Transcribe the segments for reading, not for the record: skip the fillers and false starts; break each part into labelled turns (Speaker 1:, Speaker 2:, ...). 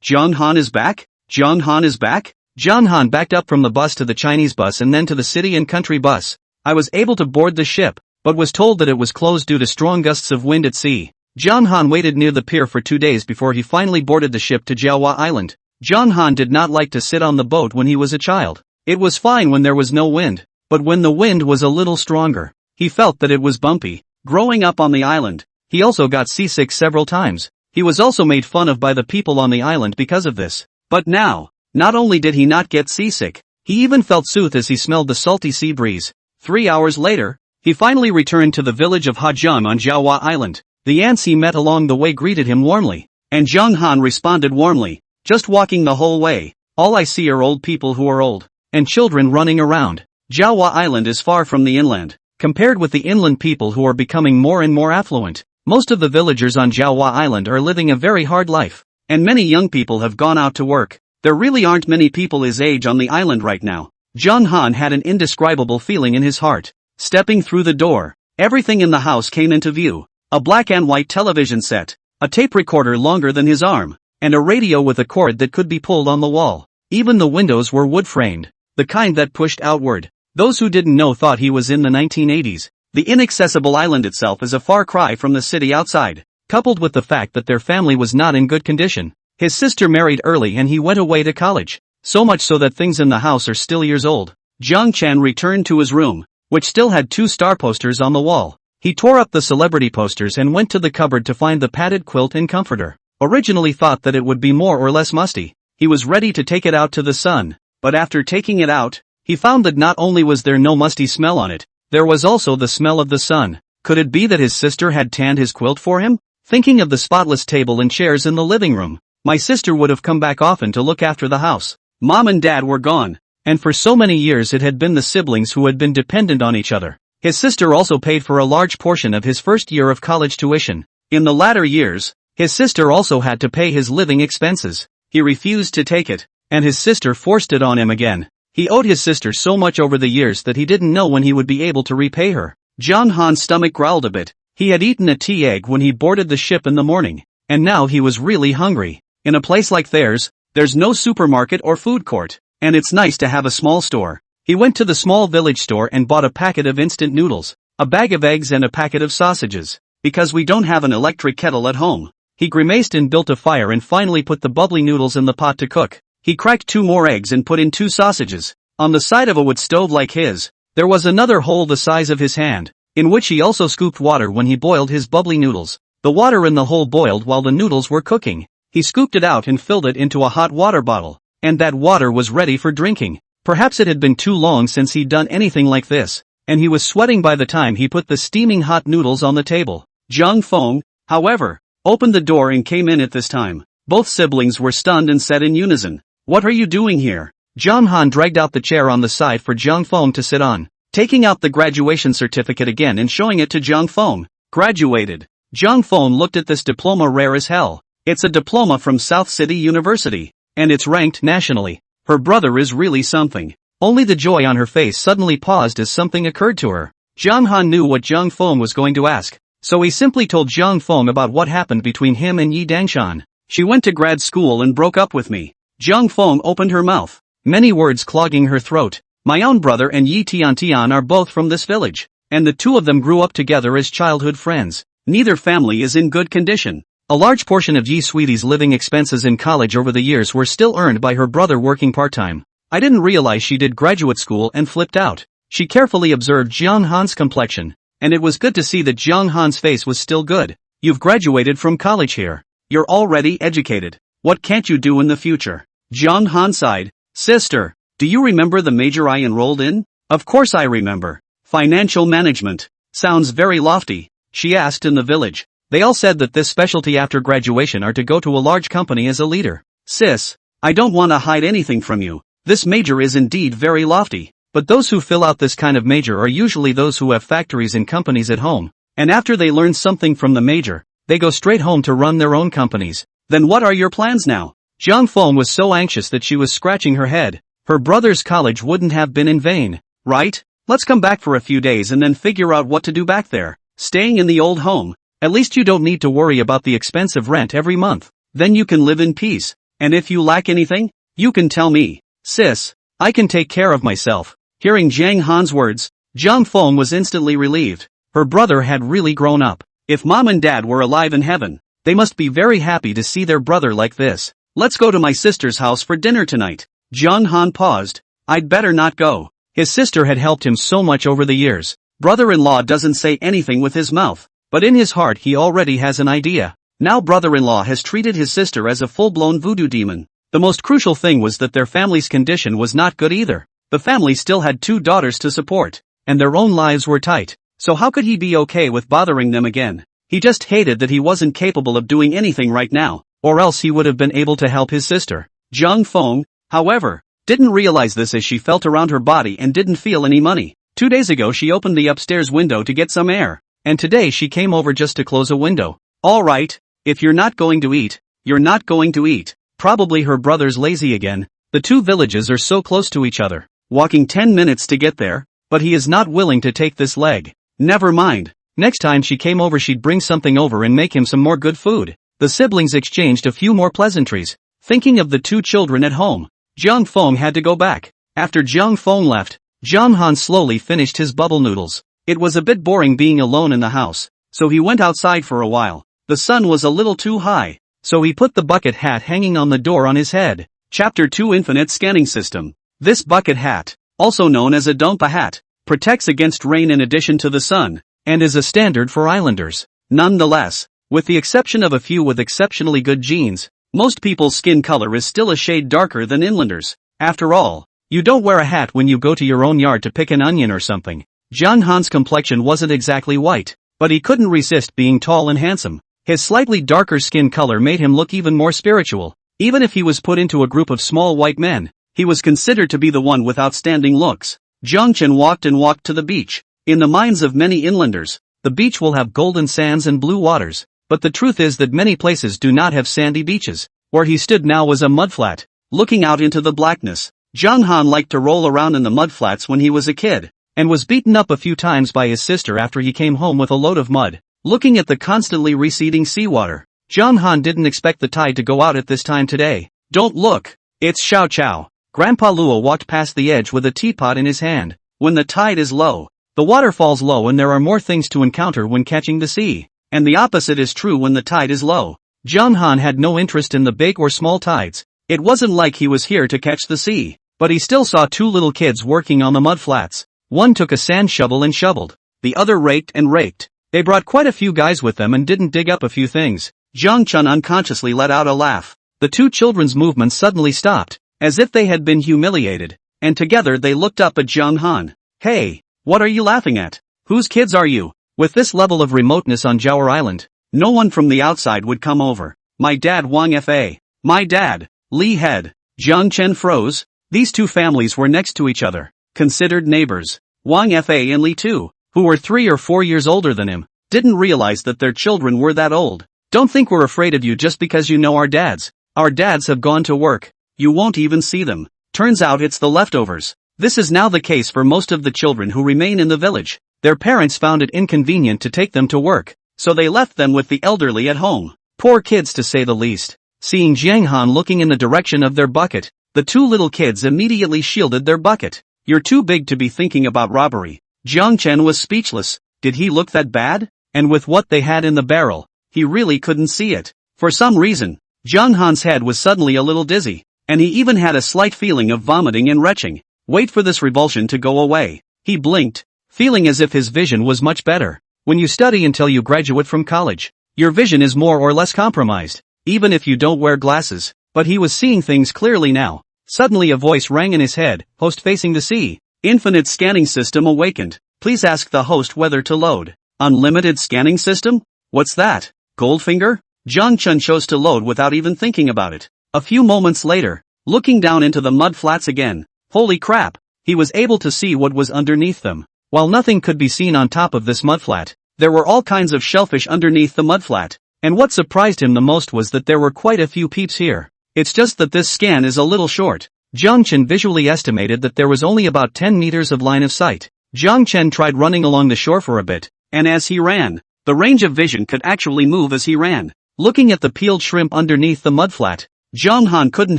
Speaker 1: Zhang Han is back? Zhang Han is back? Zhang Han backed up from the bus to the Chinese bus and then to the city and country bus. I was able to board the ship, but was told that it was closed due to strong gusts of wind at sea. Zhang Han waited near the pier for 2 days before he finally boarded the ship to Jawa Island. Zhang Han did not like to sit on the boat when he was a child. It was fine when there was no wind, but when the wind was a little stronger, he felt that it was bumpy. Growing up on the island, he also got seasick several times. He was also made fun of by the people on the island because of this. But now, not only did he not get seasick, he even felt soothed as he smelled the salty sea breeze. 3 hours later, he finally returned to the village of Hajun on Jawa Island. The ants he met along the way greeted him warmly, and Zhang Han responded warmly. Just walking the whole way, all I see are old people who are old, and children running around. Jawa Island is far from the inland, compared with the inland people who are becoming more and more affluent. Most of the villagers on Jawa Island are living a very hard life, and many young people have gone out to work. There really aren't many people his age on the island right now. Zhang Han had an indescribable feeling in his heart. Stepping through the door, everything in the house came into view. A black and white television set, a tape recorder longer than his arm, and a radio with a cord that could be pulled on the wall. Even the windows were wood-framed, the kind that pushed outward. Those who didn't know thought he was in the 1980s. The inaccessible island itself is a far cry from the city outside, coupled with the fact that their family was not in good condition. His sister married early and he went away to college, so much so that things in the house are still years old. Jiang Chen returned to his room, which still had 2 star posters on the wall. He tore up the celebrity posters and went to the cupboard to find the padded quilt and comforter. Originally thought that it would be more or less musty. He was ready to take it out to the sun, but after taking it out, he found that not only was there no musty smell on it, there was also the smell of the sun. Could it be that his sister had tanned his quilt for him? Thinking of the spotless table and chairs in the living room, my sister would have come back often to look after the house. Mom and Dad were gone, and for so many years it had been the siblings who had been dependent on each other. His sister also paid for a large portion of his first year of college tuition. In the latter years, his sister also had to pay his living expenses. He refused to take it, and his sister forced it on him again. He owed his sister so much over the years that he didn't know when he would be able to repay her. Zhang Han's stomach growled a bit. He had eaten a tea egg when he boarded the ship in the morning, and now he was really hungry. In a place like theirs, there's no supermarket or food court, and it's nice to have a small store. He went to the small village store and bought a packet of instant noodles, a bag of eggs and a packet of sausages. Because we don't have an electric kettle at home, he grimaced and built a fire and finally put the bubbly noodles in the pot to cook. He cracked 2 more eggs and put in 2 sausages. On the side of a wood stove like his, there was another hole the size of his hand, in which he also scooped water when he boiled his bubbly noodles. The water in the hole boiled while the noodles were cooking. He scooped it out and filled it into a hot water bottle, and that water was ready for drinking. Perhaps it had been too long since he'd done anything like this, and he was sweating by the time he put the steaming hot noodles on the table. Zhang Feng, however, opened the door and came in at this time. Both siblings were stunned and said in unison, "What are you doing here?" Zhang Han dragged out the chair on the side for Zhang Feng to sit on, taking out the graduation certificate again and showing it to Zhang Feng. Graduated. Zhang Feng looked at this diploma rare as hell. It's a diploma from South City University, and it's ranked nationally. Her brother is really something. Only the joy on her face suddenly paused as something occurred to her. Zhang Han knew what Zhang Feng was going to ask, so he simply told Zhang Feng about what happened between him and Yi Dangshan. "She went to grad school and broke up with me." Zhang Feng opened her mouth, many words clogging her throat. "My own brother and Yi Tiantian are both from this village, and the 2 of them grew up together as childhood friends. Neither family is in good condition." A large portion of Yi Sweetie's living expenses in college over the years were still earned by her brother working part-time. "I didn't realize she did graduate school," and flipped out. She carefully observed Zhang Han's complexion, and it was good to see that Zhang Han's face was still good. "You've graduated from college here. You're already educated. What can't you do in the future?" Zhang Han sighed. "Sister, do you remember the major I enrolled in?" "Of course I remember. Financial management. Sounds very lofty," she asked in the village. They all said that this specialty after graduation are to go to a large company as a leader. "Sis, I don't want to hide anything from you. This major is indeed very lofty, but those who fill out this kind of major are usually those who have factories and companies at home, and after they learn something from the major, they go straight home to run their own companies. Then what are your plans now?" Zhang Feng was so anxious that she was scratching her head. Her brother's college wouldn't have been in vain, right? "Let's come back for a few days and then figure out what to do back there. Staying in the old home. At least you don't need to worry about the expensive rent every month. Then you can live in peace." And if you lack anything, you can tell me. Sis, I can take care of myself. Hearing Jiang Han's words, Zhang Feng was instantly relieved. Her brother had really grown up. If mom and dad were alive in heaven, they must be very happy to see their brother like this. Let's go to my sister's house for dinner tonight. Zhang Han paused. I'd better not go. His sister had helped him so much over the years. Brother-in-law doesn't say anything with his mouth, but in his heart he already has an idea. Now brother-in-law has treated his sister as a full-blown voodoo demon. The most crucial thing was that their family's condition was not good either. The family still had 2 daughters to support, and their own lives were tight. So how could he be okay with bothering them again? He just hated that he wasn't capable of doing anything right now, or else he would have been able to help his sister. Zhang Feng, however, didn't realize this as she felt around her body and didn't feel any money. 2 days ago she opened the upstairs window to get some air, and today she came over just to close a window. Alright, if you're not going to eat, you're not going to eat. Probably her brother's lazy again. The 2 villages are so close to each other, walking 10 minutes to get there, but he is not willing to take this leg. Never mind. Next time she came over she'd bring something over and make him some more good food. The siblings exchanged a few more pleasantries. Thinking of the 2 children at home, Zhang Feng had to go back. After Zhang Feng left, Zhang Han slowly finished his bubble noodles. It was a bit boring being alone in the house, so he went outside for a while. The sun was a little too high, so he put the bucket hat hanging on the door on his head. Chapter 2 Infinite Scanning System. This bucket hat, also known as a donpa hat, protects against rain in addition to the sun, and is a standard for islanders. Nonetheless, with the exception of a few with exceptionally good genes, most people's skin color is still a shade darker than inlanders. After all, you don't wear a hat when you go to your own yard to pick an onion or something. Zhang Han's complexion wasn't exactly white, but he couldn't resist being tall and handsome. His slightly darker skin color made him look even more spiritual. Even if he was put into a group of small white men, he was considered to be the one with outstanding looks. Zhang Chen walked and walked to the beach. In the minds of many inlanders, the beach will have golden sands and blue waters, but the truth is that many places do not have sandy beaches. Where he stood now was a mudflat. Looking out into the blackness, Zhang Han liked to roll around in the mudflats when he was a kid, and was beaten up a few times by his sister after he came home with a load of mud. Looking at the constantly receding seawater, Zhang Han didn't expect the tide to go out at this time today. Don't look, it's Xiao Chao. Grandpa Luo walked past the edge with a teapot in his hand. When the tide is low, the water falls low and there are more things to encounter when catching the sea. And the opposite is true when the tide is low. Zhang Han had no interest in the big or small tides. It wasn't like he was here to catch the sea. But he still saw 2 little kids working on the mud flats. One took a sand shovel and shoveled. The other raked and raked. They brought quite a few guys with them and didn't dig up a few things. Zhang Chun unconsciously let out a laugh. The 2 children's movements suddenly stopped, as if they had been humiliated, and together they looked up at Zhang Han. Hey, what are you laughing at? Whose kids are you? With this level of remoteness on Jawa Island, no one from the outside would come over. My dad Wang Fa. My dad, Li Head. Zhang Chen froze. These 2 families were next to each other, considered neighbors. Wang Fa and Li too, who were 3 or 4 years older than him, didn't realize that their children were that old. Don't think we're afraid of you just because you know our dads. Our dads have gone to work. You won't even see them. Turns out it's the leftovers. This is now the case for most of the children who remain in the village. Their parents found it inconvenient to take them to work, so they left them with the elderly at home. Poor kids to say the least. Seeing Jiang Han looking in the direction of their bucket, the 2 little kids immediately shielded their bucket. You're too big to be thinking about robbery. Jiang Chen was speechless. Did he look that bad? And with what they had in the barrel, he really couldn't see it. For some reason, Zhang Han's head was suddenly a little dizzy, and he even had a slight feeling of vomiting and retching. Wait for this revulsion to go away. He blinked, feeling as if his vision was much better. When you study until you graduate from college, your vision is more or less compromised, even if you don't wear glasses. But he was seeing things clearly now. Suddenly a voice rang in his head, host facing the sea. Infinite scanning system awakened. Please ask the host whether to load. Unlimited scanning system? What's that? Goldfinger? Zhang Chun chose to load without even thinking about it. A few moments later, looking down into the mud flats again, holy crap, he was able to see what was underneath them. While nothing could be seen on top of this mudflat, there were all kinds of shellfish underneath the mudflat, and what surprised him the most was that there were quite a few peeps here. It's just that this scan is a little short. Zhang Chen visually estimated that there was only about 10 meters of line of sight. Zhang Chen tried running along the shore for a bit, and as he ran, the range of vision could actually move as he ran. Looking at the peeled shrimp underneath the mudflat, Zhang Han couldn't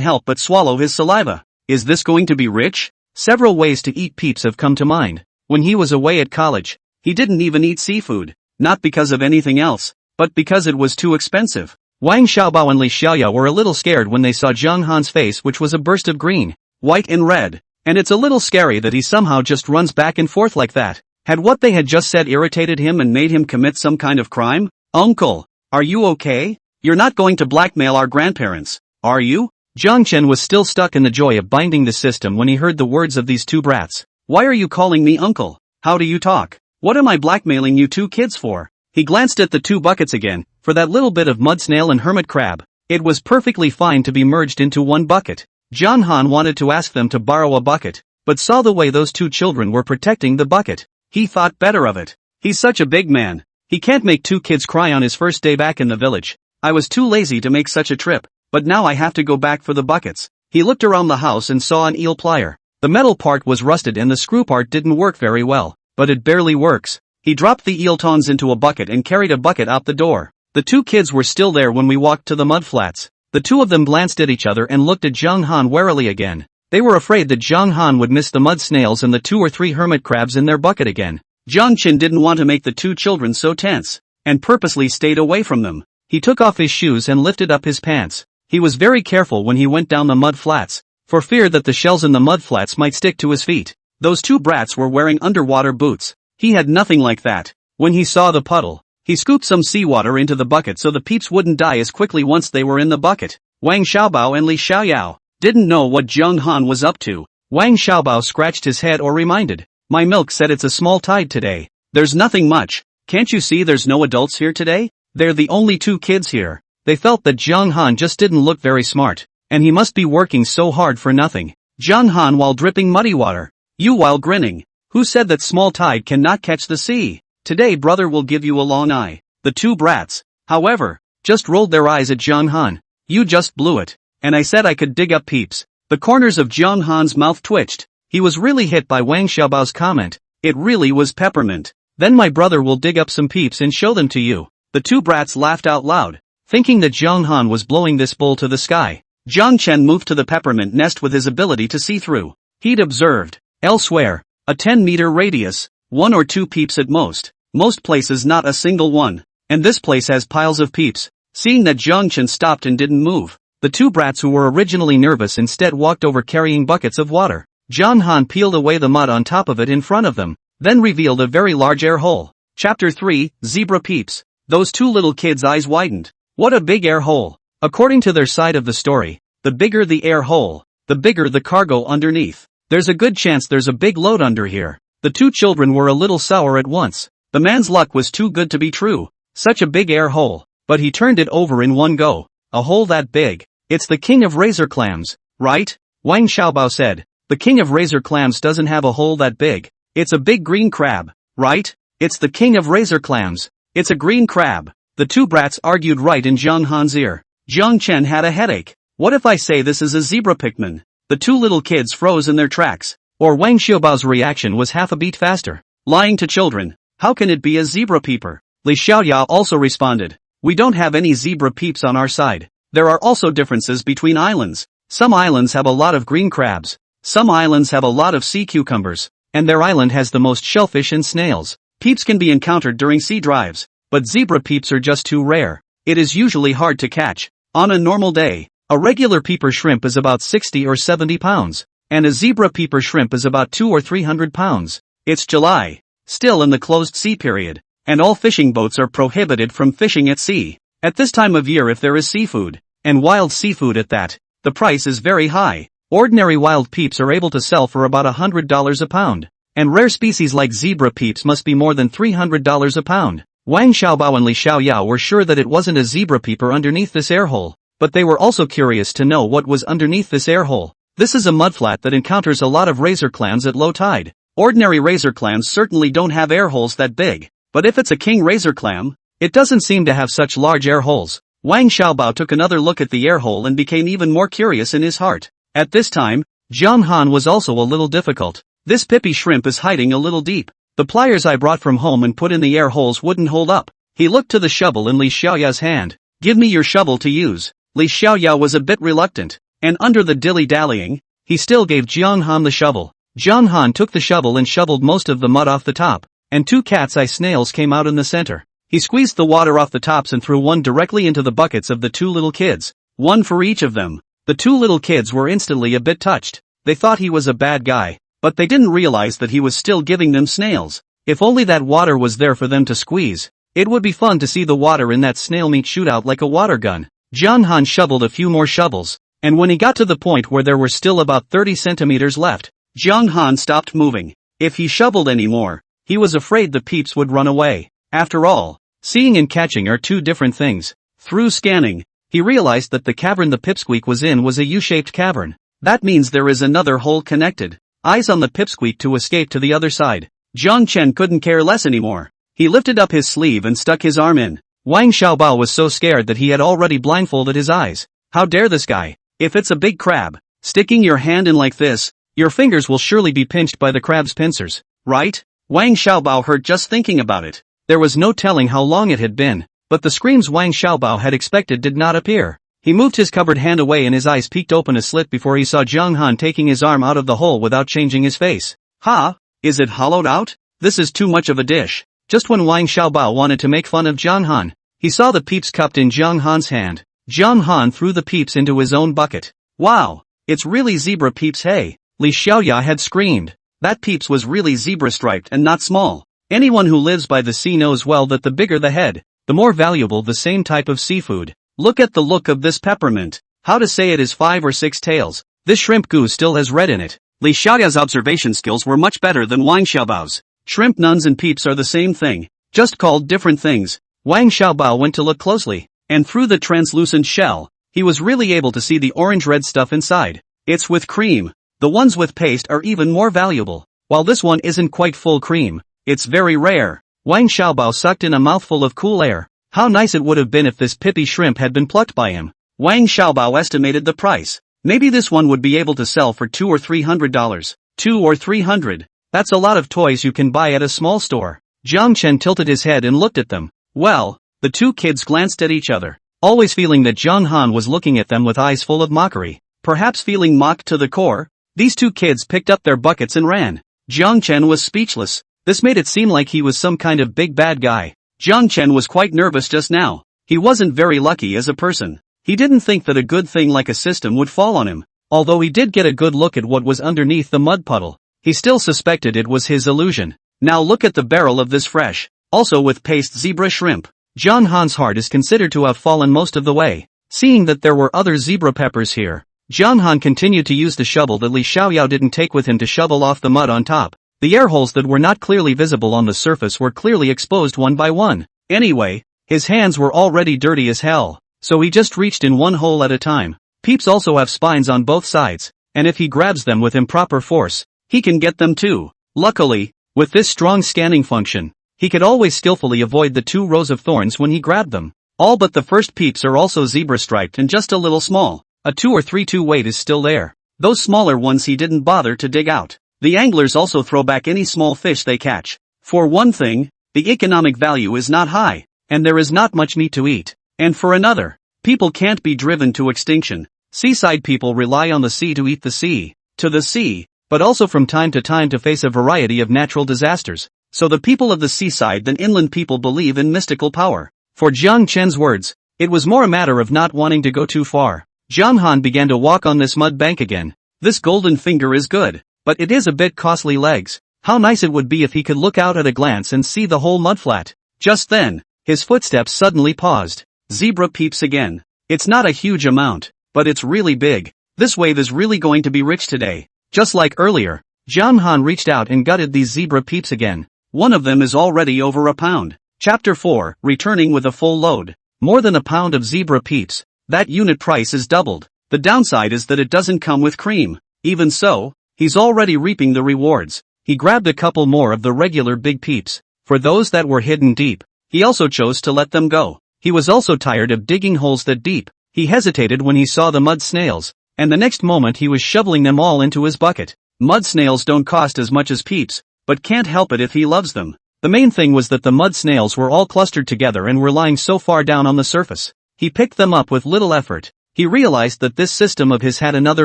Speaker 1: help but swallow his saliva. Is this going to be rich? Several ways to eat peeps have come to mind. When he was away at college, he didn't even eat seafood, not because of anything else, but because it was too expensive. Wang Xiaobao and Li Xiaoyao were a little scared when they saw Zhang Han's face, which was a burst of green, white and red, and it's a little scary that he somehow just runs back and forth like that. Had what they had just said irritated him and made him commit some kind of crime? Uncle, are you okay? You're not going to blackmail our grandparents, are you? Jiang Chen was still stuck in the joy of binding the system when he heard the words of these two brats. Why are you calling me uncle? How do you talk? What am I blackmailing you two kids for? He glanced at the two buckets again, for that little bit of mud snail and hermit crab. It was perfectly fine to be merged into one bucket. Zhang Han wanted to ask them to borrow a bucket, but saw the way those two children were protecting the bucket. He thought better of it. He's such a big man. He can't make two kids cry on his first day back in the village. I was too lazy to make such a trip, but now I have to go back for the buckets. He looked around the house and saw an eel plier. The metal part was rusted and the screw part didn't work very well, but it barely works. He dropped the eel tons into a bucket and carried a bucket out the door. The two kids were still there when we walked to the mud flats. The two of them glanced at each other and looked at Zhang Han warily again. They were afraid that Zhang Han would miss the mud snails and the 2 or 3 hermit crabs in their bucket again. Jiang Chen didn't want to make the two children so tense, and purposely stayed away from them. He took off his shoes and lifted up his pants. He was very careful when he went down the mud flats, for fear that the shells in the mud flats might stick to his feet. Those two brats were wearing underwater boots. He had nothing like that. When he saw the puddle, he scooped some seawater into the bucket so the peeps wouldn't die as quickly once they were in the bucket. Wang Xiaobao and Li Xiaoyao didn't know what Zhang Han was up to. Wang Xiaobao scratched his head or reminded, "My milk said it's a small tide today. There's nothing much. Can't you see there's no adults here today? They're the only two kids here." They felt that Zhang Han just didn't look very smart, and he must be working so hard for nothing. Zhang Han while dripping muddy water. You while grinning. Who said that small tide cannot catch the sea? Today brother will give you a long eye. The two brats, however, just rolled their eyes at Zhang Han. You just blew it. And I said I could dig up peeps. The corners of Zhang Han's mouth twitched. He was really hit by Wang Xiaobao's comment. It really was peppermint. Then my brother will dig up some peeps and show them to you. The two brats laughed out loud, thinking that Zhang Han was blowing this bull to the sky. Jiang Chen moved to the peppermint nest with his ability to see through. He'd observed, elsewhere, a 10-meter radius, 1 or 2 peeps at most. Most places not a single one. And this place has piles of peeps. Seeing that Jiang Chen stopped and didn't move, the two brats who were originally nervous instead walked over carrying buckets of water. Zhang Han peeled away the mud on top of it in front of them, then revealed a very large air hole. Chapter 3, Zebra Peeps. Those two little kids' eyes widened. What a big air hole. According to their side of the story, the bigger the air hole, the bigger the cargo underneath. There's a good chance there's a big load under here. The two children were a little sour at once. The man's luck was too good to be true. Such a big air hole, but he turned it over in one go. A hole that big. It's the king of razor clams, right? Wang Xiaobao said. The king of razor clams doesn't have a hole that big. It's a big green crab, right? It's the king of razor clams. It's a green crab. The two brats argued right in Zhang Han's ear. Jiang Chen had a headache. What if I say this is a zebra pikmin? The two little kids froze in their tracks. Or Wang Xiaobao's reaction was half a beat faster. Lying to children. How can it be a zebra peeper? Li Xiaoyao also responded. We don't have any zebra peeps on our side. There are also differences between islands. Some islands have a lot of green crabs. Some islands have a lot of sea cucumbers. And their island has the most shellfish and snails. Peeps can be encountered during sea drives, but zebra peeps are just too rare. It is usually hard to catch. On a normal day, a regular peeper shrimp is about 60 or 70 pounds, and a zebra peeper shrimp is about 200 or 300 pounds. It's July, still in the closed sea period, and all fishing boats are prohibited from fishing at sea. At this time of year if there is seafood, and wild seafood at that, the price is very high. Ordinary wild peeps are able to sell for about $100 a pound, and rare species like zebra peeps must be more than $300 a pound. Wang Xiaobao and Li Xiaoyao were sure that it wasn't a zebra peeper underneath this air hole, but they were also curious to know what was underneath this air hole. This is a mudflat that encounters a lot of razor clams at low tide. Ordinary razor clams certainly don't have air holes that big, but if it's a king razor clam, it doesn't seem to have such large air holes. Wang Xiaobao took another look at the air hole and became even more curious in his heart. At this time, Zhang Han was also a little difficult. This pippy shrimp is hiding a little deep. The pliers I brought from home and put in the air holes wouldn't hold up. He looked to the shovel in Li Xiaoya's hand. Give me your shovel to use. Li Xiaoyao was a bit reluctant, and under the dilly-dallying, he still gave Jiang Han the shovel. Jiang Han took the shovel and shoveled most of the mud off the top, and 2 cat's eye snails came out in the center. He squeezed the water off the tops and threw one directly into the buckets of the 2 little kids, one for each of them. The 2 little kids were instantly a bit touched. They thought he was a bad guy, but they didn't realize that he was still giving them snails. If only that water was there for them to squeeze, it would be fun to see the water in that snail meat shoot out like a water gun. Jiang Han shoveled a few more shovels, and when he got to the point where there were still about 30 centimeters left, Jiang Han stopped moving. If he shoveled any more, he was afraid the peeps would run away. After all, seeing and catching are 2 different things. Through scanning, he realized that the cavern the pipsqueak was in was a U-shaped cavern. That means there is another hole connected. Eyes on the pipsqueak to escape to the other side. Jiang Chen couldn't care less anymore. He lifted up his sleeve and stuck his arm in. Wang Xiaobao was so scared that he had already blindfolded his eyes. How dare this guy? If it's a big crab, sticking your hand in like this, your fingers will surely be pinched by the crab's pincers, right? Wang Xiaobao hurt just thinking about it. There was no telling how long it had been, but the screams Wang Xiaobao had expected did not appear. He moved his covered hand away and his eyes peeked open a slit before he saw Jiang Han taking his arm out of the hole without changing his face. Ha! Is it hollowed out? This is too much of a dish. Just when Wang Xiaobao wanted to make fun of Jiang Han, he saw the peeps cupped in Jiang Han's hand. Jiang Han threw the peeps into his own bucket. Wow! It's really zebra peeps, hey! Li Xiaoya had screamed. That peeps was really zebra-striped and not small. Anyone who lives by the sea knows well that the bigger the head, the more valuable the same type of seafood. Look at the look of this peppermint. How to say it is 5 or 6 tails. This shrimp goo still has red in it. Li Xiaoya's observation skills were much better than Wang Xiaobao's. Shrimp nuns and peeps are the same thing, just called different things. Wang Xiaobao went to look closely, and through the translucent shell, he was really able to see the orange-red stuff inside. It's with cream. The ones with paste are even more valuable. While this one isn't quite full cream, it's very rare. Wang Xiaobao sucked in a mouthful of cool air. How nice it would have been if this pippy shrimp had been plucked by him. Wang Xiaobao estimated the price. Maybe this one would be able to sell for $200 or $300. $200 or $300. That's a lot of toys you can buy at a small store. Jiang Chen tilted his head and looked at them. Well, the 2 kids glanced at each other, always feeling that Jiang Han was looking at them with eyes full of mockery. Perhaps feeling mocked to the core, these 2 kids picked up their buckets and ran. Jiang Chen was speechless. This made it seem like he was some kind of big bad guy. Jiang Chen was quite nervous just now. He wasn't very lucky as a person. He didn't think that a good thing like a system would fall on him. Although he did get a good look at what was underneath the mud puddle, he still suspected it was his illusion. Now look at the barrel of this fresh, also with paste zebra shrimp. Jiang Han's heart is considered to have fallen most of the way. Seeing that there were other zebra peppers here, Jiang Han continued to use the shovel that Li Xiaoyao didn't take with him to shovel off the mud on top. The air holes that were not clearly visible on the surface were clearly exposed one by one. Anyway, his hands were already dirty as hell, so he just reached in one hole at a time. Peeps also have spines on both sides, and if he grabs them with improper force, he can get them too. Luckily, with this strong scanning function, he could always skillfully avoid the 2 rows of thorns when he grabbed them. All but the first peeps are also zebra-striped and just a little small. A 2 or 3 weight is still there. Those smaller ones he didn't bother to dig out. The anglers also throw back any small fish they catch. For one thing, the economic value is not high, and there is not much meat to eat. And for another, people can't be driven to extinction. Seaside people rely on the sea to eat the sea, to the sea, but also from time to face a variety of natural disasters. So the people of the seaside than inland people believe in mystical power. For Jiang Chen's words, it was more a matter of not wanting to go too far. Jiang Han began to walk on this mud bank again. This golden finger is good, but it is a bit costly legs. How nice it would be if he could look out at a glance and see the whole mudflat. Just then, his footsteps suddenly paused. Zebra peeps again. It's not a huge amount, but it's really big. This wave is really going to be rich today. Just like earlier, Jiang Han reached out and gutted these zebra peeps again. One of them is already over a pound. Chapter 4, returning with a full load. More than a pound of zebra peeps. That unit price is doubled. The downside is that it doesn't come with cream. Even so, he's already reaping the rewards. He grabbed a couple more of the regular big peeps. For those that were hidden deep, he also chose to let them go. He was also tired of digging holes that deep. He hesitated when he saw the mud snails, and the next moment he was shoveling them all into his bucket. Mud snails don't cost as much as peeps, but can't help it if he loves them. The main thing was that the mud snails were all clustered together and were lying so far down on the surface. He picked them up with little effort. He realized that this system of his had another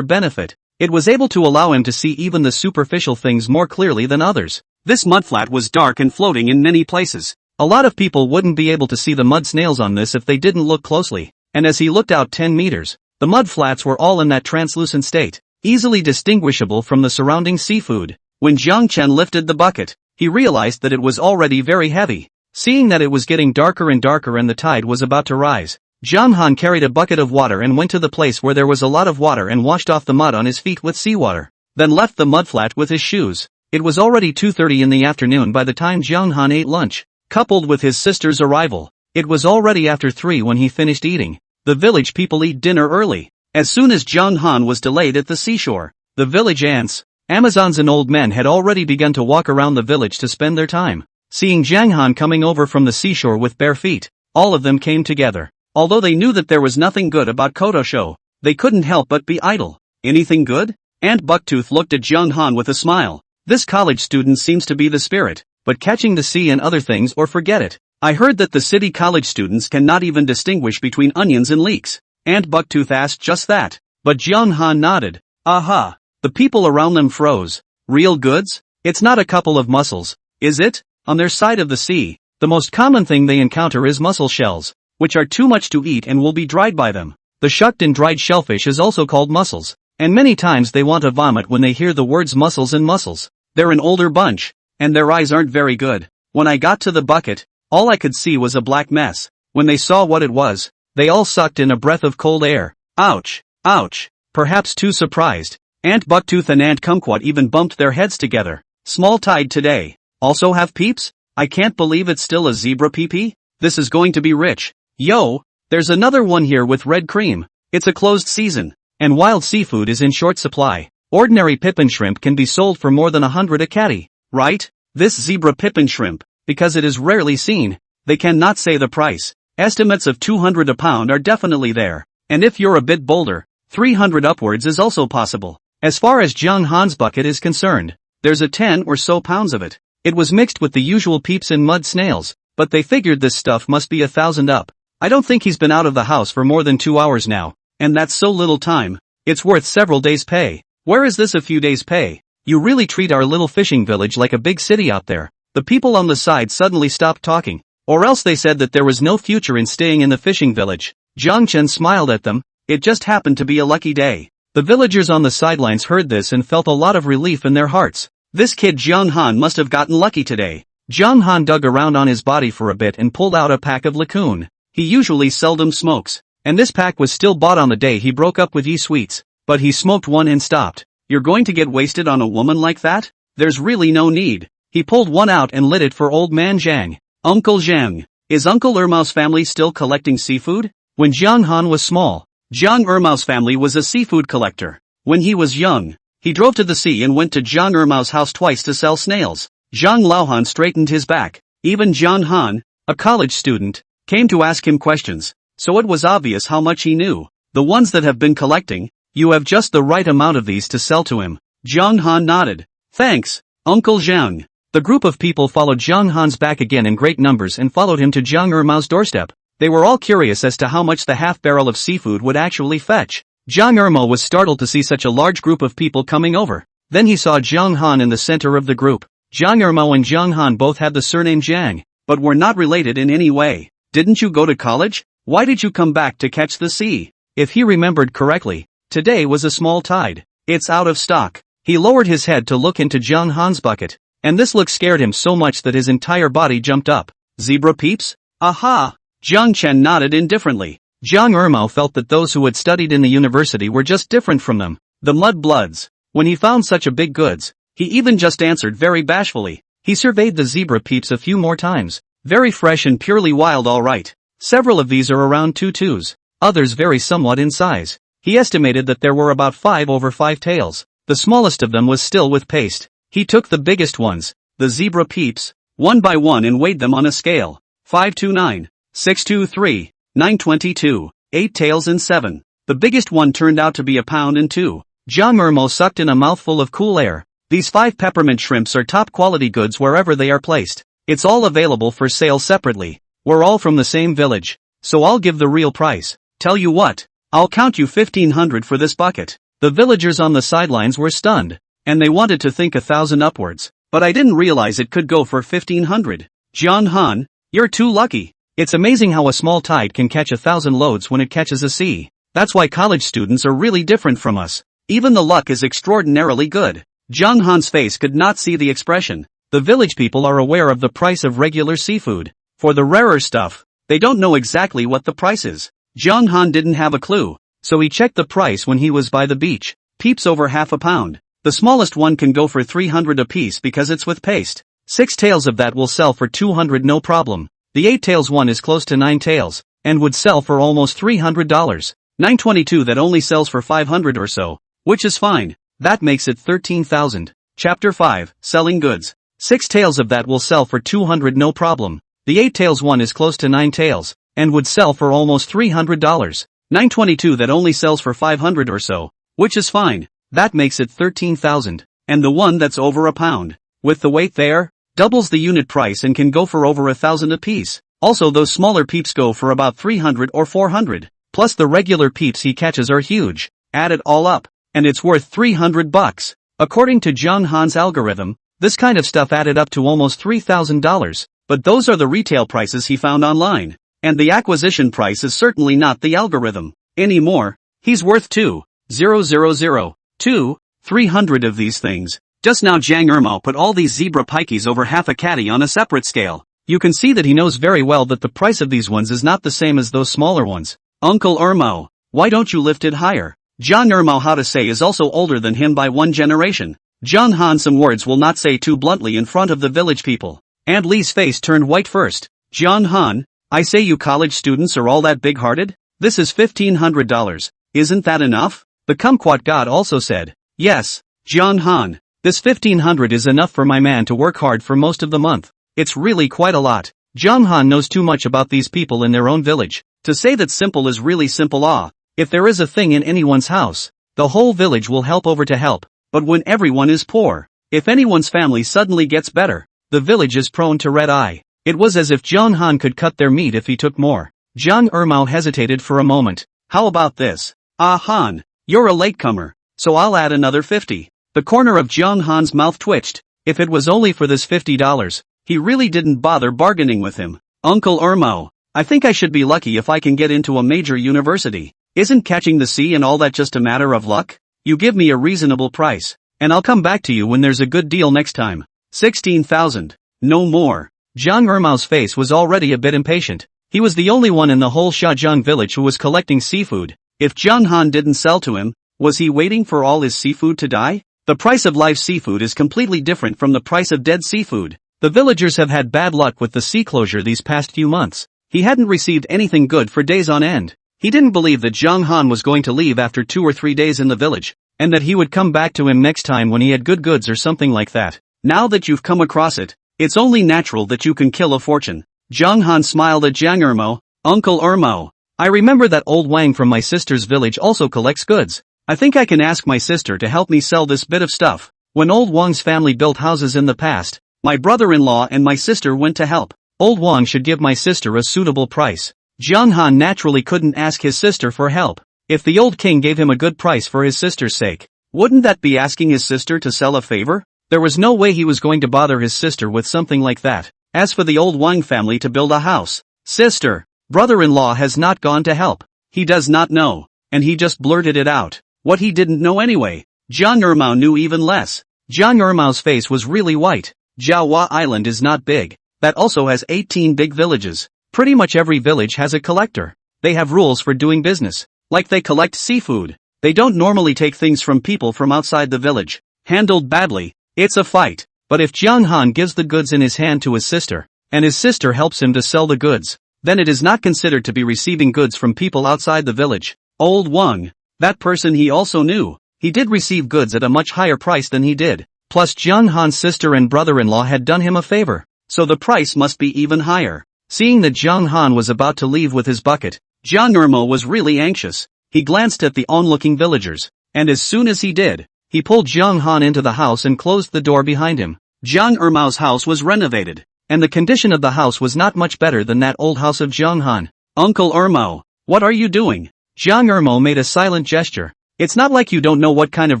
Speaker 1: benefit. It was able to allow him to see even the superficial things more clearly than others. This mudflat was dark and floating in many places. A lot of people wouldn't be able to see the mud snails on this if they didn't look closely, and as he looked out 10 meters, the mud flats were all in that translucent state, easily distinguishable from the surrounding seafood. When Jiang Chen lifted the bucket, he realized that it was already very heavy. Seeing that it was getting darker and darker and the tide was about to rise, Jiang Han carried a bucket of water and went to the place where there was a lot of water and washed off the mud on his feet with seawater, then left the mudflat with his shoes. It was already 2:30 in the afternoon by the time Jiang Han ate lunch. Coupled with his sister's arrival, it was already after 3 when he finished eating. The village people eat dinner early. As soon as Jiang Han was delayed at the seashore, the village ants, Amazons and old men had already begun to walk around the village to spend their time. Seeing Jiang Han coming over from the seashore with bare feet, all of them came together. Although they knew that there was nothing good about Kodosho, they couldn't help but be idle. Anything good? Aunt Bucktooth looked at Jiang Han with a smile. This college student seems to be the spirit, but catching the sea and other things or forget it. I heard that the city college students cannot even distinguish between onions and leeks. Aunt Bucktooth asked just that, but Jiang Han nodded. Aha! The people around them froze. Real goods? It's not a couple of mussels, is it? On their side of the sea, the most common thing they encounter is mussel shells, which are too much to eat and will be dried by them. The shucked and dried shellfish is also called mussels, and many times they want to vomit when they hear the words mussels and mussels. They're an older bunch, and their eyes aren't very good. When I got to the bucket, all I could see was a black mess. When they saw what it was, they all sucked in a breath of cold air. Ouch! Ouch! Perhaps too surprised, Aunt Bucktooth and Aunt Kumquat even bumped their heads together. Small tide today. Also have peeps? I can't believe it's still a zebra pee-pee? This is going to be rich. Yo! There's another one here with red cream. It's a closed season, and wild seafood is in short supply. Ordinary pippin shrimp can be sold for more than 100 a catty, right? This zebra pippin shrimp, because it is rarely seen, they cannot say the price. Estimates of 200 a pound are definitely there, and if you're a bit bolder, 300 upwards is also possible. As far as Jiang Han's bucket is concerned, there's a 10 or so pounds of it. It was mixed with the usual peeps and mud snails, but they figured this stuff must be 1,000 up. I don't think he's been out of the house for more than 2 hours now, and that's so little time. It's worth several days' pay. Where is this a few days' pay? You really treat our little fishing village like a big city out there. The people on the side suddenly stopped talking, or else they said that there was no future in staying in the fishing village. Jiang Chen smiled at them. It just happened to be a lucky day. The villagers on the sidelines heard this and felt a lot of relief in their hearts. This kid Jiang Han must have gotten lucky today. Jiang Han dug around on his body for a bit and pulled out a pack of Lacoon. He usually seldom smokes, and this pack was still bought on the day he broke up with Yi Sweets, but he smoked one and stopped. You're going to get wasted on a woman like that? There's really no need. He pulled one out and lit it for old man Zhang. Uncle Zhang. Is Uncle Ermao's family still collecting seafood? When Jiang Han was small, Jiang Ermao's family was a seafood collector. When he was young, he drove to the sea and went to Jiang Ermao's house twice to sell snails. Zhang Laohan straightened his back. Even Jiang Han, a college student, came to ask him questions, so it was obvious how much he knew. The ones that have been collecting, you have just the right amount of these to sell to him. Jiang Han nodded. Thanks, Uncle Zhang. The group of people followed Jiang Han's back again in great numbers and followed him to Jiang Ermao's doorstep. They were all curious as to how much the half-barrel of seafood would actually fetch. Jiang Ermao was startled to see such a large group of people coming over. Then he saw Jiang Han in the center of the group. Jiang Ermao and Jiang Han both had the surname Jiang, but were not related in any way. Didn't you go to college? Why did you come back to catch the sea? If he remembered correctly, today was a small tide. It's out of stock. He lowered his head to look into Jiang Han's bucket, and this look scared him so much that his entire body jumped up. Zebra peeps? Aha! Jiang Chen nodded indifferently. Jiang Ermao felt that those who had studied in the university were just different from them. The mud bloods. When he found such a big goods, he even just answered very bashfully. He surveyed the zebra peeps a few more times. Very fresh and purely wild, all right. Several of these are around 2 2s. Others vary somewhat in size. He estimated that there were about 5 over 5 tails. The smallest of them was still with paste. He took the biggest ones, the zebra peeps, one by one and weighed them on a scale. 529, 623, 922, 8 tails and 7. The biggest one turned out to be 1 pound and 2. Jiang Ermao sucked in a mouthful of cool air. These 5 peppermint shrimps are top quality goods wherever they are placed. It's all available for sale separately. We're all from the same village, so I'll give the real price. Tell you what, I'll count you 1500 for this bucket. The villagers on the sidelines were stunned, and they wanted to think 1,000 upwards, but I didn't realize it could go for 1500. John Han, you're too lucky. It's amazing how a small tide can catch 1,000 loads when it catches a sea. That's why college students are really different from us. Even the luck is extraordinarily good. John Han's face could not see the expression. The village people are aware of the price of regular seafood. For the rarer stuff, they don't know exactly what the price is. John Han didn't have a clue, so he checked the price when he was by the beach. Peeps over half a pound. The smallest one can go for 300 apiece because it's with paste. 6 tails of that will sell for 200 no problem. The 8 tails one is close to 9 tails, and would sell for almost $300. 922 that only sells for 500 or so, which is fine. That makes it 13,000. Chapter 5, Selling Goods. 6 tails of that will sell for 200 no problem. The 8 tails one is close to 9 tails, and would sell for almost $300. 922 that only sells for 500 or so, which is fine. That makes it 13,000. And the one that's over a pound, with the weight there, doubles the unit price and can go for over 1,000 apiece. Also those smaller peeps go for about 300 or 400. Plus the regular peeps he catches are huge. Add it all up, and it's worth $300. According to John Han's algorithm, this kind of stuff added up to almost $3,000. But those are the retail prices he found online. And the acquisition price is certainly not the algorithm anymore. He's worth 300 of these things. Just now Jang Ermo put all these zebra pikeys over half a catty on a separate scale. You can see that he knows very well that the price of these ones is not the same as those smaller ones. Uncle Ermo, why don't you lift it higher? John Ermo, how to say, is also older than him by 1 generation. John Han some words will not say too bluntly in front of the village people. Aunt Lee's face turned white first. John Han, I say you college students are all that big-hearted? This is $1,500. Isn't that enough? The kumquat god also said. Yes, John Han. This 1,500 is enough for my man to work hard for most of the month. It's really quite a lot. John Han knows too much about these people in their own village to say that simple is really simple. If there is a thing in anyone's house, the whole village will help over to help. But when everyone is poor, if anyone's family suddenly gets better, the village is prone to red eye. It was as if John Han could cut their meat if he took more. John Ermo hesitated for a moment. How about this? Han, you're a latecomer, so I'll add another 50. The corner of John Han's mouth twitched. If it was only for this $50, he really didn't bother bargaining with him. Uncle Ermo, I think I should be lucky if I can get into a major university. Isn't catching the sea and all that just a matter of luck? You give me a reasonable price, and I'll come back to you when there's a good deal next time. 16,000. No more. John Ermo's face was already a bit impatient. He was the only one in the whole Shajang village who was collecting seafood. If John Han didn't sell to him, was he waiting for all his seafood to die? The price of live seafood is completely different from the price of dead seafood. The villagers have had bad luck with the sea closure these past few months. He hadn't received anything good for days on end. He didn't believe that John Han was going to leave after 2 or 3 days in the village, and that he would come back to him next time when he had good goods or something like that. Now that you've come across it, it's only natural that you can kill a fortune. John Han smiled at Jang Ermo. Uncle Ermo, I remember that old Wang from my sister's village also collects goods. I think I can ask my sister to help me sell this bit of stuff. When old Wang's family built houses in the past, my brother-in-law and my sister went to help. Old Wang should give my sister a suitable price. John Han naturally couldn't ask his sister for help. If the old king gave him a good price for his sister's sake, wouldn't that be asking his sister to sell a favor? There was no way he was going to bother his sister with something like that. As for the old Wang family to build a house, sister, brother-in-law has not gone to help. He does not know, and he just blurted it out. What he didn't know anyway. John Ermo knew even less. John Ermo's face was really white. Jawa Island is not big. That also has 18 big villages. Pretty much every village has a collector. They have rules for doing business. Like they collect seafood. They don't normally take things from people from outside the village. Handled badly, it's a fight. But if John Han gives the goods in his hand to his sister, and his sister helps him to sell the goods, then it is not considered to be receiving goods from people outside the village. Old Wang, that person he also knew. He did receive goods at a much higher price than he did. Plus John Han's sister and brother-in-law had done him a favor, so the price must be even higher. Seeing that John Han was about to leave with his bucket, John Ermo was really anxious. He glanced at the onlooking villagers, and as soon as he did, he pulled John Han into the house and closed the door behind him. John Ermo's house was renovated, and the condition of the house was not much better than that old house of John Han. Uncle Ermo, what are you doing? Jiang Ermo made a silent gesture. It's not like you don't know what kind of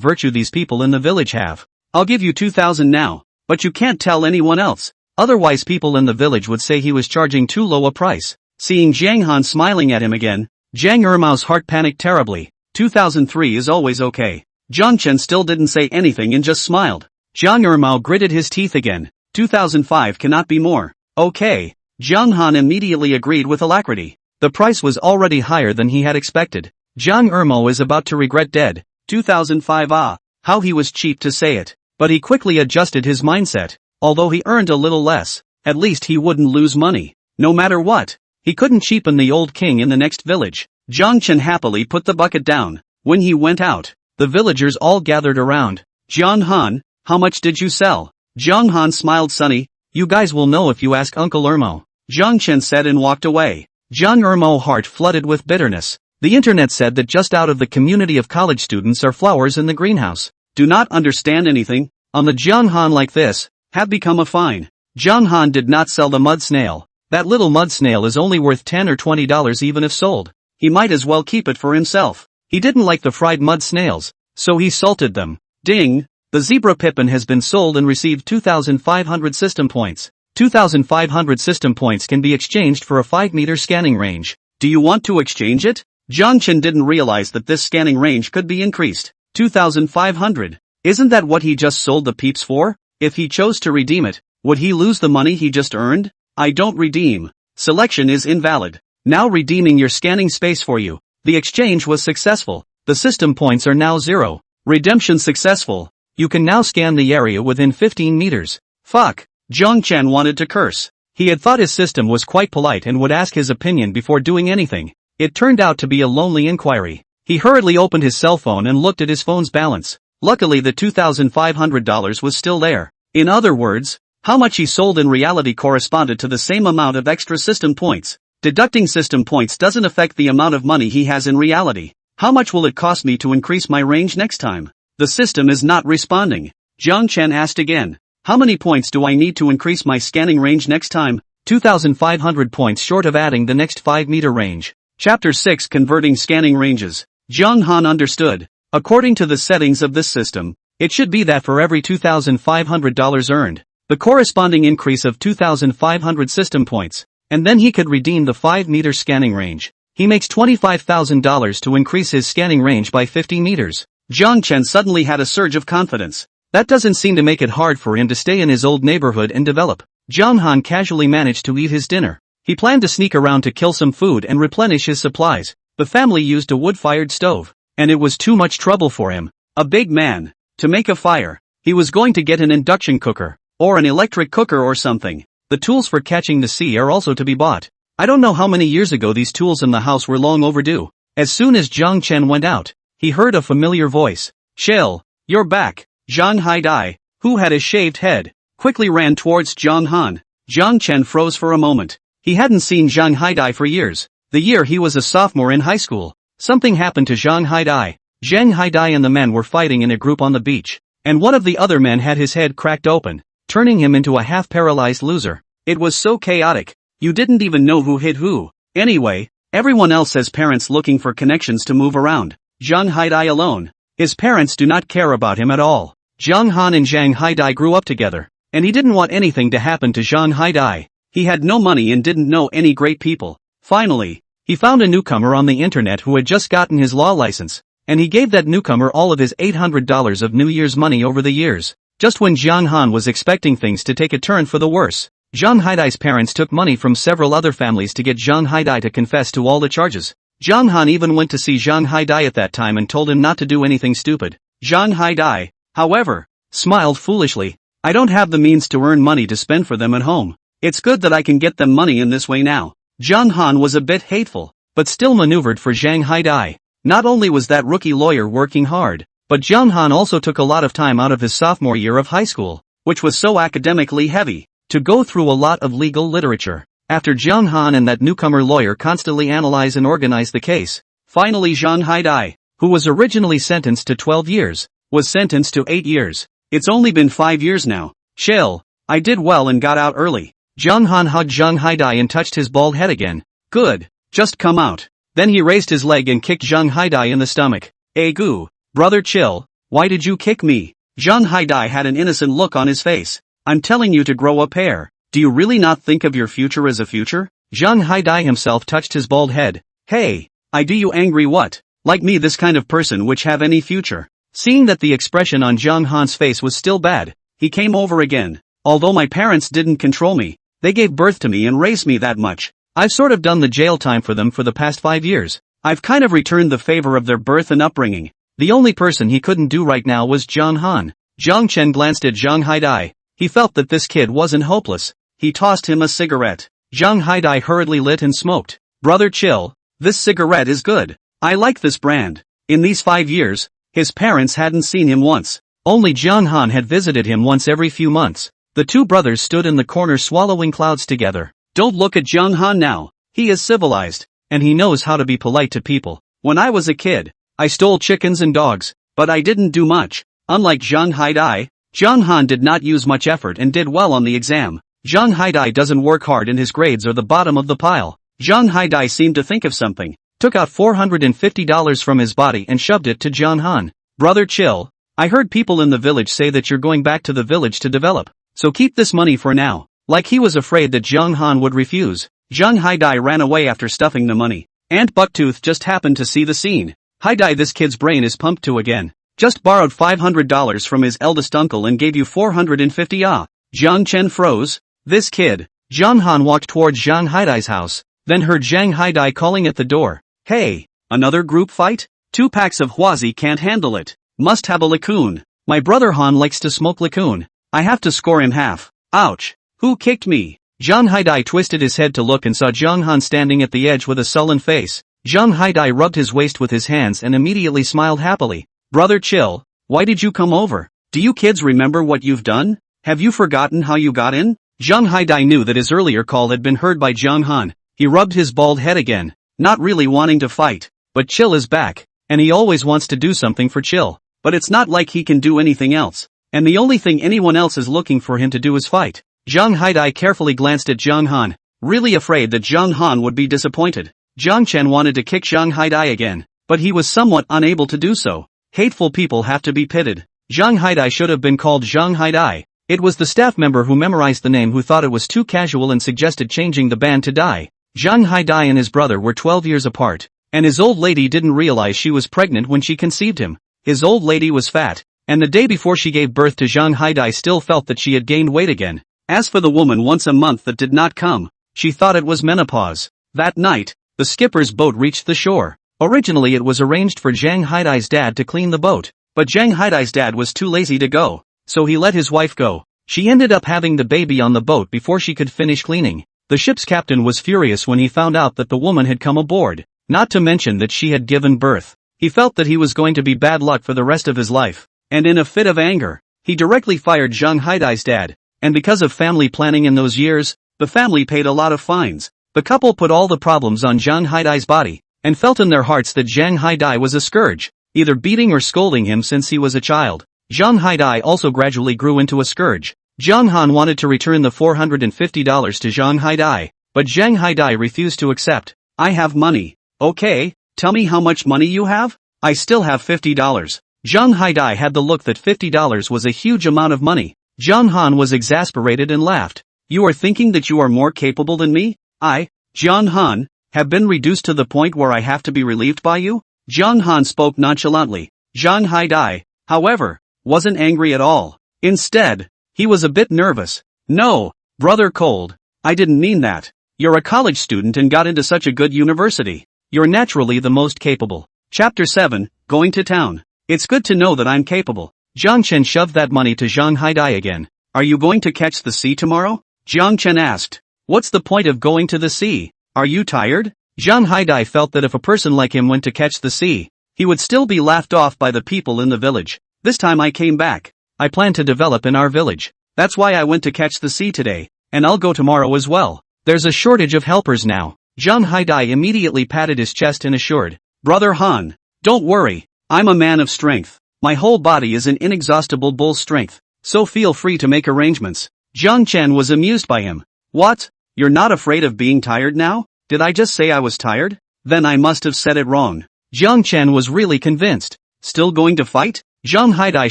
Speaker 1: virtue these people in the village have. I'll give you 2,000 now, but you can't tell anyone else. Otherwise people in the village would say he was charging too low a price. Seeing Jiang Han smiling at him again, Jiang Ermo's heart panicked terribly. 2003 is always okay. Jiang Chen still didn't say anything and just smiled. Jiang Ermo gritted his teeth again. 2005 cannot be more. Okay. Jiang Han immediately agreed with alacrity. The price was already higher than he had expected. Jiang Ermo is about to regret dead. 2005 how he was cheap to say it. But he quickly adjusted his mindset. Although he earned a little less, at least he wouldn't lose money. No matter what, he couldn't cheapen the old king in the next village. Jiang Chen happily put the bucket down. When he went out, the villagers all gathered around. Jiang Han, how much did you sell? Jiang Han smiled sunny. You guys will know if you ask Uncle Ermo. Jiang Chen said and walked away. Jiang Ermo's heart flooded with bitterness. The internet said that just out of the community of college students are flowers in the greenhouse. Do not understand anything. On the Jiang Han like this, have become a fine. Jiang Han did not sell the mud snail. That little mud snail is only worth $10 or $20 even if sold. He might as well keep it for himself. He didn't like the fried mud snails, so he salted them. Ding! The zebra pippin has been sold and received 2,500 system points. 2,500 system points can be exchanged for a 5-meter scanning range. Do you want to exchange it? Jiang Chen didn't realize that this scanning range could be increased. 2,500. Isn't that what he just sold the peeps for? If he chose to redeem it, would he lose the money he just earned? I don't redeem. Selection is invalid. Now redeeming your scanning space for you. The exchange was successful. The system points are now 0. Redemption successful. You can now scan the area within 15 meters. Fuck. Jiang Chen wanted to curse. He had thought his system was quite polite and would ask his opinion before doing anything. It turned out to be a lonely inquiry. He hurriedly opened his cell phone and looked at his phone's balance. Luckily the $2,500 was still there. In other words, how much he sold in reality corresponded to the same amount of extra system points. Deducting system points doesn't affect the amount of money he has in reality. How much will it cost me to increase my range next time? The system is not responding. Jiang Chen asked again. How many points do I need to increase my scanning range next time? 2,500 points short of adding the next 5-meter range. Chapter 6 Converting Scanning Ranges. Jiang Han understood. According to the settings of this system, it should be that for every $2,500 earned, the corresponding increase of 2,500 system points, and then he could redeem the 5-meter scanning range. He makes $25,000 to increase his scanning range by 50 meters. Jiang Chen suddenly had a surge of confidence. That doesn't seem to make it hard for him to stay in his old neighborhood and develop. Jiang Han casually managed to eat his dinner. He planned to sneak around to kill some food and replenish his supplies. The family used a wood-fired stove, and it was too much trouble for him. A big man. To make a fire, he was going to get an induction cooker, or an electric cooker or something. The tools for catching the sea are also to be bought. I don't know how many years ago these tools in the house were long overdue. As soon as Jiang Chen went out, he heard a familiar voice. Shell, you're back. Zhang Haidai, who had a shaved head, quickly ran towards Jiang Han. Jiang Chen froze for a moment. He hadn't seen Zhang Haidai for years. The year he was a sophomore in high school. Something happened to Zhang Haidai. Zhang Haidai and the men were fighting in a group on the beach, and one of the other men had his head cracked open, turning him into a half-paralyzed loser. It was so chaotic, you didn't even know who hit who. Anyway, everyone else has parents looking for connections to move around. Zhang Haidai alone. His parents do not care about him at all. Jiang Han and Zhang Haidai grew up together, and he didn't want anything to happen to Zhang Haidai. He had no money and didn't know any great people. Finally, he found a newcomer on the internet who had just gotten his law license, and he gave that newcomer all of his $800 of New Year's money over the years. Just when Jiang Han was expecting things to take a turn for the worse, Zhang Haidai's parents took money from several other families to get Zhang Haidai to confess to all the charges. Jiang Han even went to see Zhang Haidai at that time and told him not to do anything stupid. Zhang Haidai, however, smiled foolishly. I don't have the means to earn money to spend for them at home. It's good that I can get them money in this way now. Jiang Han was a bit hateful, but still maneuvered for Zhang Haidai. Not only was that rookie lawyer working hard, but Jiang Han also took a lot of time out of his sophomore year of high school, which was so academically heavy, to go through a lot of legal literature. After Jiang Han and that newcomer lawyer constantly analyze and organize the case, finally Zhang Haidai, who was originally sentenced to 12 years, was sentenced to 8 years. It's only been 5 years now. Shell, I did well and got out early. Jiang Han hugged Zhang Haidai and touched his bald head again. Good, just come out. Then he raised his leg and kicked Zhang Haidai in the stomach. Goo. Brother chill, why did you kick me? Zhang Haidai had an innocent look on his face. I'm telling you to grow a pair. Do you really not think of your future as a future? Zhang Haidai himself touched his bald head. Hey, I do you angry what? Like me this kind of person which have any future? Seeing that the expression on Zhang Han's face was still bad, he came over again. Although my parents didn't control me, they gave birth to me and raised me that much. I've sort of done the jail time for them for the past 5 years. I've kind of returned the favor of their birth and upbringing. The only person he couldn't do right now was Zhang Han. Zhang Chen glanced at Zhang Haidai. He felt that this kid wasn't hopeless. He tossed him a cigarette. Zhang Haidai hurriedly lit and smoked. Brother chill, this cigarette is good. I like this brand. In these 5 years, his parents hadn't seen him once. Only Zhang Han had visited him once every few months. The two brothers stood in the corner swallowing clouds together. Don't look at Zhang Han now. He is civilized, and he knows how to be polite to people. When I was a kid, I stole chickens and dogs, but I didn't do much. Unlike Zhang Haidai, Zhang Han did not use much effort and did well on the exam. Zhang Haidai doesn't work hard and his grades are the bottom of the pile. Zhang Haidai seemed to think of something, took out $450 from his body and shoved it to Zhang Han. Brother chill, I heard people in the village say that you're going back to the village to develop, so keep this money for now. Like he was afraid that Zhang Han would refuse. Zhang Haidai ran away after stuffing the money. Aunt Bucktooth just happened to see the scene. Haidai, this kid's brain is pumped to again. Just borrowed $500 from his eldest uncle and gave you $450. Zhang Chen froze. This kid. Zhang Han walked towards Zhang Haidai's house, then heard Zhang Haidai calling at the door. Hey, another group fight? 2 packs of Huazi can't handle it. Must have a Lacoon. My brother Han likes to smoke Lacoon. I have to score him half. Ouch. Who kicked me? Zhang Haidai twisted his head to look and saw Zhang Han standing at the edge with a sullen face. Zhang Haidai rubbed his waist with his hands and immediately smiled happily. Brother chill, why did you come over? Do you kids remember what you've done? Have you forgotten how you got in? Zhang Haidai knew that his earlier call had been heard by Zhang Han. He rubbed his bald head again, not really wanting to fight. But Chill is back, and he always wants to do something for Chill. But it's not like he can do anything else. And the only thing anyone else is looking for him to do is fight. Zhang Haidai carefully glanced at Zhang Han, really afraid that Zhang Han would be disappointed. Zhang Chen wanted to kick Zhang Haidai again, but he was somewhat unable to do so. Hateful people have to be pitted. Zhang Haidai should have been called Zhang Haidai. It was the staff member who memorized the name who thought it was too casual and suggested changing the band to Dai. Zhang Haidai and his brother were 12 years apart, and his old lady didn't realize she was pregnant when she conceived him. His old lady was fat, and the day before she gave birth to Zhang Haidai still felt that she had gained weight again. As for the woman once a month that did not come, she thought it was menopause. That night, the skipper's boat reached the shore. Originally it was arranged for Zhang Haidai's dad to clean the boat, but Zhang Haidai's dad was too lazy to go, so he let his wife go. She ended up having the baby on the boat before she could finish cleaning. The ship's captain was furious when he found out that the woman had come aboard, not to mention that she had given birth. He felt that he was going to be bad luck for the rest of his life, and in a fit of anger, he directly fired Zhang Haidai's dad. And because of family planning in those years, the family paid a lot of fines. The couple put all the problems on Zhang Haidai's body, and felt in their hearts that Zhang Haidai was a scourge, either beating or scolding him since he was a child. Zhang Haidai also gradually grew into a scourge. Zhang Han wanted to return the $450 to Zhang Haidai, but Zhang Haidai refused to accept. I have money. Okay, tell me how much money you have? I still have $50. Zhang Haidai had the look that $50 was a huge amount of money. Zhang Han was exasperated and laughed. You are thinking that you are more capable than me? I, Zhang Han, have been reduced to the point where I have to be relieved by you? Zhang Han spoke nonchalantly. Zhang Haidai, however, wasn't angry at all. Instead, he was a bit nervous. No, brother Cold, I didn't mean that. You're a college student and got into such a good university. You're naturally the most capable. Chapter 7, Going to Town. It's good to know that I'm capable. Zhang Chen shoved that money to Zhang Haidai again. Are you going to catch the sea tomorrow? Zhang Chen asked. What's the point of going to the sea? Are you tired? Zhang Haidai felt that if a person like him went to catch the sea, he would still be laughed off by the people in the village. This time I came back. I plan to develop in our village. That's why I went to catch the sea today, and I'll go tomorrow as well. There's a shortage of helpers now. Zhang Haidai immediately patted his chest and assured. Brother Han, don't worry, I'm a man of strength. My whole body is an inexhaustible bull strength, so feel free to make arrangements. Zhang Chen was amused by him. What? You're not afraid of being tired now? Did I just say I was tired? Then I must have said it wrong. Jiang Chen was really convinced. Still going to fight? Zhang Haidai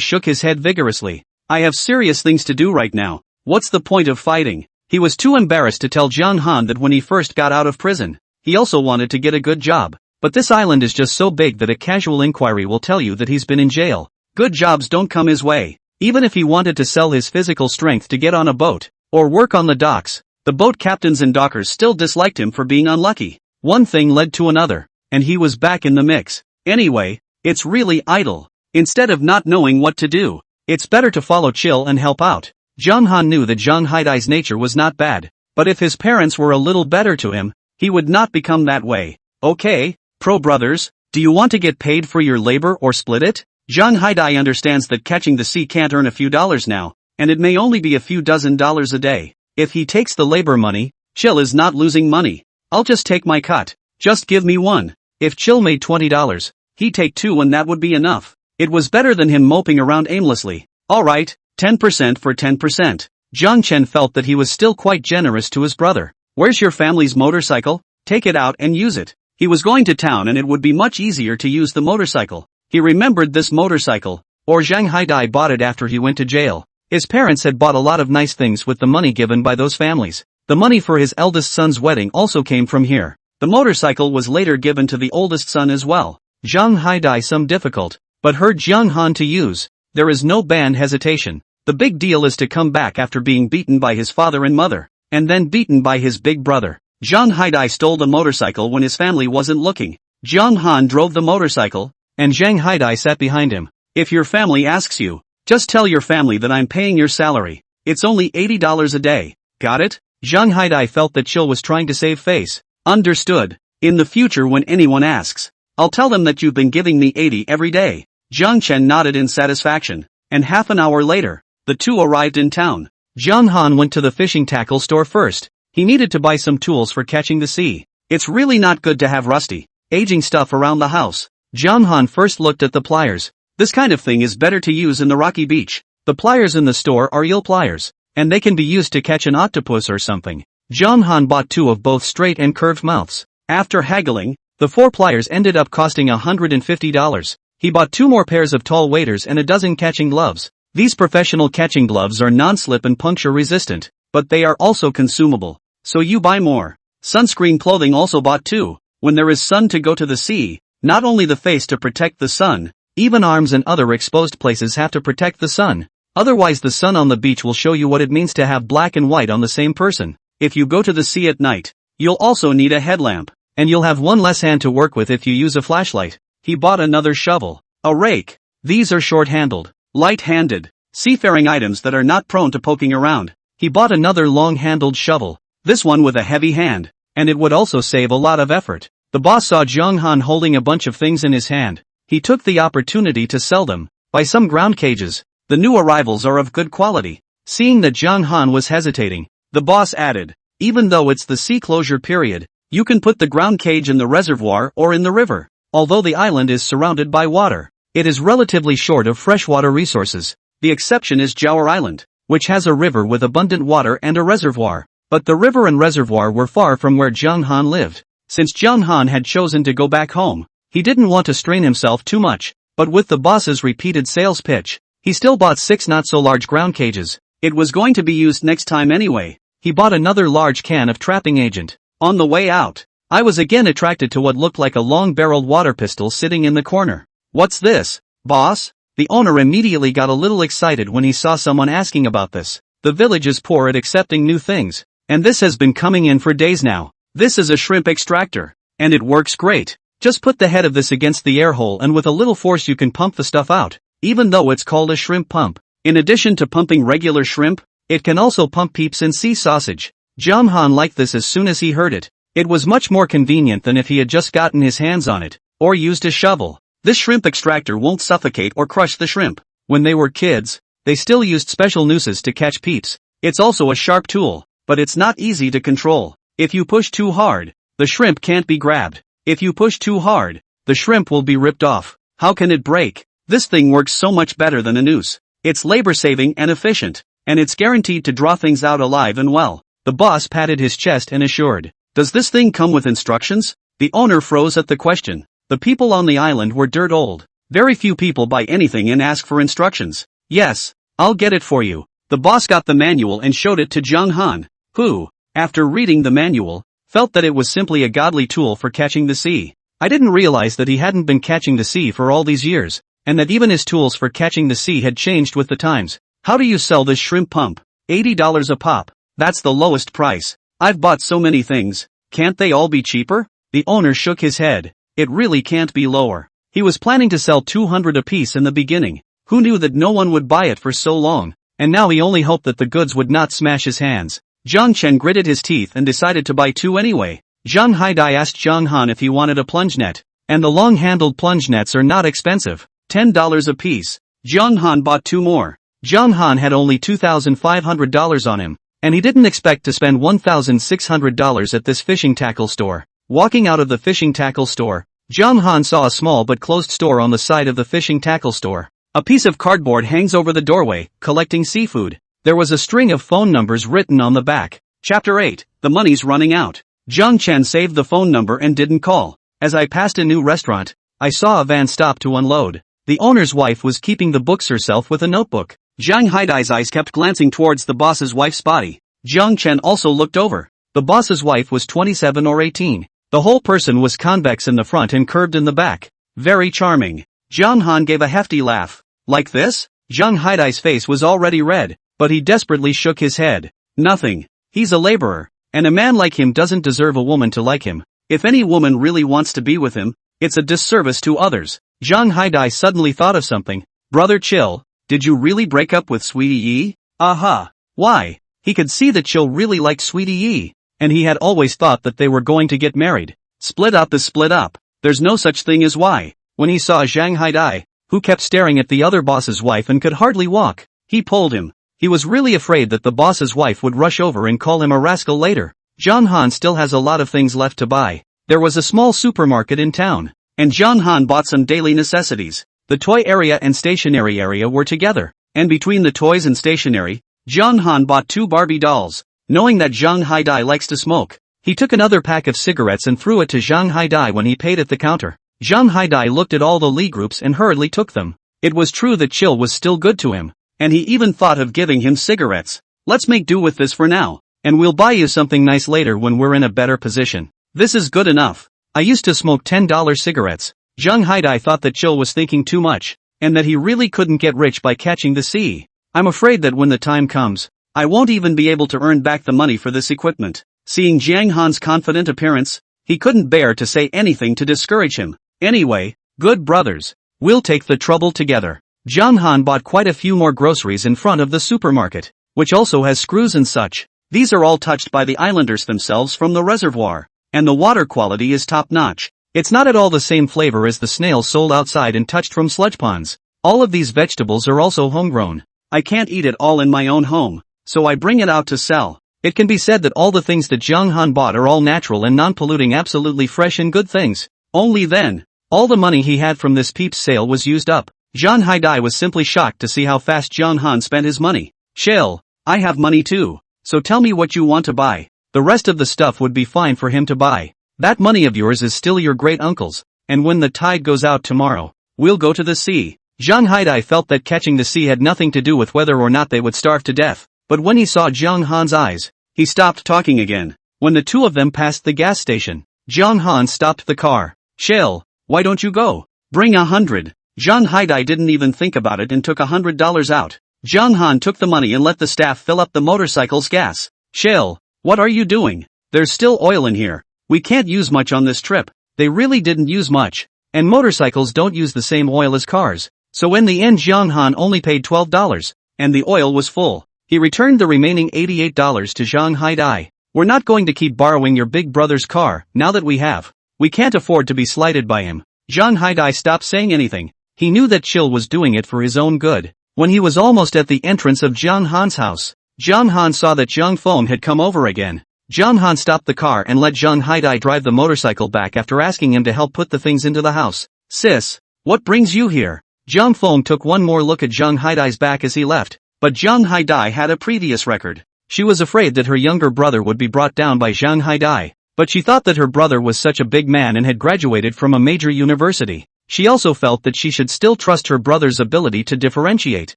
Speaker 1: shook his head vigorously. I have serious things to do right now. What's the point of fighting? He was too embarrassed to tell Jiang Han that when he first got out of prison. He also wanted to get a good job. But this island is just so big that a casual inquiry will tell you that he's been in jail. Good jobs don't come his way. Even if he wanted to sell his physical strength to get on a boat, or work on the docks, the boat captains and dockers still disliked him for being unlucky. One thing led to another, and he was back in the mix. Anyway, it's really idle. Instead of not knowing what to do, it's better to follow chill and help out. Jiang Han knew that Zhang Haidai's nature was not bad, but if his parents were a little better to him, he would not become that way. Okay, pro brothers, do you want to get paid for your labor or split it? Zhang Haidai understands that catching the sea can't earn a few dollars now, and it may only be a few dozen dollars a day. If he takes the labor money, Chill is not losing money. I'll just take my cut. Just give me one. If Chill made $20, he'd take two and that would be enough. It was better than him moping around aimlessly. Alright, 10% for 10%. Jiang Chen felt that he was still quite generous to his brother. Where's your family's motorcycle? Take it out and use it. He was going to town and it would be much easier to use the motorcycle. He remembered this motorcycle, or Zhang Haidai bought it after he went to jail. His parents had bought a lot of nice things with the money given by those families. The money for his eldest son's wedding also came from here. The motorcycle was later given to the oldest son as well. Zhang Haidai some difficult, but heard Jiang Han to use. There is no banned hesitation. The big deal is to come back after being beaten by his father and mother, and then beaten by his big brother. Zhang Haidai stole the motorcycle when his family wasn't looking. Jiang Han drove the motorcycle, and Zhang Haidai sat behind him. If your family asks you, just tell your family that I'm paying your salary. It's only $80 a day. Got it? Zhang Haidai felt that Chill was trying to save face. Understood. In the future when anyone asks, I'll tell them that you've been giving me 80 every day. Jiang Chen nodded in satisfaction, and half an hour later, the two arrived in town. Jiang Han went to the fishing tackle store first. He needed to buy some tools for catching the sea. It's really not good to have rusty, aging stuff around the house. Jiang Han first looked at the pliers. This kind of thing is better to use in the rocky beach. The pliers in the store are eel pliers, and they can be used to catch an octopus or something. Jiang Han bought two of both straight and curved mouths. After haggling, the 4 pliers ended up costing $150. He bought 2 more pairs of tall waders and a dozen catching gloves. These professional catching gloves are non-slip and puncture resistant, but they are also consumable. So you buy more. Sunscreen clothing also bought too. When there is sun to go to the sea, not only the face to protect the sun, even arms and other exposed places have to protect the sun. Otherwise the sun on the beach will show you what it means to have black and white on the same person. If you go to the sea at night, you'll also need a headlamp, and you'll have one less hand to work with if you use a flashlight. He bought another shovel, a rake. These are short-handled, light-handed, seafaring items that are not prone to poking around. He bought another long-handled shovel, this one with a heavy hand, and it would also save a lot of effort. The boss saw Jiang Han holding a bunch of things in his hand. He took the opportunity to sell them. Buy some ground cages. The new arrivals are of good quality. Seeing that Jiang Han was hesitating, the boss added, even though it's the sea closure period, you can put the ground cage in the reservoir or in the river. Although the island is surrounded by water, it is relatively short of freshwater resources. The exception is Jawa Island, which has a river with abundant water and a reservoir. But the river and reservoir were far from where Jiang Han lived. Since Jiang Han had chosen to go back home, he didn't want to strain himself too much. But with the boss's repeated sales pitch, he still bought 6 not-so-large ground cages. It was going to be used next time anyway. He bought another large can of trapping agent. On the way out, I was again attracted to what looked like a long-barreled water pistol sitting in the corner. What's this, boss? The owner immediately got a little excited when he saw someone asking about this. The village is poor at accepting new things, and this has been coming in for days now. This is a shrimp extractor, and it works great. Just put the head of this against the air hole and with a little force you can pump the stuff out, even though it's called a shrimp pump. In addition to pumping regular shrimp, it can also pump peeps and sea sausage. Jiang Han liked this as soon as he heard it. It was much more convenient than if he had just gotten his hands on it, or used a shovel. This shrimp extractor won't suffocate or crush the shrimp. When they were kids, they still used special nooses to catch peeps. It's also a sharp tool, but it's not easy to control. If you push too hard, the shrimp can't be grabbed. If you push too hard, the shrimp will be ripped off. How can it break? This thing works so much better than a noose. It's labor-saving and efficient, and it's guaranteed to draw things out alive and well. The boss patted his chest and assured, does this thing come with instructions? The owner froze at the question. The people on the island were dirt old. Very few people buy anything and ask for instructions. Yes, I'll get it for you. The boss got the manual and showed it to Zhang Han, who, after reading the manual, felt that it was simply a godly tool for catching the sea. I didn't realize that he hadn't been catching the sea for all these years, and that even his tools for catching the sea had changed with the times. How do you sell this shrimp pump? $80 a pop. That's the lowest price. I've bought so many things. Can't they all be cheaper? The owner shook his head. It really can't be lower. He was planning to sell 200 apiece in the beginning. Who knew that no one would buy it for so long? And now he only hoped that the goods would not smash his hands. Zhang Chen gritted his teeth and decided to buy 2 anyway. Zhang Haidai asked Zhang Han if he wanted a plunge net. And the long-handled plunge nets are not expensive. $10 a piece. Zhang Han bought 2 more. Zhang Han had only $2,500 on him, and he didn't expect to spend $1,600 at this fishing tackle store. Walking out of the fishing tackle store, Zhang Han saw a small but closed store on the side of the fishing tackle store. A piece of cardboard hangs over the doorway, collecting seafood. There was a string of phone numbers written on the back. Chapter 8, the money's running out. Zhang Chen saved the phone number and didn't call. As I passed a new restaurant, I saw a van stop to unload. The owner's wife was keeping the books herself with a notebook. Zhang Haidai's eyes kept glancing towards the boss's wife's body. Zhang Chen also looked over. The boss's wife was 27 or 18. The whole person was convex in the front and curved in the back. Very charming. Zhang Han gave a hefty laugh. Like this? Zhang Haidai's face was already red, but he desperately shook his head. Nothing. He's a laborer, and a man like him doesn't deserve a woman to like him. If any woman really wants to be with him, it's a disservice to others. Zhang Haidai suddenly thought of something. Brother Chill, did you really break up with Sweetie Yi? Aha. Why? He could see that Chill really liked Sweetie Yi, and he had always thought that they were going to get married. Split up is split up. There's no such thing as why. When he saw Zhang Haidai, who kept staring at the other boss's wife and could hardly walk, he pulled him. He was really afraid that the boss's wife would rush over and call him a rascal later. Zhang Han still has a lot of things left to buy. There was a small supermarket in town, and Zhang Han bought some daily necessities. The toy area and stationery area were together, and between the toys and stationery, Zhang Han bought 2 Barbie dolls. Knowing that Zhang Haidai likes to smoke, he took another pack of cigarettes and threw it to Zhang Haidai when he paid at the counter. Zhang Haidai looked at all the Li groups and hurriedly took them. It was true that Chill was still good to him, and he even thought of giving him cigarettes. Let's make do with this for now, and we'll buy you something nice later when we're in a better position. This is good enough. I used to smoke $10 cigarettes. Zhang Haidai thought that Chill was thinking too much, and that he really couldn't get rich by catching the sea. I'm afraid that when the time comes, I won't even be able to earn back the money for this equipment. Seeing Zhang Han's confident appearance, he couldn't bear to say anything to discourage him. Anyway, good brothers, we'll take the trouble together. Zhang Han bought quite a few more groceries in front of the supermarket, which also has screws and such. These are all touched by the islanders themselves from the reservoir, and the water quality is top-notch. It's not at all the same flavor as the snails sold outside and touched from sludge ponds. All of these vegetables are also homegrown. I can't eat it all in my own home, so I bring it out to sell. It can be said that all the things that Zhang Han bought are all natural and non-polluting, absolutely fresh and good things. Only then, all the money he had from this peeps sale was used up. Zhang Haidai was simply shocked to see how fast Zhang Han spent his money. Shell, I have money too, so tell me what you want to buy. The rest of the stuff would be fine for him to buy. That money of yours is still your great uncle's, and when the tide goes out tomorrow, we'll go to the sea. Zhang Haidai felt that catching the sea had nothing to do with whether or not they would starve to death, but when he saw Zhang Han's eyes, he stopped talking again. When the two of them passed the gas station, Zhang Han stopped the car. Shell, why don't you go? Bring 100. Zhang Haidai didn't even think about it and took $100 out. Zhang Han took the money and let the staff fill up the motorcycle's gas. Shell, what are you doing? There's still oil in here. We can't use much on this trip. They really didn't use much. And motorcycles don't use the same oil as cars. So in the end Zhang Han only paid $12. And the oil was full. He returned the remaining $88 to Zhang Haidai. We're not going to keep borrowing your big brother's car, now that we have. We can't afford to be slighted by him. Zhang Haidai stopped saying anything. He knew that Chill was doing it for his own good. When he was almost at the entrance of Zhang Han's house, Zhang Han saw that Zhang Feng had come over again. Zhang Han stopped the car and let Zhang Haidai drive the motorcycle back after asking him to help put the things into the house. Sis, what brings you here? Zhang Feng took one more look at Zhang Haidai's back as he left, but Zhang Haidai had a previous record. She was afraid that her younger brother would be brought down by Zhang Haidai, but she thought that her brother was such a big man and had graduated from a major university. She also felt that she should still trust her brother's ability to differentiate.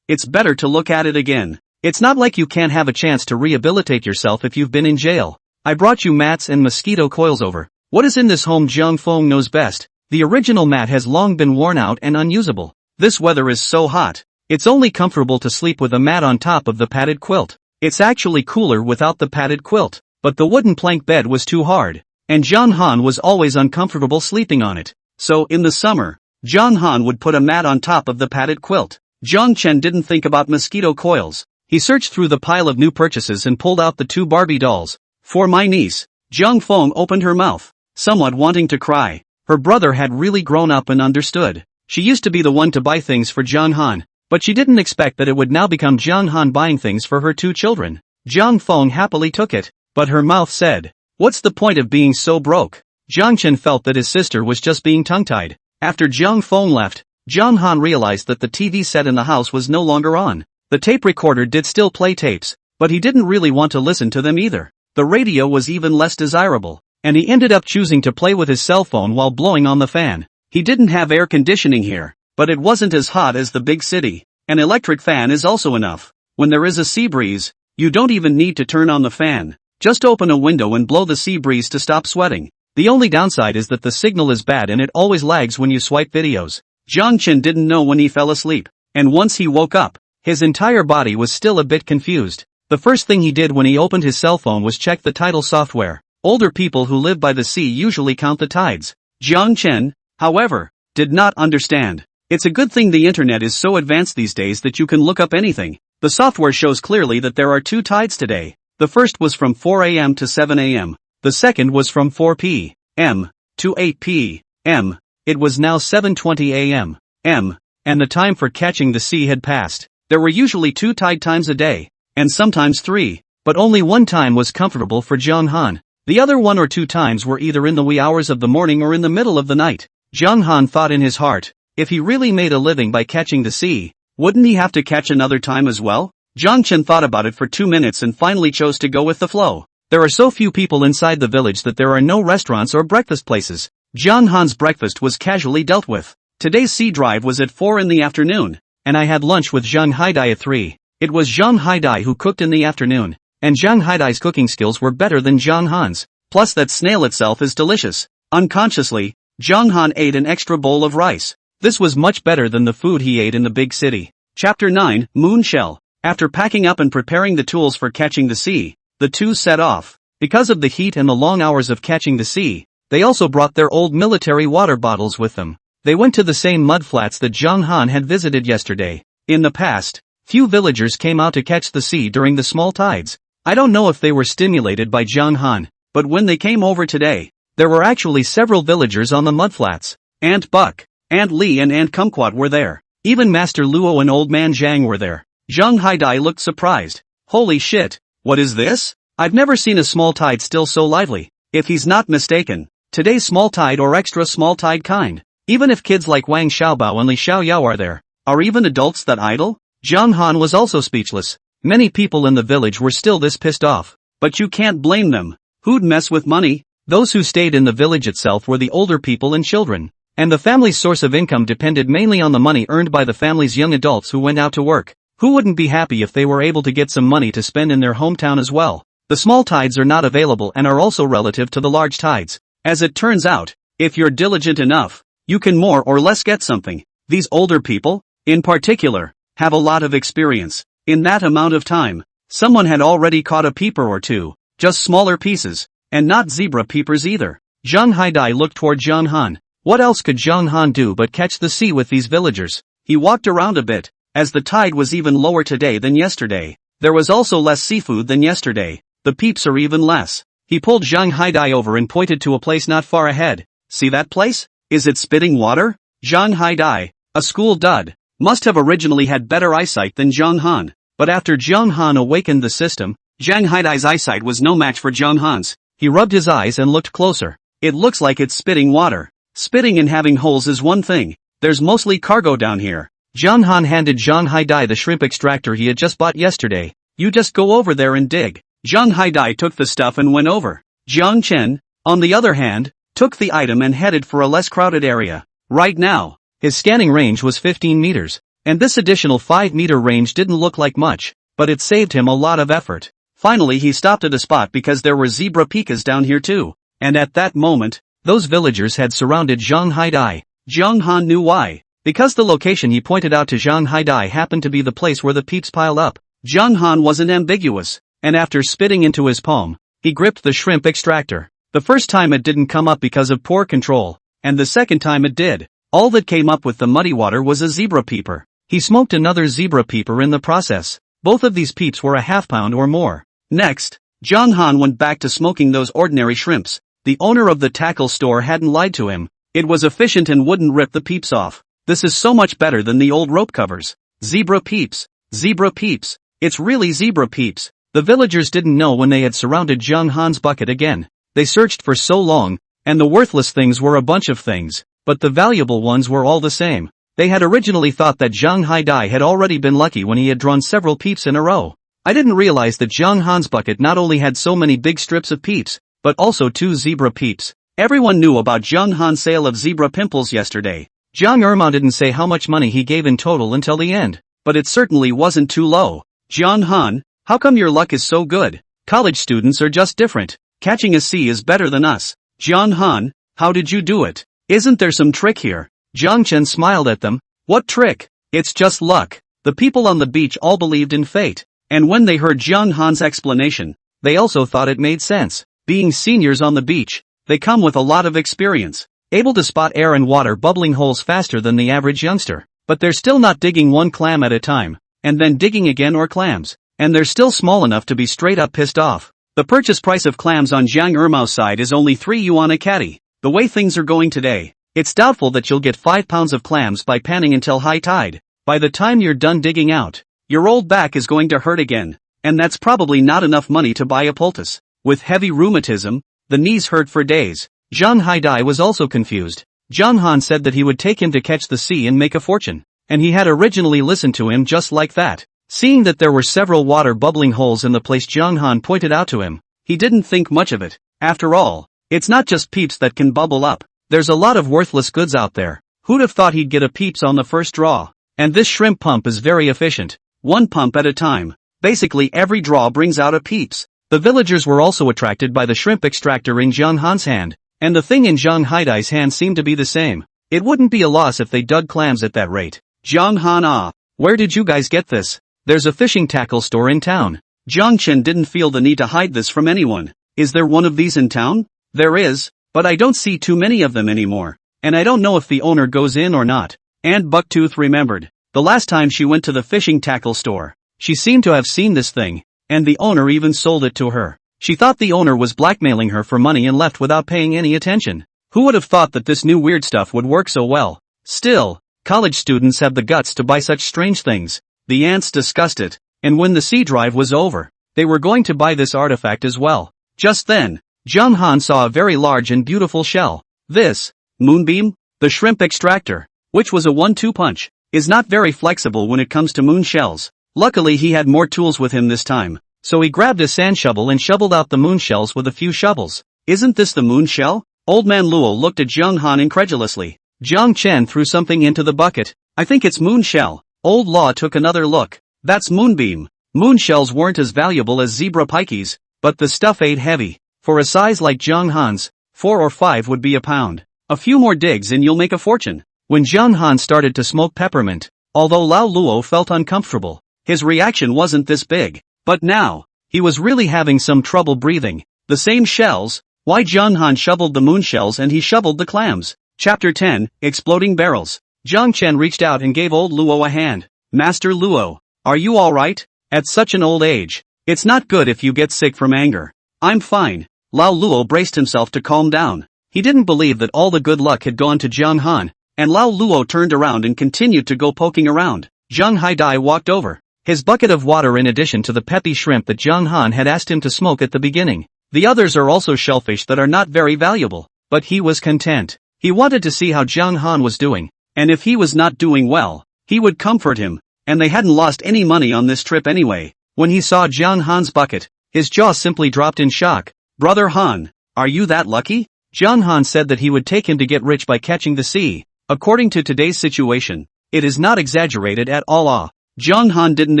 Speaker 1: It's better to look at it again. It's not like you can't have a chance to rehabilitate yourself if you've been in jail. I brought you mats and mosquito coils over. What is in this home? Jiang Feng knows best. The original mat has long been worn out and unusable. This weather is so hot. It's only comfortable to sleep with a mat on top of the padded quilt. It's actually cooler without the padded quilt. But the wooden plank bed was too hard. And John Han was always uncomfortable sleeping on it. So, in the summer, John Han would put a mat on top of the padded quilt. Jiang Chen didn't think about mosquito coils. He searched through the pile of new purchases and pulled out the 2 Barbie dolls. For my niece. Jiang Feng opened her mouth, somewhat wanting to cry. Her brother had really grown up and understood. She used to be the one to buy things for Jiang Han, but she didn't expect that it would now become Jiang Han buying things for her 2 children. Jiang Feng happily took it, but her mouth said, "What's the point of being so broke?" Jiang Chen felt that his sister was just being tongue-tied. After Jiang Feng left, Jiang Han realized that the TV set in the house was no longer on. The tape recorder did still play tapes, but he didn't really want to listen to them either. The radio was even less desirable, and he ended up choosing to play with his cell phone while blowing on the fan. He didn't have air conditioning here, but it wasn't as hot as the big city. An electric fan is also enough. When there is a sea breeze, you don't even need to turn on the fan. Just open a window and blow the sea breeze to stop sweating. The only downside is that the signal is bad and it always lags when you swipe videos. Jiang Chen didn't know when he fell asleep, and once he woke up, his entire body was still a bit confused. The first thing he did when he opened his cell phone was check the tidal software. Older people who live by the sea usually count the tides. Jiang Chen, however, did not understand. It's a good thing the internet is so advanced these days that you can look up anything. The software shows clearly that there are 2 tides today. The first was from 4 a.m. to 7 a.m. The second was from 4 p.m. to 8 p.m. It was now 7:20 a.m. And the time for catching the sea had passed. There were usually 2 tide times a day, and sometimes 3, but only one time was comfortable for Jiang Han. The other 1 or 2 times were either in the wee hours of the morning or in the middle of the night. Jiang Han thought in his heart, if he really made a living by catching the sea, wouldn't he have to catch another time as well? Jiang Chen thought about it for 2 minutes and finally chose to go with the flow. There are so few people inside the village that there are no restaurants or breakfast places. Jiang Han's breakfast was casually dealt with. Today's sea drive was at 4 in the afternoon, and I had lunch with Zhang Haidai at 3. It was Zhang Haidai who cooked in the afternoon, and Zhang Haidai's cooking skills were better than Jiang Han's. Plus that snail itself is delicious. Unconsciously, Jiang Han ate an extra bowl of rice. This was much better than the food he ate in the big city. Chapter 9, Moon Shell. After packing up and preparing the tools for catching the sea, the 2 set off. Because of the heat and the long hours of catching the sea, they also brought their old military water bottles with them. They went to the same mudflats that Jiang Han had visited yesterday. In the past, few villagers came out to catch the sea during the small tides. I don't know if they were stimulated by Jiang Han, but when they came over today, there were actually several villagers on the mudflats. Aunt Buck, Aunt Li and Aunt Kumquat were there. Even Master Luo and Old Man Zhang were there. Zhang Haidai looked surprised. Holy shit, what is this? I've never seen a small tide still so lively. If he's not mistaken, today's small tide or extra small tide kind. Even if kids like Wang Xiaobao and Li Xiaoyao are there, are even adults that idle? Jiang Han was also speechless. Many people in the village were still this pissed off. But you can't blame them. Who'd mess with money? Those who stayed in the village itself were the older people and children. And the family's source of income depended mainly on the money earned by the family's young adults who went out to work. Who wouldn't be happy if they were able to get some money to spend in their hometown as well? The small tides are not available and are also relative to the large tides. As it turns out, if you're diligent enough, you can more or less get something. These older people, in particular, have a lot of experience. In that amount of time, someone had already caught a peeper or 2, just smaller pieces, and not zebra peepers either. Zhang Haidai looked toward Jiang Han. What else could Jiang Han do but catch the sea with these villagers? He walked around a bit, as the tide was even lower today than yesterday. There was also less seafood than yesterday. The peeps are even less. He pulled Zhang Haidai over and pointed to a place not far ahead. See that place? Is it spitting water? Zhang Haidai, a school dud, must have originally had better eyesight than Jiang Han. But after Jiang Han awakened the system, Zhang Haidai's eyesight was no match for Jiang Han's. He rubbed his eyes and looked closer. It looks like it's spitting water. Spitting and having holes is one thing. There's mostly cargo down here. Jiang Han handed Zhang Haidai the shrimp extractor he had just bought yesterday. You just go over there and dig. Zhang Haidai took the stuff and went over. Jiang Chen, on the other hand, took the item and headed for a less crowded area. Right now, his scanning range was 15 meters, and this additional 5-meter range didn't look like much, but it saved him a lot of effort. Finally he stopped at a spot because there were zebra pikas down here too, and at that moment, those villagers had surrounded Zhang Haidai. Zhang Han knew why. Because the location he pointed out to Zhang Haidai happened to be the place where the peeps piled up. Zhang Han wasn't ambiguous, and after spitting into his palm, he gripped the shrimp extractor. The first time it didn't come up because of poor control, and the second time it did. All that came up with the muddy water was a zebra peeper. He smoked another zebra peeper in the process. Both of these peeps were a half-pound or more. Next, Zhang Han went back to smoking those ordinary shrimps. The owner of the tackle store hadn't lied to him. It was efficient and wouldn't rip the peeps off. This is so much better than the old rope covers. Zebra peeps. Zebra peeps. It's really zebra peeps. The villagers didn't know when they had surrounded Zhang Han's bucket again. They searched for so long, and the worthless things were a bunch of things, but the valuable ones were all the same. They had originally thought that Zhang Haidai had already been lucky when he had drawn several peeps in a row. I didn't realize that Zhang Han's bucket not only had so many big strips of peeps, but also 2 zebra peeps. Everyone knew about Zhang Han's sale of zebra pimples yesterday. Zhang Erma didn't say how much money he gave in total until the end, but it certainly wasn't too low. Zhang Han, how come your luck is so good? College students are just different. Catching a C is better than us. Zhang Han, how did you do it? Isn't there some trick here? Zhang Chen smiled at them. What trick? It's just luck. The people on the beach all believed in fate, and when they heard Zhang Han's explanation, they also thought it made sense. Being seniors on the beach, they come with a lot of experience, able to spot air and water bubbling holes faster than the average youngster. But they're still not digging one clam at a time, and then digging again or clams, and they're still small enough to be straight up pissed off. The purchase price of clams on Zhang Ermao's side is only 3 yuan a catty. The way things are going today, it's doubtful that you'll get 5 pounds of clams by panning until high tide. By the time you're done digging out, your old back is going to hurt again, and that's probably not enough money to buy a poultice. With heavy rheumatism, the knees hurt for days. Zhang Haidai was also confused. Zhang Han said that he would take him to catch the sea and make a fortune, and he had originally listened to him just like that. Seeing that there were several water bubbling holes in the place Zhang Han pointed out to him, he didn't think much of it. After all, it's not just peeps that can bubble up. There's a lot of worthless goods out there. Who'd have thought he'd get a peeps on the first draw? And this shrimp pump is very efficient. 1 pump at a time. Basically every draw brings out a peeps. The villagers were also attracted by the shrimp extractor in Zhang Han's hand, and the thing in Zhang Haidai's hand seemed to be the same. It wouldn't be a loss if they dug clams at that rate. Zhang Han, where did you guys get this? There's a fishing tackle store in town. Zhang Chen didn't feel the need to hide this from anyone. Is there one of these in town? There is, but I don't see too many of them anymore, and I don't know if the owner goes in or not. Aunt Bucktooth remembered. The last time she went to the fishing tackle store, she seemed to have seen this thing, and the owner even sold it to her. She thought the owner was blackmailing her for money and left without paying any attention. Who would have thought that this new weird stuff would work so well? Still, college students have the guts to buy such strange things. The ants discussed it, and when the sea drive was over, they were going to buy this artifact as well. Just then, Zhang Han saw a very large and beautiful shell. This, moonbeam, the shrimp extractor, which was a 1-2 punch, is not very flexible when it comes to moon shells. Luckily he had more tools with him this time, so he grabbed a sand shovel and shoveled out the moon shells with a few shovels. Isn't this the moon shell? Old man Luo looked at Zhang Han incredulously. Zhang Chen threw something into the bucket. I think it's moon shell. Old Law took another look. That's moonbeam. Moon shells weren't as valuable as zebra pikeys, but the stuff ate heavy. For a size like Zhang Han's, 4 or 5 would be a pound. A few more digs and you'll make a fortune. When Zhang Han started to smoke peppermint, although Lao Luo felt uncomfortable, his reaction wasn't this big. But now, he was really having some trouble breathing. The same shells? Why Zhang Han shoveled the moon shells and he shoveled the clams. Chapter 10, Exploding Barrels. Zhang Chen reached out and gave old Luo a hand. Master Luo, are you alright? At such an old age, it's not good if you get sick from anger. I'm fine. Lao Luo braced himself to calm down. He didn't believe that all the good luck had gone to Zhang Han, and Lao Luo turned around and continued to go poking around. Zhang Haidai walked over, his bucket of water in addition to the peppy shrimp that Zhang Han had asked him to smoke at the beginning. The others are also shellfish that are not very valuable, but he was content. He wanted to see how Zhang Han was doing, and if he was not doing well, he would comfort him, and they hadn't lost any money on this trip anyway. When he saw Zhang Han's bucket, his jaw simply dropped in shock. Brother Han, Are you that lucky? John Han said that he would take him to get rich by catching the sea. According to today's situation, it is not exaggerated at all. John Han didn't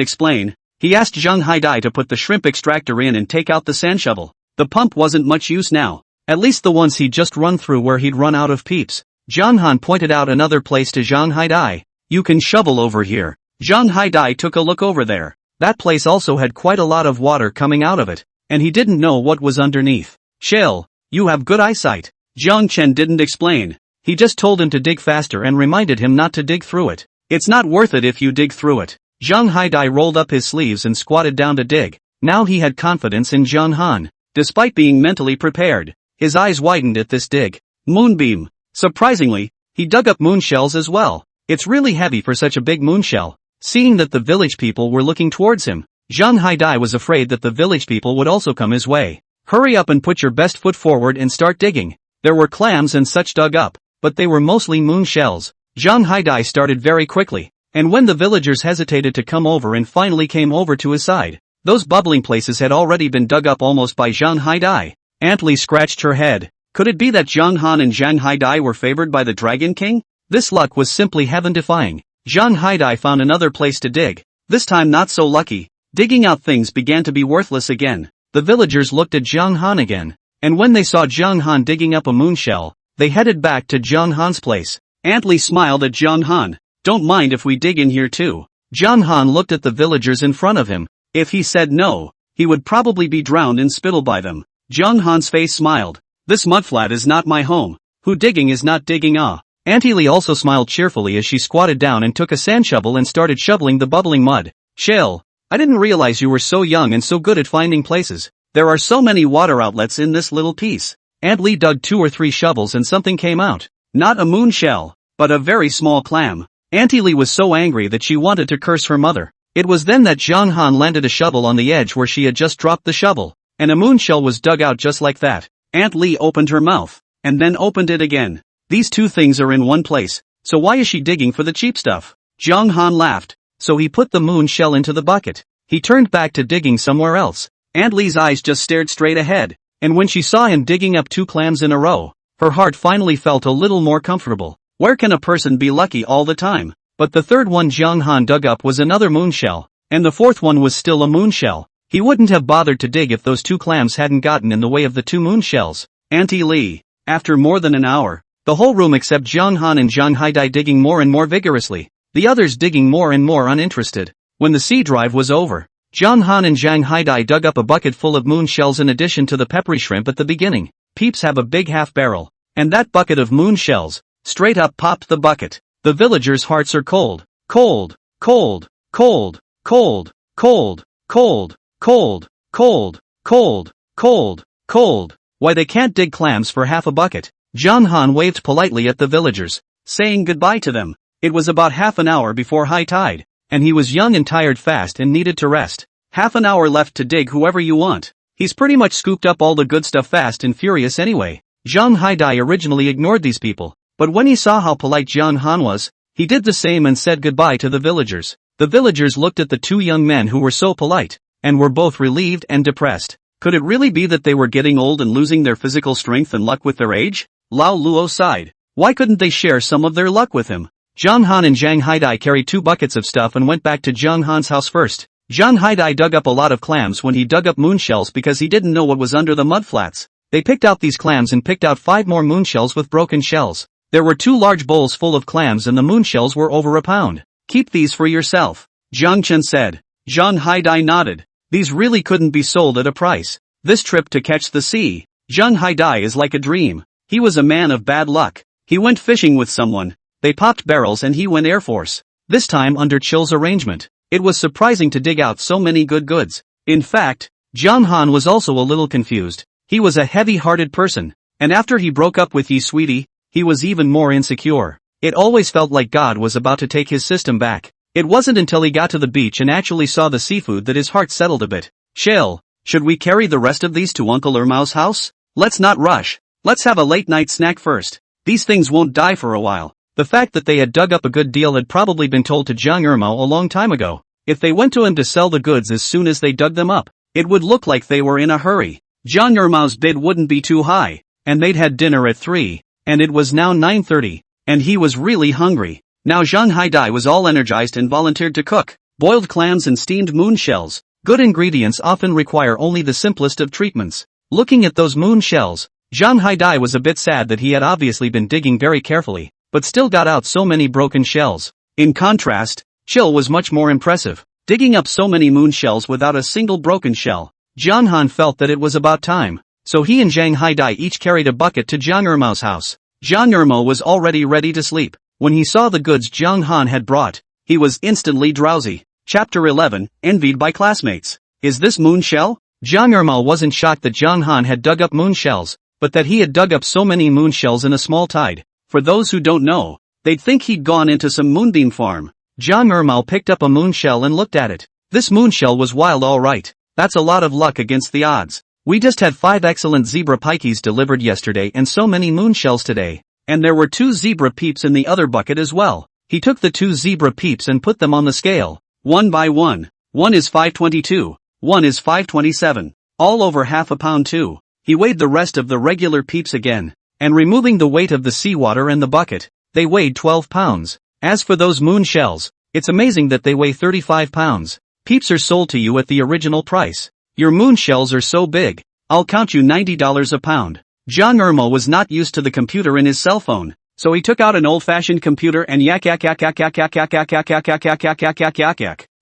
Speaker 1: explain. He asked Zhang Haidai to put the shrimp extractor in and take out the sand shovel. The pump wasn't much use now. At least the ones he'd just run through where he'd run out of peeps. John Han pointed out another place to Zhang Haidai. You can shovel over here. Zhang Haidai took a look over there. That place also had quite a lot of water coming out of it, and he didn't know what was underneath. Shell, you have good eyesight. Jiang Chen didn't explain. He just told him to dig faster and reminded him not to dig through it. It's not worth it if you dig through it. Zhang Haidai rolled up his sleeves and squatted down to dig. Now he had confidence in Jiang Han. Despite being mentally prepared, his eyes widened at this dig. Moonbeam. Surprisingly, he dug up moonshells as well. It's really heavy for such a big moonshell. Seeing that the village people were looking towards him, Zhang Haidai was afraid that the village people would also come his way. Hurry up and put your best foot forward and start digging. There were clams and such dug up, but they were mostly moonshells. Zhang Haidai started very quickly, and when the villagers hesitated to come over and finally came over to his side, those bubbling places had already been dug up almost by Zhang Haidai. Aunt Li scratched her head. Could it be that Zhang Han and Zhang Haidai were favored by the Dragon King? This luck was simply heaven-defying. Zhang Haidai found another place to dig. This time not so lucky. Digging out things began to be worthless again. The villagers looked at Zhang Han again, and when they saw Zhang Han digging up a moonshell, they headed back to Zhang Han's place. Aunt Li smiled at Zhang Han. Don't mind if we dig in here too. Zhang Han looked at the villagers in front of him. If he said no, he would probably be drowned in spittle by them. Zhang Han's face smiled. This mudflat is not my home. Who digging is not digging. Auntie Li also smiled cheerfully as she squatted down and took a sand shovel and started shoveling the bubbling mud. Shell, I didn't realize you were so young and so good at finding places. There are so many water outlets in this little piece. Aunt Li dug 2 or 3 shovels and something came out. Not a moonshell, but a very small clam. Auntie Li was so angry that she wanted to curse her mother. It was then that Zhang Han landed a shovel on the edge where she had just dropped the shovel, and a moonshell was dug out just like that. Aunt Li opened her mouth, and then opened it again. These two things are in one place, so why is she digging for the cheap stuff? Zhang Han laughed, so he put the moonshell into the bucket. He turned back to digging somewhere else. Aunt Li's eyes just stared straight ahead, and when she saw him digging up 2 clams in a row, her heart finally felt a little more comfortable. Where can a person be lucky all the time? But the third one Zhang Han dug up was another moonshell, and the fourth one was still a moonshell. He wouldn't have bothered to dig if those 2 clams hadn't gotten in the way of the 2 moonshells. Auntie Li. After more than an hour, the whole room except Zhang Han and Zhang Haidai digging more and more vigorously, the others digging more and more uninterested. When the sea drive was over, Zhang Han and Zhang Haidai dug up a bucket full of moonshells in addition to the peppery shrimp at the beginning. Peeps have a big half barrel, and that bucket of moonshells, straight up popped the bucket. The villagers' hearts are cold. Cold, cold, cold, cold, cold, cold, cold, cold, cold, cold, cold. Why they can't dig clams for half a bucket? Zhang Han waved politely at the villagers, saying goodbye to them. It was about half an hour before high tide, and he was young and tired fast and needed to rest. Half an hour left to dig whoever you want. He's pretty much scooped up all the good stuff fast and furious anyway. Zhang Haidai originally ignored these people, but when he saw how polite Zhang Han was, he did the same and said goodbye to the villagers. The villagers looked at the 2 young men who were so polite, and were both relieved and depressed. Could it really be that they were getting old and losing their physical strength and luck with their age? Lao Luo sighed. Why couldn't they share some of their luck with him? Zhang Han and Zhang Haidai carried 2 buckets of stuff and went back to Zhang Han's house first. Zhang Haidai dug up a lot of clams when he dug up moonshells because he didn't know what was under the mudflats. They picked out these clams and picked out 5 more moonshells with broken shells. There were 2 large bowls full of clams and the moonshells were over a pound. Keep these for yourself, Jiang Chen said. Zhang Haidai nodded. These really couldn't be sold at a price. This trip to catch the sea, Zhang Haidai is like a dream. He was a man of bad luck. He went fishing with someone. They popped barrels and he went Air Force. This time under Chill's arrangement. It was surprising to dig out so many good goods. In fact, Zhang Han was also a little confused. He was a heavy-hearted person, and after he broke up with Yi Sweetie, he was even more insecure. It always felt like God was about to take his system back. It wasn't until he got to the beach and actually saw the seafood that his heart settled a bit. Shell, should we carry the rest of these to Uncle Irmao's house? Let's not rush. Let's have a late-night snack first. These things won't die for a while. The fact that they had dug up a good deal had probably been told to Zhang Irmao a long time ago. If they went to him to sell the goods as soon as they dug them up, it would look like they were in a hurry. John Yermao's bid wouldn't be too high, and they'd had dinner at 3, and it was now 9:30, and he was really hungry. Now Zhang Haidai was all energized and volunteered to cook. Boiled clams and steamed moon shells. Good ingredients often require only the simplest of treatments. Looking at those moon shells, Zhang Haidai was a bit sad that he had obviously been digging very carefully, but still got out so many broken shells. In contrast, Chill was much more impressive, digging up so many moon shells without a single broken shell. Jiang Han felt that it was about time, so he and Zhang Haidai each carried a bucket to Jiang Ermo's house. Jiang Ermo was already ready to sleep. When he saw the goods Jiang Han had brought, he was instantly drowsy. Chapter 11, Envied by Classmates. Is this moon shell? Jiang Ermo wasn't shocked that Jiang Han had dug up moon shells, but that he had dug up so many moon shells in a small tide. For those who don't know, they'd think he'd gone into some moonbeam farm. Jiang Ermo picked up a moon shell and looked at it. This moon shell was wild, alright. That's a lot of luck against the odds. We just had 5 excellent zebra pikeys delivered yesterday and so many moon shells today. And there were 2 zebra peeps in the other bucket as well. He took the 2 zebra peeps and put them on the scale. One by one. One is 522. One is 527. All over half a pound too. He weighed the rest of the regular peeps again. And removing the weight of the seawater and the bucket, they weighed 12 pounds. As for those moon shells, it's amazing that they weigh 35 pounds. Peeps are sold to you at the original price. Your moon shells are so big, I'll count you $90 a pound. Jiang Ermo was not used to the computer in his cell phone, so he took out an old-fashioned computer and yak.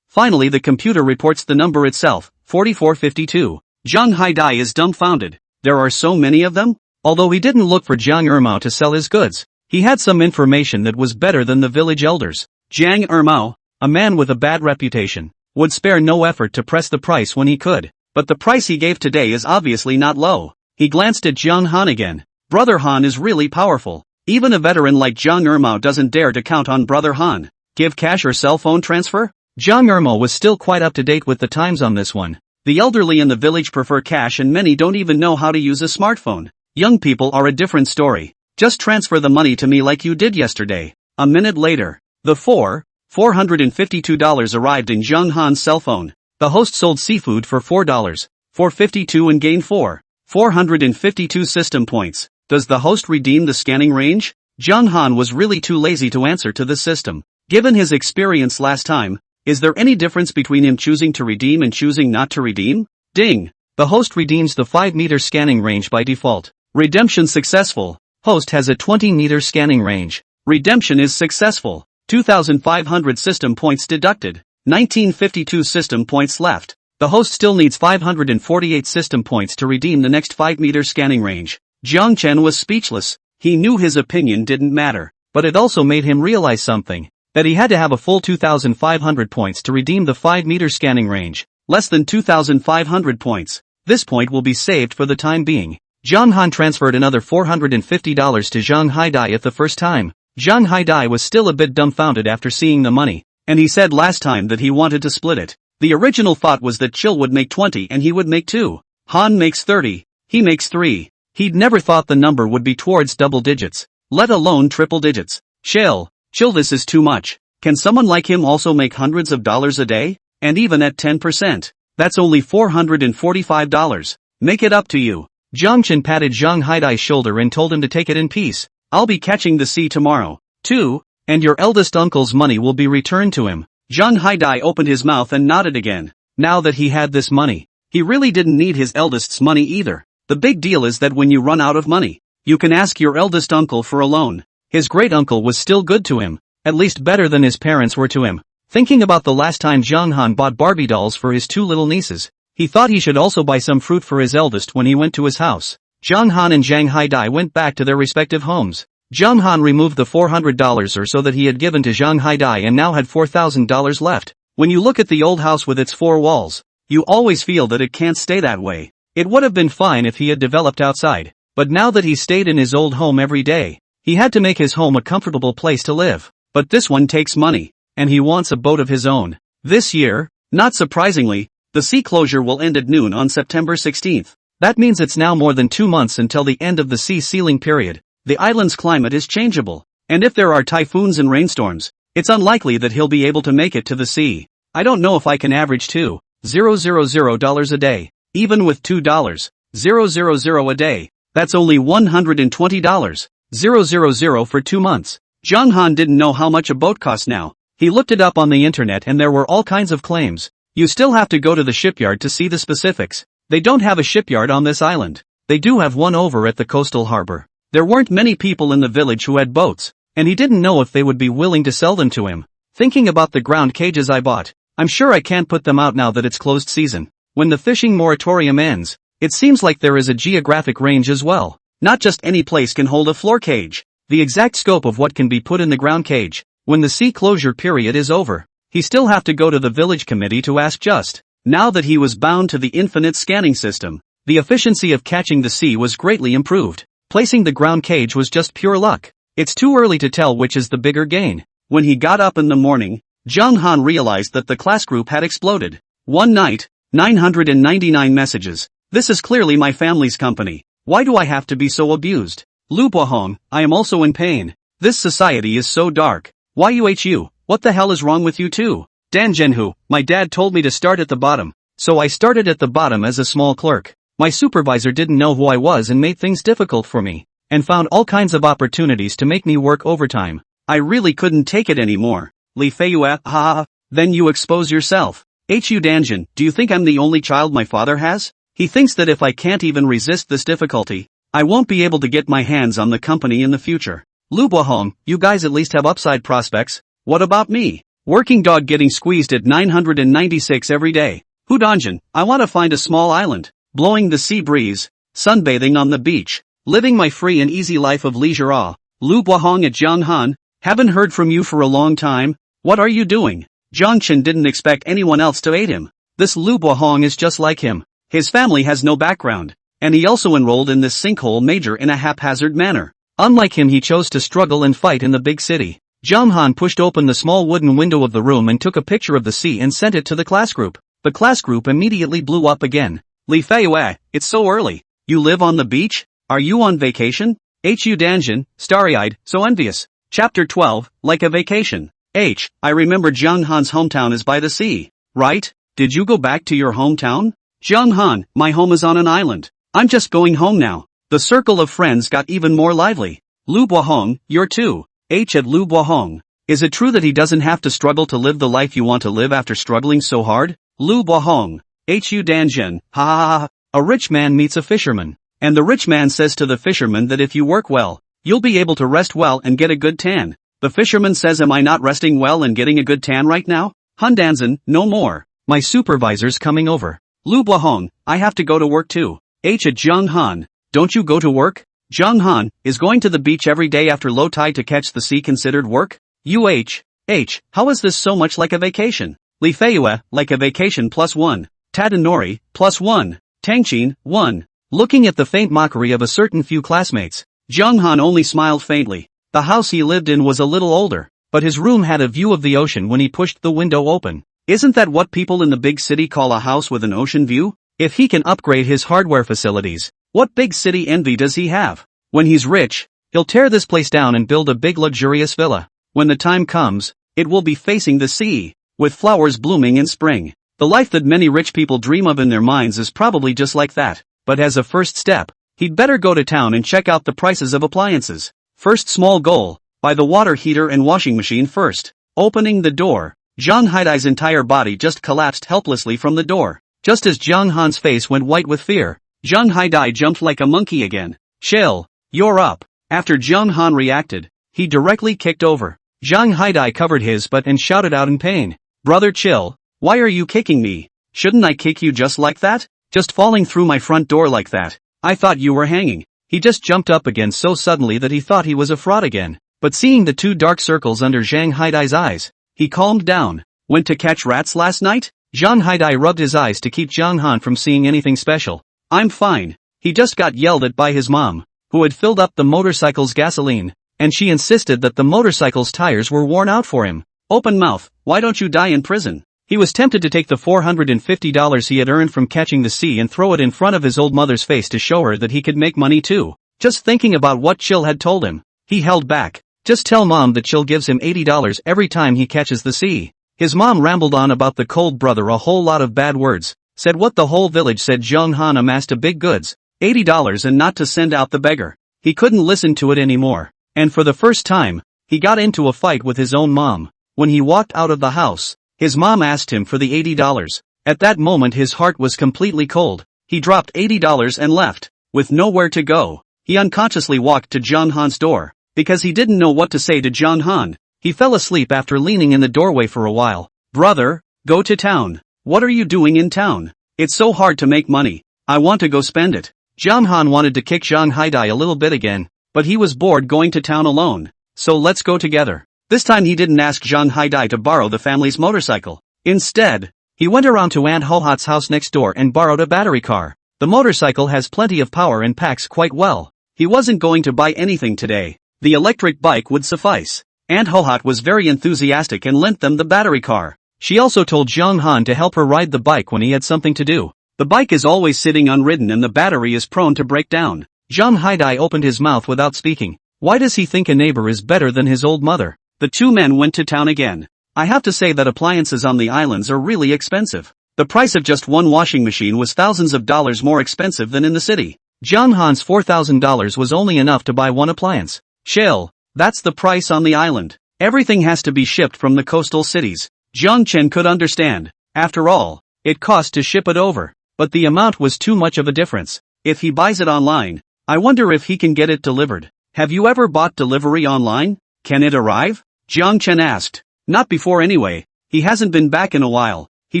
Speaker 1: Finally the computer reports the number itself, 4452. Zhang Haidai is dumbfounded. There are so many of them? Although he didn't look for Jiang Ermo to sell his goods, he had some information that was better than the village elders. Jiang Ermo, a man with a bad reputation, would spare no effort to press the price when he could, but the price he gave today is obviously not low. He glanced at Jiang Han again. Brother Han is really powerful. Even a veteran like Jiang Ermo doesn't dare to count on Brother Han. Give cash or cell phone transfer? Jiang Ermo was still quite up to date with the times on this one. The elderly in the village prefer cash and many don't even know how to use a smartphone. Young people are a different story. Just transfer the money to me like you did yesterday. A minute later, the $452 arrived in Jiang Han's cell phone. The host sold seafood for $4.52 and gained 452 system points. Does the host redeem the scanning range? Jiang Han was really too lazy to answer to the system. Given his experience last time, is there any difference between him choosing to redeem and choosing not to redeem? Ding! The host redeems the 5-meter scanning range by default. Redemption successful. Host has a 20-meter scanning range. Redemption is successful. 2,500 system points deducted. 1952 system points left. The host still needs 548 system points to redeem the next 5-meter scanning range. Jiang Chen was speechless. He knew his opinion didn't matter, but it also made him realize something. That he had to have a full 2,500 points to redeem the 5-meter scanning range. Less than 2,500 points. This point will be saved for the time being. Jiang Han transferred another $450 to Zhang Haidai at the first time. Zhang Haidai was still a bit dumbfounded after seeing the money, and he said last time that he wanted to split it. The original thought was that Chill would make 20 and he would make 2. Han makes 30. He makes 3. He'd never thought the number would be towards double digits, let alone triple digits. Chill, this is too much. Can someone like him also make hundreds of dollars a day? And even at 10%, that's only $445. Make it up to you. Jiang Chen patted Zhang Haidai's shoulder and told him to take it in peace. I'll be catching the sea tomorrow, too, and your eldest uncle's money will be returned to him. Zhang Haidai opened his mouth and nodded again. Now that he had this money, he really didn't need his eldest's money either. The big deal is that when you run out of money, you can ask your eldest uncle for a loan. His great uncle was still good to him, at least better than his parents were to him. Thinking about the last time Jiang Han bought Barbie dolls for his 2 little nieces, he thought he should also buy some fruit for his eldest when he went to his house. Jiang Han and Zhang Haidai went back to their respective homes. Jiang Han removed the $400 or so that he had given to Zhang Haidai and now had $4,000 left. When you look at the old house with its 4 walls, you always feel that it can't stay that way. It would have been fine if he had developed outside, but now that he stayed in his old home every day, he had to make his home a comfortable place to live. But this one takes money, and he wants a boat of his own. This year, not surprisingly, the sea closure will end at noon on September 16th. That means it's now more than 2 months until the end of the sea sealing period. The island's climate is changeable, and if there are typhoons and rainstorms, it's unlikely that he'll be able to make it to the sea. I don't know if I can average $2,000 a day. Even with $2, 000 a day. That's only $120. 000 for 2 months. Jung Han didn't know how much a boat cost now. He looked it up on the internet and there were all kinds of claims. You still have to go to the shipyard to see the specifics. They don't have a shipyard on this island. They do have one over at the coastal harbor. There weren't many people in the village who had boats, and he didn't know if they would be willing to sell them to him. Thinking about the ground cages I bought, I'm sure I can't put them out now that it's closed season. When the fishing moratorium ends, it seems like there is a geographic range as well. Not just any place can hold a floor cage. The exact scope of what can be put in the ground cage, when the sea closure period is over. He still have to go to the village committee to ask just. Now that he was bound to the infinite scanning system, the efficiency of catching the sea was greatly improved. Placing the ground cage was just pure luck. It's too early to tell which is the bigger gain. When he got up in the morning, Jung Han realized that the class group had exploded. One night, 999 messages. This is clearly my family's company. Why do I have to be so abused? Lu Bohong, I am also in pain. This society is so dark. YUHU, what the hell is wrong with you too? Dan Zhenhu, my dad told me to start at the bottom, so I started at the bottom as a small clerk. My supervisor didn't know who I was and made things difficult for me, and found all kinds of opportunities to make me work overtime. I really couldn't take it anymore. Li Feiyue, ha, then you expose yourself. Hu Danjin, do you think I'm the only child my father has? He thinks that if I can't even resist this difficulty, I won't be able to get my hands on the company in the future. Lu Bohong, you guys at least have upside prospects. What about me? Working dog getting squeezed at 996 every day. Hu Danjin, I want to find a small island, blowing the sea breeze, sunbathing on the beach, living my free and easy life of leisure. Lu Bohong at Jung Han, haven't heard from you for a long time. What are you doing? Zhongchen didn't expect anyone else to aid him. This Lu Bohong is just like him. His family has no background, and he also enrolled in this sinkhole major in a haphazard manner. Unlike him, he chose to struggle and fight in the big city. Jung Han pushed open the small wooden window of the room and took a picture of the sea and sent it to the class group. The class group immediately blew up again. Li Feiyue, it's so early. You live on the beach? Are you on vacation? Hu Danjin, starry-eyed, so envious. Chapter 12, like a vacation. I remember Jung Han's hometown is by the sea, right? Did you go back to your hometown? Jung Han, my home is on an island. I'm just going home now. The circle of friends got even more lively. Lu Bohong, you're too. At Lu Bohong. Is it true that he doesn't have to struggle to live the life you want to live after struggling so hard? Lu Bohong. Hu Danjin, ha ha ha. A rich man meets a fisherman. And the rich man says to the fisherman that if you work well, you'll be able to rest well and get a good tan. The fisherman says, am I not resting well and getting a good tan right now? Han Danzin, no more. My supervisor's coming over. Lu Bohong, I have to go to work too. At Jung Han, don't you go to work? Jung Han, is going to the beach every day after low tide to catch the sea considered work? How is this so much like a vacation? Li Feiyue, like a vacation +1. Tadanori, +1. Tangqin, 1. Looking at the faint mockery of a certain few classmates, Jung Han only smiled faintly. The house he lived in was a little older, but his room had a view of the ocean when he pushed the window open. Isn't that what people in the big city call a house with an ocean view? If he can upgrade his hardware facilities, what big city envy does he have? When he's rich, he'll tear this place down and build a big luxurious villa. When the time comes, it will be facing the sea, with flowers blooming in spring. The life that many rich people dream of in their minds is probably just like that. But as a first step, he'd better go to town and check out the prices of appliances. First small goal, buy the water heater and washing machine first. Opening the door, Zhang Haidai's entire body just collapsed helplessly from the door. Just as Zhang Han's face went white with fear, Zhang Haidai jumped like a monkey again. Chill, you're up. After Zhang Han reacted, he directly kicked over. Zhang Haidai covered his butt and shouted out in pain. Brother chill, why are you kicking me? Shouldn't I kick you just like that? Just falling through my front door like that. I thought you were hanging. He just jumped up again so suddenly that he thought he was a fraud again. But seeing the two dark circles under Zhang Haidai's eyes, he calmed down. Went to catch rats last night? Zhang Haidai rubbed his eyes to keep Zhang Han from seeing anything special. I'm fine. He just got yelled at by his mom, who had filled up the motorcycle's gasoline, and she insisted that the motorcycle's tires were worn out for him. Open mouth, why don't you die in prison? He was tempted to take the $450 he had earned from catching the sea and throw it in front of his old mother's face to show her that he could make money too. Just thinking about what Chill had told him, he held back. Just tell mom that Chill gives him $80 every time he catches the sea. His mom rambled on about the cold brother, a whole lot of bad words, said what the whole village said. Zhang Han amassed a big goods, $80 and not to send out the beggar. He couldn't listen to it anymore. And for the first time, he got into a fight with his own mom. When he walked out of the house, his mom asked him for the $80. At that moment his heart was completely cold. He dropped $80 and left. With nowhere to go, he unconsciously walked to John Han's door. Because he didn't know what to say to John Han, he fell asleep after leaning in the doorway for a while. Brother, go to town. What are you doing in town? It's so hard to make money. I want to go spend it. John Han wanted to kick Zhang Haidai a little bit again, but he was bored going to town alone. So let's go together. This time he didn't ask Zhang Haidai to borrow the family's motorcycle. Instead, he went around to Aunt Hohat's house next door and borrowed a battery car. The motorcycle has plenty of power and packs quite well. He wasn't going to buy anything today. The electric bike would suffice. Aunt Hohat was very enthusiastic and lent them the battery car. She also told Zhang Han to help her ride the bike when he had something to do. The bike is always sitting unridden and the battery is prone to break down. Zhang Haidai opened his mouth without speaking. Why does he think a neighbor is better than his old mother? The two men went to town again. I have to say that appliances on the islands are really expensive. The price of just one washing machine was thousands of dollars more expensive than in the city. Zhang Han's $4,000 was only enough to buy one appliance. Shell, that's the price on the island. Everything has to be shipped from the coastal cities. Jiang Chen could understand. After all, it cost to ship it over. But the amount was too much of a difference. If he buys it online, I wonder if he can get it delivered. Have you ever bought delivery online? Can it arrive? Jiang Chen asked. Not before anyway. He hasn't been back in a while. He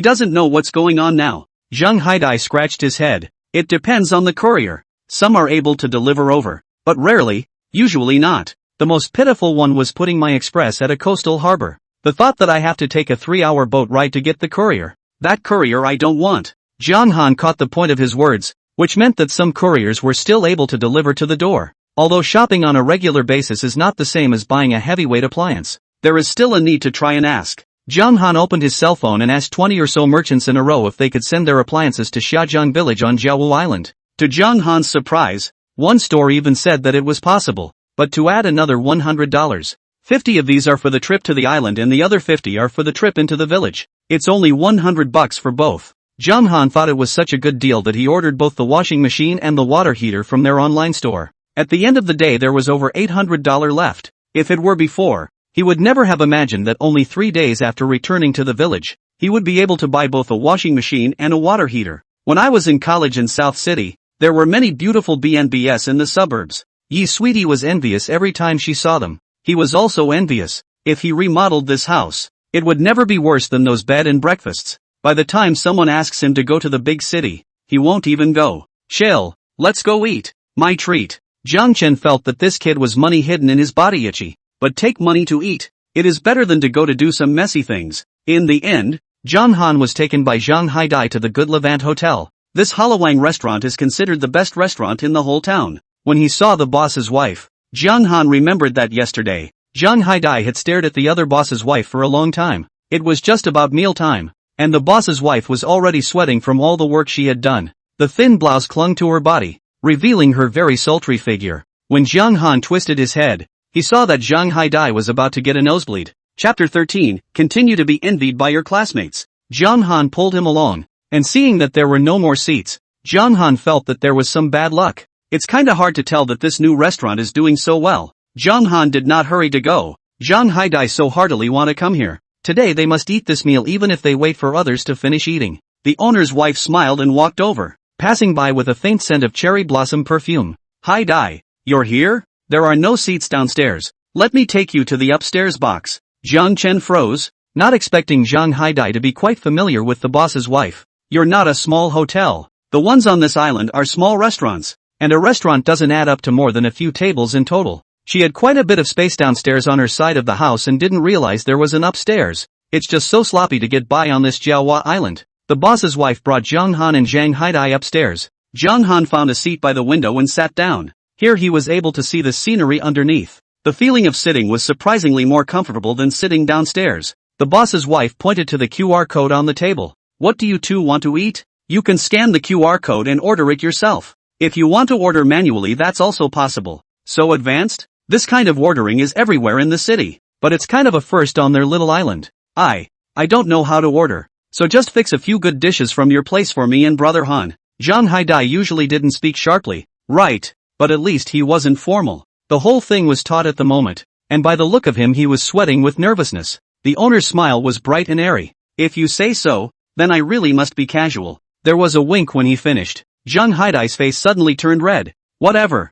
Speaker 1: doesn't know what's going on now. Zhang Haidai scratched his head. It depends on the courier. Some are able to deliver over, but rarely, usually not. The most pitiful one was putting my express at a coastal harbor. The thought that I have to take a 3-hour boat ride to get the courier. That courier I don't want. Jiang Han caught the point of his words, which meant that some couriers were still able to deliver to the door. Although shopping on a regular basis is not the same as buying a heavyweight appliance, there is still a need to try and ask. Jiang Han opened his cell phone and asked 20 or so merchants in a row if they could send their appliances to Xiajiang village on Jawa Island. To Jiang Han's surprise, one store even said that it was possible, but to add another $100. 50 of these are for the trip to the island and the other 50 are for the trip into the village. It's only $100 for both. Jiang Han thought it was such a good deal that he ordered both the washing machine and the water heater from their online store. At the end of the day there was over $800 left. If it were before, he would never have imagined that only 3 days after returning to the village, he would be able to buy both a washing machine and a water heater. When I was in college in South City, there were many beautiful B&Bs in the suburbs. Yi Sweetie was envious every time she saw them. He was also envious. If he remodeled this house, it would never be worse than those bed and breakfasts. By the time someone asks him to go to the big city, he won't even go. Shell, let's go eat. My treat. Jiang Chen felt that this kid was money hidden in his body itchy. But take money to eat. It is better than to go to do some messy things. In the end, Zhang Han was taken by Zhang Haidai to the Good Levant Hotel. This Halawang restaurant is considered the best restaurant in the whole town. When he saw the boss's wife, Jiang Han remembered that yesterday, Zhang Haidai had stared at the other boss's wife for a long time. It was just about mealtime, and the boss's wife was already sweating from all the work she had done. The thin blouse clung to her body, revealing her very sultry figure. When Jiang Han twisted his head, he saw that Zhang Haidai was about to get a nosebleed. Chapter 13, Continue to be envied by your classmates. Jiang Han pulled him along, and seeing that there were no more seats, Jiang Han felt that there was some bad luck. It's kinda hard to tell that this new restaurant is doing so well. Jiang Han did not hurry to go. Zhang Haidai so heartily want to come here. Today they must eat this meal even if they wait for others to finish eating. The owner's wife smiled and walked over, passing by with a faint scent of cherry blossom perfume. Haidai, you're here? There are no seats downstairs. Let me take you to the upstairs box. Jiang Chen froze, not expecting Zhang Haidai to be quite familiar with the boss's wife. You're not a small hotel. The ones on this island are small restaurants, and a restaurant doesn't add up to more than a few tables in total. She had quite a bit of space downstairs on her side of the house and didn't realize there was an upstairs. It's just so sloppy to get by on this Jawa island. The boss's wife brought Zhang Han and Zhang Haidai upstairs. Zhang Han found a seat by the window and sat down. Here he was able to see the scenery underneath. The feeling of sitting was surprisingly more comfortable than sitting downstairs. The boss's wife pointed to the QR code on the table. What do you two want to eat? You can scan the QR code and order it yourself. If you want to order manually, that's also possible. So advanced? This kind of ordering is everywhere in the city, but it's kind of a first on their little island. I don't know how to order, so just fix a few good dishes from your place for me and Brother Han. John Haidai usually didn't speak sharply, right, but at least he wasn't formal. The whole thing was taut at the moment, and by the look of him he was sweating with nervousness. The owner's smile was bright and airy. If you say so, then I really must be casual. There was a wink when he finished. John Haidai's face suddenly turned red. Whatever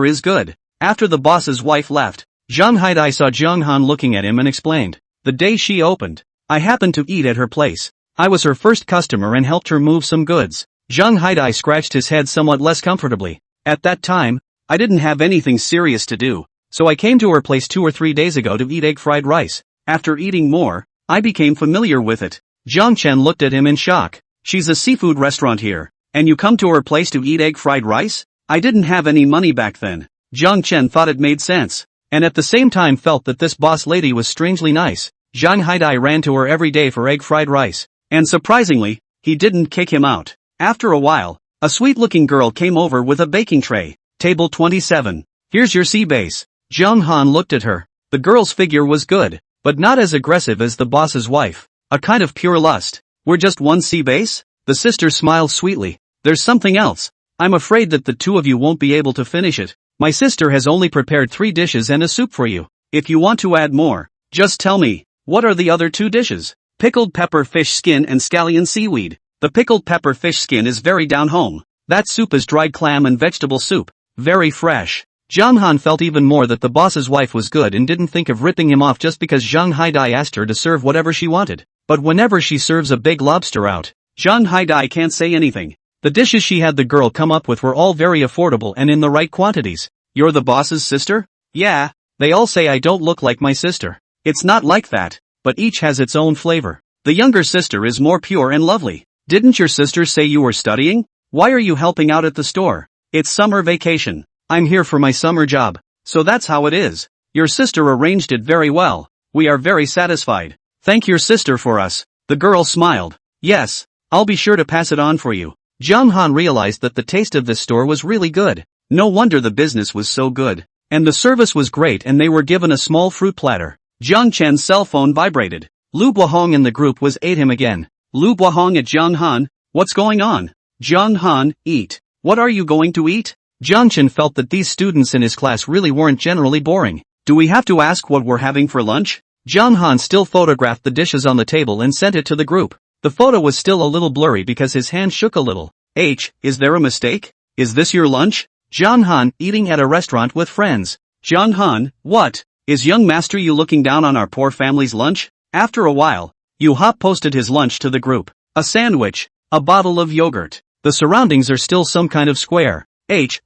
Speaker 1: is good. After the boss's wife left, John Haidai saw Jung Han looking at him and explained. The day she opened, I happened to eat at her place. I was her first customer and helped her move some goods. Jung Haidai scratched his head somewhat less comfortably. At that time, I didn't have anything serious to do, so I came to her place 2 or 3 days ago to eat egg fried rice. After eating more, I became familiar with it. Jiang Chen looked at him in shock. She's a seafood restaurant here, and you come to her place to eat egg fried rice? I didn't have any money back then. Jiang Chen thought it made sense, and at the same time felt that this boss lady was strangely nice. Zhang Haidai ran to her every day for egg fried rice, and surprisingly, he didn't kick him out. After a while, a sweet-looking girl came over with a baking tray. Table 27. Here's your sea base. Jiang Han looked at her. The girl's figure was good, but not as aggressive as the boss's wife. A kind of pure lust. We're just one sea base? The sister smiled sweetly. There's something else. I'm afraid that the two of you won't be able to finish it. My sister has only prepared 3 dishes and a soup for you. If you want to add more, just tell me. What are the other 2 dishes? Pickled pepper fish skin and scallion seaweed. The pickled pepper fish skin is very down home. That soup is dried clam and vegetable soup. Very fresh. Jiang Han felt even more that the boss's wife was good and didn't think of ripping him off just because Zhang Haidai asked her to serve whatever she wanted. But whenever she serves a big lobster out, Zhang Haidai can't say anything. The dishes she had the girl come up with were all very affordable and in the right quantities. You're the boss's sister? Yeah, they all say I don't look like my sister. It's not like that, but each has its own flavor. The younger sister is more pure and lovely. Didn't your sister say you were studying? Why are you helping out at the store? It's summer vacation. I'm here for my summer job. So that's how it is. Your sister arranged it very well. We are very satisfied. Thank your sister for us. The girl smiled. Yes, I'll be sure to pass it on for you. Jiang Han realized that the taste of this store was really good. No wonder the business was so good. And the service was great and they were given a small fruit platter. Jiang Chen's cell phone vibrated. Lu Buahong in the group was ate him again. Lu Buahong at Jiang Han, what's going on? Jiang Han, eat. What are you going to eat? Jiang Chen felt that these students in his class really weren't generally boring. Do we have to ask what we're having for lunch? Jiang Han still photographed the dishes on the table and sent it to the group. The photo was still a little blurry because his hand shook a little. Is there a mistake? Is this your lunch? Jiang Han, eating at a restaurant with friends. Jiang Han, what? Is young master you looking down on our poor family's lunch? After a while, Yu Hop posted his lunch to the group. A sandwich, a bottle of yogurt. The surroundings are still some kind of square.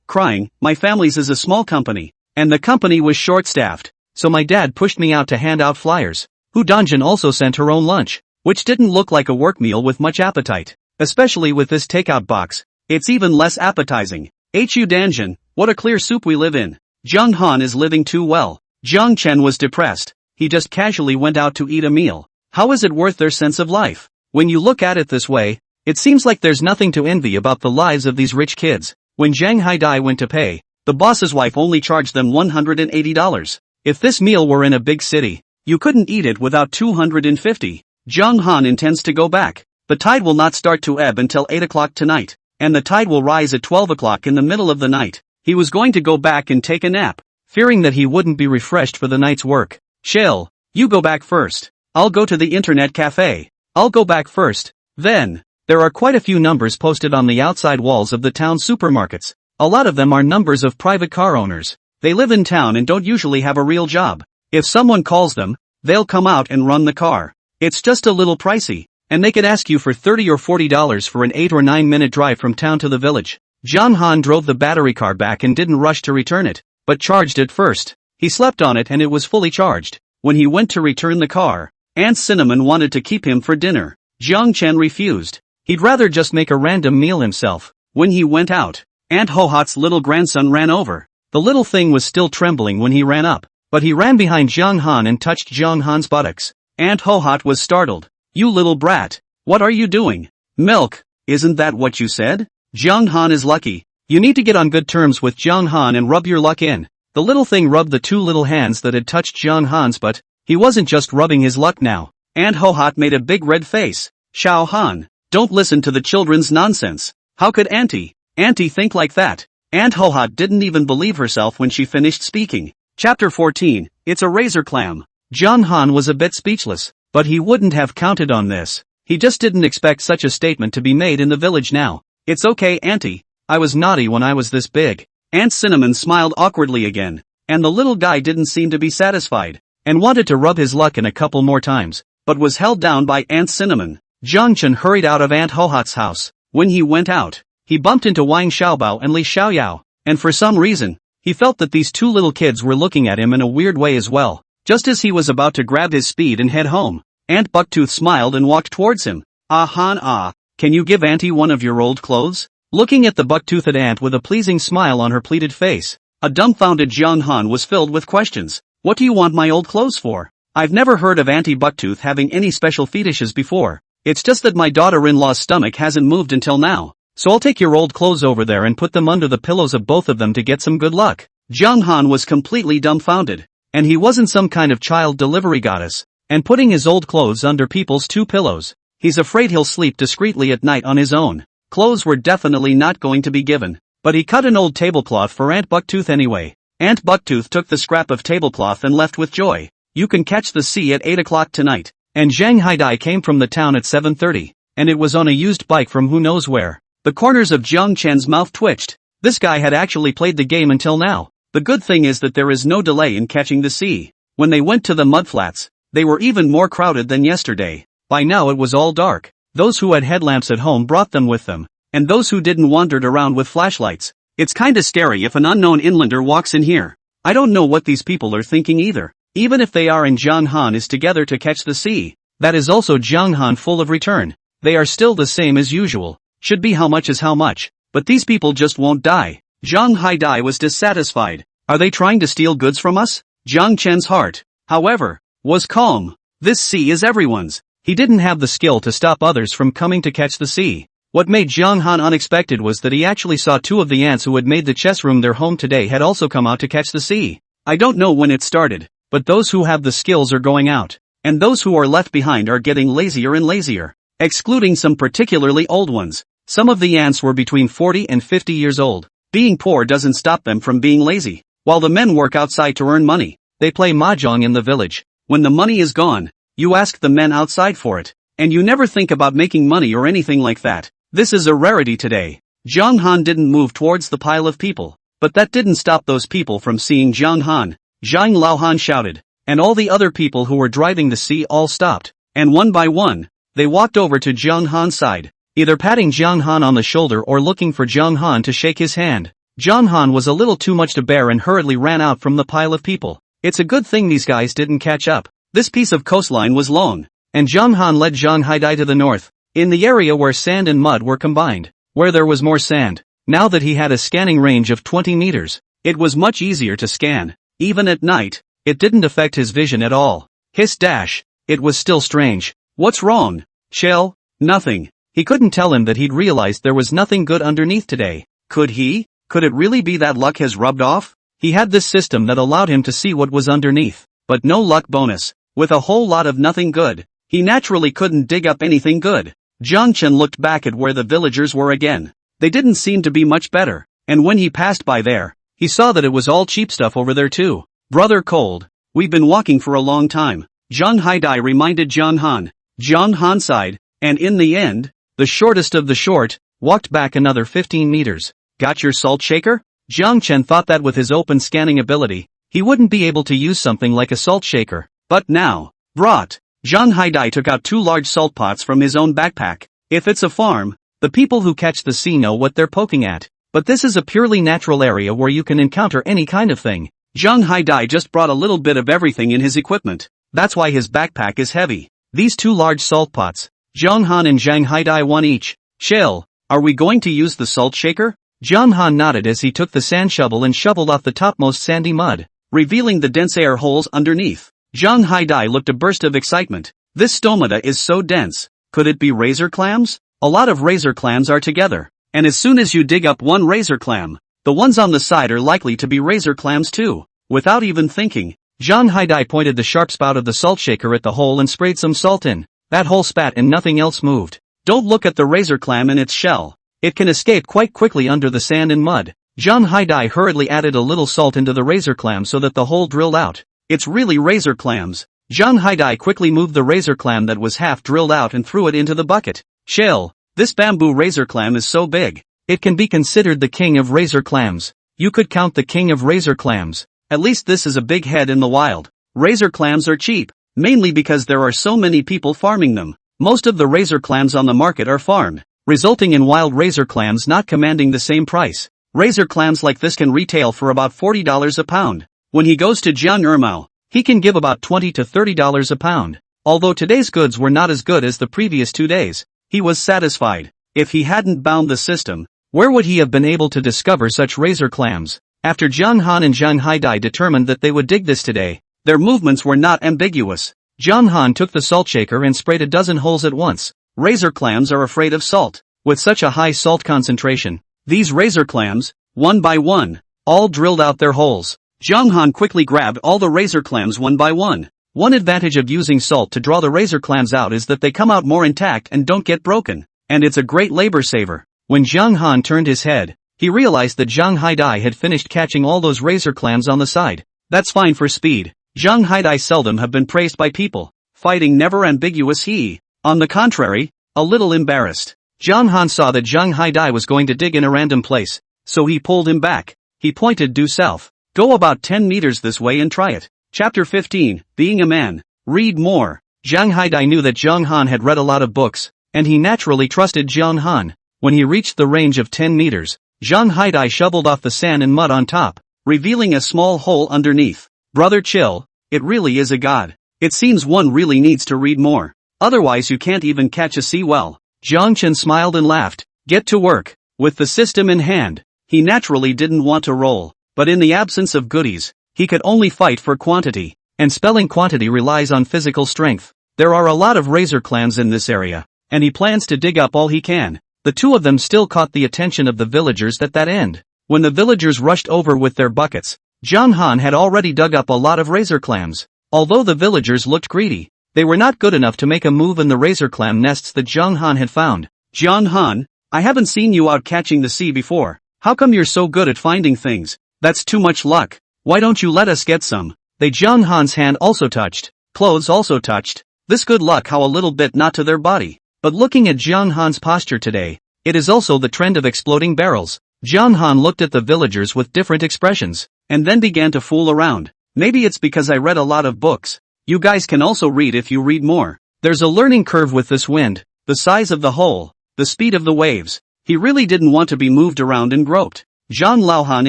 Speaker 1: Crying, my family's is a small company, and the company was short-staffed, so my dad pushed me out to hand out flyers. Hu Dongjin also sent her own lunch, which didn't look like a work meal with much appetite, especially with this takeout box. It's even less appetizing. Hu Danjin, what a clear soup we live in. Jiang Han is living too well. Jiang Chen was depressed. He just casually went out to eat a meal. How is it worth their sense of life? When you look at it this way, it seems like there's nothing to envy about the lives of these rich kids. When Zhang Haidai went to pay, the boss's wife only charged them $180. If this meal were in a big city, you couldn't eat it without $250. Jiang Han intends to go back. The tide will not start to ebb until 8 o'clock tonight, and the tide will rise at 12 o'clock in the middle of the night. He was going to go back and take a nap, fearing that he wouldn't be refreshed for the night's work. Chill, you go back first. I'll go to the internet cafe. I'll go back first. Then, there are quite a few numbers posted on the outside walls of the town supermarkets. A lot of them are numbers of private car owners. They live in town and don't usually have a real job. If someone calls them, they'll come out and run the car. It's just a little pricey, and they could ask you for $30 or $40 for an 8 or 9 minute drive from town to the village. Jiang Han drove the battery car back and didn't rush to return it, but charged it first. He slept on it and it was fully charged. When he went to return the car, Aunt Cinnamon wanted to keep him for dinner. Jiang Chen refused. He'd rather just make a random meal himself. When he went out, Aunt Hohat's little grandson ran over. The little thing was still trembling when he ran up, but he ran behind Jiang Han and touched Jiang Han's buttocks. Aunt Hohat was startled. You little brat, what are you doing? Milk, isn't that what you said? Jiang Han is lucky. You need to get on good terms with Jiang Han and rub your luck in. The little thing rubbed the 2 little hands that had touched Jiang Han's butt. He wasn't just rubbing his luck now. Aunt Hohat made a big red face. Xiao Han, don't listen to the children's nonsense. How could Auntie think like that? Aunt Hohot didn't even believe herself when she finished speaking. Chapter 14, It's a Razor Clam. John Han was a bit speechless, but he wouldn't have counted on this. He just didn't expect such a statement to be made in the village now. It's okay, Auntie. I was naughty when I was this big. Aunt Cinnamon smiled awkwardly again, and the little guy didn't seem to be satisfied, and wanted to rub his luck in a couple more times, but was held down by Aunt Cinnamon. Zhangchen hurried out of Aunt Hohot's house. When he went out, he bumped into Wang Xiaobao and Li Xiaoyao, and for some reason, he felt that these two little kids were looking at him in a weird way as well. Just as he was about to grab his speed and head home, Aunt Bucktooth smiled and walked towards him. Ah Han, can you give Auntie one of your old clothes? Looking at the buck-toothed aunt with a pleasing smile on her pleated face, a dumbfounded Jiang Han was filled with questions. What do you want my old clothes for? I've never heard of Auntie Bucktooth having any special fetishes before. It's just that my daughter-in-law's stomach hasn't moved until now, so I'll take your old clothes over there and put them under the pillows of both of them to get some good luck. Jiang Han was completely dumbfounded, and he wasn't some kind of child delivery goddess, and putting his old clothes under people's two pillows. He's afraid he'll sleep discreetly at night on his own. Clothes were definitely not going to be given, but he cut an old tablecloth for Aunt Bucktooth anyway. Aunt Bucktooth took the scrap of tablecloth and left with joy. You can catch the sea at 8 o'clock tonight. And Zhang Haidai came from the town at 7:30, and it was on a used bike from who knows where. The corners of Jiang Chen's mouth twitched. This guy had actually played the game until now. The good thing is that there is no delay in catching the sea. When they went to the mudflats, they were even more crowded than yesterday. By now it was all dark. Those who had headlamps at home brought them with them, and those who didn't wandered around with flashlights. It's kinda scary if an unknown inlander walks in here. I don't know what these people are thinking either. Even if they are and Jiang Han is together to catch the sea, that is also Jiang Han full of return. They are still the same as usual. Should be how much is how much, but these people just won't die. Zhang Haidai was dissatisfied. Are they trying to steal goods from us? Jiang Chen's heart, however, was calm. This sea is everyone's. He didn't have the skill to stop others from coming to catch the sea. What made Jiang Han unexpected was that he actually saw two of the ants who had made the chess room their home today had also come out to catch the sea. I don't know when it started, but those who have the skills are going out, and those who are left behind are getting lazier and lazier, excluding some particularly old ones. Some of the ants were between 40 and 50 years old. Being poor doesn't stop them from being lazy. While the men work outside to earn money, they play mahjong in the village. When the money is gone, you ask the men outside for it, and you never think about making money or anything like that. This is a rarity today. Jiang Han didn't move towards the pile of people, but that didn't stop those people from seeing Jiang Han. Zhang Laohan shouted, and all the other people who were driving the sea all stopped, and one by one, they walked over to Jiang Han's side, either patting Jiang Han on the shoulder or looking for Jiang Han to shake his hand. Jiang Han was a little too much to bear and hurriedly ran out from the pile of people. It's a good thing these guys didn't catch up. This piece of coastline was long, and Jiang Han led Zhang Haidai to the north, in the area where sand and mud were combined, where there was more sand. Now that he had a scanning range of 20 meters, it was much easier to scan. Even at night, it didn't affect his vision at all. Hiss dash, it was still strange. What's wrong? Shell? Nothing. He couldn't tell him that he'd realized there was nothing good underneath today. Could he? Could it really be that luck has rubbed off? He had this system that allowed him to see what was underneath, but no luck bonus. With a whole lot of nothing good, he naturally couldn't dig up anything good. Jiang Chen looked back at where the villagers were again. They didn't seem to be much better, and when he passed by there, he saw that it was all cheap stuff over there too. Brother Cold, we've been walking for a long time, Zhang Haidai reminded Jiang Han. Jiang Han sighed, and in the end, the shortest of the short, walked back another 15 meters. Got your salt shaker? Jiang Chen thought that with his open scanning ability, he wouldn't be able to use something like a salt shaker. But now, brought. Zhang Haidai took out 2 large salt pots from his own backpack. If it's a farm, the people who catch the sea know what they're poking at. But this is a purely natural area where you can encounter any kind of thing. Zhang Haidai just brought a little bit of everything in his equipment. That's why his backpack is heavy. These 2 large salt pots, Jiang Han and Zhang Haidai one each. Shell, are we going to use the salt shaker? Jiang Han nodded as he took the sand shovel and shoveled off the topmost sandy mud, revealing the dense air holes underneath. Zhang Haidai looked a burst of excitement. This stomata is so dense. Could it be razor clams? A lot of razor clams are together, and as soon as you dig up one razor clam, the ones on the side are likely to be razor clams too. Without even thinking, Zhang Haidai pointed the sharp spout of the salt shaker at the hole and sprayed some salt in. That hole spat and nothing else moved. Don't look at the razor clam and its shell. It can escape quite quickly under the sand and mud. Zhang Haidai hurriedly added a little salt into the razor clam so that the hole drilled out. It's really razor clams. Zhang Haidai quickly moved the razor clam that was half drilled out and threw it into the bucket. Chill. This bamboo razor clam is so big. It can be considered the king of razor clams. You could count the king of razor clams. At least this is a big head in the wild. Razor clams are cheap, mainly because there are so many people farming them. Most of the razor clams on the market are farmed, resulting in wild razor clams not commanding the same price. Razor clams like this can retail for about $40 a pound. When he goes to Jiang Ermao, he can give about $20 to $30 a pound. Although today's goods were not as good as the previous 2 days, he was satisfied. If he hadn't bound the system, where would he have been able to discover such razor clams? After Zhang Han and Zhang Haidai determined that they would dig this today, their movements were not ambiguous. Zhang Han took the salt shaker and sprayed a dozen holes at once. Razor clams are afraid of salt. With such a high salt concentration, these razor clams, one by one, all drilled out their holes. Zhang Han quickly grabbed all the razor clams one by one. One advantage of using salt to draw the razor clams out is that they come out more intact and don't get broken, and it's a great labor saver. When Zhang Han turned his head, he realized that Zhang Haidai had finished catching all those razor clams on the side. That's fine for speed. Zhang Haidai seldom have been praised by people. Fighting never ambiguous he. On the contrary, a little embarrassed. Zhang Han saw that Zhang Haidai was going to dig in a random place, so he pulled him back. He pointed due south. Go about 10 meters this way and try it. Chapter 15, Being a Man. Read more. Zhang Haidai knew that Zhang Han had read a lot of books, and he naturally trusted Zhang Han. When he reached the range of 10 meters, Zhang Haidai shoveled off the sand and mud on top, revealing a small hole underneath. Brother chill, it really is a god. It seems one really needs to read more. Otherwise you can't even catch a sea well. Zhang Chen smiled and laughed. Get to work. With the system in hand, he naturally didn't want to roll, but in the absence of goodies, he could only fight for quantity, and spelling quantity relies on physical strength. There are a lot of razor clams in this area, and he plans to dig up all he can. The two of them still caught the attention of the villagers at that end. When the villagers rushed over with their buckets, Zhang Han had already dug up a lot of razor clams. Although the villagers looked greedy, they were not good enough to make a move in the razor clam nests that Zhang Han had found. Zhang Han, I haven't seen you out catching the sea before. How come you're so good at finding things? That's too much luck. Why don't you let us get some? Zhang Han's hand also touched. Clothes also touched. This good luck how a little bit not to their body. But looking at Zhang Han's posture today, it is also the trend of exploding barrels. Zhang Han looked at the villagers with different expressions, and then began to fool around. Maybe it's because I read a lot of books. You guys can also read if you read more. There's a learning curve with this wind, the size of the hole, the speed of the waves. He really didn't want to be moved around and groped. Zhang Laohan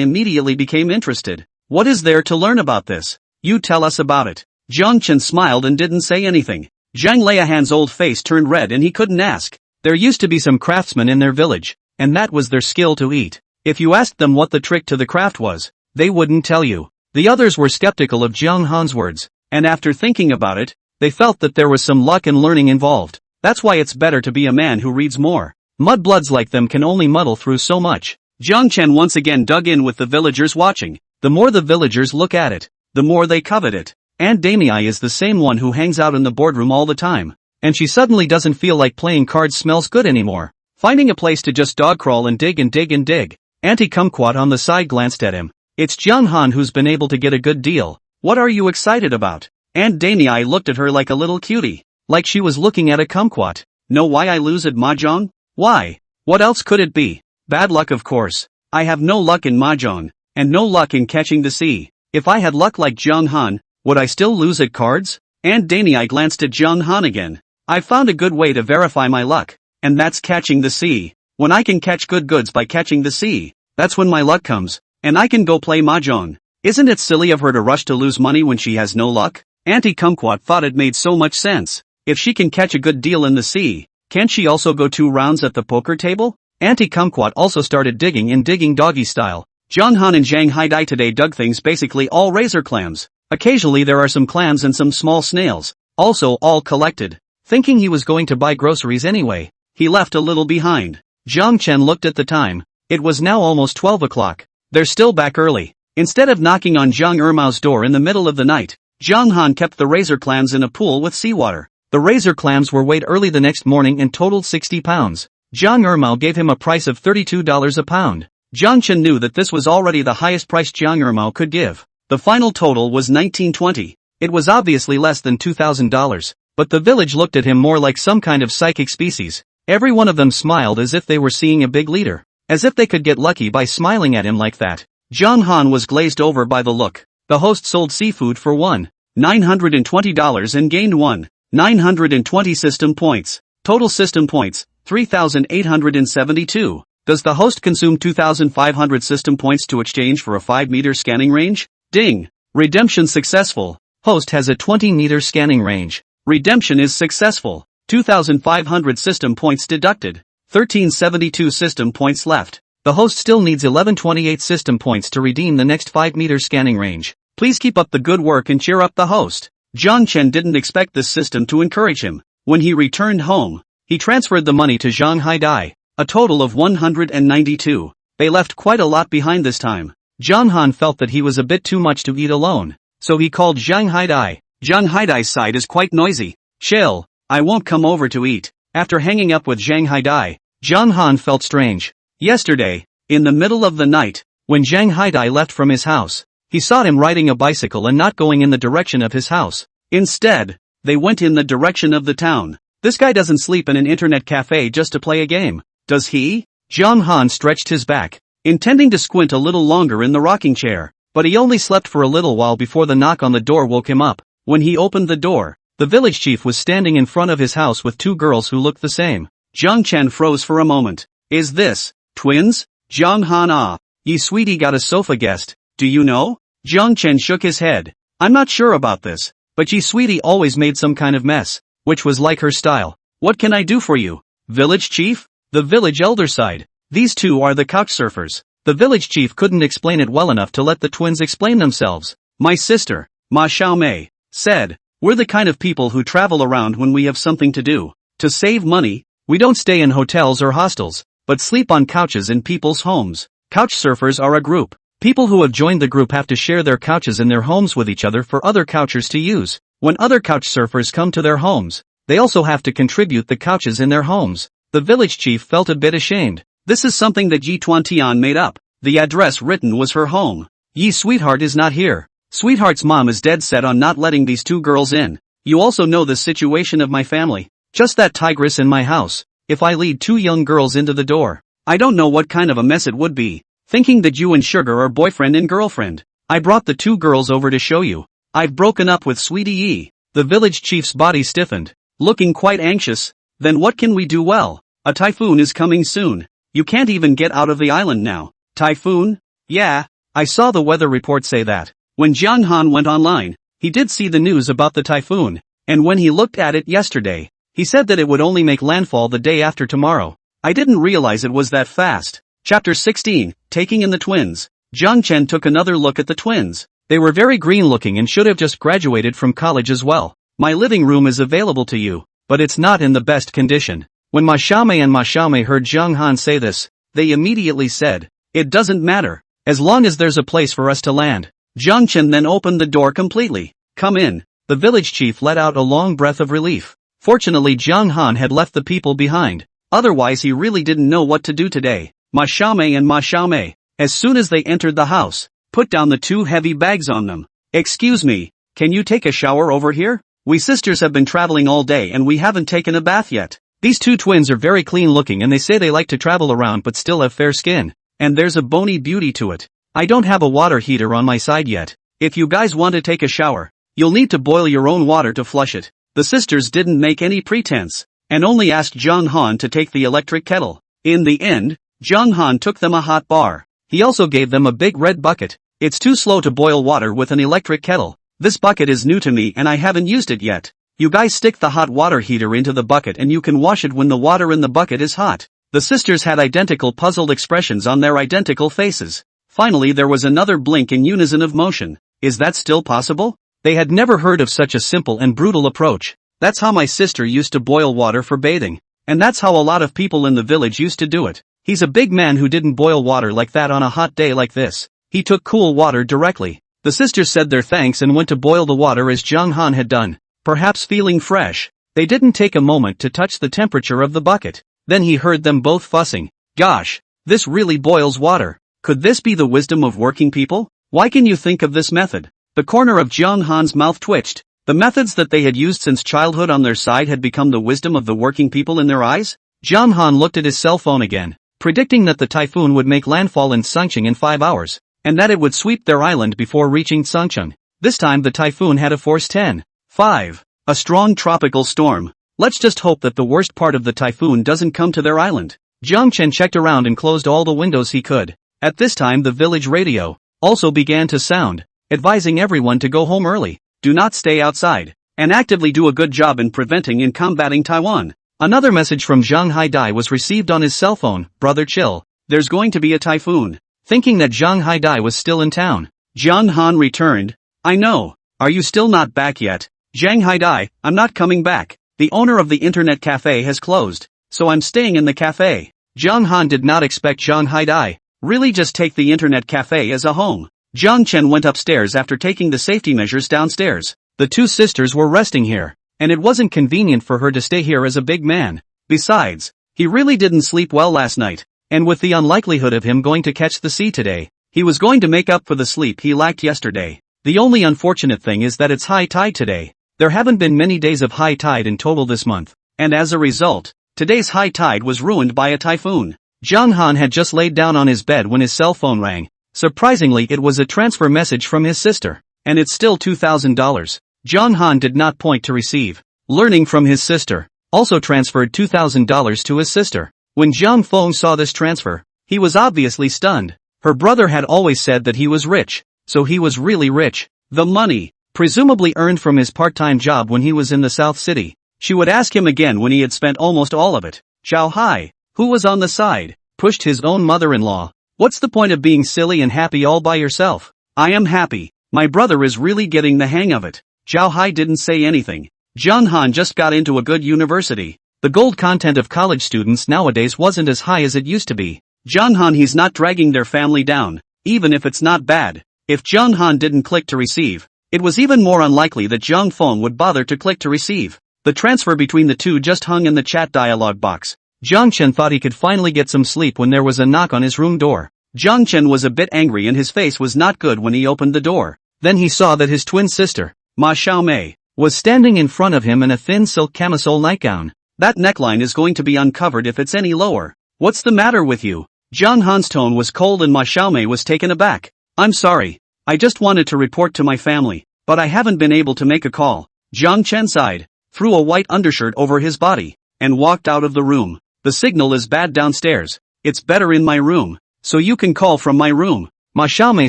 Speaker 1: immediately became interested. What is there to learn about this? You tell us about it. Zhang Chen smiled and didn't say anything. Zhang Liahan's old face turned red and he couldn't ask. There used to be some craftsmen in their village, and that was their skill to eat. If you asked them what the trick to the craft was, they wouldn't tell you. The others were skeptical of Zhang Han's words, and after thinking about it, they felt that there was some luck and learning involved. That's why it's better to be a man who reads more. Mudbloods like them can only muddle through so much. Zhang Chen once again dug in with the villagers watching. The more the villagers look at it, the more they covet it. Aunt Damii is the same one who hangs out in the boardroom all the time, and she suddenly doesn't feel like playing cards smells good anymore. Finding a place to just dog crawl and dig and dig and dig. Auntie Kumquat on the side glanced at him. It's Zhang Han who's been able to get a good deal. What are you excited about? Aunt Damii looked at her like a little cutie, like she was looking at a kumquat. Know why I lose at mahjong? Why? What else could it be? Bad luck of course. I have no luck in mahjong, and no luck in catching the sea. If I had luck like Zhang Han, would I still lose at cards? Aunt Damii glanced at Zhang Han again. I found a good way to verify my luck, and that's catching the sea. When I can catch good goods by catching the sea, that's when my luck comes, and I can go play mahjong. Isn't it silly of her to rush to lose money when she has no luck? Auntie Kumquat thought it made so much sense. If she can catch a good deal in the sea, can't she also go 2 rounds at the poker table? Auntie Kumquat also started digging and digging doggy style. Zhang Han and Zhang Haidai today dug things basically all razor clams. Occasionally there are some clams and some small snails, also all collected. Thinking he was going to buy groceries anyway, he left a little behind. Zhang Chen looked at the time. It was now almost 12 o'clock. They're still back early. Instead of knocking on Zhang Ermao's door in the middle of the night, Zhang Han kept the razor clams in a pool with seawater. The razor clams were weighed early the next morning and totaled 60 pounds. Jiang Ermao gave him a price of $32 a pound. Jiang Chen knew that this was already the highest price Jiang Ermao could give. The final total was 1920. It was obviously less than $2,000, but the village looked at him more like some kind of psychic species. Every one of them smiled as if they were seeing a big leader. As if they could get lucky by smiling at him like that. Zhang Han was glazed over by the look. The host sold seafood for $1,920 and gained 1,920 system points. Total system points, 3,872. Does the host consume 2,500 system points to exchange for a 5-meter scanning range? Ding! Redemption successful. Host has a 20-meter scanning range. Redemption is successful. 2,500 system points deducted. 1372 system points left. The host still needs 1128 system points to redeem the next 5-meter scanning range. Please keep up the good work and cheer up the host. Zhang Chen didn't expect this system to encourage him. When he returned home, he transferred the money to Zhang Haidai, a total of 192. They left quite a lot behind this time. Zhang Han felt that he was a bit too much to eat alone, so he called Zhang Haidai. Zhang Haidai's side is quite noisy. Chill, I won't come over to eat. After hanging up with Zhang Haidai, Zhang Han felt strange. Yesterday, in the middle of the night, when Zhang Haidai left from his house, he saw him riding a bicycle and not going in the direction of his house. Instead, they went in the direction of the town. This guy doesn't sleep in an internet cafe just to play a game, does he? Zhang Han stretched his back, intending to squint a little longer in the rocking chair, but he only slept for a little while before the knock on the door woke him up. When he opened the door, the village chief was standing in front of his house with 2 girls who looked the same. Zhang Chen froze for a moment. Is this twins? Zhang Han Ye sweetie got a sofa guest, do you know? Zhang Chen shook his head. I'm not sure about this, but ye sweetie always made some kind of mess, which was like her style. What can I do for you? Village chief? The village elder sighed. These 2 are the couch surfers. The village chief couldn't explain it well enough to let the twins explain themselves. My sister, Ma Xiaomei, said, we're the kind of people who travel around when we have something to do. To save money, we don't stay in hotels or hostels, but sleep on couches in people's homes. Couch surfers are a group. People who have joined the group have to share their couches in their homes with each other for other couchers to use. When other couch surfers come to their homes, they also have to contribute the couches in their homes. The village chief felt a bit ashamed. This is something that Yi Tuantian made up. The address written was her home. Yi's sweetheart is not here. Sweetheart's mom is dead set on not letting these 2 girls in. You also know the situation of my family. Just that tigress in my house. If I lead 2 young girls into the door, I don't know what kind of a mess it would be. Thinking that you and Sugar are boyfriend and girlfriend. I brought the 2 girls over to show you. I've broken up with Sweetie Yi. The village chief's body stiffened, looking quite anxious. Then what can we do? Well, a typhoon is coming soon. You can't even get out of the island now. Typhoon? Yeah, I saw the weather report say that. When Jiang Han went online, he did see the news about the typhoon, and when he looked at it yesterday, he said that it would only make landfall the day after tomorrow. I didn't realize it was that fast. Chapter 16, Taking in the Twins. Zhang Chen took another look at the twins. They were very green looking and should have just graduated from college as well. My living room is available to you, but it's not in the best condition. When Ma Xiaomei and Ma Xiaomei heard Zhang Han say this, they immediately said, it doesn't matter, as long as there's a place for us to land. Zhang Chen then opened the door completely. Come in. The village chief let out a long breath of relief. Fortunately Zhang Han had left the people behind. Otherwise he really didn't know what to do today. Ma Xiaomei and Ma Xiaomei, as soon as they entered the house, put down the 2 heavy bags on them. Excuse me, can you take a shower over here? We sisters have been traveling all day and we haven't taken a bath yet. These 2 twins are very clean looking and they say they like to travel around but still have fair skin. And there's a bony beauty to it. I don't have a water heater on my side yet. If you guys want to take a shower, you'll need to boil your own water to flush it. The sisters didn't make any pretense, and only asked Zhang Han to take the electric kettle. In the end, Zhang Han took them a hot bar. He also gave them a big red bucket. It's too slow to boil water with an electric kettle. This bucket is new to me and I haven't used it yet. You guys stick the hot water heater into the bucket and you can wash it when the water in the bucket is hot. The sisters had identical puzzled expressions on their identical faces. Finally there was another blink in unison of motion. Is that still possible? They had never heard of such a simple and brutal approach. That's how my sister used to boil water for bathing. And that's how a lot of people in the village used to do it. He's a big man who didn't boil water like that on a hot day like this. He took cool water directly. The sisters said their thanks and went to boil the water as Zhang Han had done. Perhaps feeling fresh, they didn't take a moment to touch the temperature of the bucket. Then he heard them both fussing. Gosh, this really boils water. Could this be the wisdom of working people? Why can you think of this method? The corner of Jiang Han's mouth twitched. The methods that they had used since childhood on their side had become the wisdom of the working people in their eyes? Jiang Han looked at his cell phone again, predicting that the typhoon would make landfall in Songcheng in 5 hours, and that it would sweep their island before reaching Songcheng. This time the typhoon had a force 10.5. A strong tropical storm. Let's just hope that the worst part of the typhoon doesn't come to their island. Jiang Chen checked around and closed all the windows he could. At this time the village radio also began to sound, advising everyone to go home early, do not stay outside, and actively do a good job in preventing and combating Taiwan. Another message from Zhang Haidai was received on his cell phone. Brother chill, there's going to be a typhoon. Thinking that Zhang Haidai was still in town, Jiang Han returned. I know, are you still not back yet? Zhang Haidai, I'm not coming back. The owner of the internet cafe has closed, so I'm staying in the cafe. Jiang Han did not expect Zhang Haidai really just take the internet cafe as a home. Jiang Chen went upstairs after taking the safety measures downstairs. The two sisters were resting here, and it wasn't convenient for her to stay here as a big man. Besides, he really didn't sleep well last night, and with the unlikelihood of him going to catch the sea today, he was going to make up for the sleep he lacked yesterday. The only unfortunate thing is that it's high tide today. There haven't been many days of high tide in total this month, and as a result, today's high tide was ruined by a typhoon. Jiang Han had just laid down on his bed when his cell phone rang. Surprisingly, it was a transfer message from his sister, and it's still $2,000. Jiang Han did not point to receive. Learning from his sister, also transferred $2,000 to his sister. When Jiang Feng saw this transfer, he was obviously stunned. Her brother had always said that he was rich, so he was really rich. The money, presumably earned from his part-time job when he was in the South City. She would ask him again when he had spent almost all of it. Zhao Hai, who was on the side, pushed his own mother-in-law. What's the point of being silly and happy all by yourself? I am happy. My brother is really getting the hang of it. Zhao Hai didn't say anything. Jiang Han just got into a good university. The gold content of college students nowadays wasn't as high as it used to be. Jiang Han, he's not dragging their family down, even if it's not bad. If Jiang Han didn't click to receive, it was even more unlikely that Jiang Feng would bother to click to receive. The transfer between the two just hung in the chat dialog box. Jiang Chen thought he could finally get some sleep when there was a knock on his room door. Jiang Chen was a bit angry and his face was not good when he opened the door. Then he saw that his twin sister, Ma Xiaomei, was standing in front of him in a thin silk camisole nightgown. That neckline is going to be uncovered if it's any lower. What's the matter with you? Jiang Han's tone was cold and Ma Xiaomei was taken aback. I'm sorry. I just wanted to report to my family, but I haven't been able to make a call. Jiang Chen sighed, threw a white undershirt over his body, and walked out of the room. The signal is bad downstairs. It's better in my room, so you can call from my room. Ma Xiaomei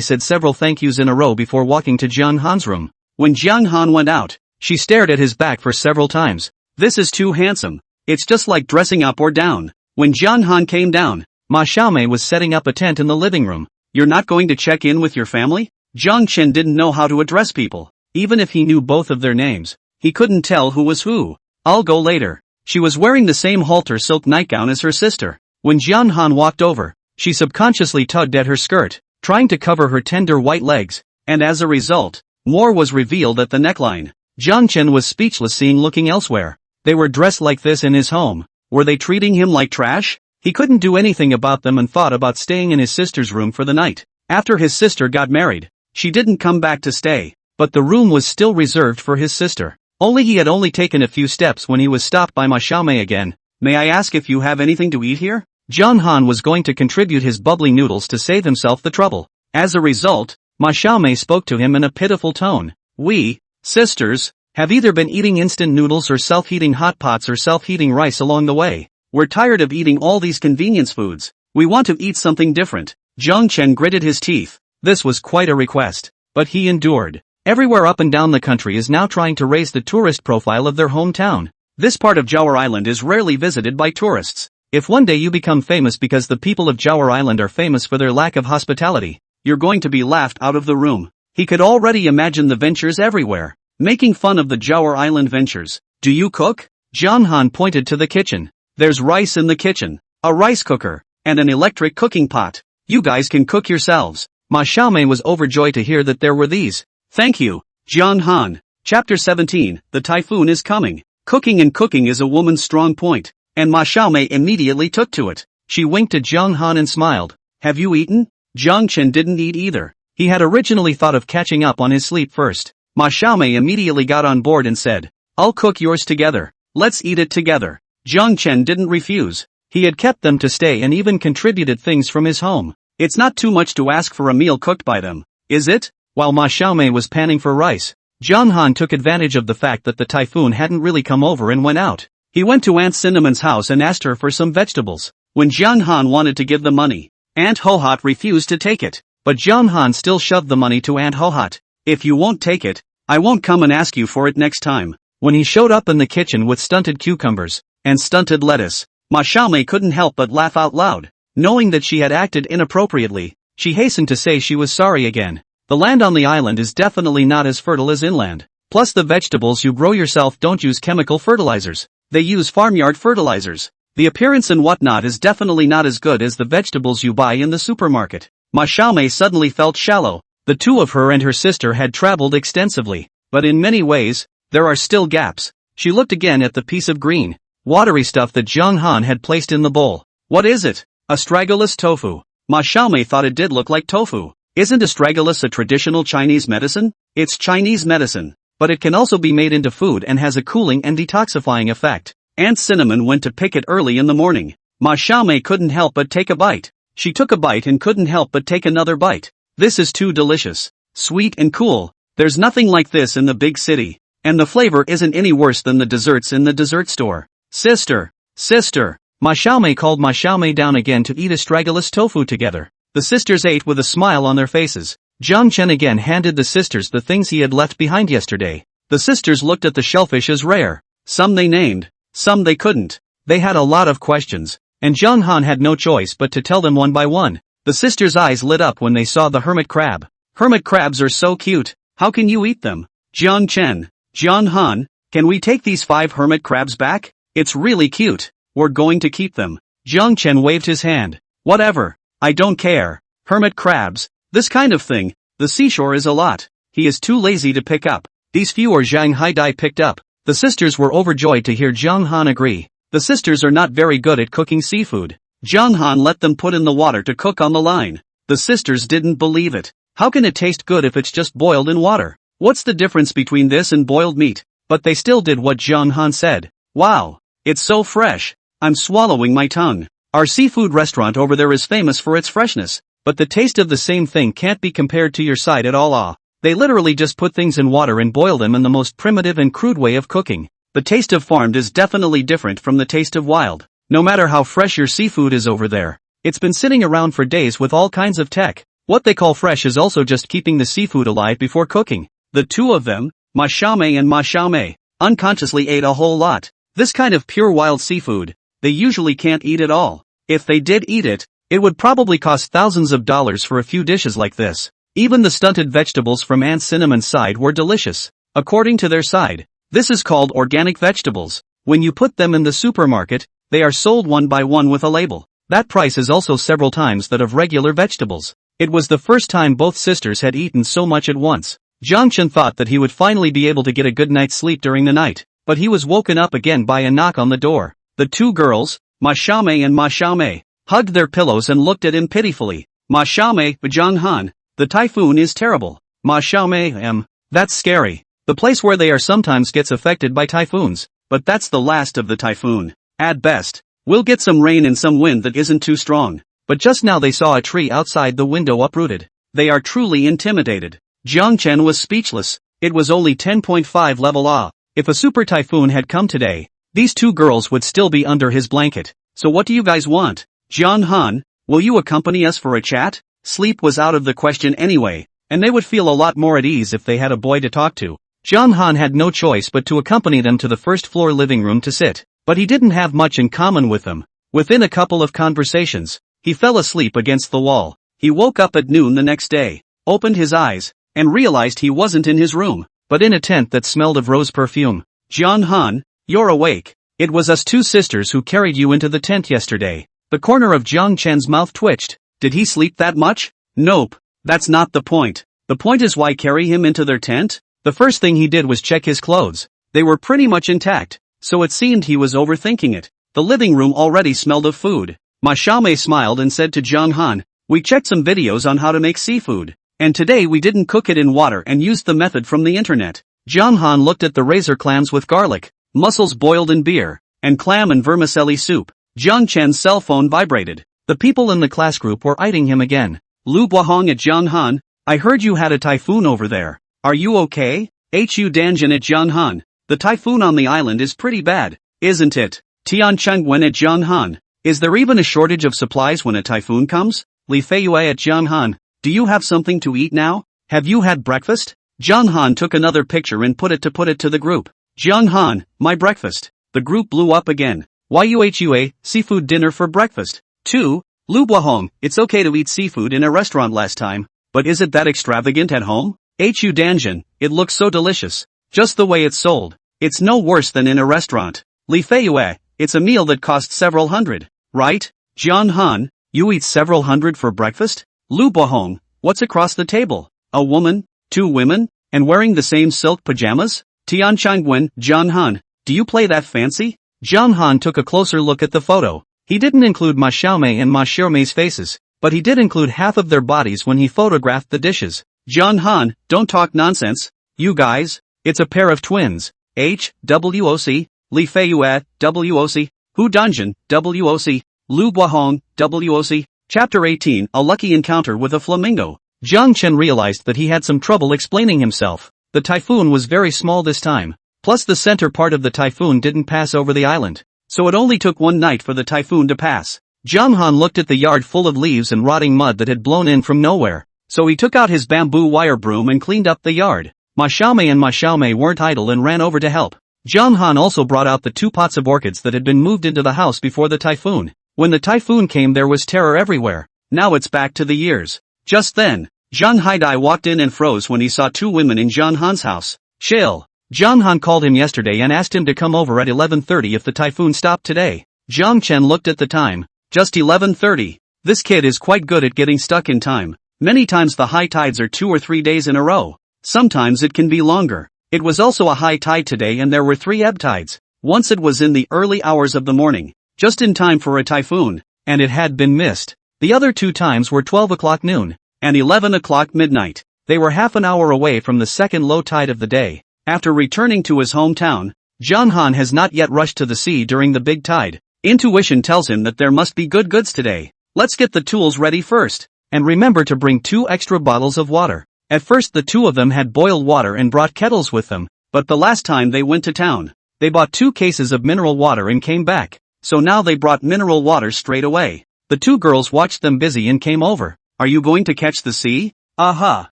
Speaker 1: said several thank yous in a row before walking to Jiang Han's room. When Jiang Han went out, she stared at his back for several times. This is too handsome. It's just like dressing up or down. When Jiang Han came down, Ma Xiaomei was setting up a tent in the living room. You're not going to check in with your family? Jiang Chen didn't know how to address people. Even if he knew both of their names, he couldn't tell who was who. I'll go later. She was wearing the same halter silk nightgown as her sister. When Jiang Han walked over, she subconsciously tugged at her skirt, trying to cover her tender white legs, and as a result, more was revealed at the neckline. Jiang Chen was speechless seeing looking elsewhere. They were dressed like this in his home. Were they treating him like trash? He couldn't do anything about them and thought about staying in his sister's room for the night. After his sister got married, she didn't come back to stay, but the room was still reserved for his sister. He had only taken a few steps when he was stopped by Ma Xiaomei again. May I ask if you have anything to eat here? Jiang Han was going to contribute his bubbly noodles to save himself the trouble. As a result, Ma Xiaomei spoke to him in a pitiful tone. We, sisters, have either been eating instant noodles or self-heating hot pots or self-heating rice along the way. We're tired of eating all these convenience foods. We want to eat something different. Jiang Chen gritted his teeth. This was quite a request, but he endured. Everywhere up and down the country is now trying to raise the tourist profile of their hometown. This part of Jawa Island is rarely visited by tourists. If one day you become famous because the people of Jawa Island are famous for their lack of hospitality, you're going to be laughed out of the room. He could already imagine the ventures everywhere, making fun of the Jawa Island ventures. Do you cook? Jiang Han pointed to the kitchen. There's rice in the kitchen, a rice cooker, and an electric cooking pot. You guys can cook yourselves. Ma Xiaomei was overjoyed to hear that there were these. Thank you, Jiang Han. Chapter 17, The Typhoon is Coming. Cooking and cooking is a woman's strong point. and Ma Xiaomei immediately took to it. She winked at Jiang Han and smiled. Have you eaten? Jiang Chen didn't eat either. He had originally thought of catching up on his sleep first. Ma Xiaomei immediately got on board and said, I'll cook yours together. Let's eat it together. Jiang Chen didn't refuse. He had kept them to stay and even contributed things from his home. It's not too much to ask for a meal cooked by them, is it? While Ma Xiaomei was panning for rice, Jiang Han took advantage of the fact that the typhoon hadn't really come over and went out. He went to Aunt Cinnamon's house and asked her for some vegetables. When Jiang Han wanted to give the money, Aunt Hohot refused to take it. But Jiang Han still shoved the money to Aunt Hohot. If you won't take it, I won't come and ask you for it next time. When he showed up in the kitchen with stunted cucumbers and stunted lettuce, Ma Xiaomei couldn't help but laugh out loud. Knowing that she had acted inappropriately, she hastened to say she was sorry again. The land on the island is definitely not as fertile as inland. Plus the vegetables you grow yourself don't use chemical fertilizers. They use farmyard fertilizers. The appearance and whatnot is definitely not as good as the vegetables you buy in the supermarket. Ma Xiaomei suddenly felt shallow. The two of her and her sister had traveled extensively, but in many ways, there are still gaps. She looked again at the piece of green, watery stuff that Jiang Han had placed in the bowl. What is it? Astragalus tofu. Ma Xiaomei thought it did look like tofu. Isn't astragalus a traditional Chinese medicine? It's Chinese medicine, but it can also be made into food and has a cooling and detoxifying effect. Aunt Cinnamon went to pick it early in the morning. Ma Xiaomei couldn't help but take a bite. She took a bite and couldn't help but take another bite. This is too delicious. Sweet and cool. There's nothing like this in the big city. And the flavor isn't any worse than the desserts in the dessert store. Sister! Sister! Ma Xiaomei called Ma Xiaomei down again to eat astragalus tofu together. The sisters ate with a smile on their faces. Jiang Chen again handed the sisters the things he had left behind yesterday. The sisters looked at the shellfish as rare. Some they named, some they couldn't. They had a lot of questions, and Jiang Han had no choice but to tell them one by one. The sisters' eyes lit up when they saw the hermit crab. Hermit crabs are so cute. How can you eat them? Jiang Chen, Jiang Han, can we take these 5 hermit crabs back? It's really cute. We're going to keep them. Jiang Chen waved his hand. Whatever. I don't care. Hermit crabs. This kind of thing. The seashore is a lot. He is too lazy to pick up. These few are Zhang Haidai picked up. The sisters were overjoyed to hear Jiang Han agree. The sisters are not very good at cooking seafood. Jiang Han let them put in the water to cook on the line. The sisters didn't believe it. How can it taste good if it's just boiled in water? What's the difference between this and boiled meat? But they still did what Jiang Han said. Wow. It's so fresh. I'm swallowing my tongue. Our seafood restaurant over there is famous for its freshness, but the taste of the same thing can't be compared to your side at all. They literally just put things in water and boil them in the most primitive and crude way of cooking. The taste of farmed is definitely different from the taste of wild. No matter how fresh your seafood is over there, it's been sitting around for days with all kinds of tech. What they call fresh is also just keeping the seafood alive before cooking. The two of them, Ma Xiaomei and Ma Xiaomei, unconsciously ate a whole lot. This kind of pure wild seafood, they usually can't eat at all. If they did eat it, it would probably cost thousands of dollars for a few dishes like this. Even the stunted vegetables from Aunt Cinnamon's side were delicious. According to their side, this is called organic vegetables. When you put them in the supermarket, they are sold one by one with a label. That price is also several times that of regular vegetables. It was the first time both sisters had eaten so much at once. Jiang Chen thought that he would finally be able to get a good night's sleep during the night, but he was woken up again by a knock on the door. The two girls, Ma Xiaomei and Ma Xiaomei, hugged their pillows and looked at him pitifully. Ma Xiaomei, Jiang Han, the typhoon is terrible. Ma Xiaomei, that's scary. The place where they are sometimes gets affected by typhoons, but that's the last of the typhoon. At best, we'll get some rain and some wind that isn't too strong. But just now they saw a tree outside the window uprooted. They are truly intimidated. Jiang Chen was speechless. It was only 10.5 level. If a super typhoon had come today, these two girls would still be under his blanket. So what do you guys want? Jiang Han, will you accompany us for a chat? Sleep was out of the question anyway, and they would feel a lot more at ease if they had a boy to talk to. Jiang Han had no choice but to accompany them to the first floor living room to sit, but he didn't have much in common with them. Within a couple of conversations, he fell asleep against the wall. He woke up at noon the next day, opened his eyes, and realized he wasn't in his room, but in a tent that smelled of rose perfume. Jiang Han, you're awake. It was us two sisters who carried you into the tent yesterday. The corner of Jiang Chen's mouth twitched. Did he sleep that much? Nope. That's not the point. The point is why carry him into their tent? The first thing he did was check his clothes. They were pretty much intact, so it seemed he was overthinking it. The living room already smelled of food. Ma Xiaomei smiled and said to Zhang Han, "We checked some videos on how to make seafood. And today we didn't cook it in water and used the method from the internet." Zhang Han looked at the razor clams with garlic, mussels boiled in beer, and clam and vermicelli soup. Jiang Chen's cell phone vibrated. The people in the class group were eyeing him again. Lu Buahong at Zhang Han, "I heard you had a typhoon over there. Are you okay?" Hu Danjin at Zhang Han, "The typhoon on the island is pretty bad, isn't it?" Tian Chengwen at Zhang Han, "Is there even a shortage of supplies when a typhoon comes?" Li Feiyue at Zhang Han, "Do you have something to eat now? Have you had breakfast?" Zhang Han took another picture and put it to the group. Zhang Han, "My breakfast." The group blew up again. Yuhua, seafood dinner for breakfast. 2. Lu Buahong, "It's okay to eat seafood in a restaurant last time, but is it that extravagant at home?" Hu Danjin, "It looks so delicious. Just the way it's sold. It's no worse than in a restaurant." Li Feiyue, "It's a meal that costs several hundred, right?" Zhang Han, "You eat several hundred for breakfast?" Lu Buahong, "What's across the table? A woman, 2 women, and wearing the same silk pajamas?" Tian Chengwen, Zhang Han, "Do you play that fancy?" Zhang Han took a closer look at the photo. He didn't include Ma Xiaomei and Ma Xiaomei's faces, but he did include half of their bodies when he photographed the dishes. Zhang Han, "Don't talk nonsense, you guys. It's a pair of twins. WOC, Li Feiyue, WOC, Hu Danjin, WOC, Lu Buahong, WOC. Chapter 18, A Lucky Encounter with a Flamingo. Jiang Chen realized that he had some trouble explaining himself. The typhoon was very small this time. Plus the center part of the typhoon didn't pass over the island. So it only took one night for the typhoon to pass. Zhang Han looked at the yard full of leaves and rotting mud that had blown in from nowhere. So he took out his bamboo wire broom and cleaned up the yard. Ma Xiaomei and Ma Xiaomei weren't idle and ran over to help. Zhang Han also brought out the 2 pots of orchids that had been moved into the house before the typhoon. When the typhoon came there was terror everywhere. Now it's back to the years. Just then, Zhang Haidai walked in and froze when he saw 2 women in Zhang Han's house. Chill. Zhang Han called him yesterday and asked him to come over at 11:30 if the typhoon stopped today. Jiang Chen looked at the time. Just 11:30. This kid is quite good at getting stuck in time. Many times the high tides are 2 or 3 days in a row. Sometimes it can be longer. It was also a high tide today and there were 3 ebb tides. Once it was in the early hours of the morning, just in time for a typhoon, and it had been missed. The other 2 times were 12 o'clock noon, and 11 o'clock midnight. They were half an hour away from the second low tide of the day. After returning to his hometown, Zhang Han has not yet rushed to the sea during the big tide. Intuition tells him that there must be good goods today. Let's get the tools ready first. And remember to bring 2 extra bottles of water. At first the 2 of them had boiled water and brought kettles with them, but the last time they went to town, they bought 2 cases of mineral water and came back. So now they brought mineral water straight away. The 2 girls watched them busy and came over. "Are you going to catch the sea?" "Aha."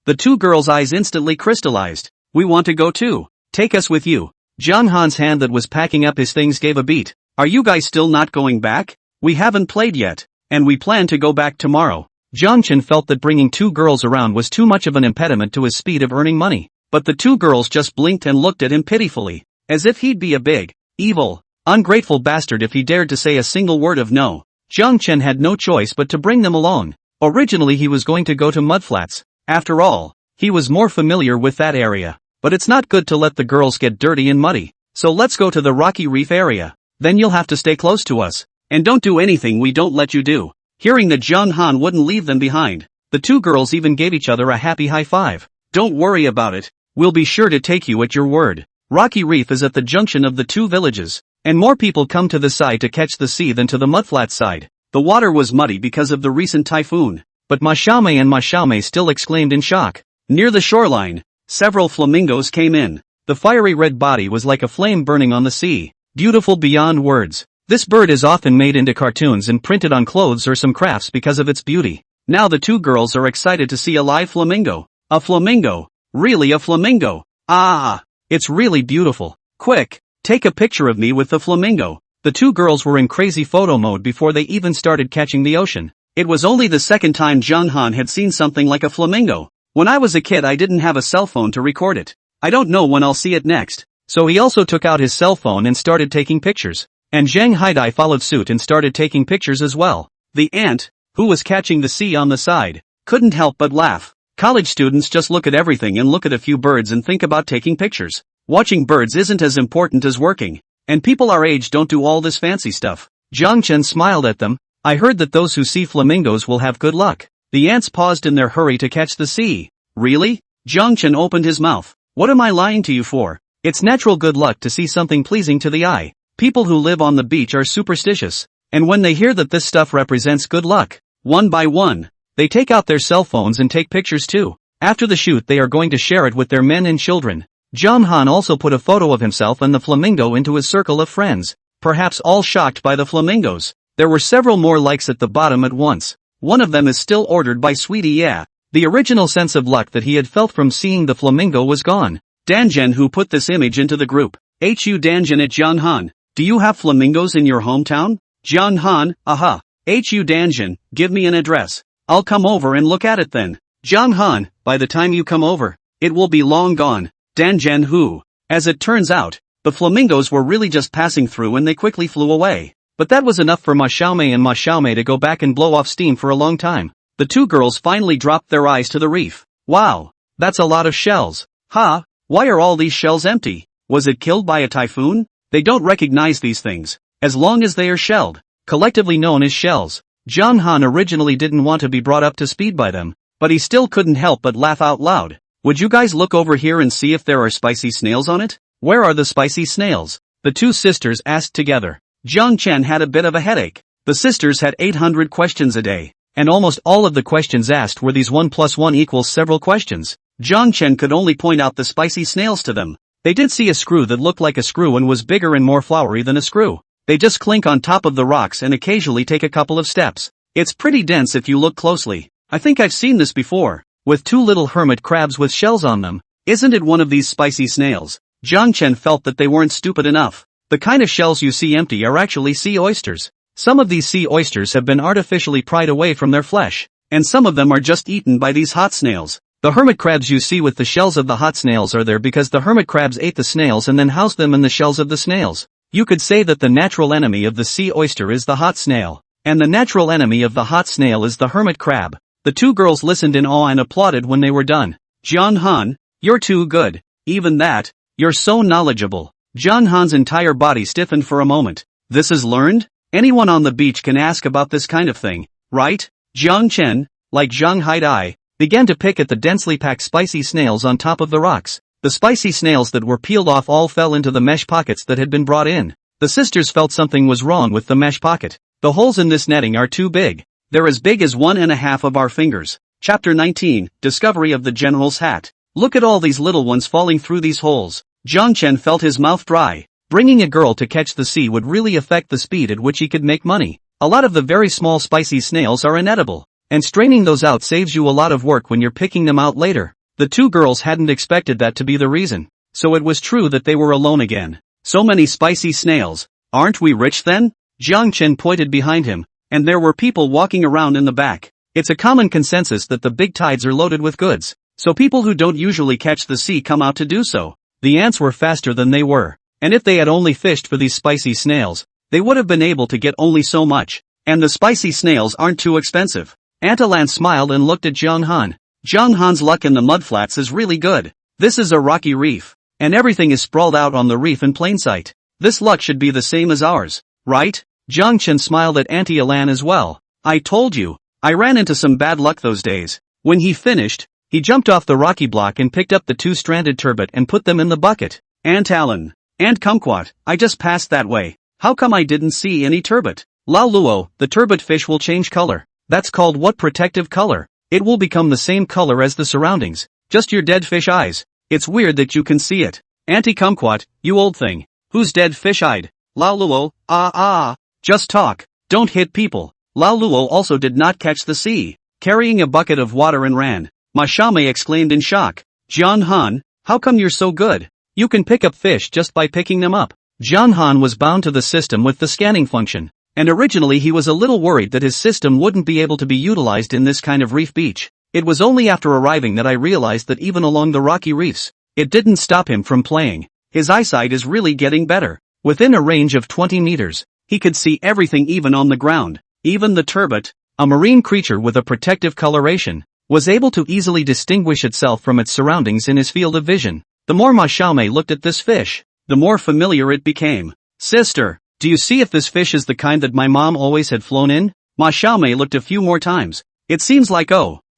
Speaker 1: The 2 girls' eyes instantly crystallized. "We want to go too. Take us with you." Zhang Han's hand that was packing up his things gave a beat. "Are you guys still not going back? We haven't played yet, and we plan to go back tomorrow." Jiang Chen felt that bringing 2 girls around was too much of an impediment to his speed of earning money. But the 2 girls just blinked and looked at him pitifully, as if he'd be a big, evil, ungrateful bastard if he dared to say a single word of no. Jiang Chen had no choice but to bring them along. Originally he was going to go to mudflats. After all, he was more familiar with that area. But it's not good to let the girls get dirty and muddy. So let's go to the rocky reef area. Then you'll have to stay close to us. And don't do anything we don't let you do. Hearing that Zhang Han wouldn't leave them behind, the 2 girls even gave each other a happy high five. "Don't worry about it. We'll be sure to take you at your word." Rocky Reef is at the junction of the 2 villages, and more people come to the side to catch the sea than to the mudflat side. The water was muddy because of the recent typhoon, but Ma Xiaomei and Ma Xiaomei still exclaimed in shock. Near the shoreline, several flamingos came in. The fiery red body was like a flame burning on the sea, beautiful beyond words. This bird is often made into cartoons and printed on clothes or some crafts because of its beauty. Now the 2 girls are excited to see a live flamingo. A flamingo? Really a flamingo? Ah! It's really beautiful. Quick, take a picture of me with the flamingo. The 2 girls were in crazy photo mode before they even started catching the ocean. It was only the second time Zhang Han had seen something like a flamingo. When I was a kid I didn't have a cell phone to record it. I don't know when I'll see it next. So he also took out his cell phone and started taking pictures. And Zhang Haidai followed suit and started taking pictures as well. The ant, who was catching the sea on the side, couldn't help but laugh. College students just look at everything and look at a few birds and think about taking pictures. Watching birds isn't as important as working. And people our age don't do all this fancy stuff. Jiang Chen smiled at them. I heard that those who see flamingos will have good luck. The ants paused in their hurry to catch the sea. Really? Jiang Chen opened his mouth. What am I lying to you for? It's natural good luck to see something pleasing to the eye. People who live on the beach are superstitious. And when they hear that this stuff represents good luck, one by one, they take out their cell phones and take pictures too. After the shoot they are going to share it with their men and children. John Han also put a photo of himself and the flamingo into his circle of friends, perhaps all shocked by the flamingos. There were several more likes at the bottom at once. One of them is still ordered by Sweetie. Yeah. The original sense of luck that he had felt from seeing the flamingo was gone. Danjen, who put this image into the group. Hu Danjen at John Han. Do you have flamingos in your hometown? John Han, aha. Hu Danjen, give me an address. I'll come over and look at it then. John Han, by the time you come over, it will be long gone. Danjen who? As it turns out, the flamingos were really just passing through and they quickly flew away. But that was enough for Ma Xiaomei and Ma Xiaomei to go back and blow off steam for a long time. The two girls finally dropped their eyes to the reef. Wow, that's a lot of shells. Ha, why are all these shells empty? Was it killed by a typhoon? They don't recognize these things, as long as they are shelled, collectively known as shells. John Han originally didn't want to be brought up to speed by them, but he still couldn't help but laugh out loud. Would you guys look over here and see if there are spicy snails on it? Where are the spicy snails? The two sisters asked together. Jiang Chen had a bit of a headache. The sisters had 800 questions a day, and almost all of the questions asked were these 1 + 1 = several questions. Jiang Chen could only point out the spicy snails to them. They did see a screw that looked like a screw and was bigger and more flowery than a screw. They just clink on top of the rocks and occasionally take a couple of steps. It's pretty dense if you look closely. I think I've seen this before, with two little hermit crabs with shells on them. Isn't it one of these spicy snails? Jiang Chen felt that they weren't stupid enough. The kind of shells you see empty are actually sea oysters. Some of these sea oysters have been artificially pried away from their flesh, and some of them are just eaten by these hot snails. The hermit crabs you see with the shells of the hot snails are there because the hermit crabs ate the snails and then housed them in the shells of the snails. You could say that the natural enemy of the sea oyster is the hot snail, and the natural enemy of the hot snail is the hermit crab. The two girls listened in awe and applauded when they were done. John Han, you're too good. Even that, you're so knowledgeable. John Han's entire body stiffened for a moment. This is learned? Anyone on the beach can ask about this kind of thing, right? Jiang Chen, like Zhang Haidai, began to pick at the densely packed spicy snails on top of the rocks. The spicy snails that were peeled off all fell into the mesh pockets that had been brought in. The sisters felt something was wrong with the mesh pocket. The holes in this netting are too big. They're as big as 1½ of our fingers. Chapter 19, Discovery of the General's Hat. Look at all these little ones falling through these holes. Jiang Chen felt his mouth dry. Bringing a girl to catch the sea would really affect the speed at which he could make money. A lot of the very small spicy snails are inedible, and straining those out saves you a lot of work when you're picking them out later. The two girls hadn't expected that to be the reason, so it was true that they were alone again. So many spicy snails. Aren't we rich then? Jiang Chen pointed behind him, and there were people walking around in the back. It's a common consensus that the big tides are loaded with goods, so people who don't usually catch the sea come out to do so. The ants were faster than they were, and if they had only fished for these spicy snails, they would have been able to get only so much. And the spicy snails aren't too expensive. Antalan smiled and looked at Jiang Han. Jiang Han's luck in the mudflats is really good. This is a rocky reef, and everything is sprawled out on the reef in plain sight. This luck should be the same as ours, right? Jiang Chen smiled at Auntie Alan as well. I told you, I ran into some bad luck those days. When he finished, he jumped off the rocky block and picked up the two stranded turbot and put them in the bucket. Aunt Alan, Aunt Kumquat, I just passed that way. How come I didn't see any turbot? Lao Luo, the turbot fish will change color. That's called what protective color? It will become the same color as the surroundings, just your dead fish eyes. It's weird that you can see it. Auntie Kumquat, you old thing. Who's dead fish-eyed? Lao Luo, just talk. Don't hit people. Lao Luo also did not catch the sea, carrying a bucket of water and ran. Ma Xiaomei exclaimed in shock. Jiang Han, how come you're so good? You can pick up fish just by picking them up. Jiang Han was bound to the system with the scanning function, and originally he was a little worried that his system wouldn't be able to be utilized in this kind of reef beach. It was only after arriving that I realized that even along the rocky reefs, it didn't stop him from playing. His eyesight is really getting better. Within a range of 20 meters, he could see everything even on the ground. Even the turbot, a marine creature with a protective coloration, was able to easily distinguish itself from its surroundings in his field of vision. The more Ma Xiaomei looked at this fish, the more familiar it became. Sister, do you see if this fish is the kind that my mom always had flown in? Ma Xiaomei looked a few more times. It seems like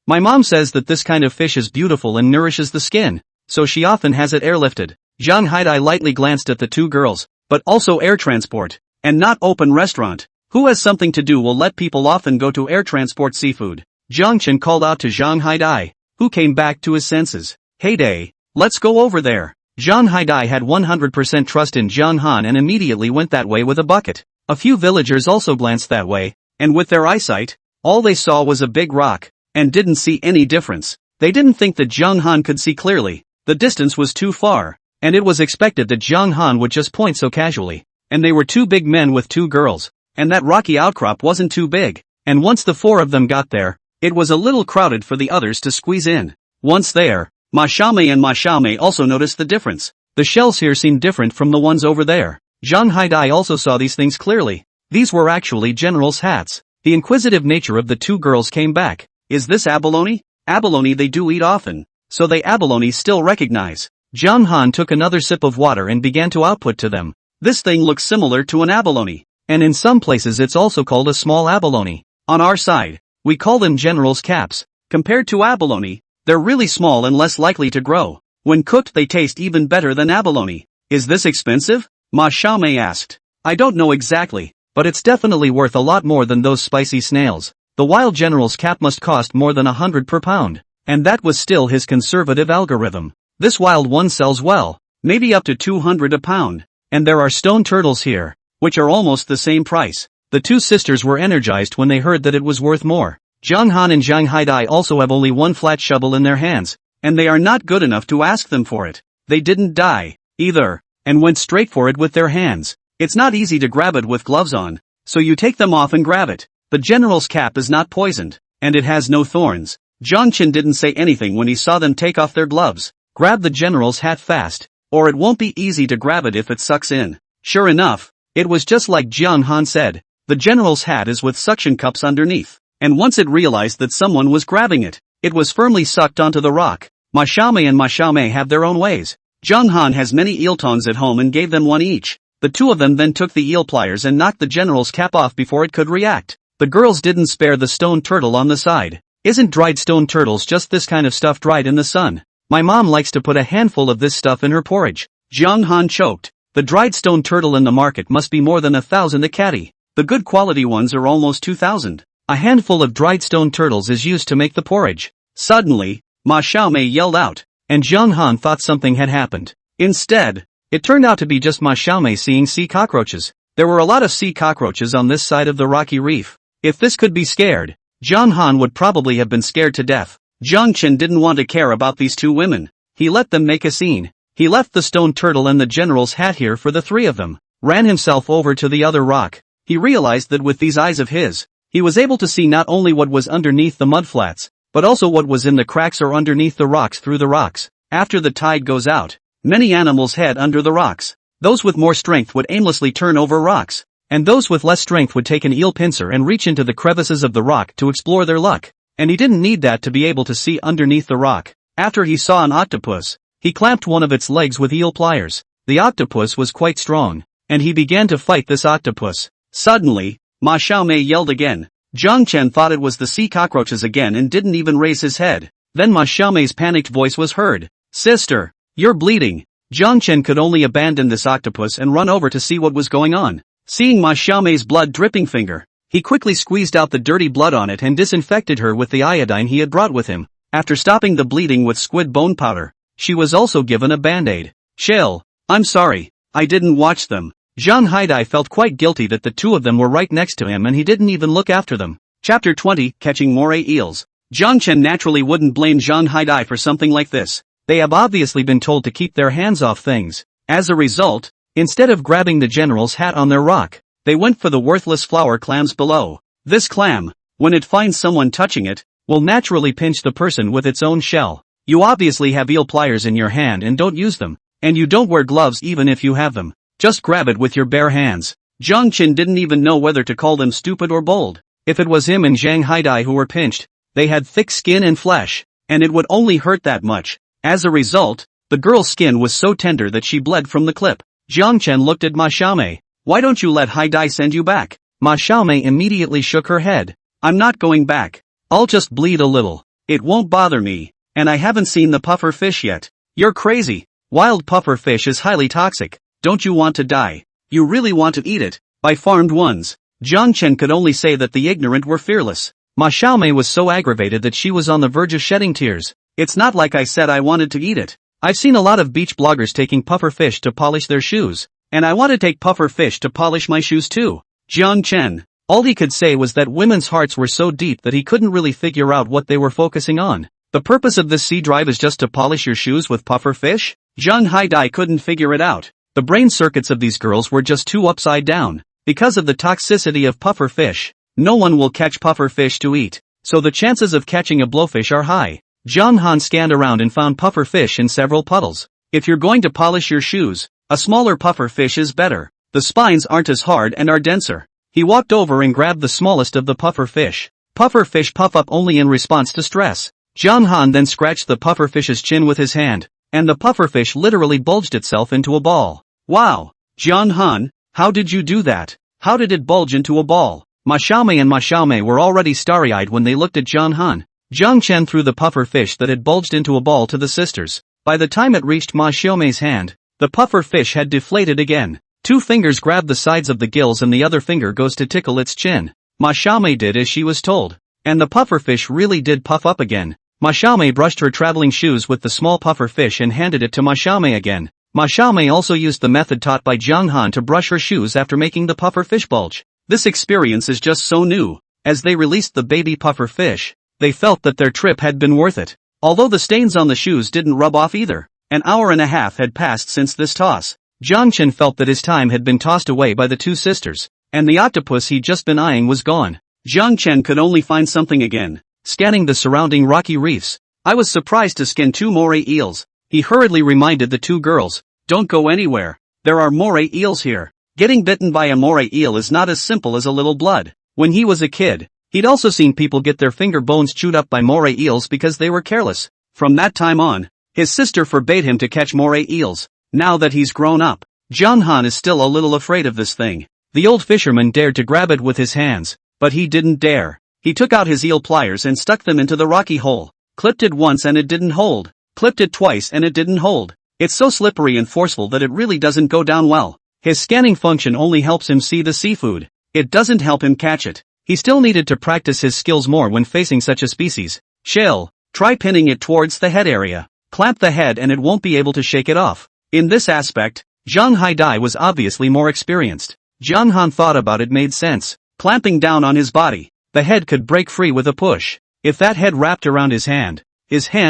Speaker 1: my mom says that this kind of fish is beautiful and nourishes the skin, so she often has it airlifted. Zhang Haidai lightly glanced at the two girls, but also air transport, and not open restaurant. Who has something to do will let people often go to air transport seafood. Jiang Chen called out to Zhang Haidai, who came back to his senses. Heyday, let's go over there. Zhang Haidai had 100% trust in Jiang Han and immediately went that way with a bucket. A few villagers also glanced that way, and with their eyesight, all they saw was a big rock, and didn't see any difference. They didn't think that Jiang Han could see clearly. The distance was too far, and it was expected that Jiang Han would just point so casually. And they were two big men with two girls, and that rocky outcrop wasn't too big, and once the four of them got there, it was a little crowded for the others to squeeze in. Once there, Ma Xiaomei and Ma Xiaomei also noticed the difference. The shells here seemed different from the ones over there. Zhang Haidai also saw these things clearly. These were actually generals' hats. The inquisitive nature of the two girls came back. Is this abalone? Abalone they do eat often, so they abalone still recognize. Jiang Han took another sip of water and began to output to them. This thing looks similar to an abalone, and in some places it's also called a small abalone. On our side, we call them generals' caps. Compared to abalone, they're really small and less likely to grow. When cooked they taste even better than abalone. Is this expensive? Ma Xiaomei asked. I don't know exactly, but it's definitely worth a lot more than those spicy snails. The wild general's cap must cost more than 100 per pound, and that was still his conservative algorithm. This wild one sells well, maybe up to 200 a pound, and there are stone turtles here, which are almost the same price. The two sisters were energized when they heard that it was worth more. Jiang Han and Zhang Haidai also have only one flat shovel in their hands, and they are not good enough to ask them for it. They didn't die, either, and went straight for it with their hands. It's not easy to grab it with gloves on, so you take them off and grab it. The general's cap is not poisoned, and it has no thorns. Jiang Chen didn't say anything when he saw them take off their gloves. Grab the general's hat fast, or it won't be easy to grab it if it sucks in. Sure enough, it was just like Jiang Han said. The general's hat is with suction cups underneath, and once it realized that someone was grabbing it, it was firmly sucked onto the rock. Ma Xiaomei and Ma Xiaomei have their own ways. Jiang Han has many eel tongs at home and gave them one each. The two of them then took the eel pliers and knocked the general's cap off before it could react. The girls didn't spare the stone turtle on the side. Isn't dried stone turtles just this kind of stuff dried in the sun? My mom likes to put a handful of this stuff in her porridge. Jiang Han choked. The dried stone turtle in the market must be more than 1,000 a catty. The good quality ones are almost 2,000. A handful of dried stone turtles is used to make the porridge. Suddenly, Ma Xiaomei yelled out, and Jiang Han thought something had happened. Instead, it turned out to be just Ma Xiaomei seeing sea cockroaches. There were a lot of sea cockroaches on this side of the rocky reef. If this could be scared, Jiang Han would probably have been scared to death. Jiang Chen didn't want to care about these two women. He let them make a scene. He left the stone turtle and the general's hat here for the three of them, ran himself over to the other rock. He realized that with these eyes of his, he was able to see not only what was underneath the mudflats, but also what was in the cracks or underneath the rocks through the rocks. After the tide goes out, many animals head under the rocks. Those with more strength would aimlessly turn over rocks, and those with less strength would take an eel pincer and reach into the crevices of the rock to explore their luck. And he didn't need that to be able to see underneath the rock. After he saw an octopus, he clamped one of its legs with eel pliers. The octopus was quite strong, and he began to fight this octopus. Suddenly, Ma Xiaomei yelled again. Jiang Chen thought it was the sea cockroaches again and didn't even raise his head. Then Ma Xiaomei's panicked voice was heard. Sister, you're bleeding. Jiang Chen could only abandon this octopus and run over to see what was going on. Seeing Ma Xiaomei's blood-dripping finger, he quickly squeezed out the dirty blood on it and disinfected her with the iodine he had brought with him. After stopping the bleeding with squid bone powder, she was also given a band-aid. Shell, I'm sorry, I didn't watch them. Zhang Haidai felt quite guilty that the two of them were right next to him and he didn't even look after them. Chapter 20, Catching Moray Eels. Jiang Chen naturally wouldn't blame Zhang Haidai for something like this. They have obviously been told to keep their hands off things. As a result, instead of grabbing the general's hat on their rock, they went for the worthless flower clams below. This clam, when it finds someone touching it, will naturally pinch the person with its own shell. You obviously have eel pliers in your hand and don't use them, and you don't wear gloves even if you have them. Just grab it with your bare hands. Jiang Chen didn't even know whether to call them stupid or bold. If it was him and Zhang Haidai who were pinched, they had thick skin and flesh, and it would only hurt that much. As a result, the girl's skin was so tender that she bled from the clip. Jiang Chen looked at Ma Xiaomei. Why don't you let Hai Dai send you back? Ma Xiaomei immediately shook her head. I'm not going back. I'll just bleed a little. It won't bother me. And I haven't seen the puffer fish yet. You're crazy. Wild puffer fish is highly toxic. Don't you want to die? You really want to eat it? By farmed ones. Jiang Chen could only say that the ignorant were fearless. Ma Xiaomei was so aggravated that she was on the verge of shedding tears. It's not like I said I wanted to eat it. I've seen a lot of beach bloggers taking puffer fish to polish their shoes. And I want to take puffer fish to polish my shoes too. Jiang Chen. All he could say was that women's hearts were so deep that he couldn't really figure out what they were focusing on. The purpose of this sea drive is just to polish your shoes with puffer fish? Zhang Haidai couldn't figure it out. The brain circuits of these girls were just too upside down. Because of the toxicity of puffer fish, no one will catch puffer fish to eat, so the chances of catching a blowfish are high. Zhang Han scanned around and found puffer fish in several puddles. If you're going to polish your shoes, a smaller puffer fish is better. The spines aren't as hard and are denser. He walked over and grabbed the smallest of the puffer fish. Puffer fish puff up only in response to stress. Zhang Han then scratched the puffer fish's chin with his hand, and the puffer fish literally bulged itself into a ball. Wow! Zhang Han, how did you do that? How did it bulge into a ball? Ma Xiaomei and Ma Xiaomei were already starry-eyed when they looked at Zhang Han. Jiang Chen threw the puffer fish that had bulged into a ball to the sisters. By the time it reached Ma Xiaomei's hand, the puffer fish had deflated again. 2 fingers grabbed the sides of the gills and the other finger goes to tickle its chin. Ma Xiaomei did as she was told. And the puffer fish really did puff up again. Ma Xiaomei brushed her traveling shoes with the small puffer fish and handed it to Ma Xiaomei again. Ma Xiaomei also used the method taught by Jiang Han to brush her shoes after making the puffer fish bulge. This experience is just so new. As they released the baby puffer fish, they felt that their trip had been worth it. Although the stains on the shoes didn't rub off either. An hour and a half had passed since this toss. Jiang Chen felt that his time had been tossed away by the 2 sisters, and the octopus he'd just been eyeing was gone. Jiang Chen could only find something again, scanning the surrounding rocky reefs. I was surprised to skin 2 moray eels. He hurriedly reminded the 2 girls, don't go anywhere. There are moray eels here. Getting bitten by a moray eel is not as simple as a little blood. When he was a kid, he'd also seen people get their finger bones chewed up by moray eels because they were careless. From that time on, his sister forbade him to catch moray eels. Now that he's grown up, Jiang Han is still a little afraid of this thing. The old fisherman dared to grab it with his hands, but he didn't dare. He took out his eel pliers and stuck them into the rocky hole. Clipped it once and it didn't hold. Clipped it twice and it didn't hold. It's so slippery and forceful that it really doesn't go down well. His scanning function only helps him see the seafood. It doesn't help him catch it. He still needed to practice his skills more when facing such a species. Shell, try pinning it towards the head area. Clamp the head and it won't be able to shake it off. In this aspect, Zhang Haidai was obviously more experienced. Jiang Han thought about it made sense. Clamping down on his body, the head could break free with a push. If that head wrapped around his hand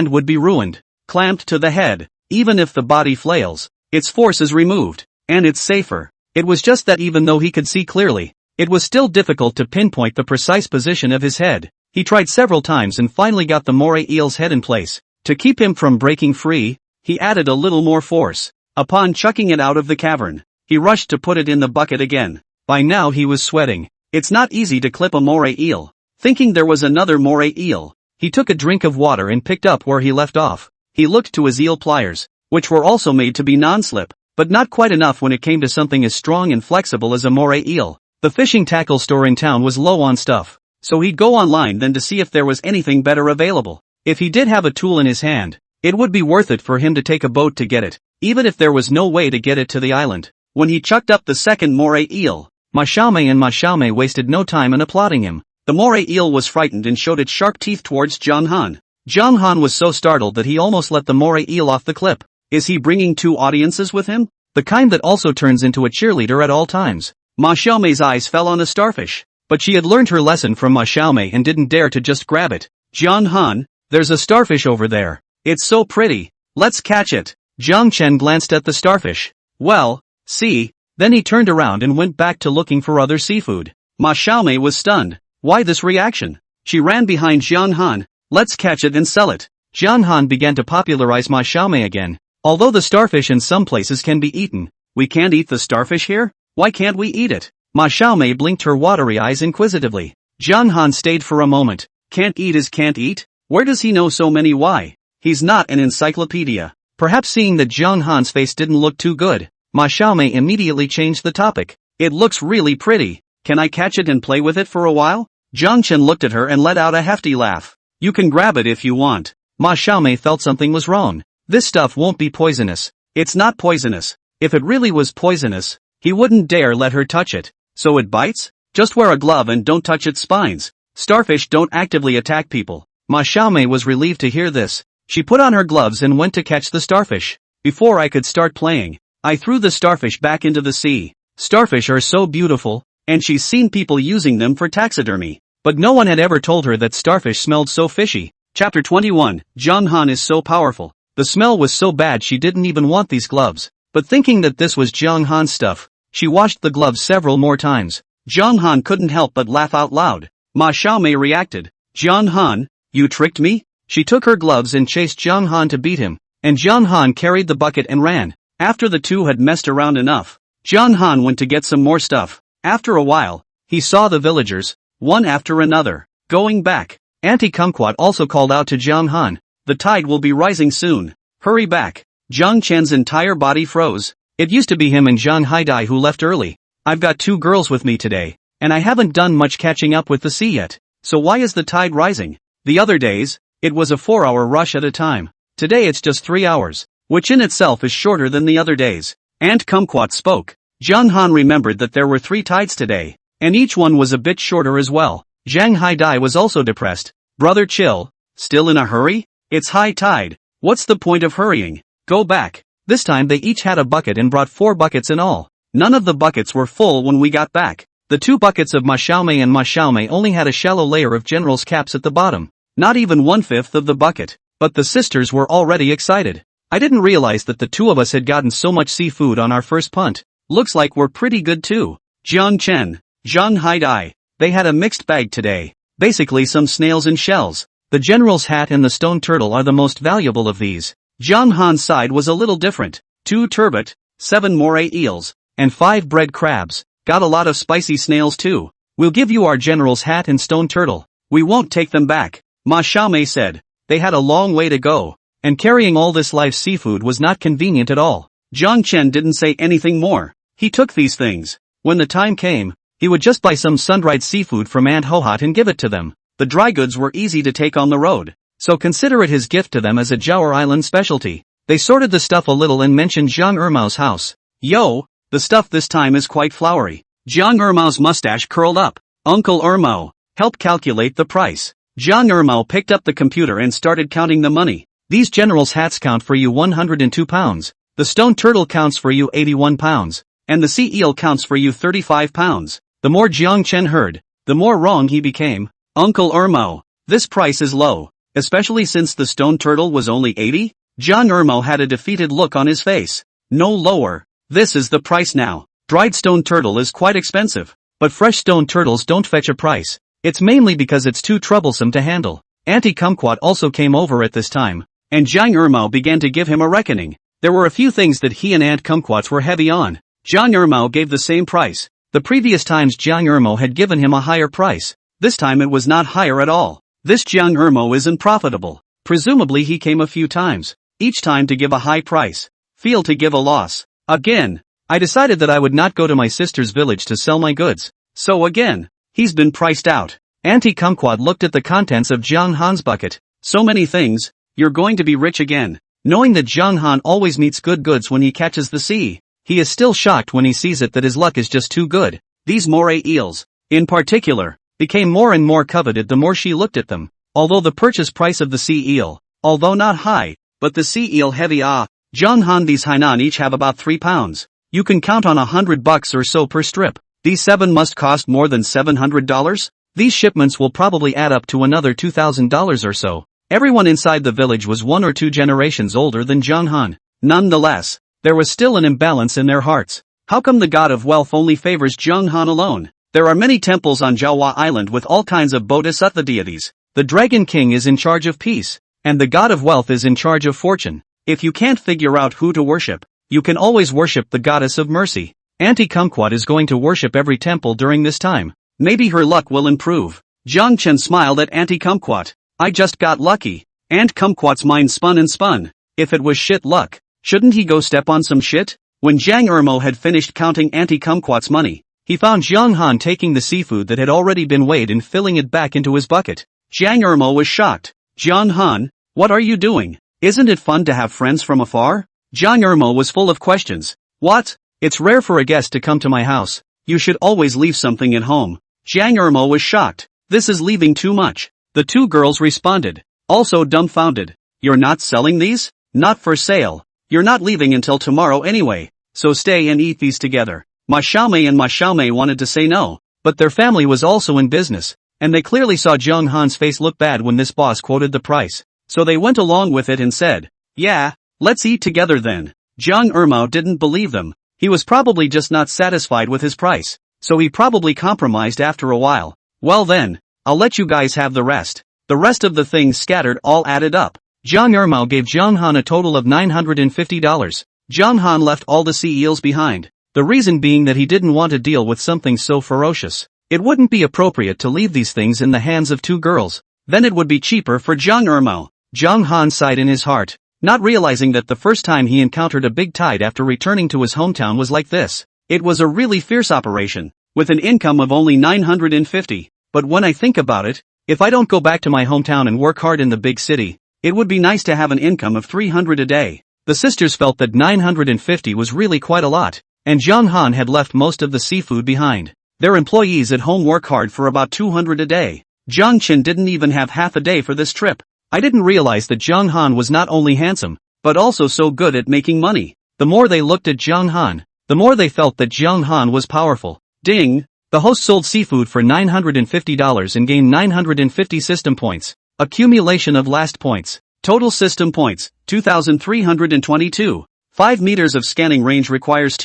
Speaker 1: would be ruined. Clamped to the head, even if the body flails, its force is removed, and it's safer. It was just that even though he could see clearly, it was still difficult to pinpoint the precise position of his head. He tried several times and finally got the moray eel's head in place. To keep him from breaking free, he added a little more force. Upon chucking it out of the cavern, he rushed to put it in the bucket again. By now he was sweating. It's not easy to clip a moray eel. Thinking there was another moray eel, he took a drink of water and picked up where he left off. He looked to his eel pliers, which were also made to be non-slip, but not quite enough when it came to something as strong and flexible as a moray eel. The fishing tackle store in town was low on stuff, so he'd go online then to see if there was anything better available. If he did have a tool in his hand, it would be worth it for him to take a boat to get it, even if there was no way to get it to the island. When he chucked up the second moray eel, Ma Xiaomei and Ma Xiaomei wasted no time in applauding him. The moray eel was frightened and showed its sharp teeth towards Jiang Han. Jiang Han was so startled that he almost let the moray eel off the clip. Is he bringing 2 audiences with him? The kind that also turns into a cheerleader at all times. Ma Xiaomei's eyes fell on a starfish, but she had learned her lesson from Ma Xiaomei and didn't dare to just grab it. Jiang Han, there's a starfish over there. It's so pretty. Let's catch it. Jiang Chen glanced at the starfish. Well, see, then he turned around and went back to looking for other seafood. Ma Xiaomei was stunned. Why this reaction? She ran behind Jiang Han. Let's catch it and sell it. Jiang Han began to popularize Ma Xiaomei again. Although the starfish in some places can be eaten, we can't eat the starfish here? Why can't we eat it? Ma Xiaomei blinked her watery eyes inquisitively. Jiang Han stayed for a moment. Can't eat is can't eat? Where does he know so many why? He's not an encyclopedia. Perhaps seeing that Jiang Han's face didn't look too good, Ma Xiaomei immediately changed the topic. It looks really pretty. Can I catch it and play with it for a while? Jiang Chen looked at her and let out a hefty laugh. You can grab it if you want. Ma Xiaomei felt something was wrong. This stuff won't be poisonous. It's not poisonous. If it really was poisonous, he wouldn't dare let her touch it. So it bites? Just wear a glove and don't touch its spines. Starfish don't actively attack people. Ma Xiaomei was relieved to hear this. She put on her gloves and went to catch the starfish. Before I could start playing, I threw the starfish back into the sea. Starfish are so beautiful, and she's seen people using them for taxidermy. But no one had ever told her that starfish smelled so fishy. Chapter 21, Jiang Han is so powerful. The smell was so bad she didn't even want these gloves. But thinking that this was Jiang Han's stuff, she washed the gloves several more times. Jiang Han couldn't help but laugh out loud. Ma Xiaomei reacted. Jiang Han, you tricked me? She took her gloves and chased Jiang Han to beat him, and Jiang Han carried the bucket and ran. After the two had messed around enough, Jiang Han went to get some more stuff. After a while, he saw the villagers, one after another, going back. Auntie Kumquat also called out to Jiang Han. The tide will be rising soon. Hurry back. Jiang Chen's entire body froze. It used to be him and Jiang Haidai who left early. I've got 2 girls with me today, and I haven't done much catching up with the sea yet. So why is the tide rising? The other days, it was a 4-hour rush at a time. Today it's just 3 hours, which in itself is shorter than the other days. Aunt Kumquat spoke. Jiang Han remembered that there were 3 tides today, and each one was a bit shorter as well. Jiang Haidai was also depressed. Brother chill. Still in a hurry? It's high tide. What's the point of hurrying? Go back. This time they each had a bucket and brought 4 buckets in all. None of the buckets were full when we got back. The 2 buckets of Ma Xiaomei and Ma Xiaomei only had a shallow layer of general's caps at the bottom. Not even 1/5 of the bucket. But the sisters were already excited. I didn't realize that the 2 of us had gotten so much seafood on our first punt. Looks like we're pretty good too. Jiang Chen, Jiang Haidai. They had a mixed bag today. Basically some snails and shells. The general's hat and the stone turtle are the most valuable of these. Jiang Han's side was a little different. 2 turbot, 7 moray eels, and 5 bread crabs. Got a lot of spicy snails too. We'll give you our general's hat and stone turtle. We won't take them back. Ma Xiaomei said. They had a long way to go, and carrying all this live seafood was not convenient at all. Jiang Chen didn't say anything more. He took these things. When the time came, he would just buy some sun-dried seafood from Aunt Hohot and give it to them. The dry goods were easy to take on the road, so consider it his gift to them as a Jawa Island specialty. They sorted the stuff a little and mentioned Jiang Ermao's house. Yo, the stuff this time is quite flowery. Jiang Ermao's mustache curled up. Uncle Ermao, help calculate the price. Jiang Ermao picked up the computer and started counting the money. These general's hats count for you 102 pounds. The stone turtle counts for you 81 pounds. And the sea eel counts for you 35 pounds. The more Jiang Chen heard, the more wrong he became. Uncle Ermao, this price is low, especially since the stone turtle was only 80? Jiang Ermao had a defeated look on his face. No lower. This is the price now. Dried stone turtle is quite expensive, but fresh stone turtles don't fetch a price. It's mainly because it's too troublesome to handle. Auntie Kumquat also came over at this time, and Jiang Ermao began to give him a reckoning. There were a few things that he and Aunt Kumquat were heavy on. Jiang Ermao gave the same price. The previous times Jiang Ermao had given him a higher price. This time it was not higher at all. This Jiang Ermao isn't profitable. Presumably he came a few times, each time to give a high price. Feel to give a loss. Again. I decided that I would not go to my sister's village to sell my goods. So again, he's been priced out. Auntie Kumquat looked at the contents of Jiang Han's bucket. So many things. You're going to be rich again. Knowing that Jiang Han always meets good goods when he catches the sea, he is still shocked when he sees it that his luck is just too good. These moray eels, in particular, became more and more coveted the more she looked at them. Although the purchase price of the sea eel, although not high, but the sea eel heavy Jiang Han, these Hainan each have about 3 pounds. You can count on $100 or so per strip. These 7 must cost more than $700? These shipments will probably add up to another $2,000 or so. Everyone inside the village was 1 or 2 generations older than Jiang Han. Nonetheless, there was still an imbalance in their hearts. How come the god of wealth only favors Jiang Han alone? There are many temples on Jawa Island with all kinds of bodhisattva deities. The Dragon King is in charge of peace, and the god of wealth is in charge of fortune. If you can't figure out who to worship, you can always worship the goddess of mercy. Auntie Kumquat is going to worship every temple during this time. Maybe her luck will improve. Jiang Chen smiled at Auntie Kumquat. I just got lucky. Aunt Kumquat's mind spun and spun. If it was shit luck, shouldn't he go step on some shit? When Jiang Ermo had finished counting Auntie Kumquat's money, he found Jiang Han taking the seafood that had already been weighed and filling it back into his bucket. Jiang Ermo was shocked. Jiang Han, what are you doing? Isn't it fun to have friends from afar? Jiang Ermo was full of questions. What? It's rare for a guest to come to my house. You should always leave something at home. Jiang Ermo was shocked. This is leaving too much. The two girls responded, also dumbfounded. You're not selling these? Not for sale. You're not leaving until tomorrow anyway, so stay and eat these together. Ma Xiaomei and Ma Xiaomei wanted to say no, but their family was also in business, and they clearly saw Jiang Han's face look bad when this boss quoted the price, so they went along with it and said, yeah, let's eat together then. Jiang Ermo didn't believe them. He was probably just not satisfied with his price, so he probably compromised after a while. Well then, I'll let you guys have the rest. The rest of the things scattered all added up. Jiang Ermo gave Jiang Han a total of $950. Jiang Han left all the sea eels behind, the reason being that he didn't want to deal with something so ferocious. It wouldn't be appropriate to leave these things in the hands of two girls. Then it would be cheaper for Jiang Ermo. Jiang Han sighed in his heart, not realizing that the first time he encountered a big tide after returning to his hometown was like this. It was a really fierce operation, with an income of only $950. But when I think about it, if I don't go back to my hometown and work hard in the big city, it would be nice to have an income of $300 a day. The sisters felt that $950 was really quite a lot, and Jiang Han had left most of the seafood behind. Their employees at home work hard for about $200 a day. Jiang Qin didn't even have half a day for this trip. I didn't realize that Jiang Han was not only handsome, but also so good at making money. The more they looked at Jiang Han, the more they felt that Jiang Han was powerful. Ding! The host sold seafood for $950 and gained 950 system points. Accumulation of last points. Total system points, 2,322. 5 meters of scanning range requires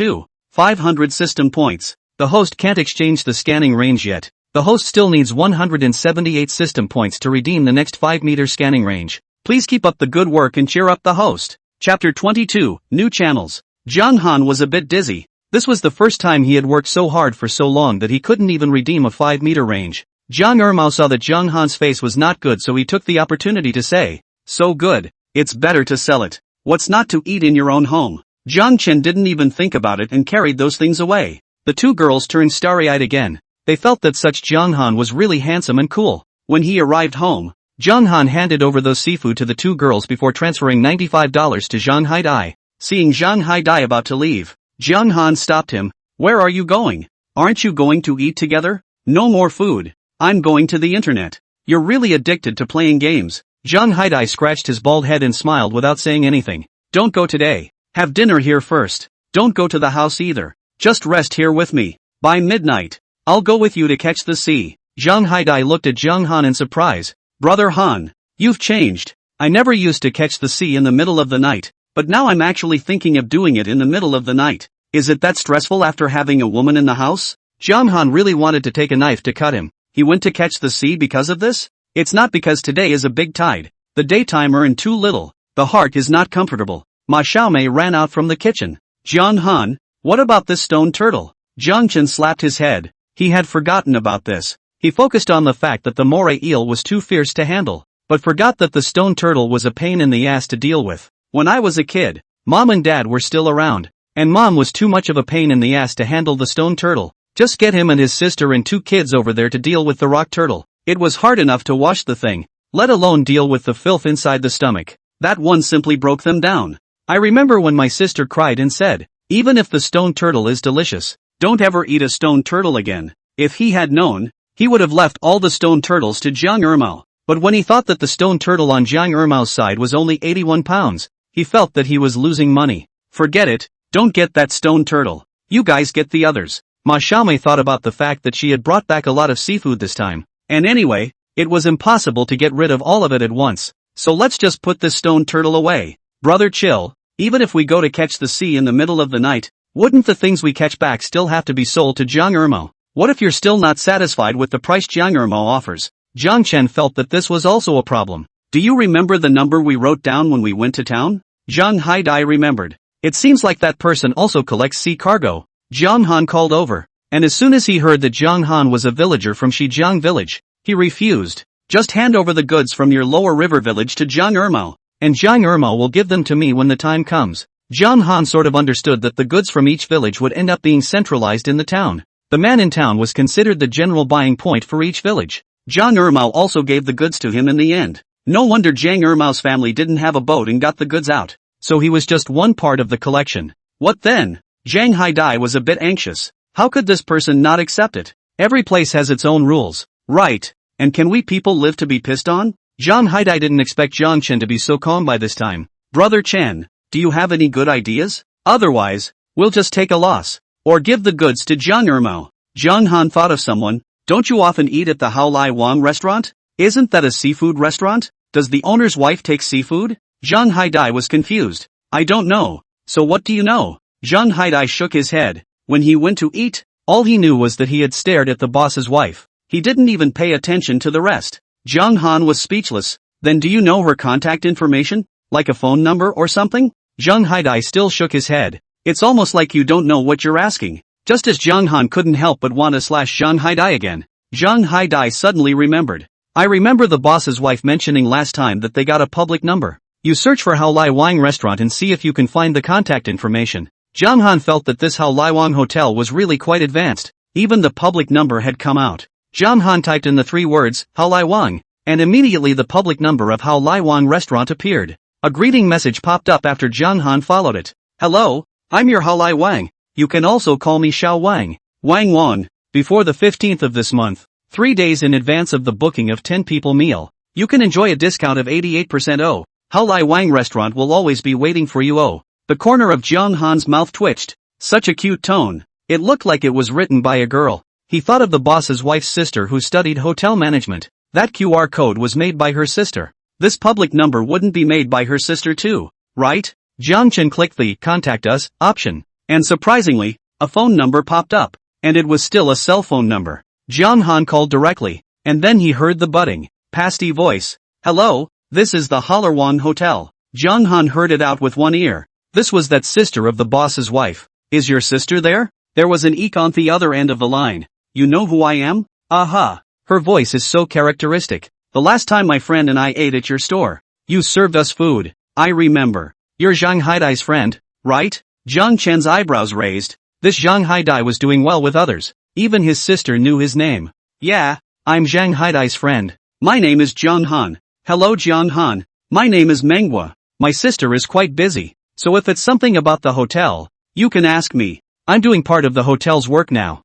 Speaker 1: 500 system points. The host can't exchange the scanning range yet. The host still needs 178 system points to redeem the next 5-meter scanning range. Please keep up the good work and cheer up the host. Chapter 22, New Channels. Jiang Han was a bit dizzy. This was the first time he had worked so hard for so long that he couldn't even redeem a 5-meter range. Jiang Ermo saw that Jiang Han's face was not good, so he took the opportunity to say, so good, it's better to sell it. What's not to eat in your own home? Jiang Qin didn't even think about it and carried those things away. The two girls turned starry-eyed again. They felt that such Jiang Han was really handsome and cool. When he arrived home, Jiang Han handed over those seafood to the two girls before transferring $95 to Zhang Haidai. Seeing Zhang Haidai about to leave, Jiang Han stopped him. Where are you going? Aren't you going to eat together? No more food. I'm going to the internet. You're really addicted to playing games. Zhang Haidai scratched his bald head and smiled without saying anything. Don't go today. Have dinner here first. Don't go to the house either. Just rest here with me. By midnight, I'll go with you to catch the sea. Zhang Haidai looked at Jiang Han in surprise. Brother Han, you've changed. I never used to catch the sea in the middle of the night, but now I'm actually thinking of doing it in the middle of the night. Is it that stressful after having a woman in the house? Jiang Han really wanted to take a knife to cut him. He went to catch the sea because of this? It's not because today is a big tide. The daytime earned too little. The heart is not comfortable. Ma Xiaomei ran out from the kitchen. Jiang Han, what about this stone turtle? Jiang Qin slapped his head. He had forgotten about this. He focused on the fact that the moray eel was too fierce to handle, but forgot that the stone turtle was a pain in the ass to deal with. When I was a kid, Mom and Dad were still around, and Mom was too much of a pain in the ass to handle the stone turtle. Just get him and his sister and 2 kids over there to deal with the rock turtle. It was hard enough to wash the thing, let alone deal with the filth inside the stomach. That one simply broke them down. I remember when my sister cried and said, even if the stone turtle is delicious, don't ever eat a stone turtle again. If he had known, he would have left all the stone turtles to Jiang Ermo. But when he thought that the stone turtle on Jiang Ermo's side was only 81 pounds, he felt that he was losing money. Forget it, don't get that stone turtle. You guys get the others. Ma Xiaomei thought about the fact that she had brought back a lot of seafood this time. And anyway, it was impossible to get rid of all of it at once. So let's just put this stone turtle away. Brother chill, even if we go to catch the sea in the middle of the night, wouldn't the things we catch back still have to be sold to Jiang Ermo? What if you're still not satisfied with the price Jiang Ermo offers? Jiang Chen felt that this was also a problem. Do you remember the number we wrote down when we went to town? Zhang Haidai remembered. It seems like that person also collects sea cargo. Jiang Han called over, and as soon as he heard that Jiang Han was a villager from Shijiang village, he refused. Just hand over the goods from your lower river village to Jiang Ermo, and Jiang Ermo will give them to me when the time comes. Jiang Han sort of understood that the goods from each village would end up being centralized in the town. The man in town was considered the general buying point for each village. Zhang Ermao also gave the goods to him in the end. No wonder Zhang Ermao's family didn't have a boat and got the goods out. So he was just one part of the collection. What then? Zhang Haidai was a bit anxious. How could this person not accept it? Every place has its own rules. Right. And can we people live to be pissed on? Zhang Haidai didn't expect Zhang Chen to be so calm by this time. Brother Chen, do you have any good ideas? Otherwise, we'll just take a loss. Or give the goods to Zhang Ermao. Zhang Han thought of someone. Don't you often eat at the Hao Lai Wang restaurant? Isn't that a seafood restaurant? Does the owner's wife take seafood? Zhang Haidai was confused. I don't know. So what do you know? Zhang Haidai shook his head. When he went to eat, all he knew was that he had stared at the boss's wife. He didn't even pay attention to the rest. Zhang Han was speechless. Then do you know her contact information? Like a phone number or something? Zhang Haidai still shook his head. It's almost like you don't know what you're asking. Just as Zhang Han couldn't help but want to slash Zhang Haidai again. Zhang Haidai suddenly remembered. I remember the boss's wife mentioning last time that they got a public number. You search for Hao Lai Wang restaurant and see if you can find the contact information. Zhang Han felt that this Hao Lai Wang hotel was really quite advanced. Even the public number had come out. Zhang Han typed in the 3 words, Hao Lai Wang, and immediately the public number of Hao Lai Wang restaurant appeared. A greeting message popped up after Zhang Han followed it. Hello, I'm your Hao Lai Wang. You can also call me Xiao Wang. Wang Wan. Before the 15th of this month, 3 days in advance of the booking of 10 people meal, you can enjoy a discount of 88%. Oh, Hao Lai Wang restaurant will always be waiting for you. Oh, the corner of Zhang Han's mouth twitched. Such a cute tone. It looked like it was written by a girl. He thought of the boss's wife's sister who studied hotel management. That QR code was made by her sister. This public number wouldn't be made by her sister too, right? Zhang Chen clicked the Contact Us option. And surprisingly, a phone number popped up. And it was still a cell phone number. Zhang Han called directly. And then he heard the budding, pasty voice. Hello, this is the Halerwan Hotel. Zhang Han heard it out with one ear. This was that sister of the boss's wife. Is your sister there? There was an eek on the other end of the line. You know who I am? Aha. Her voice is so characteristic. The last time my friend and I ate at your store, you served us food. I remember. You're Zhang Haidai's friend, right? Zhang Chen's eyebrows raised. This Zhang Haidai was doing well with others. Even his sister knew his name. Yeah, I'm Zhang Haidai's friend. My name is Zhang Han. Hello Zhang Han. My name is manhwa. My sister is quite busy. So if it's something about the hotel, you can ask me. I'm doing part of the hotel's work now.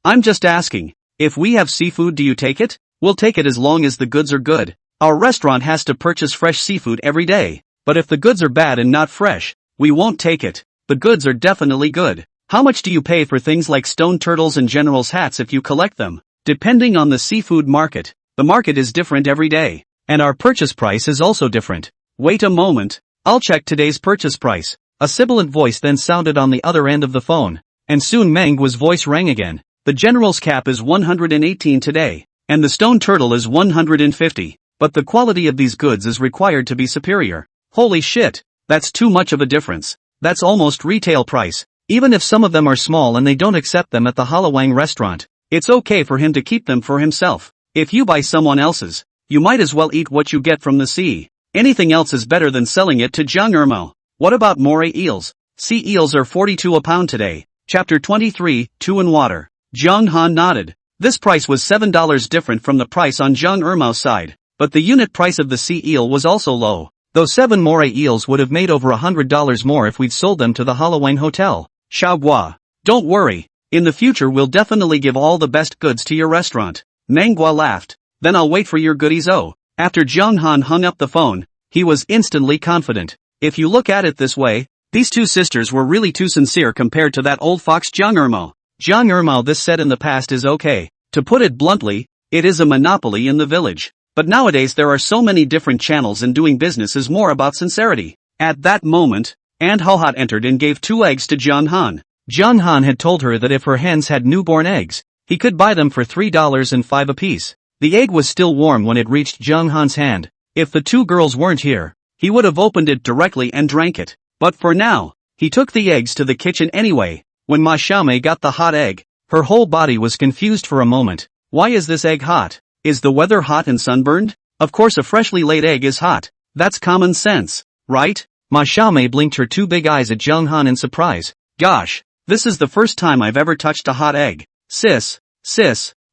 Speaker 1: I'm just asking. If we have seafood, do you take it? We'll take it as long as the goods are good. Our restaurant has to purchase fresh seafood every day. But if the goods are bad and not fresh, we won't take it. The goods are definitely good. How much do you pay for things like stone turtles and general's hats if you collect them? Depending on the seafood market, the market is different every day. And our purchase price is also different. Wait a moment. I'll check today's purchase price. A sibilant voice then sounded on the other end of the phone. And soon Manhwa's voice rang again. The general's cap is 118 today. And the stone turtle is 150. But the quality of these goods is required to be superior. Holy shit. That's too much of a difference. That's almost retail price. Even if some of them are small and they don't accept them at the Halawang restaurant, it's okay for him to keep them for himself. If you buy someone else's, you might as well eat what you get from the sea. Anything else is better than selling it to Zhang Ermao. What about moray eels? Sea eels are 42 a pound today. Chapter 23, 2 in water. Zhang Han nodded. This price was $7 different from the price on Zhang Ermao's side. But the unit price of the sea eel was also low. Though 7 moray eels would have made over $100 more if we'd sold them to the Halawang Hotel. Xiaogua. Don't worry. In the future we'll definitely give all the best goods to your restaurant. Manhwa laughed. Then I'll wait for your goodies. Oh. After Zhang Han hung up the phone, he was instantly confident. If you look at it this way, these two sisters were really too sincere compared to that old fox Zhang Ermao. Zhang Ermao, this said in the past, is okay. To put it bluntly, it is a monopoly in the village. But nowadays there are so many different channels and doing business is more about sincerity. At that moment, Aunt Halhat entered and gave 2 eggs to Zhang Han. Zhang Han had told her that if her hens had newborn eggs, he could buy them for $3.05 apiece. The egg was still warm when it reached Zhang Han's hand. If the 2 girls weren't here, he would have opened it directly and drank it. But for now, he took the eggs to the kitchen anyway. When Ma Xiaomei got the hot egg, her whole body was confused for a moment. Why is this egg hot? Is the weather hot and sunburned? Of course a freshly laid egg is hot. That's common sense, right? Ma Xiaomei blinked her 2 big eyes at Zhang Han in surprise. Gosh, this is the first time I've ever touched a hot egg. Sis,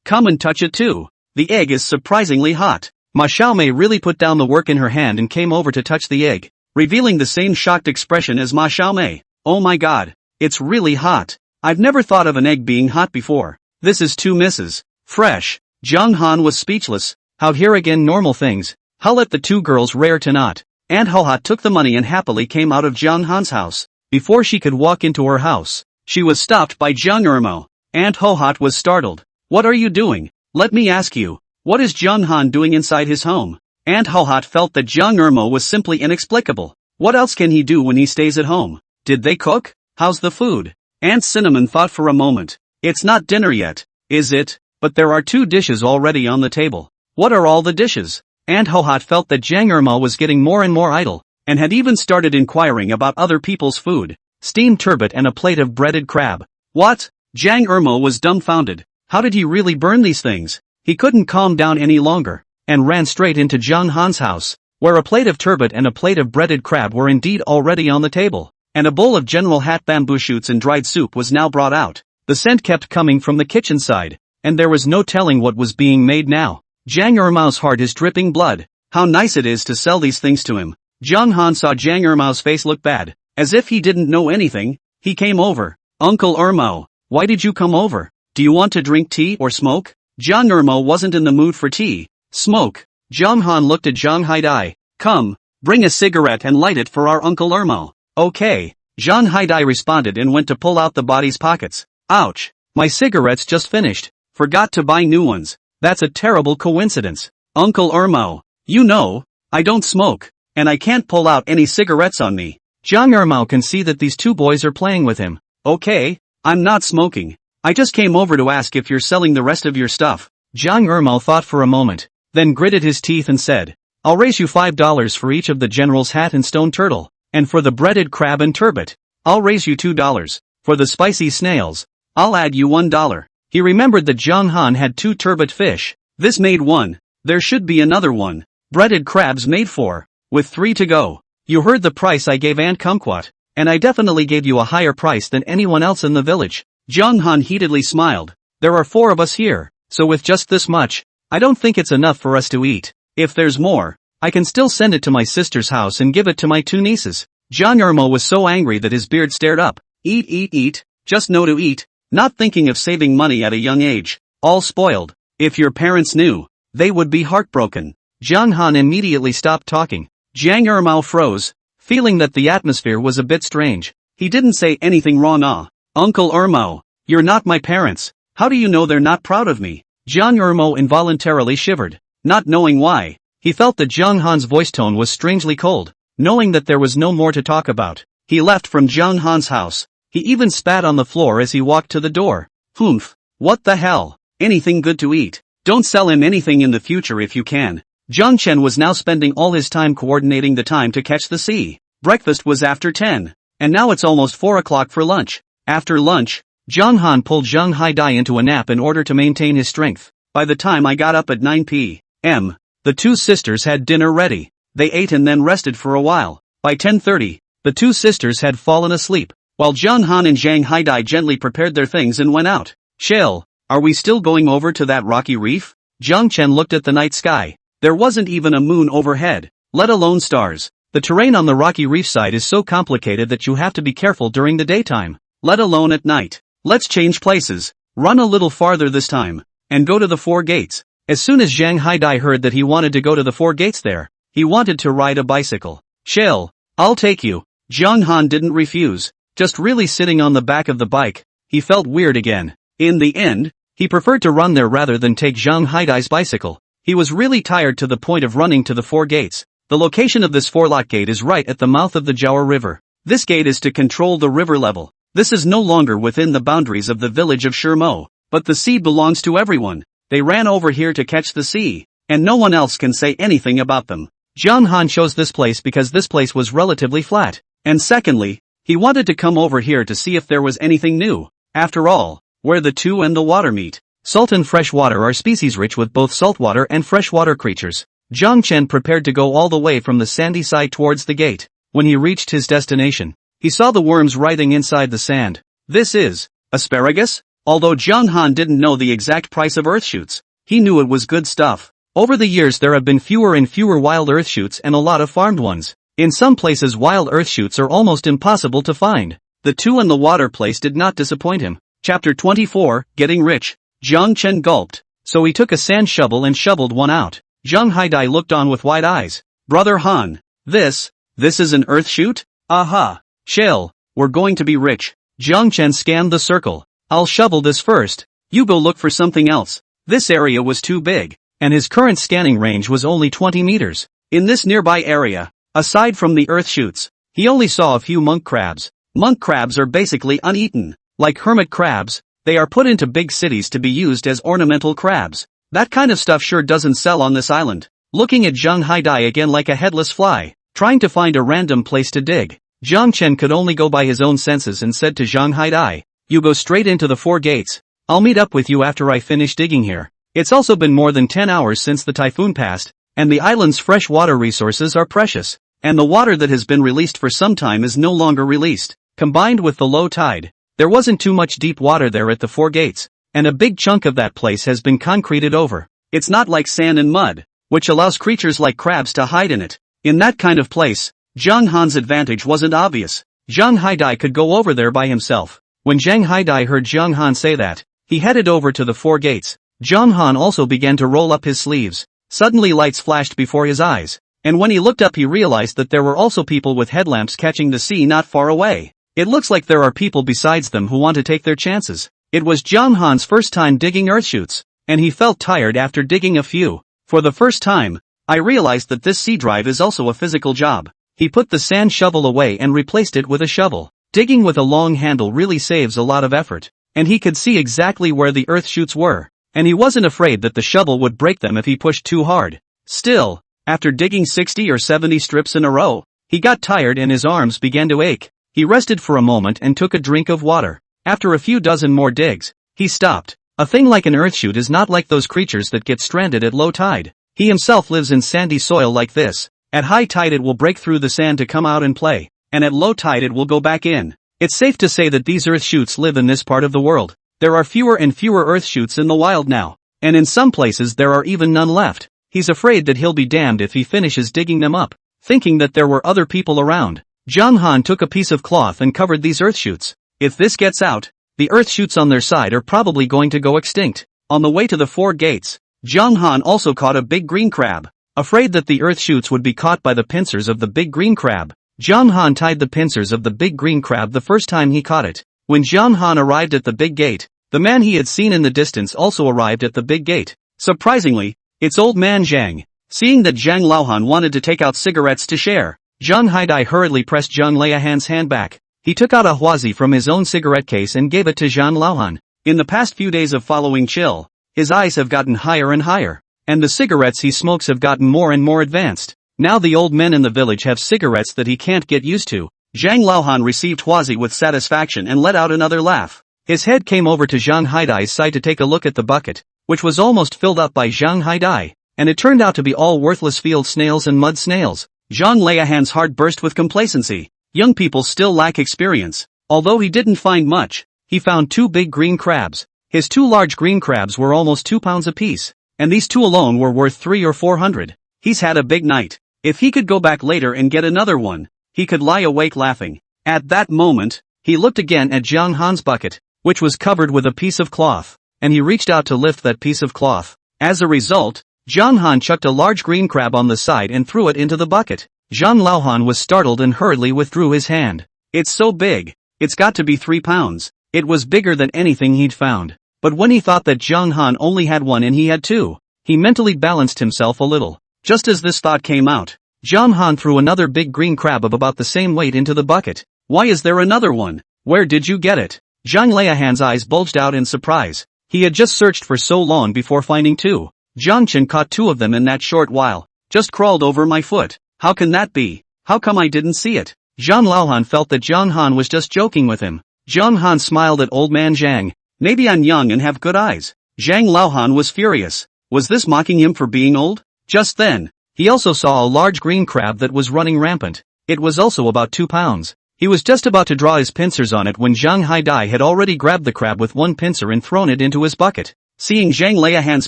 Speaker 1: come and touch it too. The egg is surprisingly hot. Ma Xiaomei really put down the work in her hand and came over to touch the egg, revealing the same shocked expression as Ma Xiaomei. Oh my god, it's really hot. I've never thought of an egg being hot before. This is too Mrs. Fresh. Jiang Han was speechless. How here again normal things. How let the two girls rare to not. Aunt Hohat took the money and happily came out of Jiang Han's house. Before she could walk into her house, she was stopped by Jiang Ermo. Aunt Hohat was startled. What are you doing? Let me ask you. What is Jiang Han doing inside his home? Aunt Hohat felt that Jiang Ermo was simply inexplicable. What else can he do when he stays at home? Did they cook? How's the food? Aunt Cinnamon thought for a moment. It's not dinner yet, is it? But there are 2 dishes already on the table. What are all the dishes? Aunt Hohat felt that Jiang Ermo was getting more and more idle, and had even started inquiring about other people's food. Steamed turbot and a plate of breaded crab. What? Jiang Ermo was dumbfounded. How did he really burn these things? He couldn't calm down any longer, and ran straight into Jiang Han's house, where a plate of turbot and a plate of breaded crab were indeed already on the table, and a bowl of General Hat bamboo shoots and dried soup was now brought out. The scent kept coming from the kitchen side, and there was no telling what was being made now. Jiang Ermo's heart is dripping blood. How nice it is to sell these things to him. Jiang Han saw Jiang Ermo's face look bad, as if he didn't know anything. He came over. Uncle Ermo, why did you come over? Do you want to drink tea or smoke? Jiang Ermo wasn't in the mood for tea. Smoke. Jiang Han looked at Zhang Haidai. Come, bring a cigarette and light it for our Uncle Ermo. Okay. Zhang Haidai responded and went to pull out the body's pockets. Ouch. My cigarettes just finished. Forgot to buy new ones. That's a terrible coincidence. Uncle Ermo, you know, I don't smoke, and I can't pull out any cigarettes on me. Jiang Ermo can see that these 2 boys are playing with him. Okay, I'm not smoking. I just came over to ask if you're selling the rest of your stuff. Jiang Ermo thought for a moment, then gritted his teeth and said, I'll raise you $5 for each of the general's hat and stone turtle, and for the breaded crab and turbot, I'll raise you $2. For the spicy snails, I'll add you $1. He remembered that Jiang Han had 2 turbot fish. This made 1. There should be another 1. Breaded crabs made 4. With 3 to go. You heard the price I gave Aunt Kumquat, and I definitely gave you a higher price than anyone else in the village. Jiang Han heatedly smiled. There are 4 of us here, so with just this much, I don't think it's enough for us to eat. If there's more, I can still send it to my sister's house and give it to my 2 nieces. Jiang Ermo was so angry that his beard stared up. Eat, just know to eat. Not thinking of saving money at a young age. All spoiled. If your parents knew, they would be heartbroken. Jiang Han immediately stopped talking. Jiang Ermo froze, feeling that the atmosphere was a bit strange. He didn't say anything wrong. Uncle Ermo, you're not my parents. How do you know they're not proud of me? Jiang Ermo involuntarily shivered. Not knowing why, he felt that Jiang Han's voice tone was strangely cold. Knowing that there was no more to talk about, he left from Jiang Han's house. He even spat on the floor as he walked to the door. Humph. What the hell? Anything good to eat. Don't sell him anything in the future if you can. Zhang Chen was now spending all his time coordinating the time to catch the sea. Breakfast was after 10. And now it's almost 4 o'clock for lunch. After lunch, Jiang Han pulled Zhang Haidai into a nap in order to maintain his strength. By the time I got up at 9 p.m., the 2 sisters had dinner ready. They ate and then rested for a while. By 10:30, the 2 sisters had fallen asleep, while Jiang Han and Zhang Haidai gently prepared their things and went out. Shell, are we still going over to that rocky reef? Zhang Chen looked at the night sky. There wasn't even a moon overhead, let alone stars. The terrain on the rocky reef side is so complicated that you have to be careful during the daytime, let alone at night. Let's change places, run a little farther this time, and go to the 4 gates. As soon as Zhang Haidai heard that he wanted to go to the 4 gates there, he wanted to ride a bicycle. Shell, I'll take you. Jiang Han didn't refuse. Just really sitting on the back of the bike, he felt weird again. In the end, he preferred to run there rather than take Zhang Haidai's bicycle. He was really tired to the point of running to the 4 gates. The location of this 4-lot gate is right at the mouth of the Jawa River. This gate is to control the river level. This is no longer within the boundaries of the village of Shirmo, but the sea belongs to everyone. They ran over here to catch the sea, and no one else can say anything about them. Jiang Han chose this place because this place was relatively flat, and secondly, he wanted to come over here to see if there was anything new. After all, where the 2 and the water meet, salt and fresh water are species rich with both saltwater and freshwater creatures. Zhang Chen prepared to go all the way from the sandy side towards the gate. When he reached his destination, he saw the worms writhing inside the sand. This is asparagus? Although Zhang Han didn't know the exact price of earthshoots, he knew it was good stuff. Over the years there have been fewer and fewer wild earthshoots and a lot of farmed ones. In some places wild earthshoots are almost impossible to find. The two in the water place did not disappoint him. Chapter 24, Getting Rich. Jiang Chen gulped. So he took a sand shovel and shoveled one out. Zhang Haidai looked on with wide eyes. Brother Han, this is an earthshoot? Aha. Chill, we're going to be rich. Jiang Chen scanned the circle. I'll shovel this first. You go look for something else. This area was too big, and his current scanning range was only 20 meters. In this nearby area, aside from the earthshoots, he only saw a few monk crabs. Monk crabs are basically uneaten. Like hermit crabs, they are put into big cities to be used as ornamental crabs. That kind of stuff sure doesn't sell on this island. Looking at Zhang Haidai again like a headless fly, trying to find a random place to dig, Jiang Chen could only go by his own senses and said to Zhang Haidai, "You go straight into the 4 gates. I'll meet up with you after I finish digging here." It's also been more than 10 hours since the typhoon passed, and the island's fresh water resources are precious, and the water that has been released for some time is no longer released. Combined with the low tide, there wasn't too much deep water there at the 4 gates, and a big chunk of that place has been concreted over. It's not like sand and mud, which allows creatures like crabs to hide in it. In that kind of place, Zhang Han's advantage wasn't obvious. Zhang Haidai could go over there by himself. When Zhang Haidai heard Zhang Han say that, he headed over to the 4 gates. Zhang Han also began to roll up his sleeves. Suddenly lights flashed before his eyes, and when he looked up he realized that there were also people with headlamps catching the sea not far away. It looks like there are people besides them who want to take their chances. It was Zhang Han's first time digging earthshoots, and he felt tired after digging a few. For the first time, I realized that this sea drive is also a physical job. He put the sand shovel away and replaced it with a shovel. Digging with a long handle really saves a lot of effort, and he could see exactly where the earthshoots were, and he wasn't afraid that the shovel would break them if he pushed too hard. Still, after digging 60 or 70 strips in a row, he got tired and his arms began to ache. He rested for a moment and took a drink of water. After a few dozen more digs, he stopped. A thing like an earthshoot is not like those creatures that get stranded at low tide. He himself lives in sandy soil like this. At high tide it will break through the sand to come out and play, and at low tide it will go back in. It's safe to say that these earthshoots live in this part of the world. There are fewer and fewer earthshoots in the wild now, and in some places there are even none left. He's afraid that he'll be damned if he finishes digging them up. Thinking that there were other people around, Zhang Han took a piece of cloth and covered these earthshoots. If this gets out, the earthshoots on their side are probably going to go extinct. On the way to the 4 gates, Zhang Han also caught a big green crab. Afraid that the earthshoots would be caught by the pincers of the big green crab, Zhang Han tied the pincers of the big green crab the first time he caught it. When Zhang Han arrived at the big gate, the man he had seen in the distance also arrived at the big gate. Surprisingly, it's old man Zhang. Seeing that Zhang Laohan wanted to take out cigarettes to share, Zhang Haidai hurriedly pressed Zhang Laohan's hand back. He took out a huazi from his own cigarette case and gave it to Zhang Laohan. In the past few days of following Chill, his eyes have gotten higher and higher, and the cigarettes he smokes have gotten more and more advanced. Now the old men in the village have cigarettes that he can't get used to. Zhang Laohan received huazi with satisfaction and let out another laugh. His head came over to Zhang Haidai's side to take a look at the bucket, which was almost filled up by Zhang Haidai, and it turned out to be all worthless field snails and mud snails. Zhang Laohan's heart burst with complacency. Young people still lack experience. Although he didn't find much, he found 2 big green crabs. His 2 large green crabs were almost 2 pounds apiece, and these 2 alone were worth 300 or 400. He's had a big night. If he could go back later and get another one, he could lie awake laughing. At that moment, he looked again at Zhang Han's bucket, which was covered with a piece of cloth, and he reached out to lift that piece of cloth. As a result, Zhang Han chucked a large green crab on the side and threw it into the bucket. Zhang Laohan was startled and hurriedly withdrew his hand. It's so big. It's got to be 3 pounds. It was bigger than anything he'd found. But when he thought that Zhang Han only had 1 and he had 2, he mentally balanced himself a little. Just as this thought came out, Zhang Han threw another big green crab of about the same weight into the bucket. Why is there another one? Where did you get it? Zhang Laohan's eyes bulged out in surprise. He had just searched for so long before finding 2. Jiang Chen caught 2 of them in that short while. Just crawled over my foot. How can that be? How come I didn't see it? Zhang Laohan felt that Zhang Han was just joking with him. Zhang Han smiled at old man Zhang. Maybe I'm young and have good eyes. Zhang Laohan was furious. Was this mocking him for being old? Just then, he also saw a large green crab that was running rampant. It was also about 2 pounds. He was just about to draw his pincers on it when Zhang Haidai had already grabbed the crab with one pincer and thrown it into his bucket. Seeing Zhang Liahan's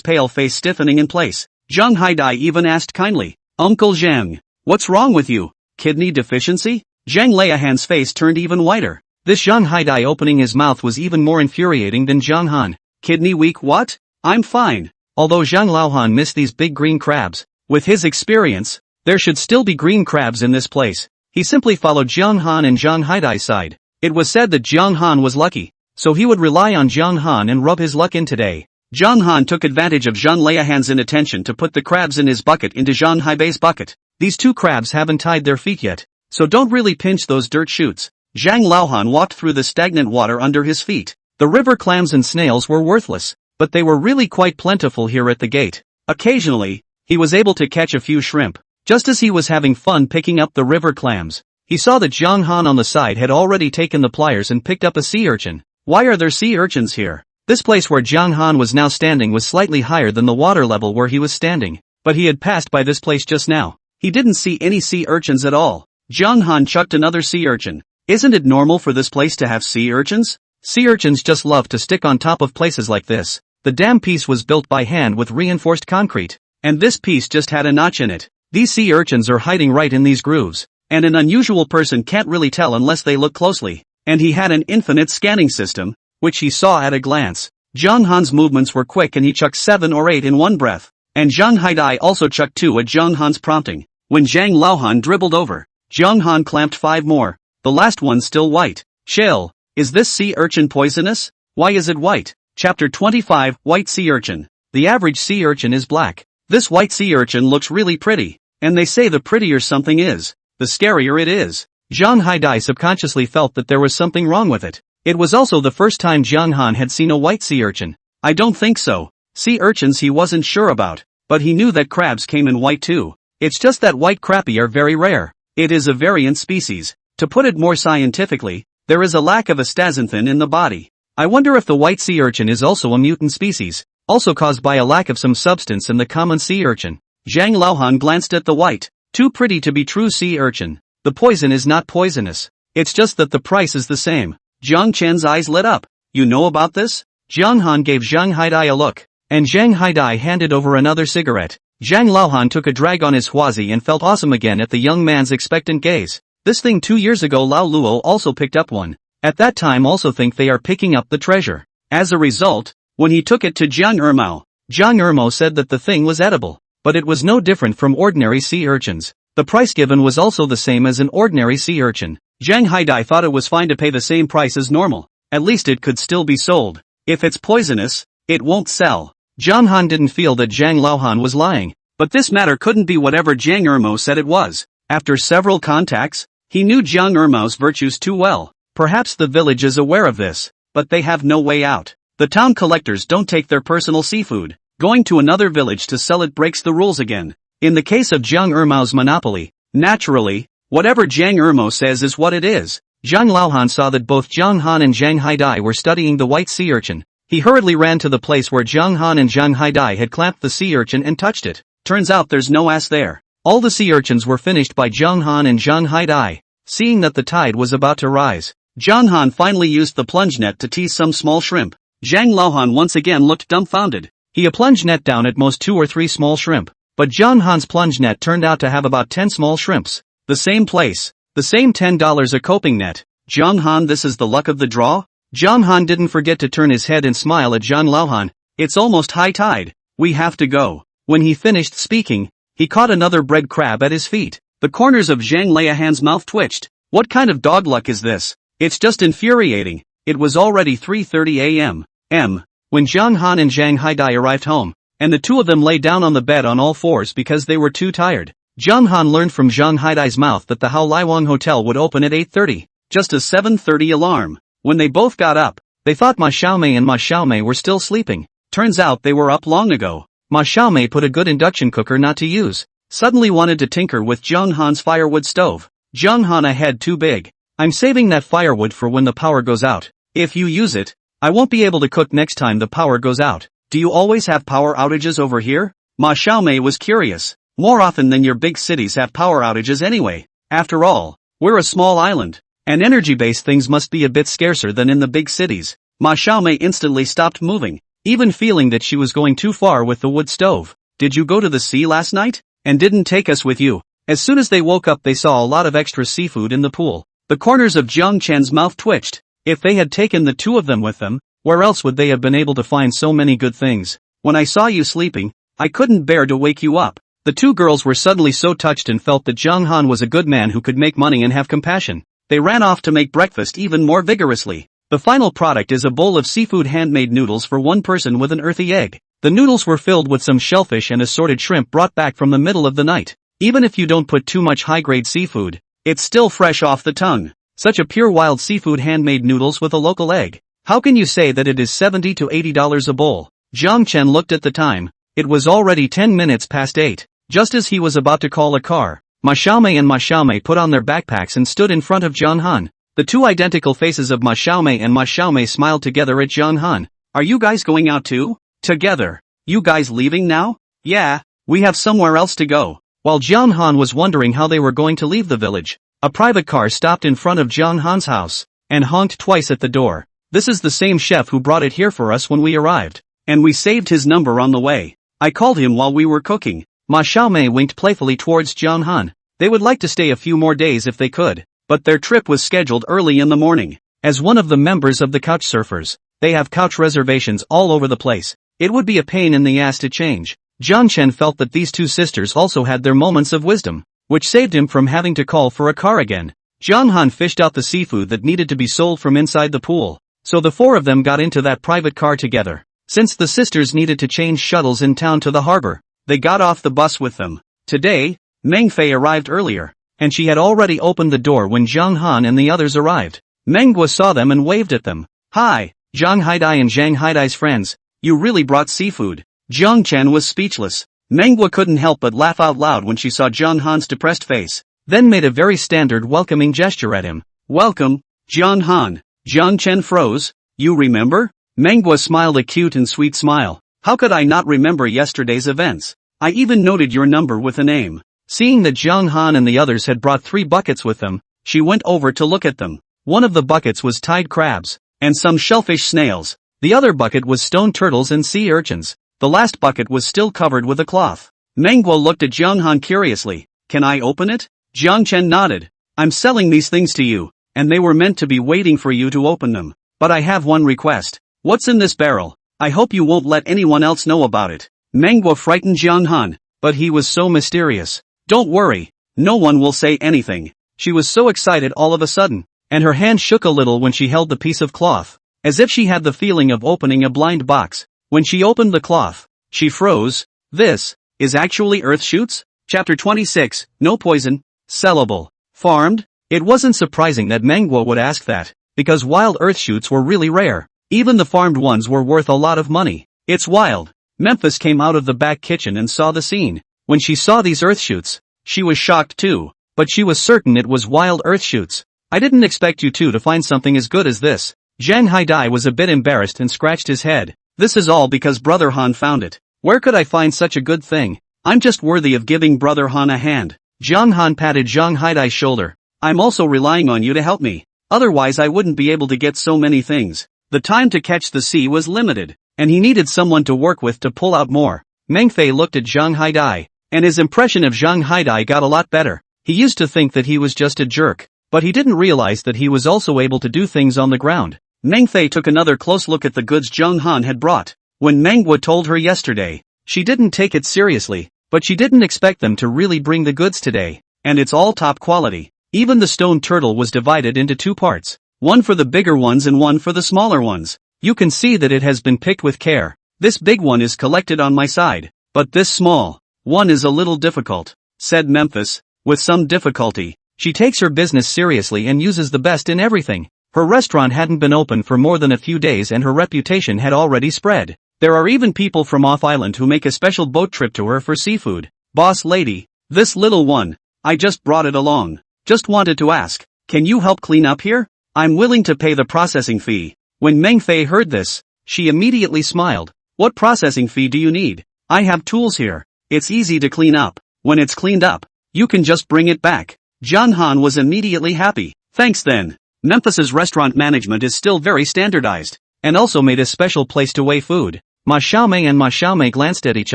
Speaker 1: pale face stiffening in place, Zhang Haidai even asked kindly, "Uncle Zhang, what's wrong with you? Kidney deficiency?" Zhang Liahan's face turned even whiter. This Zhang Haidai opening his mouth was even more infuriating than Zhang Han. "Kidney weak what? I'm fine." Although Zhang Laohan missed these big green crabs, with his experience, there should still be green crabs in this place. He simply followed Zhang Han and Zhang Haidai's side. It was said that Zhang Han was lucky, so he would rely on Zhang Han and rub his luck in today. Zhang Han took advantage of Zhang Liahan's inattention to put the crabs in his bucket into Zhang Haibei's bucket. These two crabs haven't tied their feet yet, so don't really pinch those dirt shoots. Zhang Laohan walked through the stagnant water under his feet. The river clams and snails were worthless, but they were really quite plentiful here at the gate. Occasionally, he was able to catch a few shrimp. Just as he was having fun picking up the river clams, he saw that Zhang Han on the side had already taken the pliers and picked up a sea urchin. Why are there sea urchins here? This place where Zhang Han was now standing was slightly higher than the water level where he was standing, but he had passed by this place just now. He didn't see any sea urchins at all. Zhang Han chucked another sea urchin. Isn't it normal for this place to have sea urchins? Sea urchins just love to stick on top of places like this. The dam piece was built by hand with reinforced concrete, and this piece just had a notch in it. These sea urchins are hiding right in these grooves, and an unusual person can't really tell unless they look closely. And he had an infinite scanning system, which he saw at a glance. Zhang Han's movements were quick and he chucked 7 or 8 in one breath. And Zhang Haidai also chucked 2 at Zhang Han's prompting. When Zhang Laohan dribbled over, Zhang Han clamped 5 more, the last one still white. Chill, is this sea urchin poisonous? Why is it white? Chapter 25, White Sea Urchin. The average sea urchin is black. This white sea urchin looks really pretty. And they say the prettier something is, the scarier it is. Zhang Haidai subconsciously felt that there was something wrong with it. It was also the first time Zhang Han had seen a white sea urchin. I don't think so. Sea urchins he wasn't sure about, but he knew that crabs came in white too. It's just that white crappie are very rare. It is a variant species. To put it more scientifically, there is a lack of astaxanthin in the body. I wonder if the white sea urchin is also a mutant species, also caused by a lack of some substance in the common sea urchin. Zhang Laohan glanced at the white, too pretty to be true sea urchin. The poison is not poisonous. It's just that the price is the same. Jiang Chen's eyes lit up. You know about this? Zhang Han gave Zhang Haidai a look, and Zhang Haidai handed over another cigarette. Zhang Laohan took a drag on his huazi and felt awesome again at the young man's expectant gaze. This thing 2 years ago Lao Luo also picked up one. At that time also think they are picking up the treasure. As a result, when he took it to Jiang Ermo said that the thing was edible. But it was no different from ordinary sea urchins. The price given was also the same as an ordinary sea urchin. Zhang Haidai thought it was fine to pay the same price as normal. At least it could still be sold. If it's poisonous, it won't sell. Zhang Han didn't feel that Zhang Laohan was lying. But this matter couldn't be whatever Jiang Ermo said it was. After several contacts, he knew Jiang Ermo's virtues too well. Perhaps the village is aware of this, but they have no way out. The town collectors don't take their personal seafood. Going to another village to sell it breaks the rules again. In the case of Jiang Ermo's monopoly, naturally, whatever Jiang Ermo says is what it is. Zhang Laohan saw that both Zhang Han and Zhang Haidai were studying the white sea urchin. He hurriedly ran to the place where Zhang Han and Zhang Haidai had clamped the sea urchin and touched it. Turns out there's no ass there. All the sea urchins were finished by Zhang Han and Zhang Haidai. Seeing that the tide was about to rise, Zhang Han finally used the plunge net to tease some small shrimp. Zhang Laohan once again looked dumbfounded. He plunged net down at most 2 or 3 small shrimp, but Zhang Han's plunge net turned out to have about 10 small shrimps. The same place, the same $10 a coping net. Zhang Han, this is the luck of the draw? Zhang Han didn't forget to turn his head and smile at Zhang Laohan. It's almost high tide. We have to go. When he finished speaking, he caught another bread crab at his feet. The corners of Zhang Liahan's mouth twitched. What kind of dog luck is this? It's just infuriating. It was already 3:30 a.m. When Zhang Han and Zhang Haidai arrived home, and the two of them lay down on the bed on all fours because they were too tired. Zhang Han learned from Zhang Haidai's mouth that the Hao Laiwang Hotel would open at 8:30, just a 7:30 alarm. When they both got up, they thought Ma Xiaomei and Ma Xiaomei were still sleeping. Turns out they were up long ago. Ma Xiaomei put a good induction cooker not to use. Suddenly wanted to tinker with Zhang Han's firewood stove. Zhang Han, a head too big. I'm saving that firewood for when the power goes out. If you use it, I won't be able to cook next time the power goes out. Do you always have power outages over here? Ma Xiaomei was curious. More often than your big cities have power outages anyway. After all, we're a small island. and energy-based things must be a bit scarcer than in the big cities. Ma Xiaomei instantly stopped moving, even feeling that she was going too far with the wood stove. Did you go to the sea last night? And didn't take us with you? As soon as they woke up they saw a lot of extra seafood in the pool. The corners of Jiang Chen's mouth twitched. If they had taken the two of them with them, where else would they have been able to find so many good things? When I saw you sleeping, I couldn't bear to wake you up. The two girls were suddenly so touched and felt that Zhang Han was a good man who could make money and have compassion. They ran off to make breakfast even more vigorously. The final product is a bowl of seafood handmade noodles for one person with an earthy egg. The noodles were filled with some shellfish and assorted shrimp brought back from the middle of the night. Even if you don't put too much high-grade seafood, it's still fresh off the tongue. Such a pure wild seafood handmade noodles with a local egg. How can you say that it is $70 to $80 a bowl? Jiang Chen looked at the time. It was already 10 minutes past 8. Just as he was about to call a car, Ma Xiaomei and Ma Xiaomei put on their backpacks and stood in front of Zhang Han. The two identical faces of Ma Xiaomei and Ma Xiaomei smiled together at Zhang Han. Are you guys going out too? Together. You guys leaving now? Yeah, we have somewhere else to go. While Zhang Han was wondering how they were going to leave the village, a private car stopped in front of Zhang Han's house and honked twice at the door. This is the same chef who brought it here for us when we arrived, and we saved his number on the way. I called him while we were cooking. Ma Xiaomei winked playfully towards Zhang Han. They would like to stay a few more days if they could, but their trip was scheduled early in the morning. As one of the members of the Couchsurfers, they have couch reservations all over the place. It would be a pain in the ass to change. Jiang Chen felt that these two sisters also had their moments of wisdom, which saved him from having to call for a car again. Zhang Han fished out the seafood that needed to be sold from inside the pool, so the four of them got into that private car together. Since the sisters needed to change shuttles in town to the harbor, they got off the bus with them. Today, Meng Fei arrived earlier, and she had already opened the door when Zhang Han and the others arrived. Manhwa saw them and waved at them. Hi, Zhang Haidai and Zhang Haidai's friends, you really brought seafood. Jiang Chen was speechless. Manhwa couldn't help but laugh out loud when she saw Zhang Han's depressed face, then made a very standard welcoming gesture at him. Welcome, Zhang Han. Jiang Chen froze. You remember? Manhwa smiled a cute and sweet smile. How could I not remember yesterday's events? I even noted your number with a name. Seeing that Zhang Han and the others had brought 3 buckets with them, she went over to look at them. One of the buckets was tide crabs, and some shellfish snails. The other bucket was stone turtles and sea urchins. The last bucket was still covered with a cloth. Manhwa looked at Zhang Han curiously. Can I open it? Jiang Chen nodded. I'm selling these things to you, and they were meant to be waiting for you to open them. But I have one request. What's in this barrel? I hope you won't let anyone else know about it. Manhwa frightened Jiang Han, but he was so mysterious. Don't worry, no one will say anything. She was so excited all of a sudden, and her hand shook a little when she held the piece of cloth, as if she had the feeling of opening a blind box. When she opened the cloth, she froze. This is actually earth shoots? Chapter 26, No Poison, Sellable, Farmed? It wasn't surprising that Manhwa would ask that, because wild earth shoots were really rare. Even the farmed ones were worth a lot of money. It's wild. Memphis came out of the back kitchen and saw the scene. When she saw these earth shoots, she was shocked too, but she was certain it was wild earth shoots. I didn't expect you two to find something as good as this. Zhang Haidai was a bit embarrassed and scratched his head. This is all because Brother Han found it. Where could I find such a good thing? I'm just worthy of giving Brother Han a hand. Zhang Han patted Zhang Haidai's shoulder. I'm also relying on you to help me. Otherwise I wouldn't be able to get so many things. The time to catch the sea was limited, and he needed someone to work with to pull out more. Meng Fei looked at Zhang Haidai, and his impression of Zhang Haidai got a lot better. He used to think that he was just a jerk, but he didn't realize that he was also able to do things on the ground. Meng Fei took another close look at the goods Zhang Han had brought. When Manhwa told her yesterday, she didn't take it seriously, but she didn't expect them to really bring the goods today, and it's all top quality. Even the stone turtle was divided into 2 parts. One for the bigger ones and one for the smaller ones. You can see that it has been picked with care. This big one is collected on my side, but this small one is a little difficult, said Memphis, with some difficulty. She takes her business seriously and uses the best in everything. Her restaurant hadn't been open for more than a few days and her reputation had already spread. There are even people from off-island who make a special boat trip to her for seafood. Boss lady, this little one, I just brought it along. Just wanted to ask, can you help clean up here? I'm willing to pay the processing fee. When Meng Fei heard this, she immediately smiled. What processing fee do you need? I have tools here. It's easy to clean up. When it's cleaned up, you can just bring it back. Zhang Han was immediately happy. Thanks then. Memphis's restaurant management is still very standardized, and also made a special place to weigh food. Ma Xiaomei and Ma Xiaomei glanced at each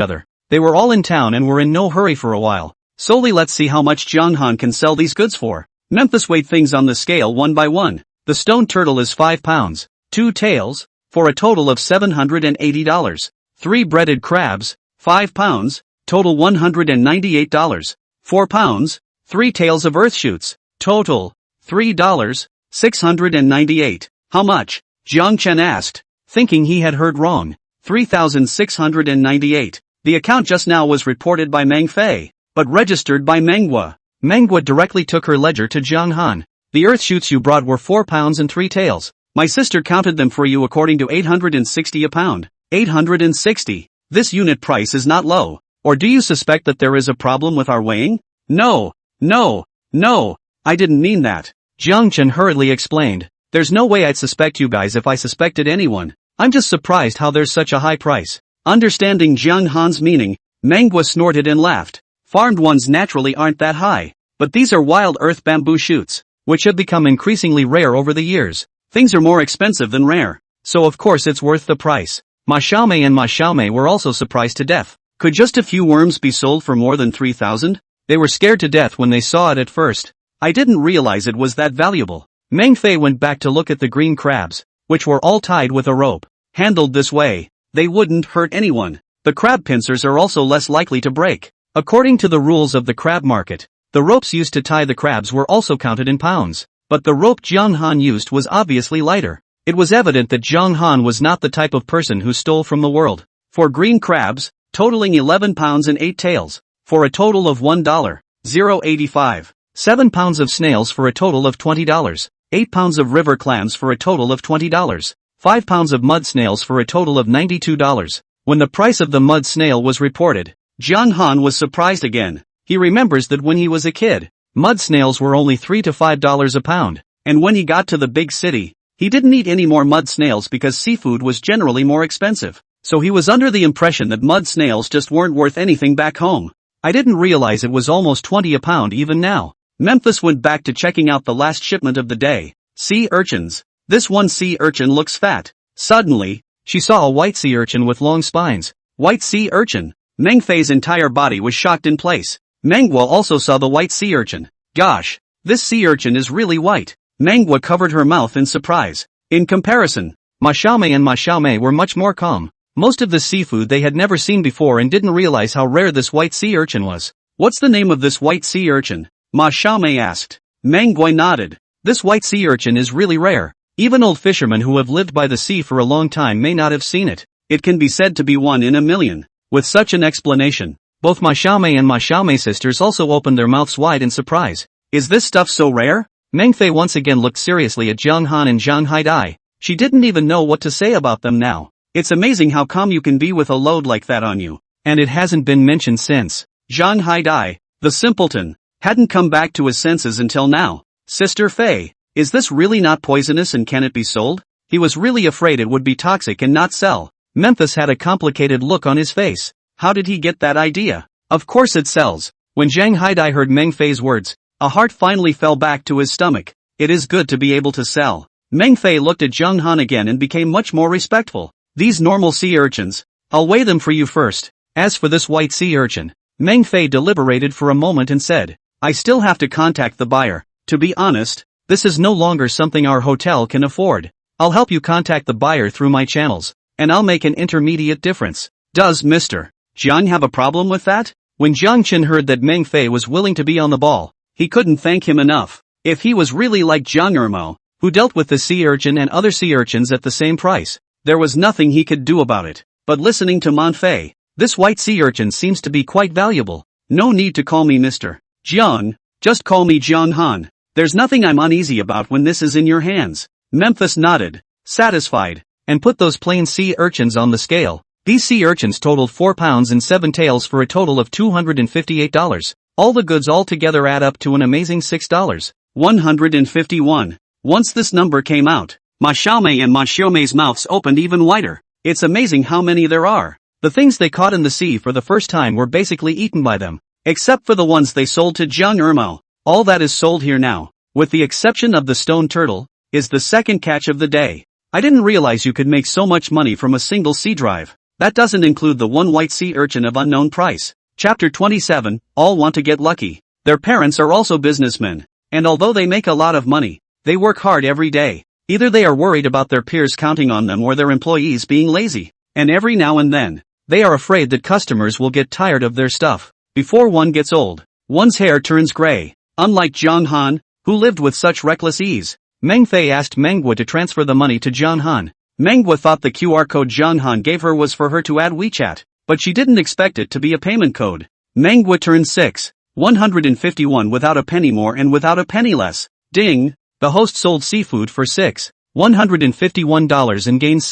Speaker 1: other. They were all in town and were in no hurry for a while. Solely let's see how much Jiang Han can sell these goods for. Memphis weighed things on the scale one by one. The stone turtle is 5 pounds, 2 tails, for a total of $780. 3 breaded crabs, 5 pounds, total $198. 4 pounds, 3 tails of earth shoots, total, $3, $698. How much? Jiang Chen asked, thinking he had heard wrong. $3,698. The account just now was reported by Meng Fei, but registered by manhwa. Manhwa directly took her ledger to Jiang Han. The earth shoots you brought were 4 pounds and 3 tails. My sister counted them for you according to 860 a pound. 860. This unit price is not low. Or do you suspect that there is a problem with our weighing? No. I didn't mean that. Jiang Chen hurriedly explained. There's no way I'd suspect you guys if I suspected anyone. I'm just surprised how there's such a high price. Understanding Jiang Han's meaning, manhwa snorted and laughed. Farmed ones naturally aren't that high. But these are wild earth bamboo shoots, which have become increasingly rare over the years. Things are more expensive than rare. So of course it's worth the price. Ma Xiaomei and Ma Xiaomei were also surprised to death. Could just a few worms be sold for more than 3,000? They were scared to death when they saw it at first. I didn't realize it was that valuable. Meng Fei went back to look at the green crabs, which were all tied with a rope. Handled this way, they wouldn't hurt anyone. The crab pincers are also less likely to break. According to the rules of the crab market, the ropes used to tie the crabs were also counted in pounds. But the rope Jiang Han used was obviously lighter. It was evident that Jiang Han was not the type of person who stole from the world. For green crabs, totaling 11 pounds and 8 tails, for a total of $1.085. 7 pounds of snails for a total of $20. 8 pounds of river clams for a total of $20. 5 pounds of mud snails for a total of $92. When the price of the mud snail was reported, Jiang Han was surprised again. He remembers that when he was a kid, mud snails were only $3 to $5 a pound, and when he got to the big city, he didn't eat any more mud snails because seafood was generally more expensive. So he was under the impression that mud snails just weren't worth anything back home. I didn't realize it was almost 20 a pound even now. Memphis went back to checking out the last shipment of the day. Sea urchins. This one sea urchin looks fat. Suddenly, she saw a white sea urchin with long spines. White sea urchin. Meng Fei's entire body was shocked in place. Manhwa also saw the white sea urchin. Gosh, this sea urchin is really white. Manhwa covered her mouth in surprise. In comparison, Ma Xiaomei and Ma Xiaomei were much more calm. Most of the seafood they had never seen before and didn't realize how rare this white sea urchin was. What's the name of this white sea urchin? Ma Xiaomei asked. Manhwa nodded. This white sea urchin is really rare. Even old fishermen who have lived by the sea for a long time may not have seen it. It can be said to be 1 in a million. With such an explanation, both Ma Xiaomei and Ma Xiaomei sisters also opened their mouths wide in surprise. Is this stuff so rare? Meng Fei once again looked seriously at Jiang Han and Jiang Haidai. She didn't even know what to say about them now. It's amazing how calm you can be with a load like that on you. And it hasn't been mentioned since. Jiang Haidai, the simpleton, hadn't come back to his senses until now. Sister Fei, is this really not poisonous and can it be sold? He was really afraid it would be toxic and not sell. Memphis had a complicated look on his face. How did he get that idea? Of course it sells. When Jiang Haidai heard Meng Fei's words, a heart finally fell back to his stomach. It is good to be able to sell. Meng Fei looked at Jiang Han again and became much more respectful. These normal sea urchins, I'll weigh them for you first. As for this white sea urchin, Meng Fei deliberated for a moment and said, I still have to contact the buyer. To be honest, this is no longer something our hotel can afford. I'll help you contact the buyer through my channels, and I'll make an intermediate difference. Does Mr. Jiang have a problem with that? When Jiang Qin heard that Meng Fei was willing to be on the ball, he couldn't thank him enough. If he was really like Jiang Ermo, who dealt with the sea urchin and other sea urchins at the same price, there was nothing he could do about it. But listening to Man Fei, this white sea urchin seems to be quite valuable. No need to call me Mr. Jiang, just call me Jiang Han. There's nothing I'm uneasy about when this is in your hands. Memphis nodded, satisfied, and put those plain sea urchins on the scale. These sea urchins totaled 4 pounds and 7 tails for a total of $258. All the goods altogether add up to an amazing $6. 151. Once this number came out, Ma Xiaomei and Ma Xiaomei's mouths opened even wider. It's amazing how many there are. The things they caught in the sea for the first time were basically eaten by them. Except for the ones they sold to Jiang Ermo. All that is sold here now. with the exception of the stone turtle, is the second catch of the day. I didn't realize you could make so much money from a single sea drive. That doesn't include the one white sea urchin of unknown price. Chapter 27, all want to get lucky. Their parents are also businessmen, and although they make a lot of money, they work hard every day. Either they are worried about their peers counting on them or their employees being lazy, and every now and then, they are afraid that customers will get tired of their stuff. Before one gets old, one's hair turns gray. Unlike Jiang Han, who lived with such reckless ease, Meng Fei asked Manhwa to transfer the money to Jiang Han. Manhwa thought the QR code Jiang Han gave her was for her to add WeChat, but she didn't expect it to be a payment code. Manhwa turned 151 without a penny more and without a penny less. Ding! The host sold seafood for $151 and gained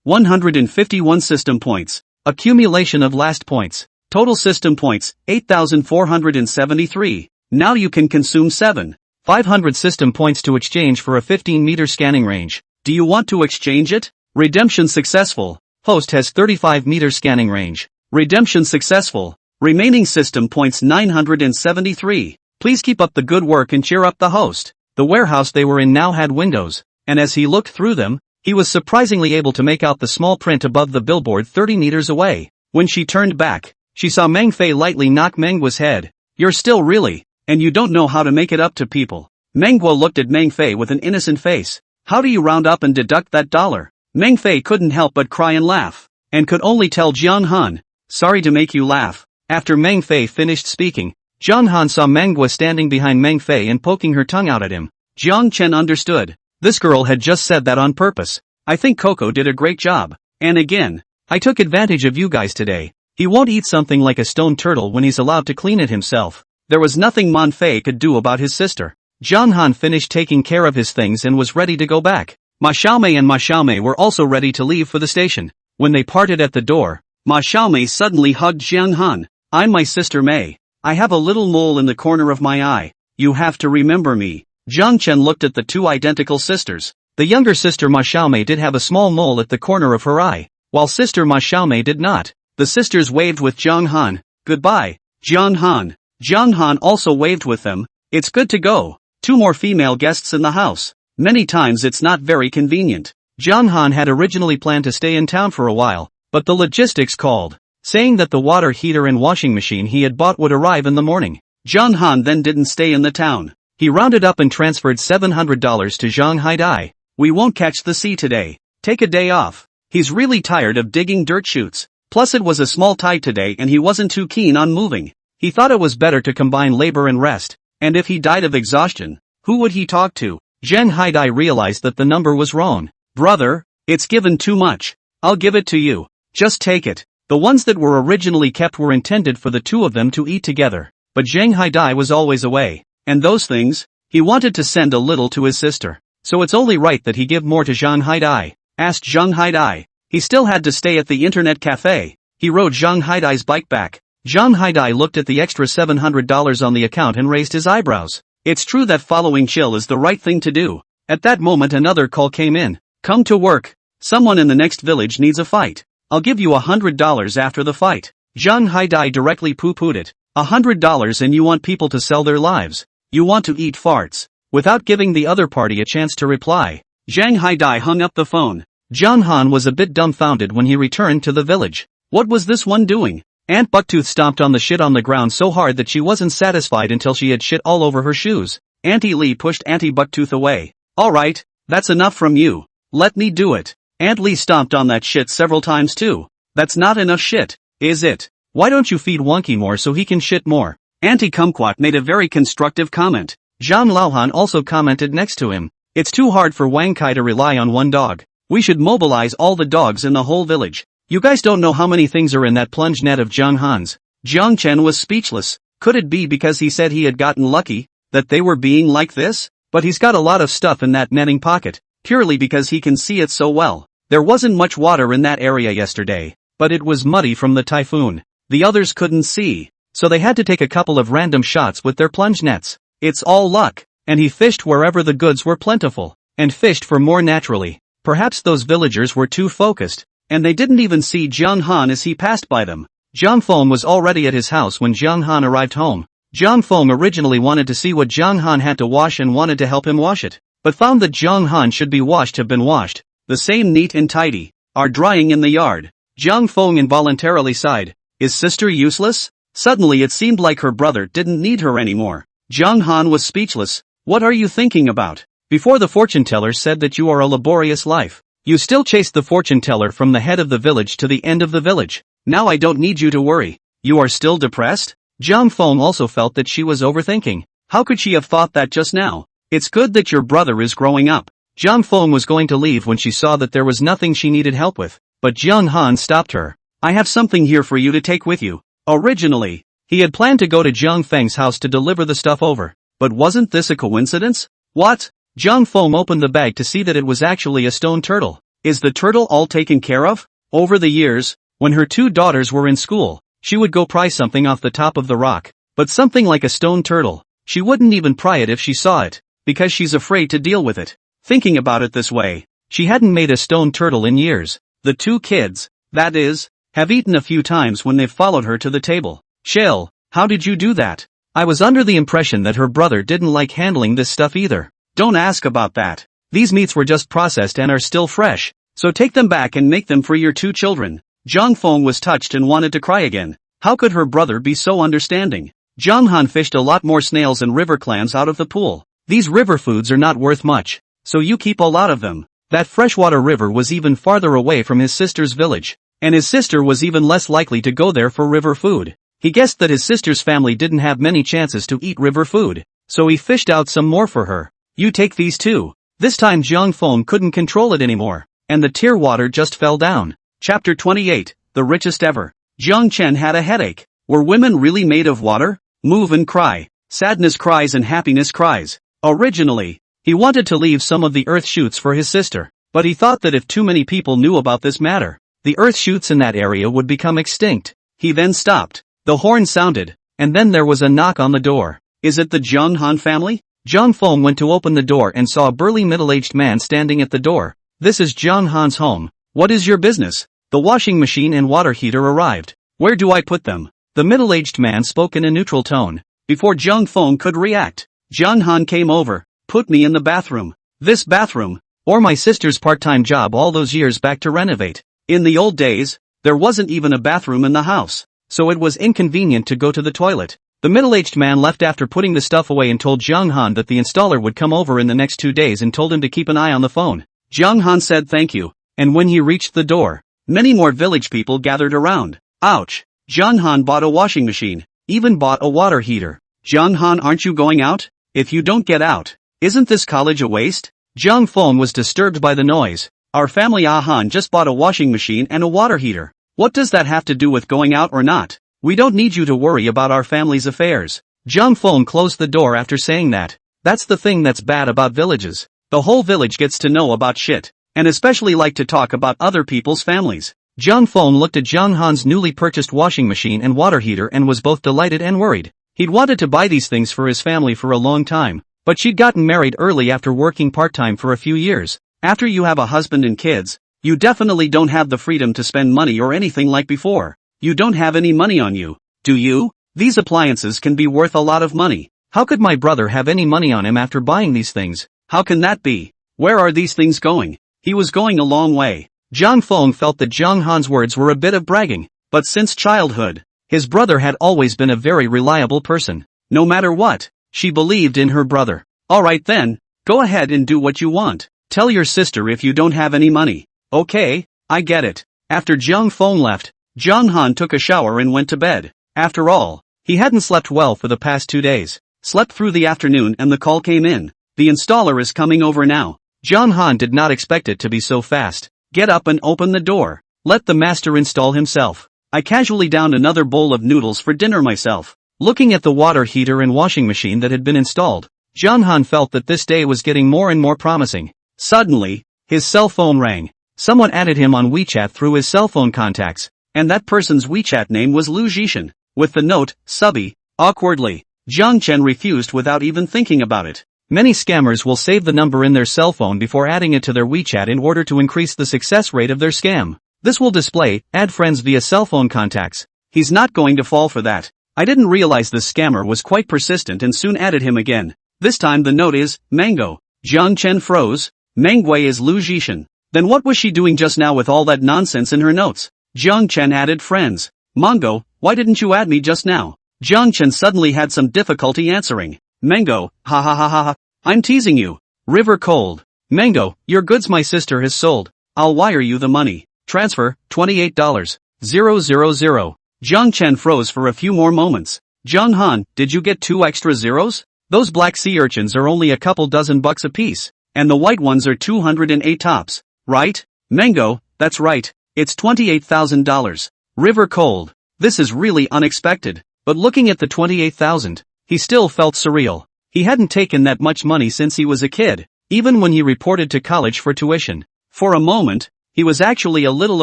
Speaker 1: 151 system points. Accumulation of last points. Total system points, 8,473. Now you can consume 500 system points to exchange for a 15-meter scanning range. Do you want to exchange it? Redemption successful. Host has 35-meter scanning range. Redemption successful. Remaining system points 973. Please keep up the good work and cheer up the host. The warehouse they were in now had windows, and as he looked through them, he was surprisingly able to make out the small print above the billboard 30 meters away. When she turned back, she saw Meng Fei lightly knock Manhwa's head. You're still really, and you don't know how to make it up to people. Manhwa looked at Meng Fei with an innocent face. How do you round up and deduct that dollar? Meng Fei couldn't help but cry and laugh, and could only tell Jiang Han, sorry to make you laugh. After Meng Fei finished speaking, Jiang Han saw Manhwa standing behind Meng Fei and poking her tongue out at him. Jiang Chen understood. This girl had just said that on purpose. I think Coco did a great job. And again, I took advantage of you guys today. He won't eat something like a stone turtle when he's allowed to clean it himself. There was nothing Man Fei could do about his sister. Jiang Han finished taking care of his things and was ready to go back. Ma Xiaomei and Ma Xiaomei were also ready to leave for the station. When they parted at the door, Ma Xiaomei suddenly hugged Jiang Han. I'm my sister Mei. I have a little mole in the corner of my eye. You have to remember me. Jiang Chen looked at the two identical sisters. The younger sister Ma Xiaomei did have a small mole at the corner of her eye, while sister Ma Xiaomei did not. The sisters waved with Jiang Han. Goodbye, Jiang Han. Jiang Han also waved with them. It's good to go. 2 more female guests in the house. Many times it's not very convenient. Jiang Han had originally planned to stay in town for a while, but the logistics called, saying that the water heater and washing machine he had bought would arrive in the morning. Jiang Han then didn't stay in the town. He rounded up and transferred $700 to Zhang Haidai. We won't catch the sea today. Take a day off. He's really tired of digging dirt chutes. Plus it was a small tide today and he wasn't too keen on moving. He thought it was better to combine labor and rest. And if he died of exhaustion, who would he talk to? Zhang Haidai realized that the number was wrong. Brother, it's given too much. I'll give it to you. Just take it. The ones that were originally kept were intended for the two of them to eat together. But Zhang Haidai was always away. And those things, he wanted to send a little to his sister. So it's only right that he give more to Zhang Haidai. Asked Zhang Haidai. He still had to stay at the internet cafe. He rode Zhang Haidai's bike back. Zhang Haidai looked at the extra $700 on the account and raised his eyebrows. It's true that following Chill is the right thing to do. At that moment another call came in. Come to work. Someone in the next village needs a fight. I'll give you $100 after the fight. Zhang Haidai directly poo-pooed it. $100 and you want people to sell their lives. You want to eat farts. Without giving the other party a chance to reply, Zhang Haidai hung up the phone. Jiang Han was a bit dumbfounded when he returned to the village. What was this one doing? Aunt Bucktooth stomped on the shit on the ground so hard that she wasn't satisfied until she had shit all over her shoes. Auntie Lee pushed Auntie Bucktooth away. Alright, that's enough from you. Let me do it. Aunt Lee stomped on that shit several times too. That's not enough shit, is it? Why don't you feed Wonky more so he can shit more? Auntie Kumquat made a very constructive comment. Zhang Laohan also commented next to him. It's too hard for Wang Kai to rely on one dog. We should mobilize all the dogs in the whole village. You guys don't know how many things are in that plunge net of Jiang Han's. Jiang Chen was speechless. Could it be because he said he had gotten lucky, that they were being like this? But he's got a lot of stuff in that netting pocket, purely because he can see it so well. There wasn't much water in that area yesterday, but it was muddy from the typhoon. The others couldn't see, so they had to take a couple of random shots with their plunge nets. It's all luck, and he fished wherever the goods were plentiful, and fished for more naturally. Perhaps those villagers were too focused, and they didn't even see Jiang Han as he passed by them. Jiang Feng was already at his house when Jiang Han arrived home. Jiang Feng originally wanted to see what Jiang Han had to wash and wanted to help him wash it, but found that Jiang Han should be washed have been washed, the same neat and tidy, are drying in the yard. Jiang Feng involuntarily sighed. Is sister useless? Suddenly it seemed like her brother didn't need her anymore. Jiang Han was speechless. What are you thinking about? Before the fortune teller said that you are a laborious life. You still chased the fortune teller from the head of the village to the end of the village. Now I don't need you to worry. You are still depressed? Jiang Feng also felt that she was overthinking. How could she have thought that just now? It's good that your brother is growing up. Jiang Feng was going to leave when she saw that there was nothing she needed help with, but Jiang Han stopped her. I have something here for you to take with you. Originally, he had planned to go to Jiang Feng's house to deliver the stuff over, but wasn't this a coincidence? What? Jiang Feng opened the bag to see that it was actually a stone turtle. Is the turtle all taken care of? Over the years, when her two daughters were in school, she would go pry something off the top of the rock, but something like a stone turtle, she wouldn't even pry it if she saw it, because she's afraid to deal with it. Thinking about it this way, she hadn't made a stone turtle in years. The two kids, that is, have eaten a few times when they've followed her to the table. Shell, how did you do that? I was under the impression that her brother didn't like handling this stuff either. Don't ask about that. These meats were just processed and are still fresh, so take them back and make them for your two children. Jiang Feng was touched and wanted to cry again. How could her brother be so understanding? Jiang Han fished a lot more snails and river clams out of the pool. These river foods are not worth much, so you keep a lot of them. That freshwater river was even farther away from his sister's village, and his sister was even less likely to go there for river food. He guessed that his sister's family didn't have many chances to eat river food, so he fished out some more for her. You take these too. This time Jiang Feng couldn't control it anymore, and the tear water just fell down. Chapter 28, The Richest Ever. Jiang Chen had a headache. Were women really made of water? Move and cry. Sadness cries and happiness cries. Originally, he wanted to leave some of the earth shoots for his sister, but he thought that if too many people knew about this matter, the earth shoots in that area would become extinct. He then stopped. The horn sounded, and then there was a knock on the door. Is it the Jiang Han family? Jiang Feng went to open the door and saw a burly middle-aged man standing at the door. This is Jiang Han's home. What is your business? The washing machine and water heater arrived. Where do I put them? The middle-aged man spoke in a neutral tone. Before Jiang Feng could react, Jiang Han came over. Put me in the bathroom. This bathroom, or my sister's part-time job all those years back to renovate. In the old days, there wasn't even a bathroom in the house, so it was inconvenient to go to the toilet. The middle-aged man left after putting the stuff away and told Jiang Han that the installer would come over in the next 2 days and told him to keep an eye on the phone. Jiang Han said thank you, and when he reached the door, many more village people gathered around. Ouch! Jiang Han bought a washing machine, even bought a water heater. Jiang Han, aren't you going out? If you don't get out, isn't this college a waste? Jiang Feng was disturbed by the noise. Our family Han just bought a washing machine and a water heater. What does that have to do with going out or not? We don't need you to worry about our family's affairs. Jiang Feng closed the door after saying that. That's the thing that's bad about villages. The whole village gets to know about shit, and especially like to talk about other people's families. Jiang Feng looked at Jiang Han's newly purchased washing machine and water heater and was both delighted and worried. He'd wanted to buy these things for his family for a long time, but she'd gotten married early after working part-time for a few years. After you have a husband and kids, you definitely don't have the freedom to spend money or anything like before. You don't have any money on you, do you? These appliances can be worth a lot of money. How could my brother have any money on him after buying these things? How can that be? Where are these things going? He was going a long way. Jiang Feng felt that Jiang Han's words were a bit of bragging, but since childhood, his brother had always been a very reliable person. No matter what, she believed in her brother. Alright then, go ahead and do what you want. Tell your sister if you don't have any money. Okay, I get it. After Jiang Feng left, Jiang Han took a shower and went to bed. After all, he hadn't slept well for the past 2 days. Slept through the afternoon and the call came in. The installer is coming over now. Jiang Han did not expect it to be so fast. Get up and open the door. Let the master install himself. I casually downed another bowl of noodles for dinner myself. Looking at the water heater and washing machine that had been installed, Jiang Han felt that this day was getting more and more promising. Suddenly, his cell phone rang. Someone added him on WeChat through his cell phone contacts, and that person's WeChat name was Lu Zhishan. With the note, subby, awkwardly, Jiang Chen refused without even thinking about it. Many scammers will save the number in their cell phone before adding it to their WeChat in order to increase the success rate of their scam. This will display, add friends via cell phone contacts. He's not going to fall for that. I didn't realize this scammer was quite persistent and soon added him again. This time the note is, mango. Jiang Chen froze. Manhwa is Lu Jishan. Then what was she doing just now with all that nonsense in her notes? Jiang Chen added friends. Mongo, why didn't you add me just now? Jiang Chen suddenly had some difficulty answering. Mango, ha ha ha ha ha. I'm teasing you. River cold. Mango, your goods my sister has sold. I'll wire you the money. Transfer, $28. 000. Jiang Chen froze for a few more moments. Jiang Han, did you get 2 extra zeros? Those black sea urchins are only a couple dozen bucks apiece, and the white ones are 208 tops, right? Mango, that's right, it's $28,000. River cold. This is really unexpected, but looking at the 28,000, he still felt surreal. He hadn't taken that much money since he was a kid, even when he reported to college for tuition. For a moment, he was actually a little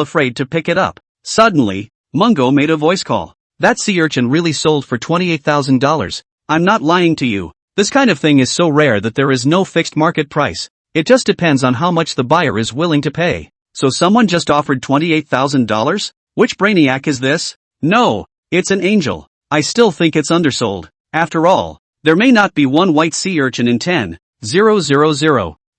Speaker 1: afraid to pick it up. Suddenly, Mungo made a voice call. That sea urchin really sold for $28,000. I'm not lying to you. This kind of thing is so rare that there is no fixed market price. It just depends on how much the buyer is willing to pay. So someone just offered $28,000? Which brainiac is this? No, it's an angel. I still think it's undersold. After all, there may not be one white sea urchin in 10,000.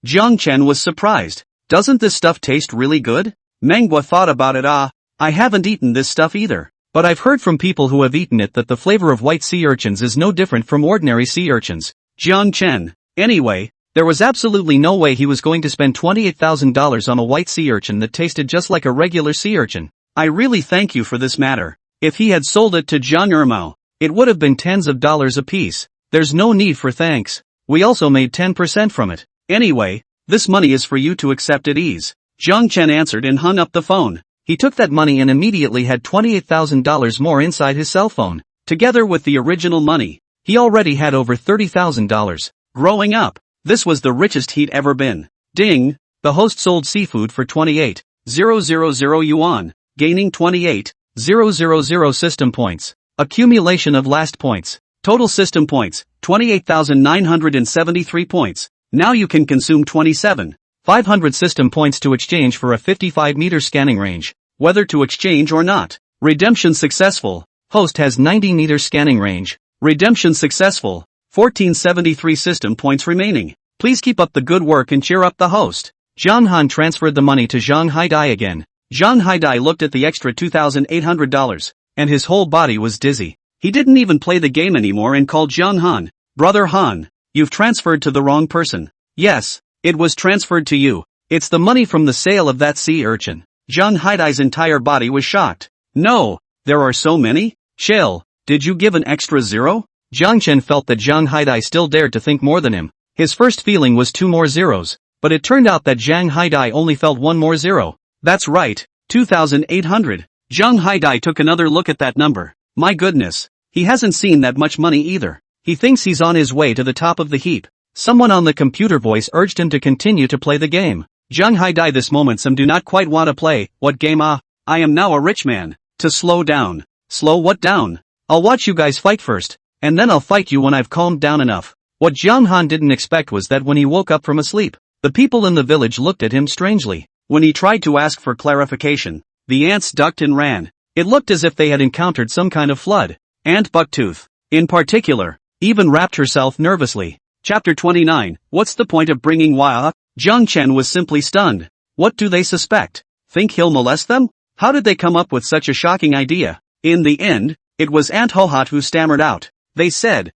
Speaker 1: Jiang Chen was surprised. Doesn't this stuff taste really good? Manhwa thought about it. I haven't eaten this stuff either. But I've heard from people who have eaten it that the flavor of white sea urchins is no different from ordinary sea urchins. Jiang Chen. Anyway, there was absolutely no way he was going to spend $28,000 on a white sea urchin that tasted just like a regular sea urchin. I really thank you for this matter. If he had sold it to Zhang Ermao, it would have been tens of dollars apiece. There's no need for thanks. We also made 10% from it. Anyway, this money is for you to accept at ease. Jiang Chen answered and hung up the phone. He took that money and immediately had $28,000 more inside his cell phone. Together with the original money, he already had over $30,000. Growing up, this was the richest he'd ever been. Ding! The host sold seafood for 28,000 yuan, gaining 28,000 system points. Accumulation of last points. Total system points, 28,973 points. Now you can consume 27,500 system points to exchange for a 55-meter scanning range. Whether to exchange or not. Redemption successful. Host has 90-meter scanning range. Redemption successful. 1473 system points remaining. Please keep up the good work and cheer up the host. Zhang Han transferred the money to Zhang Haidai again. Zhang Haidai looked at the extra $2,800, and his whole body was dizzy. He didn't even play the game anymore and called Zhang Han. Brother Han, you've transferred to the wrong person. Yes, it was transferred to you. It's the money from the sale of that sea urchin. Zhang Haidai's entire body was shocked. No, there are so many? Chill, did you give an extra zero? Jiang Chen felt that Zhang Haidai still dared to think more than him. His first feeling was 2 more zeros, but it turned out that Zhang Haidai only felt 1 more zero. That's right, 2,800. Zhang Haidai took another look at that number. My goodness, he hasn't seen that much money either. He thinks he's on his way to the top of the heap. Someone on the computer voice urged him to continue to play the game. Zhang Haidai this moment some do not quite want to play. What game? I am now a rich man. To slow down. Slow what down? I'll watch you guys fight first, and then I'll fight you when I've calmed down enough. What Jiang Han didn't expect was that when he woke up from a sleep, the people in the village looked at him strangely. When he tried to ask for clarification, the ants ducked and ran. It looked as if they had encountered some kind of flood. Ant Bucktooth, in particular, even wrapped herself nervously. Chapter 29, What's the point of bringing Wa? Jiang Chen was simply stunned. What do they suspect? Think he'll molest them? How did they come up with such a shocking idea? In the end, it was Aunt Hohat who stammered out. They said,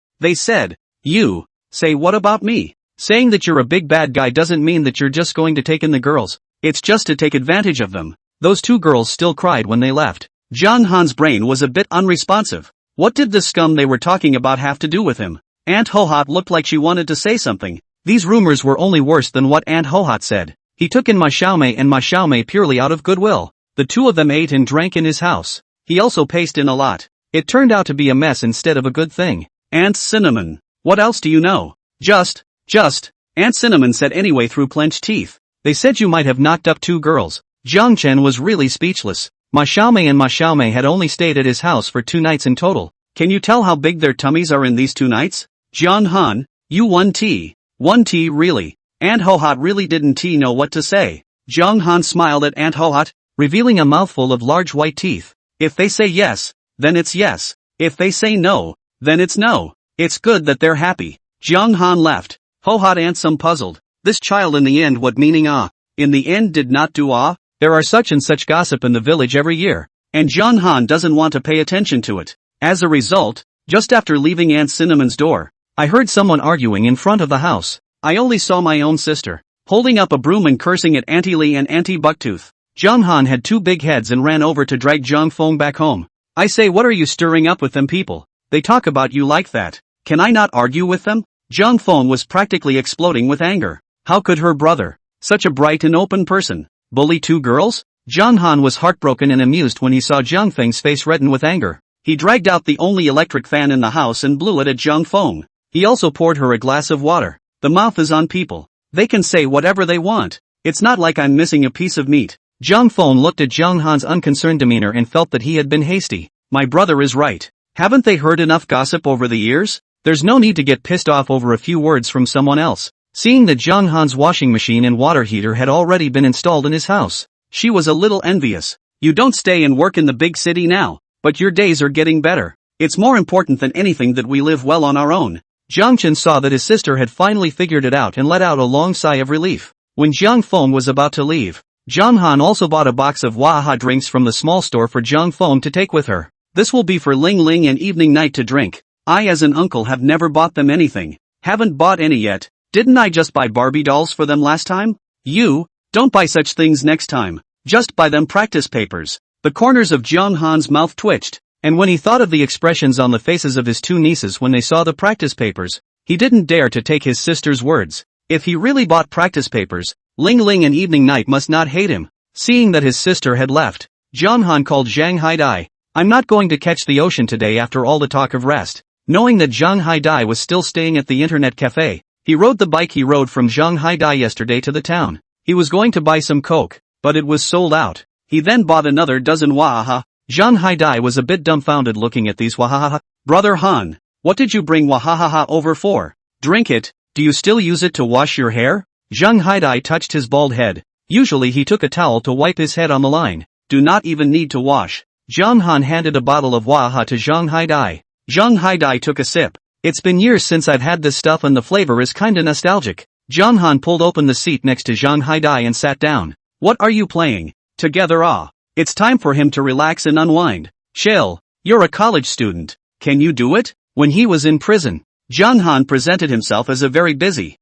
Speaker 1: you, say what about me? Saying that you're a big bad guy doesn't mean that you're just going to take in the girls. It's just to take advantage of them. Those 2 girls still cried when they left. Zhang Han's brain was a bit unresponsive. What did the scum they were talking about have to do with him? Aunt Hohat looked like she wanted to say something. These rumors were only worse than what Aunt Hohat said. He took in Ma Xiaomei and Ma Xiaomei purely out of goodwill. The 2 of them ate and drank in his house. He also paced in a lot. It turned out to be a mess instead of a good thing. Aunt Cinnamon. What else do you know? Just, Aunt Cinnamon said anyway through clenched teeth. They said you might have knocked up 2 girls. Jiang Chen was really speechless. Ma Xiaomei and Ma Xiaomei had only stayed at his house for 2 nights in total. Can you tell how big their tummies are in these 2 nights? Jiang Han, you 1T. 1T really? Aunt Hohat really didn't know what to say. Jiang Han smiled at Aunt Hohat, revealing a mouthful of large white teeth. If they say yes, then it's yes. If they say no, then it's no. It's good that they're happy. Jiang Han left. Ho-hot Ansem puzzled. This child in the end what meaning in the end did not do There are such and such gossip in the village every year, and Jiang Han doesn't want to pay attention to it. As a result, just after leaving Aunt Cinnamon's door, I heard someone arguing in front of the house. I only saw my own sister, holding up a broom and cursing at Auntie Lee and Auntie Bucktooth. Jiang Han had two big heads and ran over to drag Jiang Feng back home. I say, what are you stirring up with them people? They talk about you like that. Can I not argue with them? Jiang Feng was practically exploding with anger. How could her brother, such a bright and open person, bully two girls? Jiang Han was heartbroken and amused when he saw Jiang Feng's face redden with anger. He dragged out the only electric fan in the house and blew it at Jiang Feng. He also poured her a glass of water. The mouth is on people. They can say whatever they want. It's not like I'm missing a piece of meat. Jiang Feng looked at Jiang Han's unconcerned demeanor and felt that he had been hasty. My brother is right. Haven't they heard enough gossip over the years? There's no need to get pissed off over a few words from someone else. Seeing that Jiang Han's washing machine and water heater had already been installed in his house, she was a little envious. You don't stay and work in the big city now, but your days are getting better. It's more important than anything that we live well on our own. Jiang Chen saw that his sister had finally figured it out and let out a long sigh of relief. When Jiang Feng was about to leave, Jiang Han also bought a box of Waha drinks from the small store for Jiang Feng to take with her. This will be for Ling Ling and evening night to drink. I as an uncle have never bought them anything. Haven't bought any yet. Didn't I just buy Barbie dolls for them last time? You, don't buy such things next time. Just buy them practice papers. The corners of Jiang Han's mouth twitched, and when he thought of the expressions on the faces of his two nieces when they saw the practice papers, he didn't dare to take his sister's words. If he really bought practice papers, Ling Ling and evening night must not hate him. Seeing that his sister had left, Jiang Han called Zhang Haidai. I'm not going to catch the ocean today after all the talk of rest. Knowing that Zhang Haidai was still staying at the internet cafe, he rode the bike he rode from Zhang Haidai yesterday to the town. He was going to buy some coke, but it was sold out. He then bought another dozen Wahaha. Zhang Haidai was a bit dumbfounded looking at these Wahaha. Brother Han, what did you bring Wahaha over for? Drink it. Do you still use it to wash your hair? Zhang Haidai touched his bald head. Usually he took a towel to wipe his head on the line. Do not even need to wash. Jiang Han handed a bottle of Waha to Zhang Haidai. Zhang Haidai took a sip. It's been years since I've had this stuff and the flavor is kinda nostalgic. Jiang Han pulled open the seat next to Zhang Haidai and sat down. What are you playing? Together It's time for him to relax and unwind. Chill. You're a college student. Can you do it? When he was in prison, Jiang Han presented himself as a very busy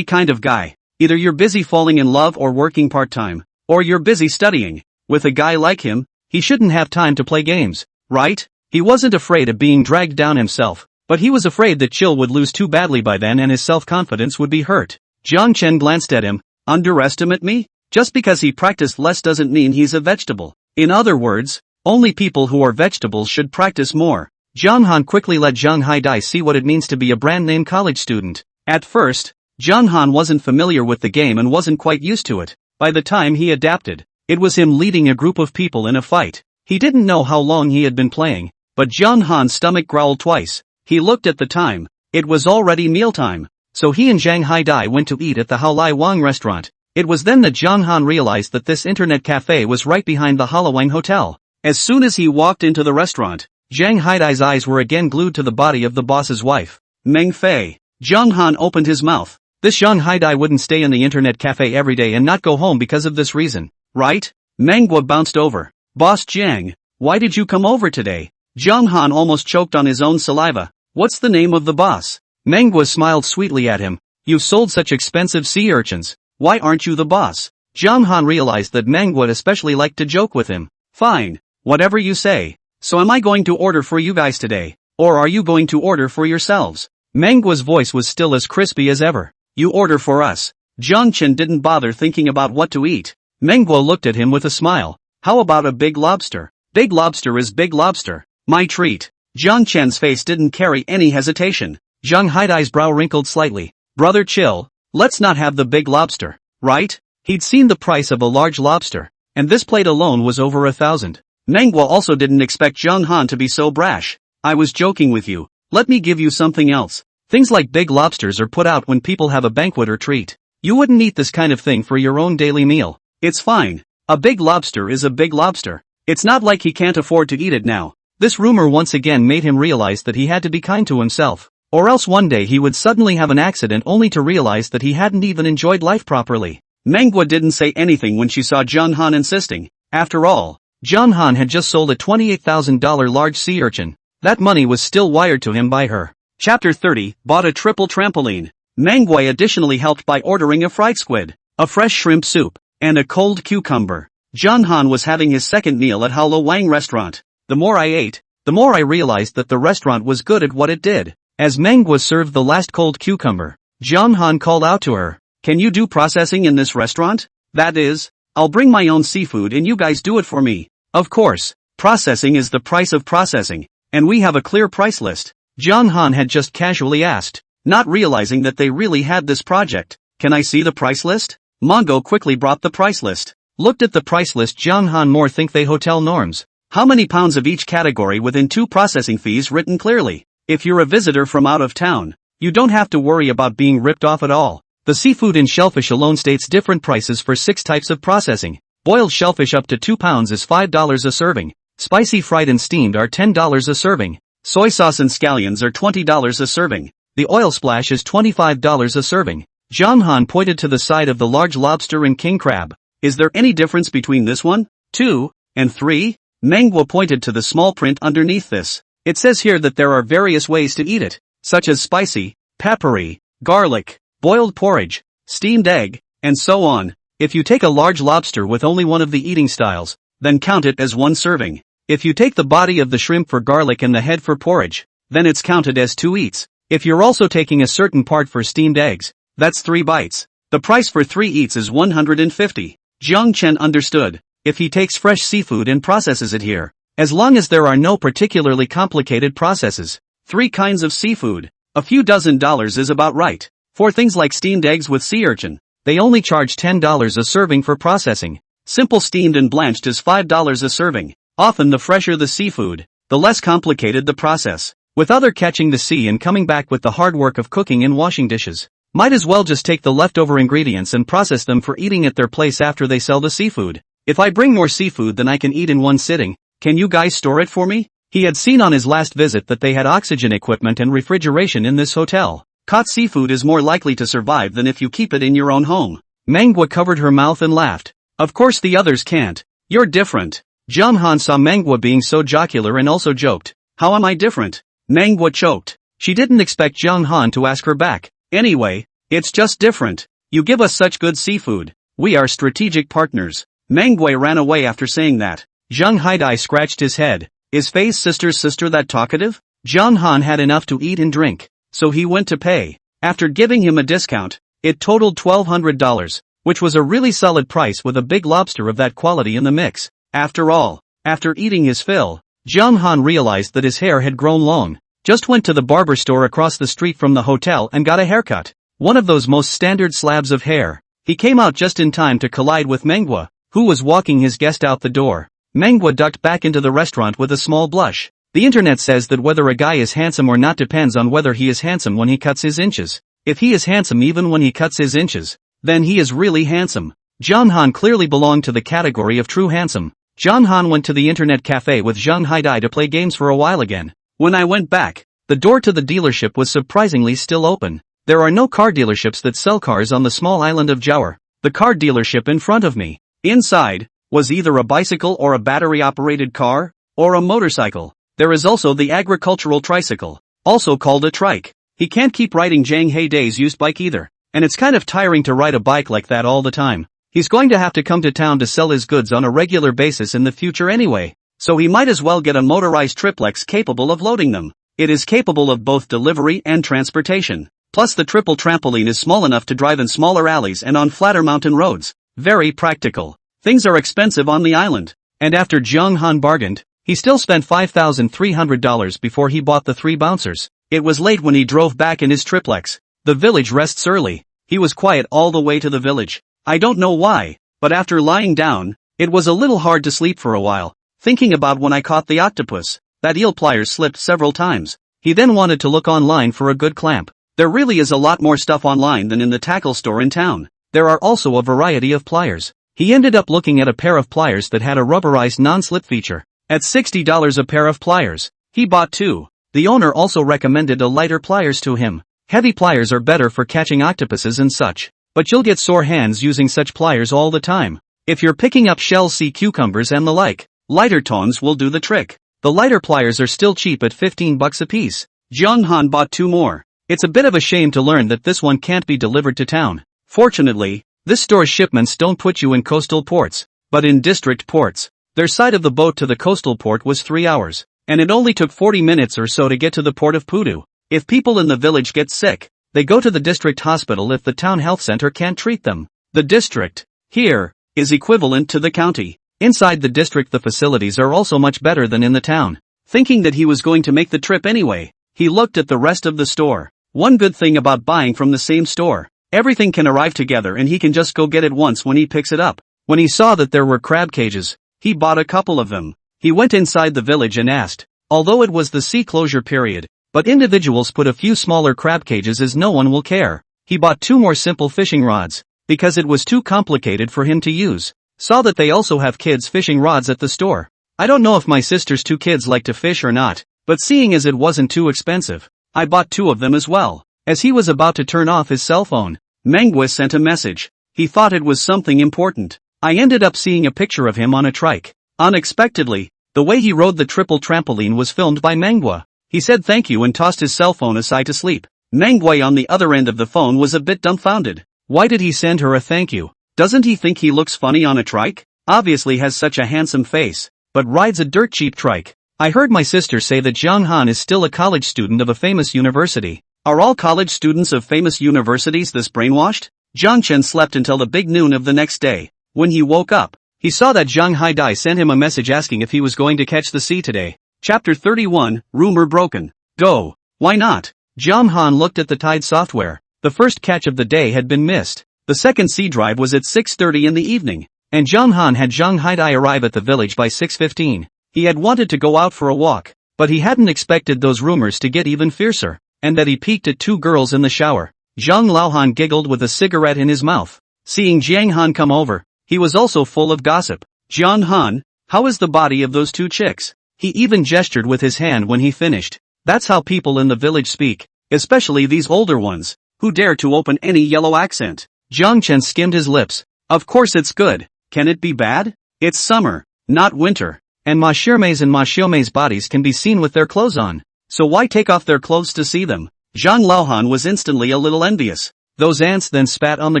Speaker 1: kind of guy. Either you're busy falling in love or working part-time, or you're busy studying. With a guy like him, he shouldn't have time to play games, right? He wasn't afraid of being dragged down himself, but he was afraid that Chill would lose too badly by then and his self-confidence would be hurt. Jiang Chen glanced at him. Underestimate me? Just because he practiced less doesn't mean he's a vegetable. In other words, only people who are vegetables should practice more. Jiang Han quickly let Zhang Haidai see what it means to be a brand-name college student. At first, Jiang Han wasn't familiar with the game and wasn't quite used to it. By the time he adapted, it was him leading a group of people in a fight. He didn't know how long he had been playing, but Jiang Han's stomach growled twice. He looked at the time. It was already mealtime. So he and Zhang Haidai went to eat at the Haolai Wang restaurant. It was then that Jiang Han realized that this internet cafe was right behind the Haolai Hotel. As soon as he walked into the restaurant, Zhang Haidai's eyes were again glued to the body of the boss's wife, Meng Fei. Jiang Han opened his mouth. This Zhang Haidai wouldn't stay in the internet cafe every day and not go home because of this reason, right? Manhwa bounced over. Boss Jiang, why did you come over today? Jiang Han almost choked on his own saliva. What's the name of the boss? Manhwa smiled sweetly at him. You've sold such expensive sea urchins. Why aren't you the boss? Jiang Han realized that Manhwa especially liked to joke with him. Fine. Whatever you say. So am I going to order for you guys today? Or are you going to order for yourselves? Manhwa's voice was still as crispy as ever. You order for us. Jiang Chen didn't bother thinking about what to eat. Manhwa looked at him with a smile. How about a big lobster? Big lobster is big lobster. My treat. Jiang Chen's face didn't carry any hesitation. Zhang Haidai's brow wrinkled slightly. Brother Chill, let's not have the big lobster, right? He'd seen the price of a large lobster, and this plate alone was over 1,000. Manhwa also didn't expect Jiang Han to be so brash. I was joking with you. Let me give you something else. Things like big lobsters are put out when people have a banquet or treat. You wouldn't eat this kind of thing for your own daily meal. It's fine. A big lobster is a big lobster. It's not like he can't afford to eat it now. This rumor once again made him realize that he had to be kind to himself, or else one day he would suddenly have an accident only to realize that he hadn't even enjoyed life properly. Manhwa didn't say anything when she saw Junhan insisting. After all, Junhan had just sold a $28,000 large sea urchin. That money was still wired to him by her. Chapter 30, bought a triple trampoline. Manhwa additionally helped by ordering a fried squid, a fresh shrimp soup, and a cold cucumber. Junhan was having his second meal at Halo Wang restaurant. The more I ate, the more I realized that the restaurant was good at what it did. As Manhwa served the last cold cucumber, Junhan called out to her, "Can you do processing in this restaurant? That is, I'll bring my own seafood and you guys do it for me." Of course, processing is the price of processing, and we have a clear price list. Junhan had just casually asked, not realizing that they really had this project. "Can I see the price list?" Mongo quickly brought the price list. Looked at the price list. Junhan more think they hotel norms. How many pounds of each category within 2 processing fees written clearly. If you're a visitor from out of town, you don't have to worry about being ripped off at all. The seafood and shellfish alone states different prices for 6 types of processing. Boiled shellfish up to 2 pounds is $5 a serving. Spicy fried and steamed are $10 a serving. Soy sauce and scallions are $20 a serving. The oil splash is $25 a serving. Junhan pointed to the side of the large lobster and king crab. "Is there any difference between this one, 2, and 3? Manhwa pointed to the small print underneath this. "It says here that there are various ways to eat it, such as spicy, peppery, garlic, boiled porridge, steamed egg, and so on. If you take a large lobster with only one of the eating styles, then count it as 1 serving. If you take the body of the shrimp for garlic and the head for porridge, then it's counted as 2 eats. If you're also taking a certain part for steamed eggs, that's 3 bites. The price for 3 eats is 150. Jiang Chen understood. If he takes fresh seafood and processes it here, as long as there are no particularly complicated processes, 3 kinds of seafood, a few dozen dollars is about right. For things like steamed eggs with sea urchin, they only charge $10 a serving for processing. Simple steamed and blanched is $5 a serving. Often the fresher the seafood, the less complicated the process. With other catching the sea and coming back with the hard work of cooking and washing dishes. Might as well just take the leftover ingredients and process them for eating at their place after they sell the seafood. If I bring more seafood than I can eat in one sitting, can you guys store it for me?" He had seen on his last visit that they had oxygen equipment and refrigeration in this hotel. Caught seafood is more likely to survive than if you keep it in your own home. Manhwa covered her mouth and laughed. "Of course the others can't. You're different." Junhan saw Manhwa being so jocular and also joked. "How am I different?" Manhwa choked. She didn't expect Junhan to ask her back. "Anyway, it's just different. You give us such good seafood. We are strategic partners." Manhwa ran away after saying that. Zhang Haidai scratched his head. Is Faye's sister's sister that talkative? Junhan had enough to eat and drink, so he went to pay. After giving him a discount, it totaled $1,200, which was a really solid price with a big lobster of that quality in the mix. After all, after eating his fill, Junhan realized that his hair had grown long. Just went to the barber store across the street from the hotel and got a haircut. One of those most standard slabs of hair. He came out just in time to collide with Manhwa, who was walking his guest out the door. Manhwa ducked back into the restaurant with a small blush. The internet says that whether a guy is handsome or not depends on whether he is handsome when he cuts his inches. If he is handsome even when he cuts his inches, then he is really handsome. Junhan clearly belonged to the category of true handsome. Junhan went to the internet cafe with Zhang Haidai to play games for a while again. When I went back, the door to the dealership was surprisingly still open. There are no car dealerships that sell cars on the small island of Jawa. The car dealership in front of me, inside, was either a bicycle or a battery-operated car, or a motorcycle. There is also the agricultural tricycle, also called a trike. He can't keep riding Zhang Haidai's used bike either, and it's kind of tiring to ride a bike like that all the time. He's going to have to come to town to sell his goods on a regular basis in the future anyway, so he might as well get a motorized triplex capable of loading them. It is capable of both delivery and transportation. Plus the triple trampoline is small enough to drive in smaller alleys and on flatter mountain roads. Very practical. Things are expensive on the island. And after Junhan bargained, he still spent $5,300 before he bought the 3 bouncers. It was late when he drove back in his triplex. The village rests early. He was quiet all the way to the village. I don't know why, but after lying down, it was a little hard to sleep for a while, thinking about when I caught the octopus. That eel pliers slipped several times. He then wanted to look online for a good clamp. There really is a lot more stuff online than in the tackle store in town. There are also a variety of pliers. He ended up looking at a pair of pliers that had a rubberized non-slip feature. at $60 a pair of pliers. He bought 2. The owner also recommended a lighter pliers to him. Heavy pliers are better for catching octopuses and such, but you'll get sore hands using such pliers all the time. If you're picking up shells, sea cucumbers and the like, lighter tongs will do the trick. The lighter pliers are still cheap at $15 a piece. Jung-han bought 2 more. It's a bit of a shame to learn that this one can't be delivered to town. Fortunately, this store's shipments don't put you in coastal ports, but in district ports. Their side of the boat to the coastal port was 3 hours, and it only took 40 minutes or so to get to the port of Pudu. If people in the village get sick, they go to the district hospital if the town health center can't treat them. The district, here, is equivalent to the county. Inside the district the facilities are also much better than in the town. Thinking that he was going to make the trip anyway, he looked at the rest of the store. One good thing about buying from the same store, everything can arrive together and he can just go get it once when he picks it up. When he saw that there were crab cages, he bought a couple of them. He went inside the village and asked, although it was the sea closure period, but individuals put a few smaller crab cages as no one will care. He bought 2 more simple fishing rods, because it was too complicated for him to use. Saw that they also have kids fishing rods at the store. I don't know if my sister's 2 kids like to fish or not, but seeing as it wasn't too expensive, I bought 2 of them as well. As he was about to turn off his cell phone, Mangwa sent a message. He thought it was something important. I ended up seeing a picture of him on a trike. Unexpectedly, the way he rode the triple trampoline was filmed by Mangwa. He said thank you and tossed his cell phone aside to sleep. Mangwa on the other end of the phone was a bit dumbfounded. Why did he send her a thank you? Doesn't he think he looks funny on a trike? Obviously has such a handsome face, but rides a dirt cheap trike. I heard my sister say that Jung-han is still a college student of a famous university. Are all college students of famous universities this brainwashed? Jung-chen slept until the big noon of the next day. When he woke up, he saw that Jung Haidai sent him a message asking if he was going to catch the sea today. Chapter 31, Rumor Broken. Go. Why not? Jung-han looked at the tide software. The first catch of the day had been missed. The second sea drive was at 6:30 in the evening, and Jung-han had Jung Haidai arrive at the village by 6:15. He had wanted to go out for a walk, but he hadn't expected those rumors to get even fiercer, and that he peeked at 2 girls in the shower. Zhang Laohan giggled with a cigarette in his mouth. Seeing Jiang Han come over, he was also full of gossip. Jiang Han, how is the body of those 2 chicks? He even gestured with his hand when he finished. That's how people in the village speak, especially these older ones, who dare to open any yellow accent. Jiang Chen skimmed his lips. Of course it's good. Can it be bad? It's summer, not winter, and ma Shirmei's and ma Xiaomei's bodies can be seen with their clothes on. So why take off their clothes to see them? Zhang Laohan was instantly a little envious. Those ants then spat on the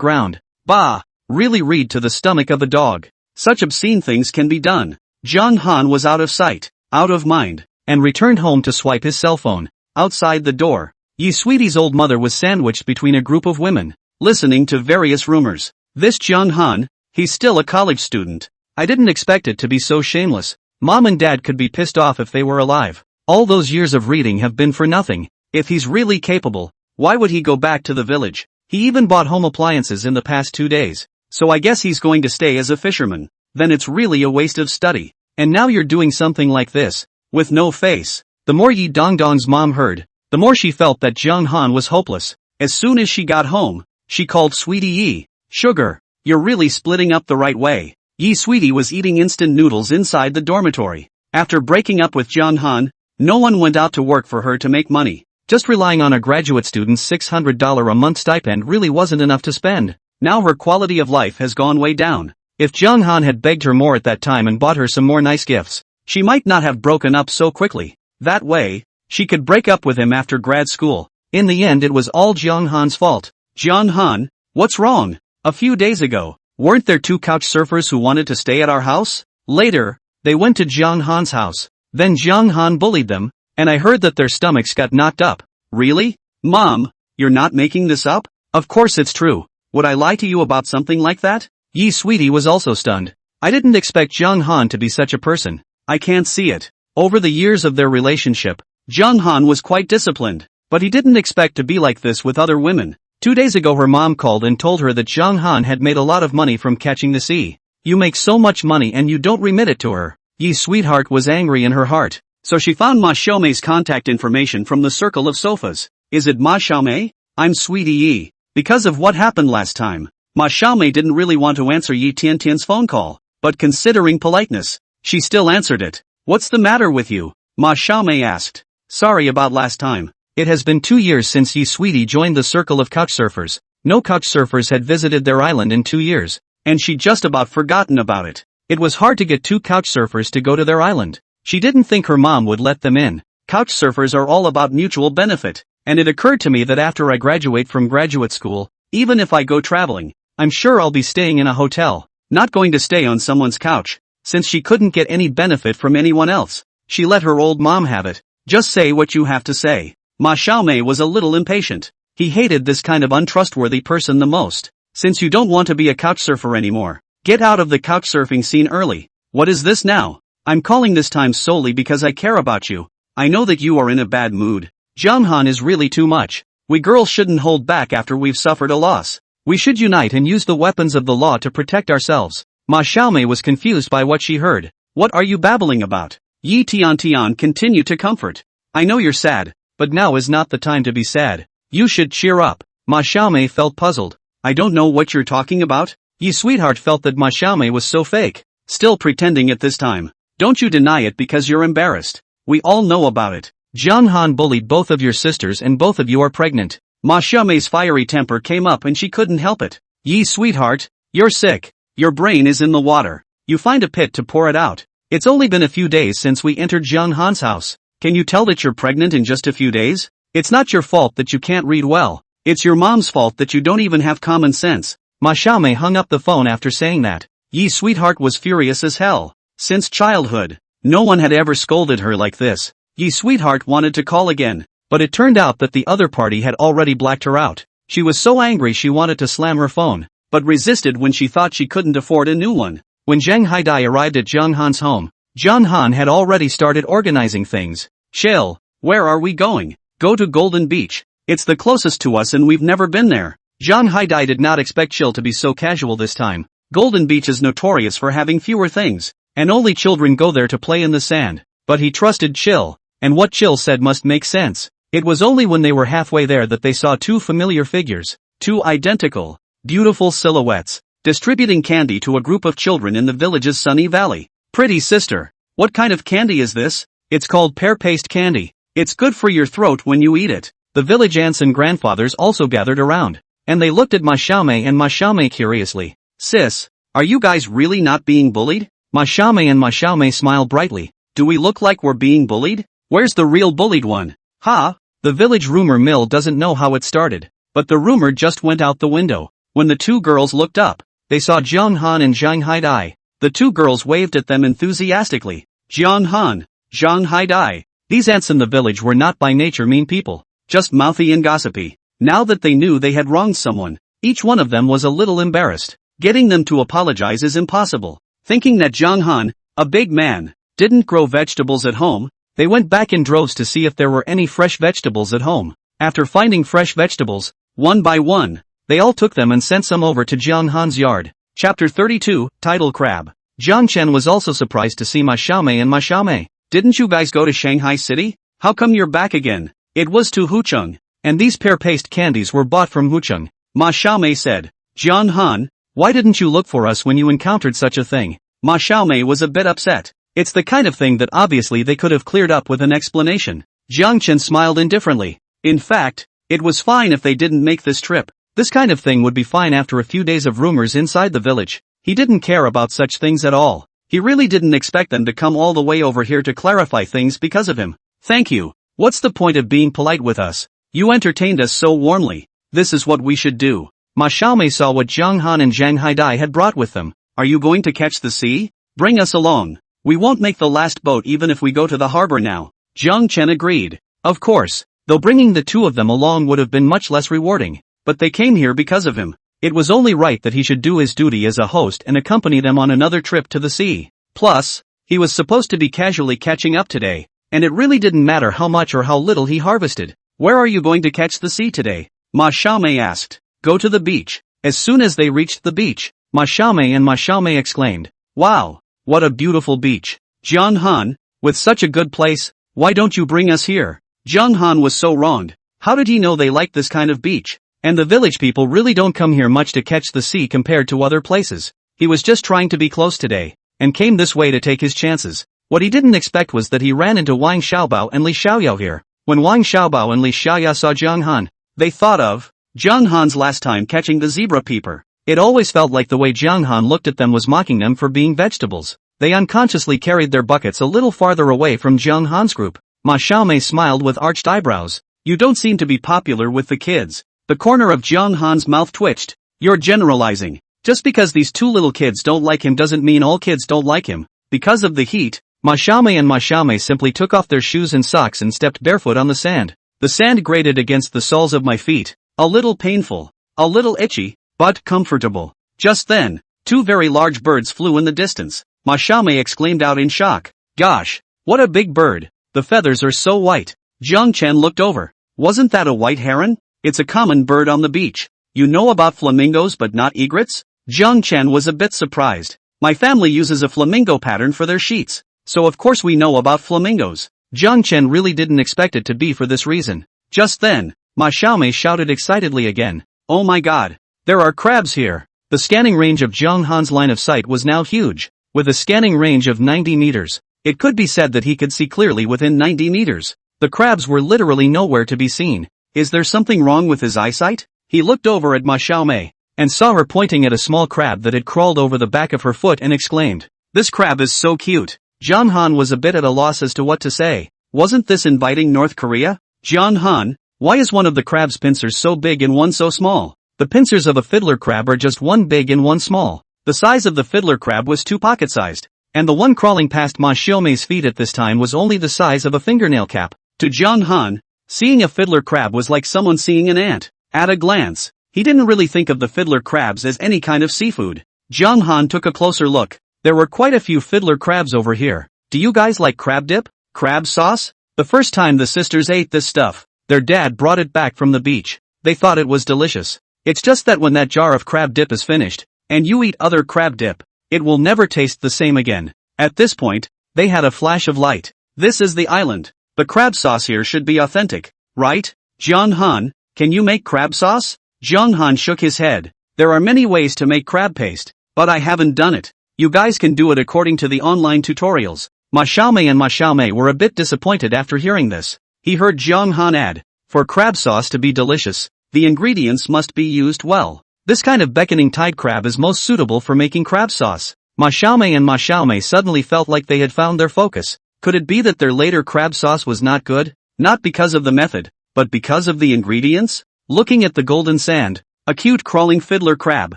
Speaker 1: ground. Bah! Really read to the stomach of a dog. Such obscene things can be done. Zhang Han was out of sight, out of mind, and returned home to swipe his cell phone. Outside the door, Yi Sweetie's old mother was sandwiched between a group of women, listening to various rumors. This Zhang Han, he's still a college student. I didn't expect it to be so shameless. Mom and Dad could be pissed off if they were alive. All those years of reading have been for nothing. If he's really capable, why would he go back to the village? He even bought home appliances in the past 2 days. So I guess he's going to stay as a fisherman. Then it's really a waste of study. And now you're doing something like this, with no face. The more Yi Dongdong's mom heard, the more she felt that Zhang Han was hopeless. As soon as she got home, she called Sweetie Yi. Sugar, you're really splitting up the right way. Yi Sweetie was eating instant noodles inside the dormitory. After breaking up with Zhang Han, no one went out to work for her to make money. Just relying on a graduate student's $600 a month stipend really wasn't enough to spend. Now her quality of life has gone way down. If Zhang Han had begged her more at that time and bought her some more nice gifts, she might not have broken up so quickly. That way, she could break up with him after grad school. In the end it was all Zhang Han's fault. Zhang Han, what's wrong? A few days ago, weren't there 2 couch surfers who wanted to stay at our house? Later, they went to Zhang Han's house. Then Zhang Han bullied them, and I heard that their stomachs got knocked up. Really? Mom, you're not making this up? Of course it's true. Would I lie to you about something like that? Yi Sweetie was also stunned. I didn't expect Zhang Han to be such a person. I can't see it. Over the years of their relationship, Zhang Han was quite disciplined, but he didn't expect to be like this with other women. 2 days ago her mom called and told her that Zhang Han had made a lot of money from catching the sea. You make so much money and you don't remit it to her. Yi's sweetheart was angry in her heart, so she found Ma Xiaomei's contact information from the circle of sofas. Is it Ma Xiaomei? I'm Sweetie Yi. Because of what happened last time, Ma Xiaomei didn't really want to answer Yi Tiantian's phone call, but considering politeness, she still answered it. What's the matter with you? Ma Xiaomei asked. Sorry about last time. It has been 2 years since Yi Sweetie joined the circle of couchsurfers. No couchsurfers had visited their island in 2 years, and she'd just about forgotten about it. It was hard to get 2 couchsurfers to go to their island. She didn't think her mom would let them in. Couchsurfers are all about mutual benefit, and it occurred to me that after I graduate from graduate school, even if I go traveling, I'm sure I'll be staying in a hotel, not going to stay on someone's couch. Since she couldn't get any benefit from anyone else, she let her old mom have it. Just say what you have to say. Ma Xiaomei was a little impatient. He hated this kind of untrustworthy person the most. Since you don't want to be a couchsurfer anymore, get out of the couchsurfing scene early. What is this now? I'm calling this time solely because I care about you. I know that you are in a bad mood. Jianghan is really too much. We girls shouldn't hold back after we've suffered a loss. We should unite and use the weapons of the law to protect ourselves. Ma Xiaomei was confused by what she heard. What are you babbling about? Yi Tian continued to comfort. I know you're sad, but now is not the time to be sad. You should cheer up. Ma Xiaomei felt puzzled. I don't know what you're talking about. Yi Sweetheart felt that Ma Xiaomei was so fake, still pretending at this time. Don't you deny it because you're embarrassed. We all know about it. Jianghan bullied both of your sisters and both of you are pregnant. Ma Xiaomei's fiery temper came up and she couldn't help it. Yi Sweetheart, you're sick. Your brain is in the water. You find a pit to pour it out. It's only been a few days since we entered Jianghan's house. Can you tell that you're pregnant in just a few days? It's not your fault that you can't read well. It's your mom's fault that you don't even have common sense. Ma Xiaomei hung up the phone after saying that. Yi Sweetheart was furious as hell. Since childhood, no one had ever scolded her like this. Yi Sweetheart wanted to call again, but it turned out that the other party had already blacked her out. She was so angry she wanted to slam her phone, but resisted when she thought she couldn't afford a new one. When Zhang Haidai arrived at Jianghan's home, Jianghan had already started organizing things. Shale, where are we going? Go to Golden Beach. It's the closest to us and we've never been there. Zhang Haidai did not expect Chill to be so casual this time. Golden Beach is notorious for having fewer things, and only children go there to play in the sand. But he trusted Chill, and what Chill said must make sense. It was only when they were halfway there that they saw 2 familiar figures, 2 identical, beautiful silhouettes, distributing candy to a group of children in the village's sunny valley. Pretty sister, what kind of candy is this? It's called pear paste candy. It's good for your throat when you eat it. The village aunts and grandfathers also gathered around, and they looked at Ma Xiaomei and Ma Xiaomei curiously. Sis, are you guys really not being bullied? Ma Xiaomei and Ma Xiaomei smiled brightly. Do we look like we're being bullied? Where's the real bullied one? Ha! The village rumor mill doesn't know how it started, but the rumor just went out the window. When the 2 girls looked up, they saw Jianghan and Zhang Haidai. The 2 girls waved at them enthusiastically. Jianghan, Zhang Haidai. These ants in the village were not by nature mean people, just mouthy and gossipy. Now that they knew they had wronged someone, each one of them was a little embarrassed. Getting them to apologize is impossible. Thinking that Jianghan, a big man, didn't grow vegetables at home, they went back in droves to see if there were any fresh vegetables at home. After finding fresh vegetables, one by one, they all took them and sent some over to Jianghan's yard. Chapter 32, Tidal Crab. Jiang Chen was also surprised to see Ma Xiaomei and Ma Xiaomei. Didn't you guys go to Shanghai City? How come you're back again? It was to Hucheng, and these pear paste candies were bought from Hucheng. Ma Xiaomei said. Jianghan, why didn't you look for us when you encountered such a thing? Ma Xiaomei was a bit upset. It's the kind of thing that obviously they could have cleared up with an explanation. Jiang Chen smiled indifferently. In fact, it was fine if they didn't make this trip. This kind of thing would be fine after a few days of rumors inside the village. He didn't care about such things at all. He really didn't expect them to come all the way over here to clarify things because of him. Thank you. What's the point of being polite with us? You entertained us so warmly. This is what we should do. Ma Xiaomei saw what Jianghan and Zhang Haidai had brought with them. Are you going to catch the sea? Bring us along. We won't make the last boat even if we go to the harbor now. Jiang Chen agreed. Of course, though bringing the 2 of them along would have been much less rewarding. But they came here because of him. It was only right that he should do his duty as a host and accompany them on another trip to the sea. Plus, he was supposed to be casually catching up today, and it really didn't matter how much or how little he harvested. Where are you going to catch the sea today? Ma Xiaomei asked. Go to the beach. As soon as they reached the beach, Ma Xiaomei and Ma Xiaomei exclaimed, wow, what a beautiful beach. Jianghan, with such a good place, why don't you bring us here? Jianghan was so wronged. How did he know they liked this kind of beach? And the village people really don't come here much to catch the sea compared to other places. He was just trying to be close today, and came this way to take his chances. What he didn't expect was that he ran into Wang Xiaobao and Li Xiaoyao here. When Wang Xiaobao and Li Xiaoyao saw Zhang Han, they thought of Zhang Han's last time catching the zebra peeper. It always felt like the way Zhang Han looked at them was mocking them for being vegetables. They unconsciously carried their buckets a little farther away from Zhang Han's group. Ma Xiaomei smiled with arched eyebrows. You don't seem to be popular with the kids. The corner of Zhang Han's mouth twitched. You're generalizing. Just because these two little kids don't like him doesn't mean all kids don't like him. Because of the heat, Ma Xiaomei and Ma Xiaomei simply took off their shoes and socks and stepped barefoot on the sand. The sand grated against the soles of my feet. A little painful. A little itchy, but comfortable. Just then, two very large birds flew in the distance. Ma Xiaomei exclaimed out in shock. Gosh, what a big bird. The feathers are so white. Jiang Chen looked over. Wasn't that a white heron? It's a common bird on the beach. You know about flamingos but not egrets? Jiang Chen was a bit surprised. My family uses a flamingo pattern for their sheets, so of course we know about flamingos. Jiang Chen really didn't expect it to be for this reason. Just then, Ma Xiaomei shouted excitedly again. Oh my god! There are crabs here! The scanning range of Zhang Han's line of sight was now huge. With a scanning range of 90 meters, it could be said that he could see clearly within 90 meters. The crabs were literally nowhere to be seen. Is there something wrong with his eyesight? He looked over at Ma Xiaomei, and saw her pointing at a small crab that had crawled over the back of her foot and exclaimed, "This crab is so cute." Zhang Han was a bit at a loss as to what to say. Wasn't this inviting North Korea? Zhang Han, why is one of the crab's pincers so big and one so small? The pincers of a fiddler crab are just one big and one small. The size of the fiddler crab was two pocket-sized, and the one crawling past Ma Xiaomei's feet at this time was only the size of a fingernail cap. To Zhang Han, seeing a fiddler crab was like someone seeing an ant. At a glance, he didn't really think of the fiddler crabs as any kind of seafood. Zhang Han took a closer look. There were quite a few fiddler crabs over here. Do you guys like crab dip? Crab sauce? The first time the sisters ate this stuff, their dad brought it back from the beach. They thought it was delicious. It's just that when that jar of crab dip is finished, and you eat other crab dip, it will never taste the same again. At this point, they had a flash of light. This is the island. The crab sauce here should be authentic, right? Zhang Han, can you make crab sauce? Zhang Han shook his head. There are many ways to make crab paste, but I haven't done it. You guys can do it according to the online tutorials. Ma Xiaomei and Ma Xiaomei were a bit disappointed after hearing this. He heard Zhang Han add, for crab sauce to be delicious, the ingredients must be used well. This kind of beckoning tide crab is most suitable for making crab sauce. Ma Xiaomei and Ma Xiaomei suddenly felt like they had found their focus. Could it be that their later crab sauce was not good? Not because of the method, but because of the ingredients? Looking at the golden sand, a cute crawling fiddler crab,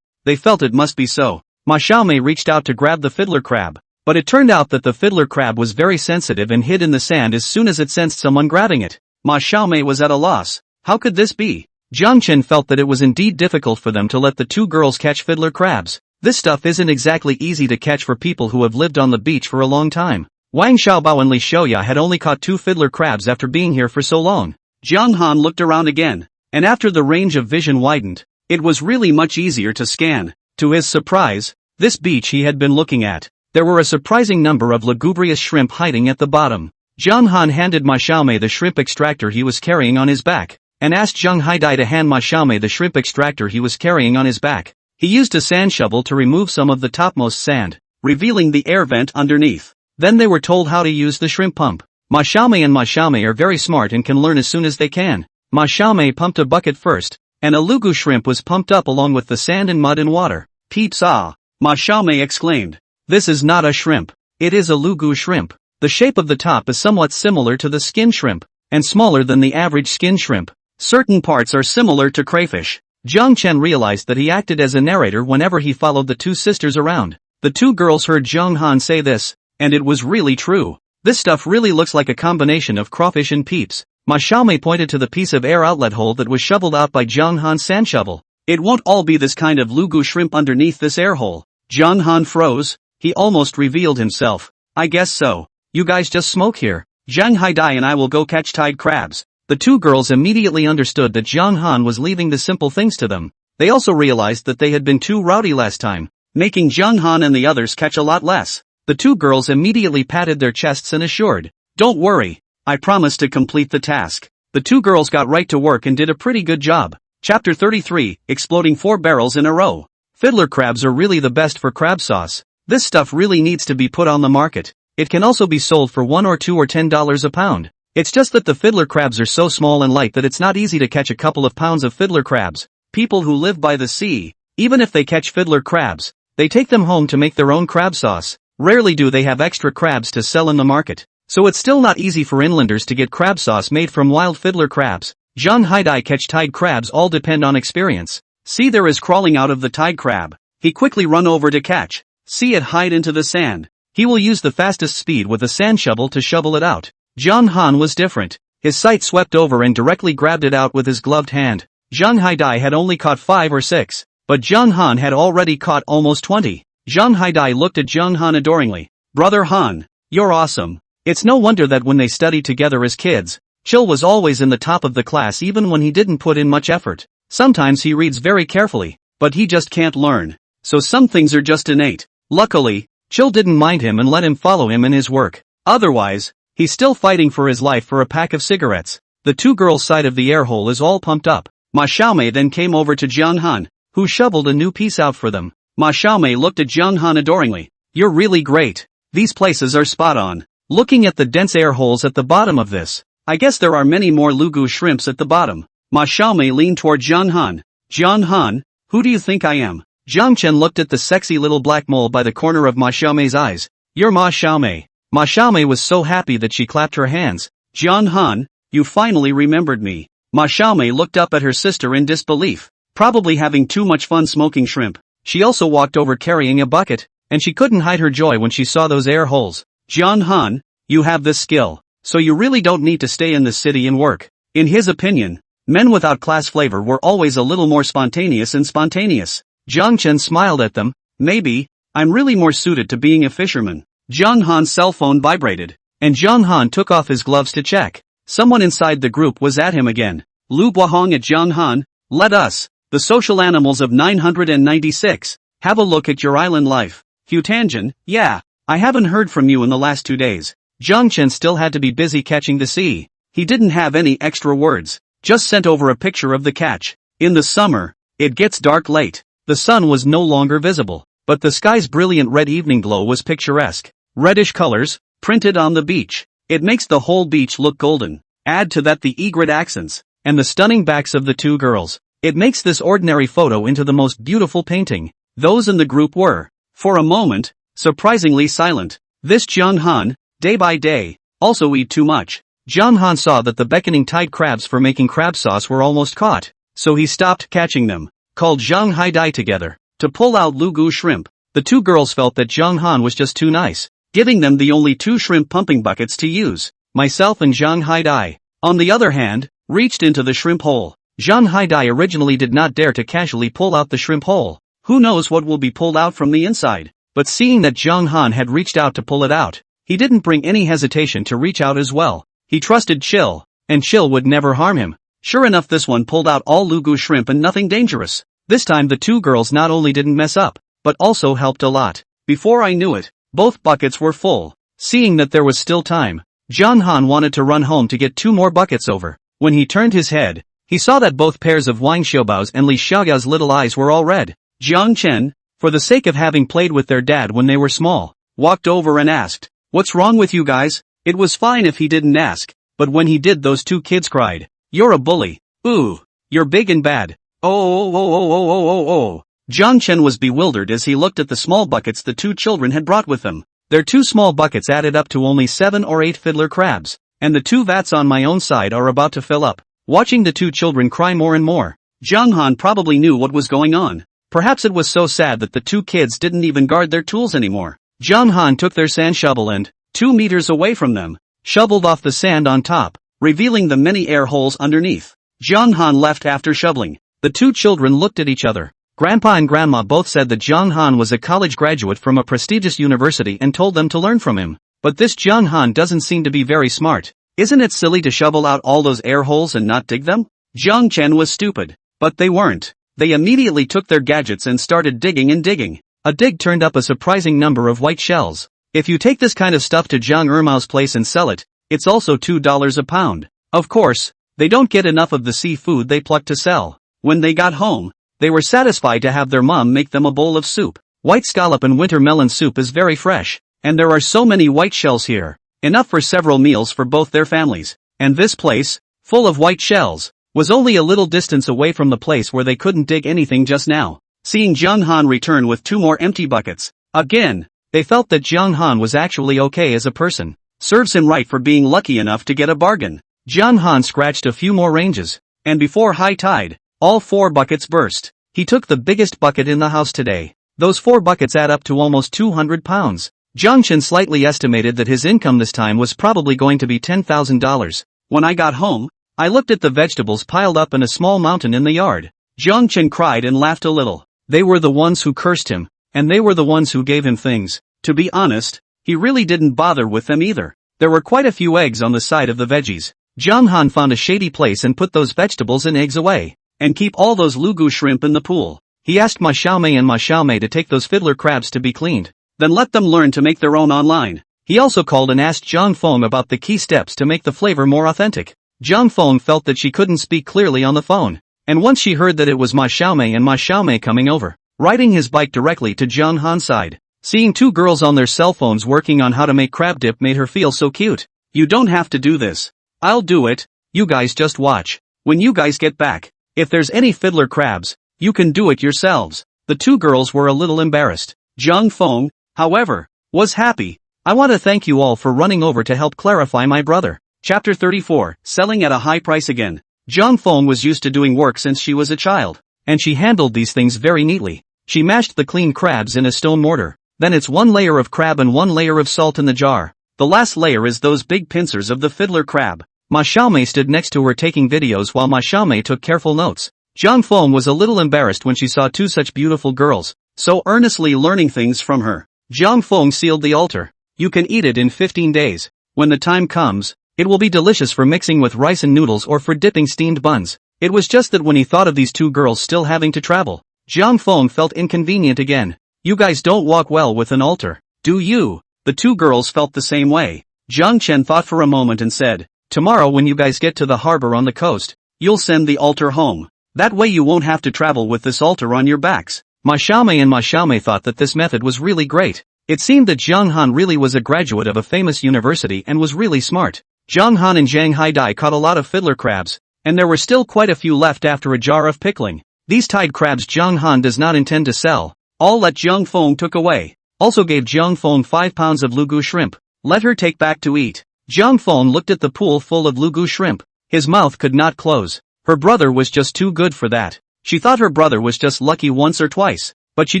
Speaker 1: they felt it must be so. Ma Xiaomei reached out to grab the fiddler crab, but it turned out that the fiddler crab was very sensitive and hid in the sand as soon as it sensed someone grabbing it. Ma Xiaomei was at a loss. How could this be? Jiang Chen felt that it was indeed difficult for them to let the two girls catch fiddler crabs. This stuff isn't exactly easy to catch for people who have lived on the beach for a long time. Wang Xiaobao and Li Xiaoya had only caught 2 fiddler crabs after being here for so long. Zhang Han looked around again, and after the range of vision widened, it was really much easier to scan. To his surprise, this beach he had been looking at, there were a surprising number of lugubrious shrimp hiding at the bottom. Zhang Han handed Ma Xiaomei the shrimp extractor he was carrying on his back, and asked Zhang Haidai to hand Ma Xiaomei the shrimp extractor he was carrying on his back. He used a sand shovel to remove some of the topmost sand, revealing the air vent underneath. Then they were told how to use the shrimp pump. Ma Xiaomei and Ma Xiaomei are very smart and can learn as soon as they can. Ma Xiaomei pumped a bucket first, and a lugu shrimp was pumped up along with the sand and mud and water. Peeps ah! Ma Xiaomei exclaimed. This is not a shrimp. It is a lugu shrimp. The shape of the top is somewhat similar to the skin shrimp, and smaller than the average skin shrimp. Certain parts are similar to crayfish. Jiang Chen realized that he acted as a narrator whenever he followed the two sisters around. The two girls heard Zhang Han say this, and it was really true. This stuff really looks like a combination of crawfish and peeps. Ma Xiaomei pointed to the piece of air outlet hole that was shoveled out by Zhang Han's sand shovel. It won't all be this kind of lugu shrimp underneath this air hole. Zhang Han froze. He almost revealed himself. I guess so. You guys just smoke here. Zhang Haidai and I will go catch tide crabs. The two girls immediately understood that Zhang Han was leaving the simple things to them. They also realized that they had been too rowdy last time, making Zhang Han and the others catch a lot less. The two girls immediately patted their chests and assured, "Don't worry, I promise to complete the task." The two girls got right to work and did a pretty good job. Chapter 33, Exploding 4 Barrels in a Row. Fiddler crabs are really the best for crab sauce. This stuff really needs to be put on the market. It can also be sold for $1 or $2 or $10 a pound. It's just that the fiddler crabs are so small and light that it's not easy to catch a couple of pounds of fiddler crabs. People who live by the sea, even if they catch fiddler crabs, they take them home to make their own crab sauce. Rarely do they have extra crabs to sell in the market. So it's still not easy for inlanders to get crab sauce made from wild fiddler crabs. John Haidai catch tide crabs all depend on experience. See, there is crawling out of the tide crab. He quickly run over to catch. See it hide into the sand. He will use the fastest speed with a sand shovel to shovel it out. John Han was different. His sight swept over and directly grabbed it out with his gloved hand. Zhang Haidai had only caught 5 or 6, but John Han had already caught almost 20. Zhang Haidai looked at John Han adoringly. Brother Han, you're awesome. It's no wonder that when they studied together as kids, Chill was always in the top of the class even when he didn't put in much effort. Sometimes he reads very carefully, but he just can't learn. So some things are just innate. Luckily, Chill didn't mind him and let him follow him in his work. Otherwise, he's still fighting for his life for a pack of cigarettes. The two girls' side of the air hole is all pumped up. Ma Xiaomei then came over to Jiang Han, who shoveled a new piece out for them. Ma Xiaomei looked at Jiang Han adoringly. You're really great. These places are spot on. Looking at the dense air holes at the bottom of this, I guess there are many more lugu shrimps at the bottom. Ma Xiaomei leaned toward Jiang Han. Jiang Han, who do you think I am? Jiang Chen looked at the sexy little black mole by the corner of Ma Xiaomei's eyes. You're Ma Xiaomei. Ma Xiaomei was so happy that she clapped her hands. Jiang Han, you finally remembered me. Ma Xiaomei looked up at her sister in disbelief. Probably having too much fun smoking shrimp. She also walked over carrying a bucket, and she couldn't hide her joy when she saw those air holes. Jiang Han, you have this skill, so you really don't need to stay in the city and work. In his opinion, men without class flavor were always a little more spontaneous and spontaneous. Jiang Chen smiled at them. Maybe, I'm really more suited to being a fisherman. Jiang Han's cell phone vibrated, and Jiang Han took off his gloves to check. Someone inside the group was at him again. Lu Guahong at Jiang Han, let us, the social animals of 996, have a look at your island life. Futanjan, yeah, I haven't heard from you in the last 2 days. Jiang Chen still had to be busy catching the sea. He didn't have any extra words, just sent over a picture of the catch. In the summer, it gets dark late. The sun was no longer visible, but the sky's brilliant red evening glow was picturesque. Reddish colors, printed on the beach. It makes the whole beach look golden. Add to that the egret accents, and the stunning backs of the two girls. It makes this ordinary photo into the most beautiful painting. Those in the group were, for a moment, surprisingly silent. This Jiang Han, day by day, also eat too much. Jiang Han saw that the beckoning tide crabs for making crab sauce were almost caught, so he stopped catching them. Called Zhang Haidai together to pull out lugu shrimp. The two girls felt that Jiang Han was just too nice, giving them the only 2 shrimp pumping buckets to use. Myself and Zhang Haidai, on the other hand, reached into the shrimp hole. Zhang Haidai originally did not dare to casually pull out the shrimp hole. Who knows what will be pulled out from the inside? But seeing that Jiang Han had reached out to pull it out, he didn't bring any hesitation to reach out as well. He trusted Chill, and Chill would never harm him. Sure enough, this one pulled out all lugu shrimp and nothing dangerous. This time the two girls not only didn't mess up, but also helped a lot. Before I knew it, both buckets were full. Seeing that there was still time, Jiang Han wanted to run home to get 2 more buckets over. When he turned his head, he saw that both pairs of Wang Xiaobao's and Li Xiaoyao's little eyes were all red. Jiang Chen, for the sake of having played with their dad when they were small, walked over and asked, "What's wrong with you guys?" It was fine if he didn't ask, but when he did, those 2 kids cried, "You're a bully. Ooh, you're big and bad." Oh. Jiang Chen was bewildered as he looked at the small buckets the 2 children had brought with them. Their 2 small buckets added up to only 7 or 8 fiddler crabs, and the 2 vats on my own side are about to fill up. Watching the 2 children cry more and more, Jiang Han probably knew what was going on. Perhaps it was so sad that the 2 kids didn't even guard their tools anymore. Jiang Han took their sand shovel and, 2 meters away from them, shoveled off the sand on top, revealing the many air holes underneath. Jiang Han left after shoveling. The 2 children looked at each other. Grandpa and Grandma both said that Jiang Han was a college graduate from a prestigious university and told them to learn from him. But this Jiang Han doesn't seem to be very smart. Isn't it silly to shovel out all those air holes and not dig them? Jiang Chen was stupid. But they weren't. They immediately took their gadgets and started digging and digging. A dig turned up a surprising number of white shells. If you take this kind of stuff to Jiang Ermao's place and sell it, it's also $2 a pound. Of course, they don't get enough of the seafood they plucked to sell. When they got home, they were satisfied to have their mom make them a bowl of soup. White scallop and winter melon soup is very fresh. and there are so many white shells here. Enough for several meals for both their families. And this place, full of white shells, was only a little distance away from the place where they couldn't dig anything just now. Seeing Jiang Han return with 2 more empty buckets, again, they felt that Jiang Han was actually okay as a person. Serves him right for being lucky enough to get a bargain. Jiang Han scratched a few more ranges, and before high tide, all 4 buckets burst. He took the biggest bucket in the house today. Those 4 buckets add up to almost 200 pounds. Jiang Chen slightly estimated that his income this time was probably going to be $10,000. When I got home, I looked at the vegetables piled up in a small mountain in the yard. Jiang Chen cried and laughed a little. They were the ones who cursed him, and they were the ones who gave him things. To be honest, he really didn't bother with them either. There were quite a few eggs on the side of the veggies. Jiang Han found a shady place and put those vegetables and eggs away. And keep all those lugu shrimp in the pool. He asked Ma Xiaomei and Ma Xiaomei to take those fiddler crabs to be cleaned. Then let them learn to make their own online. He also called and asked Zhang Feng about the key steps to make the flavor more authentic. Zhang Feng felt that she couldn't speak clearly on the phone. And once she heard that it was Ma Xiaomei and Ma Xiaomei coming over, riding his bike directly to Jiang Han's side. Seeing 2 girls on their cell phones working on how to make crab dip made her feel so cute. You don't have to do this. I'll do it, you guys just watch. When you guys get back, if there's any fiddler crabs, you can do it yourselves. The 2 girls were a little embarrassed. Zhang Feng, however, was happy. I want to thank you all for running over to help clarify my brother. Chapter 34, Selling at a High Price Again. Zhang Feng was used to doing work since she was a child, and she handled these things very neatly. She mashed the clean crabs in a stone mortar. Then it's 1 layer of crab and 1 layer of salt in the jar. The last layer is those big pincers of the fiddler crab. Ma Xiaomei stood next to her taking videos while Ma Xiaomei took careful notes. Zhang Feng was a little embarrassed when she saw 2 such beautiful girls, so earnestly learning things from her. Zhang Feng sealed the altar. You can eat it in 15 days. When the time comes, it will be delicious for mixing with rice and noodles or for dipping steamed buns. It was just that when he thought of these 2 girls still having to travel, Zhang Feng felt inconvenient again. You guys don't walk well with an altar, do you? The 2 girls felt the same way. Jiang Chen thought for a moment and said, tomorrow when you guys get to the harbor on the coast, you'll send the altar home. That way you won't have to travel with this altar on your backs. Ma Xiaomei and Ma Xiaomei thought that this method was really great. It seemed that Jiang Han really was a graduate of a famous university and was really smart. Jiang Han and Zhang Haidai caught a lot of fiddler crabs, and there were still quite a few left after a jar of pickling. These tied crabs Jiang Han does not intend to sell. All that Jiang Feng took away. Also gave Jiang Feng 5 pounds of lugu shrimp. Let her take back to eat. Jiang Feng looked at the pool full of lugu shrimp. His mouth could not close. Her brother was just too good for that. She thought her brother was just lucky once or twice, but she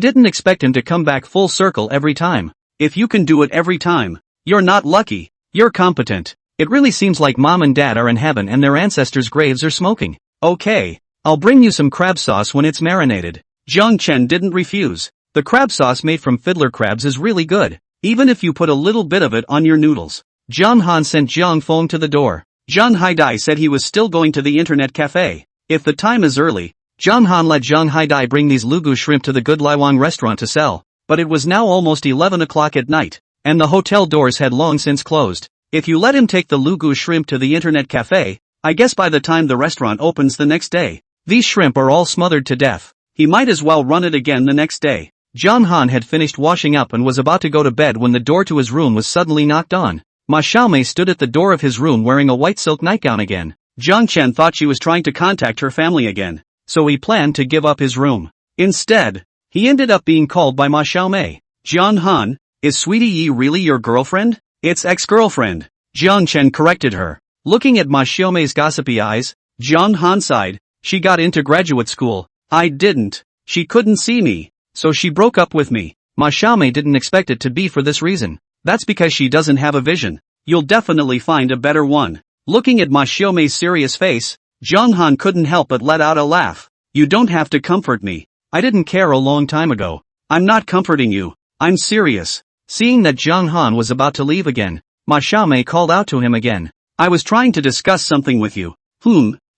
Speaker 1: didn't expect him to come back full circle every time. If you can do it every time, you're not lucky, you're competent. It really seems like mom and dad are in heaven and their ancestors' graves are smoking. Okay, I'll bring you some crab sauce when it's marinated. Jiang Chen didn't refuse. The crab sauce made from fiddler crabs is really good, even if you put a little bit of it on your noodles. Jiang Han sent Jiang Feng to the door. Zhang Haidai said he was still going to the internet cafe. If the time is early, Jiang Han let Zhang Haidai bring these lugu shrimp to the Good Laiwang restaurant to sell, but it was now almost 11 o'clock at night, and the hotel doors had long since closed. If you let him take the lugu shrimp to the internet cafe, I guess by the time the restaurant opens the next day, these shrimp are all smothered to death. He might as well run it again the next day. Jiang Han had finished washing up and was about to go to bed when the door to his room was suddenly knocked on. Ma Xiaomei stood at the door of his room wearing a white silk nightgown again. Jiang Chen thought she was trying to contact her family again, so he planned to give up his room. Instead, he ended up being called by Ma Xiaomei. Jiang Han, is Sweetie Yi really your girlfriend? It's ex-girlfriend. Jiang Chen corrected her. Looking at Ma Xiaomei's gossipy eyes, Jiang Han sighed. She got into graduate school. I didn't. She couldn't see me, so she broke up with me. Ma Xiaomei didn't expect it to be for this reason. That's because she doesn't have a vision. You'll definitely find a better one. Looking at Ma Xiaomei's serious face, Jiang Han couldn't help but let out a laugh. You don't have to comfort me. I didn't care a long time ago. I'm not comforting you. I'm serious. Seeing that Jiang Han was about to leave again, Ma Xiaomei called out to him again. I was trying to discuss something with you.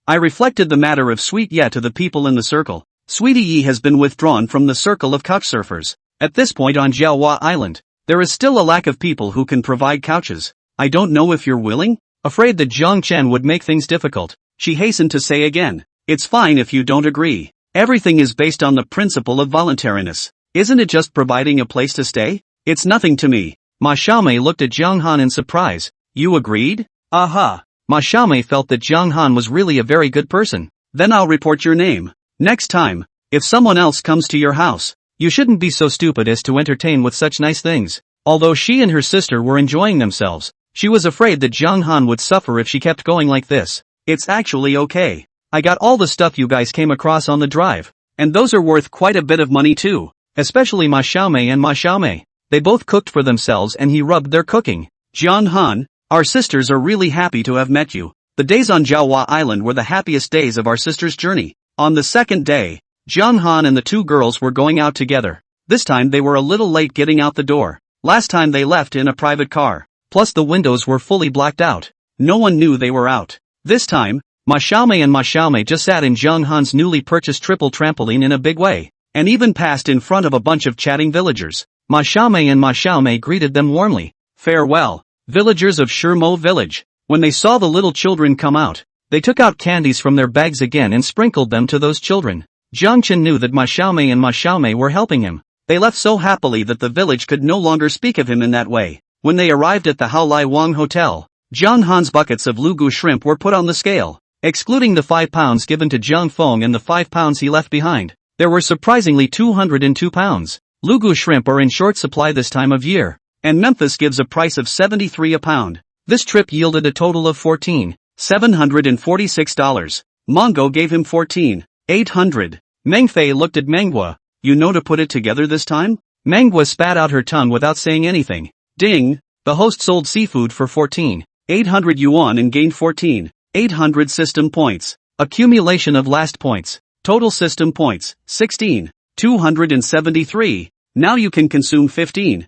Speaker 1: I reflected the matter of Sweet Ye to the people in the circle. Sweetie Yi has been withdrawn from the circle of couchsurfers. At this point on Jawa Island, there is still a lack of people who can provide couches. I don't know if you're willing? Afraid that Jiang Chen would make things difficult, she hastened to say again. It's fine if you don't agree. Everything is based on the principle of voluntariness. Isn't it just providing a place to stay? It's nothing to me. Ma Xiaomei looked at Jiang Han in surprise. You agreed? Aha. Ma Xiaomei felt that Jiang Han was really a very good person. Then I'll report your name. Next time, if someone else comes to your house, you shouldn't be so stupid as to entertain with such nice things. Although she and her sister were enjoying themselves, she was afraid that Jiang Han would suffer if she kept going like this. It's actually okay. I got all the stuff you guys came across on the drive, and those are worth quite a bit of money too. Especially Ma Xiaomei and Ma Xiaomei. They both cooked for themselves and he rubbed their cooking. Jiang Han, our sisters are really happy to have met you. The days on Jawa Island were the happiest days of our sister's journey. On the second day, Jiang Han and the two girls were going out together. This time they were a little late getting out the door. Last time they left in a private car. Plus the windows were fully blacked out. No one knew they were out. This time, Ma Xiaomei and Ma Xiaomei just sat in Jiang Han's newly purchased triple trampoline in a big way, and even passed in front of a bunch of chatting villagers. Ma Xiaomei and Ma Xiaomei greeted them warmly. Farewell, villagers of Shimo village. When they saw the little children come out, they took out candies from their bags again and sprinkled them to those children. Jiang Chen knew that Ma Xiaomei and Ma Xiaomei were helping him. They left so happily that the village could no longer speak of him in that way. When they arrived at the Haolai Wang Hotel, Jiang Han's buckets of lugu shrimp were put on the scale. Excluding the 5 pounds given to Jiang Feng and the 5 pounds he left behind, there were surprisingly 202 pounds. Lugu shrimp are in short supply this time of year, and Memphis gives a price of 73 a pound. This trip yielded a total of $14,746. Mongo gave him $14,800. Mengfei looked at Manhwa. You know to put it together this time? Manhwa spat out her tongue without saying anything. Ding! The host sold seafood for 14,800 yuan and gained 14,800 system points. Accumulation of last points. Total system points, 16,273. Now you can consume 15,000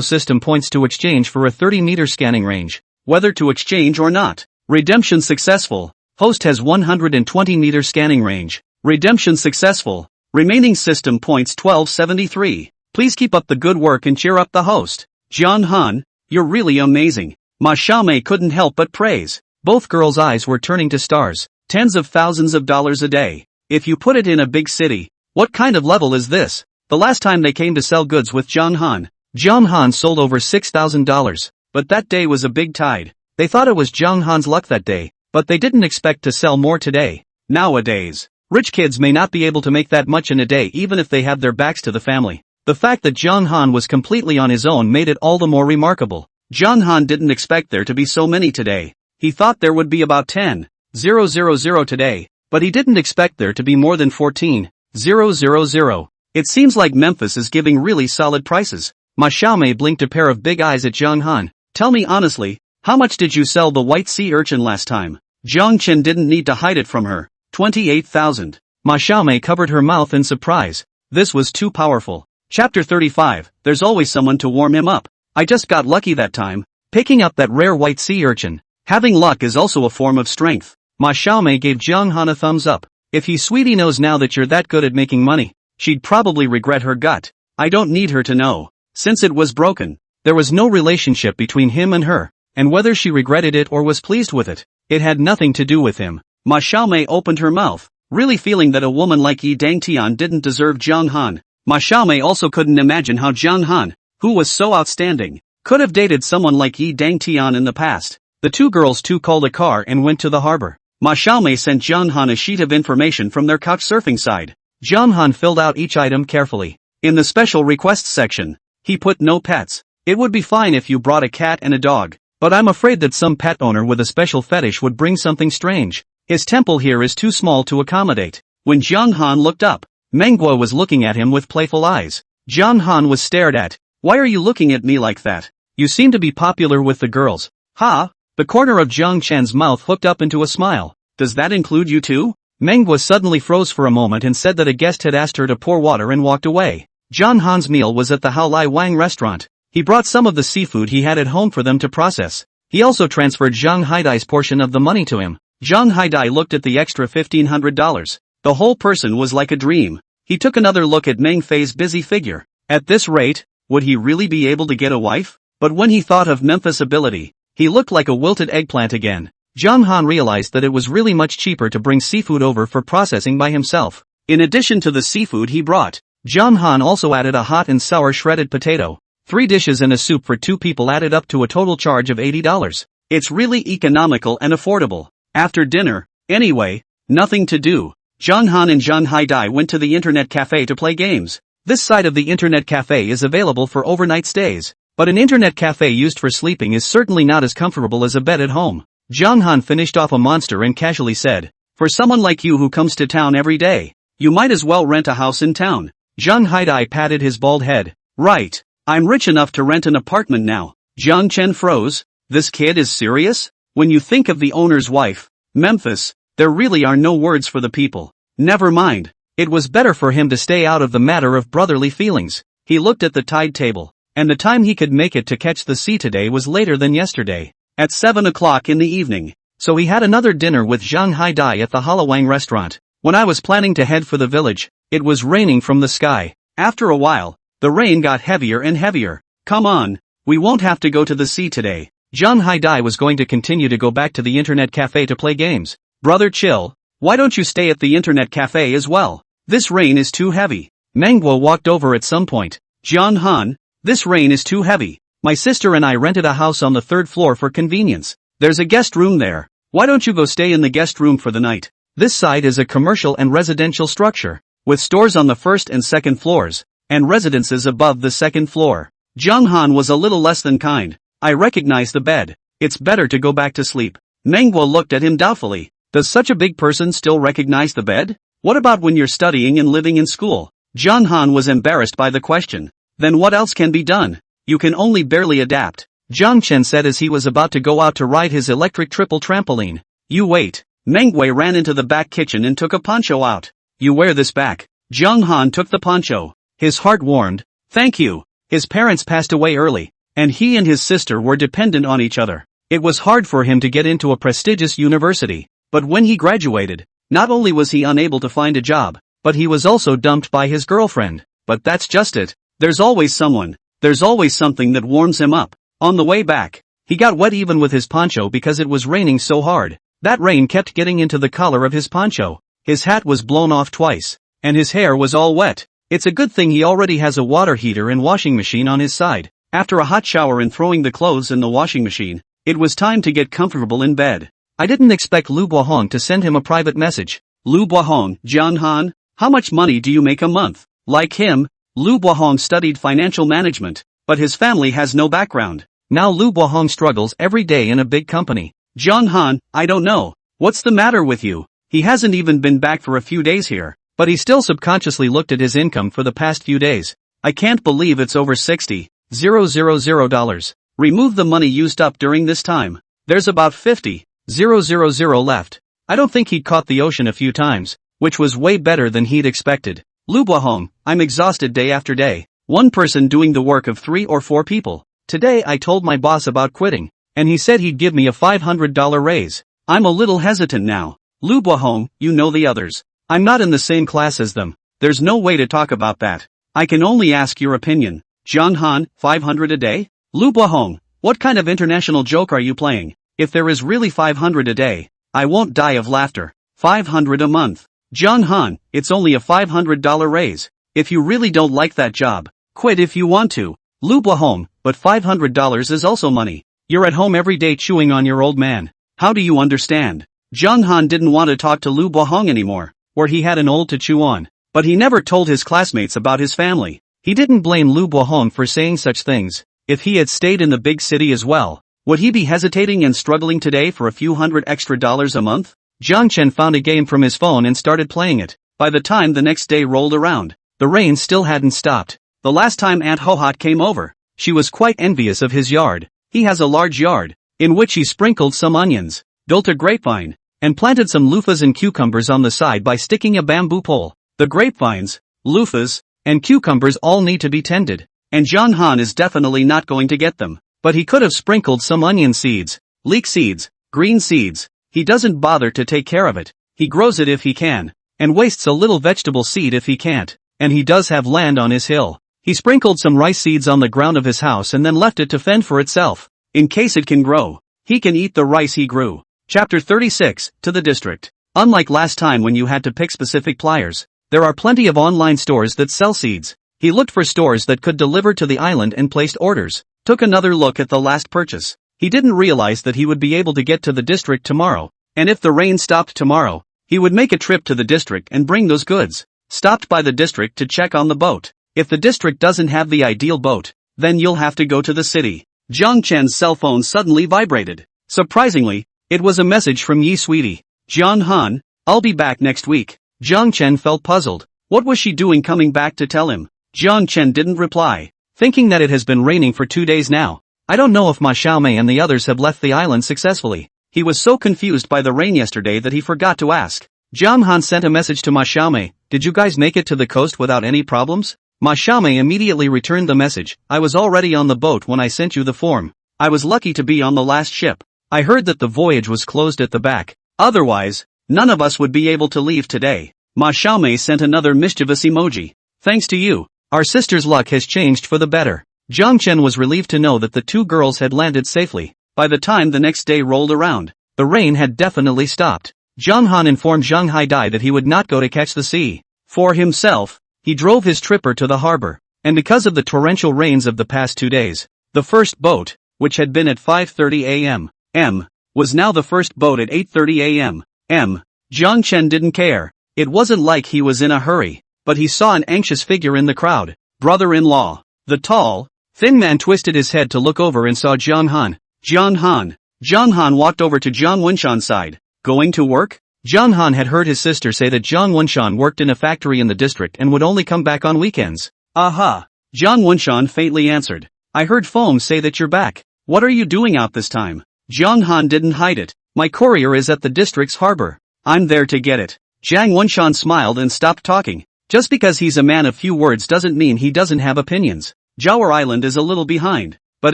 Speaker 1: system points to exchange for a 30-meter scanning range. Whether to exchange or not. Redemption successful. Host has 120-meter scanning range. Redemption successful. Remaining system points 1273. Please keep up the good work and cheer up the host. Jiang Han, you're really amazing. Ma Xiaomei couldn't help but praise. Both girls' eyes were turning to stars. Tens of thousands of dollars a day. If you put it in a big city, what kind of level is this? The last time they came to sell goods with Jiang Han sold over $6,000. But that day was a big tide. They thought it was Jiang Han's luck that day, but they didn't expect to sell more today. Nowadays, rich kids may not be able to make that much in a day even if they have their backs to the family. The fact that Jiang Han was completely on his own made it all the more remarkable. Jiang Han didn't expect there to be so many today. He thought there would be about 10,000 today, but he didn't expect there to be more than 14,000. It seems like Memphis is giving really solid prices. Ma Xiaomei blinked a pair of big eyes at Jiang Han. Tell me honestly, how much did you sell the white sea urchin last time? Jiang Chen didn't need to hide it from her. 28,000. Ma Xiaomei covered her mouth in surprise. This was too powerful. Chapter 35, there's always someone to warm him up. I just got lucky that time, picking up that rare white sea urchin. Having luck is also a form of strength. Ma Xiaomei gave Jiang Han a thumbs up. If he sweetie knows now that you're that good at making money, she'd probably regret her gut. I don't need her to know. Since it was broken, there was no relationship between him and her, and whether she regretted it or was pleased with it, it had nothing to do with him. Ma Xiaomei opened her mouth, really feeling that a woman like Yi Dangtian didn't deserve Jiang Han. Ma Xiaomei also couldn't imagine how Jiang Han, who was so outstanding, could have dated someone like Yi Dangtian in the past. The two girls too called a car and went to the harbor. Ma Xiaomei sent Jiang Han a sheet of information from their couchsurfing site. Jiang Han filled out each item carefully. In the special requests section, he put no pets. It would be fine if you brought a cat and a dog, but I'm afraid that some pet owner with a special fetish would bring something strange. His temple here is too small to accommodate. When Jiang Han looked up, Manhwa was looking at him with playful eyes. Jiang Han was stared at. Why are you looking at me like that? You seem to be popular with the girls. Ha! The corner of Jiang Chen's mouth hooked up into a smile. Does that include you too? Manhwa suddenly froze for a moment and said that a guest had asked her to pour water and walked away. Jiang Han's meal was at the Haolai Wang restaurant. He brought some of the seafood he had at home for them to process. He also transferred Zhang Haidai's portion of the money to him. Zhang Haidai looked at the extra $1,500. The whole person was like a dream. He took another look at Meng Fei's busy figure. At this rate, would he really be able to get a wife? But when he thought of Memphis' ability, he looked like a wilted eggplant again. Jiang Han realized that it was really much cheaper to bring seafood over for processing by himself. In addition to the seafood he brought, Jiang Han also added a hot and sour shredded potato. 3 dishes and a soup for 2 people added up to a total charge of $80. It's really economical and affordable. After dinner, anyway, nothing to do. John Han and John Haidai went to the internet cafe to play games. This side of the internet cafe is available for overnight stays, but an internet cafe used for sleeping is certainly not as comfortable as a bed at home. John Han finished off a monster and casually said, "For someone like you who comes to town every day, you might as well rent a house in town." John Haidai patted his bald head. "Right. I'm rich enough to rent an apartment now." Jiang Chen froze. This kid is serious? When you think of the owner's wife, Memphis, there really are no words for the people. Never mind. It was better for him to stay out of the matter of brotherly feelings. He looked at the tide table, and the time he could make it to catch the sea today was later than yesterday, at 7 o'clock in the evening. So he had another dinner with Zhang Haidai at the Halawang restaurant. When I was planning to head for the village, it was raining from the sky. After a while, the rain got heavier and heavier. "Come on, we won't have to go to the sea today." Zhang Haidai was going to continue to go back to the internet cafe to play games. "Brother, chill. Why don't you stay at the internet cafe as well? This rain is too heavy." Manhwa walked over at some point. "John Han, this rain is too heavy. My sister and I rented a house on the 3rd floor for convenience. There's a guest room there. Why don't you go stay in the guest room for the night?" This site is a commercial and residential structure, with stores on the 1st and 2nd floors, and residences above the 2nd floor. Jiang Han was a little less than kind. "I recognize the bed. It's better to go back to sleep." Manhwa looked at him doubtfully. "Does such a big person still recognize the bed? What about when you're studying and living in school?" Jiang Han was embarrassed by the question. "Then what else can be done? You can only barely adapt," Jiang Chen said as he was about to go out to ride his electric triple trampoline. "You wait." Manhwa ran into the back kitchen and took a poncho out. "You wear this back." Jiang Han took the poncho. His heart warmed. "Thank you." His parents passed away early, and he and his sister were dependent on each other. It was hard for him to get into a prestigious university, but when he graduated, not only was he unable to find a job, but he was also dumped by his girlfriend. But that's just it. There's always someone. There's always something that warms him up. On the way back, he got wet even with his poncho because it was raining so hard. That rain kept getting into the collar of his poncho. His hat was blown off twice, and his hair was all wet. It's a good thing he already has a water heater and washing machine on his side. After a hot shower and throwing the clothes in the washing machine, it was time to get comfortable in bed. I didn't expect Lu Buahong to send him a private message. "Lu Buahong, Jiang Han, how much money do you make a month?" Like him, Lu Buahong studied financial management, but his family has no background. Now Lu Buahong struggles every day in a big company. "Jiang Han, I don't know. What's the matter with you?" He hasn't even been back for a few days here, but he still subconsciously looked at his income for the past few days. "I can't believe it's over $60,000. Remove the money used up during this time. There's about $50,000 left." I don't think he'd caught the ocean a few times, which was way better than he'd expected. "Lu Buahong, I'm exhausted day after day. One person doing the work of 3 or 4 people. Today I told my boss about quitting, and he said he'd give me a $500 raise. I'm a little hesitant now." "Lu Buahong, you know the others. I'm not in the same class as them. There's no way to talk about that. I can only ask your opinion." "Jiang Han, 500 a day? Lu Buahong, what kind of international joke are you playing? If there is really 500 a day, I won't die of laughter. 500 a month. Jiang Han, it's only a $500 raise. If you really don't like that job, quit if you want to." "Lu Buahong, but $500 is also money. You're at home every day chewing on your old man. How do you understand?" Jiang Han didn't want to talk to Lu Buahong anymore, where he had an old to chew on. But he never told his classmates about his family. He didn't blame Lu Buahong for saying such things. If he had stayed in the big city as well, would he be hesitating and struggling today for a few hundred extra dollars a month? Jiang Chen found a game from his phone and started playing it. By the time the next day rolled around, the rain still hadn't stopped. The last time Aunt Hohot came over, she was quite envious of his yard. He has a large yard, in which he sprinkled some onions, built a grapevine, and planted some loofahs and cucumbers on the side by sticking a bamboo pole. The grapevines, loofahs, and cucumbers all need to be tended, and Jiang Han is definitely not going to get them. But he could have sprinkled some onion seeds, leek seeds, green seeds. He doesn't bother to take care of it. He grows it if he can, and wastes a little vegetable seed if he can't, and he does have land on his hill. He sprinkled some rice seeds on the ground of his house and then left it to fend for itself. In case it can grow, he can eat the rice he grew. Chapter 36, to the district. Unlike last time when you had to pick specific pliers, there are plenty of online stores that sell seeds. He looked for stores that could deliver to the island and placed orders. Took another look at the last purchase. He didn't realize that he would be able to get to the district tomorrow, and if the rain stopped tomorrow, he would make a trip to the district and bring those goods. Stopped by the district to check on the boat. If the district doesn't have the ideal boat, then you'll have to go to the city. Jiang Chen's cell phone suddenly vibrated. Surprisingly, it was a message from Yi Sweetie. Jiang Han, I'll be back next week. Jiang Chen felt puzzled. What was she doing coming back to tell him? Jiang Chen didn't reply, thinking that it has been raining for 2 days now. I don't know if Ma Xiaomei and the others have left the island successfully. He was so confused by the rain yesterday that he forgot to ask. Jiang Han sent a message to Ma Xiaomei. Did you guys make it to the coast without any problems? Ma Xiaomei immediately returned the message. I was already on the boat when I sent you the form. I was lucky to be on the last ship. I heard that the voyage was closed at the back. Otherwise, none of us would be able to leave today. Ma Xiaomei sent another mischievous emoji. Thanks to you, our sister's luck has changed for the better. Jiang Chen was relieved to know that the 2 girls had landed safely. By the time the next day rolled around, the rain had definitely stopped. Jiang Han informed Zhang Haidai that he would not go to catch the sea. For himself, he drove his tripper to the harbor, and because of the torrential rains of the past 2 days, the first boat, which had been at 5:30 a.m., was now the first boat at 8:30 a.m. Jiang Chen didn't care. It wasn't like he was in a hurry, but he saw an anxious figure in the crowd. Brother-in-law. The tall, thin man twisted his head to look over and saw Jiang Han. Jiang Han. Jiang Han walked over to Jiang Wenshan's side. Going to work? Jiang Han had heard his sister say that Jiang Wenshan worked in a factory in the district and would only come back on weekends. Aha! Jiang Wenshan faintly answered. I heard Foam say that you're back. What are you doing out this time? Jiang Han didn't hide it. My courier is at the district's harbor. I'm there to get it. Jiang Wenshan smiled and stopped talking. Just because he's a man of few words doesn't mean he doesn't have opinions. Jawa Island is a little behind, but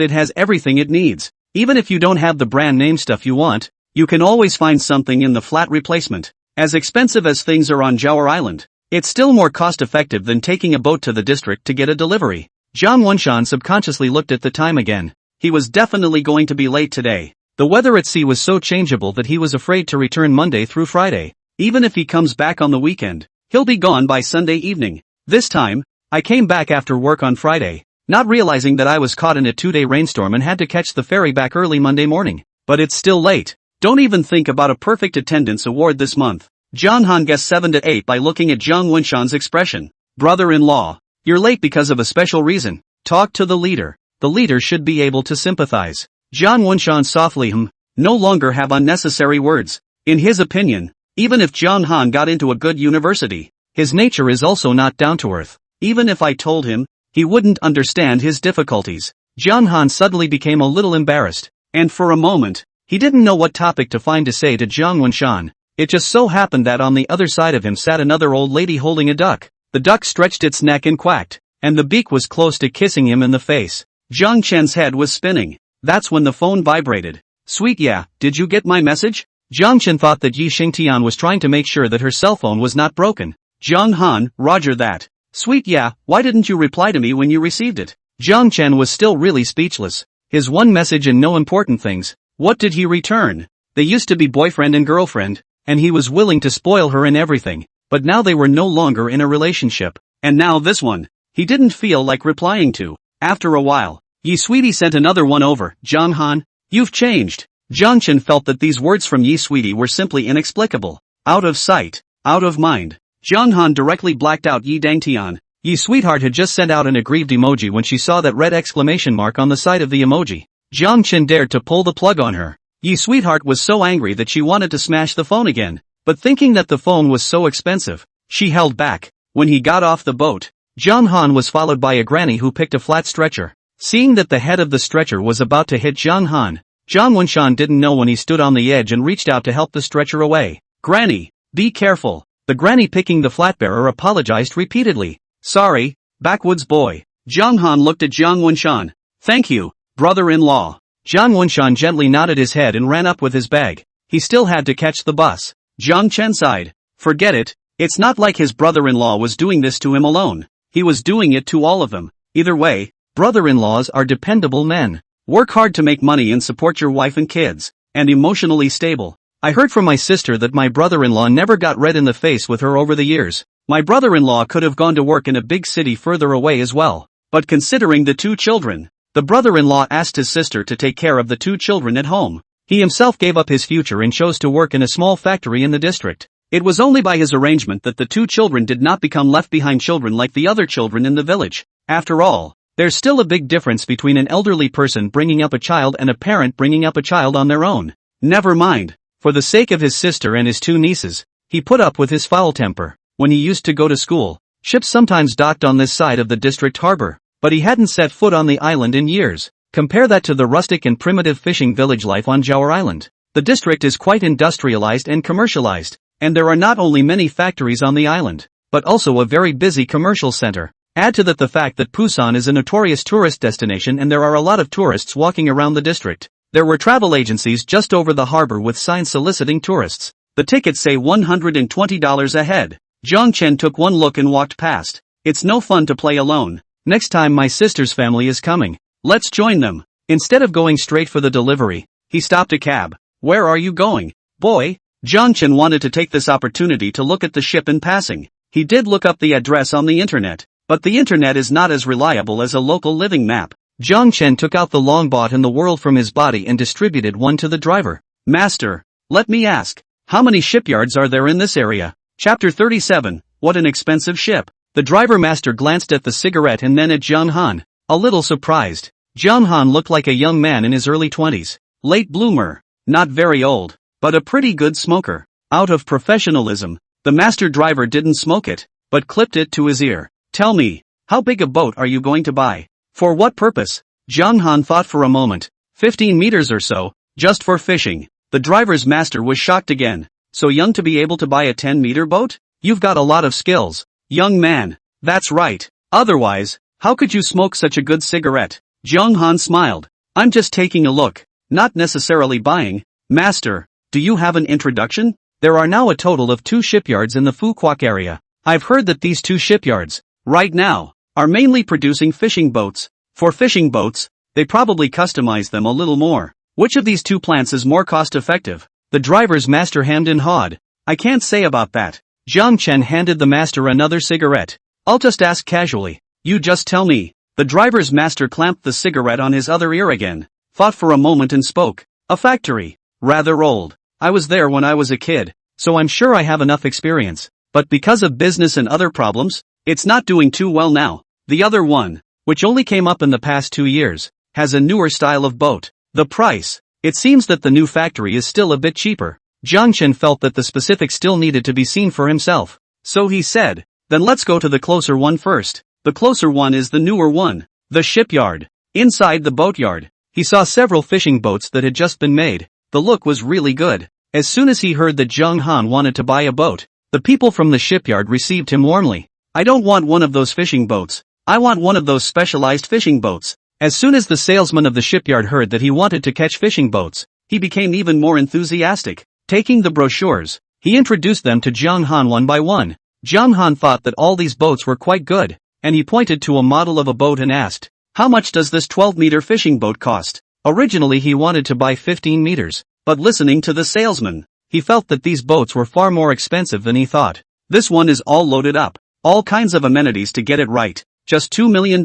Speaker 1: it has everything it needs. Even if you don't have the brand name stuff you want, you can always find something in the flat replacement. As expensive as things are on Jawa Island, it's still more cost-effective than taking a boat to the district to get a delivery. Jiang Wenshan subconsciously looked at the time again. He was definitely going to be late today. The weather at sea was so changeable that he was afraid to return Monday through Friday. Even if he comes back on the weekend, he'll be gone by Sunday evening. This time, I came back after work on Friday, not realizing that I was caught in a 2-day rainstorm and had to catch the ferry back early Monday morning. But it's still late. Don't even think about a perfect attendance award this month. Jiang Han guessed 7 to 8 by looking at Jiang Wenshan's expression. Brother-in-law, you're late because of a special reason. Talk to the leader. The leader should be able to sympathize. Jiang Wenshan softly no longer have unnecessary words. In his opinion, even if Jiang Han got into a good university, his nature is also not down to earth. Even if I told him, he wouldn't understand his difficulties. Jiang Han suddenly became a little embarrassed, and for a moment, he didn't know what topic to find to say to Jiang Wenshan. It just so happened that on the other side of him sat another old lady holding a duck. The duck stretched its neck and quacked, and the beak was close to kissing him in the face. Jiang Chen's head was spinning. That's when the phone vibrated. Sweet yeah, did you get my message? Jiang Chen thought that Yi Xingtian was trying to make sure that her cell phone was not broken. Jiang Han, roger that. Sweet yeah, why didn't you reply to me when you received it? Jiang Chen was still really speechless. His one message and no important things. What did he return? They used to be boyfriend and girlfriend, and he was willing to spoil her and everything, but now they were no longer in a relationship. And now this one, he didn't feel like replying to. After a while, Yi Sweetie sent another one over. Jiang Han, you've changed. Jiang Chen felt that these words from Yi Sweetie were simply inexplicable. Out of sight, out of mind. Jiang Han directly blacked out Yi Dangtian. Yi Sweetheart had just sent out an aggrieved emoji when she saw that red exclamation mark on the side of the emoji. Jiang Chen dared to pull the plug on her. Yi Sweetheart was so angry that she wanted to smash the phone again, but thinking that the phone was so expensive, she held back. When he got off the boat, Jiang Han was followed by a granny who picked a flat stretcher. Seeing that the head of the stretcher was about to hit Jiang Han, Jiang Wenshan didn't know when he stood on the edge and reached out to help the stretcher away. Granny, be careful. The granny picking the flatbearer apologized repeatedly. Sorry, backwoods boy. Jiang Han looked at Jiang Wenshan. Thank you, brother-in-law. Jiang Wenshan gently nodded his head and ran up with his bag. He still had to catch the bus. Jiang Chen sighed. Forget it. It's not like his brother-in-law was doing this to him alone. He was doing it to all of them. Either way, brother-in-laws are dependable men. Work hard to make money and support your wife and kids. And emotionally stable. I heard from my sister that my brother-in-law never got red in the face with her over the years. My brother-in-law could have gone to work in a big city further away as well. But considering the two children, the brother-in-law asked his sister to take care of the two children at home. He himself gave up his future and chose to work in a small factory in the district. It was only by his arrangement that the two children did not become left-behind children like the other children in the village. After all, there's still a big difference between an elderly person bringing up a child and a parent bringing up a child on their own. Never mind. For the sake of his sister and his two nieces, he put up with his foul temper. When he used to go to school, ships sometimes docked on this side of the district harbor, but he hadn't set foot on the island in years. Compare that to the rustic and primitive fishing village life on Jawa Island. The district is quite industrialized and commercialized, and there are not only many factories on the island, but also a very busy commercial center. Add to that the fact that Busan is a notorious tourist destination and there are a lot of tourists walking around the district. There were travel agencies just over the harbor with signs soliciting tourists. The tickets say $120 a head. Zhang Chen took one look and walked past. It's no fun to play alone. Next time my sister's family is coming, let's join them. Instead of going straight for the delivery, he stopped a cab. Where are you going, boy? Zhang Chen wanted to take this opportunity to look at the ship in passing. He did look up the address on the internet, but the internet is not as reliable as a local living map. Zhang Chen took out the longboat in the world from his body and distributed one to the driver. Master, let me ask, how many shipyards are there in this area? Chapter 37, What an expensive ship. The driver master glanced at the cigarette and then at Zhang Han, a little surprised. Zhang Han looked like a young man in his early 20s. Late bloomer, not very old, but a pretty good smoker. Out of professionalism, the master driver didn't smoke it, but clipped it to his ear. Tell me, how big a boat are you going to buy? For what purpose? Zhang Han thought for a moment. 15 meters or so, just for fishing. The driver's master was shocked again. So young to be able to buy a 10-meter boat? You've got a lot of skills, young man. That's right. Otherwise, how could you smoke such a good cigarette? Zhang Han smiled. I'm just taking a look, not necessarily buying. Master, do you have an introduction? There are now a total of 2 shipyards in the Fuquoc area. I've heard that these 2 shipyards, right now, are mainly producing fishing boats. For fishing boats, they probably customize them a little more. Which of these 2 plants is more cost-effective? The driver's master hemmed and hawed. I can't say about that. Zhang Chen handed the master another cigarette. I'll just ask casually. You just tell me. The driver's master clamped the cigarette on his other ear again, thought for a moment and spoke. A factory. Rather old. I was there when I was a kid, so I'm sure I have enough experience. But because of business and other problems, it's not doing too well now. The other one, which only came up in the past 2 years, has a newer style of boat. The price. It seems that the new factory is still a bit cheaper. Zhang Chen felt that the specifics still needed to be seen for himself. So he said, then let's go to the closer one first. The closer one is the newer one. The shipyard. Inside the boatyard, he saw several fishing boats that had just been made. The look was really good. As soon as he heard that Zhang Han wanted to buy a boat, the people from the shipyard received him warmly. I don't want one of those fishing boats. I want one of those specialized fishing boats. As soon as the salesman of the shipyard heard that he wanted to catch fishing boats, he became even more enthusiastic. Taking the brochures, he introduced them to Zhang Han one by one. Zhang Han thought that all these boats were quite good, and he pointed to a model of a boat and asked, how much does this 12-meter fishing boat cost? Originally he wanted to buy 15 meters, but listening to the salesman, he felt that these boats were far more expensive than he thought. This one is all loaded up, all kinds of amenities to get it right, just $2 million.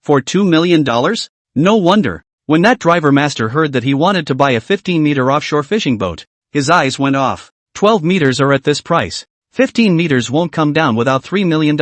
Speaker 1: For $2 million? No wonder. When that driver master heard that he wanted to buy a 15-meter offshore fishing boat, his eyes went off. 12 meters are at this price. 15 meters won't come down without $3 million.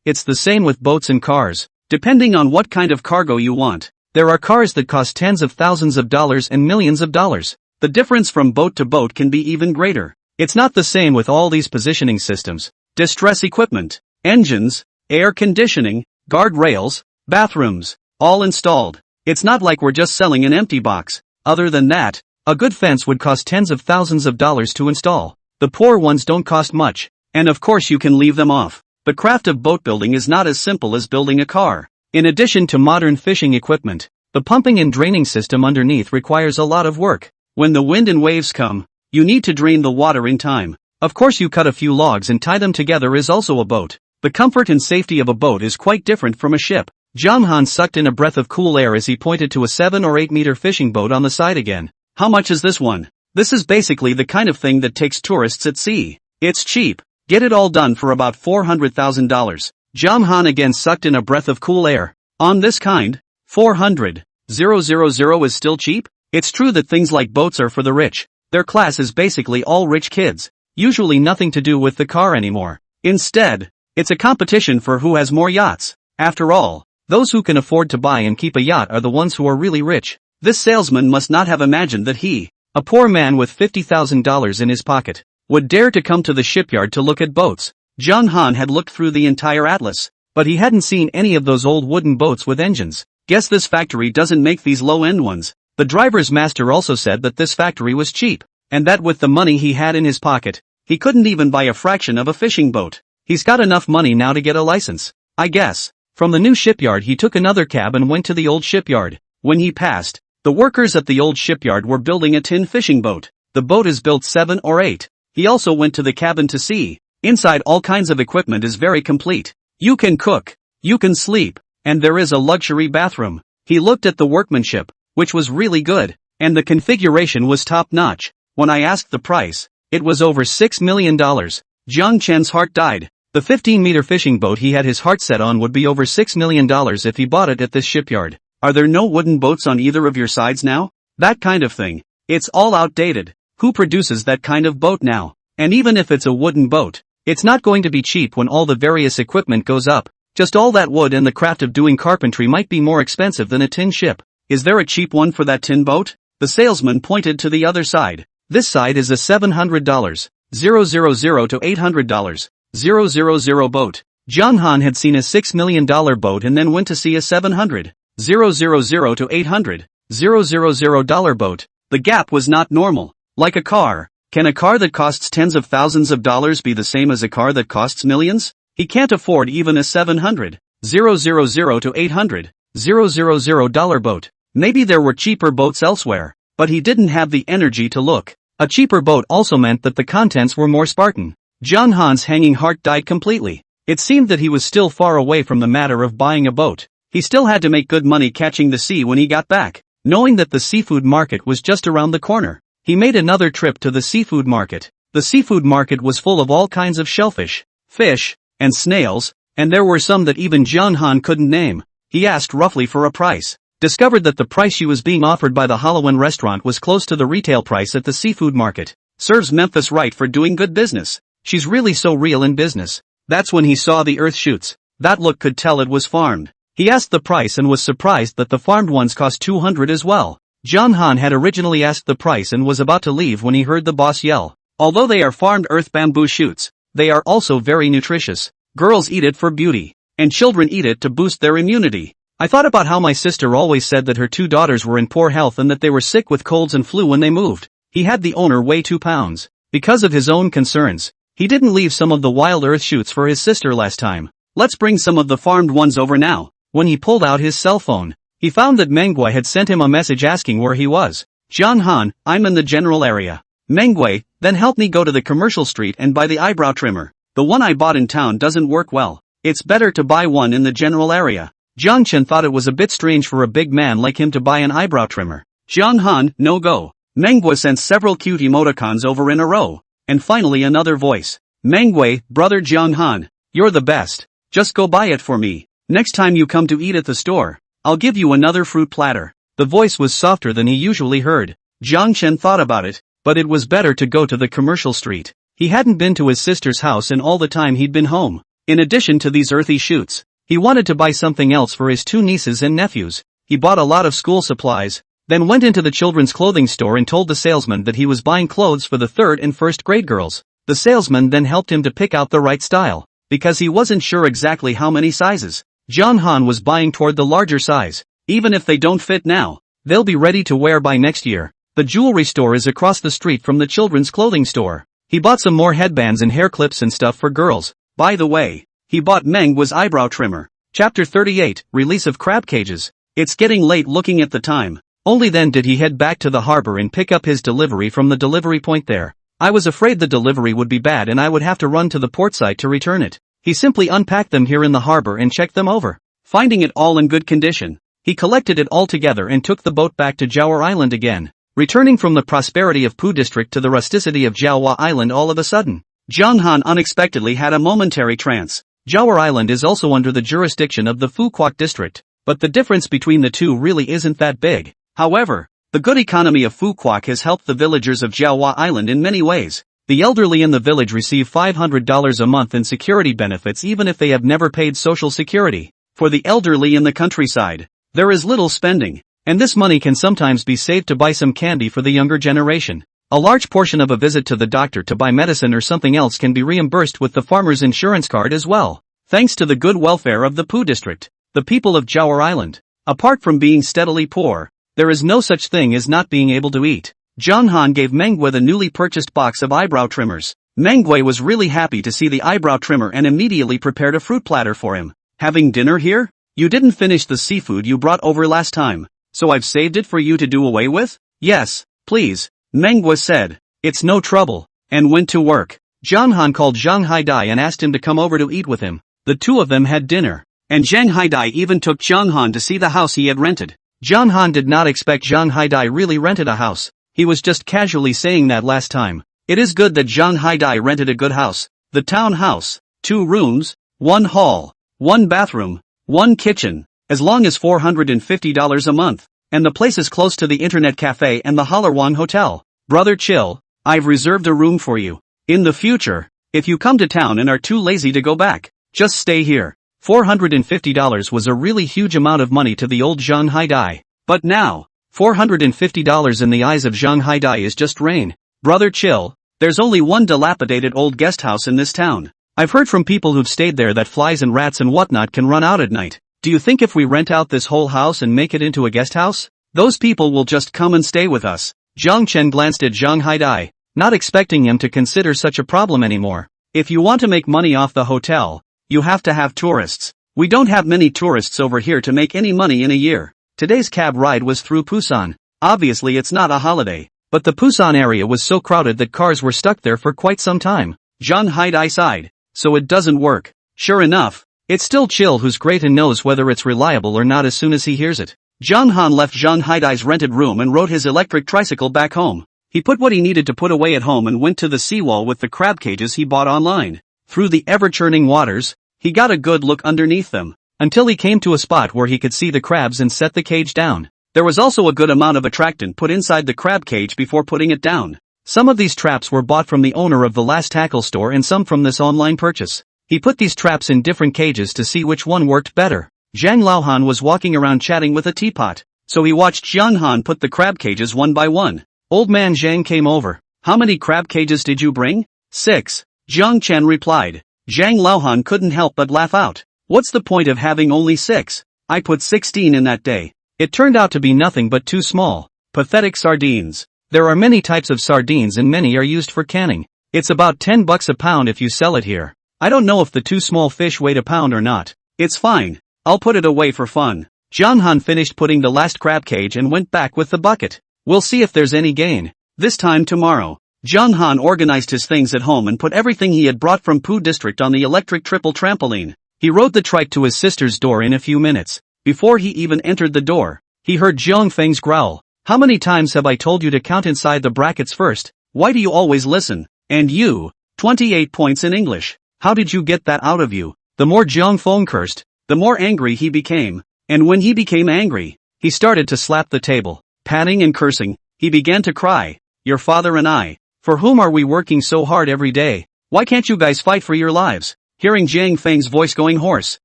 Speaker 1: It's the same with boats and cars. Depending on what kind of cargo you want, there are cars that cost tens of thousands of dollars and millions of dollars. The difference from boat to boat can be even greater. It's not the same with all these positioning systems, distress equipment, engines, air conditioning, guardrails, bathrooms, all installed. It's not like we're just selling an empty box. Other than that, a good fence would cost tens of thousands of dollars to install. The poor ones don't cost much, and of course you can leave them off. The craft of boat building is not as simple as building a car. In addition to modern fishing equipment, the pumping and draining system underneath requires a lot of work. When the wind and waves come, you need to drain the water in time. Of course you cut a few logs and tie them together is also a boat. The comfort and safety of a boat is quite different from a ship. Zhang Han sucked in a breath of cool air as he pointed to a 7 or 8 meter fishing boat on the side again. How much is this one? This is basically the kind of thing that takes tourists at sea. It's cheap. Get it all done for about $400,000. John Han again sucked in a breath of cool air. On this kind, 400,000 is still cheap? It's true that things like boats are for the rich. Their class is basically all rich kids. Usually nothing to do with the car anymore. Instead, it's a competition for who has more yachts. After all, those who can afford to buy and keep a yacht are the ones who are really rich. This salesman must not have imagined that he, a poor man with $50,000 in his pocket, would dare to come to the shipyard to look at boats. John Han had looked through the entire atlas, but he hadn't seen any of those old wooden boats with engines. Guess this factory doesn't make these low-end ones. The driver's master also said that this factory was cheap, and that with the money he had in his pocket, he couldn't even buy a fraction of a fishing boat. He's got enough money now to get a license, I guess. From the new shipyard he took another cab and went to the old shipyard. When he passed, the workers at the old shipyard were building a tin fishing boat. The boat is built 7 or 8. He also went to the cabin to see. Inside all kinds of equipment is very complete. You can cook, you can sleep, and there is a luxury bathroom. He looked at the workmanship, which was really good, and the configuration was top-notch. When I asked the price, it was over $6 million. Jiang Chen's heart died. The 15-meter fishing boat he had his heart set on would be over $6 million if he bought it at this shipyard. Are there no wooden boats on either of your sides now? That kind of thing. It's all outdated. Who produces that kind of boat now? And even if it's a wooden boat, it's not going to be cheap when all the various equipment goes up. Just all that wood and the craft of doing carpentry might be more expensive than a tin ship. Is there a cheap one for that tin boat? The salesman pointed to the other side. This side is a $700, $000 to $800, $000 boat. John Han had seen a $6 million boat and then went to see a $700, $000 to $800, $000 boat. The gap was not normal. Like a car. Can a car that costs tens of thousands of dollars be the same as a car that costs millions? He can't afford even a $700, $000 to $800, $000 boat. Maybe there were cheaper boats elsewhere, but he didn't have the energy to look. A cheaper boat also meant that the contents were more Spartan. John Han's hanging heart died completely. It seemed that he was still far away from the matter of buying a boat. He still had to make good money catching the sea when he got back. Knowing that the seafood market was just around the corner, he made another trip to the seafood market. The seafood market was full of all kinds of shellfish, fish, and snails, and there were some that even John Han couldn't name. He asked roughly for a price. Discovered that the price she was being offered by the Halloween restaurant was close to the retail price at the seafood market. Serves Memphis right for doing good business. She's really so real in business. That's when he saw the earth shoots. That look could tell it was farmed. He asked the price and was surprised that the farmed ones cost $200 as well. John Han had originally asked the price and was about to leave when he heard the boss yell. Although they are farmed earth bamboo shoots, they are also very nutritious. Girls eat it for beauty, and children eat it to boost their immunity. I thought about how my sister always said that her 2 daughters were in poor health and that they were sick with colds and flu when they moved. He had the owner weigh 2 pounds. Because of his own concerns, he didn't leave some of the wild earth shoots for his sister last time. Let's bring some of the farmed ones over now. When he pulled out his cell phone, he found that Mengwei had sent him a message asking where he was. John Han, I'm in the general area. Mengwei, then help me go to the commercial street and buy the eyebrow trimmer. The one I bought in town doesn't work well. It's better to buy one in the general area. Jiang Chen thought it was a bit strange for a big man like him to buy an eyebrow trimmer. Jiang Han, no go. Mengwei sent several cute emoticons over in a row. And finally another voice. Mengwei, brother Jiang Han, you're the best. Just go buy it for me. Next time you come to eat at the store, I'll give you another fruit platter. The voice was softer than he usually heard. Jiang Chen thought about it, but it was better to go to the commercial street. He hadn't been to his sister's house in all the time he'd been home. In addition to these earthy shoots, he wanted to buy something else for his 2 nieces and nephews. He bought a lot of school supplies, then went into the children's clothing store and told the salesman that he was buying clothes for the 3rd and 1st grade girls. The salesman then helped him to pick out the right style, because he wasn't sure exactly how many sizes. John Han was buying toward the larger size. Even if they don't fit now, they'll be ready to wear by next year. The jewelry store is across the street from the children's clothing store. He bought some more headbands and hair clips and stuff for girls. By the way, he bought Mengwei's eyebrow trimmer. Chapter 38, Release of Crab Cages. It's getting late looking at the time. Only then did he head back to the harbor and pick up his delivery from the delivery point there. I was afraid the delivery would be bad and I would have to run to the port site to return it. He simply unpacked them here in the harbor and checked them over. Finding it all in good condition, he collected it all together and took the boat back to Jawa Island again. Returning from the prosperity of Poo District to the rusticity of Jawa Island all of a sudden, Zhang Han unexpectedly had a momentary trance. Jawa Island is also under the jurisdiction of the Fuquoc district, but the difference between the two really isn't that big. However, the good economy of Fuquoc has helped the villagers of Jawa Island in many ways. The elderly in the village receive $500 a month in security benefits even if they have never paid social security. For the elderly in the countryside, there is little spending, and this money can sometimes be saved to buy some candy for the younger generation. A large portion of a visit to the doctor to buy medicine or something else can be reimbursed with the farmer's insurance card as well. Thanks to the good welfare of the Pu district, the people of Jawa Island, apart from being steadily poor, there is no such thing as not being able to eat. Zhang Han gave Manhwa the newly purchased box of eyebrow trimmers. Manhwa was really happy to see the eyebrow trimmer and immediately prepared a fruit platter for him. Having dinner here? You didn't finish the seafood you brought over last time, so I've saved it for you to do away with? Yes, please, Manhwa said. It's no trouble, and went to work. Zhang Han called Zhang Haidai and asked him to come over to eat with him. The two of them had dinner, and Zhang Haidai even took Zhang Han to see the house he had rented. Zhang Han did not expect Zhang Haidai really rented a house. He was just casually saying that last time. It is good that Zhang Haidai rented a good house. The town house, 2 rooms, 1 hall, 1 bathroom, 1 kitchen, as long as $450 a month. And the place is close to the internet cafe and the Halarwang Hotel. Brother chill, I've reserved a room for you. In the future, if you come to town and are too lazy to go back, just stay here. $450 was a really huge amount of money to the old Zhang Haidai. But now, $450 in the eyes of Zhang Haidai is just rain. Brother chill, there's only one dilapidated old guest house in this town. I've heard from people who've stayed there that flies and rats and whatnot can run out at night. Do you think if we rent out this whole house and make it into a guest house, those people will just come and stay with us? Zhang Chen glanced at Zhang Haidai, not expecting him to consider such a problem anymore. If you want to make money off the hotel, you have to have tourists. We don't have many tourists over here to make any money in a year. Today's cab ride was through Busan. Obviously it's not a holiday, but the Busan area was so crowded that cars were stuck there for quite some time. Zhang Haidai sighed. So it doesn't work. Sure enough, it's still Chill who's great and knows whether it's reliable or not as soon as he hears it. Zhang Han left Zhang Haidai's rented room and rode his electric tricycle back home. He put what he needed to put away at home and went to the seawall with the crab cages he bought online. Through the ever-churning waters, he got a good look underneath them, until he came to a spot where he could see the crabs and set the cage down. There was also a good amount of attractant put inside the crab cage before putting it down. Some of these traps were bought from the owner of the last tackle store and some from this online purchase. He put these traps in different cages to see which one worked better. Zhang Laohan was walking around chatting with a teapot, so he watched Zhang Han put the crab cages one by one. Old man Zhang came over. How many crab cages did you bring? 6. Zhang Chen replied. Zhang Laohan couldn't help but laugh out. What's the point of having only 6? I put 16 in that day. It turned out to be nothing but too small. Pathetic sardines. There are many types of sardines and many are used for canning. It's about $10 a pound if you sell it here. I don't know if the 2 small fish weighed a pound or not. It's fine. I'll put it away for fun. Zhang Han finished putting the last crab cage and went back with the bucket. We'll see if there's any gain. This time tomorrow. Zhang Han organized his things at home and put everything he had brought from Pu district on the electric triple trampoline. He rode the trike to his sister's door in a few minutes. Before he even entered the door, he heard Zhang Feng's growl. How many times have I told you to count inside the brackets first? Why do you always listen? And you, 28 points in English. How did you get that out of you? The more Zhang Feng cursed, the more angry he became. And when he became angry, he started to slap the table. Patting and cursing, he began to cry. Your father and I, for whom are we working so hard every day? Why can't you guys fight for your lives? Hearing Zhang Feng's voice going hoarse,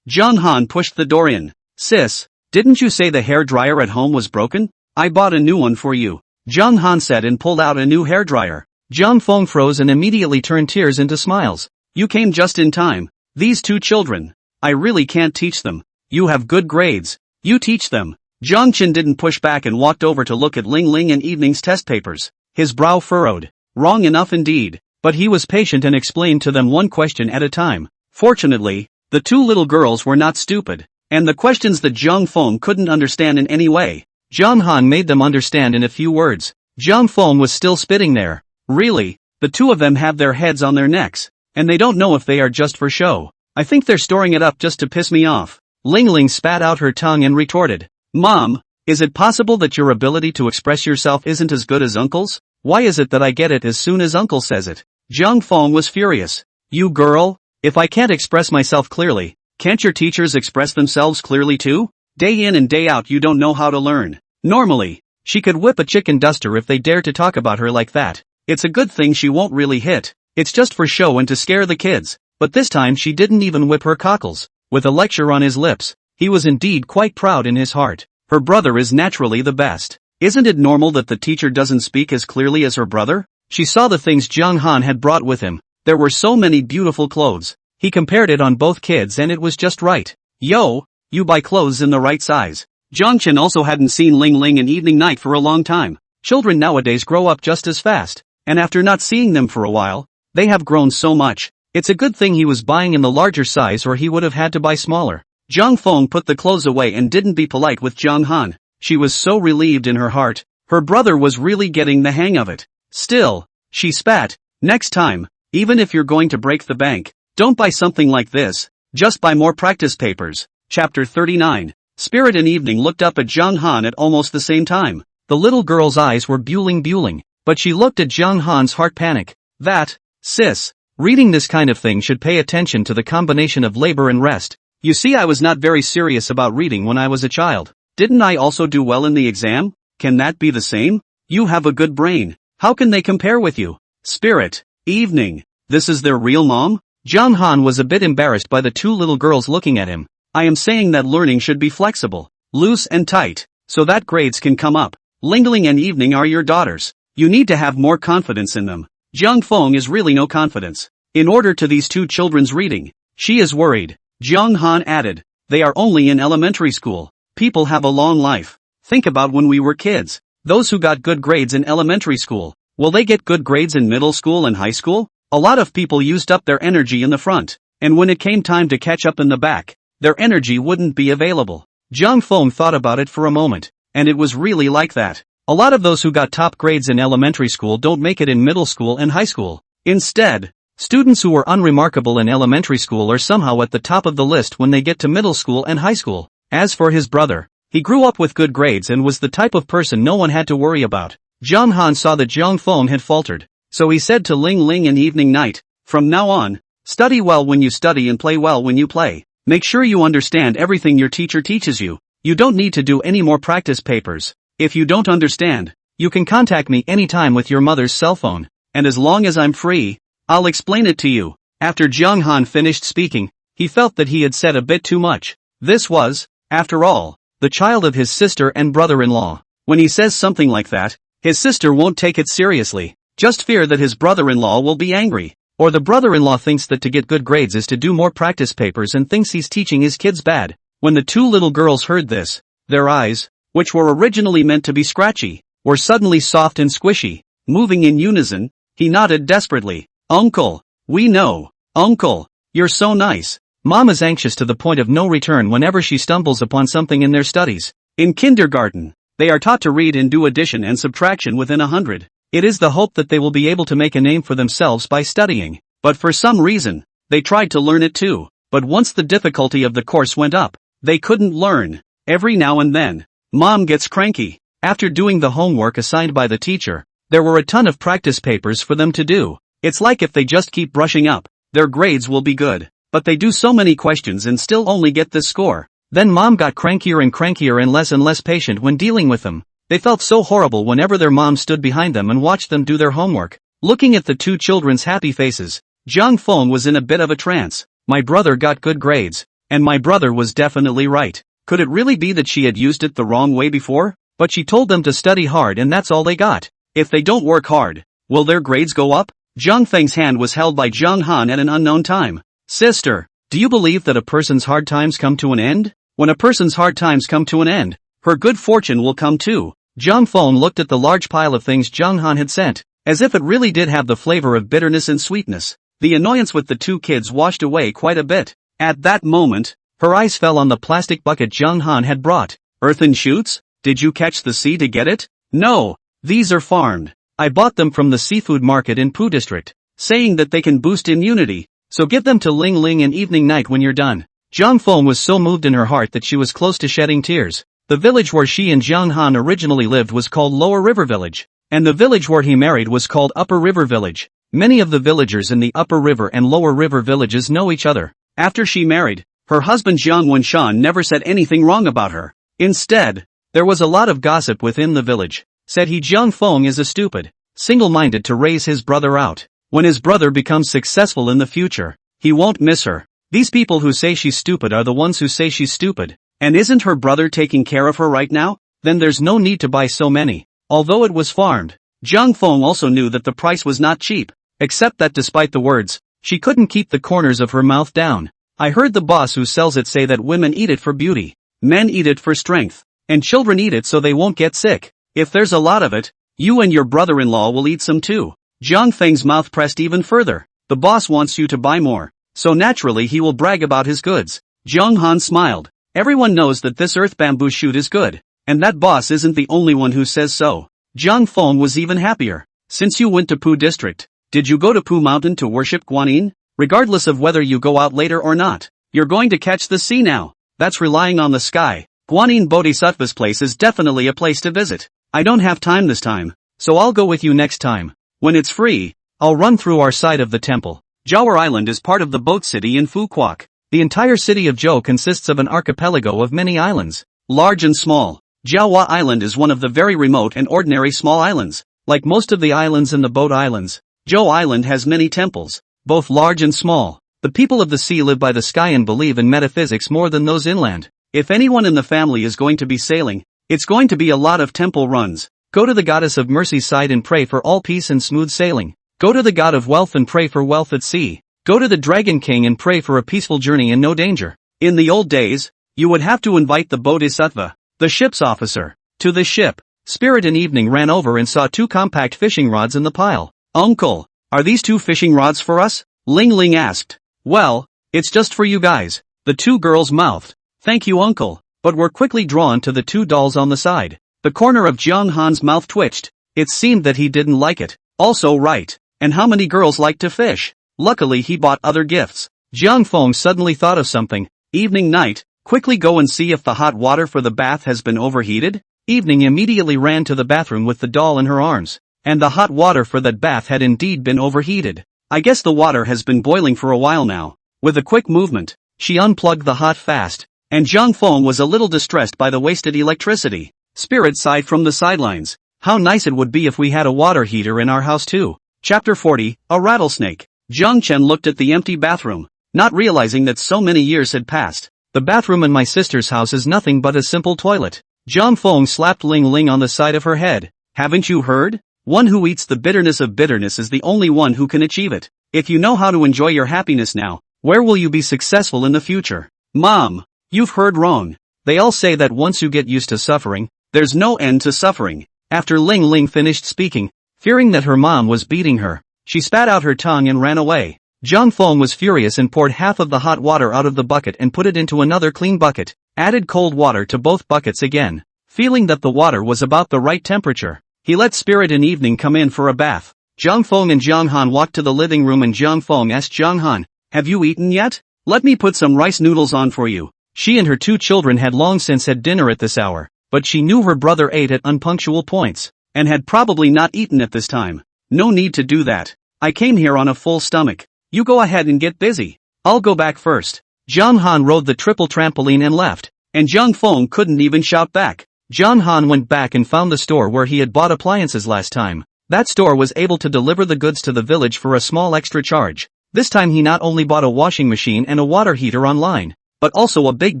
Speaker 1: Zhang Han pushed the door in. Sis, didn't you say the hair dryer at home was broken? I bought a new one for you. Zhang Han said and pulled out a new hair dryer. Zhang Feng froze and immediately turned tears into smiles. You came just in time. These 2 children. I really can't teach them. You have good grades. You teach them. Zhang Chen didn't push back and walked over to look at Ling Ling and Evening's test papers. His brow furrowed. Wrong enough indeed. But he was patient and explained to them one question at a time. Fortunately, the 2 little girls were not stupid, and the questions that Zhang Feng couldn't understand in any way, Zhang Han made them understand in a few words. Zhang Feng was still spitting there. Really, the 2 of them have their heads on their necks, and they don't know if they are just for show. I think they're storing it up just to piss me off. Ling Ling spat out her tongue and retorted. Mom, is it possible that your ability to express yourself isn't as good as Uncle's? Why is it that I get it as soon as Uncle says it? Jiang Feng was furious. You girl, if I can't express myself clearly, can't your teachers express themselves clearly too? Day in and day out you don't know how to learn. Normally, she could whip a chicken duster if they dare to talk about her like that. It's a good thing she won't really hit. It's just for show and to scare the kids. But this time she didn't even whip her cockles. With a lecture on his lips, he was indeed quite proud in his heart. Her brother is naturally the best. Isn't it normal that the teacher doesn't speak as clearly as her brother? She saw the things Jiang Han had brought with him. There were so many beautiful clothes. He compared it on both kids and it was just right. Yo, you buy clothes in the right size. Jiang Chen also hadn't seen Ling Ling and Evening Night for a long time. Children nowadays grow up just as fast. And after not seeing them for a while, they have grown so much. It's a good thing he was buying in the larger size or he would have had to buy smaller. Jiang Feng put the clothes away and didn't be polite with Jiang Han. She was so relieved in her heart. Her brother was really getting the hang of it. Still, she spat. Next time, even if you're going to break the bank, don't buy something like this. Just buy more practice papers. Chapter 39. Spirit and Evening looked up at Jiang Han at almost the same time. The little girl's eyes were buling. But she looked at Jiang Han's heart panic. That, sis, reading this kind of thing should pay attention to the combination of labor and rest. You see, I was not very serious about reading when I was a child. Didn't I also do well in the exam? Can that be the same? You have a good brain. How can they compare with you? Spirit, Evening, this is their real mom? Jiang Han was a bit embarrassed by the two little girls looking at him. I am saying that learning should be flexible, loose and tight, so that grades can come up. Ling Ling and Evening are your daughters. You need to have more confidence in them. Jiang Feng is really no confidence. In order to these two children's reading, she is worried. Jiang Han added, they are only in elementary school. People have a long life. Think about when we were kids. Those who got good grades in elementary school, will they get good grades in middle school and high school? A lot of people used up their energy in the front, and when it came time to catch up in the back, their energy wouldn't be available. Jiang Feng thought about it for a moment, and it was really like that. A lot of those who got top grades in elementary school don't make it in middle school and high school. Instead, students who were unremarkable in elementary school are somehow at the top of the list when they get to middle school and high school. As for his brother, he grew up with good grades and was the type of person no one had to worry about. Jiang Han saw that Jiang Feng had faltered, so he said to Ling Ling and Evening Night, from now on, study well when you study and play well when you play. Make sure you understand everything your teacher teaches you. You don't need to do any more practice papers. If you don't understand, you can contact me anytime with your mother's cell phone, and as long as I'm free, I'll explain it to you. After Jiang Han finished speaking, he felt that he had said a bit too much. This was, after all, the child of his sister and brother-in-law. When he says something like that, his sister won't take it seriously. Just fear that his brother-in-law will be angry. Or the brother-in-law thinks that to get good grades is to do more practice papers and thinks he's teaching his kids bad. When the two little girls heard this, their eyes, which were originally meant to be scratchy, were suddenly soft and squishy, moving in unison. He nodded desperately. Uncle, we know. Uncle, you're so nice. Mom is anxious to the point of no return whenever she stumbles upon something in their studies. In kindergarten, they are taught to read and do addition and subtraction within 100. It is the hope that they will be able to make a name for themselves by studying. But for some reason, they tried to learn it too. But once the difficulty of the course went up, they couldn't learn. Every now and then, Mom gets cranky. After doing the homework assigned by the teacher, there were a ton of practice papers for them to do. It's like if they just keep brushing up, their grades will be good. But they do so many questions and still only get this score. Then Mom got crankier and less patient when dealing with them. They felt so horrible whenever their mom stood behind them and watched them do their homework. Looking at the two children's happy faces, Jiang Feng was in a bit of a trance. My brother got good grades, and my brother was definitely right. Could it really be that she had used it the wrong way before? But she told them to study hard and that's all they got. If they don't work hard, will their grades go up? Jiang Feng's hand was held by Jiang Han at an unknown time. Sister, do you believe that a person's hard times come to an end? When a person's hard times come to an end, her good fortune will come too. Jiang Feng looked at the large pile of things Jiang Han had sent, as if it really did have the flavor of bitterness and sweetness. The annoyance with the two kids washed away quite a bit. At that moment, her eyes fell on the plastic bucket Jiang Han had brought. Earthen shoots? Did you catch the sea to get it? No, these are farmed. I bought them from the seafood market in Pu district, saying that they can boost immunity, so give them to Ling Ling and Evening Night when you're done. Jiang Feng was so moved in her heart that she was close to shedding tears. The village where she and Jiang Han originally lived was called Lower River Village. And the village where he married was called Upper River Village. Many of the villagers in the Upper River and Lower River villages know each other. After she married, her husband Jiang Wenshan never said anything wrong about her. Instead, there was a lot of gossip within the village. Said he Jiang Feng is a stupid, single-minded to raise his brother out. When his brother becomes successful in the future, he won't miss her. These people who say she's stupid are the ones who say she's stupid. And isn't her brother taking care of her right now? Then there's no need to buy so many. Although it was farmed, Jiang Feng also knew that the price was not cheap. Except that despite the words, she couldn't keep the corners of her mouth down. I heard the boss who sells it say that women eat it for beauty, men eat it for strength, and children eat it so they won't get sick. If there's a lot of it, you and your brother-in-law will eat some too. Jiang Feng's mouth pressed even further. The boss wants you to buy more, so naturally he will brag about his goods. Jiang Han smiled. Everyone knows that this earth bamboo shoot is good, and that boss isn't the only one who says so. Jiang Feng was even happier. Since you went to Pu District, did you go to Pu Mountain to worship Guanyin? Regardless of whether you go out later or not, you're going to catch the sea now. That's relying on the sky. Guanyin Bodhisattva's place is definitely a place to visit. I don't have time this time, so I'll go with you next time. When it's free, I'll run through our side of the temple. Jawa Island is part of the boat city in Fuquoc. The entire city of Zhou consists of an archipelago of many islands, large and small. Jawa Island is one of the very remote and ordinary small islands. Like most of the islands in the boat islands, Zhou Island has many temples, both large and small. The people of the sea live by the sky and believe in metaphysics more than those inland. If anyone in the family is going to be sailing, it's going to be a lot of temple runs. Go to the goddess of mercy's side and pray for all peace and smooth sailing. Go to the god of wealth and pray for wealth at sea. Go to the dragon king and pray for a peaceful journey and no danger. In the old days, you would have to invite the bodhisattva, the ship's officer, to the ship. Spirit in evening ran over and saw 2 compact fishing rods in the pile. Uncle, are these 2 fishing rods for us? Ling Ling asked. Well, it's just for you guys. The 2 girls mouthed. Thank you uncle, but were quickly drawn to the 2 dolls on the side. The corner of Jiang Han's mouth twitched. It seemed that he didn't like it. Also right, and how many girls like to fish? Luckily he bought other gifts. Jiang Feng suddenly thought of something. Evening night, quickly go and see if the hot water for the bath has been overheated. Evening immediately ran to the bathroom with the doll in her arms. And the hot water for that bath had indeed been overheated. I guess the water has been boiling for a while now. With a quick movement, she unplugged the hot fast, and Jiang Feng was a little distressed by the wasted electricity. Spirit sighed from the sidelines. How nice it would be if we had a water heater in our house too. Chapter 40, A Rattlesnake. Jiang Chen looked at the empty bathroom, not realizing that so many years had passed. The bathroom in my sister's house is nothing but a simple toilet. Jiang Feng slapped Ling Ling on the side of her head. Haven't you heard? One who eats the bitterness of bitterness is the only one who can achieve it. If you know how to enjoy your happiness now, where will you be successful in the future? Mom, you've heard wrong. They all say that once you get used to suffering, there's no end to suffering. After Ling Ling finished speaking, fearing that her mom was beating her, she spat out her tongue and ran away. Jiang Feng was furious and poured half of the hot water out of the bucket and put it into another clean bucket, added cold water to both buckets again. Feeling that the water was about the right temperature, he let Spirit in evening come in for a bath. Jiang Feng and Jiang Han walked to the living room and Jiang Feng asked Jiang Han, have you eaten yet? Let me put some rice noodles on for you. She and her 2 children had long since had dinner at this hour, but she knew her brother ate at unpunctual points, and had probably not eaten at this time. No need to do that. I came here on a full stomach. You go ahead and get busy. I'll go back first. Jiang Han rode the triple trampoline and left, and Jiang Feng couldn't even shout back. Jiang Han went back and found the store where he had bought appliances last time. That store was able to deliver the goods to the village for a small extra charge. This time he not only bought a washing machine and a water heater online, but also a big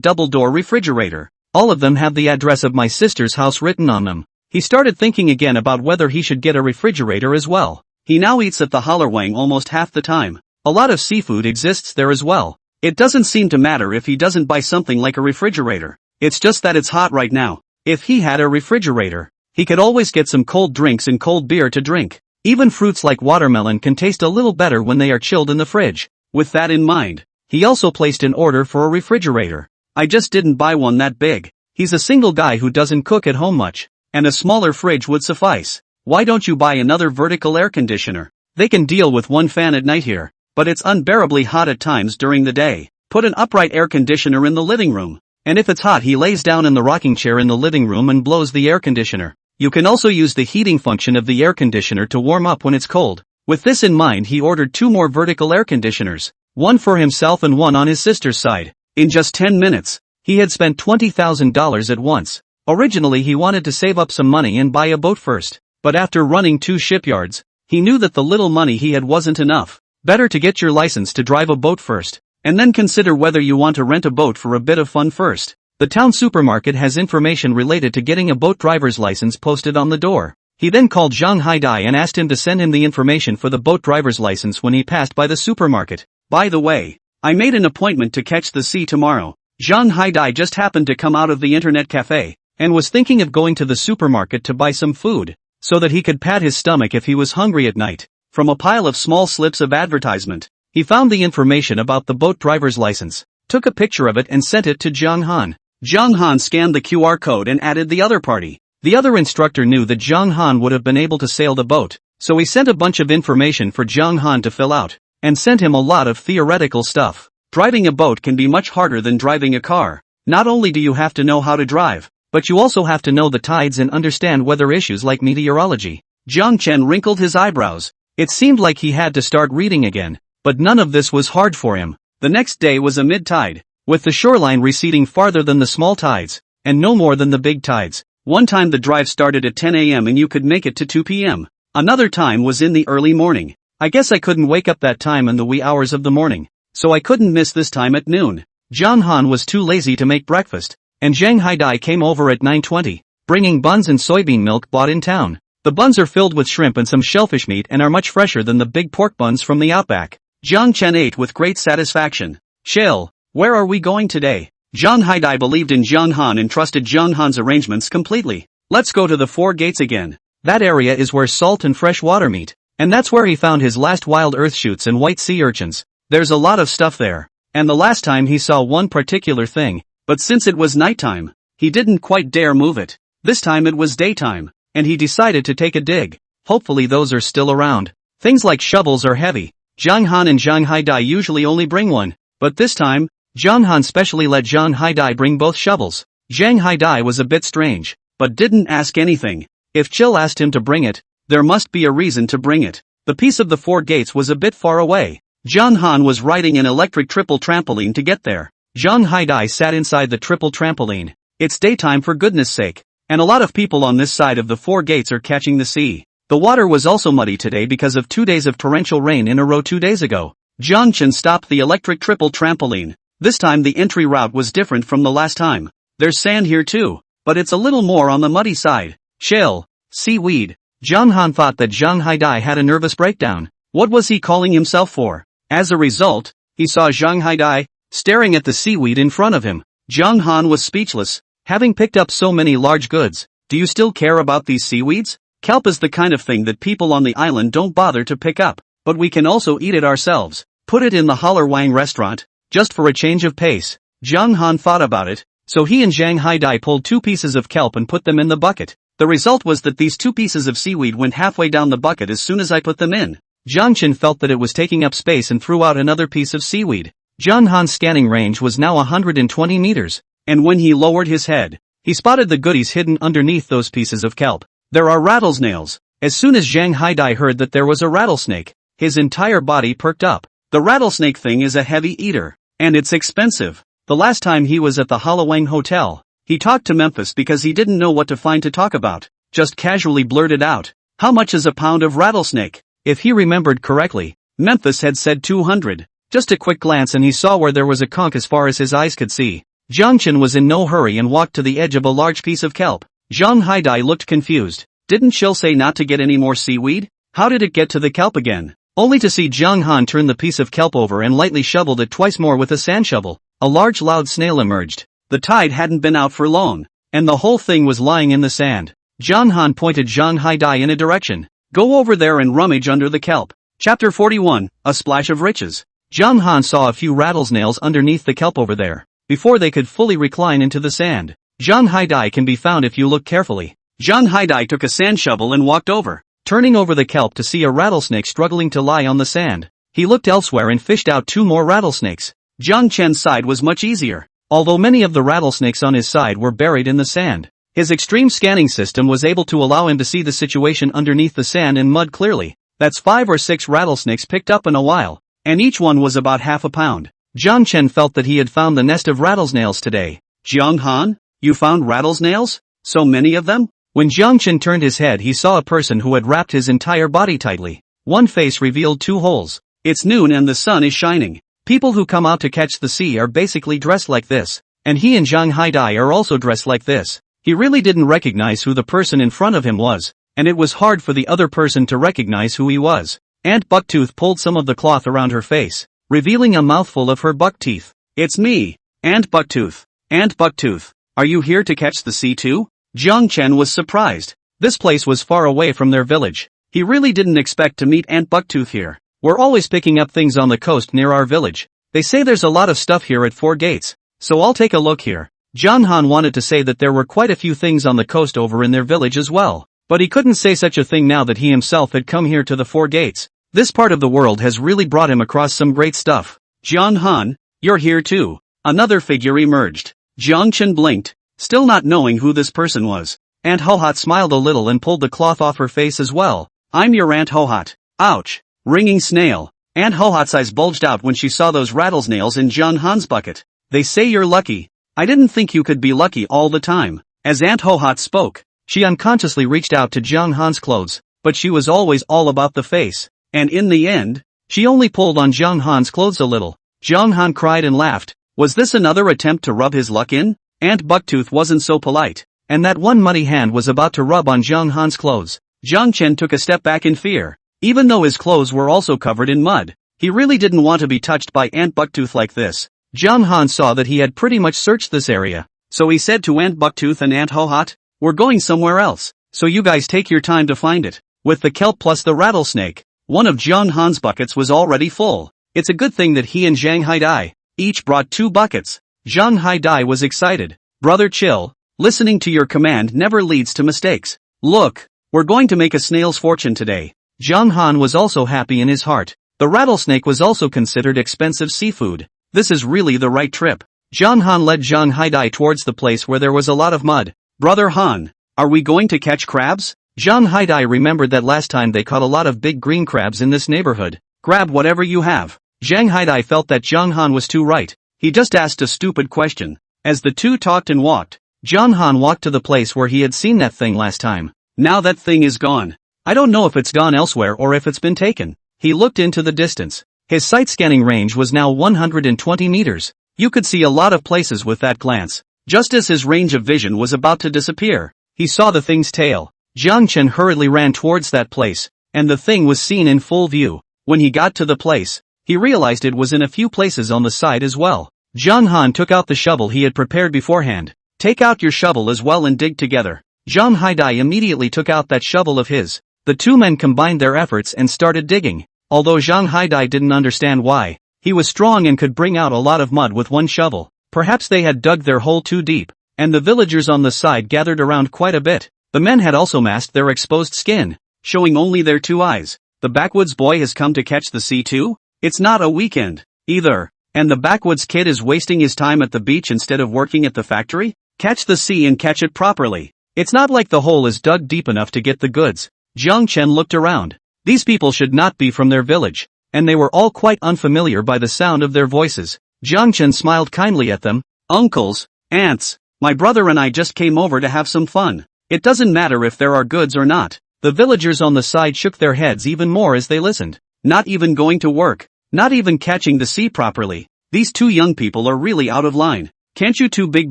Speaker 1: double-door refrigerator. All of them have the address of my sister's house written on them. He started thinking again about whether he should get a refrigerator as well. He now eats at the Hollerwang almost half the time. A lot of seafood exists there as well. It doesn't seem to matter if he doesn't buy something like a refrigerator. It's just that it's hot right now. If he had a refrigerator, he could always get some cold drinks and cold beer to drink. Even fruits like watermelon can taste a little better when they are chilled in the fridge. With that in mind, he also placed an order for a refrigerator. I just didn't buy one that big. He's a single guy who doesn't cook at home much, and a smaller fridge would suffice. Why don't you buy another vertical air conditioner? They can deal with one fan at night here, but it's unbearably hot at times during the day. Put an upright air conditioner in the living room. And if it's hot he lays down in the rocking chair in the living room and blows the air conditioner. You can also use the heating function of the air conditioner to warm up when it's cold. With this in mind, he ordered 2 more vertical air conditioners, one for himself and one on his sister's side. In just 10 minutes, he had spent $20,000 at once. Originally he wanted to save up some money and buy a boat first, but after running 2 shipyards, he knew that the little money he had wasn't enough. Better to get your license to drive a boat first, and then consider whether you want to rent a boat for a bit of fun first. The town supermarket has information related to getting a boat driver's license posted on the door. He then called Zhang Haidai and asked him to send him the information for the boat driver's license when he passed by the supermarket. By the way, I made an appointment to catch the sea tomorrow. Zhang Haidai just happened to come out of the internet cafe, and was thinking of going to the supermarket to buy some food, so that he could pat his stomach if he was hungry at night. From a pile of small slips of advertisement, he found the information about the boat driver's license, took a picture of it and sent it to Zhang Han. Zhang Han scanned the QR code and added the other party. The other instructor knew that Zhang Han would have been able to sail the boat, so he sent a bunch of information for Zhang Han to fill out, and sent him a lot of theoretical stuff. Driving a boat can be much harder than driving a car. Not only do you have to know how to drive, but you also have to know the tides and understand weather issues like meteorology. Jiang Chen wrinkled his eyebrows. It seemed like he had to start reading again, but none of this was hard for him. The next day was a mid-tide, with the shoreline receding farther than the small tides, and no more than the big tides. One time the drive started at 10 a.m. and you could make it to 2 p.m. Another time was in the early morning. I guess I couldn't wake up that time in the wee hours of the morning, so I couldn't miss this time at noon. Zhang Han was too lazy to make breakfast, and Zhang Haidai came over at 9:20, bringing buns and soybean milk bought in town. The buns are filled with shrimp and some shellfish meat and are much fresher than the big pork buns from the outback. Jiang Chen ate with great satisfaction. Shell, where are we going today? Zhang Haidai believed in Zhang Han and trusted Zhang Han's arrangements completely. Let's go to the 4 gates again. That area is where salt and fresh water meet, and that's where he found his last wild earth shoots and white sea urchins. There's a lot of stuff there, and the last time he saw one particular thing, but since it was nighttime, he didn't quite dare move it. This time it was daytime, and he decided to take a dig. Hopefully those are still around. Things like shovels are heavy. Zhang Han and Zhang Haidai usually only bring one, but this time, Zhang Han specially let Zhang Haidai bring both shovels. Zhang Haidai was a bit strange, but didn't ask anything. If Chill asked him to bring it, there must be a reason to bring it. The piece of the 4 gates was a bit far away. Zhang Han was riding an electric triple trampoline to get there. Zhang Haidai sat inside the triple trampoline. It's daytime for goodness sake, and a lot of people on this side of the 4 gates are catching the sea. The water was also muddy today because of 2 days of torrential rain in a row 2 days ago. Jiang Chen stopped the electric triple trampoline. This time the entry route was different from the last time. There's sand here too, but it's a little more on the muddy side. Shell, seaweed. Zhang Han thought that Zhang Haidai had a nervous breakdown. What was he calling himself for? As a result, he saw Zhang Haidai staring at the seaweed in front of him. Zhang Han was speechless, having picked up so many large goods. Do you still care about these seaweeds? Kelp is the kind of thing that people on the island don't bother to pick up, but we can also eat it ourselves. Put it in the Holler Wang restaurant, just for a change of pace. Zhang Han thought about it, so he and Zhang Haidai pulled 2 pieces of kelp and put them in the bucket. The result was that these 2 pieces of seaweed went halfway down the bucket as soon as I put them in. Jiang Chen felt that it was taking up space and threw out another piece of seaweed. Zhang Han's scanning range was now 120 meters, and when he lowered his head, he spotted the goodies hidden underneath those pieces of kelp. There are rattlesnails. As soon as Zhang Haidai heard that there was a rattlesnake, his entire body perked up. The rattlesnake thing is a heavy eater, and it's expensive. The last time he was at the Hallowang Hotel, he talked to Memphis because he didn't know what to find to talk about, just casually blurted out, "How much is a pound of rattlesnake?" If he remembered correctly, Memphis had said 200. Just a quick glance and he saw where there was a conch as far as his eyes could see. Jiang Chen was in no hurry and walked to the edge of a large piece of kelp. Zhang Haidai looked confused. Didn't Shil say not to get any more seaweed? How did it get to the kelp again? Only to see Zhang Han turn the piece of kelp over and lightly shoveled it twice more with a sand shovel. A large loud snail emerged. The tide hadn't been out for long, and the whole thing was lying in the sand. Zhang Han pointed Zhang Haidai in a direction. Go over there and rummage under the kelp. Chapter 41, A Splash of Riches. Zhang Han saw a few rattlesnails underneath the kelp over there, before they could fully recline into the sand. Zhang Haidai can be found if you look carefully. Zhang Haidai took a sand shovel and walked over, turning over the kelp to see a rattlesnake struggling to lie on the sand. He looked elsewhere and fished out 2 more rattlesnakes. Jiang Chen's side was much easier, although many of the rattlesnakes on his side were buried in the sand. His extreme scanning system was able to allow him to see the situation underneath the sand and mud clearly. That's 5 or 6 rattlesnakes picked up in a while, and each one was about half a pound. Jiang Chen felt that he had found the nest of rattlesnails today. Jiang Han, you found rattlesnails? So many of them? When Jiang Chen turned his head, he saw a person who had wrapped his entire body tightly. One face revealed 2 holes. It's noon and the sun is shining. People who come out to catch the sea are basically dressed like this, and he and Zhang Haidai are also dressed like this. He really didn't recognize who the person in front of him was, and it was hard for the other person to recognize who he was. Aunt Bucktooth pulled some of the cloth around her face, revealing a mouthful of her buck teeth. It's me, Aunt Bucktooth. Aunt Bucktooth, are you here to catch the sea too? Jiang Chen was surprised. This place was far away from their village. He really didn't expect to meet Aunt Bucktooth here. We're always picking up things on the coast near our village. They say there's a lot of stuff here at 4 Gates, so I'll take a look here. Jiang Han wanted to say that there were quite a few things on the coast over in their village as well, but he couldn't say such a thing now that he himself had come here to the 4 Gates. This part of the world has really brought him across some great stuff. Jiang Han, you're here too. Another figure emerged. Jiang Chen blinked, still not knowing who this person was. Aunt Hohat smiled a little and pulled the cloth off her face as well. I'm your Aunt Hohat. Ouch. Ringing snail. Aunt Hohat's eyes bulged out when she saw those rattlesnails in Jiang Han's bucket. They say you're lucky. I didn't think you could be lucky all the time. As Aunt Hohat spoke, she unconsciously reached out to Jiang Han's clothes, but she was always all about the face, and in the end, she only pulled on Jiang Han's clothes a little. Jiang Han cried and laughed. Was this another attempt to rub his luck in? Aunt Bucktooth wasn't so polite, and that one muddy hand was about to rub on Jiang Han's clothes. Jiang Chen took a step back in fear. Even though his clothes were also covered in mud, he really didn't want to be touched by Aunt Bucktooth like this. Jiang Han saw that he had pretty much searched this area, so he said to Aunt Bucktooth and Aunt Hohat, we're going somewhere else, so you guys take your time to find it. With the kelp plus the rattlesnake, one of Jiang Han's buckets was already full. It's a good thing that he and Zhang Haidai each brought 2 buckets. Zhang Haidai was excited. Brother chill, listening to your command never leads to mistakes. Look, we're going to make a snail's fortune today. Jiang Han was also happy in his heart. The rattlesnake was also considered expensive seafood. This is really the right trip. Jiang Han led Zhang Haidai towards the place where there was a lot of mud. Brother Han, are we going to catch crabs? Zhang Haidai remembered that last time they caught a lot of big green crabs in this neighborhood. Grab whatever you have. Zhang Haidai felt that Jiang Han was too right. He just asked a stupid question. As the two talked and walked, Jiang Han walked to the place where he had seen that thing last time. Now that thing is gone. I don't know if it's gone elsewhere or if it's been taken. He looked into the distance. His sight scanning range was now 120 meters. You could see a lot of places with that glance. Just as his range of vision was about to disappear, he saw the thing's tail. Jiang Chen hurriedly ran towards that place, and the thing was seen in full view. When he got to the place, he realized it was in a few places on the side as well. Jiang Han took out the shovel he had prepared beforehand. Take out your shovel as well and dig together. Zhang Haidai immediately took out that shovel of his. The two men combined their efforts and started digging. Although Zhang Haidai didn't understand why, he was strong and could bring out a lot of mud with one shovel. Perhaps they had dug their hole too deep, and the villagers on the side gathered around quite a bit. The men had also masked their exposed skin, showing only their 2 eyes. The backwoods boy has come to catch the sea too? It's not a weekend, either, and the backwoods kid is wasting his time at the beach instead of working at the factory? Catch the sea and catch it properly. It's not like the hole is dug deep enough to get the goods. Jiang Chen looked around. These people should not be from their village, and they were all quite unfamiliar by the sound of their voices. Jiang Chen smiled kindly at them. Uncles, aunts, my brother and I just came over to have some fun. It doesn't matter if there are goods or not. The villagers on the side shook their heads even more as they listened. Not even going to work. Not even catching the sea properly. These 2 young people are really out of line. Can't you 2 big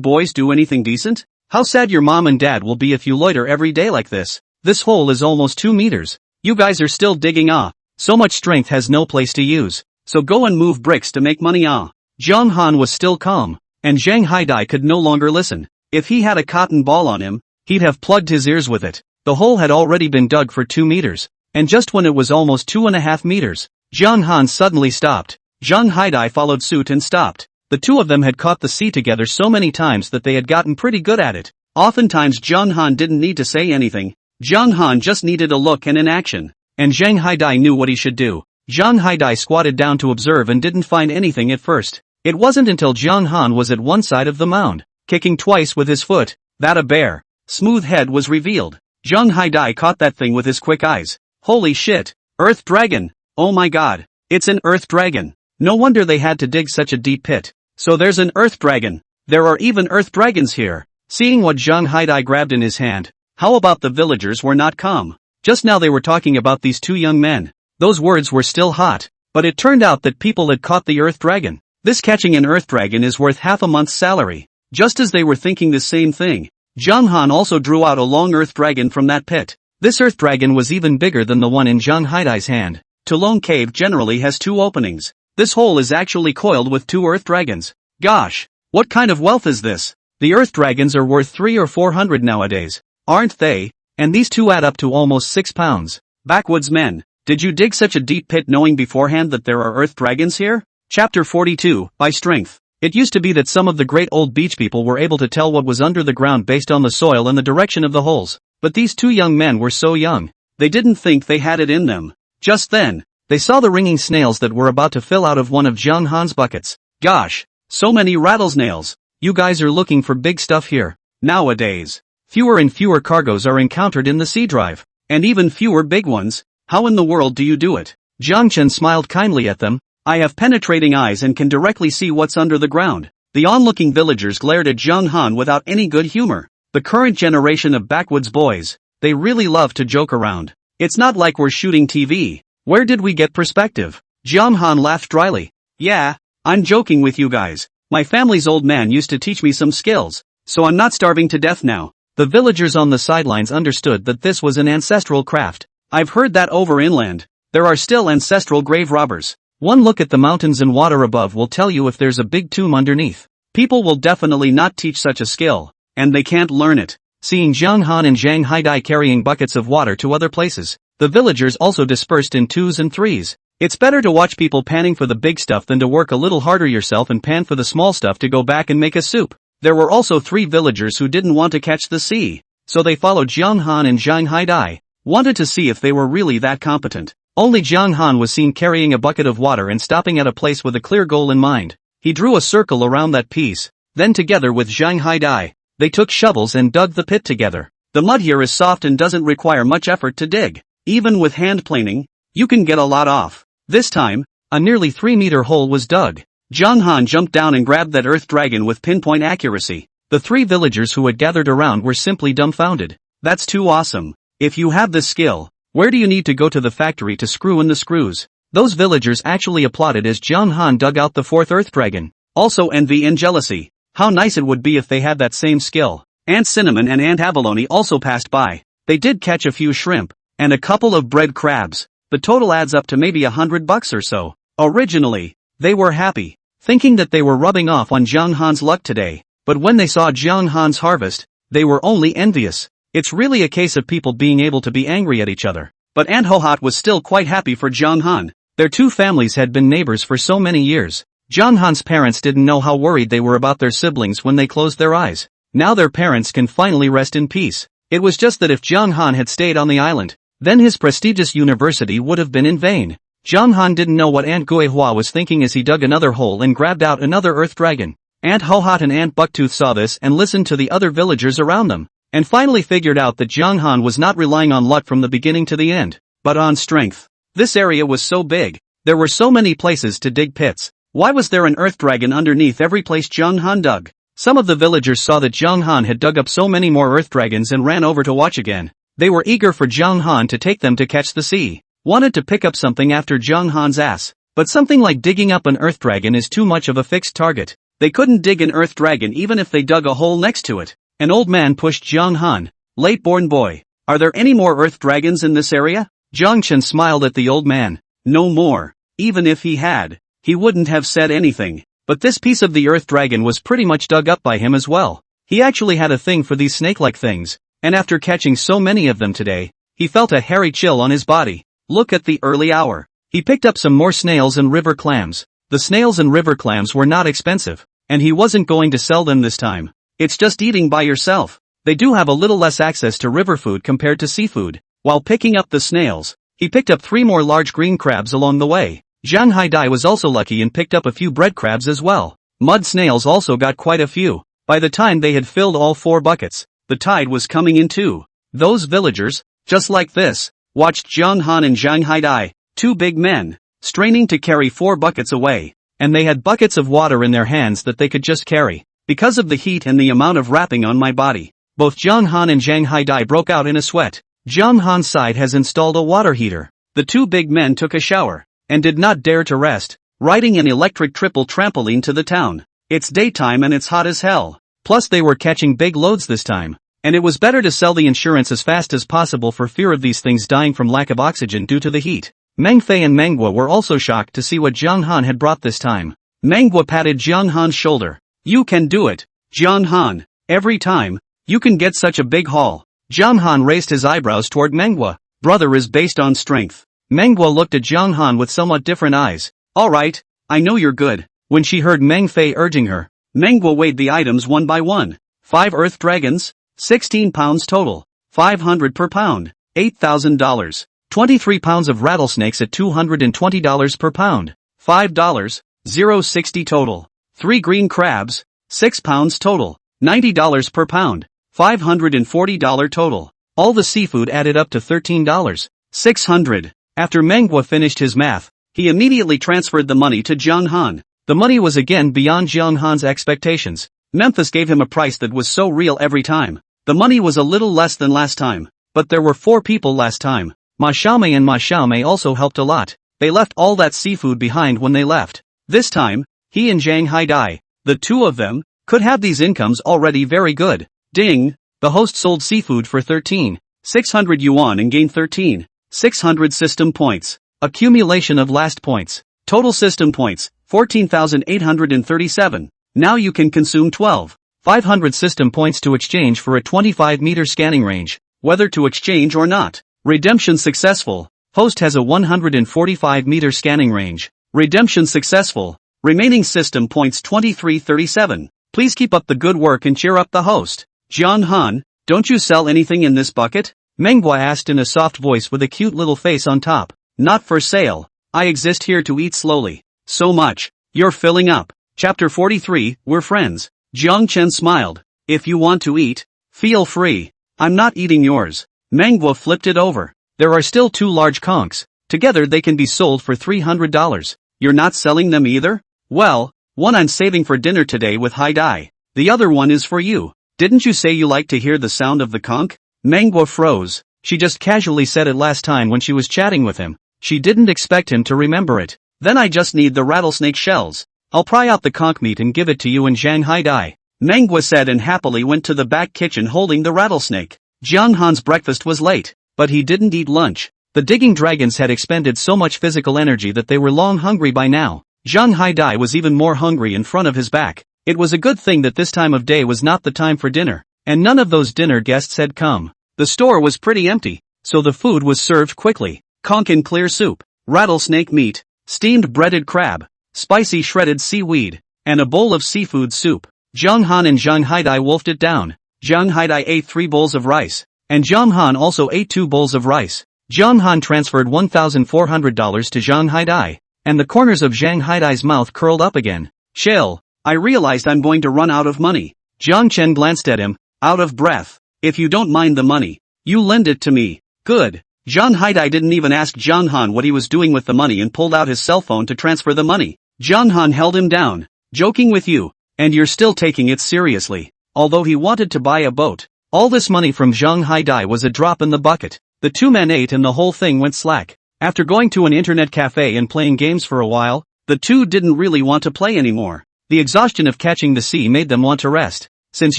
Speaker 1: boys do anything decent? How sad your mom and dad will be if you loiter every day like this. This hole is almost 2 meters. You guys are still digging So much strength has no place to use. So go and move bricks to make money Jiang Han was still calm, and Zhang Haidai could no longer listen. If he had a cotton ball on him, he'd have plugged his ears with it. The hole had already been dug for 2 meters, and just when it was almost 2.5 meters, Jiang Han suddenly stopped. Zhang Haidai followed suit and stopped. The 2 of them had caught the sea together so many times that they had gotten pretty good at it. Oftentimes Jiang Han didn't need to say anything. Jiang Han just needed a look and an action. And Zhang Haidai knew what he should do. Zhang Haidai squatted down to observe and didn't find anything at first. It wasn't until Jiang Han was at one side of the mound, kicking twice with his foot. That a bear. smooth head was revealed. Zhang Haidai caught that thing with his quick eyes. Holy shit! Earth dragon! Oh my god! It's an earth dragon! No wonder they had to dig such a deep pit. So there's an earth dragon. There are even earth dragons here. Seeing what Zhang Haidai grabbed in his hand, how about the villagers were not calm? Just now they were talking about these two young men. Those words were still hot, but it turned out that people had caught the earth dragon. This catching an earth dragon is worth half a month's salary. Just as they were thinking the same thing, Zhang Han also drew out a long earth dragon from that pit. This earth dragon was even bigger than the one in Zhang Haidai's hand. Tulong Cave generally has 2 openings. This hole is actually coiled with 2 earth dragons. Gosh, what kind of wealth is this? The earth dragons are worth 300 or 400 nowadays, aren't they? And these 2 add up to almost 6 pounds. Backwoods men, did you dig such a deep pit knowing beforehand that there are earth dragons here? Chapter 42, By Strength. It used to be that some of the great old beach people were able to tell what was under the ground based on the soil and the direction of the holes. But these 2 young men were so young, they didn't think they had it in them. Just then, they saw the ringing snails that were about to fill out of one of Zhang Han's buckets. Gosh, so many rattlesnails. You guys are looking for big stuff here. Nowadays, fewer and fewer cargoes are encountered in the sea drive, and even fewer big ones. How in the world do you do it? Jiang Chen smiled kindly at them. I have penetrating eyes and can directly see what's under the ground. The onlooking villagers glared at Zhang Han without any good humor. The current generation of backwoods boys, they really love to joke around. It's not like we're shooting TV. Where did we get perspective? Zhang Han laughed dryly. Yeah, I'm joking with you guys. My family's old man used to teach me some skills, so I'm not starving to death now. The villagers on the sidelines understood that this was an ancestral craft. I've heard that over inland, there are still ancestral grave robbers. One look at the mountains and water above will tell you if there's a big tomb underneath. People will definitely not teach such a skill, and they can't learn it. Seeing Zhang Han and Zhang Haidai carrying buckets of water to other places, the villagers also dispersed in 2s and 3s. It's better to watch people panning for the big stuff than to work a little harder yourself and pan for the small stuff to go back and make a soup. There were also 3 villagers who didn't want to catch the sea, so they followed Zhang Han and Zhang Haidai, wanted to see if they were really that competent. Only Zhang Han was seen carrying a bucket of water and stopping at a place with a clear goal in mind. He drew a circle around that piece, then together with Zhang Haidai, they took shovels and dug the pit together. The mud here is soft and doesn't require much effort to dig. Even with hand planing, you can get a lot off. This time, a nearly 3-meter hole was dug. Zhang Han jumped down and grabbed that earth dragon with pinpoint accuracy. The 3 villagers who had gathered around were simply dumbfounded. That's too awesome. If you have this skill, where do you need to go to the factory to screw in the screws? Those villagers actually applauded as Zhang Han dug out the 4th earth dragon. Also envy and jealousy. How nice it would be if they had that same skill. Aunt Cinnamon and Aunt Abalone also passed by. They did catch a few shrimp, and a couple of bread crabs. The total adds up to maybe $100 or so. Originally, they were happy, thinking that they were rubbing off on Zhang Han's luck today, but when they saw Zhang Han's harvest, they were only envious. It's really a case of people being able to be angry at each other. But Aunt Hohat was still quite happy for Zhang Han. Their 2 families had been neighbors for so many years. Zhang Han's parents didn't know how worried they were about their siblings when they closed their eyes. Now their parents can finally rest in peace. It was just that if Zhang Han had stayed on the island, then his prestigious university would have been in vain. Zhang Han didn't know what Aunt Guihua was thinking as he dug another hole and grabbed out another earth dragon. Aunt Hohat and Aunt Bucktooth saw this and listened to the other villagers around them, and finally figured out that Zhang Han was not relying on luck from the beginning to the end, but on strength. This area was so big, there were so many places to dig pits. Why was there an earth dragon underneath every place Zhang Han dug? Some of the villagers saw that Zhang Han had dug up so many more earth dragons and ran over to watch again. They were eager for Zhang Han to take them to catch the sea. Wanted to pick up something after Zhang Han's ass, but something like digging up an earth dragon is too much of a fixed target. They couldn't dig an earth dragon even if they dug a hole next to it. An old man pushed Zhang Han. Late-born boy, are there any more earth dragons in this area? Zhang Chen smiled at the old man. No more. Even if he had, he wouldn't have said anything. But this piece of the earth dragon was pretty much dug up by him as well. He actually had a thing for these snake-like things, and after catching so many of them today, he felt a hairy chill on his body. Look at the early hour. He picked up some more snails and river clams. The snails and river clams were not expensive, and he wasn't going to sell them this time. It's just eating by yourself. They do have a little less access to river food compared to seafood. While picking up the snails, he picked up 3 more large green crabs along the way. Zhang Haidai was also lucky and picked up a few bread crabs as well. Mud snails also got quite a few. By the time they had filled all 4 buckets, the tide was coming in too. Those villagers, just like this, watched Jiang Han and Zhang Haidai, two big men, straining to carry 4 buckets away. And they had buckets of water in their hands that they could just carry. Because of the heat and the amount of wrapping on my body, both Jiang Han and Zhang Haidai broke out in a sweat. Jiang Han's side has installed a water heater. The two big men took a shower, and did not dare to rest, riding an electric triple trampoline to the town. It's daytime and it's hot as hell. Plus they were catching big loads this time. And it was better to sell the insurance as fast as possible for fear of these things dying from lack of oxygen due to the heat. Meng Fei and Manhwa were also shocked to see what Jiang Han had brought this time. Manhwa patted Jiang Han's shoulder. You can do it, Jiang Han. Every time, you can get such a big haul. Jiang Han raised his eyebrows toward Manhwa. Brother is based on strength. Manhwa looked at Jiang Han with somewhat different eyes. Alright, I know you're good. When she heard Meng Fei urging her, Manhwa weighed the items one by one. 5 earth dragons, 16 pounds total. 500 per pound, $8,000. 23 pounds of rattlesnakes at $220 per pound. $5, 0.60 total. 3 green crabs, 6 pounds total. $90 per pound. $540 total. All the seafood added up to $13. 600. After Manhwa finished his math, he immediately transferred the money to Jiang Han. The money was again beyond Jiang Han's expectations. Memphis gave him a price that was so real every time. The money was a little less than last time, but there were 4 people last time. Ma Xiaomei and Ma Xiaomei also helped a lot. They left all that seafood behind when they left. This time, he and Zhang Haidai, the two of them, could have these incomes already very good. Ding! The host sold seafood for 13,600 yuan and gained 13,600 system points. Accumulation of last points. Total system points, 14,837. Now you can consume 12,500 system points to exchange for a 25-meter scanning range, whether to exchange or not. Redemption successful. Host has a 145-meter scanning range. Redemption successful. Remaining system points 2337. Please keep up the good work and cheer up the host. Jiang Han, don't you sell anything in this bucket? Manhwa asked in a soft voice with a cute little face on top. Not for sale. I exist here to eat slowly. So much. You're filling up. Chapter 43, We're friends. Jiang Chen smiled. If you want to eat, feel free. I'm not eating yours. Manhwa flipped it over. There are still 2 large conchs. Together they can be sold for $300. You're not selling them either? Well, one I'm saving for dinner today with Haidai. The other one is for you. Didn't you say you like to hear the sound of the conch? Manhwa froze. She just casually said it last time when she was chatting with him. She didn't expect him to remember it. Then I just need the rattlesnake shells. I'll pry out the conch meat and give it to you and Zhang Haidai. Manhwa said and happily went to the back kitchen holding the rattlesnake. Jiang Han's breakfast was late, but he didn't eat lunch. The digging dragons had expended so much physical energy that they were long hungry by now. Zhang Haidai was even more hungry in front of his back. It was a good thing that this time of day was not the time for dinner, and none of those dinner guests had come. The store was pretty empty, so the food was served quickly. Conch in clear soup, rattlesnake meat, steamed breaded crab, spicy shredded seaweed, and a bowl of seafood soup. Jiang Han and Zhang Haidai wolfed it down. Zhang Haidai ate 3 bowls of rice, and Jiang Han also ate 2 bowls of rice. Jiang Han transferred $1,400 to Zhang Haidai, and the corners of Zhang Haidai's mouth curled up again. Chill, I realized I'm going to run out of money. Jiang Chen glanced at him, out of breath. If you don't mind the money, you lend it to me. Good. Zhang Haidai didn't even ask Jiang Han what he was doing with the money and pulled out his cell phone to transfer the money. Jiang Han held him down. Joking with you, and you're still taking it seriously. Although he wanted to buy a boat, all this money from Zhang Haidai was a drop in the bucket. The 2 men ate and the whole thing went slack. After going to an internet cafe and playing games for a while, the 2 didn't really want to play anymore. The exhaustion of catching the sea made them want to rest. Since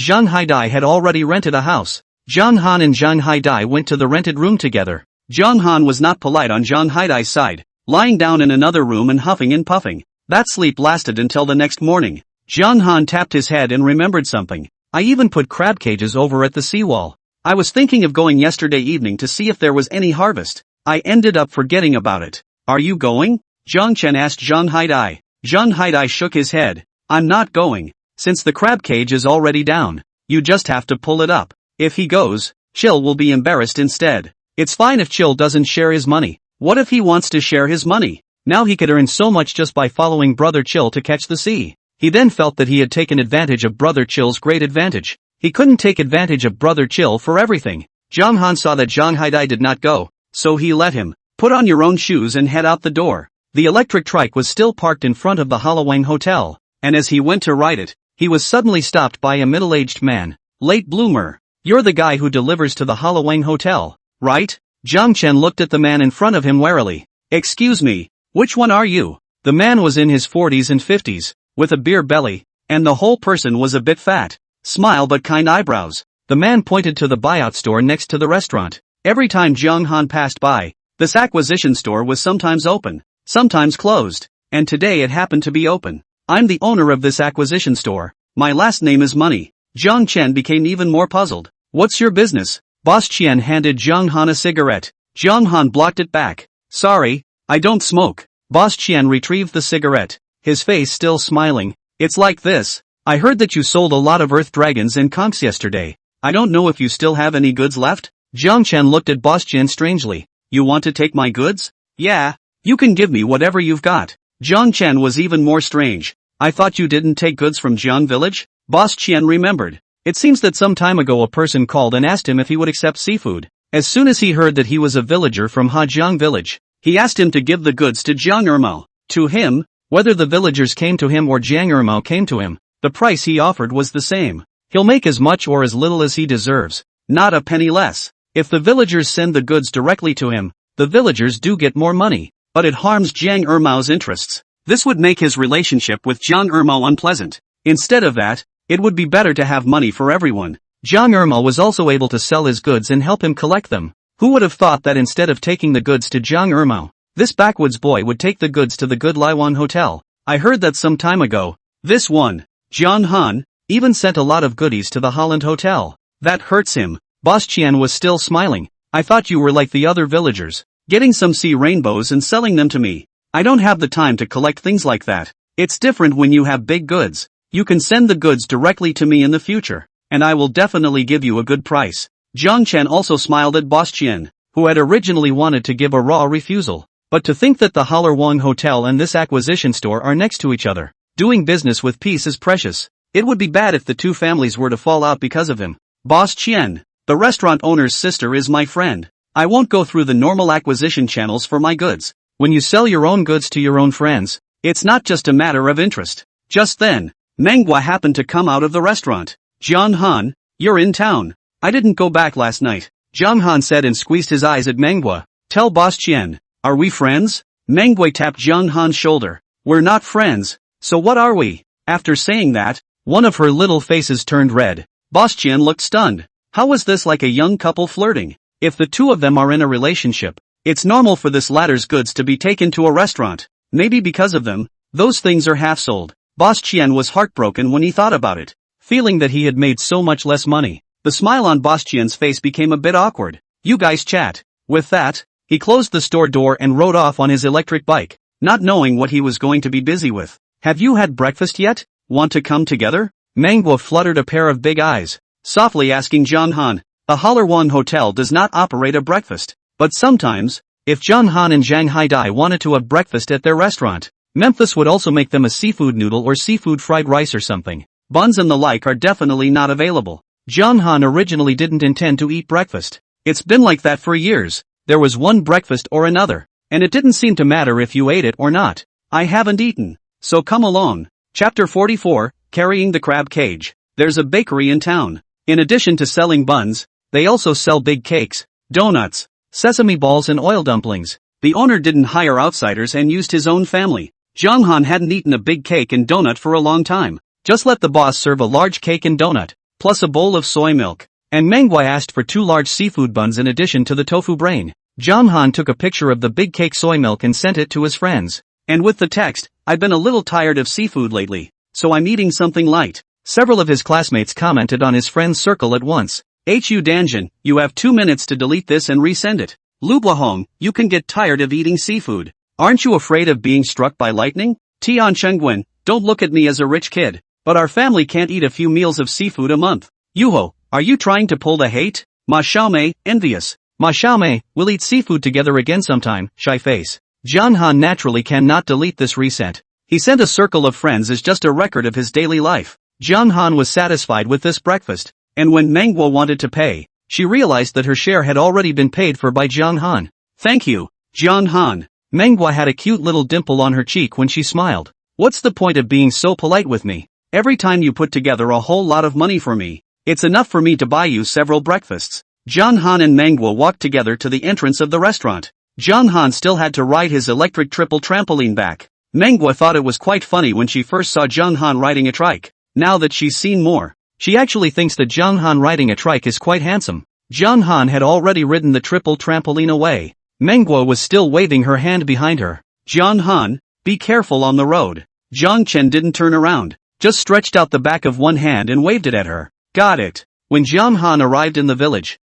Speaker 1: Zhang Haidai had already rented a house, Jiang Han and Zhang Haidai went to the rented room together. Jiang Han was not polite on Zhang Haidai's side, lying down in another room and huffing and puffing. That sleep lasted until the next morning. Jiang Han tapped his head and remembered something. I even put crab cages over at the seawall. I was thinking of going yesterday evening to see if there was any harvest. I ended up forgetting about it. Are you going? Jiang Chen asked Zhang Haidai. Zhang Haidai shook his head. I'm not going. Since the crab cage is already down, you just have to pull it up. If he goes, Chill will be embarrassed instead. It's fine if Chill doesn't share his money. What if he wants to share his money? Now he could earn so much just by following Brother Chill to catch the sea. He then felt that he had taken advantage of Brother Chill's great advantage. He couldn't take advantage of brother Chill for everything. Zhang Han saw that Zhang Haidai did not go, so he let him. Put on your own shoes and head out the door. The electric trike was still parked in front of the Halloween Hotel, and as he went to ride it, he was suddenly stopped by a middle-aged man. Late bloomer. You're the guy who delivers to the Halloween Hotel, right? Zhang Chen looked at the man in front of him warily. Excuse me, which one are you? The man was in his 40s and 50s, with a beer belly, and the whole person was a bit fat. Smile but kind eyebrows. The man pointed to the buyout store next to the restaurant. Every time Zhang Han passed by, this acquisition store was sometimes open, sometimes closed, and today it happened to be open. I'm the owner of this acquisition store. My last name is Money. Zhang Chen became even more puzzled. What's your business? Boss Qian handed Zhang Han a cigarette. Zhang Han blocked it back. Sorry, I don't smoke. Boss Qian retrieved the cigarette, his face still smiling. It's like this. I heard that you sold a lot of earth dragons and conchs yesterday. I don't know if you still have any goods left? Zhang Chen looked at Boss Qian strangely. You want to take my goods? Yeah. You can give me whatever you've got. Zhang Chen was even more strange. I thought you didn't take goods from Jian Village? Boss Qian remembered. It seems that some time ago a person called and asked him if he would accept seafood. As soon as he heard that he was a villager from Hajiang Village, he asked him to give the goods to Jiang Ermao. To him, whether the villagers came to him or Jiang Ermao came to him, the price he offered was the same. He'll make as much or as little as he deserves, not a penny less. If the villagers send the goods directly to him, the villagers do get more money, but it harms Jiang Ermao's interests. This would make his relationship with Jiang Ermao unpleasant. Instead of that, it would be better to have money for everyone. Jiang Ermao was also able to sell his goods and help him collect them. Who would have thought that instead of taking the goods to Jiang Ermao, this backwoods boy would take the goods to the good Laiwan Hotel? I heard that some time ago. This one, Jiang Han, even sent a lot of goodies to the Holland Hotel. That hurts him. Boss Qian was still smiling. I thought you were like the other villagers, getting some sea rainbows and selling them to me. I don't have the time to collect things like that. It's different when you have big goods. You can send the goods directly to me in the future, and I will definitely give you a good price. Zhang Chen also smiled at Boss Qian, who had originally wanted to give a raw refusal. But to think that the Haller Wang Hotel and this acquisition store are next to each other. Doing business with peace is precious. It would be bad if the two families were to fall out because of him. Boss Qian, the restaurant owner's sister is my friend. I won't go through the normal acquisition channels for my goods. When you sell your own goods to your own friends, it's not just a matter of interest. Just then, manhwa happened to come out of the restaurant. Jiang Han, you're in town. I didn't go back last night. Jiang Han said and squeezed his eyes at manhwa. Tell Boss Qian, are we friends? Manhwa tapped Jiang Han's shoulder. We're not friends, so what are we? After saying that, one of her little faces turned red. Boss Qian looked stunned. How was this like a young couple flirting? If the two of them are in a relationship, it's normal for this latter's goods to be taken to a restaurant. Maybe because of them, those things are half sold. Boss Qian was heartbroken when he thought about it, feeling that he had made so much less money. The smile on Boss Qian's face became a bit awkward. You guys chat. With that, he closed the store door and rode off on his electric bike, not knowing what he was going to be busy with. Have you had breakfast yet? Want to come together? Manhwa fluttered a pair of big eyes, softly asking Jiang Han. The Hallerwan Hotel does not operate a breakfast, but sometimes, if Jiang Han and Zhang Haidai wanted to have breakfast at their restaurant, Memphis would also make them a seafood noodle or seafood fried rice or something. Buns and the like are definitely not available. Jiang Han originally didn't intend to eat breakfast. It's been like that for years. There was one breakfast or another, and it didn't seem to matter if you ate it or not. I haven't eaten, so come along. Chapter 44, Carrying the Crab Cage. There's a bakery in town. In addition to selling buns, they also sell big cakes, donuts, sesame balls and oil dumplings. The owner didn't hire outsiders and used his own family. Jiang Han hadn't eaten a big cake and donut for a long time. Just let the boss serve a large cake and donut, plus a bowl of soy milk. And Manhwa asked for 2 large seafood buns in addition to the tofu brain. Jiang Han took a picture of the big cake soy milk and sent it to his friends. And with the text, I've been a little tired of seafood lately, so I'm eating something light. Several of his classmates commented on his friend's circle at once. Hu Danjin, you have 2 minutes to delete this and resend it. Lu Buahong, you can get tired of eating seafood. Aren't you afraid of being struck by lightning? Tian Chengguan, don't look at me as a rich kid, but our family can't eat a few meals of seafood a month. Yuho, are you trying to pull the hate? Ma Xiaomei, envious. Ma Xiaomei, we'll eat seafood together again sometime, shy face. Jiang Han naturally cannot delete this resent. He sent a circle of friends as just a record of his daily life. Jiang Han was satisfied with this breakfast, and when manhwa wanted to pay, she realized that her share had already been paid for by Jiang Han. Thank you, Jiang Han. Manhwa had a cute little dimple on her cheek when she smiled. What's the point of being so polite with me? Every time you put together a whole lot of money for me, it's enough for me to buy you several breakfasts. Jiang Han and manhwa walked together to the entrance of the restaurant. Jiang Han still had to ride his electric triple trampoline back. Manhwa thought it was quite funny when she first saw Jiang Han riding a trike. Now that she's seen more, she actually thinks that Jiang Han riding a trike is quite handsome. Jiang Han had already ridden the triple trampoline away. Manhwa was still waving her hand behind her. Jiang Han, be careful on the road. Jiang Chen didn't turn around, just stretched out the back of one hand and waved it at her. Got it. When Jiang Han arrived in the village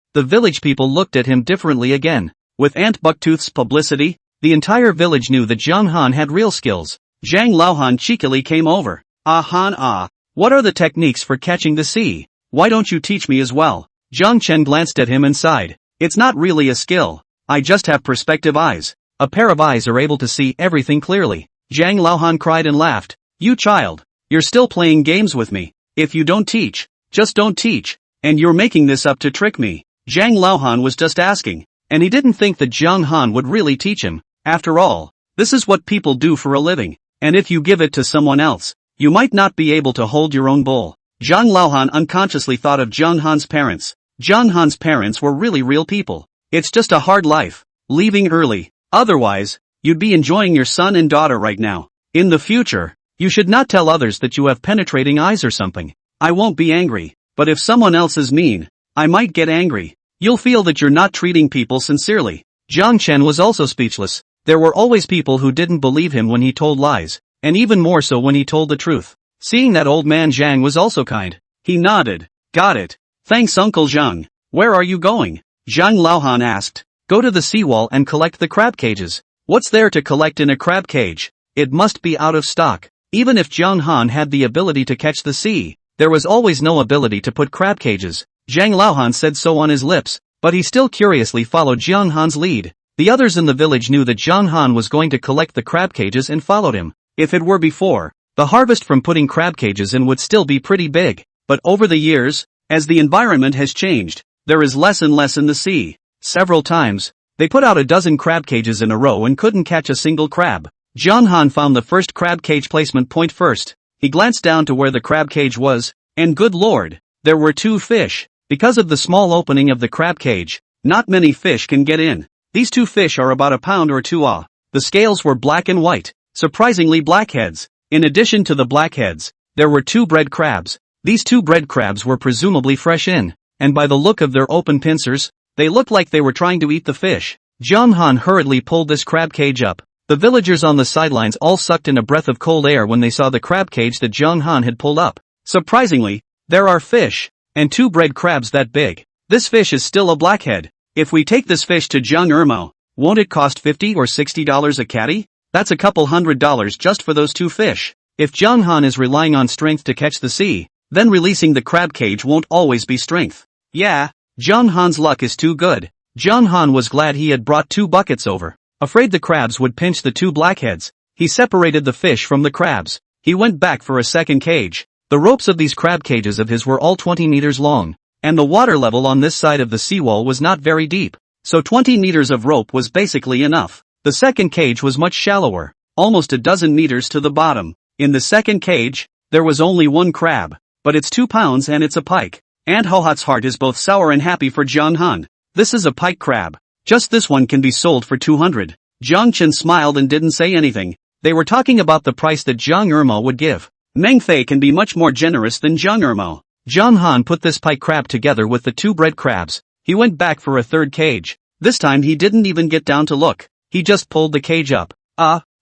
Speaker 1: people looked at him differently again. With Aunt Bucktooth's publicity, the entire village knew that Jiang Han had real skills. Zhang Laohan cheekily came over. Ah Han, what are the techniques for catching the sea? Why don't you teach me as well? Jiang Chen glanced at him and sighed. It's not really a skill. I just have perspective eyes. A pair of eyes are able to see everything clearly. Zhang Laohan cried and laughed. You child, you're still playing games with me. If you don't teach, just don't teach. And you're making this up to trick me. Zhang Laohan was just asking, and he didn't think that Jiang Han would really teach him. After all, this is what people do for a living, and if you give it to someone else, you might not be able to hold your own bull. Zhang Laohan unconsciously thought of Jiang Han's parents. Jiang Han's parents were really real people. It's just a hard life, leaving early. Otherwise, you'd be enjoying your son and daughter right now. In the future, you should not tell others that you have penetrating eyes or something. I won't be angry, but if someone else is mean, I might get angry. You'll feel that you're not treating people sincerely. Jiang Chen was also speechless. There were always people who didn't believe him when he told lies, and even more so when he told the truth. Seeing that old man Zhang was also kind, he nodded. Got it. Thanks Uncle Zhang. Where are you going? Zhang Laohan asked. Go to the seawall and collect the crab cages. What's there to collect in a crab cage? It must be out of stock. Even if Jiang Han had the ability to catch the sea, there was always no ability to put crab cages. Zhang Laohan said so on his lips, but he still curiously followed Jiang Han's lead. The others in the village knew that Jiang Han was going to collect the crab cages and followed him. If it were before, the harvest from putting crab cages in would still be pretty big, but over the years, as the environment has changed, there is less and less in the sea. Several times, they put out a dozen crab cages in a row and couldn't catch a single crab. Jiang Han found the first crab cage placement point first. He glanced down to where the crab cage was, and good lord, there were 2 fish. Because of the small opening of the crab cage, not many fish can get in. These 2 fish are about a pound or 2. The scales were black and white, surprisingly blackheads. In addition to the blackheads, there were 2 bread crabs. These 2 bread crabs were presumably fresh in, and by the look of their open pincers, they looked like they were trying to eat the fish. Jiang Han hurriedly pulled this crab cage up. The villagers on the sidelines all sucked in a breath of cold air when they saw the crab cage that Jiang Han had pulled up. Surprisingly, there are fish, and 2 bread crabs that big. This fish is still a blackhead. If we take this fish to Jiang Ermo, won't it cost $50 or $60 a catty? That's a couple $100 just for those 2 fish. If Jiang Han is relying on strength to catch the sea, then releasing the crab cage won't always be strength. Yeah, Jiang Han's luck is too good. Jiang Han was glad he had brought 2 buckets over. Afraid the crabs would pinch the 2 blackheads, he separated the fish from the crabs. He went back for a second cage. The ropes of these crab cages of his were all 20 meters long, and the water level on this side of the seawall was not very deep, so 20 meters of rope was basically enough. The second cage was much shallower, almost a dozen meters to the bottom. In the second cage, there was only 1 crab, but it's 2 pounds and it's a pike. Aunt Hohat's heart is both sour and happy for Jiang Han. This is a pike crab. Just this one can be sold for 200. Jiang Chen smiled and didn't say anything. They were talking about the price that Jiang Ermo would give. Meng Fei can be much more generous than Jiang Ermo. Jiang Han put this pike crab together with the 2 bread crabs. He went back for a third cage. This time he didn't even get down to look. He just pulled the cage up.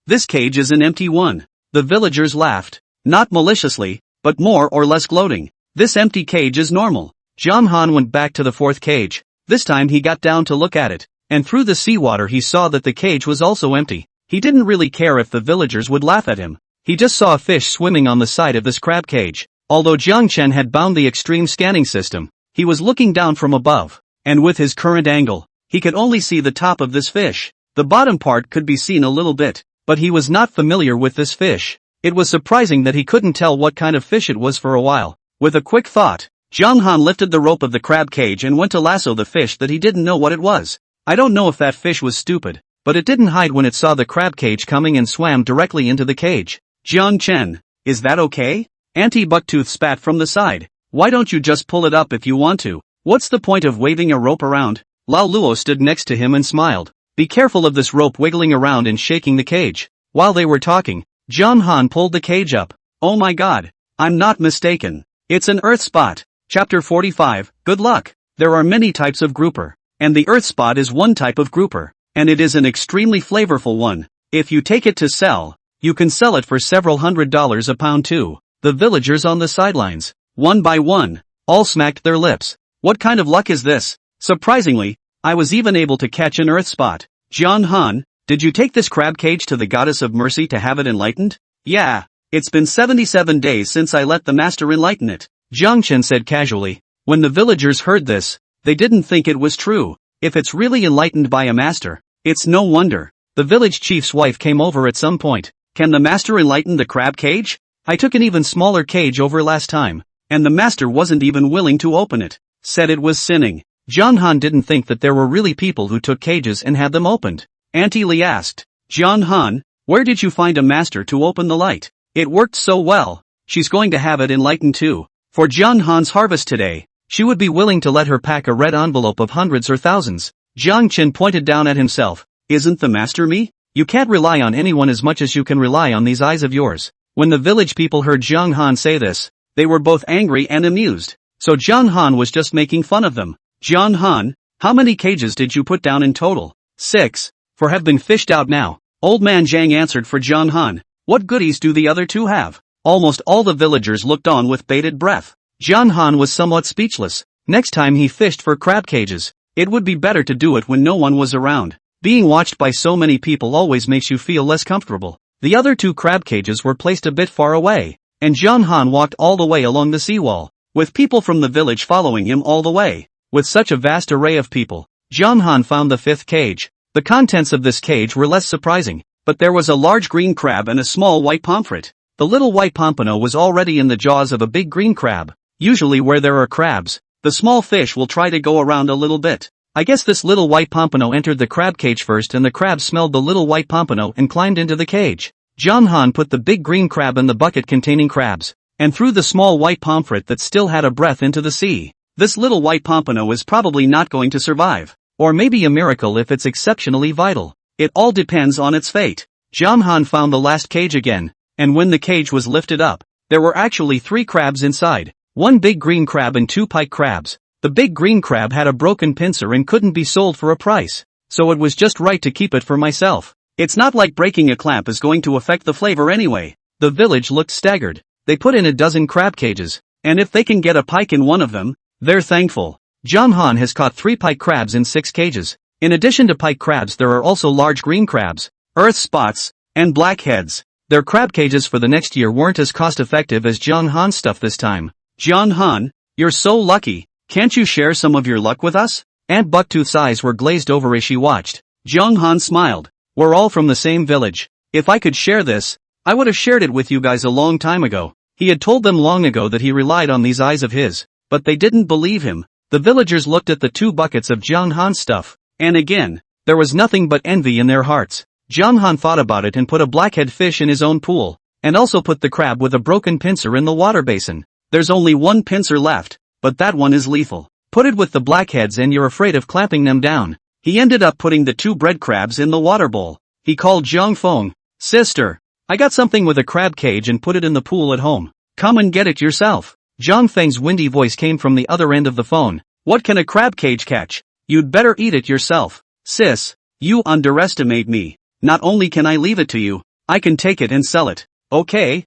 Speaker 1: This cage is an empty one. The villagers laughed. Not maliciously, but more or less gloating. This empty cage is normal. Jiang Han went back to the 4th cage. This time he got down to look at it, and through the seawater he saw that the cage was also empty. He didn't really care if the villagers would laugh at him. He just saw a fish swimming on the side of this crab cage. Although Jiang Chen had bound the extreme scanning system, he was looking down from above, and with his current angle, he could only see the top of this fish. The bottom part could be seen a little bit, but he was not familiar with this fish. It was surprising that he couldn't tell what kind of fish it was for a while. With a quick thought, Jiang Han lifted the rope of the crab cage and went to lasso the fish that he didn't know what it was. I don't know if that fish was stupid, but it didn't hide when it saw the crab cage coming and swam directly into the cage. Jiang Chen, is that okay? Auntie Bucktooth spat from the side. Why don't you just pull it up if you want to? What's the point of waving a rope around? Lao Luo stood next to him and smiled. Be careful of this rope wiggling around and shaking the cage. While they were talking, Jiang Han pulled the cage up. Oh my god. I'm not mistaken. It's an earth spot. Chapter 45, Good luck. There are many types of grouper, and the earth spot is one type of grouper, and it is an extremely flavorful one. If you take it to sell, you can sell it for several $100s a pound too. The villagers on the sidelines, one by one, all smacked their lips. What kind of luck is this? Surprisingly, I was even able to catch an earth spot. Jiang Han, did you take this crab cage to the goddess of mercy to have it enlightened? Yeah, it's been 77 days since I let the master enlighten it, Jiang Chen said casually. When the villagers heard this, they didn't think it was true. If it's really enlightened by a master, it's no wonder. The village chief's wife came over at some point. Can the master enlighten the crab cage? I took an even smaller cage over last time, and the master wasn't even willing to open it. Said it was sinning. Jiang Han didn't think that there were really people who took cages and had them opened. Auntie Li asked, Jiang Han, where did you find a master to open the light? It worked so well. She's going to have it enlightened too. For Jiang Han's harvest today, she would be willing to let her pack a red envelope of hundreds or thousands. Jiang Chen pointed down at himself. Isn't the master me? You can't rely on anyone as much as you can rely on these eyes of yours. When the village people heard Jiang Han say this, they were both angry and amused. So Jiang Han was just making fun of them. Jiang Han, how many cages did you put down in total? 6, for have been fished out now. Old man Zhang answered for Jiang Han. What goodies do the other two have? Almost all the villagers looked on with bated breath. Jiang Han was somewhat speechless. Next time he fished for crab cages, it would be better to do it when no one was around. Being watched by so many people always makes you feel less comfortable. The other 2 crab cages were placed a bit far away, and Jiang Han walked all the way along the seawall, with people from the village following him all the way. With such a vast array of people, Jiang Han found the 5th cage. The contents of this cage were less surprising, but there was a large green crab and a small white pomfret. The little white pompano was already in the jaws of a big green crab. Usually where there are crabs, the small fish will try to go around a little bit. I guess this little white pompano entered the crab cage first and the crab smelled the little white pompano and climbed into the cage. Jiang Han put the big green crab in the bucket containing crabs, and threw the small white pomfret that still had a breath into the sea. This little white pompano is probably not going to survive. Or maybe a miracle if it's exceptionally vital. It all depends on its fate. Jiang Han found the last cage again, and when the cage was lifted up, there were actually 3 crabs inside. 1 big green crab and 2 pike crabs. The big green crab had a broken pincer and couldn't be sold for a price, so it was just right to keep it for myself. It's not like breaking a clamp is going to affect the flavor anyway. The village looked staggered. They put in a dozen crab cages, and if they can get a pike in one of them, they're thankful. Jiang Han has caught 3 pike crabs in 6 cages. In addition to pike crabs there are also large green crabs, earth spots, and blackheads. Their crab cages for the next year weren't as cost-effective as Jiang Han's stuff this time. Jiang Han, you're so lucky. Can't you share some of your luck with us? Aunt Bucktooth's eyes were glazed over as she watched. Jiang Han smiled. We're all from the same village. If I could share this, I would have shared it with you guys a long time ago. He had told them long ago that he relied on these eyes of his, but they didn't believe him. The villagers looked at the 2 buckets of Jiang Han's stuff, and again, there was nothing but envy in their hearts. Jiang Han thought about it and put a blackhead fish in his own pool, and also put the crab with a broken pincer in the water basin. There's only 1 pincer left, but that one is lethal. Put it with the blackheads and you're afraid of clamping them down. He ended up putting the 2 bread crabs in the water bowl. He called Zhang Feng. Sister, I got something with a crab cage and put it in the pool at home. Come and get it yourself. Zhang Feng's windy voice came from the other end of the phone. What can a crab cage catch? You'd better eat it yourself. Sis, you underestimate me. Not only can I leave it to you, I can take it and sell it. Okay,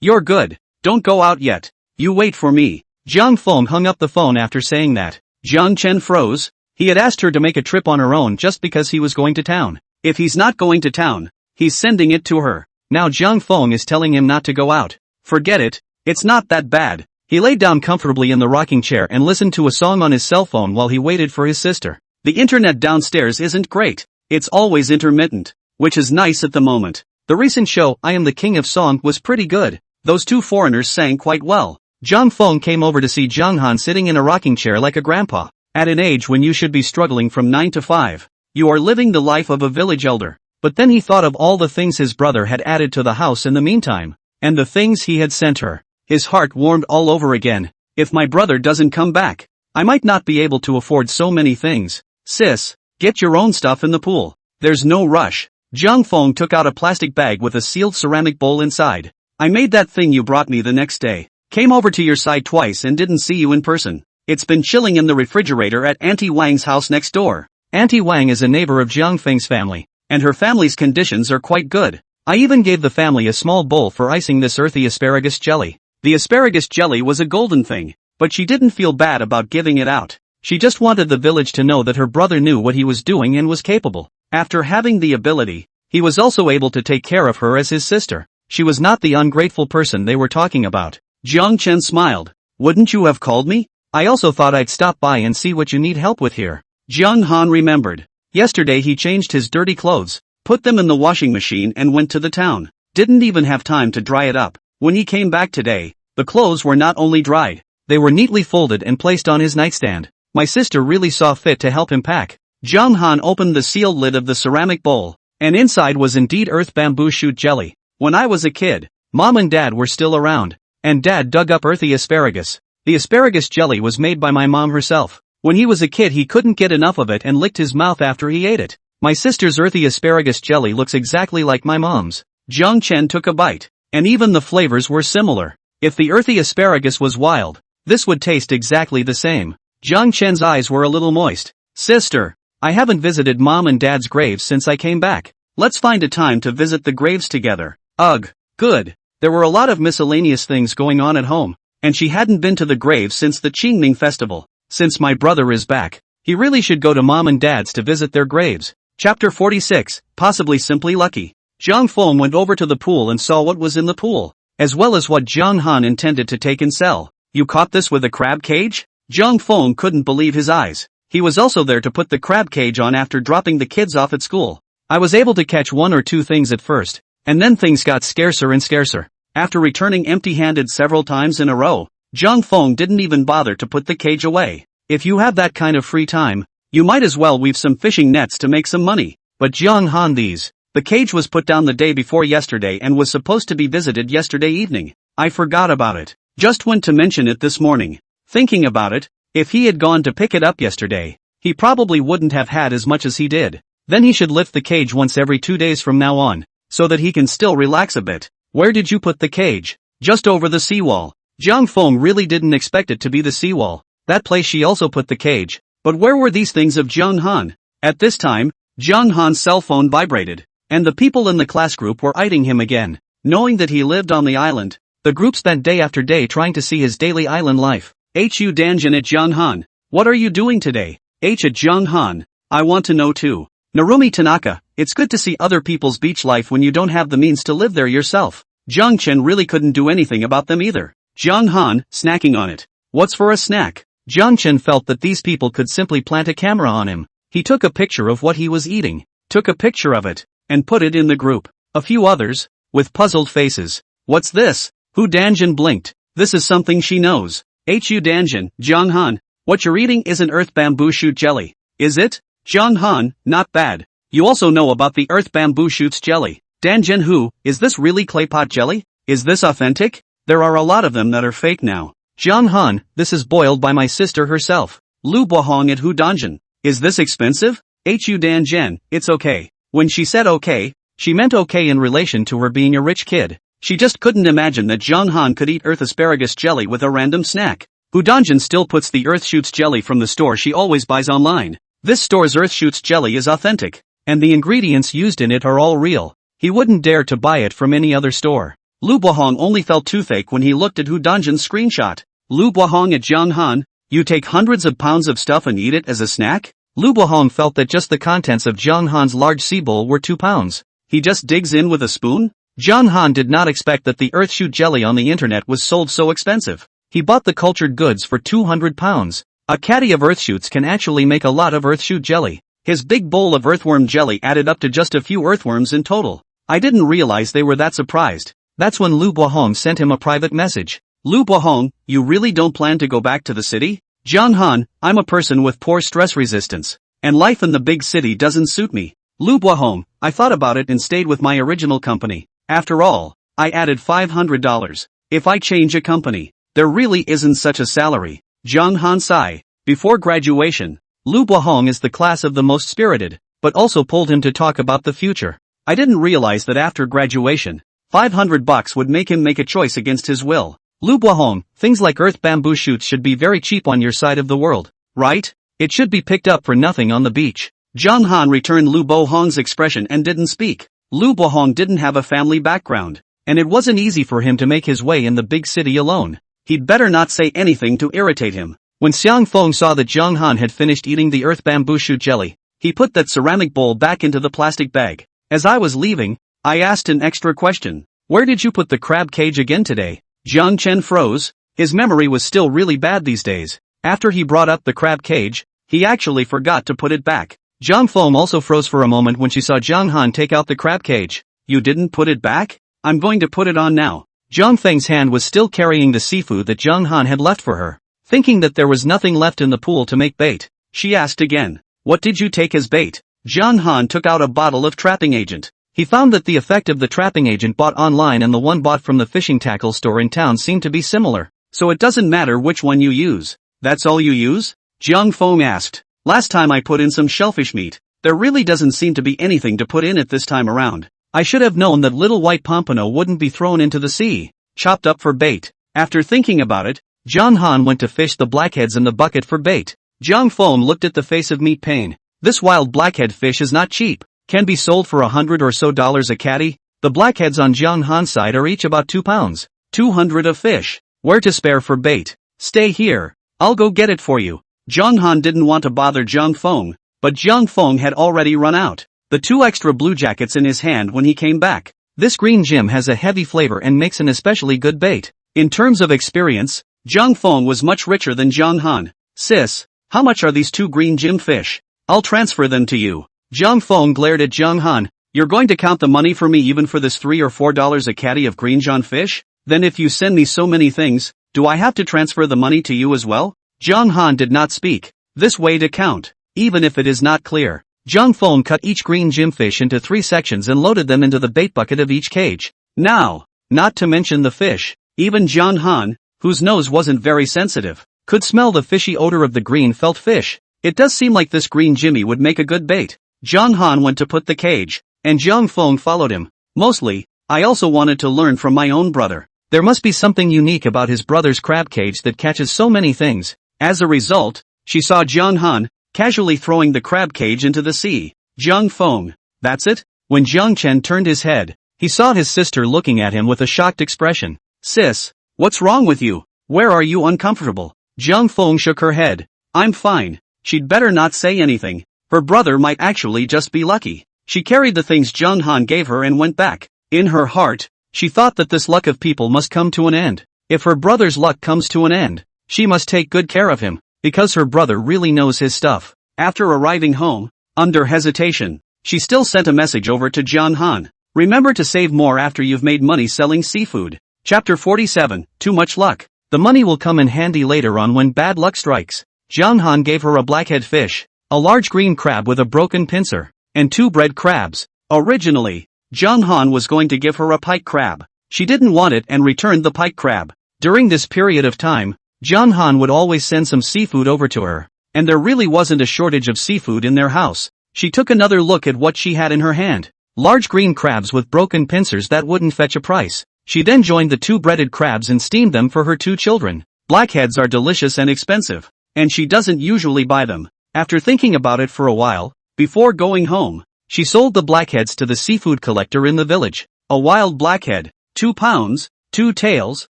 Speaker 1: you're good. Don't go out yet. You wait for me. Zhang Feng hung up the phone after saying that. Jiang Chen froze. He had asked her to make a trip on her own just because he was going to town. If he's not going to town, he's sending it to her. Now Zhang Feng is telling him not to go out. Forget it, it's not that bad. He laid down comfortably in the rocking chair and listened to a song on his cell phone while he waited for his sister. The internet downstairs isn't great. It's always intermittent, which is nice at the moment. The recent show, I Am the King of Song, was pretty good. Those 2 foreigners sang quite well. Zhang Feng came over to see Zhang Han sitting in a rocking chair like a grandpa. At an age when you should be struggling from 9 to 5. You are living the life of a village elder. But then he thought of all the things his brother had added to the house in the meantime. And the things he had sent her. His heart warmed all over again. If my brother doesn't come back, I might not be able to afford so many things. Sis, get your own stuff in the pool. There's no rush. Zhang Feng took out a plastic bag with a sealed ceramic bowl inside. I made that thing you brought me the next day. Came over to your side twice and didn't see you in person. It's been chilling in the refrigerator at Auntie Wang's house next door. Auntie Wang is a neighbor of Zhang Feng's family, and her family's conditions are quite good. I even gave the family a small bowl for icing this earthy asparagus jelly. The asparagus jelly was a golden thing, but she didn't feel bad about giving it out. She just wanted the village to know that her brother knew what he was doing and was capable. After having the ability, he was also able to take care of her as his sister. She was not the ungrateful person they were talking about. Jiang Chen smiled. Wouldn't you have called me? I also thought I'd stop by and see what you need help with here. Jiang Han remembered. Yesterday he changed his dirty clothes, put them in the washing machine and went to the town. Didn't even have time to dry it up. When he came back today, the clothes were not only dried, they were neatly folded and placed on his nightstand. My sister really saw fit to help him pack. Jiang Han opened the sealed lid of the ceramic bowl, and inside was indeed earth bamboo shoot jelly. When I was a kid, Mom and Dad were still around, and Dad dug up earthy asparagus. The asparagus jelly was made by my mom herself. When he was a kid he couldn't get enough of it and licked his mouth after he ate it. My sister's earthy asparagus jelly looks exactly like my mom's. Jiang Chen took a bite, and even the flavors were similar. If the earthy asparagus was wild, this would taste exactly the same. Jiang Chen's eyes were a little moist. Sister, I haven't visited Mom and Dad's graves since I came back. Let's find a time to visit the graves together. Ugh, good. There were a lot of miscellaneous things going on at home, and she hadn't been to the graves since the Qingming festival. Since my brother is back, he really should go to Mom and Dad's to visit their graves. Chapter 46, possibly simply lucky. Zhang Feng went over to the pool and saw what was in the pool, as well as what Jiang Han intended to take and sell. You caught this with a crab cage? Zhang Feng couldn't believe his eyes. He was also there to put the crab cage on after dropping the kids off at school. I was able to catch one or two things at first, and then things got scarcer and scarcer. After returning empty-handed several times in a row, Zhang Feng didn't even bother to put the cage away. If you have that kind of free time, you might as well weave some fishing nets to make some money. But Jiang Han the cage was put down the day before yesterday and was supposed to be visited yesterday evening. I forgot about it. Just went to mention it this morning. Thinking about it, if he had gone to pick it up yesterday, he probably wouldn't have had as much as he did. Then he should lift the cage once every 2 days from now on, so that he can still relax a bit. Where did you put the cage? Just over the seawall. Zhang Feng really didn't expect it to be the seawall. That place she also put the cage. But where were these things of Jiang Han? At this time, Jiang Han's cell phone vibrated, and the people in the class group were eyeing him again. Knowing that he lived on the island, the group spent day after day trying to see his daily island life. Hu Danjin at Jiang Han. What are you doing today? H at Jiang Han. I want to know too. Narumi Tanaka. It's good to see other people's beach life when you don't have the means to live there yourself. Jiang Chen really couldn't do anything about them either. Jiang Han, snacking on it. What's for a snack? Jiang Chen felt that these people could simply plant a camera on him. He took a picture of what he was eating, took a picture of it, and put it in the group. A few others, with puzzled faces. What's this? Hu Danjin blinked. This is something she knows. Hu Danjin, Jiang Han. What you're eating isn't earth bamboo shoot jelly, is it? Jiang Han, not bad. You also know about the earth bamboo shoots jelly. Danjin Hu, is this really clay pot jelly? Is this authentic? There are a lot of them that are fake now. Jiang Han, this is boiled by my sister herself. Lu Bohong at Hu Danjin. Is this expensive? Hu Danjin, it's okay. When she said okay, she meant okay in relation to her being a rich kid. She just couldn't imagine that Jiang Han could eat earth asparagus jelly with a random snack. Hu Danjin still puts the earth shoots jelly from the store she always buys online. This store's earth shoots jelly is authentic, and the ingredients used in it are all real. He wouldn't dare to buy it from any other store. Lu Bohong only felt toothache when he looked at Hu Danjin's screenshot. Lu Bohong at Jiang Han, you take hundreds of pounds of stuff and eat it as a snack? Lu Bohong felt that just the contents of Jiang Han's large sea bowl were 2 pounds. He just digs in with a spoon? Jiang Han did not expect that the earth shoot jelly on the internet was sold so expensive. He bought the cultured goods for 200 pounds. A caddy of earth shoots can actually make a lot of earth shoot jelly. His big bowl of earthworm jelly added up to just a few earthworms in total. I didn't realize they were that surprised. That's when Lu Bohong sent him a private message. Lu Buahong, you really don't plan to go back to the city? John Han, I'm a person with poor stress resistance, and life in the big city doesn't suit me. Lu Buahong, I thought about it and stayed with my original company. After all, I added $500. If I change a company, there really isn't such a salary. John Han sigh. Before graduation, Lu Buahong is the class of the most spirited, but also pulled him to talk about the future. I didn't realize that after graduation, $500 would make him make a choice against his will. Lu Buahong, things like earth bamboo shoots should be very cheap on your side of the world, right? It should be picked up for nothing on the beach. John Han returned Lu Buahong's expression and didn't speak. Lu Buahong didn't have a family background, and it wasn't easy for him to make his way in the big city alone. He'd better not say anything to irritate him. When Xiang Feng saw that John Han had finished eating the earth bamboo shoot jelly, he put that ceramic bowl back into the plastic bag. As I was leaving, I asked an extra question. Where did you put the crab cage again today? Jiang Chen froze. His memory was still really bad these days. After he brought up the crab cage, he actually forgot to put it back. Jiang Feng also froze for a moment when she saw Jiang Han take out the crab cage. You didn't put it back? I'm going to put it on now. Jiang Feng's hand was still carrying the seafood that Jiang Han had left for her. Thinking that there was nothing left in the pool to make bait, she asked again. What did you take as bait? Jiang Han took out a bottle of trapping agent. He found that the effect of the trapping agent bought online and the one bought from the fishing tackle store in town seemed to be similar, so it doesn't matter which one you use. That's all you use? Jiang Feng asked. Last time I put in some shellfish meat. There really doesn't seem to be anything to put in it this time around. I should have known that little white pompano wouldn't be thrown into the sea, chopped up for bait. After thinking about it, John Han went to fish the blackheads in the bucket for bait. Jiang Feng looked at the face of meat pain. This wild blackhead fish is not cheap. Can be sold for $100 or so a catty. The blackheads on Jiang Han's side are each about 2 pounds. 200 of fish. Where to spare for bait? Stay here. I'll go get it for you. Jiang Han didn't want to bother Jiang Feng, but Jiang Feng had already run out. The 2 extra blue jackets in his hand when he came back. This green gem has a heavy flavor and makes an especially good bait. In terms of experience, Jiang Feng was much richer than Jiang Han. Sis, how much are these 2 green gem fish? I'll transfer them to you. Jiang Feng glared at Jiang Han. You're going to count the money for me even for this $3 or $4 a catty of green John fish? Then if you send me so many things, do I have to transfer the money to you as well? Jiang Han did not speak. This way to count, even if it is not clear. Jiang Feng cut each green gem fish into 3 sections and loaded them into the bait bucket of each cage. Now, not to mention the fish, even Jiang Han, whose nose wasn't very sensitive, could smell the fishy odor of the green felt fish. It does seem like this green Jimmy would make a good bait. Jiang Han went to put the cage, and Jiang Feng followed him. Mostly, I also wanted to learn from my own brother. There must be something unique about his brother's crab cage that catches so many things. As a result, she saw Jiang Han casually throwing the crab cage into the sea. Jiang Feng, that's it? When Jiang Chen turned his head, he saw his sister looking at him with a shocked expression. Sis, what's wrong with you? Where are you uncomfortable? Jiang Feng shook her head. I'm fine. She'd better not say anything. Her brother might actually just be lucky. She carried the things Jiang Han gave her and went back. In her heart, she thought that this luck of people must come to an end. If her brother's luck comes to an end, she must take good care of him, because her brother really knows his stuff. After arriving home, under hesitation, she still sent a message over to Jiang Han. Remember to save more after you've made money selling seafood. Chapter 47, Too Much Luck. The money will come in handy later on when bad luck strikes. Jiang Han gave her a blackhead fish, a large green crab with a broken pincer, and 2 bread crabs. Originally, Jiang Han was going to give her a pike crab. She didn't want it and returned the pike crab. During this period of time, Jiang Han would always send some seafood over to her, and there really wasn't a shortage of seafood in their house. She took another look at what she had in her hand. Large green crabs with broken pincers that wouldn't fetch a price. She then joined the 2 breaded crabs and steamed them for her 2 children. Blackheads are delicious and expensive, and she doesn't usually buy them. After thinking about it for a while, before going home, she sold the blackheads to the seafood collector in the village. A wild blackhead, 2 pounds, 2 tails,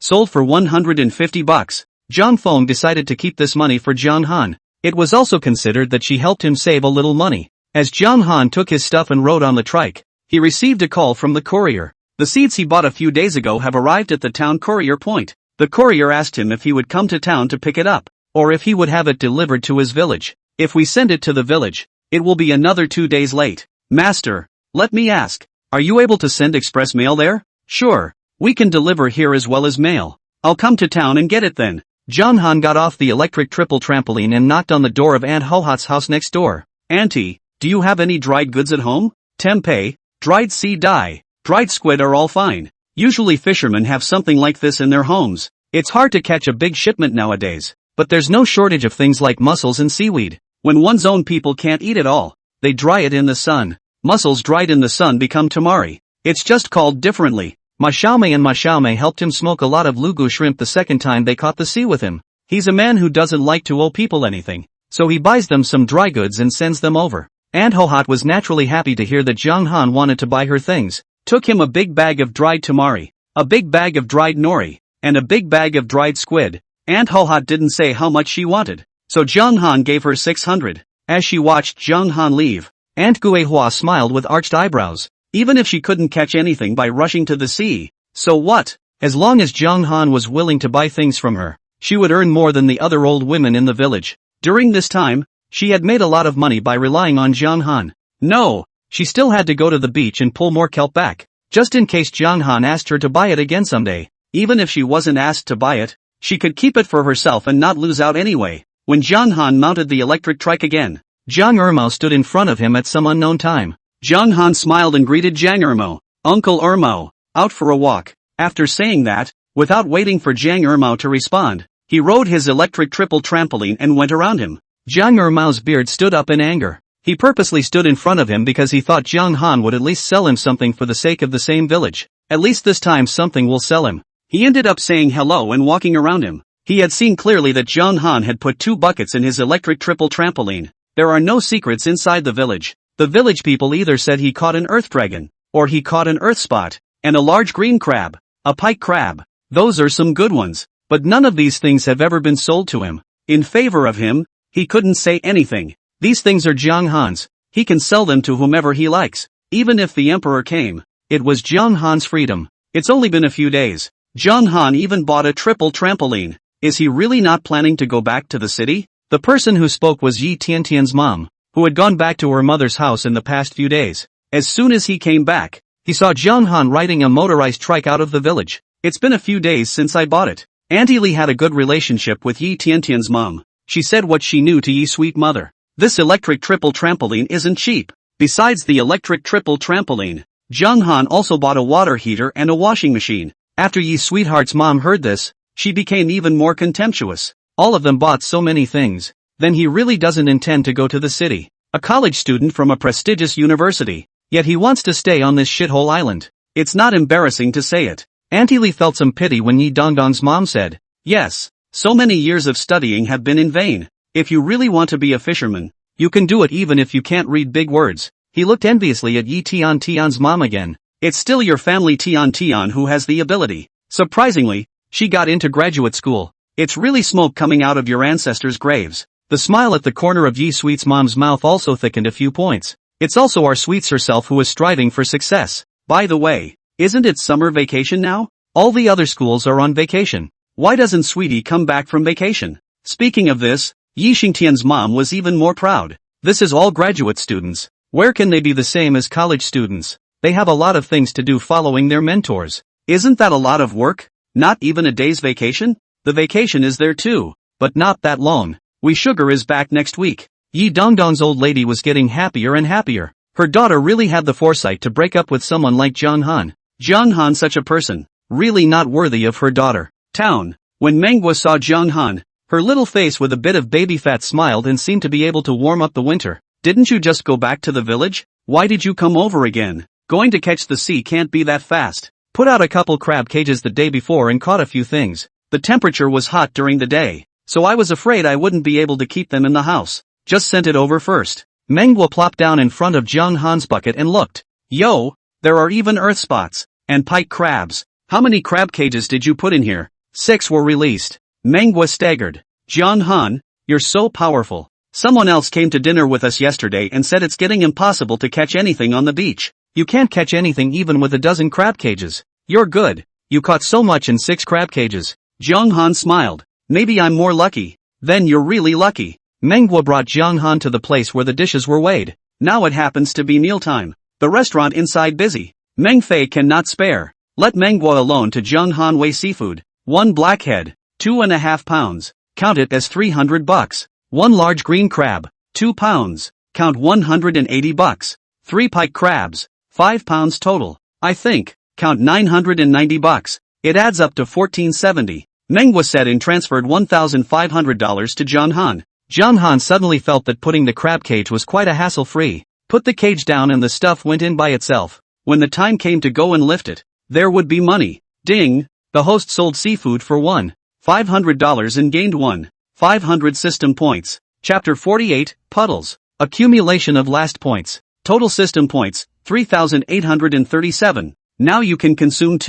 Speaker 1: sold for $150. Jiang Feng decided to keep this money for Jiang Han. It was also considered that she helped him save a little money. As Jiang Han took his stuff and rode on the trike, he received a call from the courier. The seeds he bought a few days ago have arrived at the town courier point. The courier asked him if he would come to town to pick it up, or if he would have it delivered to his village. If we send it to the village, it will be another 2 days late. Master, let me ask, are you able to send express mail there? Sure, we can deliver here as well as mail. I'll come to town and get it then. John Han got off the electric triple trampoline and knocked on the door of Aunt Hohat's house next door. Auntie, do you have any dried goods at home? Tempeh, dried sea dye, dried squid are all fine. Usually fishermen have something like this in their homes. It's hard to catch a big shipment nowadays, but there's no shortage of things like mussels and seaweed. When one's own people can't eat it all, they dry it in the sun. Mussels dried in the sun become tamari. It's just called differently. Mashaume and Mashaume helped him smoke a lot of lugu shrimp the second time they caught the sea with him. He's a man who doesn't like to owe people anything, so he buys them some dry goods and sends them over. Aunt Hohat was naturally happy to hear that John Han wanted to buy her things. Took him a big bag of dried tamari, a big bag of dried nori, and a big bag of dried squid. Aunt Hohat didn't say how much she wanted, so John Han gave her 600. As she watched John Han leave, Aunt Guehua smiled with arched eyebrows. Even if she couldn't catch anything by rushing to the sea, so what? As long as John Han was willing to buy things from her, she would earn more than the other old women in the village. During this time, she had made a lot of money by relying on John Han. No, she still had to go to the beach and pull more kelp back, just in case John Han asked her to buy it again someday. Even if she wasn't asked to buy it, she could keep it for herself and not lose out anyway. When John Han mounted the electric trike again, Jang Irmo stood in front of him at some unknown time. John Han smiled and greeted Jang Irmo. Uncle Irmo, out for a walk. After saying that, without waiting for Jang Irmo to respond, he rode his electric triple trampoline and went around him. Jang Irmo's beard stood up in anger. He purposely stood in front of him because he thought John Han would at least sell him something for the sake of the same village. At least this time something will sell him. He ended up saying hello and walking around him. He had seen clearly that John Han had put 2 buckets in his electric triple trampoline. There are no secrets inside the village. The village people either said he caught an earth dragon, or he caught an earth spot, and a large green crab, a pike crab. Those are some good ones, but none of these things have ever been sold to him. In favor of him, he couldn't say anything. These things are John Han's. He can sell them to whomever he likes. Even if the emperor came, it was John Han's freedom. It's only been a few days. John Han even bought a triple trampoline. Is he really not planning to go back to the city? The person who spoke was Yi Tiantian's mom, who had gone back to her mother's house in the past few days. As soon as he came back, he saw John Han riding a motorized trike out of the village. It's been a few days since I bought it. Auntie Li had a good relationship with Yi Tiantian's mom. She said what she knew to Yi's sweet mother. This electric triple trampoline isn't cheap. Besides the electric triple trampoline, John Han also bought a water heater and a washing machine. After Yi's sweetheart's mom heard this, she became even more contemptuous. All of them bought so many things. Then he really doesn't intend to go to the city. A college student from a prestigious university. Yet he wants to stay on this shithole island. It's not embarrassing to say it. Auntie Li felt some pity when Yi Dongdong's mom said, yes, so many years of studying have been in vain. If you really want to be a fisherman, you can do it even if you can't read big words. He looked enviously at Yi Tian's mom again. It's still your family Tian who has the ability. Surprisingly, she got into graduate school. It's really smoke coming out of your ancestors' graves. The smile at the corner of Yi Sweet's mom's mouth also thickened a few points. It's also our Sweets herself who is striving for success. By the way, isn't it summer vacation now? All the other schools are on vacation. Why doesn't Sweetie come back from vacation? Speaking of this, Yi Xingtian's mom was even more proud. This is all graduate students. Where can they be the same as college students? They have a lot of things to do following their mentors. Isn't that a lot of work? Not even a day's vacation? The vacation is there too, but not that long. Wee Sugar is back next week. Yi Dongdong's old lady was getting happier and happier. Her daughter really had the foresight to break up with someone like John Han. John Han, such a person, really not worthy of her daughter. Town. When Manhwa saw John Han, her little face with a bit of baby fat smiled and seemed to be able to warm up the winter. Didn't you just go back to the village? Why did you come over again? Going to catch the sea can't be that fast. Put out a couple crab cages the day before and caught a few things. The temperature was hot during the day, so I was afraid I wouldn't be able to keep them in the house. Just sent it over first. Manhwa plopped down in front of John Han's bucket and looked. Yo, there are even earth spots, and pike crabs. How many crab cages did you put in here? 6 were released. Manhwa staggered. John Han, you're so powerful. Someone else came to dinner with us yesterday and said it's getting impossible to catch anything on the beach. You can't catch anything even with a dozen crab cages. You're good. You caught so much in 6 crab cages. John Han smiled. Maybe I'm more lucky. Then you're really lucky. Manhwa brought John Han to the place where the dishes were weighed. Now it happens to be mealtime. The restaurant inside busy. Meng Fei cannot spare. Let Manhwa alone to John Han weigh seafood. 1 blackhead, 2.5 pounds, count it as $300. 1 large green crab, 2 pounds, count $180. 3 pike crabs, 5 pounds total, I think, count $990. It adds up to $1470. Manhwa said and transferred $1,500 to John Han. John Han suddenly felt that putting the crab cage was quite a hassle-free. Put the cage down and the stuff went in by itself. When the time came to go and lift it, there would be money. Ding! The host sold seafood for $1,500 and gained 1,500 system points. Chapter 48, Puddles. Accumulation of last points. Total system points, 3,837. Now you can consume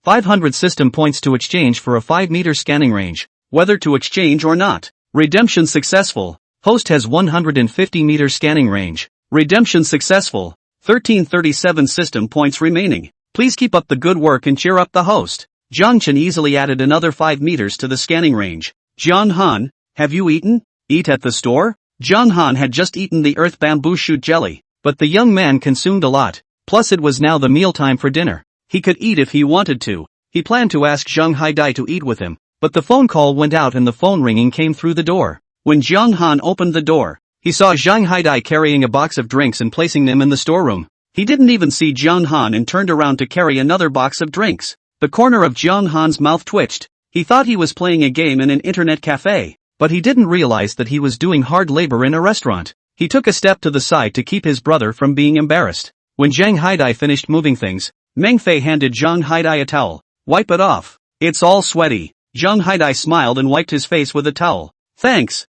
Speaker 1: 500 system points to exchange for a 5-meter scanning range. Whether to exchange or not. Redemption successful. Host has 150-meter scanning range. Redemption successful. 1337 system points remaining. Please keep up the good work and cheer up the host. Jiang Chen easily added another 5 meters to the scanning range. John Han, have you eaten? Eat at the store? John Han had just eaten the earth bamboo shoot jelly, but the young man consumed a lot. Plus it was now the mealtime for dinner. He could eat if he wanted to. He planned to ask Zhang Haidai to eat with him, but the phone call went out and the phone ringing came through the door. When Jiang Han opened the door, he saw Zhang Haidai carrying a box of drinks and placing them in the storeroom. He didn't even see Jiang Han and turned around to carry another box of drinks. The corner of Jiang Han's mouth twitched. He thought he was playing a game in an internet cafe, but he didn't realize that he was doing hard labor in a restaurant. He took a step to the side to keep his brother from being embarrassed. When Zhang Haidai finished moving things, Meng Fei handed Zhang Haidai a towel. Wipe it off. It's all sweaty. Zhang Haidai smiled and wiped his face with a towel. Thanks.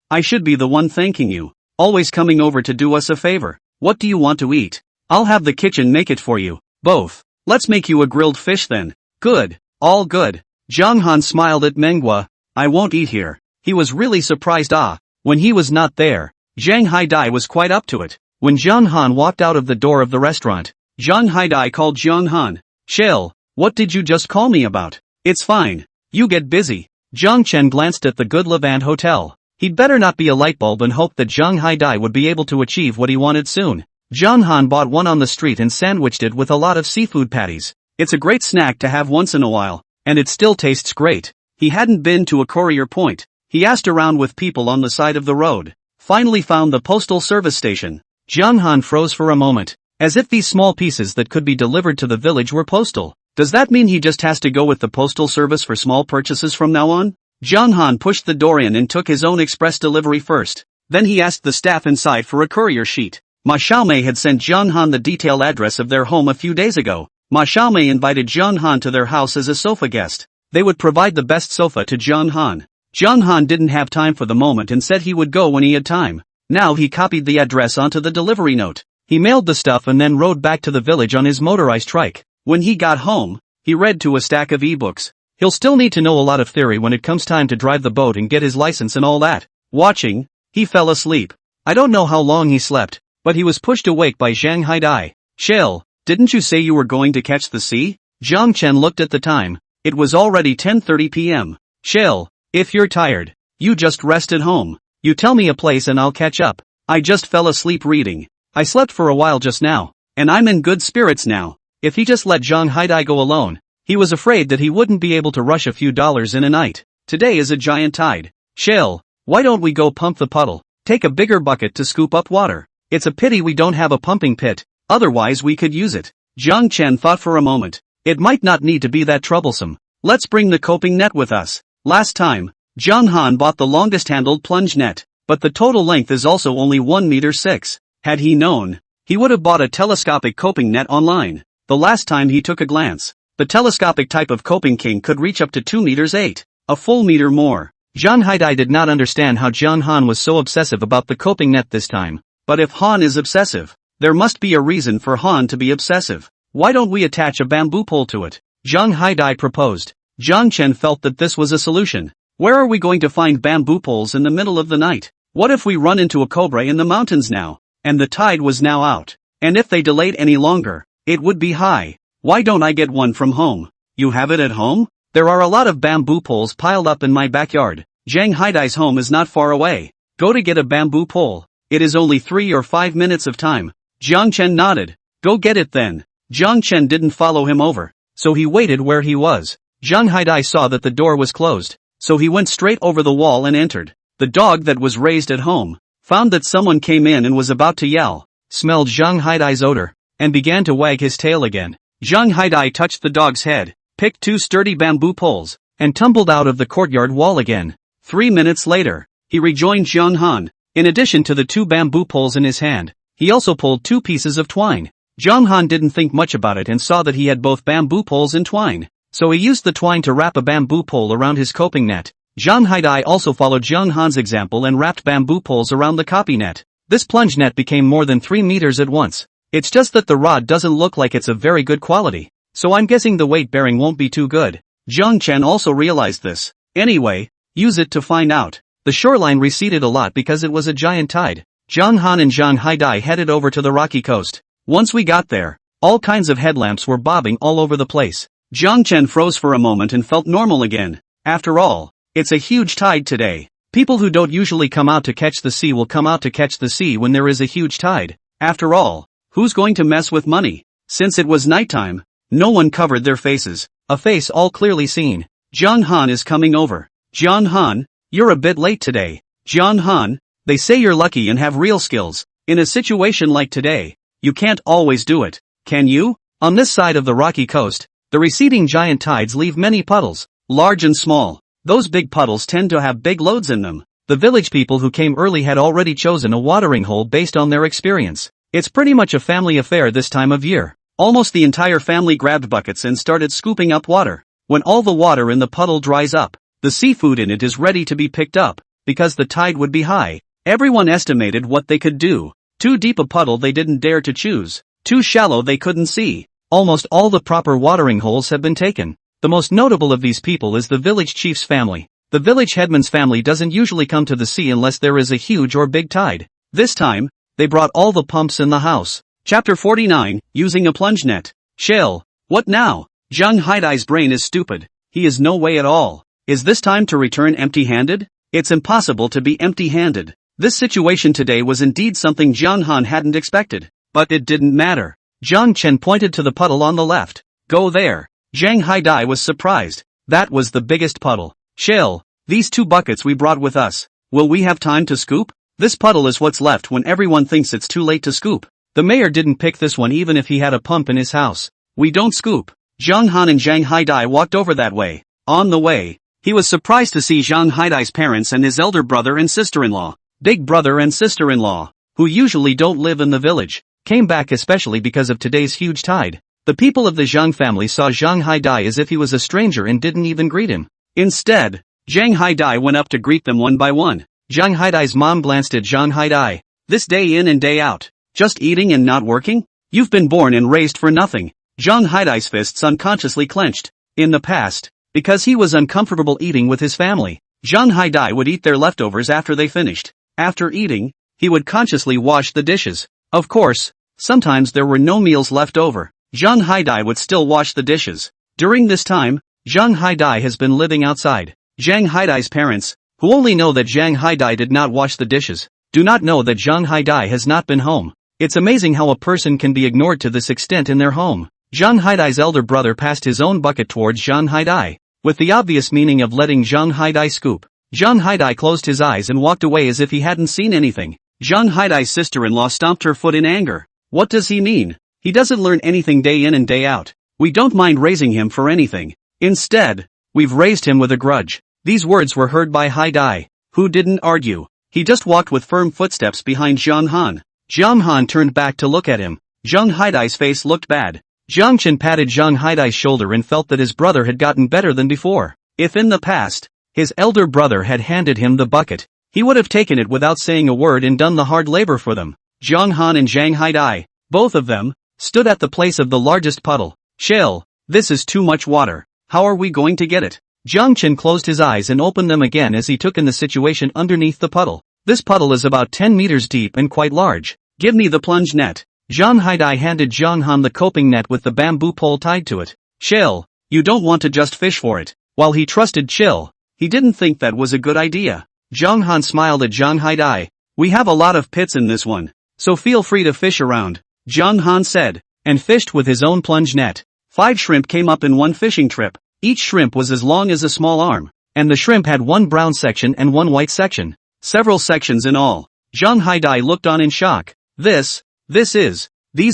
Speaker 1: I should be the one thanking you. Always coming over to do us a favor. What do you want to eat? I'll have the kitchen make it for you. Both. Let's make you a grilled fish then. Good. All good. Zhang Han smiled at Manhwa. I won't eat here. He was really surprised. When he was not there, Zhang Haidai was quite up to it. When Zhang Han walked out of the door of the restaurant, Zhang Haidai called Zhang Han. Shell, what did you just call me about? It's fine. You get busy. Zhang Chen glanced at the good Levant Hotel. He'd better not be a lightbulb and hoped that Zhang Haidai would be able to achieve what he wanted soon. Zhang Han bought one on the street and sandwiched it with a lot of seafood patties. It's a great snack to have once in a while, and it still tastes great. He hadn't been to a courier point. He asked around with people on the side of the road. Finally found the postal service station. Zhang Han froze for a moment, as if these small pieces that could be delivered to the village were postal. Does that mean he just has to go with the postal service for small purchases from now on? Zhang Han pushed the door in and took his own express delivery first. Then he asked the staff inside for a courier sheet. Ma Xiaomei had sent Zhang Han the detailed address of their home a few days ago. Ma Xiaomei invited Zhang Han to their house as a sofa guest. They would provide the best sofa to Zhang Han. Zhang Han didn't have time for the moment and said he would go when he had time. Now he copied the address onto the delivery note. He mailed the stuff and then rode back to the village on his motorized trike. When he got home, he read to a stack of ebooks. He'll still need to know a lot of theory when it comes time to drive the boat and get his license and all that. Watching, he fell asleep. I don't know how long he slept, but he was pushed awake by Zhang Haidai. Shell, didn't you say you were going to catch the sea? Jiang Chen looked at the time. It was already 10:30 p.m. Shell, if you're tired, you just rest at home. You tell me a place and I'll catch up. I just fell asleep reading. I slept for a while just now, and I'm in good spirits now. If he just let Zhang Haidai go alone, he was afraid that he wouldn't be able to rush a few dollars in a night. Today is a giant tide. Shell, why don't we go pump the puddle? Take a bigger bucket to scoop up water. It's a pity we don't have a pumping pit, otherwise we could use it. Jiang Chen thought for a moment. It might not need to be that troublesome. Let's bring the coping net with us. Last time, Zhang Han bought the longest handled plunge net, but the total length is also only 1 meter 6. Had he known, he would have bought a telescopic coping net online. The last time he took a glance, the telescopic type of coping king could reach up to 2 meters 8, a full meter more. Zhang Haidai did not understand how Zhang Han was so obsessive about the coping net this time. But if Han is obsessive, there must be a reason for Han to be obsessive. Why don't we attach a bamboo pole to it? Zhang Haidai proposed. Jiang Chen felt that this was a solution. Where are we going to find bamboo poles in the middle of the night? What if we run into a cobra in the mountains now? And the tide was now out. And if they delayed any longer, it would be high. Why don't I get one from home? You have it at home? There are a lot of bamboo poles piled up in my backyard. Zhang Haidai's home is not far away. Go to get a bamboo pole. It is only 3 or 5 minutes of time. Jiang Chen nodded. Go get it then. Jiang Chen didn't follow him over, so he waited where he was. Zhang Haidai saw that the door was closed, so he went straight over the wall and entered. The dog that was raised at home found that someone came in and was about to yell, smelled Zhang Haidai's odor, and began to wag his tail again. Zhang Haidai touched the dog's head, picked 2 sturdy bamboo poles, and tumbled out of the courtyard wall again. 3 minutes later, he rejoined Zhang Han. In addition to the 2 bamboo poles in his hand, he also pulled 2 pieces of twine. Zhang Han didn't think much about it and saw that he had both bamboo poles and twine, so he used the twine to wrap a bamboo pole around his coping net. Zhang Haidai also followed Zhang Han's example and wrapped bamboo poles around the copy net. This plunge net became more than 3 meters at once. It's just that the rod doesn't look like it's of very good quality, so I'm guessing the weight bearing won't be too good. Zhang Chen also realized this. Anyway, use it to find out. The shoreline receded a lot because it was a giant tide. Zhang Han and Zhang Haidai headed over to the rocky coast. Once we got there, all kinds of headlamps were bobbing all over the place. Zhang Chen froze for a moment and felt normal again. After all, it's a huge tide today. People who don't usually come out to catch the sea will come out to catch the sea when there is a huge tide. After all, who's going to mess with money? Since it was nighttime, no one covered their faces. A face all clearly seen. Zhang Han is coming over. Zhang Han, you're a bit late today. Zhang Han, they say you're lucky and have real skills. In a situation like today, you can't always do it, can you? On this side of the rocky coast, the receding giant tides leave many puddles, large and small. Those big puddles tend to have big loads in them. The village people who came early had already chosen a watering hole based on their experience. It's pretty much a family affair this time of year. Almost the entire family grabbed buckets and started scooping up water. When all the water in the puddle dries up, the seafood in it is ready to be picked up, because the tide would be high. Everyone estimated what they could do. Too deep a puddle they didn't dare to choose. Too shallow they couldn't see. Almost all the proper watering holes have been taken. The most notable of these people is the village chief's family. The village headman's family doesn't usually come to the sea unless there is a huge or big tide. This time, they brought all the pumps in the house. Chapter 49, Using a Plunge Net. Shell. What now? Zhang Haidai's brain is stupid. He is no way at all. Is this time to return empty-handed? It's impossible to be empty-handed. This situation today was indeed something Zhang Han hadn't expected. But it didn't matter. Zhang Chen pointed to the puddle on the left. Go there. Zhang Haidai was surprised. That was the biggest puddle. Shell. These 2 buckets we brought with us. Will we have time to scoop? This puddle is what's left when everyone thinks it's too late to scoop. The mayor didn't pick this one even if he had a pump in his house. We don't scoop. Zhang Han and Zhang Haidai walked over that way. On the way, he was surprised to see Zhang Haidai's parents and his elder brother and sister-in-law. Big brother and sister-in-law, who usually don't live in the village, came back especially because of today's huge tide. The people of the Zhang family saw Zhang Haidai as if he was a stranger and didn't even greet him. Instead, Zhang Haidai went up to greet them one by one. Zhang Haidai's mom glanced at Zhang Haidai. This day in and day out, just eating and not working? You've been born and raised for nothing. Zhang Haidai's fists unconsciously clenched. In the past, because he was uncomfortable eating with his family, Zhang Haidai would eat their leftovers after they finished. After eating, he would consciously wash the dishes. Of course, sometimes there were no meals left over. Zhang Haidai would still wash the dishes. During this time, Zhang Haidai has been living outside. Zhang Haidai's parents, who only know that Zhang Haidai did not wash the dishes, do not know that Zhang Haidai has not been home. It's amazing how a person can be ignored to this extent in their home. Zhang Haidai's elder brother passed his own bucket towards Zhang Haidai, with the obvious meaning of letting Zhang Haidai scoop. Zhang Haidai closed his eyes and walked away as if he hadn't seen anything. Zhang Haidai's sister-in-law stomped her foot in anger. What does he mean? He doesn't learn anything day in and day out. We don't mind raising him for anything. Instead, we've raised him with a grudge. These words were heard by Haidai, who didn't argue. He just walked with firm footsteps behind Zhang Han. Zhang Han turned back to look at him. Zhang Haidai's face looked bad. Zhang Chen patted Zhang Haidai's shoulder and felt that his brother had gotten better than before. If in the past, his elder brother had handed him the bucket, he would have taken it without saying a word and done the hard labor for them. Zhang Han and Zhang Haidai, both of them, stood at the place of the largest puddle. Shell, this is too much water. How are we going to get it? Zhang Chen closed his eyes and opened them again as he took in the situation underneath the puddle. This puddle is about 10 meters deep and quite large. Give me the plunge net. Zhang Haidai handed Zhang Han the coping net with the bamboo pole tied to it. Shell, you don't want to just fish for it. While he trusted Chill, he didn't think that was a good idea. Zhang Han smiled at Zhang Haidai. We have a lot of pits in this one, so feel free to fish around, Zhang Han said, and fished with his own plunge net. 5 shrimp came up in one fishing trip. Each shrimp was as long as a small arm, and the shrimp had one brown section and one white section. Several sections in all. Zhang Haidai looked on in shock. These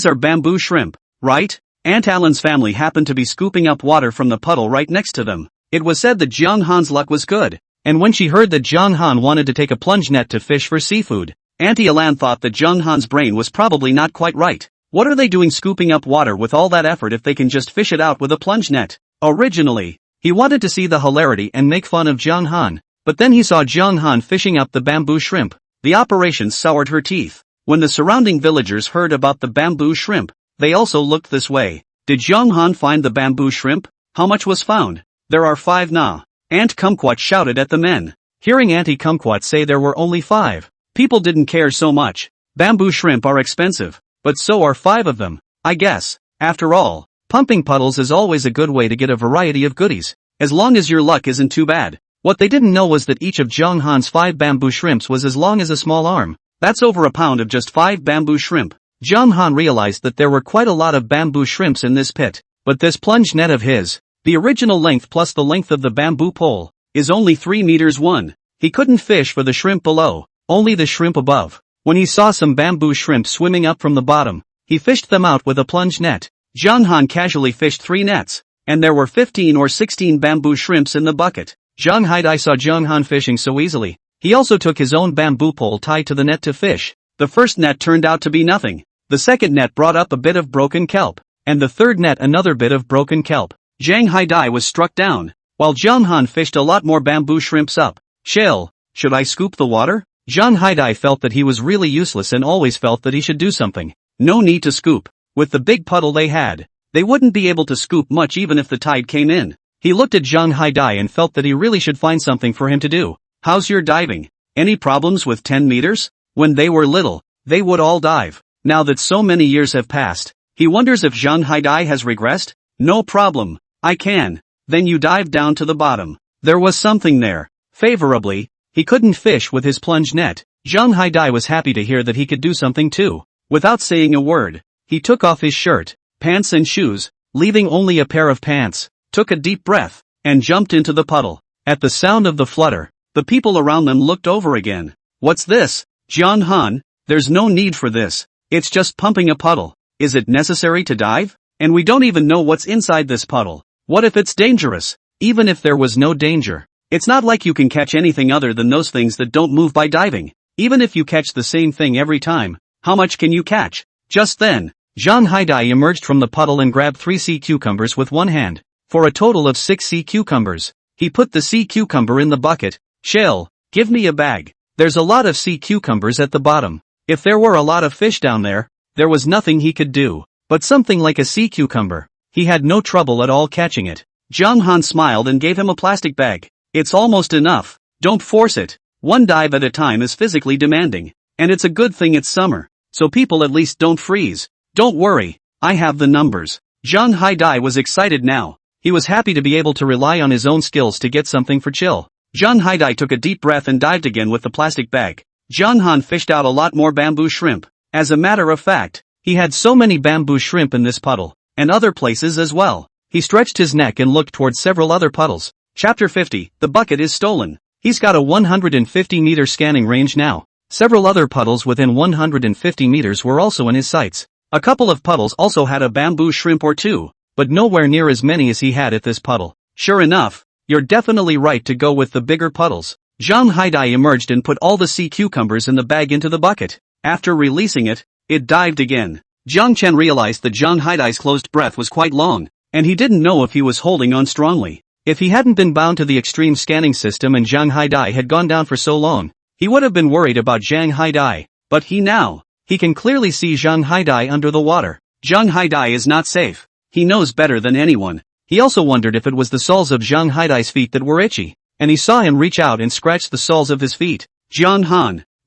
Speaker 1: are bamboo shrimp, right? Aunt Alan's family happened to be scooping up water from the puddle right next to them. It was said that Jiang Han's luck was good, and when she heard that Jiang Han wanted to take a plunge net to fish for seafood, Auntie Alan thought that Jiang Han's brain was probably not quite right. What are they doing scooping up water with all that effort if they can just fish it out with a plunge net? Originally, he wanted to see the hilarity and make fun of Jiang Han, but then he saw Jiang Han fishing up the bamboo shrimp. The operation soured her teeth. When the surrounding villagers heard about the bamboo shrimp, they also looked this way. Did Jiang Han find the bamboo shrimp? How much was found? There are 5 na. Aunt Kumquat shouted at the men. Hearing Auntie Kumquat say there were only 5, people didn't care so much. Bamboo shrimp are expensive, but so are 5 of them, I guess. After all, pumping puddles is always a good way to get a variety of goodies, as long as your luck isn't too bad. What they didn't know was that each of Jiang Han's 5 bamboo shrimps was as long as a small arm. That's over a pound of just 5 bamboo shrimp. Jiang Han realized that there were quite a lot of bamboo shrimps in this pit, but this plunge net of his, the original length plus the length of the bamboo pole, is only 3 meters 1. He couldn't fish for the shrimp below, only the shrimp above. When he saw some bamboo shrimp swimming up from the bottom, he fished them out with a plunge net. Jiang Han casually fished 3 nets, and there were 15 or 16 bamboo shrimps in the bucket. Zhang Haidai saw Jiang Han fishing so easily. He also took his own bamboo pole tied to the net to fish. The first net turned out to be nothing. The second net brought up a bit of broken kelp, and the third net another bit of broken kelp. Zhang Haidai was struck down, while Jiang Han fished a lot more bamboo shrimps up. Shell, should I scoop the water? Zhang Haidai felt that he was really useless and always felt that he should do something. No need to scoop. With the big puddle they had, they wouldn't be able to scoop much even if the tide came in. He looked at Zhang Haidai and felt that he really should find something for him to do. How's your diving? Any problems with 10 meters? When they were little, they would all dive. Now that so many years have passed, he wonders if Zhang Haidai has regressed. No problem, I can. Then you dive down to the bottom. There was something there. Favorably, he couldn't fish with his plunge net. Zhang Haidai was happy to hear that he could do something too. Without saying a word, he took off his shirt, pants and shoes, leaving only a pair of pants, took a deep breath, and jumped into the puddle. At the sound of the flutter, the people around them looked over again. What's this? Jiang Han, there's no need for this. It's just pumping a puddle. Is it necessary to dive? And we don't even know what's inside this puddle. What if it's dangerous? Even if there was no danger, it's not like you can catch anything other than those things that don't move by diving. Even if you catch the same thing every time, how much can you catch? Just then, Zhang Haidai emerged from the puddle and grabbed 3 sea cucumbers with one hand. For a total of 6 sea cucumbers. He put the sea cucumber in the bucket. Shell, give me a bag. There's a lot of sea cucumbers at the bottom. If there were a lot of fish down there was nothing he could do. But something like a sea cucumber, he had no trouble at all catching it. Jiang Han smiled and gave him a plastic bag. It's almost enough. Don't force it. One dive at a time is physically demanding. And it's a good thing it's summer, so people at least don't freeze. Don't worry, I have the numbers. Zhang Haidai was excited now. He was happy to be able to rely on his own skills to get something for chill. Zhang Haidai took a deep breath and dived again with the plastic bag. Jiang Han fished out a lot more bamboo shrimp. As a matter of fact, he had so many bamboo shrimp in this puddle, and other places as well. He stretched his neck and looked towards several other puddles. Chapter 50, the bucket is stolen. He's got a 150-meter scanning range now. Several other puddles within 150 meters were also in his sights. A couple of puddles also had a bamboo shrimp or two, but nowhere near as many as he had at this puddle. Sure enough, you're definitely right to go with the bigger puddles. Zhang Haidai emerged and put all the sea cucumbers in the bag into the bucket. After releasing it, it dived again. Jiang Chen realized that Zhang Haidai's closed breath was quite long, and he didn't know if he was holding on strongly. If he hadn't been bound to the extreme scanning system and Zhang Haidai had gone down for so long, he would have been worried about Zhang Haidai. But he can clearly see Zhang Haidai under the water. Zhang Haidai is not safe. He knows better than anyone. He also wondered if it was the soles of Zhang Haidai's feet that were itchy, and he saw him reach out and scratch the soles of his feet. Zhang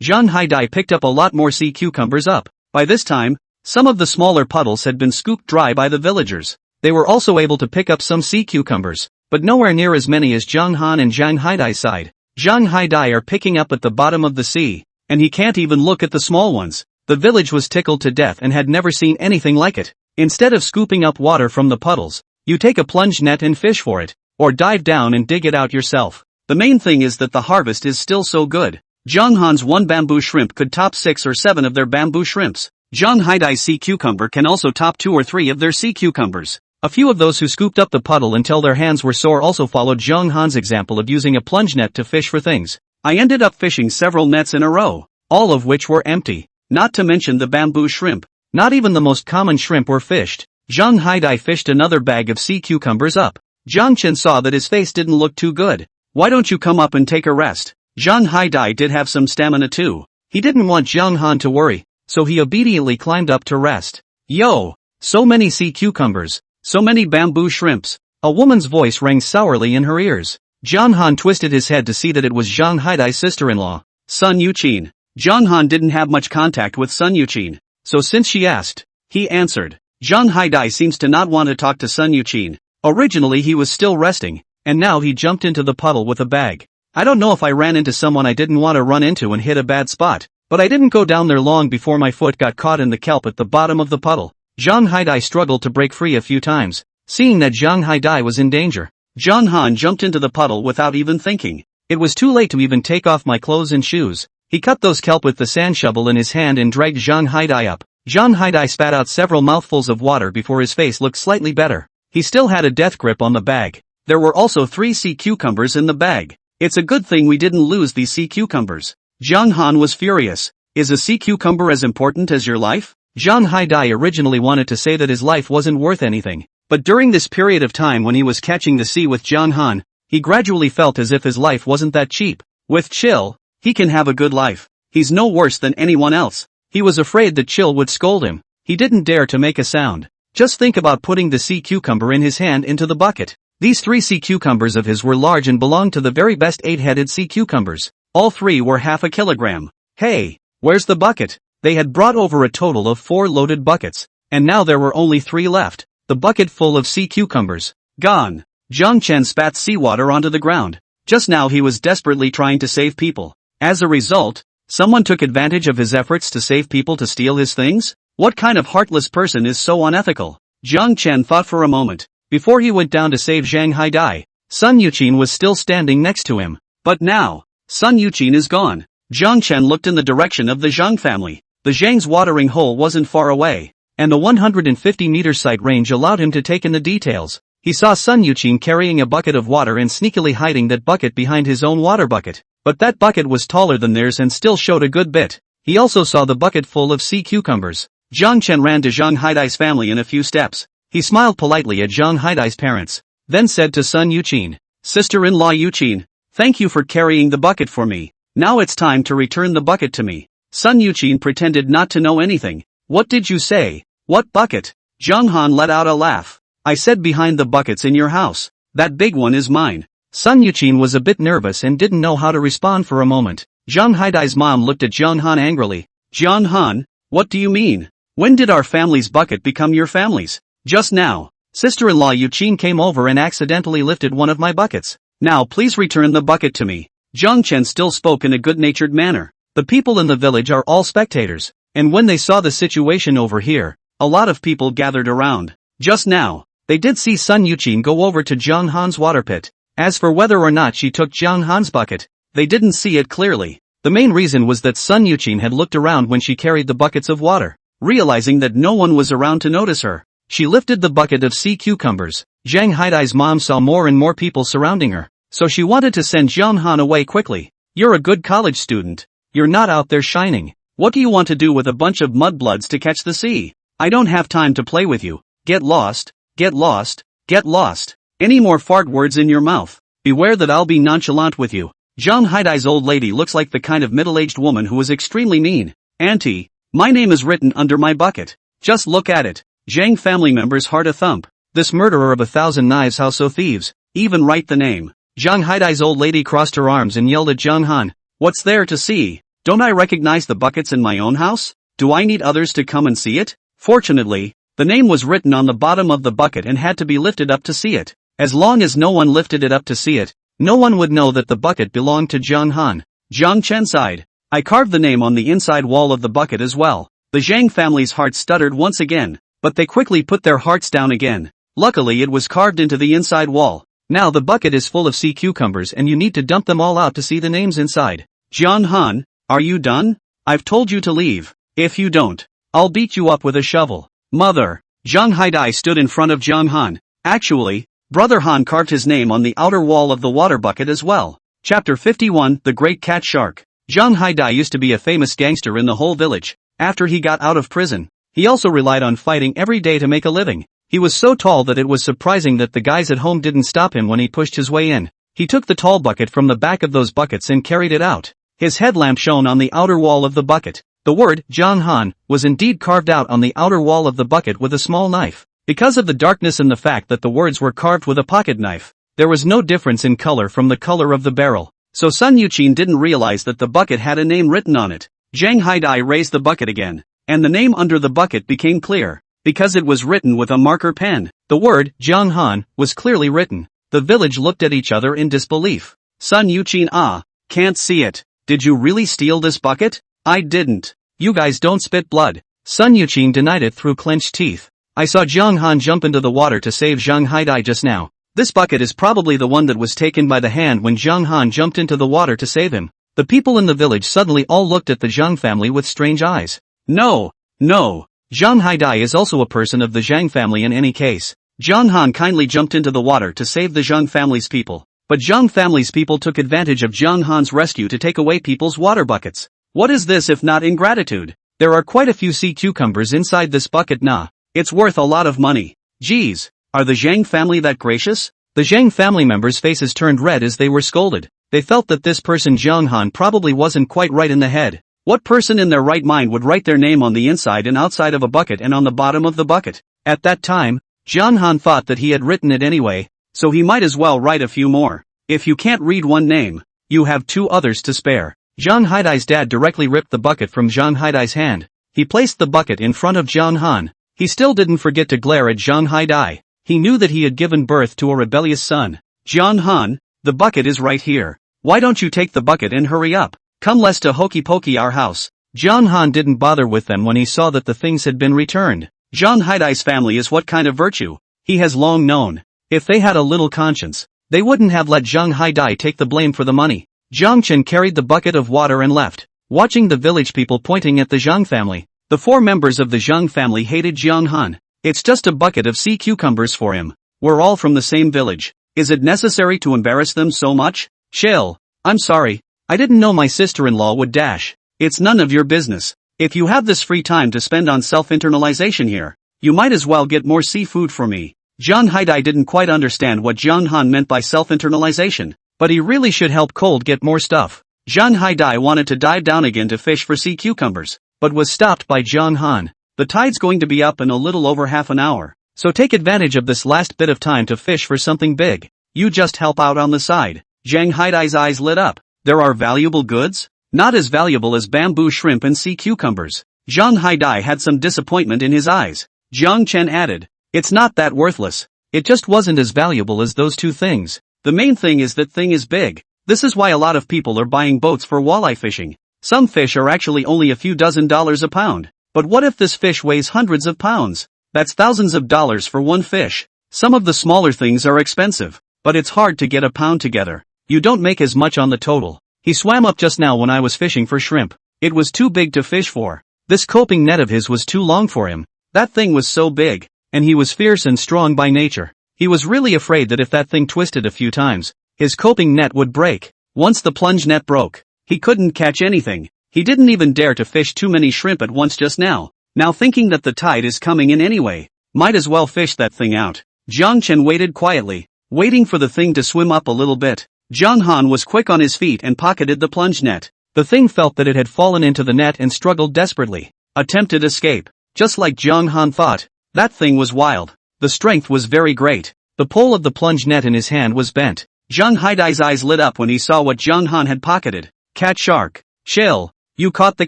Speaker 1: Haidai picked up a lot more sea cucumbers up. By this time, some of the smaller puddles had been scooped dry by the villagers. They were also able to pick up some sea cucumbers, but nowhere near as many as Jiang Han and Zhang Haidai's side. Zhang Haidai are picking up at the bottom of the sea, and he can't even look at the small ones. The village was tickled to death and had never seen anything like it. Instead of scooping up water from the puddles, you take a plunge net and fish for it. or dive down and dig it out yourself. The main thing is that the harvest is still so good. Zhang Han's one bamboo shrimp could top 6 or 7 of their bamboo shrimps. Zhang Haidai's sea cucumber can also top 2 or 3 of their sea cucumbers. A few of those who scooped up the puddle until their hands were sore also followed Zhang Han's example of using a plunge net to fish for things. I ended up fishing several nets in a row, all of which were empty. Not to mention the bamboo shrimp. Not even the most common shrimp were fished. Zhang Haidai fished another bag of sea cucumbers up. Zhang Chen saw that his face didn't look too good. Why don't you come up and take a rest? Zhang Haidai did have some stamina too. He didn't want Zhang Han to worry, so he obediently climbed up to rest. Yo! So many sea cucumbers. So many bamboo shrimps. A woman's voice rang sourly in her ears. Zhang Han twisted his head to see that it was Zhang Haidai's sister-in-law, Sun Yuqin. Zhang Han didn't have much contact with Sun Yuqin, so since she asked, he answered. Zhang Haidai seems to not want to talk to Sun Yuqin. Originally he was still resting, and now he jumped into the puddle with a bag. I don't know if I ran into someone I didn't want to run into and hit a bad spot, but I didn't go down there long before my foot got caught in the kelp at the bottom of the puddle. Zhang Haidai struggled to break free a few times, seeing that Zhang Haidai was in danger. Zhang Han jumped into the puddle without even thinking. It was too late to even take off my clothes and shoes. He cut those kelp with the sand shovel in his hand and dragged Zhang Haidai up. Zhang Haidai spat out several mouthfuls of water before his face looked slightly better. He still had a death grip on the bag. There were also 3 sea cucumbers in the bag. It's a good thing we didn't lose these sea cucumbers. Zhang Han was furious. Is a sea cucumber as important as your life? Zhang Haidai originally wanted to say that his life wasn't worth anything, but during this period of time when he was catching the sea with Zhang Han, he gradually felt as if his life wasn't that cheap. With Chill, he can have a good life. He's no worse than anyone else. He was afraid that Chill would scold him. He didn't dare to make a sound. Just think about putting the sea cucumber in his hand into the bucket. These 3 sea cucumbers of his were large and belonged to the very best 8-headed sea cucumbers. All 3 were half a kilogram. Hey, where's the bucket? They had brought over a total of 4 loaded buckets, and now there were only 3 left. The bucket full of sea cucumbers. Gone. Zhang Chen spat seawater onto the ground. Just now he was desperately trying to save people. As a result, someone took advantage of his efforts to save people to steal his things? What kind of heartless person is so unethical? Zhang Chen thought for a moment. Before he went down to save Zhang Haidai, Sun Yuqin was still standing next to him. But now, Sun Yuqin is gone. Zhang Chen looked in the direction of the Zhang family. The Zhang's watering hole wasn't far away, and the 150-meter sight range allowed him to take in the details. He saw Sun Yuqin carrying a bucket of water and sneakily hiding that bucket behind his own water bucket. But that bucket was taller than theirs and still showed a good bit. He also saw the bucket full of sea cucumbers. Zhang Chen ran to Zhang Haidai's family in a few steps. He smiled politely at Zhang Haidai's parents, then said to Sun Yuqin, "Sister-in-law Yuqin, thank you for carrying the bucket for me. Now it's time to return the bucket to me." Sun Yuqin pretended not to know anything. "What did you say? What bucket?" Zhang Han let out a laugh. "I said behind the buckets in your house. That big one is mine." Sun Yuqin was a bit nervous and didn't know how to respond for a moment. Zhang Haidai's mom looked at Zhang Han angrily. "Zhang Han, what do you mean? When did our family's bucket become your family's?" "Just now. Sister-in-law Yuqin came over and accidentally lifted one of my buckets. Now please return the bucket to me." Zhang Chen still spoke in a good-natured manner. The people in the village are all spectators, and when they saw the situation over here, a lot of people gathered around. Just now, they did see Sun Yuqin go over to Zhang Han's water pit. As for whether or not she took Zhang Han's bucket, they didn't see it clearly. The main reason was that Sun Yuqin had looked around when she carried the buckets of water. Realizing that no one was around to notice her, she lifted the bucket of sea cucumbers. Zhang Haidai's mom saw more and more people surrounding her, so she wanted to send Zhang Han away quickly. "You're a good college student. You're not out there shining. What do you want to do with a bunch of mudbloods to catch the sea? I don't have time to play with you. Get lost, get lost, get lost. Any more fart words in your mouth? Beware that I'll be nonchalant with you." Zhang Haidai's old lady looks like the kind of middle-aged woman who is extremely mean. "Auntie, my name is written under my bucket. Just look at it." Zhang family members heart a thump. This murderer of 1,000 knives, how so thieves even write the name? Zhang Haidai's old lady crossed her arms and yelled at Zhang Han. "What's there to see? Don't I recognize the buckets in my own house? Do I need others to come and see it?" Fortunately, the name was written on the bottom of the bucket and had to be lifted up to see it. As long as no one lifted it up to see it, no one would know that the bucket belonged to Zhang Han. Zhang Chen sighed. "I carved the name on the inside wall of the bucket as well." The Zhang family's hearts stuttered once again, but they quickly put their hearts down again. Luckily it was carved into the inside wall. Now the bucket is full of sea cucumbers and you need to dump them all out to see the names inside. John Han, are you done? I've told you to leave. If you don't, I'll beat you up with a shovel. Mother. Zhang Haidai stood in front of Zhang Han. Actually, Brother Han carved his name on the outer wall of the water bucket as well. Chapter 51, The Great Cat Shark. Zhang Haidai used to be a famous gangster in the whole village. After he got out of prison, he also relied on fighting every day to make a living. He was so tall that it was surprising that the guys at home didn't stop him when he pushed his way in. He took the tall bucket from the back of those buckets and carried it out. His headlamp shone on the outer wall of the bucket. The word, Zhang Han, was indeed carved out on the outer wall of the bucket with a small knife. Because of the darkness and the fact that the words were carved with a pocket knife, there was no difference in color from the color of the barrel. So Sun Yuqin didn't realize that the bucket had a name written on it. Zhang Haidai raised the bucket again, and the name under the bucket became clear, because it was written with a marker pen. The word, Zhang Han, was clearly written. The village looked at each other in disbelief. Sun Yuqin, can't see it. Did you really steal this bucket? I didn't. You guys don't spit blood. Sun Yuqin denied it through clenched teeth. I saw Zhang Han jump into the water to save Zhang Haidai just now. This bucket is probably the one that was taken by the hand when Zhang Han jumped into the water to save him. The people in the village suddenly all looked at the Zhang family with strange eyes. No. Zhang Haidai is also a person of the Zhang family in any case. Zhang Han kindly jumped into the water to save the Zhang family's people. But Zhang family's people took advantage of Zhang Han's rescue to take away people's water buckets. What is this if not ingratitude? There are quite a few sea cucumbers inside this bucket nah. It's worth a lot of money. Geez, are the Zhang family that gracious? The Zhang family members' faces turned red as they were scolded. They felt that this person Zhang Han probably wasn't quite right in the head. What person in their right mind would write their name on the inside and outside of a bucket and on the bottom of the bucket? At that time, Zhang Han thought that he had written it anyway, so he might as well write a few more. If you can't read one name, you have two others to spare. Zhang Haidai's dad directly ripped the bucket from Zhang Haidai's hand. He placed the bucket in front of Zhang Han. He still didn't forget to glare at Zhang Haidai. He knew that he had given birth to a rebellious son. Zhang Han, the bucket is right here. Why don't you take the bucket and hurry up? Come let's to hokey pokey our house. Zhang Han didn't bother with them when he saw that the things had been returned. Zhang Haidai's family is what kind of virtue? He has long known. If they had a little conscience, they wouldn't have let Zhang Haidai take the blame for the money. Zhang Chen carried the bucket of water and left, watching the village people pointing at the Zhang family. The four members of the Zhang family hated Zhang Han. It's just a bucket of sea cucumbers for him. We're all from the same village. Is it necessary to embarrass them so much? Chill. I'm sorry. I didn't know my sister-in-law would dash. It's none of your business. If you have this free time to spend on self-internalization here, you might as well get more seafood for me. Zhang Haidai didn't quite understand what Zhang Han meant by self-internalization. But he really should help Cold get more stuff. Zhang Haidai wanted to dive down again to fish for sea cucumbers, but was stopped by Zhang Han. The tide's going to be up in a little over half an hour, so take advantage of this last bit of time to fish for something big. You just help out on the side. Zhang Haidai's eyes lit up. There are valuable goods? Not as valuable as bamboo shrimp and sea cucumbers. Zhang Haidai had some disappointment in his eyes. Zhang Chen added, it's not that worthless. It just wasn't as valuable as those two things. The main thing is that thing is big. This is why a lot of people are buying boats for walleye fishing. Some fish are actually only a few $dozen a pound. But what if this fish weighs hundreds of pounds? That's thousands of dollars for one fish. Some of the smaller things are expensive, but it's hard to get a pound together. You don't make as much on the total. He swam up just now when I was fishing for shrimp. It was too big to fish for. This coping net of his was too long for him. That thing was so big, and he was fierce and strong by nature. He was really afraid that if that thing twisted a few times, his coping net would break. Once the plunge net broke, he couldn't catch anything. He didn't even dare to fish too many shrimp at once just now. Now thinking that the tide is coming in anyway, might as well fish that thing out. Zhang Chen waited quietly, waiting for the thing to swim up a little bit. Zhang Han was quick on his feet and pocketed the plunge net. The thing felt that it had fallen into the net and struggled desperately. Attempted escape. Just like Zhang Han thought, that thing was wild. The strength was very great. The pole of the plunge net in his hand was bent. Zhang Haidai's eyes lit up when he saw what Zhang Han had pocketed. Cat shark. Chill. You caught the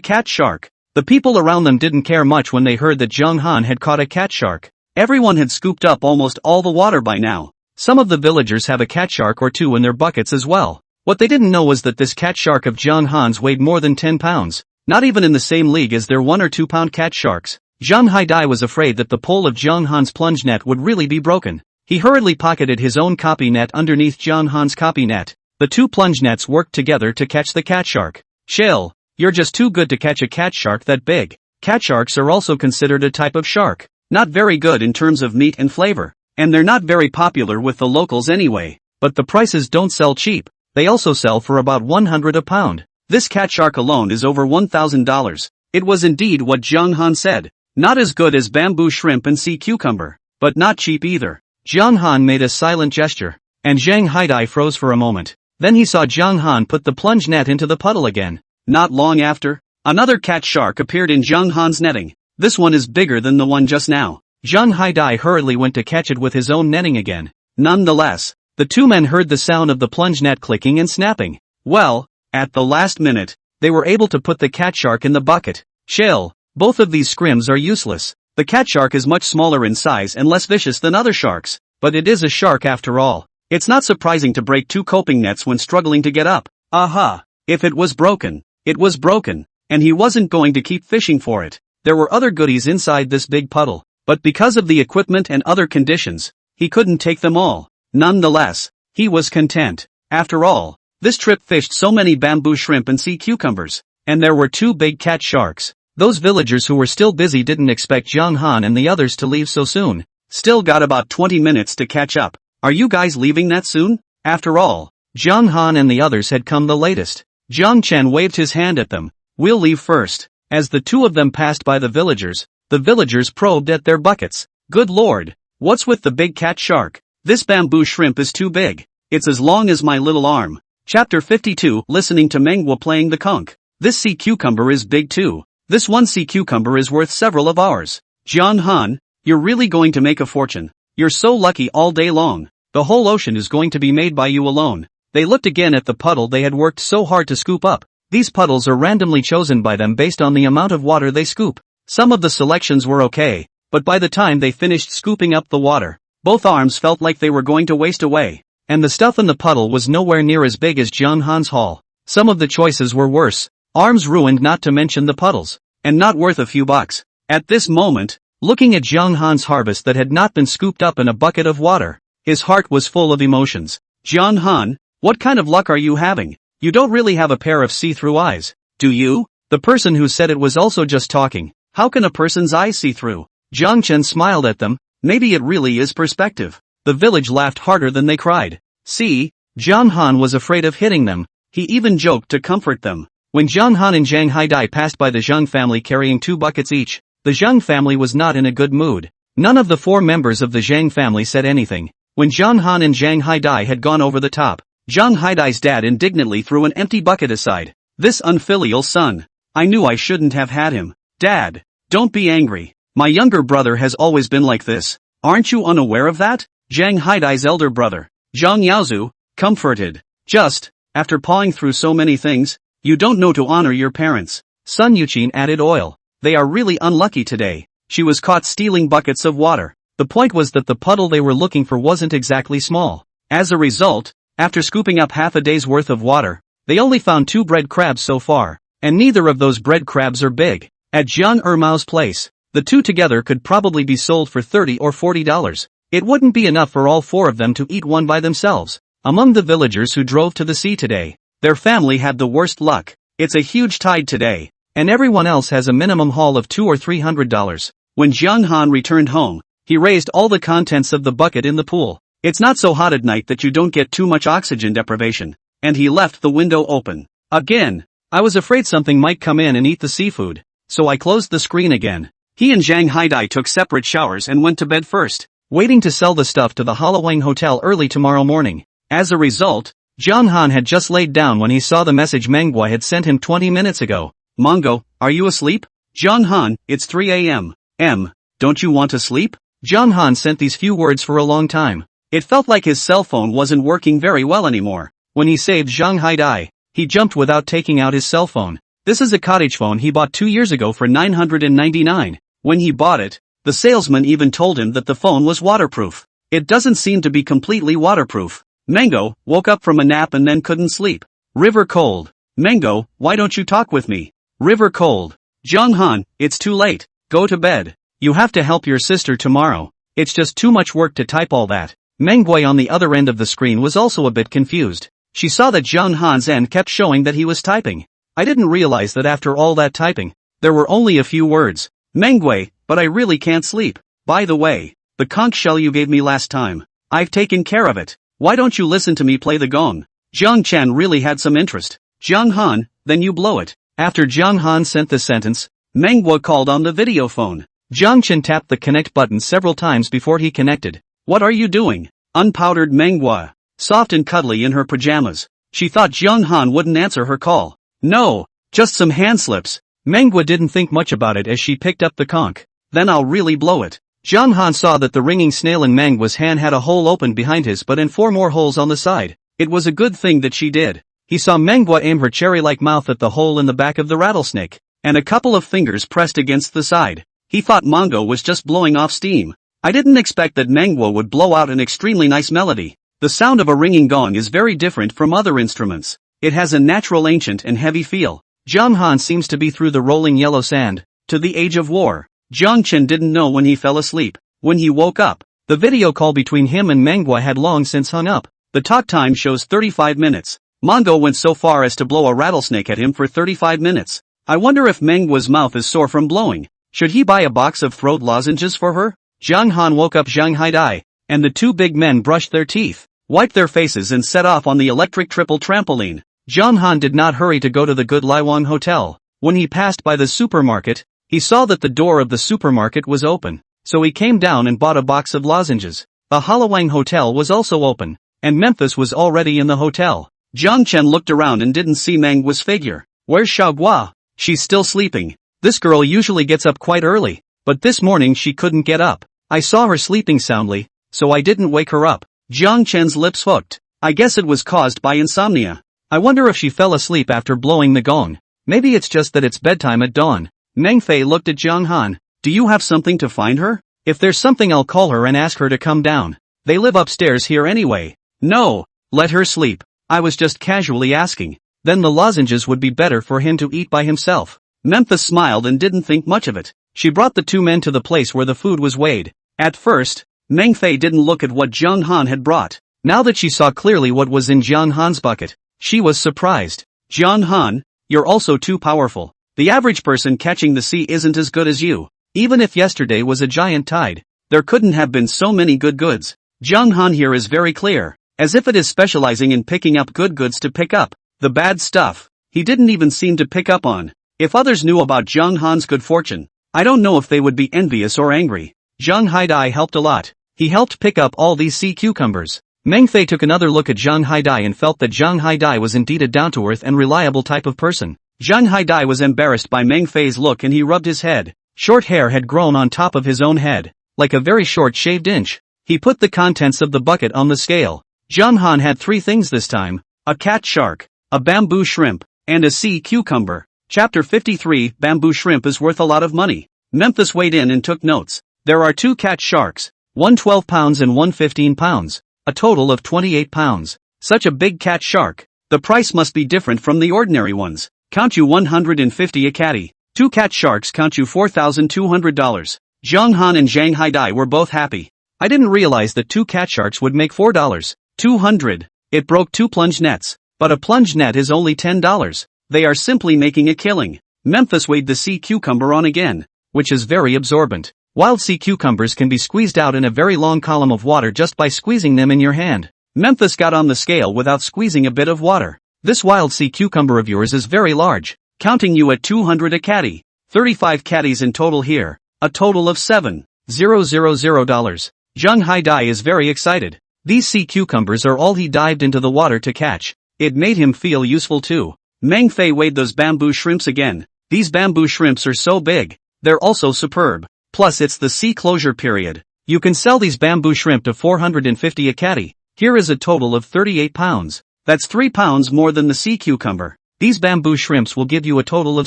Speaker 1: cat shark. The people around them didn't care much when they heard that Zhang Han had caught a cat shark. Everyone had scooped up almost all the water by now. Some of the villagers have a cat shark or two in their buckets as well. What they didn't know was that this cat shark of Zhang Han's weighed more than 10 pounds. Not even in the same league as their 1 or 2 pound cat sharks. Zhang Haidai was afraid that the pole of Zhang Han's plunge net would really be broken. He hurriedly pocketed his own copy net underneath John Han's copy net. The two plunge nets worked together to catch the cat shark. Chill, you're just too good to catch a cat shark that big. Cat sharks are also considered a type of shark. Not very good in terms of meat and flavor. And they're not very popular with the locals anyway. But the prices don't sell cheap. They also sell for about $100 a pound. This cat shark alone is over $1,000. It was indeed what Jiang Han said. Not as good as bamboo shrimp and sea cucumber. But not cheap either. Jiang Han made a silent gesture. And Zhang Haidai froze for a moment. Then he saw Jiang Han put the plunge net into the puddle again. Not long after, another cat shark appeared in Jiang Han's netting. This one is bigger than the one just now. Zhang Haidai hurriedly went to catch it with his own netting again. Nonetheless, the two men heard the sound of the plunge net clicking and snapping. Well, at the last minute, they were able to put the cat shark in the bucket. Chill, both of these scrims are useless. The cat shark is much smaller in size and less vicious than other sharks. But it is a shark after all. It's not surprising to break two coping nets when struggling to get up. Aha! If it was broken, it was broken, and he wasn't going to keep fishing for it. There were other goodies inside this big puddle, but because of the equipment and other conditions, he couldn't take them all. Nonetheless, he was content. After all, this trip fished so many bamboo shrimp and sea cucumbers, and there were two big cat sharks. Those villagers who were still busy didn't expect Jiang Han and the others to leave so soon. Still got about 20 minutes to catch up. Are you guys leaving that soon? After all, Jiang Han and the others had come the latest. Jiang Chen waved his hand at them. We'll leave first. As the two of them passed by the villagers probed at their buckets. Good lord, what's with the big cat shark? This bamboo shrimp is too big. It's as long as my little arm. Chapter 52, listening to manhwa playing the conch. This sea cucumber is big too. This one sea cucumber is worth several of ours. Jiang Han, you're really going to make a fortune. You're so lucky all day long. The whole ocean is going to be made by you alone. They looked again at the puddle they had worked so hard to scoop up. These puddles are randomly chosen by them based on the amount of water they scoop. Some of the selections were okay, but by the time they finished scooping up the water, both arms felt like they were going to waste away. And the stuff in the puddle was nowhere near as big as Jiang Han's haul. Some of the choices were worse. Arms ruined, not to mention the puddles. And not worth a few bucks. At this moment, looking at Jiang Han's harvest that had not been scooped up in a bucket of water, his heart was full of emotions. Jiang Han, what kind of luck are you having? You don't really have a pair of see-through eyes, do you? The person who said it was also just talking. How can a person's eyes see through? Jiang Chen smiled at them. Maybe it really is perspective. The village laughed harder than they cried. See, Jiang Han was afraid of hitting them. He even joked to comfort them. When Jiang Han and Zhang Haidai passed by the Zhang family carrying 2 buckets each, the Zhang family was not in a good mood. None of the 4 members of the Zhang family said anything. When Jiang Han and Zhang Haidai had gone over the top, Zhang Haidai's dad indignantly threw an empty bucket aside. This unfilial son. I knew I shouldn't have had him. Dad, don't be angry. My younger brother has always been like this. Aren't you unaware of that? Zhang Haidai's elder brother, Zhang Yaozu, comforted. Just, after pawing through so many things, you don't know to honor your parents. Sun Yuqin added oil. They are really unlucky today. She was caught stealing buckets of water. The point was that the puddle they were looking for wasn't exactly small. As a result, after scooping up half a day's worth of water, they only found 2 bread crabs so far, and neither of those bread crabs are big. At Jiang Ermao's place, the 2 together could probably be sold for $30 or $40. It wouldn't be enough for all 4 of them to eat one by themselves. Among the villagers who drove to the sea today, their family had the worst luck. It's a huge tide today, and everyone else has a minimum haul of $200 or $300. When Jiang Han returned home, he raised all the contents of the bucket in the pool. It's not so hot at night that you don't get too much oxygen deprivation. And he left the window open. Again, I was afraid something might come in and eat the seafood, so I closed the screen again. He and Zhang Haidai took separate showers and went to bed first, waiting to sell the stuff to the Halloween hotel early tomorrow morning. As a result, Jiang Han had just laid down when he saw the message manhwa had sent him 20 minutes ago. Mongo, are you asleep? Jiang Han, it's 3 a.m. Don't you want to sleep? Jiang Han sent these few words for a long time. It felt like his cell phone wasn't working very well anymore. When he saved Zhang Haidai, he jumped without taking out his cell phone. This is a cottage phone he bought 2 years ago for $999. When he bought it, the salesman even told him that the phone was waterproof. It doesn't seem to be completely waterproof. Mango woke up from a nap and then couldn't sleep. River cold. Mango, why don't you talk with me? River cold. Jiang Han, it's too late. Go to bed. You have to help your sister tomorrow. It's just too much work to type all that. Manhwa on the other end of the screen was also a bit confused. She saw that John Han's end kept showing that he was typing. I didn't realize that after all that typing, there were only a few words. Manhwa, but I really can't sleep. By the way, the conch shell you gave me last time, I've taken care of it. Why don't you listen to me play the gong? Jiang Chen really had some interest. Jiang Han, then you blow it. After Jiang Han sent the sentence, Manhwa called on the video phone. Jiang Chen tapped the connect button several times before he connected. What are you doing? Unpowdered Manhwa, soft and cuddly in her pajamas. She thought Jiang Han wouldn't answer her call. No, just some hand slips. Manhwa didn't think much about it as she picked up the conch. Then I'll really blow it. Jiang Han saw that the ringing snail in Manhwa's hand had a hole open behind his butt and 4 more holes on the side. It was a good thing that she did. He saw Manhwa aim her cherry-like mouth at the hole in the back of the rattlesnake, and a couple of fingers pressed against the side. He thought Manga was just blowing off steam. I didn't expect that Manhwa would blow out an extremely nice melody. The sound of a ringing gong is very different from other instruments. It has a natural ancient and heavy feel. Jiang Han seems to be through the rolling yellow sand, to the age of war. Jiang Chen didn't know when he fell asleep. When he woke up, the video call between him and Manhwa had long since hung up. The talk time shows 35 minutes. Manga went so far as to blow a rattlesnake at him for 35 minutes. I wonder if Manhwa's mouth is sore from blowing. Should he buy a box of throat lozenges for her? Jiang Han woke up Zhang Haidai, and the 2 big men brushed their teeth, wiped their faces and set off on the electric triple trampoline. Jiang Han did not hurry to go to the Good Laiwang Hotel. When he passed by the supermarket, he saw that the door of the supermarket was open, so he came down and bought a box of lozenges. The Halawang Hotel was also open, and Memphis was already in the hotel. Jiang Chen looked around and didn't see Manhwa's figure. Where's Xiaogua? She's still sleeping. This girl usually gets up quite early, but this morning she couldn't get up. I saw her sleeping soundly, so I didn't wake her up. Jiang Chen's lips hooked. I guess it was caused by insomnia. I wonder if she fell asleep after blowing the gong. Maybe it's just that it's bedtime at dawn. Meng Fei looked at Jiang Han. Do you have something to find her? If there's something I'll call her and ask her to come down. They live upstairs here anyway. No, let her sleep. I was just casually asking. Then the lozenges would be better for him to eat by himself. Memphis smiled and didn't think much of it. She brought the 2 men to the place where the food was weighed. At first, Meng Fei didn't look at what Jiang Han had brought. Now that she saw clearly what was in Jiang Han's bucket, she was surprised. Jiang Han, you're also too powerful. The average person catching the sea isn't as good as you. Even if yesterday was a giant tide, there couldn't have been so many good goods. Jiang Han here is very clear, as if it is specializing in picking up good goods to pick up. The bad stuff, he didn't even seem to pick up on. If others knew about Jiang Han's good fortune, I don't know if they would be envious or angry. Zhang Haidai helped a lot. He helped pick up all these sea cucumbers. Meng Fei took another look at Zhang Haidai and felt that Zhang Haidai was indeed a down-to-earth and reliable type of person. Zhang Haidai was embarrassed by Meng Fei's look and he rubbed his head. Short hair had grown on top of his own head, like a very short shaved inch. He put the contents of the bucket on the scale. Jiang Han had 3 things this time: a cat shark, a bamboo shrimp, and a sea cucumber. Chapter 53, Bamboo shrimp is worth a lot of money. Memphis weighed in and took notes. There are 2 cat sharks, one 12 pounds and one 15 pounds, a total of 28 pounds. Such a big cat shark. The price must be different from the ordinary ones. Count you 150 a catty. 2 cat sharks count you $4,200. Zhang Han and Zhang Haidai were both happy. I didn't realize that 2 cat sharks would make $4,200. It broke 2 plunge nets. But a plunge net is only $10. They are simply making a killing. Memphis weighed the sea cucumber on again, which is very absorbent. Wild sea cucumbers can be squeezed out in a very long column of water just by squeezing them in your hand. Memphis got on the scale without squeezing a bit of water. This wild sea cucumber of yours is very large, counting you at 200 a catty. 35 catties in total here, a total of $7,000. Zhang Haidai is very excited. These sea cucumbers are all he dived into the water to catch. It made him feel useful too. Meng Fei weighed those bamboo shrimps again. These bamboo shrimps are so big. They're also superb. Plus it's the sea closure period. You can sell these bamboo shrimp to 450 a catty. Here is a total of 38 pounds. That's 3 pounds more than the sea cucumber. These bamboo shrimps will give you a total of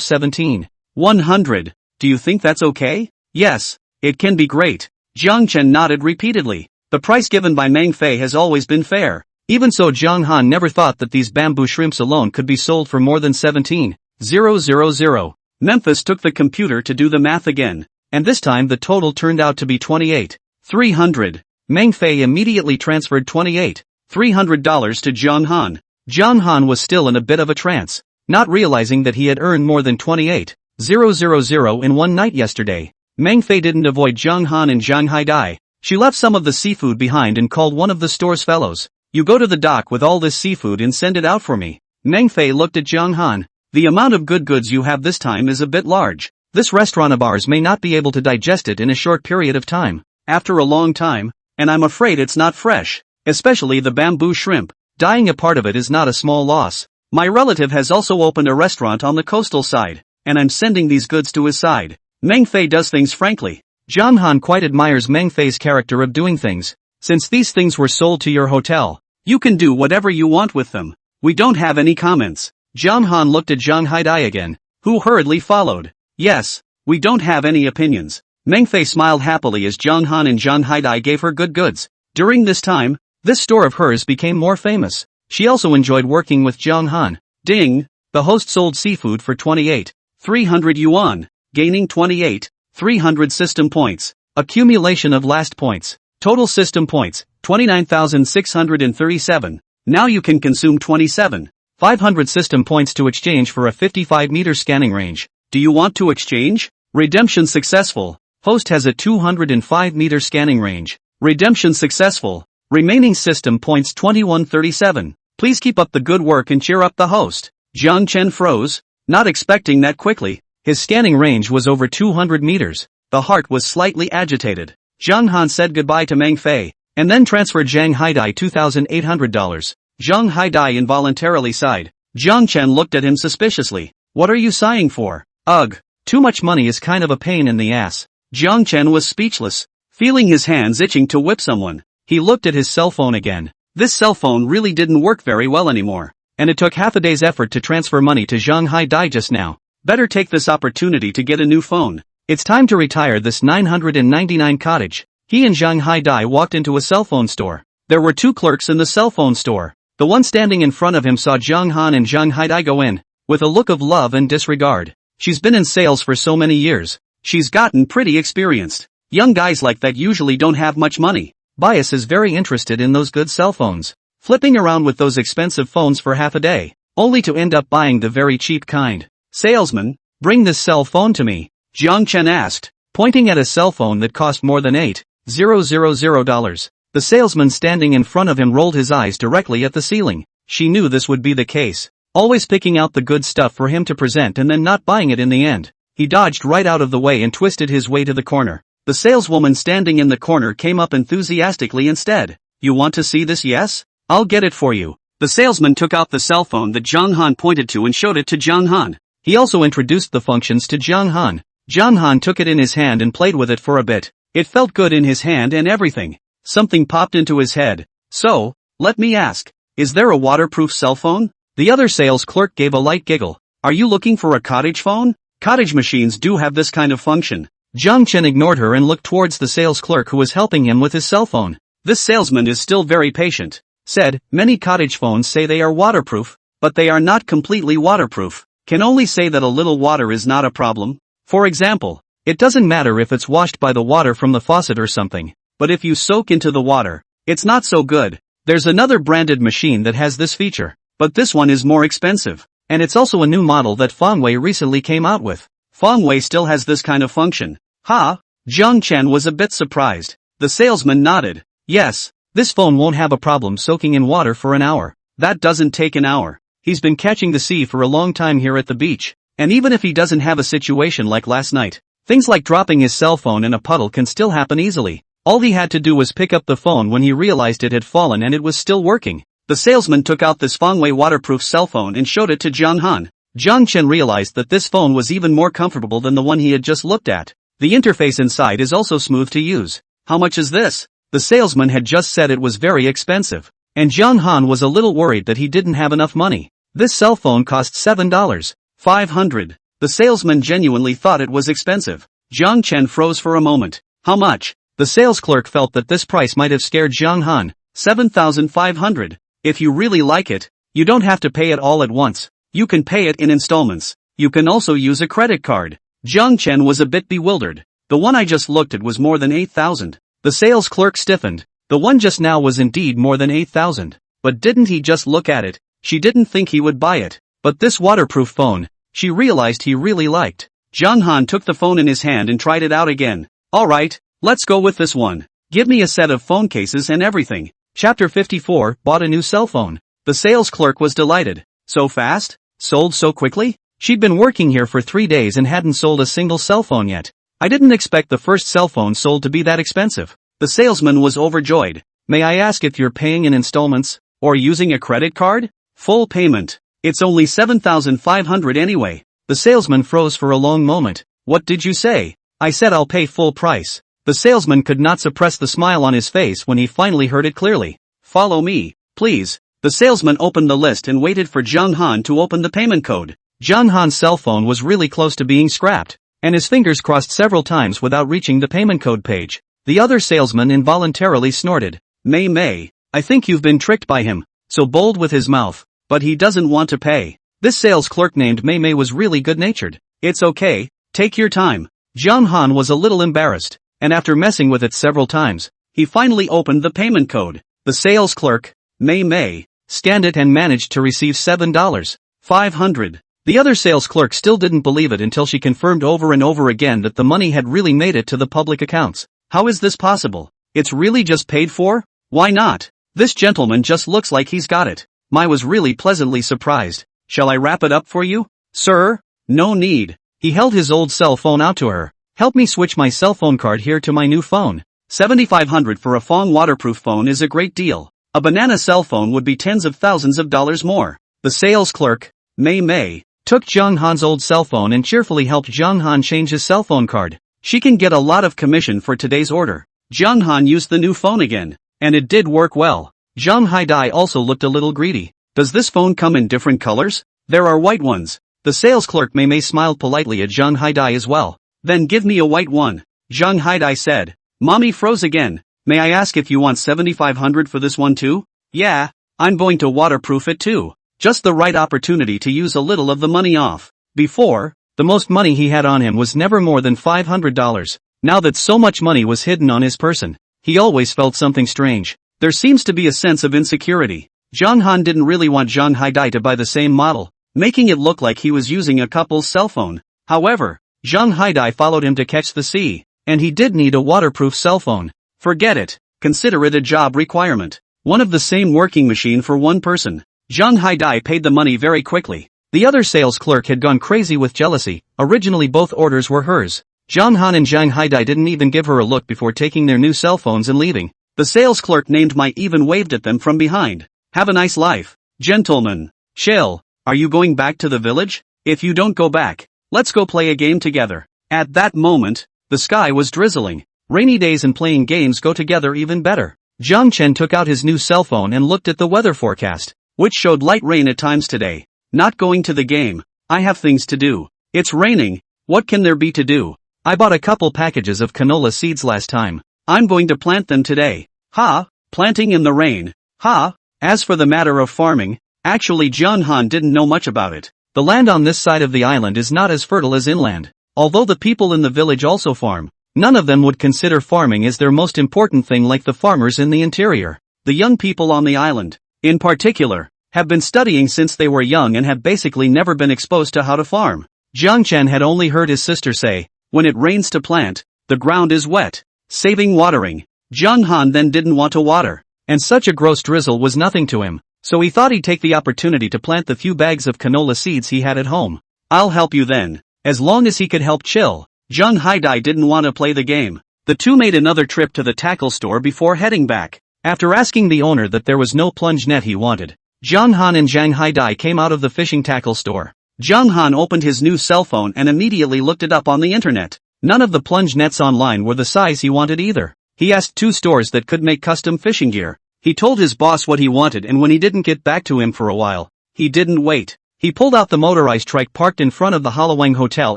Speaker 1: 17,100. Do you think that's okay? Yes, it can be great. Jiang Chen nodded repeatedly. The price given by Meng Fei has always been fair. Even so, Jiang Han never thought that these bamboo shrimps alone could be sold for more than 17,000. Memphis took the computer to do the math again, and this time the total turned out to be 28,300. 300. Meng Fei immediately transferred $28,300 to Zhang Han. Zhang Han was still in a bit of a trance, not realizing that he had earned more than 28,000 in one night yesterday. Meng Fei didn't avoid Zhang Han and Zhang Haidai. She left some of the seafood behind and called one of the store's fellows. You go to the dock with all this seafood and send it out for me. Meng Fei looked at Zhang Han. The amount of good goods you have this time is a bit large. This restaurant of ours may not be able to digest it in a short period of time. After a long time, and I'm afraid it's not fresh. Especially the bamboo shrimp. Dying a part of it is not a small loss. My relative has also opened a restaurant on the coastal side, and I'm sending these goods to his side. Meng Fei does things frankly. Zhang Han quite admires Meng Fei's character of doing things. Since these things were sold to your hotel, you can do whatever you want with them. We don't have any comments. Zhang Han looked at Zhang Haidai again, who hurriedly followed. Yes, we don't have any opinions. Meng Fei smiled happily as Zhang Han and Zhang Haidai gave her good goods. During this time, this store of hers became more famous. She also enjoyed working with Zhang Han. Ding! The host sold seafood for 28,300 yuan, gaining 28,300 system points. Accumulation of last points. Total system points, 29,637. Now you can consume 27,500 system points to exchange for a 55-meter scanning range. Do you want to exchange? Redemption successful. Host has a 205-meter scanning range. Redemption successful. Remaining system points 2137. Please keep up the good work and cheer up the host. Jiang Chen froze, not expecting that quickly. His scanning range was over 200 meters. The heart was slightly agitated. Zhang Han said goodbye to Meng Fei, and then transferred Zhang Haidai $2,800. Zhang Haidai involuntarily sighed. Jiang Chen looked at him suspiciously. What are you sighing for? Ugh, too much money is kind of a pain in the ass. Jiang Chen was speechless, feeling his hands itching to whip someone. He looked at his cell phone again. This cell phone really didn't work very well anymore, and it took half a day's effort to transfer money to Zhang Haidai just now. Better take this opportunity to get a new phone. It's time to retire this 999 cottage. He and Zhang Haidai walked into a cell phone store. There were two clerks in the cell phone store. The one standing in front of him saw Zhang Han and Zhang Haidai go in, with a look of love and disregard. She's been in sales for so many years. She's gotten pretty experienced. Young guys like that usually don't have much money. Bias is very interested in those good cell phones. Flipping around with those expensive phones for half a day, only to end up buying the very cheap kind. Salesman, bring this cell phone to me, Jiang Chen asked, pointing at a cell phone that cost more than $8,000. The salesman standing in front of him rolled his eyes directly at the ceiling. She knew this would be the case. Always picking out the good stuff for him to present and then not buying it in the end. He dodged right out of the way and twisted his way to the corner. The saleswoman standing in the corner came up enthusiastically instead. You want to see this? Yes? I'll get it for you. The salesman took out the cell phone that Zhang Han pointed to and showed it to Zhang Han. He also introduced the functions to Zhang Han. Zhang Han took it in his hand and played with it for a bit. It felt good in his hand and everything. Something popped into his head. So, let me ask, is there a waterproof cell phone? The other sales clerk gave a light giggle. Are you looking for a cottage phone? Cottage machines do have this kind of function. Jiang Chen ignored her and looked towards the sales clerk who was helping him with his cell phone. This salesman is still very patient. Said, many cottage phones say they are waterproof, but they are not completely waterproof. Can only say that a little water is not a problem. For example, it doesn't matter if it's washed by the water from the faucet or something, but if you soak into the water, it's not so good. There's another branded machine that has this feature, but this one is more expensive, and it's also a new model that Fangwei recently came out with. Fangwei still has this kind of function. Ha! Jiang Chen was a bit surprised. The salesman nodded. Yes, this phone won't have a problem soaking in water for an hour. That doesn't take an hour. He's been catching the sea for a long time here at the beach, and even if he doesn't have a situation like last night, things like dropping his cell phone in a puddle can still happen easily. All he had to do was pick up the phone when he realized it had fallen and it was still working. The salesman took out this Fangwei waterproof cell phone and showed it to Zhang Han. Jiang Chen realized that this phone was even more comfortable than the one he had just looked at. The interface inside is also smooth to use. How much is this? The salesman had just said it was very expensive, and Zhang Han was a little worried that he didn't have enough money. This cell phone cost $7,500. The salesman genuinely thought it was expensive. Jiang Chen froze for a moment. How much? The sales clerk felt that this price might have scared Zhang Han. $7,500. If you really like it, you don't have to pay it all at once. You can pay it in installments. You can also use a credit card. Jiang Chen was a bit bewildered. The one I just looked at was more than 8,000. The sales clerk stiffened. The one just now was indeed more than 8,000. But didn't he just look at it? She didn't think he would buy it. But this waterproof phone, she realized he really liked. Junhan took the phone in his hand and tried it out again. Alright, let's go with this one. Give me a set of phone cases and everything. Chapter 54, bought a new cell phone. The sales clerk was delighted. So fast? Sold so quickly? She'd been working here for 3 days and hadn't sold a single cell phone yet. I didn't expect the first cell phone sold to be that expensive. The salesman was overjoyed. May I ask if you're paying in installments? Or using a credit card? Full payment. It's only 7,500 anyway. The salesman froze for a long moment. What did you say? I said I'll pay full price. The salesman could not suppress the smile on his face when he finally heard it clearly. Follow me, please. The salesman opened the list and waited for Junhan to open the payment code. Junhan's cell phone was really close to being scrapped, and his fingers crossed several times without reaching the payment code page. The other salesman involuntarily snorted. May, I think you've been tricked by him. So bold with his mouth, but he doesn't want to pay. This sales clerk named May was really good-natured. It's okay, take your time. Junhan was a little embarrassed, and after messing with it several times, he finally opened the payment code. The sales clerk, May, scanned it and managed to receive $7,500. The other sales clerk still didn't believe it until she confirmed over and over again that the money had really made it to the public accounts. How is this possible? It's really just paid for? Why not? This gentleman just looks like he's got it. Mai was really pleasantly surprised. Shall I wrap it up for you? Sir? No need. He held his old cell phone out to her. Help me switch my cell phone card here to my new phone. $7,500 for a Fong waterproof phone is a great deal. A banana cell phone would be tens of thousands of dollars more. The sales clerk, May, took Junhan's old cell phone and cheerfully helped Junhan change his cell phone card. She can get a lot of commission for today's order. Junhan used the new phone again, and it did work well. Jung Haidai also looked a little greedy. Does this phone come in different colors? There are white ones. The sales clerk May smiled politely at Jung Haidai as well. Then give me a white one. Jung Haidai said. Mommy froze again. May I ask if you want $7,500 for this one too? Yeah, I'm going to waterproof it too. Just the right opportunity to use a little of the money off. Before, the most money he had on him was never more than $500. Now that so much money was hidden on his person, he always felt something strange. There seems to be a sense of insecurity. Junhan didn't really want Jung Haidai to buy the same model, making it look like he was using a couple's cell phone. However, Jung Haidai followed him to catch the sea, and he did need a waterproof cell phone. Forget it. Consider it a job requirement. One of the same working machine for one person. Jung Haidai paid the money very quickly. The other sales clerk had gone crazy with jealousy. Originally both orders were hers. Junhan and Jung Haidai didn't even give her a look before taking their new cell phones and leaving. The sales clerk named Mai even waved at them from behind. Have a nice life. Gentlemen. Shell, are you going back to the village? If you don't go back, let's go play a game together. At that moment, the sky was drizzling. Rainy days and playing games go together even better. Jiang Chen took out his new cell phone and looked at the weather forecast, which showed light rain at times today. Not going to the game. I have things to do. It's raining. What can there be to do? I bought a couple packages of canola seeds last time. I'm going to plant them today. Ha! Planting in the rain. Ha! As for the matter of farming, actually Junhan didn't know much about it. The land on this side of the island is not as fertile as inland. Although the people in the village also farm, none of them would consider farming as their most important thing like the farmers in the interior. The young people on the island, in particular, have been studying since they were young and have basically never been exposed to how to farm. Jiang Chen had only heard his sister say, when it rains to plant, the ground is wet, saving watering. Jiang Han then didn't want to water, and such a gross drizzle was nothing to him, so he thought he'd take the opportunity to plant the few bags of canola seeds he had at home. I'll help you then. As long as he could help chill. Jung Haidai didn't want to play the game. The two made another trip to the tackle store before heading back. After asking the owner that there was no plunge net he wanted, Jiang Han and Jang Haidai came out of the fishing tackle store. Jiang Han opened his new cell phone and immediately looked it up on the internet. None of the plunge nets online were the size he wanted either. He asked 2 stores that could make custom fishing gear. He told his boss what he wanted, and when he didn't get back to him for a while, he didn't wait. He pulled out the motorized trike parked in front of the Halawang Hotel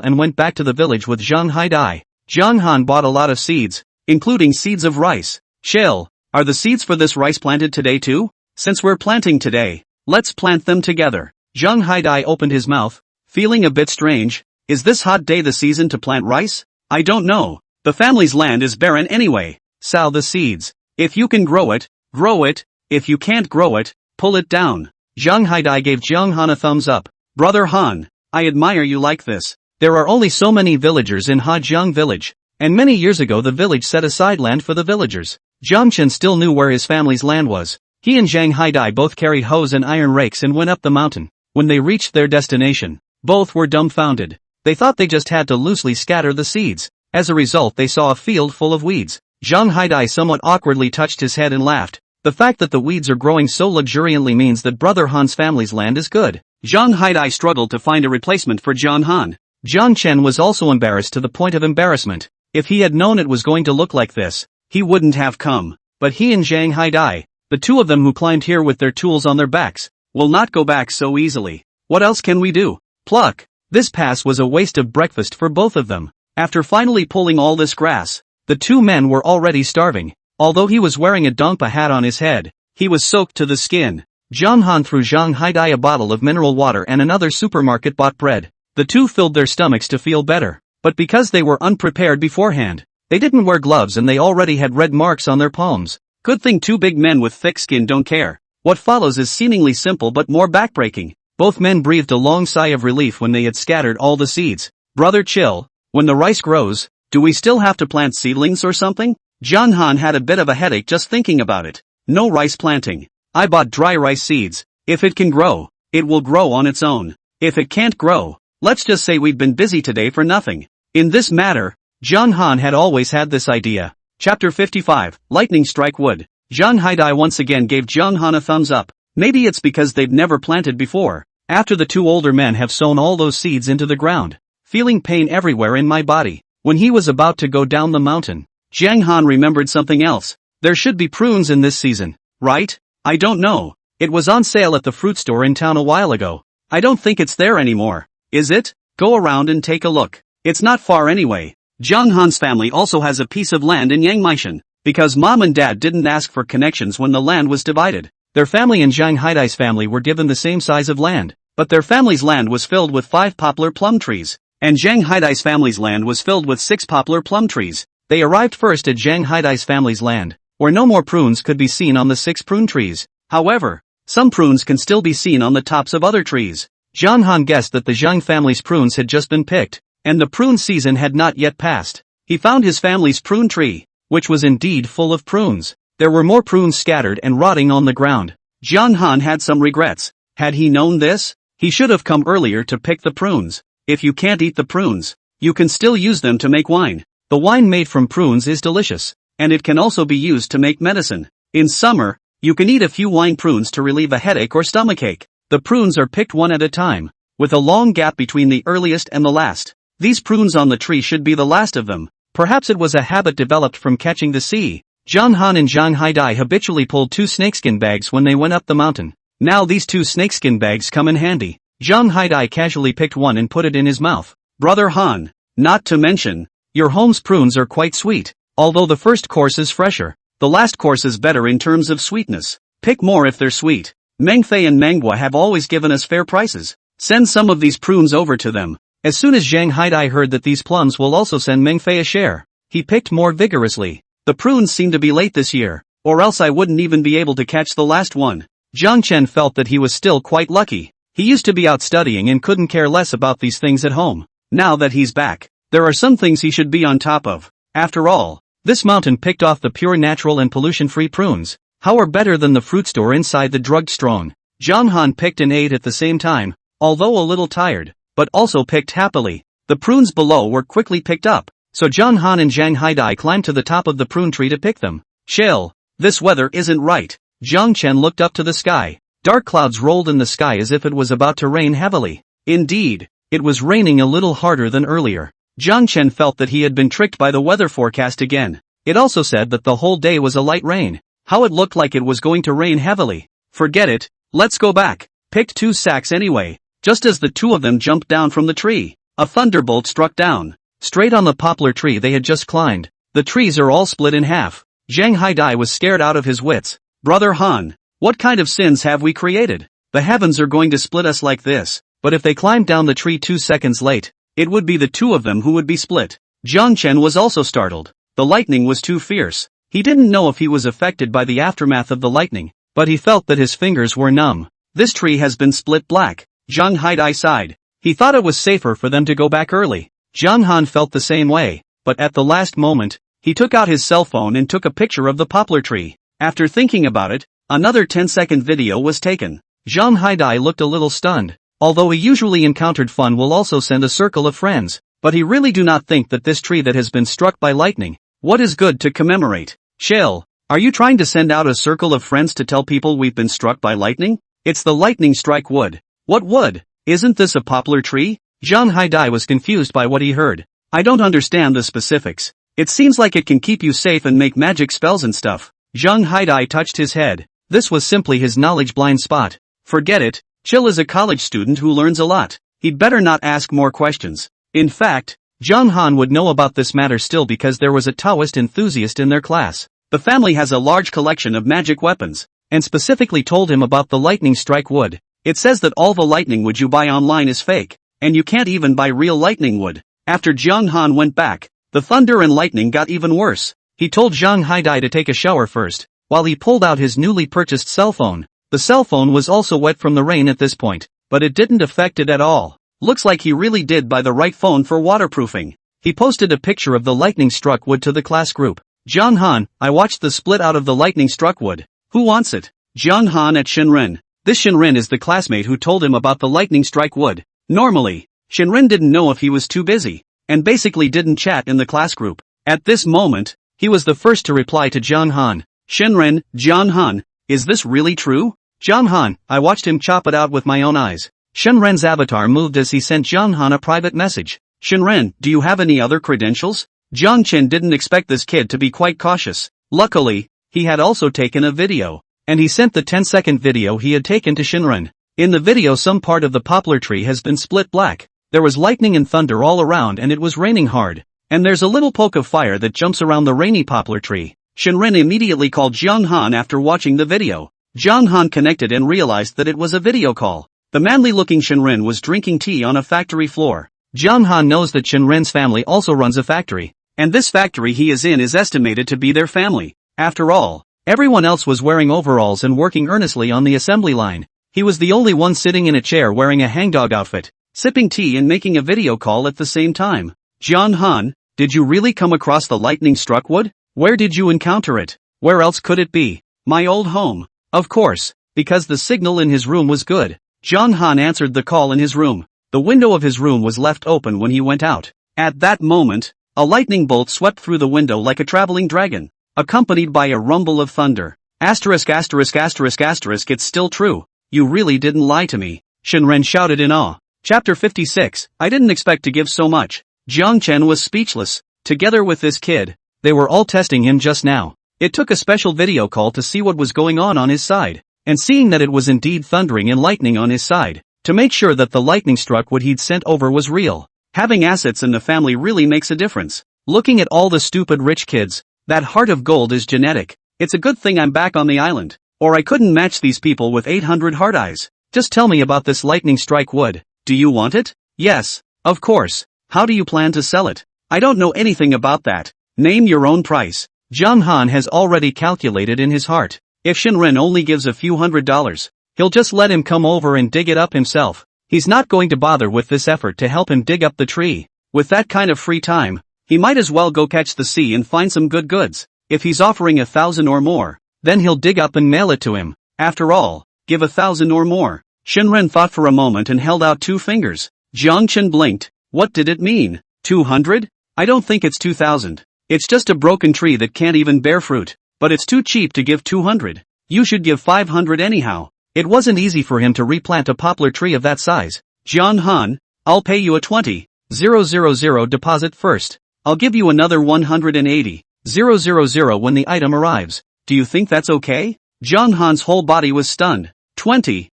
Speaker 1: and went back to the village with Zhang Haidai. Jiang Han bought a lot of seeds, including seeds of rice. Shell, are the seeds for this rice planted today too? Since we're planting today, let's plant them together. Zhang Haidai opened his mouth, feeling a bit strange. Is this hot day the season to plant rice? I don't know. The family's land is barren anyway. sow the seeds. If you can grow it, grow it. If you can't grow it, pull it down. Zhang Haidai gave Zhang Han a thumbs up. Brother Han, I admire you like this. There are only so many villagers in Hajiang village, and many years ago the village set aside land for the villagers. Jiang Chen still knew where his family's land was. He and Zhang Haidai both carried hoes and iron rakes and went up the mountain. When they reached their destination, both were dumbfounded. They thought they just had to loosely scatter the seeds. As a result, they saw a field full of weeds. Zhang Haidai somewhat awkwardly touched his head and laughed. The fact that the weeds are growing so luxuriantly means that Brother Han's family's land is good. Zhang Haidai struggled to find a replacement for Zhang Han. Jiang Chen was also embarrassed to the point of embarrassment. If he had known it was going to look like this, he wouldn't have come. But he and Zhang Haidai, the two of them who climbed here with their tools on their backs, will not go back so easily. What else can we do? Pluck. This pass was a waste of breakfast for both of them. After finally pulling all this grass, the two men were already starving. Although he was wearing a dongpa hat on his head, he was soaked to the skin. Zhang Han threw Zhang Haidai a bottle of mineral water and another supermarket-bought bread. The two filled their stomachs to feel better. But because they were unprepared beforehand, they didn't wear gloves and they already had red marks on their palms. Good thing two big men with thick skin don't care. What follows is seemingly simple but more backbreaking. Both men breathed a long sigh of relief when they had scattered all the seeds. Brother chill, when the rice grows, do we still have to plant seedlings or something? Zhang Han had a bit of a headache just thinking about it. No rice planting. I bought dry rice seeds. If it can grow, it will grow on its own. If it can't grow, let's just say we've been busy today for nothing. In this matter, Zhang Han had always had this idea. Chapter 55, Lightning Strike Wood. Zhang Haidai once again gave Zhang Han a thumbs up. Maybe it's because they've never planted before. After the two older men have sown all those seeds into the ground, feeling pain everywhere in my body. When he was about to go down the mountain, Zhang Han remembered something else. There should be prunes in this season, right? I don't know. It was on sale at the fruit store in town a while ago. I don't think it's there anymore. Is it? Go around and take a look. It's not far anyway. Zhang Han's family also has a piece of land in Yangmingshan. Because mom and dad didn't ask for connections when the land was divided. Their family and Zhang Haidai's family were given the same size of land. But their family's land was filled with 5 poplar plum trees. And Zhang Haidai's family's land was filled with 6 poplar plum trees. They arrived first at Zhang Haidai's family's land, where no more prunes could be seen on the 6 prune trees. However, some prunes can still be seen on the tops of other trees. Zhang Han guessed that the Zhang family's prunes had just been picked, and the prune season had not yet passed. He found his family's prune tree, which was indeed full of prunes. There were more prunes scattered and rotting on the ground. Zhang Han had some regrets. Had he known this, he should have come earlier to pick the prunes. If you can't eat the prunes, you can still use them to make wine. The wine made from prunes is delicious, and it can also be used to make medicine. In summer, you can eat a few wine prunes to relieve a headache or stomachache. The prunes are picked one at a time, with a long gap between the earliest and the last. These prunes on the tree should be the last of them. Perhaps it was a habit developed from catching the sea. Zhang Han and Zhang Haidai habitually pulled 2 snakeskin bags when they went up the mountain. Now these 2 snakeskin bags come in handy. Zhang Haidai casually picked one and put it in his mouth. Brother Han, not to mention, your home's prunes are quite sweet. Although the first course is fresher, the last course is better in terms of sweetness. Pick more if they're sweet. Mengfei and manhwa have always given us fair prices. Send some of these prunes over to them. As soon as Zhang Haidai heard that these plums will also send Mengfei a share, he picked more vigorously. The prunes seem to be late this year, or else I wouldn't even be able to catch the last one. Jiang Chen felt that he was still quite lucky. He used to be out studying and couldn't care less about these things at home. Now that he's back, there are some things he should be on top of. After all, this mountain picked off the pure natural and pollution-free prunes. How are better than the fruit store inside the drugstore? Zhang Han picked and ate at the same time, although a little tired, but also picked happily. The prunes below were quickly picked up, so Zhang Han and Zhang Haidai climbed to the top of the prune tree to pick them. Chill, this weather isn't right. Jiang Chen looked up to the sky. Dark clouds rolled in the sky as if it was about to rain heavily. Indeed, it was raining a little harder than earlier. Jiang Chen felt that he had been tricked by the weather forecast again. It also said that the whole day was a light rain. How it looked like it was going to rain heavily. Forget it, let's go back. Picked 2 sacks anyway. Just as the two of them jumped down from the tree, a thunderbolt struck down, straight on the poplar tree they had just climbed. The trees are all split in half. Zhang Haidai was scared out of his wits. Brother Han, what kind of sins have we created? The heavens are going to split us like this, but if they climbed down the tree 2 seconds late, it would be the two of them who would be split. Jiang Chen was also startled. The lightning was too fierce. He didn't know if he was affected by the aftermath of the lightning, but he felt that his fingers were numb. This tree has been split black. Zhang Haidai sighed. He thought it was safer for them to go back early. Zhang Han felt the same way, but at the last moment, he took out his cell phone and took a picture of the poplar tree. After thinking about it, another 10-second video was taken. Zhang Haidai looked a little stunned. Although he usually encountered fun will also send a circle of friends, but he really do not think that this tree that has been struck by lightning. What is good to commemorate? Chill. Are you trying to send out a circle of friends to tell people we've been struck by lightning? It's the lightning strike wood. What wood? Isn't this a poplar tree? Zhang Haidai was confused by what he heard. I don't understand the specifics. It seems like it can keep you safe and make magic spells and stuff. Zhang Haidai touched his head. This was simply his knowledge blind spot. Forget it. Chill is a college student who learns a lot. He'd better not ask more questions. In fact, Zhang Han would know about this matter still because there was a Taoist enthusiast in their class. The family has a large collection of magic weapons, and specifically told him about the lightning strike wood. It says that all the lightning wood you buy online is fake, and you can't even buy real lightning wood. After Zhang Han went back, the thunder and lightning got even worse. He told Zhang Haidai to take a shower first, while he pulled out his newly purchased cell phone. The cell phone was also wet from the rain at this point, but it didn't affect it at all. Looks like he really did buy the right phone for waterproofing. He posted a picture of the lightning struck wood to the class group. Zhang Han, I watched the split out of the lightning struck wood. Who wants it? Zhang Han at Shinren. This Shinren is the classmate who told him about the lightning strike wood. Normally, Shinren didn't know if he was too busy, and basically didn't chat in the class group. At this moment, he was the first to reply to Zhang Han. Shinren, Zhang Han, is this really true? Zhang Han, I watched him chop it out with my own eyes. Shinren's avatar moved as he sent Zhang Han a private message. Shinren, do you have any other credentials? Zhang Chen didn't expect this kid to be quite cautious. Luckily, he had also taken a video, and he sent the 10-second video he had taken to Shinren. In the video some part of the poplar tree has been split black. There was lightning and thunder all around and it was raining hard. And there's a little poke of fire that jumps around the rainy poplar tree. Shinren immediately called Zhang Han after watching the video. Zhang Han connected and realized that it was a video call. The manly-looking Shinren was drinking tea on a factory floor. Zhang Han knows that Shinren's family also runs a factory, and this factory he is in is estimated to be their family. After all, everyone else was wearing overalls and working earnestly on the assembly line. He was the only one sitting in a chair wearing a hangdog outfit, sipping tea and making a video call at the same time. Zhang Han, did you really come across the lightning struck wood? Where did you encounter it? Where else could it be? My old home. Of course, because the signal in his room was good. Zhang Han answered the call in his room. The window of his room was left open when he went out. At that moment, a lightning bolt swept through the window like a traveling dragon, accompanied by a rumble of thunder. Asterisk asterisk asterisk asterisk it's still true. You really didn't lie to me. Shinren shouted in awe. Chapter 56, I didn't expect to give so much. Jiang Chen was speechless. Together with this kid, they were all testing him just now. It took a special video call to see what was going on his side, and seeing that it was indeed thundering and lightning on his side, to make sure that the lightning struck what he'd sent over was real. Having assets in the family really makes a difference. Looking at all the stupid rich kids, that heart of gold is genetic. It's a good thing I'm back on the island, or I couldn't match these people with 800 heart eyes. Just tell me about this lightning strike wood. Do you want it? Yes, of course. How do you plan to sell it? I don't know anything about that. Name your own price. Zhang Han has already calculated in his heart. If Shinren only gives a few $100s, he'll just let him come over and dig it up himself. He's not going to bother with this effort to help him dig up the tree. With that kind of free time, he might as well go catch the sea and find some good goods. If he's offering 1,000 or more, then he'll dig up and mail it to him. After all, give 1,000 or more. Shinren thought for a moment and held out 2 fingers. Jiang Chen blinked. What did it mean? 200? I don't think it's 2,000. It's just a broken tree that can't even bear fruit. But it's too cheap to give 200. You should give 500 anyhow. It wasn't easy for him to replant a poplar tree of that size. Zhang Han, I'll pay you a 20,000 deposit first. I'll give you another 180,000 when the item arrives. Do you think that's okay? Zhang Han's whole body was stunned. 20,000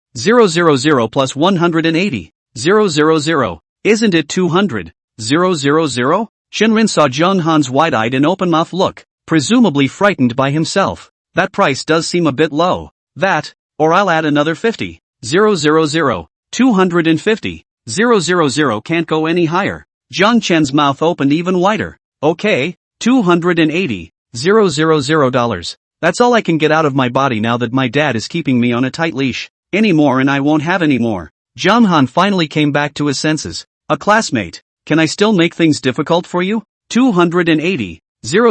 Speaker 1: plus 180,000. Isn't it 200,000? Shinren saw Zhang Han's wide-eyed and open-mouthed look, presumably frightened by himself. That price does seem a bit low. That, or I'll add another 50,000. 250,000 can't go any higher. Jiang Chen's mouth opened even wider. Okay, 280,000. $000. That's all I can get out of my body now that my dad is keeping me on a tight leash. Anymore and I won't have any more. Jonghan finally came back to his senses. A classmate. Can I still make things difficult for you? 280. 000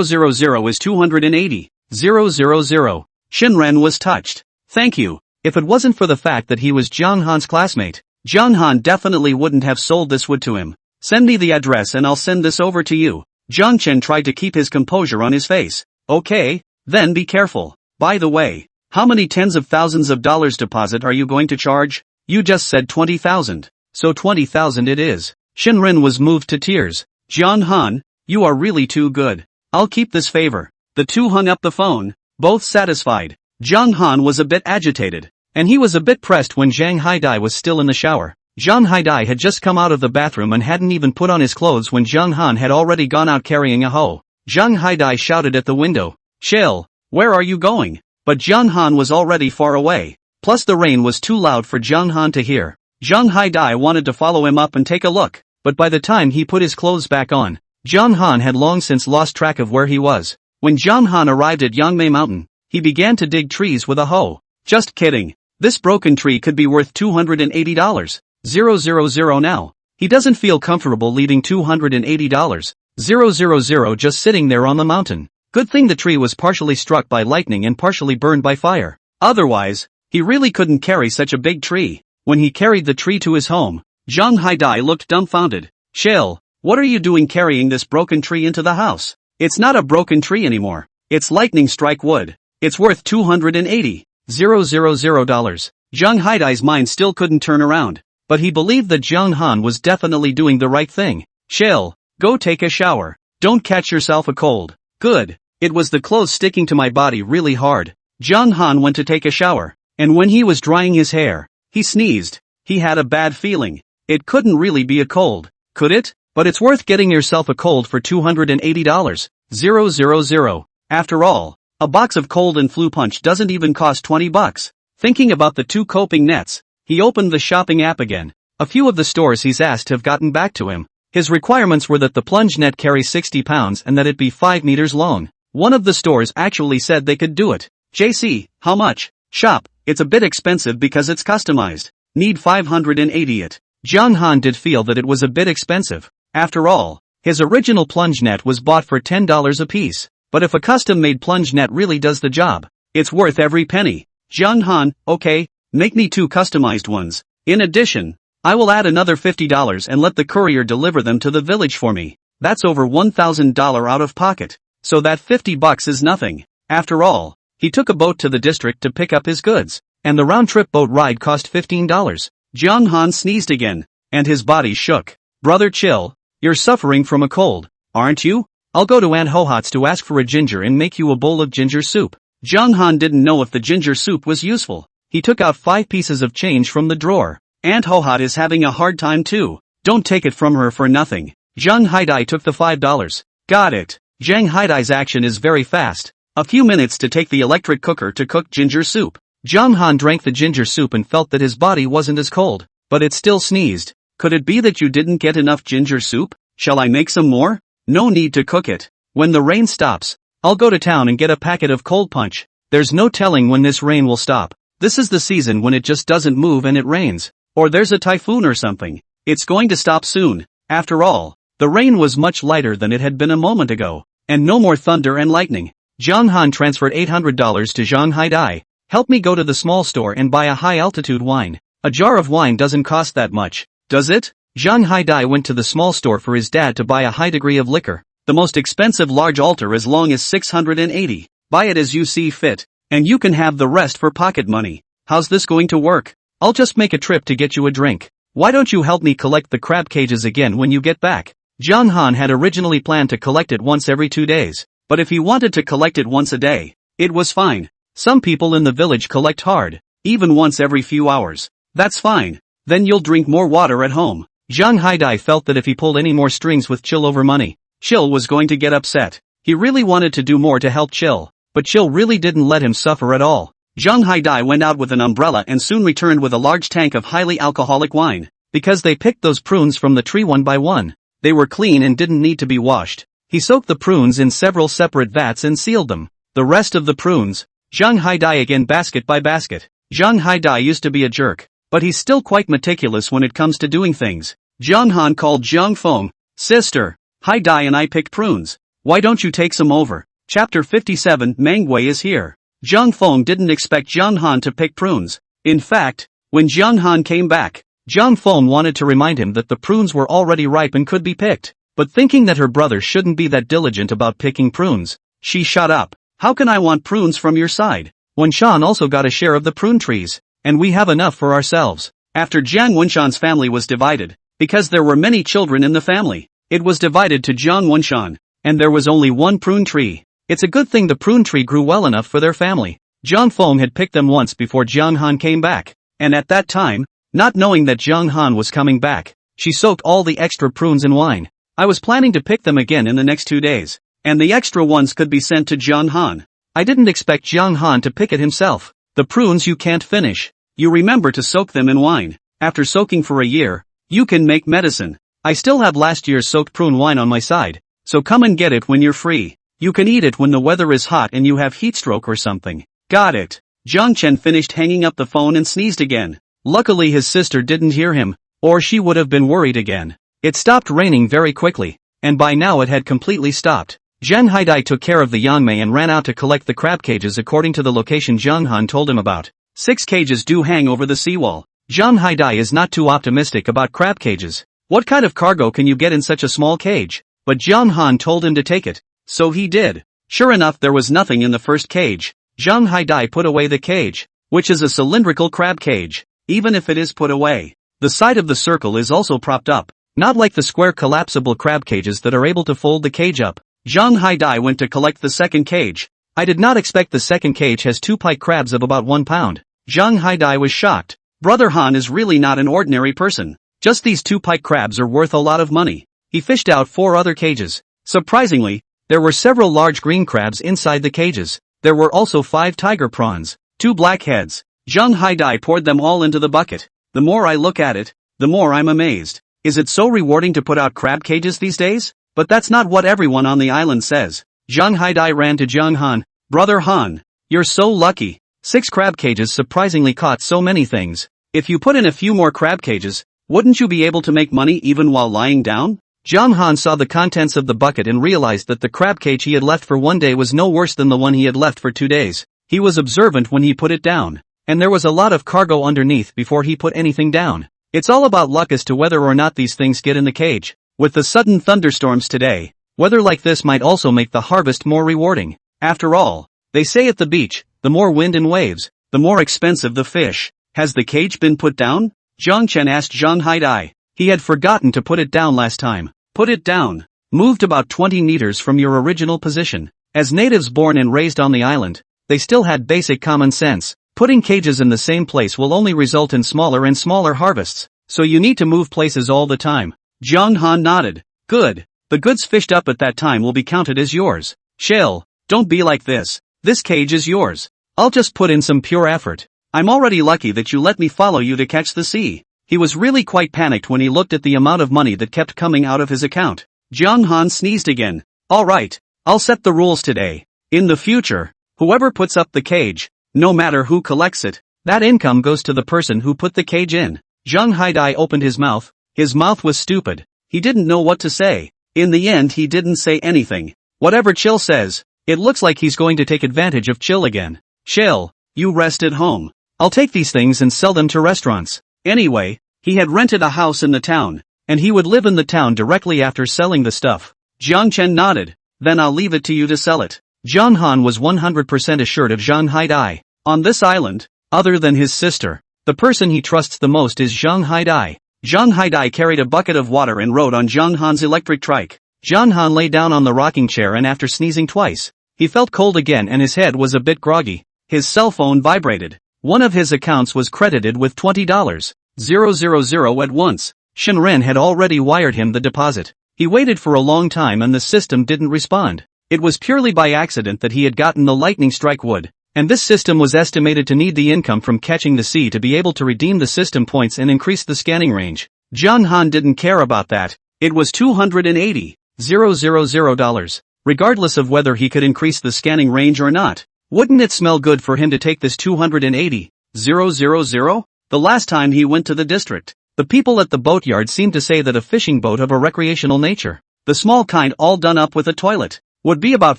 Speaker 1: is 280. 000. Shinren was touched. Thank you. If it wasn't for the fact that he was Jonghan's classmate, Jonghan definitely wouldn't have sold this wood to him. Send me the address and I'll send this over to you. Zhangchen tried to keep his composure on his face. Okay, then be careful. By the way, how many tens of thousands of dollars deposit are you going to charge? You just said 20,000. So 20,000 it is. Shinren was moved to tears. Jonghan, you are really too good. I'll keep this favor. The two hung up the phone, both satisfied. Jonghan was a bit agitated, and he was a bit pressed when Zhang Haidai was still in the shower. Zhang Haidai had just come out of the bathroom and hadn't even put on his clothes when Zhonghan had already gone out carrying a hoe. Zhang Haidai shouted at the window, "Chill, where are you going?" But Zhonghan was already far away. Plus the rain was too loud for Zhonghan to hear. Zhang Haidai wanted to follow him up and take a look, but by the time he put his clothes back on, Zhonghan had long since lost track of where he was. When Zhonghan arrived at Yangmei Mountain, he began to dig trees with a hoe. Just kidding. This broken tree could be worth $280. 000 now. He doesn't feel comfortable leaving $280. 000 just sitting there on the mountain. Good thing the tree was partially struck by lightning and partially burned by fire. Otherwise, he really couldn't carry such a big tree. When he carried the tree to his home, Zhang Haidai looked dumbfounded. "Shell, what are you doing carrying this broken tree into the house? It's not a broken tree anymore. It's lightning strike wood. It's worth $280. 000. Zhang Haidai's mind still couldn't turn around, but he believed that Zhonghan was definitely doing the right thing. "Shell, go take a shower. Don't catch yourself a cold." "Good. It was the clothes sticking to my body really hard." Zhonghan went to take a shower, and when he was drying his hair, he sneezed. He had a bad feeling. It couldn't really be a cold, could it? But it's worth getting yourself a cold for $280. 000. After all, a box of cold and flu punch doesn't even cost $20. Thinking about the two coping nets, he opened the shopping app again. A few of the stores he's asked have gotten back to him. His requirements were that the plunge net carry 60 pounds and that it be 5 meters long. One of the stores actually said they could do it. "JC, how much?" "Shop, it's a bit expensive because it's customized. Need 580 it." Zhonghan did feel that it was a bit expensive. After all, his original plunge net was bought for $10 a piece. But if a custom-made plunge net really does the job, it's worth every penny. Zhonghan, okay, make me 2 customized ones. In addition, I will add another $50 and let the courier deliver them to the village for me. That's over $1,000 out of pocket. So that $50 is nothing. After all, he took a boat to the district to pick up his goods, and the round-trip boat ride cost $15. Zhonghan sneezed again, and his body shook. "Brother, chill. You're suffering from a cold, aren't you? I'll go to Aunt Hohat's to ask for a ginger and make you a bowl of ginger soup." Zhonghan didn't know if the ginger soup was useful. He took out 5 pieces of change from the drawer. "Aunt Hohat is having a hard time too. Don't take it from her for nothing." Zhang Haidai took the $5. "Got it." Zhang Haidai's action is very fast. A few minutes to take the electric cooker to cook ginger soup. Zhonghan drank the ginger soup and felt that his body wasn't as cold, but it still sneezed. "Could it be that you didn't get enough ginger soup? Shall I make some more?" "No need to cook it. When the rain stops, I'll go to town and get a packet of cold punch. There's no telling when this rain will stop. This is the season when it just doesn't move and it rains. Or there's a typhoon or something. It's going to stop soon." After all, the rain was much lighter than it had been a moment ago, and no more thunder and lightning. Zhonghan transferred $800 to Zhang Haidai. "Help me go to the small store and buy a high-altitude wine. A jar of wine doesn't cost that much, does it?" Zhang Haidai went to the small store for his dad to buy a high degree of liquor. The most expensive large altar as long as 680. "Buy it as you see fit, and you can have the rest for pocket money." "How's this going to work? I'll just make a trip to get you a drink. Why don't you help me collect the crab cages again when you get back?" Zhonghan had originally planned to collect it once every 2 days, but if he wanted to collect it once a day, it was fine. Some people in the village collect hard, even once every few hours. "That's fine. Then you'll drink more water at home." Zhang Haidai felt that if he pulled any more strings with Chill over money, Chill was going to get upset. He really wanted to do more to help Chill, but Chill really didn't let him suffer at all. Zhang Haidai went out with an umbrella and soon returned with a large tank of highly alcoholic wine. Because they picked those prunes from the tree one by one, they were clean and didn't need to be washed. He soaked the prunes in several separate vats and sealed them. The rest of the prunes, Zhang Haidai again basket by basket. Zhang Haidai used to be a jerk, but he's still quite meticulous when it comes to doing things. Zhang Han called Zhang Feng, "Sister, Haidai and I picked prunes. Why don't you take some over?" Chapter 57 Manhwa is here. Zhang Feng didn't expect Zhang Han to pick prunes. In fact, when Zhang Han came back, Zhang Feng wanted to remind him that the prunes were already ripe and could be picked. But thinking that her brother shouldn't be that diligent about picking prunes, she shut up. "How can I want prunes from your side? Wenshan also got a share of the prune trees, and we have enough for ourselves." After Jiang Wenshan's family was divided, because there were many children in the family, it was divided to Jiang Wenshan, and there was only one prune tree. It's a good thing the prune tree grew well enough for their family. Zhang Feng had picked them once before Zhang Han came back, and at that time, not knowing that Zhang Han was coming back, she soaked all the extra prunes in wine. "I was planning to pick them again in the next 2 days, and the extra ones could be sent to Zhang Han. I didn't expect Zhang Han to pick it himself. The prunes you can't finish. You remember to soak them in wine. After soaking for a year, you can make medicine. I still have last year's soaked prune wine on my side, so come and get it when you're free. You can eat it when the weather is hot and you have heatstroke or something." "Got it." Jiang Chen finished hanging up the phone and sneezed again. Luckily his sister didn't hear him, or she would have been worried again. It stopped raining very quickly, and by now it had completely stopped. Zhang Haidai took care of the Yangmei and ran out to collect the crab cages according to the location Zhang Han told him about. 6 cages do hang over the seawall. Zhang Haidai is not too optimistic about crab cages. What kind of cargo can you get in such a small cage? But Zhang Han told him to take it. So he did. Sure enough, there was nothing in the first cage. Zhang Haidai put away the cage, which is a cylindrical crab cage. Even if it is put away, the side of the circle is also propped up, not like the square collapsible crab cages that are able to fold the cage up. Zhang Haidai went to collect the second cage. "I did not expect the second cage has 2 pike crabs of about 1 pound. Zhang Haidai was shocked. Brother Han is really not an ordinary person. Just these 2 pike crabs are worth a lot of money. He fished out 4 other cages. Surprisingly, there were several large green crabs inside the cages. There were also 5 tiger prawns, 2 blackheads. Zhang Haidai poured them all into the bucket. The more I look at it, the more I'm amazed. Is it so rewarding to put out crab cages these days? But that's not what everyone on the island says. Zhang Haidai ran to Zhang Han. "Brother Han, you're so lucky. 6 crab cages surprisingly caught so many things. If you put in a few more crab cages, wouldn't you be able to make money even while lying down?" Zhang Han saw the contents of the bucket and realized that the crab cage he had left for 1 day was no worse than the one he had left for 2 days. He was observant when he put it down, and there was a lot of cargo underneath before he put anything down. It's all about luck as to whether or not these things get in the cage. With the sudden thunderstorms today, weather like this might also make the harvest more rewarding. After all, they say at the beach, the more wind and waves, the more expensive the fish. "Has the cage been put down?" Jiang Chen asked Zhang Haidai. He had forgotten to put it down last time. "Put it down. Moved about 20 meters from your original position." As natives born and raised on the island, they still had basic common sense. Putting cages in the same place will only result in smaller and smaller harvests, so you need to move places all the time. Zhang Han nodded. "Good. The goods fished up at that time will be counted as yours." "Shell, don't be like this. This cage is yours. I'll just put in some pure effort. I'm already lucky that you let me follow you to catch the sea." He was really quite panicked when he looked at the amount of money that kept coming out of his account. Zhang Han sneezed again. "All right, I'll set the rules today. In the future, whoever puts up the cage, no matter who collects it, that income goes to the person who put the cage in." Zhang Haidai opened his mouth. His mouth was stupid. He didn't know what to say. In the end he didn't say anything. Whatever Chill says, it looks like he's going to take advantage of Chill again. "Chill, you rest at home. I'll take these things and sell them to restaurants." Anyway, he had rented a house in the town, and he would live in the town directly after selling the stuff. Jiang Chen nodded. "Then I'll leave it to you to sell it." Zhang Han was 100% assured of Zhang Haidai. On this island, other than his sister, the person he trusts the most is Zhang Haidai. Zhang Haidai carried a bucket of water and rode on Zhang Han's electric trike. Zhang Han lay down on the rocking chair and after sneezing twice, he felt cold again and his head was a bit groggy. His cell phone vibrated. One of his accounts was credited with $20,000 at once. Shinren had already wired him the deposit. He waited for a long time and the system didn't respond. It was purely by accident that he had gotten the lightning strike wood, and this system was estimated to need the income from catching the sea to be able to redeem the system points and increase the scanning range. Zhang Han didn't care about that. It was 280. $000, regardless of whether he could increase the scanning range or not. Wouldn't it smell good for him to take this $280,000? The last time he went to the district, the people at the boatyard seemed to say that a fishing boat of a recreational nature, the small kind all done up with a toilet, would be about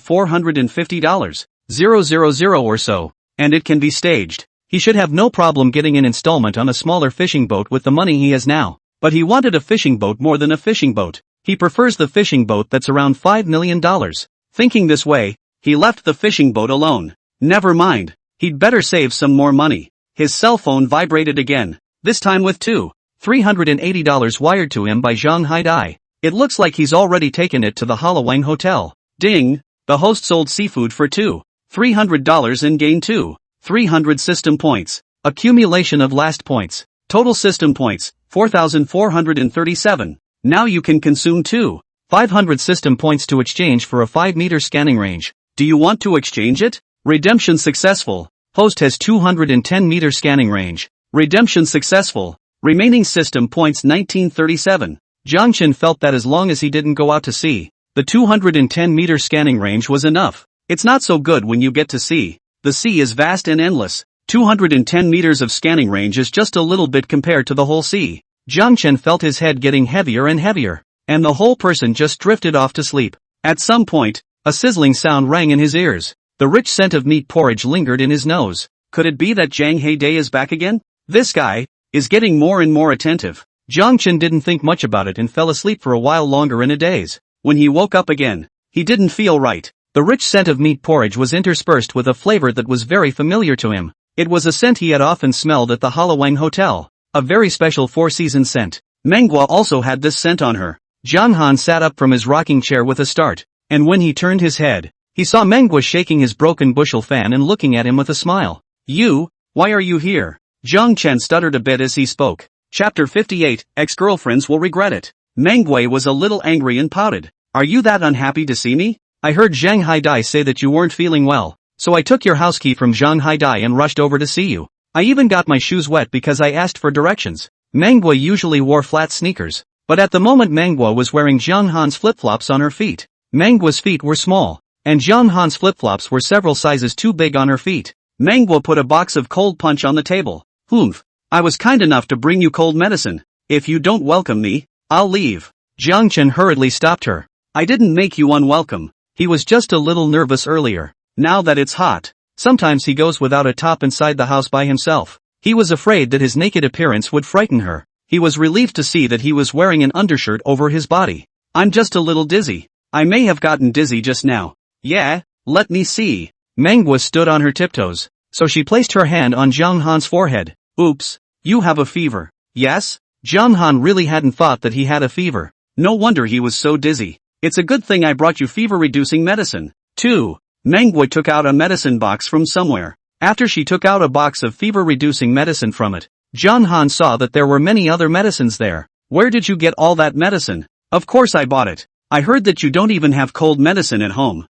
Speaker 1: $450, 000 or so, and it can be staged. He should have no problem getting an installment on a smaller fishing boat with the money he has now. But he wanted a fishing boat more than a fishing boat. He prefers the fishing boat that's around $5 million. Thinking this way, he left the fishing boat alone. Never mind, he'd better save some more money. His cell phone vibrated again, this time with $380 wired to him by Zhang Haidai. It looks like he's already taken it to the Halawang Hotel. Ding! The host sold seafood for $300 and gained 300 system points. Accumulation of last points. Total system points, 4,437. Now you can consume 500 system points to exchange for a 5-meter scanning range. Do you want to exchange it? Redemption successful. Host has 210-meter scanning range. Redemption successful. Remaining system points 1937. Jiangchen felt that as long as he didn't go out to sea, the 210-meter scanning range was enough. It's not so good when you get to sea. The sea is vast and endless. 210 meters of scanning range is just a little bit compared to the whole sea. Jiangchen felt his head getting heavier and heavier, and the whole person just drifted off to sleep. At some point, a sizzling sound rang in his ears. The rich scent of meat porridge lingered in his nose. Could it be that Zhang Haidai is back again? This guy is getting more and more attentive. Jiangchen didn't think much about it and fell asleep for a while longer in a daze. When he woke up again, he didn't feel right. The rich scent of meat porridge was interspersed with a flavor that was very familiar to him. It was a scent he had often smelled at the Halawang Hotel, a very special four-season scent. Manhwa also had this scent on her. Zhang Han sat up from his rocking chair with a start, and when he turned his head, he saw Manhwa shaking his broken bushel fan and looking at him with a smile. Why are you here? Zhang Chen stuttered a bit as he spoke. Chapter 58, Ex-Girlfriends Will Regret It. Manhwa was a little angry and pouted. Are you that unhappy to see me? I heard Zhang Haidai say that you weren't feeling well, so I took your house key from Zhang Haidai and rushed over to see you. I even got my shoes wet because I asked for directions. Manhwa usually wore flat sneakers, but at the moment Manhwa was wearing Zhang Han's flip-flops on her feet. Manhwa's feet were small, and Zhang Han's flip-flops were several sizes too big on her feet. Manhwa put a box of cold punch on the table. I was kind enough to bring you cold medicine. If you don't welcome me, I'll leave. Jiangchen hurriedly stopped her. I didn't make you unwelcome. He was just a little nervous earlier. Now that it's hot, sometimes he goes without a top inside the house by himself. He was afraid that his naked appearance would frighten her. He was relieved to see that he was wearing an undershirt over his body. I'm just a little dizzy. I may have gotten dizzy just now. Yeah, let me see. Manhwa stood on her tiptoes, so she placed her hand on Zhang Han's forehead. Oops, you have a fever. Yes? Zhang Han really hadn't thought that he had a fever. No wonder he was so dizzy. It's a good thing I brought you fever-reducing medicine. 2. Manhwa took out a medicine box from somewhere. After she took out a box of fever-reducing medicine from it, Zhang Han saw that there were many other medicines there. Where did you get all that medicine? Of course I bought it. I heard that you don't even have cold medicine at home.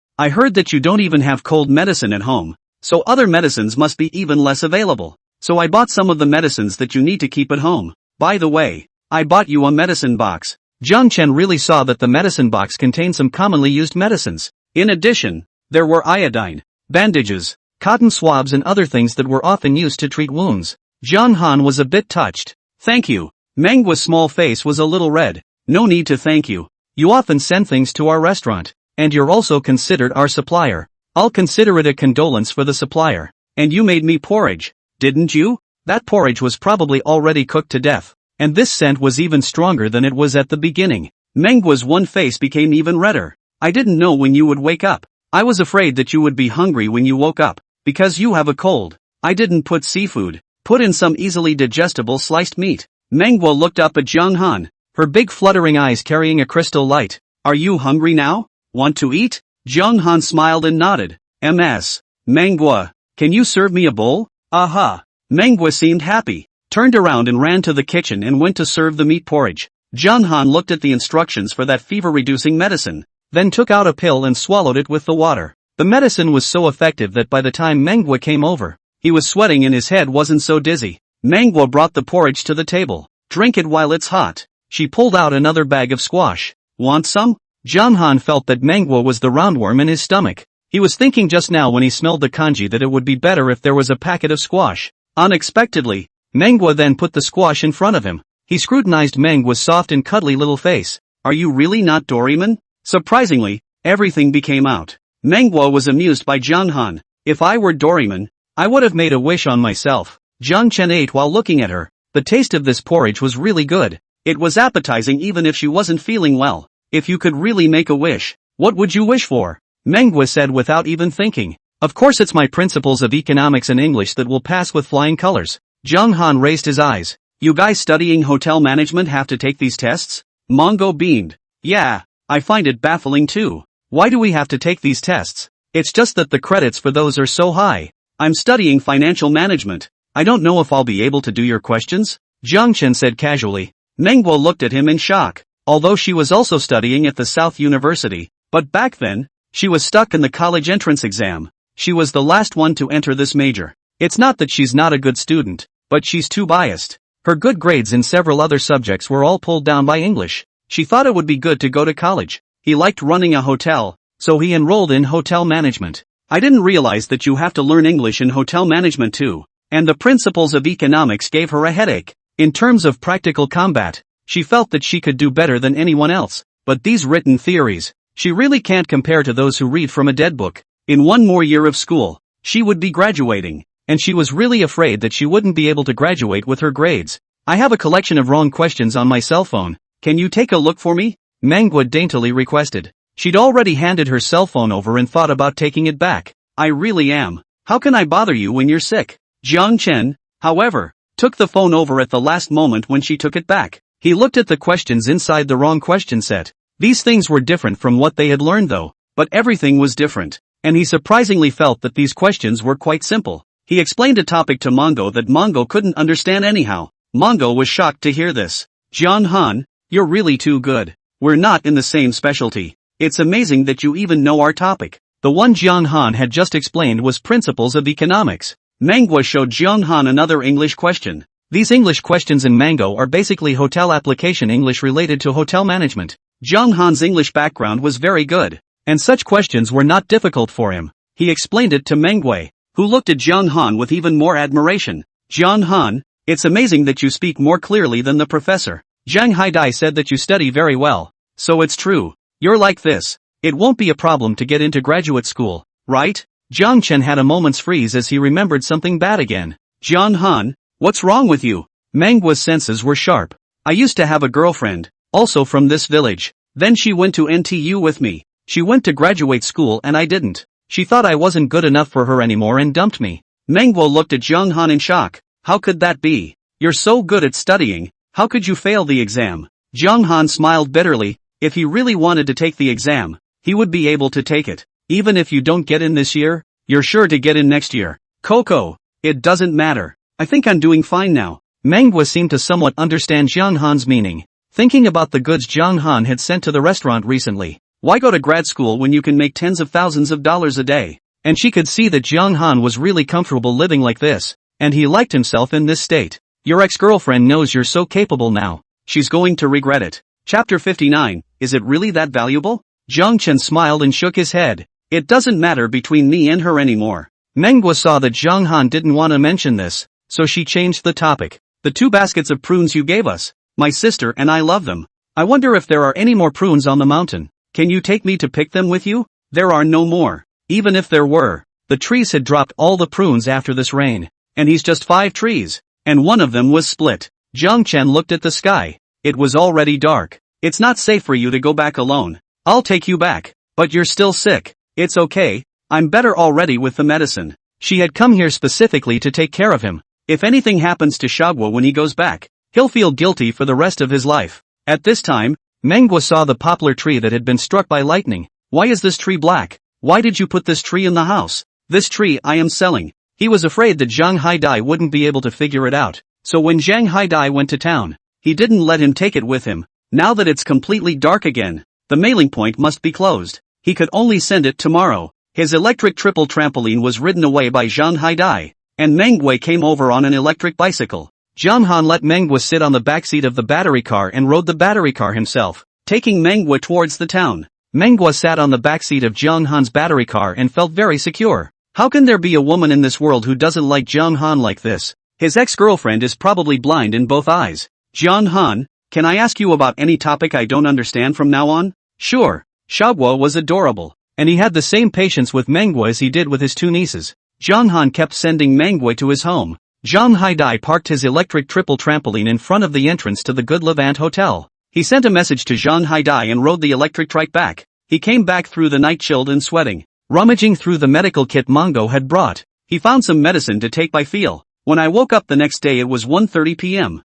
Speaker 1: So other medicines must be even less available. So I bought some of the medicines that you need to keep at home. By the way, I bought you a medicine box. Zhang Chen really saw that the medicine box contained some commonly used medicines. In addition, there were iodine, bandages, cotton swabs and other things that were often used to treat wounds. Zhang Han was a bit touched. Thank you. Manhwa's small face was a little red. No need to thank you. You often send things to our restaurant, and you're also considered our supplier. I'll consider it a condolence for the supplier. And you made me porridge, didn't you? That porridge was probably already cooked to death, and this scent was even stronger than it was at the beginning. Manhwa's one face became even redder. I didn't know when you would wake up. I was afraid that you would be hungry when you woke up, because you have a cold. I didn't put seafood. Put in some easily digestible sliced meat. Manhwa looked up at Zhang Han, her big fluttering eyes carrying a crystal light. Are you hungry now? Want to eat? Zhang Han smiled and nodded. Manhwa, can you serve me a bowl? Aha. Manhwa seemed happy, turned around and ran to the kitchen and went to serve the meat porridge. Zhang Han looked at the instructions for that fever-reducing medicine, then took out a pill and swallowed it with the water. The medicine was so effective that by the time Manhwa came over, he was sweating and his head wasn't so dizzy. Manhwa brought the porridge to the table. Drink it while it's hot. She pulled out another bag of squash. Want some? Han felt that manhwa was the roundworm in his stomach. He was thinking just now when he smelled the kanji that it would be better if there was a packet of squash. Unexpectedly, manhwa then put the squash in front of him. He scrutinized manhwa's soft and cuddly little face. Are you really not Doraemon? Surprisingly, everything became out. Manhwa was amused by Han. If I were Doraemon, I would have made a wish on myself. Chen ate while looking at her. The taste of this porridge was really good. It was appetizing even if she wasn't feeling well. If you could really make a wish, what would you wish for? Manhwa said without even thinking. Of course it's my principles of economics and English that will pass with flying colors. Han raised his eyes. You guys studying hotel management have to take these tests? Mongo beamed. Yeah, I find it baffling too. Why do we have to take these tests? It's just that the credits for those are so high. I'm studying financial management. I don't know if I'll be able to do your questions? Chen said casually. Manhwa looked at him in shock. Although she was also studying at the South University, but back then, she was stuck in the college entrance exam. She was the last one to enter this major. It's not that she's not a good student, but she's too biased. Her good grades in several other subjects were all pulled down by English. She thought it would be good to go to college. He liked running a hotel, so he enrolled in hotel management. I didn't realize that you have to learn English in hotel management too. And the principles of economics gave her a headache. In terms of practical combat, she felt that she could do better than anyone else. But these written theories, she really can't compare to those who read from a dead book. In one more year of school, she would be graduating. And she was really afraid that she wouldn't be able to graduate with her grades. I have a collection of wrong questions on my cell phone. Can you take a look for me? Manhwa daintily requested. She'd already handed her cell phone over and thought about taking it back. I really am. How can I bother you when you're sick? Chen, however, took the phone over at the last moment when she took it back. He looked at the questions inside the wrong question set. These things were different from what they had learned though, but everything was different. And he surprisingly felt that these questions were quite simple. He explained a topic to Mongo that Mongo couldn't understand anyhow. Mongo was shocked to hear this. Han, you're really too good. We're not in the same specialty. It's amazing that you even know our topic. The one Han had just explained was principles of economics. Manhwa showed Han another English question. These English questions in Mango are basically hotel application English related to hotel management. Han's English background was very good, and such questions were not difficult for him. He explained it to Manhwa, who looked at Han with even more admiration. Han, it's amazing that you speak more clearly than the professor. Zhang Haidai said that you study very well. So it's true. You're like this. It won't be a problem to get into graduate school, right? Chen had a moment's freeze as he remembered something bad again. Han, what's wrong with you? Manhwa's senses were sharp. I used to have a girlfriend, also from this village. Then she went to NTU with me. She went to graduate school and I didn't. She thought I wasn't good enough for her anymore and dumped me. Manhwa looked at Han in shock. How could that be? You're so good at studying, how could you fail the exam? Han smiled bitterly. If he really wanted to take the exam, he would be able to take it. Even if you don't get in this year, you're sure to get in next year. Coco, it doesn't matter. I think I'm doing fine now. Manhwa seemed to somewhat understand Han's meaning. Thinking about the goods Han had sent to the restaurant recently. Why go to grad school when you can make tens of thousands of dollars a day? And she could see that Han was really comfortable living like this, and he liked himself in this state. Your ex-girlfriend knows you're so capable now. She's going to regret it. Chapter 59, is it really that valuable? Chen smiled and shook his head. It doesn't matter between me and her anymore. Manhwa saw that Han didn't want to mention this, so she changed the topic. The 2 baskets of prunes you gave us. My sister and I love them. I wonder if there are any more prunes on the mountain. Can you take me to pick them with you? There are no more. Even if there were, the trees had dropped all the prunes after this rain. And he's just 5 trees. And one of them was split. Chen looked at the sky. It was already dark. It's not safe for you to go back alone. I'll take you back. But you're still sick. It's okay. I'm better already with the medicine. She had come here specifically to take care of him. If anything happens to Shagwa when he goes back, he'll feel guilty for the rest of his life. At this time, Manhwa saw the poplar tree that had been struck by lightning. Why is this tree black? Why did you put this tree in the house? This tree I am selling. He was afraid that Zhang Haidai wouldn't be able to figure it out. So when Zhang Haidai went to town, he didn't let him take it with him. Now that it's completely dark again, the mailing point must be closed. He could only send it tomorrow. His electric triple trampoline was ridden away by Zhang Haidai, and Manhwa came over on an electric bicycle. Han let Manhwa sit on the backseat of the battery car and rode the battery car himself, taking Manhwa towards the town. Manhwa sat on the backseat of Jiang Han's battery car and felt very secure. How can there be a woman in this world who doesn't like Jiang Han like this? His ex-girlfriend is probably blind in both eyes. Jiang Han, can I ask you about any topic I don't understand from now on? Sure. Jawa was adorable, and he had the same patience with Manhwa as he did with his two nieces. Jiang Han kept sending Manhwa to his home. Jiang Haidai parked his electric triple trampoline in front of the entrance to the Good Levant Hotel. He sent a message to Jiang Haidai and rode the electric trike back. He came back through the night chilled and sweating. Rummaging through the medical kit Mongo had brought, he found some medicine to take by feel. When I woke up the next day it was 1:30 p.m.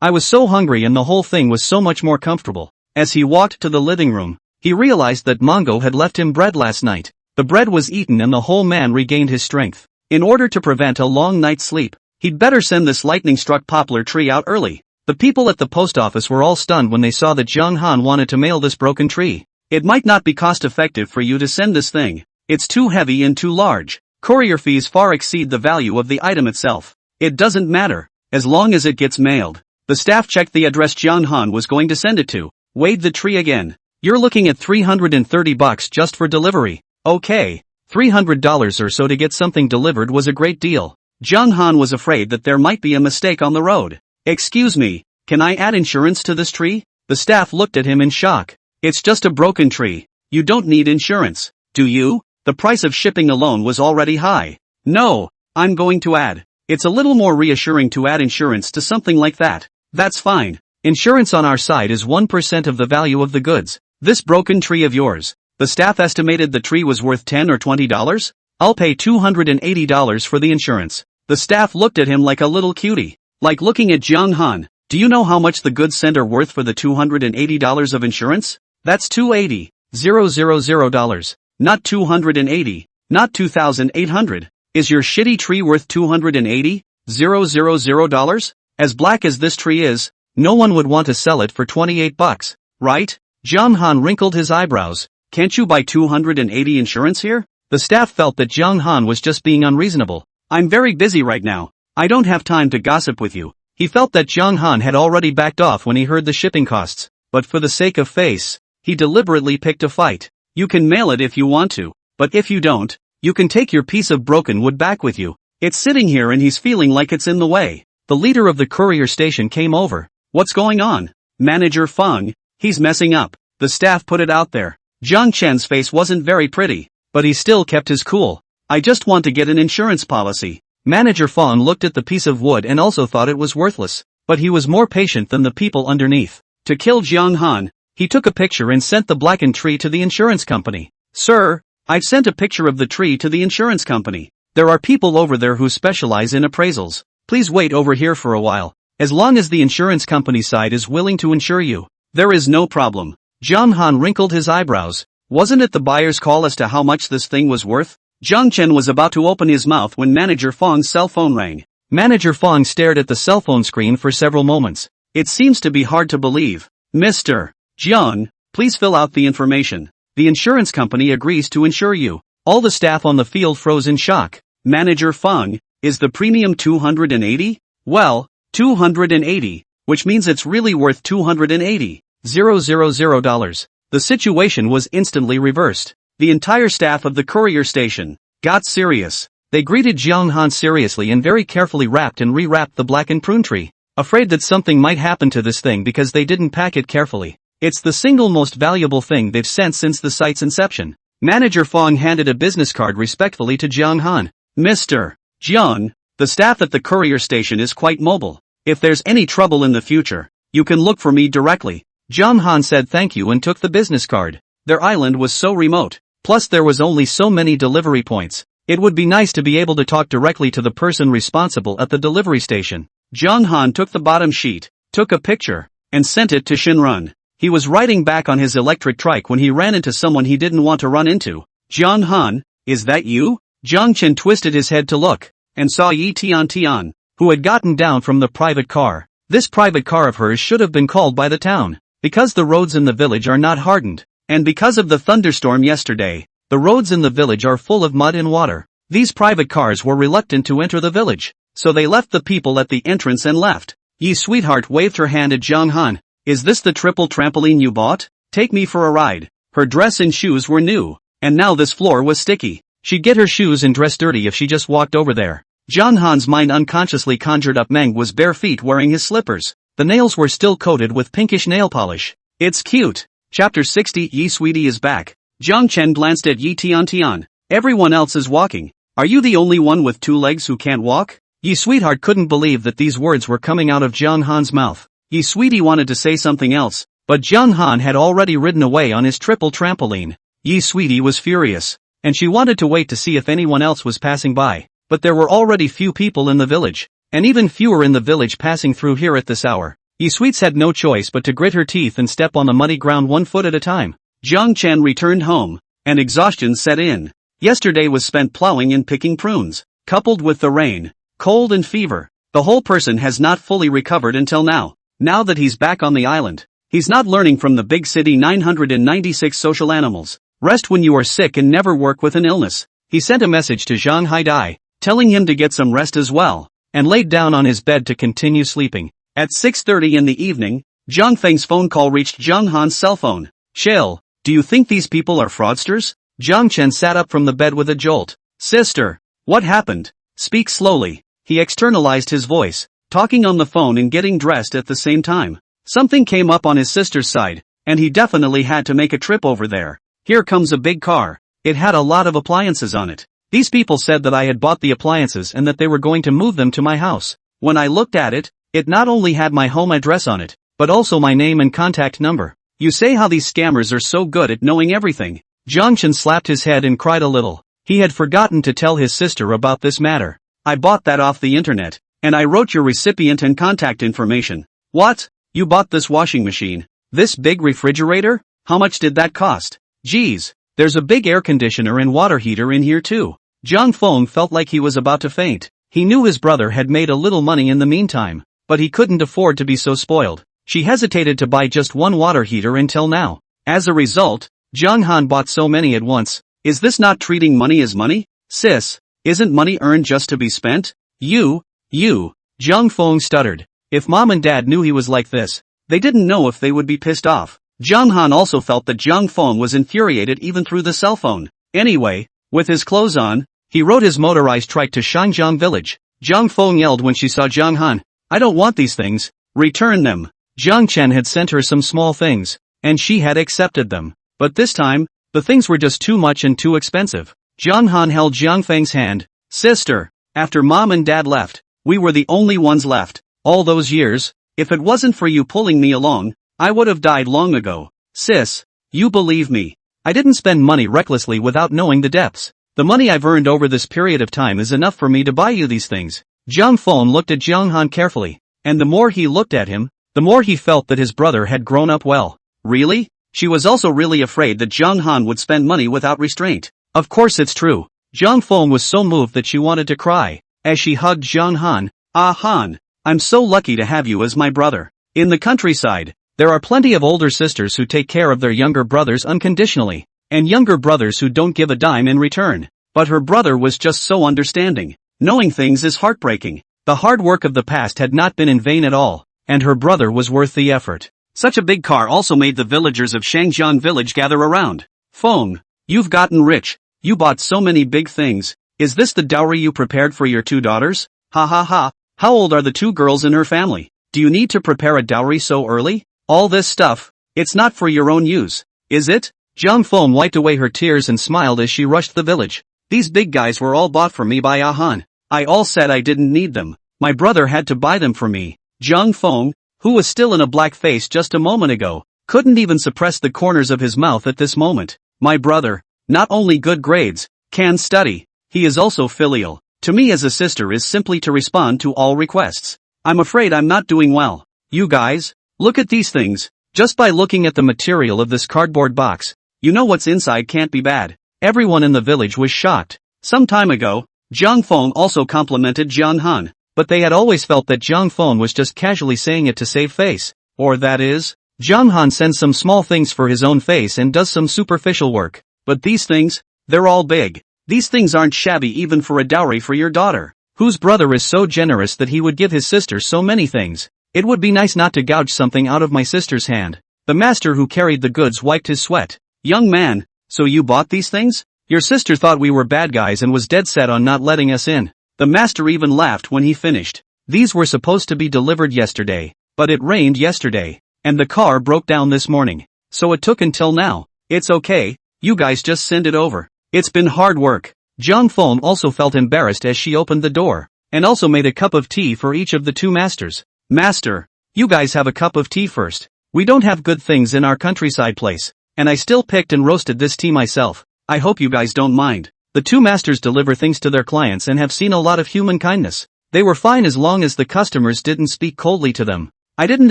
Speaker 1: I was so hungry and the whole thing was so much more comfortable. As he walked to the living room, he realized that Mongo had left him bread last night. The bread was eaten and the whole man regained his strength. In order to prevent a long night's sleep, he'd better send this lightning-struck poplar tree out early. The people at the post office were all stunned when they saw that Jiang Han wanted to mail this broken tree. It might not be cost-effective for you to send this thing. It's too heavy and too large. Courier fees far exceed the value of the item itself. It doesn't matter, as long as it gets mailed. The staff checked the address Jiang Han was going to send it to. Weighed the tree again. You're looking at $330 just for delivery. Okay, $300 or so to get something delivered was a great deal. Jiang Han was afraid that there might be a mistake on the road. Excuse me, can I add insurance to this tree? The staff looked at him in shock. It's just a broken tree. You don't need insurance, do you? The price of shipping alone was already high. No, I'm going to add. It's a little more reassuring to add insurance to something like that. That's fine. Insurance on our side is 1% of the value of the goods. This broken tree of yours. The staff estimated the tree was worth $10 or $20? I'll pay $280 for the insurance. The staff looked at him like a little cutie. Like looking at Jiang Han. Do you know how much the goods sent are worth for the $280 of insurance? That's $280,000. Not $280. Not $2,800. Is your shitty tree worth $280,000? As black as this tree is, no one would want to sell it for $28, right? Jiang Han wrinkled his eyebrows. Can't you buy $280 insurance here? The staff felt that Jiang Han was just being unreasonable. I'm very busy right now. I don't have time to gossip with you. He felt that Jiang Han had already backed off when he heard the shipping costs, but for the sake of face, he deliberately picked a fight. You can mail it if you want to, but if you don't, you can take your piece of broken wood back with you. It's sitting here and he's feeling like it's in the way. The leader of the courier station came over. What's going on? Manager Feng, he's messing up. The staff put it out there. Jiang Chen's face wasn't very pretty, but he still kept his cool. I just want to get an insurance policy. Manager Feng looked at the piece of wood and also thought it was worthless, but he was more patient than the people underneath. To kill Jiang Han, he took a picture and sent the blackened tree to the insurance company. Sir, I've sent a picture of the tree to the insurance company. There are people over there who specialize in appraisals. Please wait over here for a while. As long as the insurance company side is willing to insure you, there is no problem. Jiang Han wrinkled his eyebrows. Wasn't it the buyer's call as to how much this thing was worth? Jiang Chen was about to open his mouth when Manager Feng's cell phone rang. Manager Feng stared at the cell phone screen for several moments. It seems to be hard to believe. Mr. Jiang, please fill out the information. The insurance company agrees to insure you. All the staff on the field froze in shock. Manager Feng, is the premium $280? Well, $280, which means it's really worth $280,000. The situation was instantly reversed. The entire staff of the courier station got serious. They greeted Jiang Han seriously and very carefully wrapped and rewrapped the blackened prune tree, afraid that something might happen to this thing because they didn't pack it carefully. It's the single most valuable thing they've sent since the site's inception. Manager Feng handed a business card respectfully to Jiang Han. Mr. Jiang, the staff at the courier station is quite mobile. If there's any trouble in the future, you can look for me directly. Jiang Han said thank you and took the business card. Their island was so remote. Plus there was only so many delivery points. It would be nice to be able to talk directly to the person responsible at the delivery station. Jiang Han took the bottom sheet, took a picture, and sent it to Shinrun. He was riding back on his electric trike when he ran into someone he didn't want to run into. Jiang Han, is that you? Jiang Chen twisted his head to look, and saw Yi Tian, who had gotten down from the private car. This private car of hers should have been called by the town, because the roads in the village are not hardened. And because of the thunderstorm yesterday, the roads in the village are full of mud and water. These private cars were reluctant to enter the village, so they left the people at the entrance and left. Yi sweetheart waved her hand at Jiang Han. Is this the triple trampoline you bought? Take me for a ride. Her dress and shoes were new, and now this floor was sticky. She'd get her shoes and dress dirty if she just walked over there. John Han's mind unconsciously conjured up Meng was bare feet wearing his slippers. The nails were still coated with pinkish nail polish. It's cute. Chapter 60 Yi Sweetie is back. Jiang Chen glanced at Yi Tian. Everyone else is walking. Are you the only one with 2 legs who can't walk? Yi Sweetheart couldn't believe that these words were coming out of Jiang Han's mouth. Yi Sweetie wanted to say something else, but Jiang Han had already ridden away on his triple trampoline. Yi Sweetie was furious, and she wanted to wait to see if anyone else was passing by. But there were already few people in the village, and even fewer in the village passing through here at this hour. Yi Sweets had no choice but to grit her teeth and step on the muddy ground 1 foot at a time. Jiang Chen returned home, and exhaustion set in. Yesterday was spent plowing and picking prunes, coupled with the rain, cold and fever. The whole person has not fully recovered until now. Now that he's back on the island, he's not learning from the big city 996 social animals. Rest when you are sick and never work with an illness. He sent a message to Zhang Haidai, telling him to get some rest as well, and laid down on his bed to continue sleeping. At 6:30 in the evening, Zhang Feng's phone call reached Jiang Han's cell phone. Shell, do you think these people are fraudsters? Jiang Chen sat up from the bed with a jolt. Sister, what happened? Speak slowly. He externalized his voice, talking on the phone and getting dressed at the same time. Something came up on his sister's side, and he definitely had to make a trip over there. Here comes a big car. It had a lot of appliances on it. These people said that I had bought the appliances and that they were going to move them to my house. When I looked at it, it not only had my home address on it, but also my name and contact number. You say how these scammers are so good at knowing everything. Jiang Chen slapped his head and cried a little. He had forgotten to tell his sister about this matter. I bought that off the internet, and I wrote your recipient and contact information. What? You bought this washing machine? This big refrigerator? How much did that cost? Geez, there's a big air conditioner and water heater in here too. Jiang Feng felt like he was about to faint. He knew his brother had made a little money in the meantime, but he couldn't afford to be so spoiled. She hesitated to buy just one water heater until now. As a result, Jiang Han bought so many at once. Is this not treating money as money? Sis, isn't money earned just to be spent? You, Jiang Feng stuttered. If mom and dad knew he was like this, they didn't know if they would be pissed off. Jiang Han also felt that Jiang Feng was infuriated even through the cell phone. Anyway, with his clothes on, he rode his motorized trike to Shangjiang village. Jiang Feng yelled when she saw Jiang Han. I don't want these things. Return them. Jiang Chen had sent her some small things, and she had accepted them. But this time, the things were just too much and too expensive. Jiang Han held Jiang Feng's hand. Sister, after mom and dad left, we were the only ones left. All those years, if it wasn't for you pulling me along, I would have died long ago. Sis, you believe me. I didn't spend money recklessly without knowing the depths. The money I've earned over this period of time is enough for me to buy you these things. Jiang Feng looked at Jiang Han carefully, and the more he looked at him, the more he felt that his brother had grown up well. Really? She was also really afraid that Jiang Han would spend money without restraint. Of course it's true. Jiang Feng was so moved that she wanted to cry. As she hugged Jiang Han, Ah Han, I'm so lucky to have you as my brother. In the countryside, there are plenty of older sisters who take care of their younger brothers unconditionally, and younger brothers who don't give a dime in return. But her brother was just so understanding. Knowing things is heartbreaking. The hard work of the past had not been in vain at all, and her brother was worth the effort. Such a big car also made the villagers of Shangjiang village gather around. Feng, you've gotten rich. You bought so many big things. Is this the dowry you prepared for your 2 daughters? Ha ha ha. How old are the 2 girls in her family? Do you need to prepare a dowry so early? All this stuff, it's not for your own use, is it? Jiang Feng wiped away her tears and smiled as she rushed the village. These big guys were all bought for me by Ahan. I all said I didn't need them. My brother had to buy them for me. Jiang Feng, who was still in a black face just a moment ago, couldn't even suppress the corners of his mouth at this moment. My brother, not only good grades, can study, he is also filial. To me as a sister is simply to respond to all requests. I'm afraid I'm not doing well. You guys, look at these things. Just by looking at the material of this cardboard box, you know what's inside can't be bad. Everyone in the village was shocked. Some time ago, Jiang Feng also complimented Jiang Han, but they had always felt that Jiang Feng was just casually saying it to save face. Or that is, Jiang Han sends some small things for his own face and does some superficial work. But these things, they're all big. These things aren't shabby even for a dowry for your daughter. Whose brother is so generous that he would give his sister so many things? It would be nice not to gouge something out of my sister's hand. The master who carried the goods wiped his sweat. Young man, so you bought these things? Your sister thought we were bad guys and was dead set on not letting us in. The master even laughed when he finished. These were supposed to be delivered yesterday, but it rained yesterday, and the car broke down this morning, so it took until now. It's okay, you guys just send it over. It's been hard work. Jiang Feng also felt embarrassed as she opened the door, and also made a cup of tea for each of the two masters. Master, you guys have a cup of tea first. We don't have good things in our countryside place, and I still picked and roasted this tea myself. I hope you guys don't mind. The two masters deliver things to their clients and have seen a lot of human kindness. They were fine as long as the customers didn't speak coldly to them. I didn't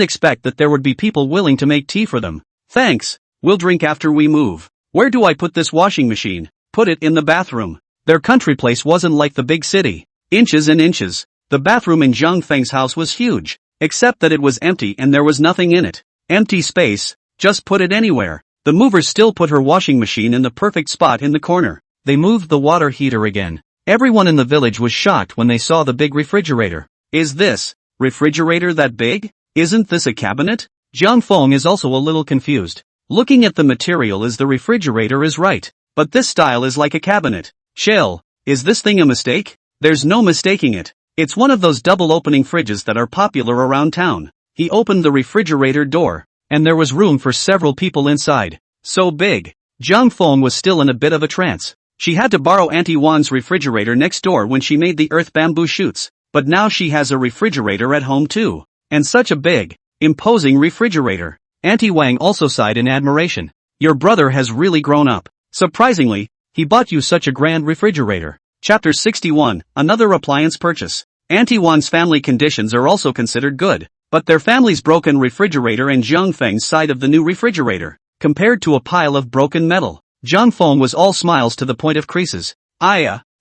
Speaker 1: expect that there would be people willing to make tea for them. Thanks, we'll drink after we move. Where do I put this washing machine? Put it in the bathroom. Their country place wasn't like the big city. Inches and inches. The bathroom in Zhang Feng's house was huge, except that it was empty and there was nothing in it. Empty space, just put it anywhere. The movers still put her washing machine in the perfect spot in the corner. They moved the water heater again. Everyone in the village was shocked when they saw the big refrigerator. Is this refrigerator that big? Isn't this a cabinet? Jiang Feng is also a little confused. Looking at the material as the refrigerator is right, but this style is like a cabinet. Shell, is this thing a mistake? There's no mistaking it. It's one of those double opening fridges that are popular around town. He opened the refrigerator door, and there was room for several people inside. So big. Jiang Feng was still in a bit of a trance. She had to borrow Auntie Wan's refrigerator next door when she made the earth bamboo shoots, but now she has a refrigerator at home too. And such a big, imposing refrigerator. Auntie Wang also sighed in admiration. Your brother has really grown up. Surprisingly, he bought you such a grand refrigerator. Chapter 61, Another Appliance Purchase. Auntie Wan's family conditions are also considered good, but their family's broken refrigerator and Jiang Feng's side of the new refrigerator, compared to a pile of broken metal. Jiang Feng was all smiles to the point of creases.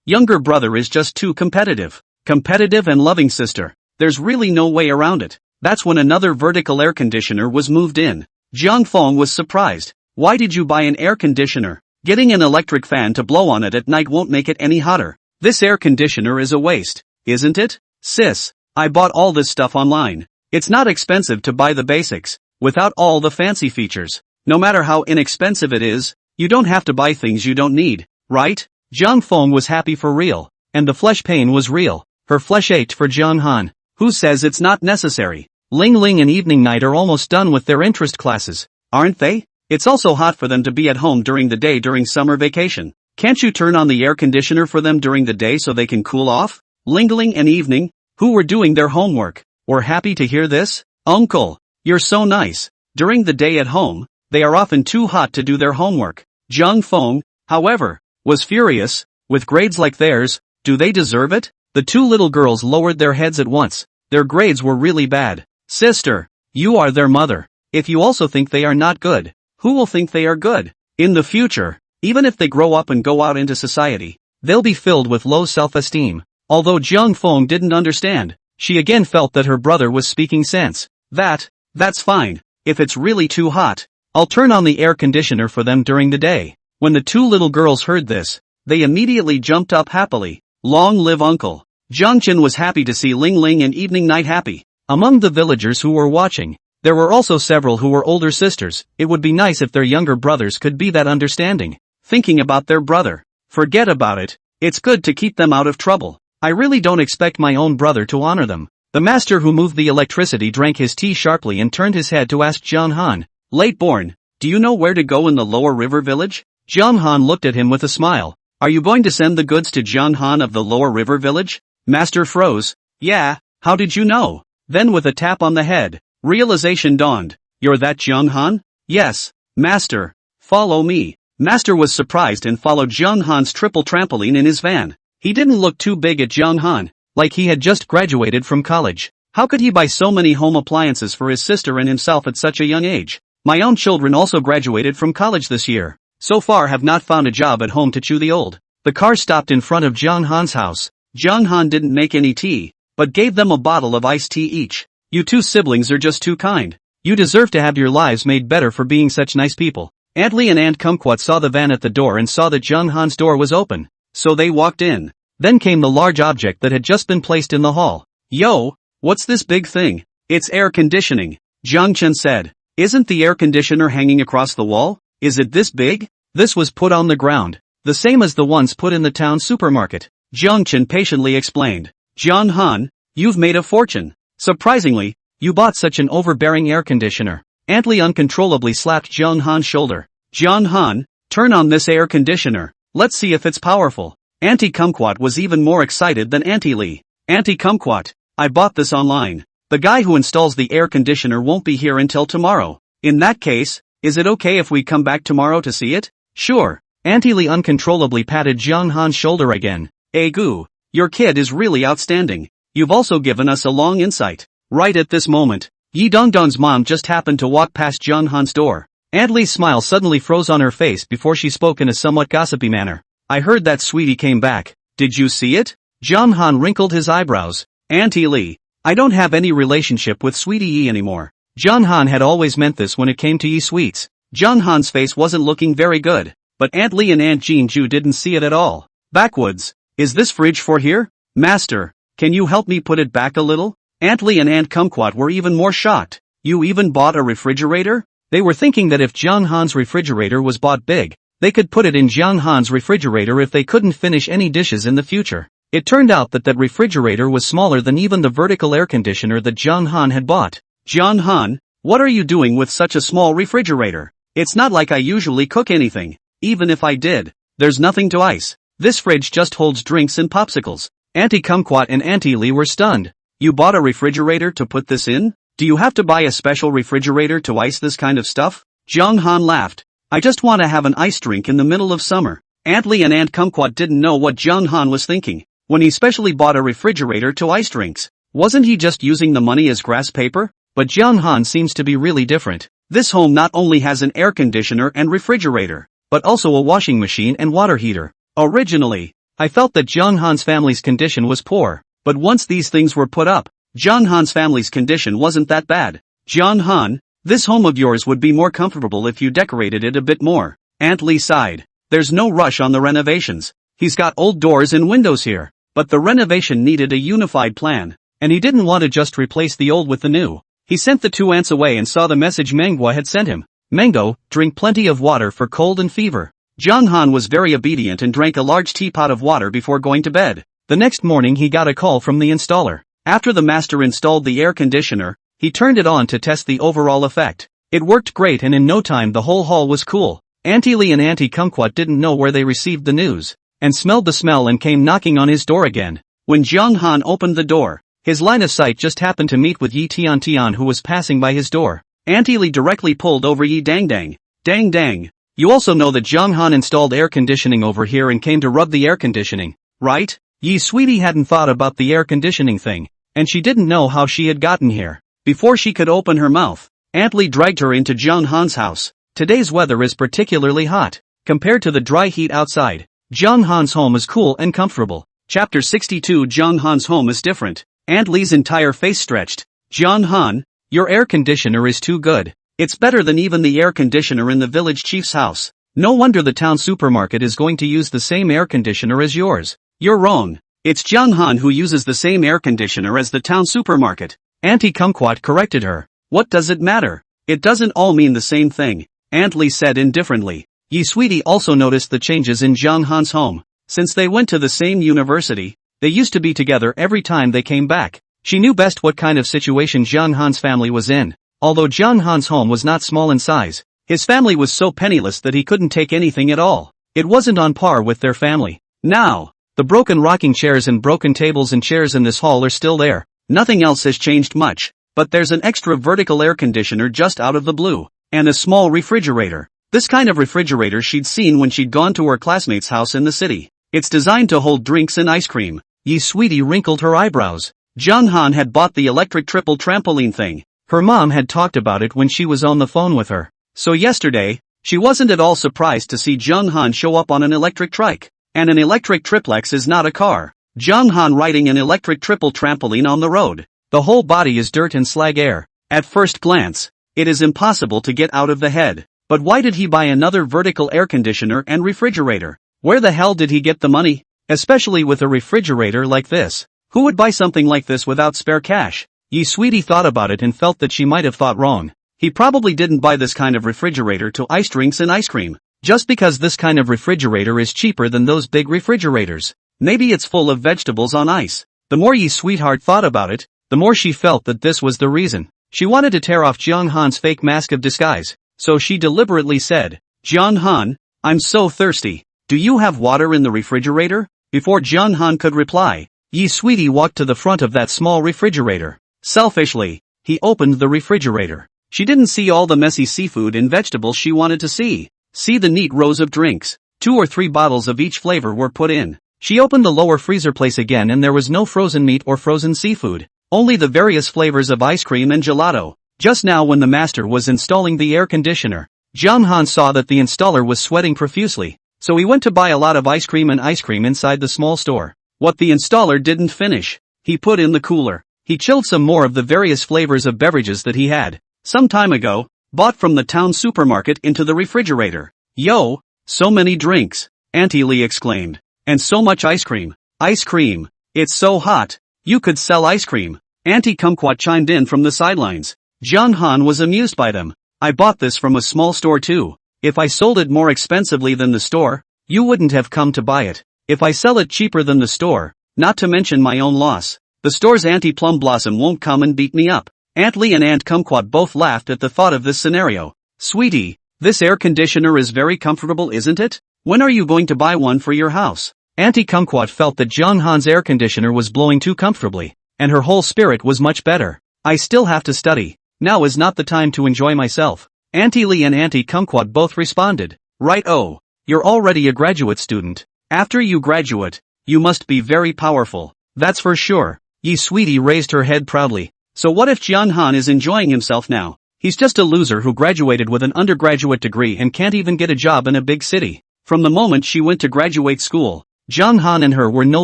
Speaker 1: Younger brother is just too competitive. Competitive and loving sister. There's really no way around it. That's when another vertical air conditioner was moved in. Jiang Feng was surprised. Why did you buy an air conditioner? Getting an electric fan to blow on it at night won't make it any hotter. This air conditioner is a waste, isn't it? Sis, I bought all this stuff online. It's not expensive to buy the basics, without all the fancy features. No matter how inexpensive it is, you don't have to buy things you don't need, right? Jiang Feng was happy for real, and the flesh pain was real. Her flesh ached for Jiang Han, who says it's not necessary. Ling Ling and Evening Night are almost done with their interest classes, aren't they? It's also hot for them to be at home during the day during summer vacation. Can't you turn on the air conditioner for them during the day so they can cool off? Ling Ling and Evening, who were doing their homework, were happy to hear this. Uncle, you're so nice. During the day at home, they are often too hot to do their homework. Jiang Feng, however, was furious. With grades like theirs, do they deserve it? The two little girls lowered their heads at once. Their grades were really bad. Sister, you are their mother. If you also think they are not good, who will think they are good? In the future, even if they grow up and go out into society, they'll be filled with low self-esteem. Although Jiang Feng didn't understand, she again felt that her brother was speaking sense. That's fine. If it's really too hot, I'll turn on the air conditioner for them during the day. When the two little girls heard this, they immediately jumped up happily. Long live Uncle. Jiang Qin was happy to see Ling Ling and Evening Night happy. Among the villagers who were watching, there were also several who were older sisters. It would be nice if their younger brothers could be that understanding. Thinking about their brother. Forget about it. It's good to keep them out of trouble. I really don't expect my own brother to honor them. The master who moved the electricity drank his tea sharply and turned his head to ask Jiang Han. Late born, do you know where to go in the lower river village? Jiang Han looked at him with a smile. Are you going to send the goods to Jiang Han of the lower river village? Master froze. Yeah, how did you know? Then with a tap on the head, realization dawned. You're that Jiang Han? Yes, Master. Follow me. Master was surprised and followed Jiang Han's triple trampoline in his van. He didn't look too big at Jiang Han, like he had just graduated from college. How could he buy so many home appliances for his sister and himself at such a young age? My own children also graduated from college this year. So far have not found a job at home to chew the old. The car stopped in front of Jiang Han's house. Jiang Han didn't make any tea, but gave them a bottle of iced tea each. You two siblings are just too kind. You deserve to have your lives made better for being such nice people. Aunt Li and Aunt Kumquat saw the van at the door and saw that Jiang Han's door was open. So they walked in. Then came the large object that had just been placed in the hall. Yo, what's this big thing? It's air conditioning, Jiang Chen said. Isn't the air conditioner hanging across the wall? Is it this big? This was put on the ground. The same as the ones put in the town supermarket. Jiangchen patiently explained. John Han, you've made a fortune. Surprisingly, you bought such an overbearing air conditioner. Aunt Li uncontrollably slapped John Han's shoulder. John Han, turn on this air conditioner. Let's see if it's powerful. Auntie Kumquat was even more excited than Auntie Li. Auntie Kumquat, I bought this online. The guy who installs the air conditioner won't be here until tomorrow. In that case, is it okay if we come back tomorrow to see it? Sure. Auntie Li uncontrollably patted John Han's shoulder again. Gu, your kid is really outstanding. You've also given us a long insight. Right at this moment, Yi Dongdong's mom just happened to walk past John Han's door. Aunt Li's smile suddenly froze on her face before she spoke in a somewhat gossipy manner. I heard that Sweetie came back. Did you see it? John Han wrinkled his eyebrows. Auntie Li, I don't have any relationship with Sweetie Yi anymore. John Han had always meant this when it came to Yi sweets. John Han's face wasn't looking very good, but Aunt Li and Aunt Jean Ju didn't see it at all. Backwoods, is this fridge for here? Master, can you help me put it back a little? Aunt Li and Aunt Kumquat were even more shocked. You even bought a refrigerator? They were thinking that if John Han's refrigerator was bought big, they could put it in John Han's refrigerator if they couldn't finish any dishes in the future. It turned out that refrigerator was smaller than even the vertical air conditioner that John Han had bought. John Han, what are you doing with such a small refrigerator? It's not like I usually cook anything. Even if I did, there's nothing to ice. This fridge just holds drinks and popsicles. Auntie Kumquat and Auntie Li were stunned. You bought a refrigerator to put this in? Do you have to buy a special refrigerator to ice this kind of stuff? John Han laughed. I just want to have an ice drink in the middle of summer. Aunt Li and Aunt Kumquat didn't know what John Han was thinking when he specially bought a refrigerator to ice drinks. Wasn't he just using the money as grass paper? But John Han seems to be really different. This home not only has an air conditioner and refrigerator, but also a washing machine and water heater. Originally, I felt that John Han's family's condition was poor, but once these things were put up, John Han's family's condition wasn't that bad. John Han, this home of yours would be more comfortable if you decorated it a bit more. Aunt Li sighed. There's no rush on the renovations. He's got old doors and windows here, but the renovation needed a unified plan, and he didn't want to just replace the old with the new. He sent the two ants away and saw the message manhwa had sent him. Mango, drink plenty of water for cold and fever. John Han was very obedient and drank a large teapot of water before going to bed. The next morning he got a call from the installer. After the master installed the air conditioner, he turned it on to test the overall effect. It worked great and in no time the whole hall was cool. Auntie Li and Auntie Kumquat didn't know where they received the news, and smelled the smell and came knocking on his door again. When John Han opened the door, his line of sight just happened to meet with Yi Tian who was passing by his door. Auntie Li directly pulled over Yi Dang Dang. Dang Dang. You also know that John Han installed air conditioning over here and came to rub the air conditioning, right? Yi Sweetie hadn't thought about the air conditioning thing, and she didn't know how she had gotten here. Before she could open her mouth, Aunt Li dragged her into John Han's house. Today's weather is particularly hot. Compared to the dry heat outside, John Han's home is cool and comfortable. Chapter 62 John Han's home is different. Aunt Li's entire face stretched. John Han, your air conditioner is too good. It's better than even the air conditioner in the village chief's house. No wonder the town supermarket is going to use the same air conditioner as yours. You're wrong. It's John Han who uses the same air conditioner as the town supermarket. Auntie Kumquat corrected her. What does it matter? It doesn't all mean the same thing, Aunt Li said indifferently. Yi Sweetie also noticed the changes in John Han's home. Since they went to the same university, they used to be together every time they came back. She knew best what kind of situation John Han's family was in. Although John Han's home was not small in size, his family was so penniless that he couldn't take anything at all. It wasn't on par with their family. Now, the broken rocking chairs and broken tables and chairs in this hall are still there. Nothing else has changed much, but there's an extra vertical air conditioner just out of the blue, and a small refrigerator. This kind of refrigerator she'd seen when she'd gone to her classmate's house in the city. It's designed to hold drinks and ice cream. Yi Sweetie wrinkled her eyebrows. John Han had bought the electric triple trampoline thing. Her mom had talked about it when she was on the phone with her. So yesterday, she wasn't at all surprised to see John Han show up on an electric trike. And an electric triplex is not a car. John Han riding an electric triple trampoline on the road. The whole body is dirt and slag air. At first glance, it is impossible to get out of the head. But why did he buy another vertical air conditioner and refrigerator? Where the hell did he get the money? Especially with a refrigerator like this. Who would buy something like this without spare cash? Yi Sweetie thought about it and felt that she might have thought wrong. He probably didn't buy this kind of refrigerator to ice drinks and ice cream. Just because this kind of refrigerator is cheaper than those big refrigerators. Maybe it's full of vegetables on ice. The more Yi sweetheart thought about it, the more she felt that this was the reason. She wanted to tear off Jiang Han's fake mask of disguise, so she deliberately said, Jiang Han, I'm so thirsty. Do you have water in the refrigerator? Before Jiang Han could reply, Yi Sweetie walked to the front of that small refrigerator. Selfishly, he opened the refrigerator. She didn't see all the messy seafood and vegetables she wanted to see. See the neat rows of drinks. 2 or 3 bottles of each flavor were put in. She opened the lower freezer place again and there was no frozen meat or frozen seafood. Only the various flavors of ice cream and gelato. Just now when the master was installing the air conditioner, Jiang Han saw that the installer was sweating profusely, so he went to buy a lot of ice cream inside the small store. What the installer didn't finish, he put in the cooler. He chilled some more of the various flavors of beverages that he had, some time ago, bought from the town supermarket into the refrigerator. Yo, so many drinks, Auntie Lee exclaimed. And so much ice cream. Ice cream. It's so hot. You could sell ice cream. Auntie Kumquat chimed in from the sidelines. Jiang Han was amused by them. I bought this from a small store too. If I sold it more expensively than the store, you wouldn't have come to buy it. If I sell it cheaper than the store, not to mention my own loss, the store's Auntie Plum Blossom won't come and beat me up. Aunt Lee and Aunt Kumquat both laughed at the thought of this scenario. Sweetie, this air conditioner is very comfortable, isn't it? When are you going to buy one for your house? Auntie Kumquat felt that Jiang Han's air conditioner was blowing too comfortably, and her whole spirit was much better. I still have to study. Now is not the time to enjoy myself. Auntie Lee and Auntie Kumquat both responded. Right-o. You're already a graduate student. After you graduate, you must be very powerful. That's for sure. Yi Sweetie raised her head proudly. So what if Jiang Han is enjoying himself now? He's just a loser who graduated with an undergraduate degree and can't even get a job in a big city. From the moment she went to graduate school, Jiang Han and her were no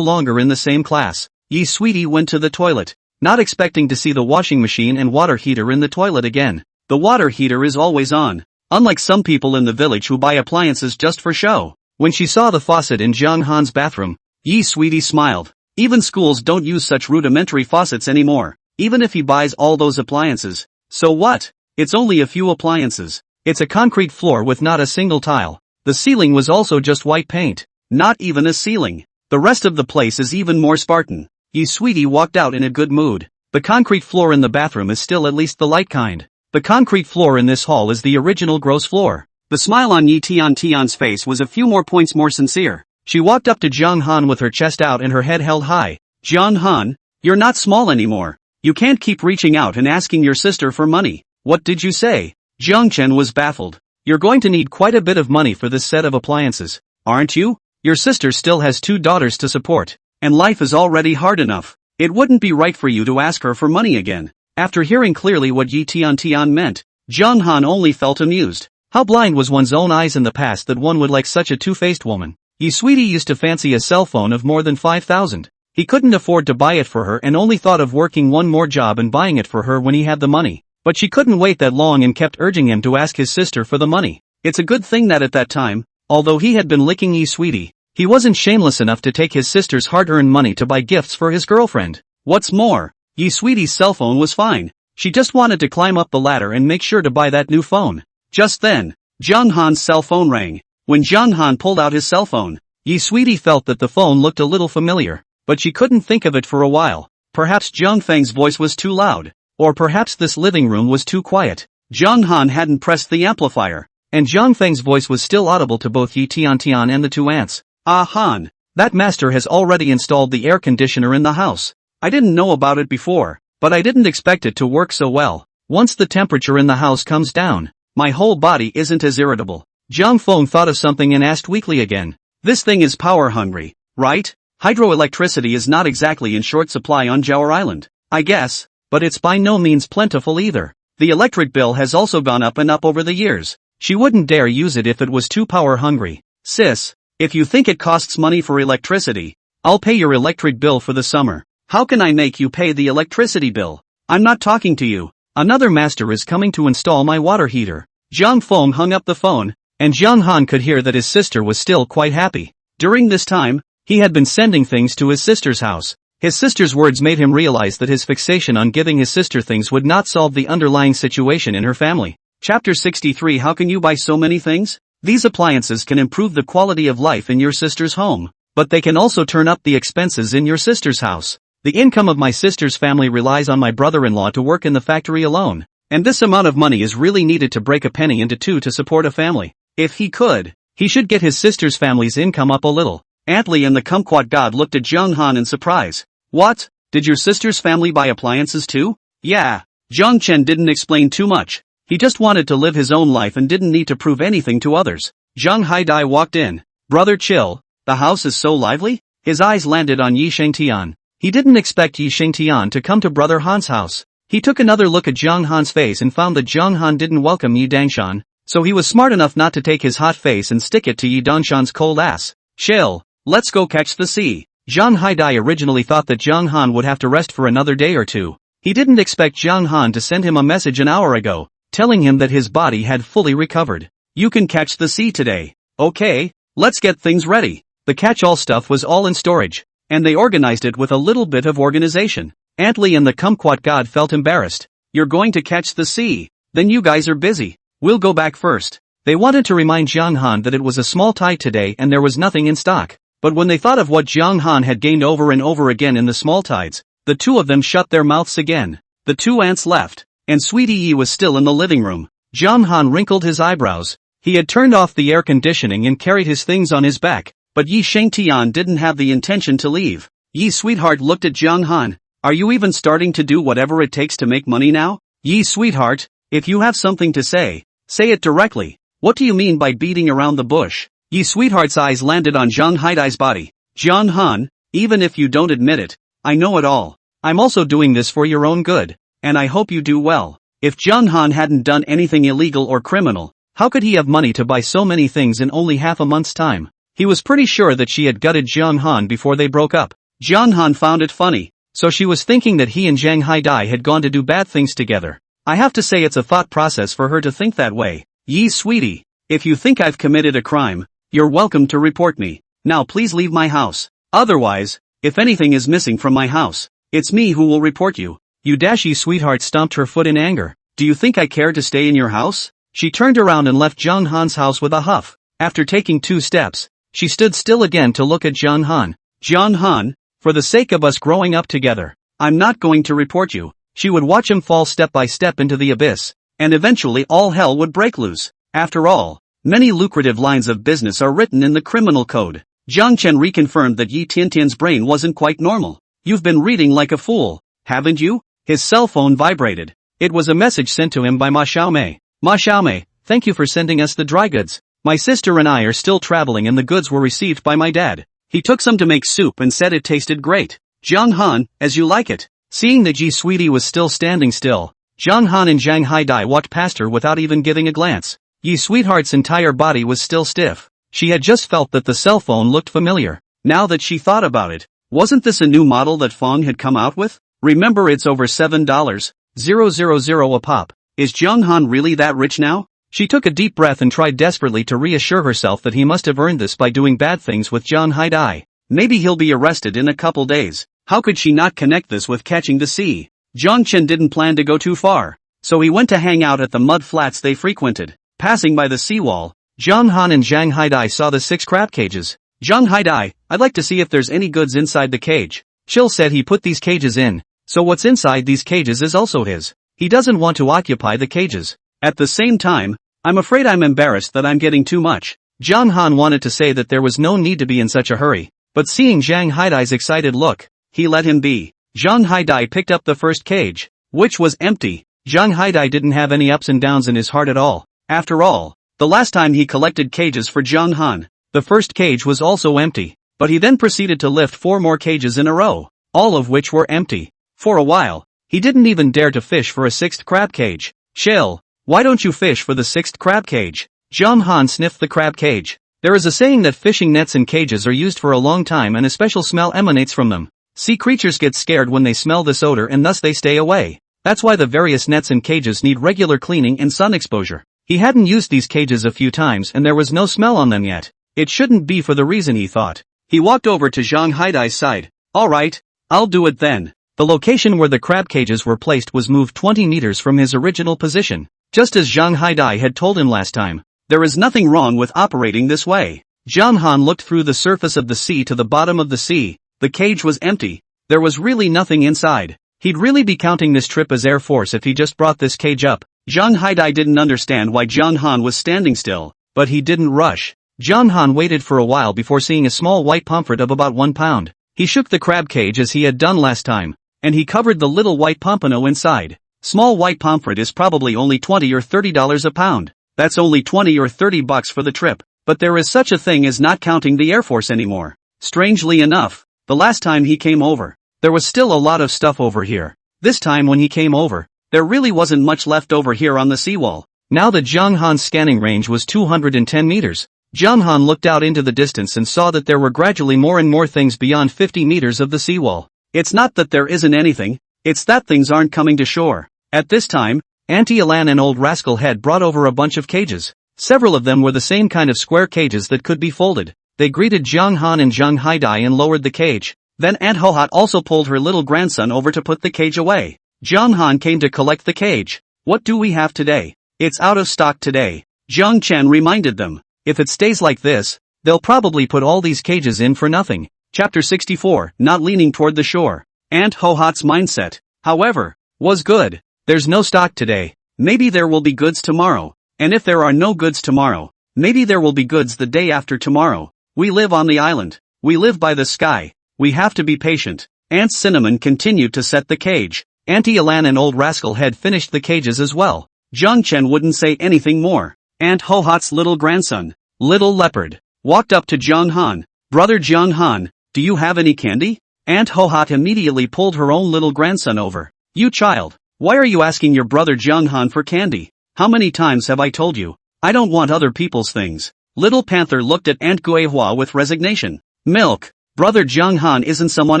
Speaker 1: longer in the same class. Yi Sweetie went to the toilet, not expecting to see the washing machine and water heater in the toilet again. The water heater is always on, unlike some people in the village who buy appliances just for show. When she saw the faucet in Jiang Han's bathroom, Yi Sweetie smiled. Even schools don't use such rudimentary faucets anymore, even if he buys all those appliances. So what? It's only a few appliances. It's a concrete floor with not a single tile. The ceiling was also just white paint. Not even a ceiling. The rest of the place is even more Spartan. Yi Sweetie walked out in a good mood. The concrete floor in the bathroom is still at least the light kind. The concrete floor in this hall is the original gross floor. The smile on Yi Tian's face was a few more points more sincere. She walked up to Jiang Han with her chest out and her head held high. Jiang Han, you're not small anymore. You can't keep reaching out and asking your sister for money. What did you say? Jiang Chen was baffled. You're going to need quite a bit of money for this set of appliances, aren't you? Your sister still has 2 daughters to support, and life is already hard enough. It wouldn't be right for you to ask her for money again. After hearing clearly what Yi Tian meant, Jiang Han only felt amused. How blind was one's own eyes in the past that one would like such a two-faced woman. Yi Sweetie used to fancy a cell phone of more than 5,000. He couldn't afford to buy it for her and only thought of working one more job and buying it for her when he had the money. But she couldn't wait that long and kept urging him to ask his sister for the money. It's a good thing that at that time, although he had been licking Yi Sweetie, he wasn't shameless enough to take his sister's hard-earned money to buy gifts for his girlfriend. What's more, Yi Sweetie's cell phone was fine. She just wanted to climb up the ladder and make sure to buy that new phone. Just then, Jiang Han's cell phone rang. When Jiang Han pulled out his cell phone, Yi Sweetie felt that the phone looked a little familiar, but she couldn't think of it for a while. Perhaps Jiang Feng's voice was too loud, or perhaps this living room was too quiet. Jiang Han hadn't pressed the amplifier, and Jiang Feng's voice was still audible to both Yi Tian and the 2 aunts. Ah Han, that master has already installed the air conditioner in the house. I didn't know about it before, but I didn't expect it to work so well. Once the temperature in the house comes down, my whole body isn't as irritable. Jiang Feng thought of something and asked weakly again. This thing is power hungry, right? Hydroelectricity is not exactly in short supply on Jawa Island, I guess, but it's by no means plentiful either. The electric bill has also gone up and up over the years. She wouldn't dare use it if it was too power hungry. Sis, if you think it costs money for electricity, I'll pay your electric bill for the summer. How can I make you pay the electricity bill? I'm not talking to you. Another master is coming to install my water heater. Jiang Feng hung up the phone, and Jiang Han could hear that his sister was still quite happy. During this time, he had been sending things to his sister's house. His sister's words made him realize that his fixation on giving his sister things would not solve the underlying situation in her family. Chapter 63. How can you buy so many things? These appliances can improve the quality of life in your sister's home, but they can also turn up the expenses in your sister's house. The income of my sister's family relies on my brother-in-law to work in the factory alone, and this amount of money is really needed to break a penny into two to support a family. If he could, he should get his sister's family's income up a little. Antli and the kumquat god looked at Zhang Han in surprise. What? Did your sister's family buy appliances too? Yeah. Zhang Chen didn't explain too much. He just wanted to live his own life and didn't need to prove anything to others. Zhang Haidai walked in. Brother chill, the house is so lively? His eyes landed on Yi Shengtian. He didn't expect Yi Shengtian to come to Brother Han's house. He took another look at Zhang Han's face and found that Zhang Han didn't welcome Yi Dangshan, so he was smart enough not to take his hot face and stick it to Yi Dangshan's cold ass. Chill, let's go catch the sea. Zhang Haidai originally thought that Zhang Han would have to rest for another day or two. He didn't expect Zhang Han to send him a message an hour ago, telling him that his body had fully recovered. You can catch the sea today. Okay, let's get things ready. The catch-all stuff was all in storage, and they organized it with a little bit of organization. Antli and the kumquat god felt embarrassed. You're going to catch the sea, then you guys are busy. We'll go back first. They wanted to remind Zhang Han that it was a small tide today and there was nothing in stock. But when they thought of what Zhang Han had gained over and over again in the small tides, the two of them shut their mouths again. The two ants left, and Sweetie Yi was still in the living room. Zhang Han wrinkled his eyebrows. He had turned off the air conditioning and carried his things on his back, but Yi Shengtian didn't have the intention to leave. Yi sweetheart looked at Zhang Han. Are you even starting to do whatever it takes to make money now? Yi sweetheart, if you have something to say it directly. What do you mean by beating around the bush? Yi sweetheart's eyes landed on Zhang Haidai's body. Zhang Han, even if you don't admit it, I know it all. I'm also doing this for your own good, and I hope you do well. If Zhang Han hadn't done anything illegal or criminal, how could he have money to buy so many things in only half a month's time? He was pretty sure that she had gutted Zhang Han before they broke up. Zhang Han found it funny, so she was thinking that he and Zhang Haidai had gone to do bad things together. I have to say it's a thought process for her to think that way. Yi sweetie, if you think I've committed a crime, you're welcome to report me. Now please leave my house. Otherwise, if anything is missing from my house, it's me who will report you. Yi sweetheart stomped her foot in anger. Do you think I care to stay in your house? She turned around and left Zhang Han's house with a huff. After taking 2 steps, she stood still again to look at Zhang Han. Zhang Han, for the sake of us growing up together, I'm not going to report you. She would watch him fall step by step into the abyss, and eventually all hell would break loose. After all, many lucrative lines of business are written in the criminal code. Zhang Chen reconfirmed that Yi Tiantian's brain wasn't quite normal. You've been reading like a fool, haven't you? His cell phone vibrated. It was a message sent to him by Ma Xiaomei. Ma Xiaomei, thank you for sending us the dry goods. My sister and I are still traveling and the goods were received by my dad. He took some to make soup and said it tasted great. Zhang Han, as you like it. Seeing that Ji Sweetie was still standing still, Zhang Han and Zhang Haidai walked past her without even giving a glance. Yi Sweetheart's entire body was still stiff. She had just felt that the cell phone looked familiar. Now that she thought about it, wasn't this a new model that Fong had come out with? Remember, it's over $7,000 a pop. Is Zhang Han really that rich now? She took a deep breath and tried desperately to reassure herself that he must have earned this by doing bad things with Zhang Haidai. Maybe he'll be arrested in a couple days. How could she not connect this with catching the sea? Zhang Chen didn't plan to go too far, so he went to hang out at the mud flats they frequented. Passing by the seawall, Zhang Han and Zhang Haidai saw the 6 crab cages. Zhang Haidai, I'd like to see if there's any goods inside the cage. Chill said he put these cages in, so what's inside these cages is also his. He doesn't want to occupy the cages. At the same time, I'm afraid I'm embarrassed that I'm getting too much. Zhang Han wanted to say that there was no need to be in such a hurry, but seeing Zhang Haidai's excited look, he let him be. Zhang Haidai picked up the first cage, which was empty. Zhang Haidai didn't have any ups and downs in his heart at all. After all, the last time he collected cages for Zhang Han, the first cage was also empty, but he then proceeded to lift 4 more cages in a row, all of which were empty. For a while, he didn't even dare to fish for a 6th crab cage. Chill, why don't you fish for the 6th crab cage? Zhang Han sniffed the crab cage. There is a saying that fishing nets and cages are used for a long time and a special smell emanates from them. Sea creatures get scared when they smell this odor and thus they stay away. That's why the various nets and cages need regular cleaning and sun exposure. He hadn't used these cages a few times and there was no smell on them yet. It shouldn't be for the reason he thought. He walked over to Zhang Haidai's side. Alright, I'll do it then. The location where the crab cages were placed was moved 20 meters from his original position, just as Zhang Haidai had told him last time. There is nothing wrong with operating this way. Zhang Han looked through the surface of the sea to the bottom of the sea. The cage was empty. There was really nothing inside. He'd really be counting this trip as Air Force if he just brought this cage up. Zhang Haidai didn't understand why Zhang Han was standing still, but he didn't rush. Zhang Han waited for a while before seeing a small white pomfret of about 1 pound. He shook the crab cage as he had done last time, and he covered the little white pompano inside. Small white pomfret is probably only $20 or $30 a pound. That's only 20 or 30 bucks for the trip, but there is such a thing as not counting the Air Force anymore. Strangely enough, the last time he came over, there was still a lot of stuff over here. This time when he came over, there really wasn't much left over here on the seawall. Now the Zhang Han's scanning range was 210 meters. Zhang Han looked out into the distance and saw that there were gradually more and more things beyond 50 meters of the seawall. It's not that there isn't anything, it's that things aren't coming to shore. At this time, Auntie Alan and Old Rascal had brought over a bunch of cages. Several of them were the same kind of square cages that could be folded. They greeted Zhang Han and Zhang Haidai and lowered the cage. Then Aunt Hohat also pulled her little grandson over to put the cage away. Zhang Han came to collect the cage. What do we have today? It's out of stock today. Zhang Chen reminded them. If it stays like this, they'll probably put all these cages in for nothing. Chapter 64, Not Leaning Toward the Shore. Aunt Hohat's mindset, however, was good. There's no stock today. Maybe there will be goods tomorrow. And if there are no goods tomorrow, maybe there will be goods the day after tomorrow. We live on the island. We live by the sky. We have to be patient. Aunt Cinnamon continued to set the cage. Auntie Alan and Old Rascal had finished the cages as well. Zhang Chen wouldn't say anything more. Aunt Hohat's little grandson, Little Leopard, walked up to Zhang Han. Brother Zhang Han, do you have any candy? Aunt Hohat immediately pulled her own little grandson over. You child, why are you asking your brother Zhang Han for candy? How many times have I told you? I don't want other people's things. Little Panther looked at Aunt Guihua with resignation. Milk, brother Zhang Han isn't someone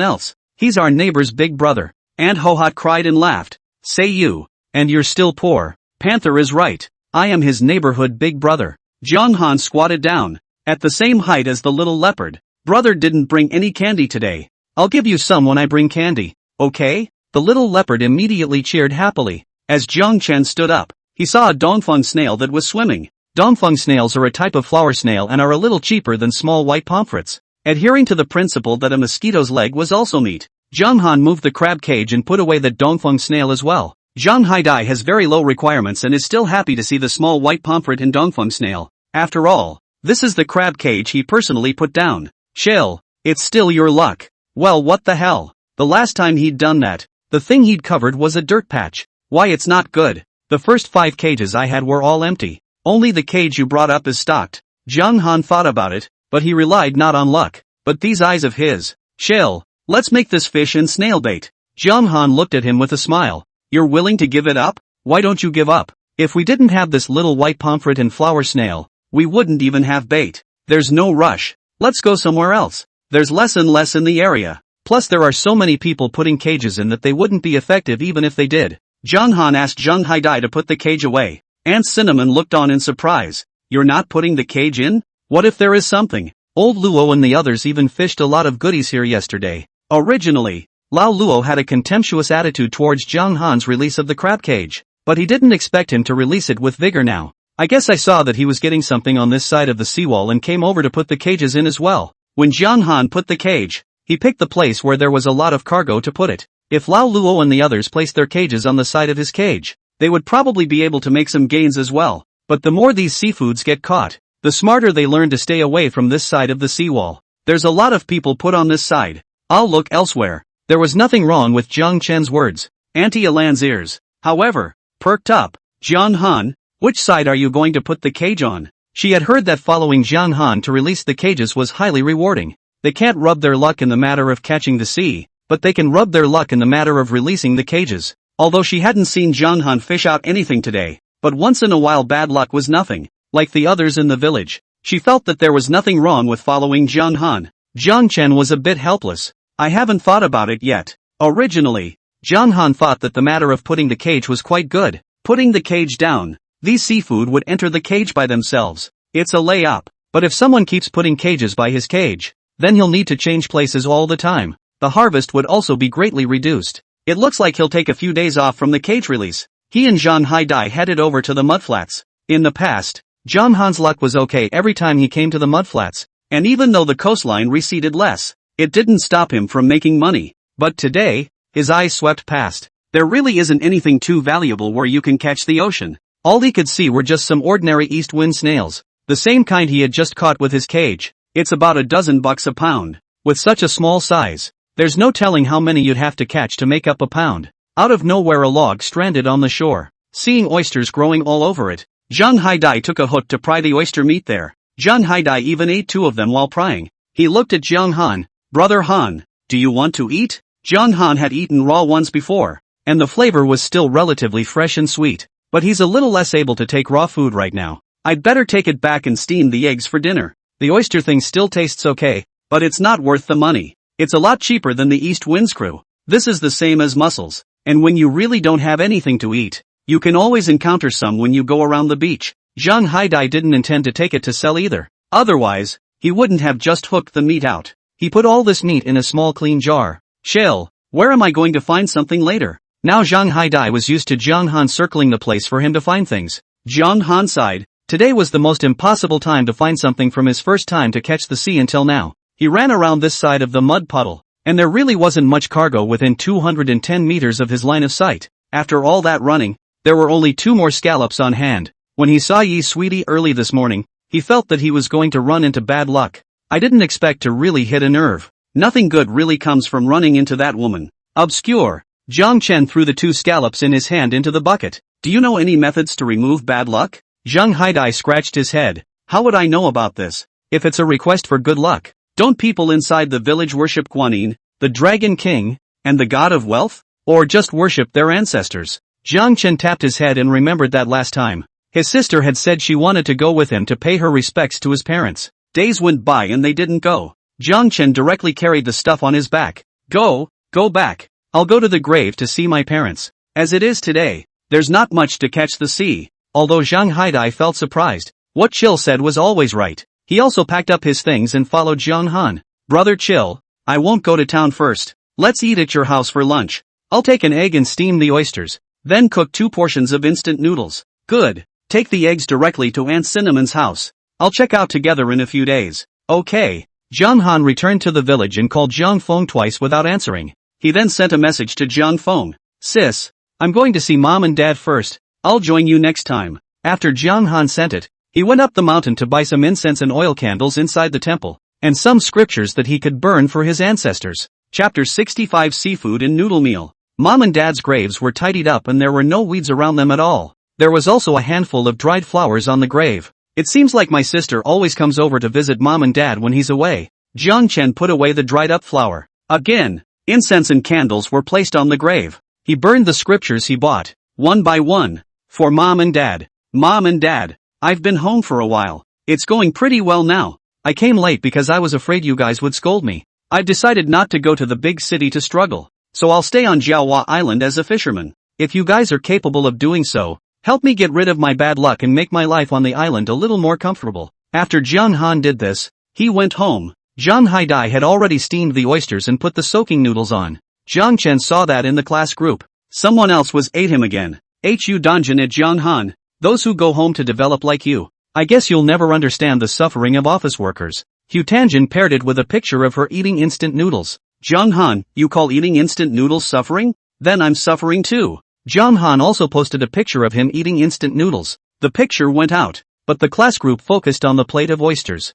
Speaker 1: else. He's our neighbor's big brother. Aunt Hohat cried and laughed. Say you, and you're still poor. Panther is right. I am his neighborhood big brother. Zhang Han squatted down, at the same height as the little leopard. Brother didn't bring any candy today. I'll give you some when I bring candy, okay? The little leopard immediately cheered happily. As Zhang Chen stood up, he saw a dongfeng snail that was swimming. Dongfeng snails are a type of flower snail and are a little cheaper than small white pomfrets. Adhering to the principle that a mosquito's leg was also meat, Zhang Han moved the crab cage and put away the dongfeng snail as well. Zhang Haidai has very low requirements and is still happy to see the small white pomfret and dongfeng snail. After all, this is the crab cage he personally put down. Chill, it's still your luck. Well, what the hell? The last time he'd done that, the thing he'd covered was a dirt patch. Why, it's not good. The first 5 cages I had were all empty. Only the cage you brought up is stocked. Zhang Han thought about it, but he relied not on luck, but these eyes of his. Chill, let's make this fish and snail bait. Zhang Han looked at him with a smile. You're willing to give it up? Why don't you give up? If we didn't have this little white pomfret and flower snail, we wouldn't even have bait. There's no rush. Let's go somewhere else. There's less and less in the area. Plus there are so many people putting cages in that they wouldn't be effective even if they did. Zhang Han asked Zhang Haidai to put the cage away. Aunt Cinnamon looked on in surprise. You're not putting the cage in? What if there is something? Old Luo and the others even fished a lot of goodies here yesterday. Originally, Lao Luo had a contemptuous attitude towards Zhang Han's release of the crab cage, but he didn't expect him to release it with vigor now. I guess I saw that he was getting something on this side of the seawall and came over to put the cages in as well. When Zhang Han put the cage, he picked the place where there was a lot of cargo to put it. If Lao Luo and the others placed their cages on the side of his cage, they would probably be able to make some gains as well. But the more these seafoods get caught, the smarter they learn to stay away from this side of the seawall. There's a lot of people put on this side. I'll look elsewhere. There was nothing wrong with Zhang Chen's words. Auntie Alan's ears, however, perked up. Zhang Han, which side are you going to put the cage on? She had heard that following Zhang Han to release the cages was highly rewarding. They can't rub their luck in the matter of catching the sea, but they can rub their luck in the matter of releasing the cages. Although she hadn't seen Zhang Han fish out anything today, but once in a while bad luck was nothing. Like the others in the village, she felt that there was nothing wrong with following Zhang Han. Zhang Chen was a bit helpless. I haven't thought about it yet. Originally, Zhang Han thought that the matter of putting the cage was quite good. Putting the cage down, these seafood would enter the cage by themselves. It's a layup. But if someone keeps putting cages by his cage, then he'll need to change places all the time. the harvest would also be greatly reduced. It looks like he'll take a few days off from the cage release. He and John Haidai headed over to the mudflats. In the past, John Han's luck was okay every time he came to the mudflats, and even though the coastline receded less, it didn't stop him from making money. But today, his eyes swept past. There really isn't anything too valuable where you can catch the ocean. All he could see were just some ordinary east wind snails, the same kind he had just caught with his cage. It's about $12 a pound. With such a small size, there's no telling how many you'd have to catch to make up a pound. Out of nowhere a log stranded on the shore. Seeing oysters growing all over it, John Haidai took a hook to pry the oyster meat there. John Haidai even ate 2 of them while prying. He looked at John Han. "Brother Han, do you want to eat?" John Han had eaten raw ones before, and the flavor was still relatively fresh and sweet. But he's a little less able to take raw food right now. "I'd better take it back and steam the eggs for dinner. The oyster thing still tastes okay, but it's not worth the money. It's a lot cheaper than the East Wind screw. This is the same as mussels, and when you really don't have anything to eat, you can always encounter some when you go around the beach." John Haidai didn't intend to take it to sell either. Otherwise, he wouldn't have just hooked the meat out. He put all this meat in a small clean jar. "Chill, where am I going to find something later?" Now John Haidai was used to John Han circling the place for him to find things. John Han sighed. Today was the most impossible time to find something from his first time to catch the sea until now. He ran around this side of the mud puddle, and there really wasn't much cargo within 210 meters of his line of sight. After all that running, there were only 2 more scallops on hand. When he saw Yi Sweetie early this morning, he felt that he was going to run into bad luck. "I didn't expect to really hit a nerve. Nothing good really comes from running into that woman." Obscure. Zhang Chen threw the 2 scallops in his hand into the bucket. "Do you know any methods to remove bad luck?" Zhang Haidai scratched his head. "How would I know about this? If it's a request for good luck, don't people inside the village worship Guanyin, the Dragon King, and the God of Wealth? Or just worship their ancestors?" Zhang Chen tapped his head and remembered that last time. His sister had said she wanted to go with him to pay her respects to his parents. Days went by and they didn't go. Zhang Chen directly carried the stuff on his back. Go back. I'll go to the grave to see my parents. As it is today, there's not much to catch the sea." Although Zhang Haidai felt surprised, what Chill said was always right. He also packed up his things and followed Zhang Han. "Brother Chill, I won't go to town first. Let's eat at your house for lunch. I'll take an egg and steam the oysters, then cook 2 portions of instant noodles." "Good. Take the eggs directly to Aunt Cinnamon's house. I'll check out together in a few days." "Okay." Zhang Han returned to the village and called Zhang Feng twice without answering. He then sent a message to Zhang Feng. "Sis, I'm going to see Mom and Dad first. I'll join you next time." After Zhang Han sent it, he went up the mountain to buy some incense and oil candles inside the temple, and some scriptures that he could burn for his ancestors. Chapter 65 Seafood and Noodle Meal. Mom and Dad's graves were tidied up and there were no weeds around them at all. There was also a handful of dried flowers on the grave. "It seems like my sister always comes over to visit Mom and Dad when he's away." Jiang Chen put away the dried up flower. Again, incense and candles were placed on the grave. He burned the scriptures he bought, one by one. "For Mom and Dad. Mom and Dad, I've been home for a while. It's going pretty well now. I came late because I was afraid you guys would scold me. I've decided not to go to the big city to struggle, so I'll stay on Jawa Island as a fisherman. If you guys are capable of doing so, help me get rid of my bad luck and make my life on the island a little more comfortable." After Jiang Han did this, he went home. Zhang Haidai had already steamed the oysters and put the soaking noodles on. Jiang Chen saw that in the class group. Someone else ate him again. "Hu Donjin at Jiang Han. Those who go home to develop like you. I guess you'll never understand the suffering of office workers." Hu Tanjin paired it with a picture of her eating instant noodles. "Jiang Han, you call eating instant noodles suffering? Then I'm suffering too." Jiang Han also posted a picture of him eating instant noodles. The picture went out, but the class group focused on the plate of oysters.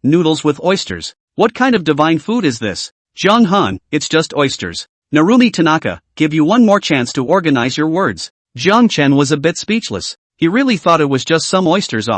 Speaker 1: Noodles with oysters. What kind of divine food is this? Jiang Han, it's just oysters. Narumi Tanaka, give you one more chance to organize your words. Jiang Chen was a bit speechless. He really thought it was just some oysters.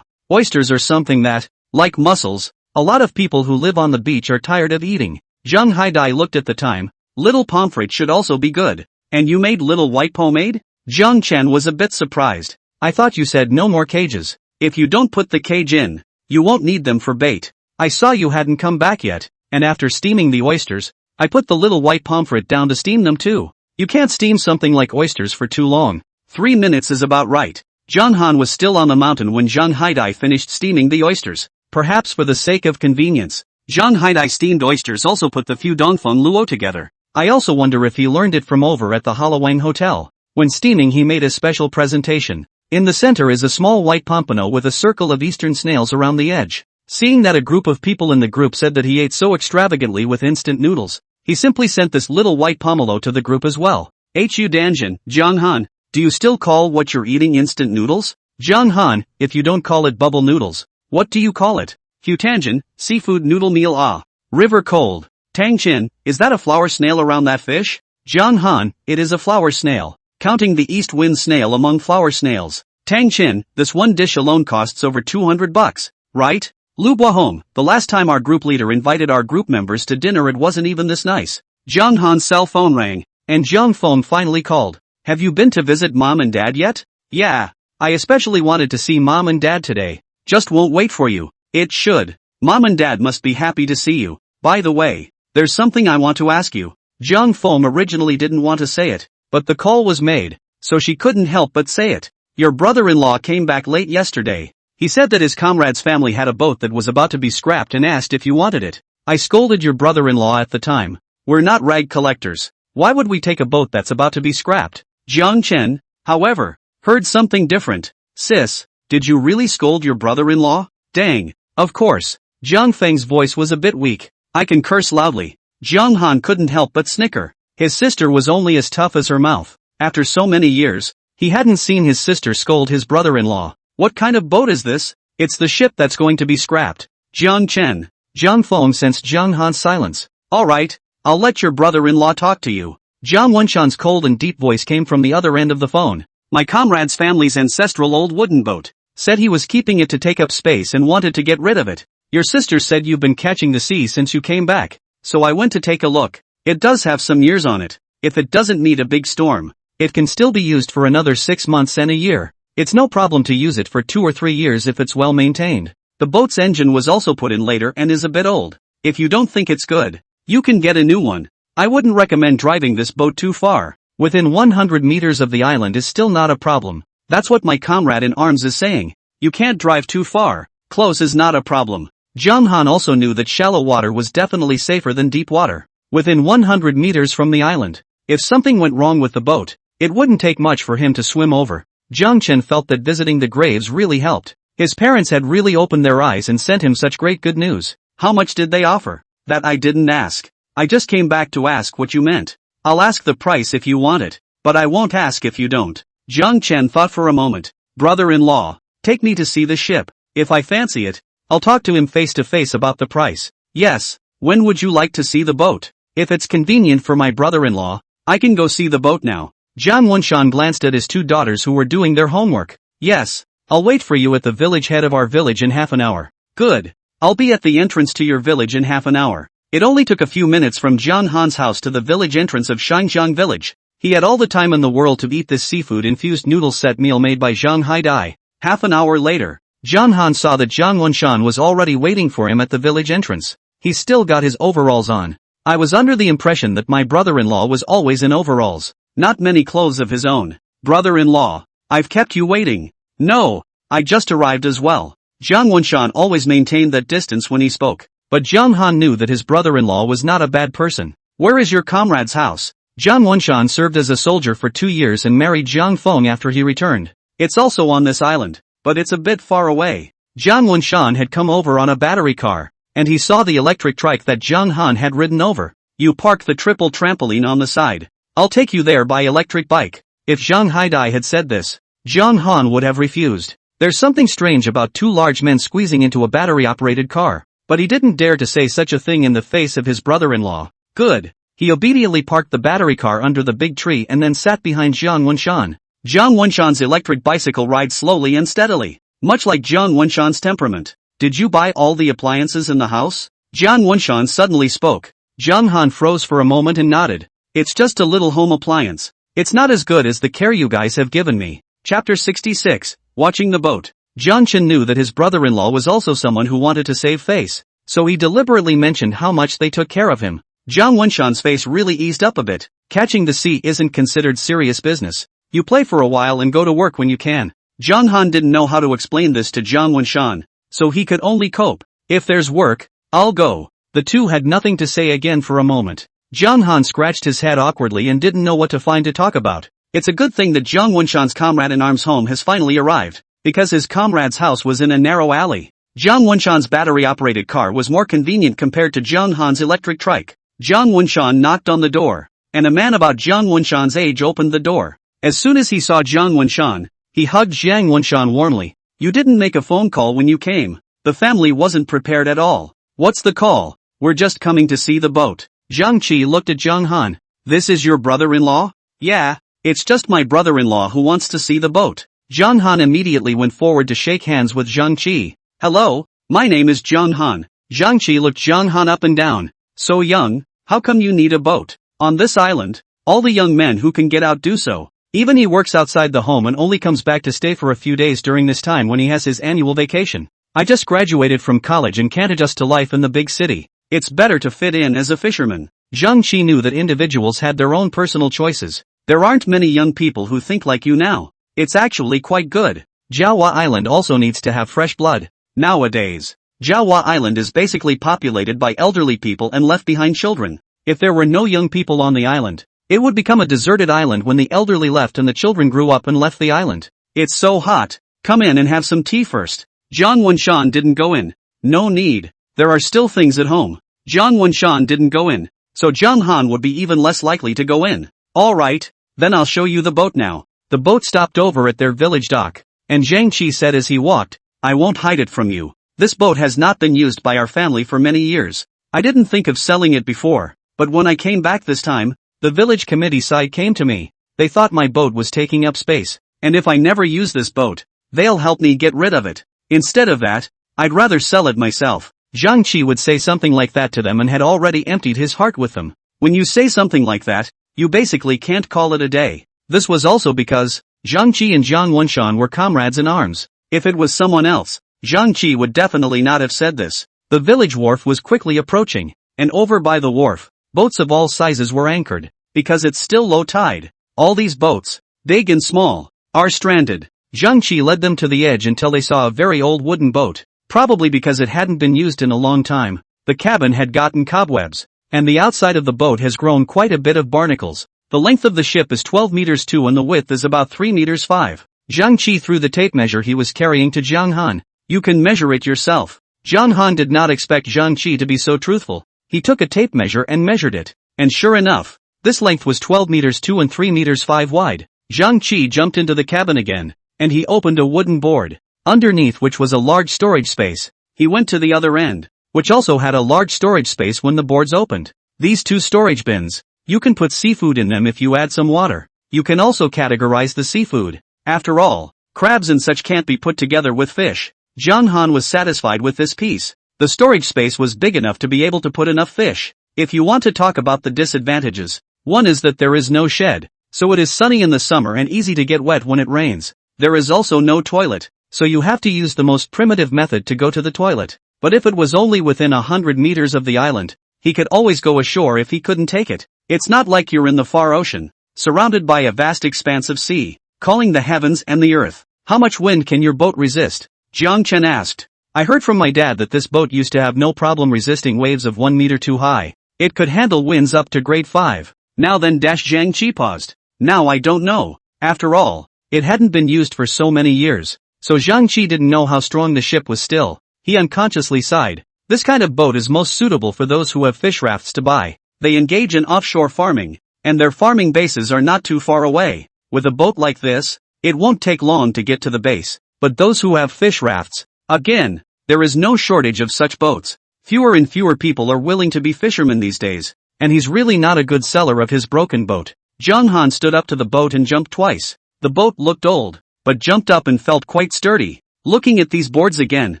Speaker 1: Oysters are something that, like mussels, a lot of people who live on the beach are tired of eating. Zhang Haidai looked at the time. "Little pomfret should also be good. And you made little white pomade?" Jiang Chen was a bit surprised. "I thought you said no more cages. If you don't put the cage in, you won't need them for bait. I saw you hadn't come back yet, and after steaming the oysters, I put the little white pomfret down to steam them too. You can't steam something like oysters for too long. 3 minutes is about right." Zhang Han was still on the mountain when Zhang Haidai finished steaming the oysters. Perhaps for the sake of convenience, Zhang Haidai steamed oysters also put the few dongfeng luo together. I also wonder if he learned it from over at the Halloween Hotel. When steaming he made a special presentation. In the center is a small white pompano with a circle of eastern snails around the edge. Seeing that a group of people in the group said that he ate so extravagantly with instant noodles, he simply sent this little white pomelo to the group as well. Hu Danjin, Zhang Han, do you still call what you're eating instant noodles? Zhang Han, if you don't call it bubble noodles, what do you call it? Hu Tanjin, seafood noodle meal ah. River cold. Tang Chin, is that a flower snail around that fish? Zhang Han, it is a flower snail. Counting the east wind snail among flower snails. Tang Chin, this one dish alone costs over $200, right? Lu Boahong, the last time our group leader invited our group members to dinner it wasn't even this nice. Zhang Han's cell phone rang, and Zhang Feng finally called. Have you been to visit mom and dad yet? Yeah. I especially wanted to see mom and dad today. Just won't wait for you. It should. Mom and dad must be happy to see you. By the way, there's something I want to ask you. Zhang Feng originally didn't want to say it, but the call was made, so she couldn't help but say it. Your brother-in-law came back late yesterday. He said that his comrade's family had a boat that was about to be scrapped and asked if you wanted it. I scolded your brother-in-law at the time. We're not rag collectors. Why would we take a boat that's about to be scrapped? Jiang Chen, however, heard something different. Sis, did you really scold your brother-in-law? Dang. Of course. Jiang Feng's voice was a bit weak. I can curse loudly. Jiang Han couldn't help but snicker. His sister was only as tough as her mouth. After so many years, he hadn't seen his sister scold his brother-in-law. What kind of boat is this? It's the ship that's going to be scrapped. Jiang Chen. Jiang Feng sensed Jiang Han's silence. Alright, I'll let your brother-in-law talk to you. Jiang Wenshan's cold and deep voice came from the other end of the phone. My comrade's family's ancestral old wooden boat. Said he was keeping it to take up space and wanted to get rid of it. Your sister said you've been catching the sea since you came back. So I went to take a look. It does have some years on it. If it doesn't meet a big storm, it can still be used for another 6 months and a year. It's no problem to use it for 2 or 3 years if it's well maintained. The boat's engine was also put in later and is a bit old. If you don't think it's good, you can get a new one. I wouldn't recommend driving this boat too far. Within 100 meters of the island is still not a problem. That's what my comrade in arms is saying. You can't drive too far. Close is not a problem. Jiang Han also knew that shallow water was definitely safer than deep water. Within 100 meters from the island, if something went wrong with the boat, it wouldn't take much for him to swim over. Jiang Chen felt that visiting the graves really helped. His parents had really opened their eyes and sent him such great good news. How much did they offer? That I didn't ask. I just came back to ask what you meant. I'll ask the price if you want it, but I won't ask if you don't. Jiang Chen thought for a moment. Brother-in-law, take me to see the ship. If I fancy it, I'll talk to him face to face about the price. Yes, when would you like to see the boat? If it's convenient for my brother-in-law, I can go see the boat now. Jiang Wenshan glanced at his 2 daughters who were doing their homework. Yes, I'll wait for you at the village head of our village in half an hour. Good. I'll be at the entrance to your village in half an hour. It only took a few minutes from Jiang Han's house to the village entrance of Shangjiang village. He had all the time in the world to eat this seafood-infused noodle set meal made by Zhang Haidai. Half an hour later, Jiang Han saw that Jiang Wenshan was already waiting for him at the village entrance. He still got his overalls on. I was under the impression that my brother-in-law was always in overalls. Not many clothes of his own. Brother-in-law, I've kept you waiting. No, I just arrived as well. Jiang Wenshan always maintained that distance when he spoke. But Jiang Han knew that his brother-in-law was not a bad person. Where is your comrade's house? Jiang Wenshan served as a soldier for 2 years and married Jiang Feng after he returned. It's also on this island, but it's a bit far away. Jiang Wenshan had come over on a battery car, and he saw the electric trike that Jiang Han had ridden over. You park the triple trampoline on the side. I'll take you there by electric bike. If Zhang Haidai had said this, Jiang Han would have refused. There's something strange about 2 large men squeezing into a battery-operated car. But he didn't dare to say such a thing in the face of his brother-in-law. Good. He obediently parked the battery car under the big tree and then sat behind Jiang Wenshan. Jiang Wenshan's electric bicycle rides slowly and steadily, much like Jiang Wenshan's temperament. Did you buy all the appliances in the house? Jiang Wenshan suddenly spoke. Jiang Han froze for a moment and nodded. It's just a little home appliance. It's not as good as the care you guys have given me. Chapter 66, Watching the Boat. Jiang Chen knew that his brother-in-law was also someone who wanted to save face, so he deliberately mentioned how much they took care of him. Jiang Wenshan's face really eased up a bit. Catching the sea isn't considered serious business. You play for a while and go to work when you can. Jiang Han didn't know how to explain this to Jiang Wenshan, so he could only cope. If there's work, I'll go. The two had nothing to say again for a moment. Jiang Han scratched his head awkwardly and didn't know what to find to talk about. It's a good thing that Jiang Wenshan's comrade-in-arms home has finally arrived, because his comrade's house was in a narrow alley. Jiang Wenshan's battery-operated car was more convenient compared to Jiang Han's electric trike. Jiang Wenshan knocked on the door, and a man about Jiang Wenshan's age opened the door. As soon as he saw Jiang Wenshan, he hugged Jiang Wenshan warmly. You didn't make a phone call when you came. The family wasn't prepared at all. What's the call? We're just coming to see the boat. Jiang Qi looked at Jiang Han. This is your brother-in-law? Yeah, it's just my brother-in-law who wants to see the boat. Jiang Han immediately went forward to shake hands with Jiang Qi. Hello, my name is Jiang Han. Jiang Qi looked Jiang Han up and down. So young, how come you need a boat? On this island, all the young men who can get out do so. Even he works outside the home and only comes back to stay for a few days during this time when he has his annual vacation. I just graduated from college and can't adjust to life in the big city. It's better to fit in as a fisherman. Jiang Qi knew that individuals had their own personal choices. There aren't many young people who think like you now. It's actually quite good. Jawa Island also needs to have fresh blood. Nowadays, Jawa Island is basically populated by elderly people and left behind children. If there were no young people on the island, it would become a deserted island when the elderly left and the children grew up and left the island. It's so hot. Come in and have some tea first. Jiang Wenshan didn't go in. No need. There are still things at home. Jiang Wenshan didn't go in, so Jiang Han would be even less likely to go in. Alright, then I'll show you the boat now. The boat stopped over at their village dock, and Jiang Qi said as he walked, I won't hide it from you. This boat has not been used by our family for many years. I didn't think of selling it before, but when I came back this time, the village committee side came to me. They thought my boat was taking up space, and if I never use this boat, they'll help me get rid of it. Instead of that, I'd rather sell it myself. Jiang Qi would say something like that to them and had already emptied his heart with them. When you say something like that, you basically can't call it a day. This was also because Jiang Qi and Jiang Wenshan were comrades in arms. If it was someone else, Jiang Qi would definitely not have said this. The village wharf was quickly approaching, and over by the wharf, boats of all sizes were anchored, because it's still low tide. All these boats, big and small, are stranded. Jiang Qi led them to the edge until they saw a very old wooden boat. Probably because it hadn't been used in a long time, the cabin had gotten cobwebs, and the outside of the boat has grown quite a bit of barnacles. The length of the ship is 12 meters 2 and the width is about 3 meters 5. Jiang Qi threw the tape measure he was carrying to Jiang Han. You can measure it yourself. Jiang Han did not expect Jiang Qi to be so truthful. He took a tape measure and measured it, and sure enough, this length was 12 meters 2 and 3 meters 5 wide. Jiang Qi jumped into the cabin again, and he opened a wooden board, underneath which was a large storage space. He went to the other end, which also had a large storage space when the boards opened. These two storage bins, you can put seafood in them if you add some water. You can also categorize the seafood. After all, crabs and such can't be put together with fish. Jiang Han was satisfied with this piece. The storage space was big enough to be able to put enough fish. If you want to talk about the disadvantages, one is that there is no shed, so it is sunny in the summer and easy to get wet when it rains. There is also no toilet, so you have to use the most primitive method to go to the toilet. But if it was only within 100 meters of the island, he could always go ashore if he couldn't take it. It's not like you're in the far ocean, surrounded by a vast expanse of sea, calling the heavens and the earth. How much wind can your boat resist? Jiang Chen asked. I heard from my dad that this boat used to have no problem resisting waves of 1 meter too high. It could handle winds up to grade 5. Now then Jiang Qi paused. Now I don't know. After all, it hadn't been used for so many years. So Jiang Qi didn't know how strong the ship was still. He unconsciously sighed. This kind of boat is most suitable for those who have fish rafts to buy. They engage in offshore farming, and their farming bases are not too far away. With a boat like this, it won't take long to get to the base. But those who have fish rafts, again, there is no shortage of such boats. Fewer and fewer people are willing to be fishermen these days, and he's really not a good seller of his broken boat. Jiang Han stood up to the boat and jumped twice. The boat looked old, but jumped up and felt quite sturdy. Looking at these boards again,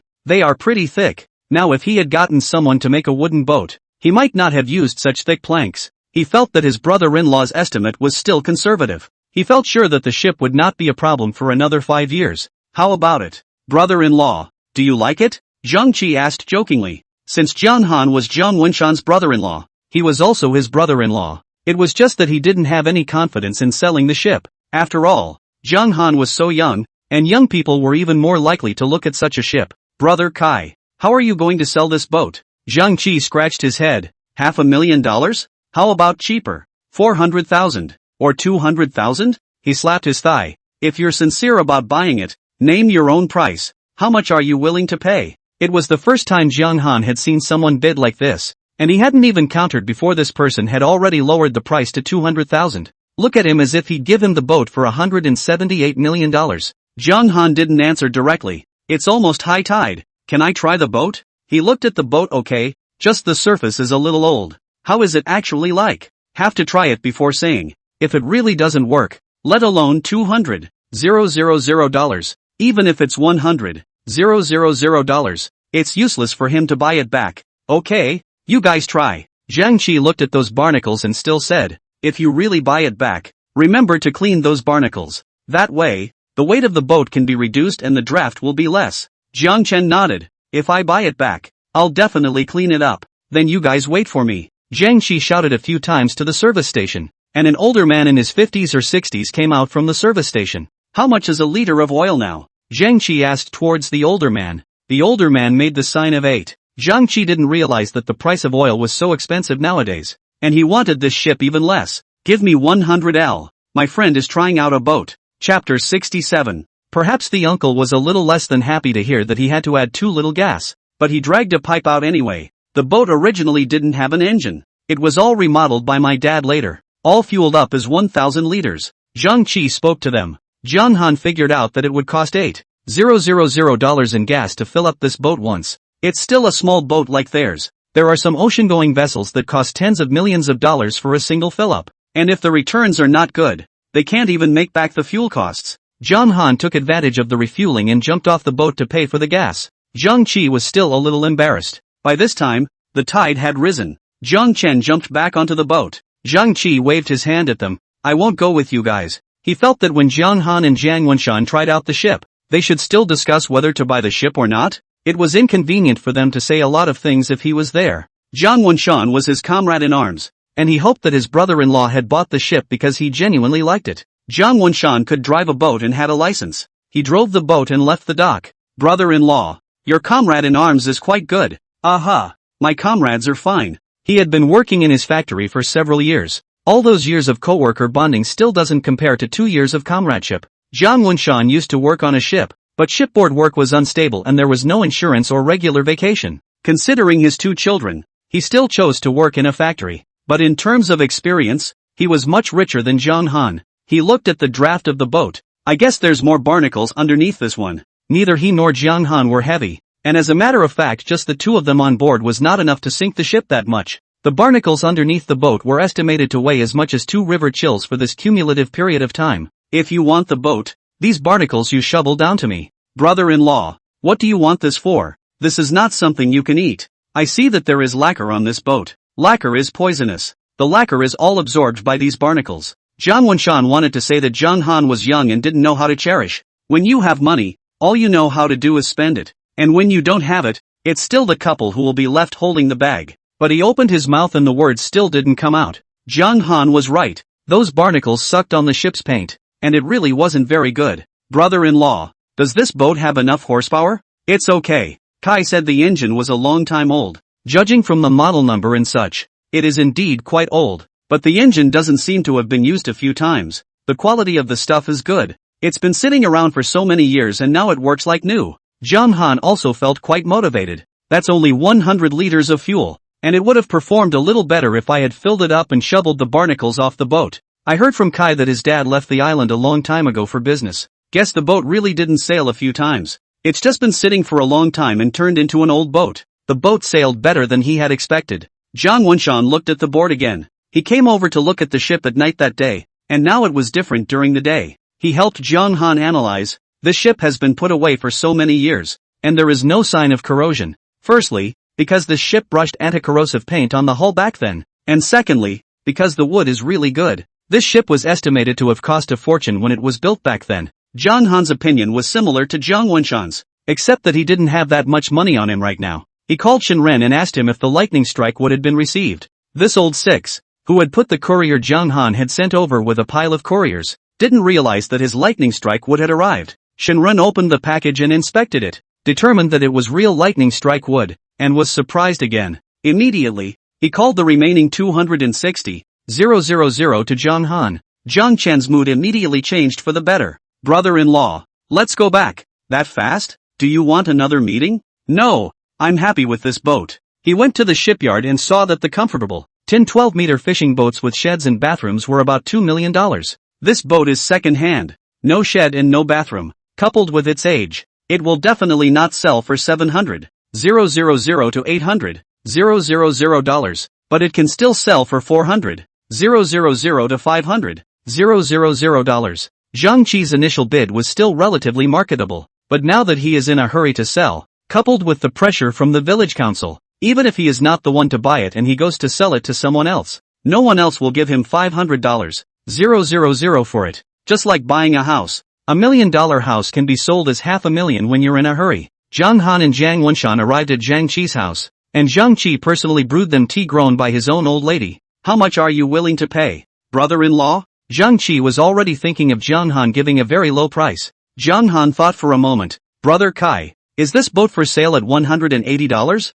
Speaker 1: they are pretty thick. Now if he had gotten someone to make a wooden boat, he might not have used such thick planks. He felt that his brother-in-law's estimate was still conservative. He felt sure that the ship would not be a problem for another 5 years. How about it, brother-in-law? Do you like it? Jiang Qi asked jokingly. Since Jiang Han was Jiang Wenshan's brother-in-law, he was also his brother-in-law. It was just that he didn't have any confidence in selling the ship. After all, Jiang Han was so young, and young people were even more likely to look at such a ship. Brother Kai, how are you going to sell this boat? Jiang Qi scratched his head. $500,000? How about cheaper? 400,000? Or 200,000? He slapped his thigh. If you're sincere about buying it, name your own price. How much are you willing to pay? It was the first time Jiang Han had seen someone bid like this, and he hadn't even countered before this person had already lowered the price to 200,000. Look at him as if he'd give him the boat for $178 million. Jiang Han didn't answer directly. It's almost high tide. Can I try the boat? He looked at the boat. Okay, just the surface is a little old. How is it actually like? Have to try it before saying. If it really doesn't work, let alone $200,000. Even if it's $100,000, it's useless for him to buy it back. Okay, you guys try. Jiang Qi looked at those barnacles and still said, if you really buy it back, remember to clean those barnacles. That way, the weight of the boat can be reduced and the draft will be less. Jiang Chen nodded. If I buy it back, I'll definitely clean it up. Then you guys wait for me. Jiang Qi shouted a few times to the service station, and an older man in his 50s or 60s came out from the service station. How much is a liter of oil now? Jiang Qi asked towards the older man. The older man made the sign of 8. Jiang Qi didn't realize that the price of oil was so expensive nowadays, and he wanted this ship even less. Give me 100L. My friend is trying out a boat. Chapter 67. Perhaps the uncle was a little less than happy to hear that he had to add too little gas, but he dragged a pipe out anyway. The boat originally didn't have an engine. It was all remodeled by my dad later. All fueled up as 1,000 liters. Jiang Qi spoke to them. Jiang Han figured out that it would cost $8,000 in gas to fill up this boat once. It's still a small boat like theirs. There are some ocean-going vessels that cost tens of millions of dollars for a single fill-up. And if the returns are not good, they can't even make back the fuel costs. Jiang Han took advantage of the refueling and jumped off the boat to pay for the gas. Jiang Qi was still a little embarrassed. By this time, the tide had risen. Jiang Chen jumped back onto the boat. Jiang Qi waved his hand at them. I won't go with you guys. He felt that when Jiang Han and Jiang Wenshan tried out the ship, they should still discuss whether to buy the ship or not. It was inconvenient for them to say a lot of things if he was there. Jiang Wenshan was his comrade in arms, and he hoped that his brother-in-law had bought the ship because he genuinely liked it. Jiang Wenshan could drive a boat and had a license. He drove the boat and left the dock. Brother-in-law, your comrade in arms is quite good. Aha, my comrades are fine. He had been working in his factory for several years. All those years of co-worker bonding still doesn't compare to 2 years of comradeship. Jiang Wenshan used to work on a ship, but shipboard work was unstable and there was no insurance or regular vacation. Considering his 2 children, he still chose to work in a factory. But in terms of experience, he was much richer than Jiang Han. He looked at the draft of the boat. I guess there's more barnacles underneath this one. Neither he nor Jiang Han were heavy, and as a matter of fact just the 2 of them on board was not enough to sink the ship that much. The barnacles underneath the boat were estimated to weigh as much as 2 river chills for this cumulative period of time. If you want the boat, these barnacles you shovel down to me. Brother-in-law, what do you want this for? This is not something you can eat. I see that there is lacquer on this boat. Lacquer is poisonous. The lacquer is all absorbed by these barnacles. Jiang Wenshan wanted to say that Jiang Han was young and didn't know how to cherish. When you have money, all you know how to do is spend it. And when you don't have it, it's still the couple who will be left holding the bag. But he opened his mouth and the words still didn't come out. Jiang Han was right. Those barnacles sucked on the ship's paint, and it really wasn't very good. Brother-in-law, does this boat have enough horsepower? It's okay. Kai said the engine was a long time old. Judging from the model number and such, it is indeed quite old. But the engine doesn't seem to have been used a few times. The quality of the stuff is good. It's been sitting around for so many years and now it works like new. Jiang Han also felt quite motivated. That's only 100 liters of fuel, and it would have performed a little better if I had filled it up and shoveled the barnacles off the boat. I heard from Kai that his dad left the island a long time ago for business. Guess the boat really didn't sail a few times. It's just been sitting for a long time and turned into an old boat. The boat sailed better than he had expected. Jiang Wenshan looked at the board again. He came over to look at the ship at night that day, and now it was different during the day. He helped Jiang Han analyze. This ship has been put away for so many years, and there is no sign of corrosion. Firstly, because this ship brushed anti-corrosive paint on the hull back then, and secondly, because the wood is really good. This ship was estimated to have cost a fortune when it was built back then. Jiang Han's opinion was similar to Jiang Wenshan's, except that he didn't have that much money on him right now. He called Shinren and asked him if the lightning strike would have been received. This old six, who had put the courier Jiang Han had sent over with a pile of couriers, didn't realize that his lightning strike would had arrived. Shinren opened the package and inspected it, determined that it was real lightning strike wood. and was surprised again. Immediately, he called the remaining 260,000 to Zhang Han. Zhang Chen's mood immediately changed for the better. Brother-in-law, let's go back. That fast? Do you want another meeting? No, I'm happy with this boat. He went to the shipyard and saw that the comfortable, tin 12-meter fishing boats with sheds and bathrooms were about $2 million. This boat is second-hand. No shed and no bathroom. Coupled with its age, it will definitely not sell for $700,000 to $800,000, but it can still sell for $400,000 to $500,000. Zhang Qi's initial bid was still relatively marketable, but now that he is in a hurry to sell, coupled with the pressure from the village council, even if he is not the one to buy it and he goes to sell it to someone else, no one else will give him $500,000 for it. Just like buying a house. $1 million house can be sold as $500,000 when you're in a hurry. Zhang Han and Zhang Wenshan arrived at Zhang Qi's house, and Zhang Qi personally brewed them tea grown by his own old lady. How much are you willing to pay, brother-in-law? Zhang Qi was already thinking of Zhang Han giving a very low price. Zhang Han thought for a moment. Brother Kai, is this boat for sale at $180,000?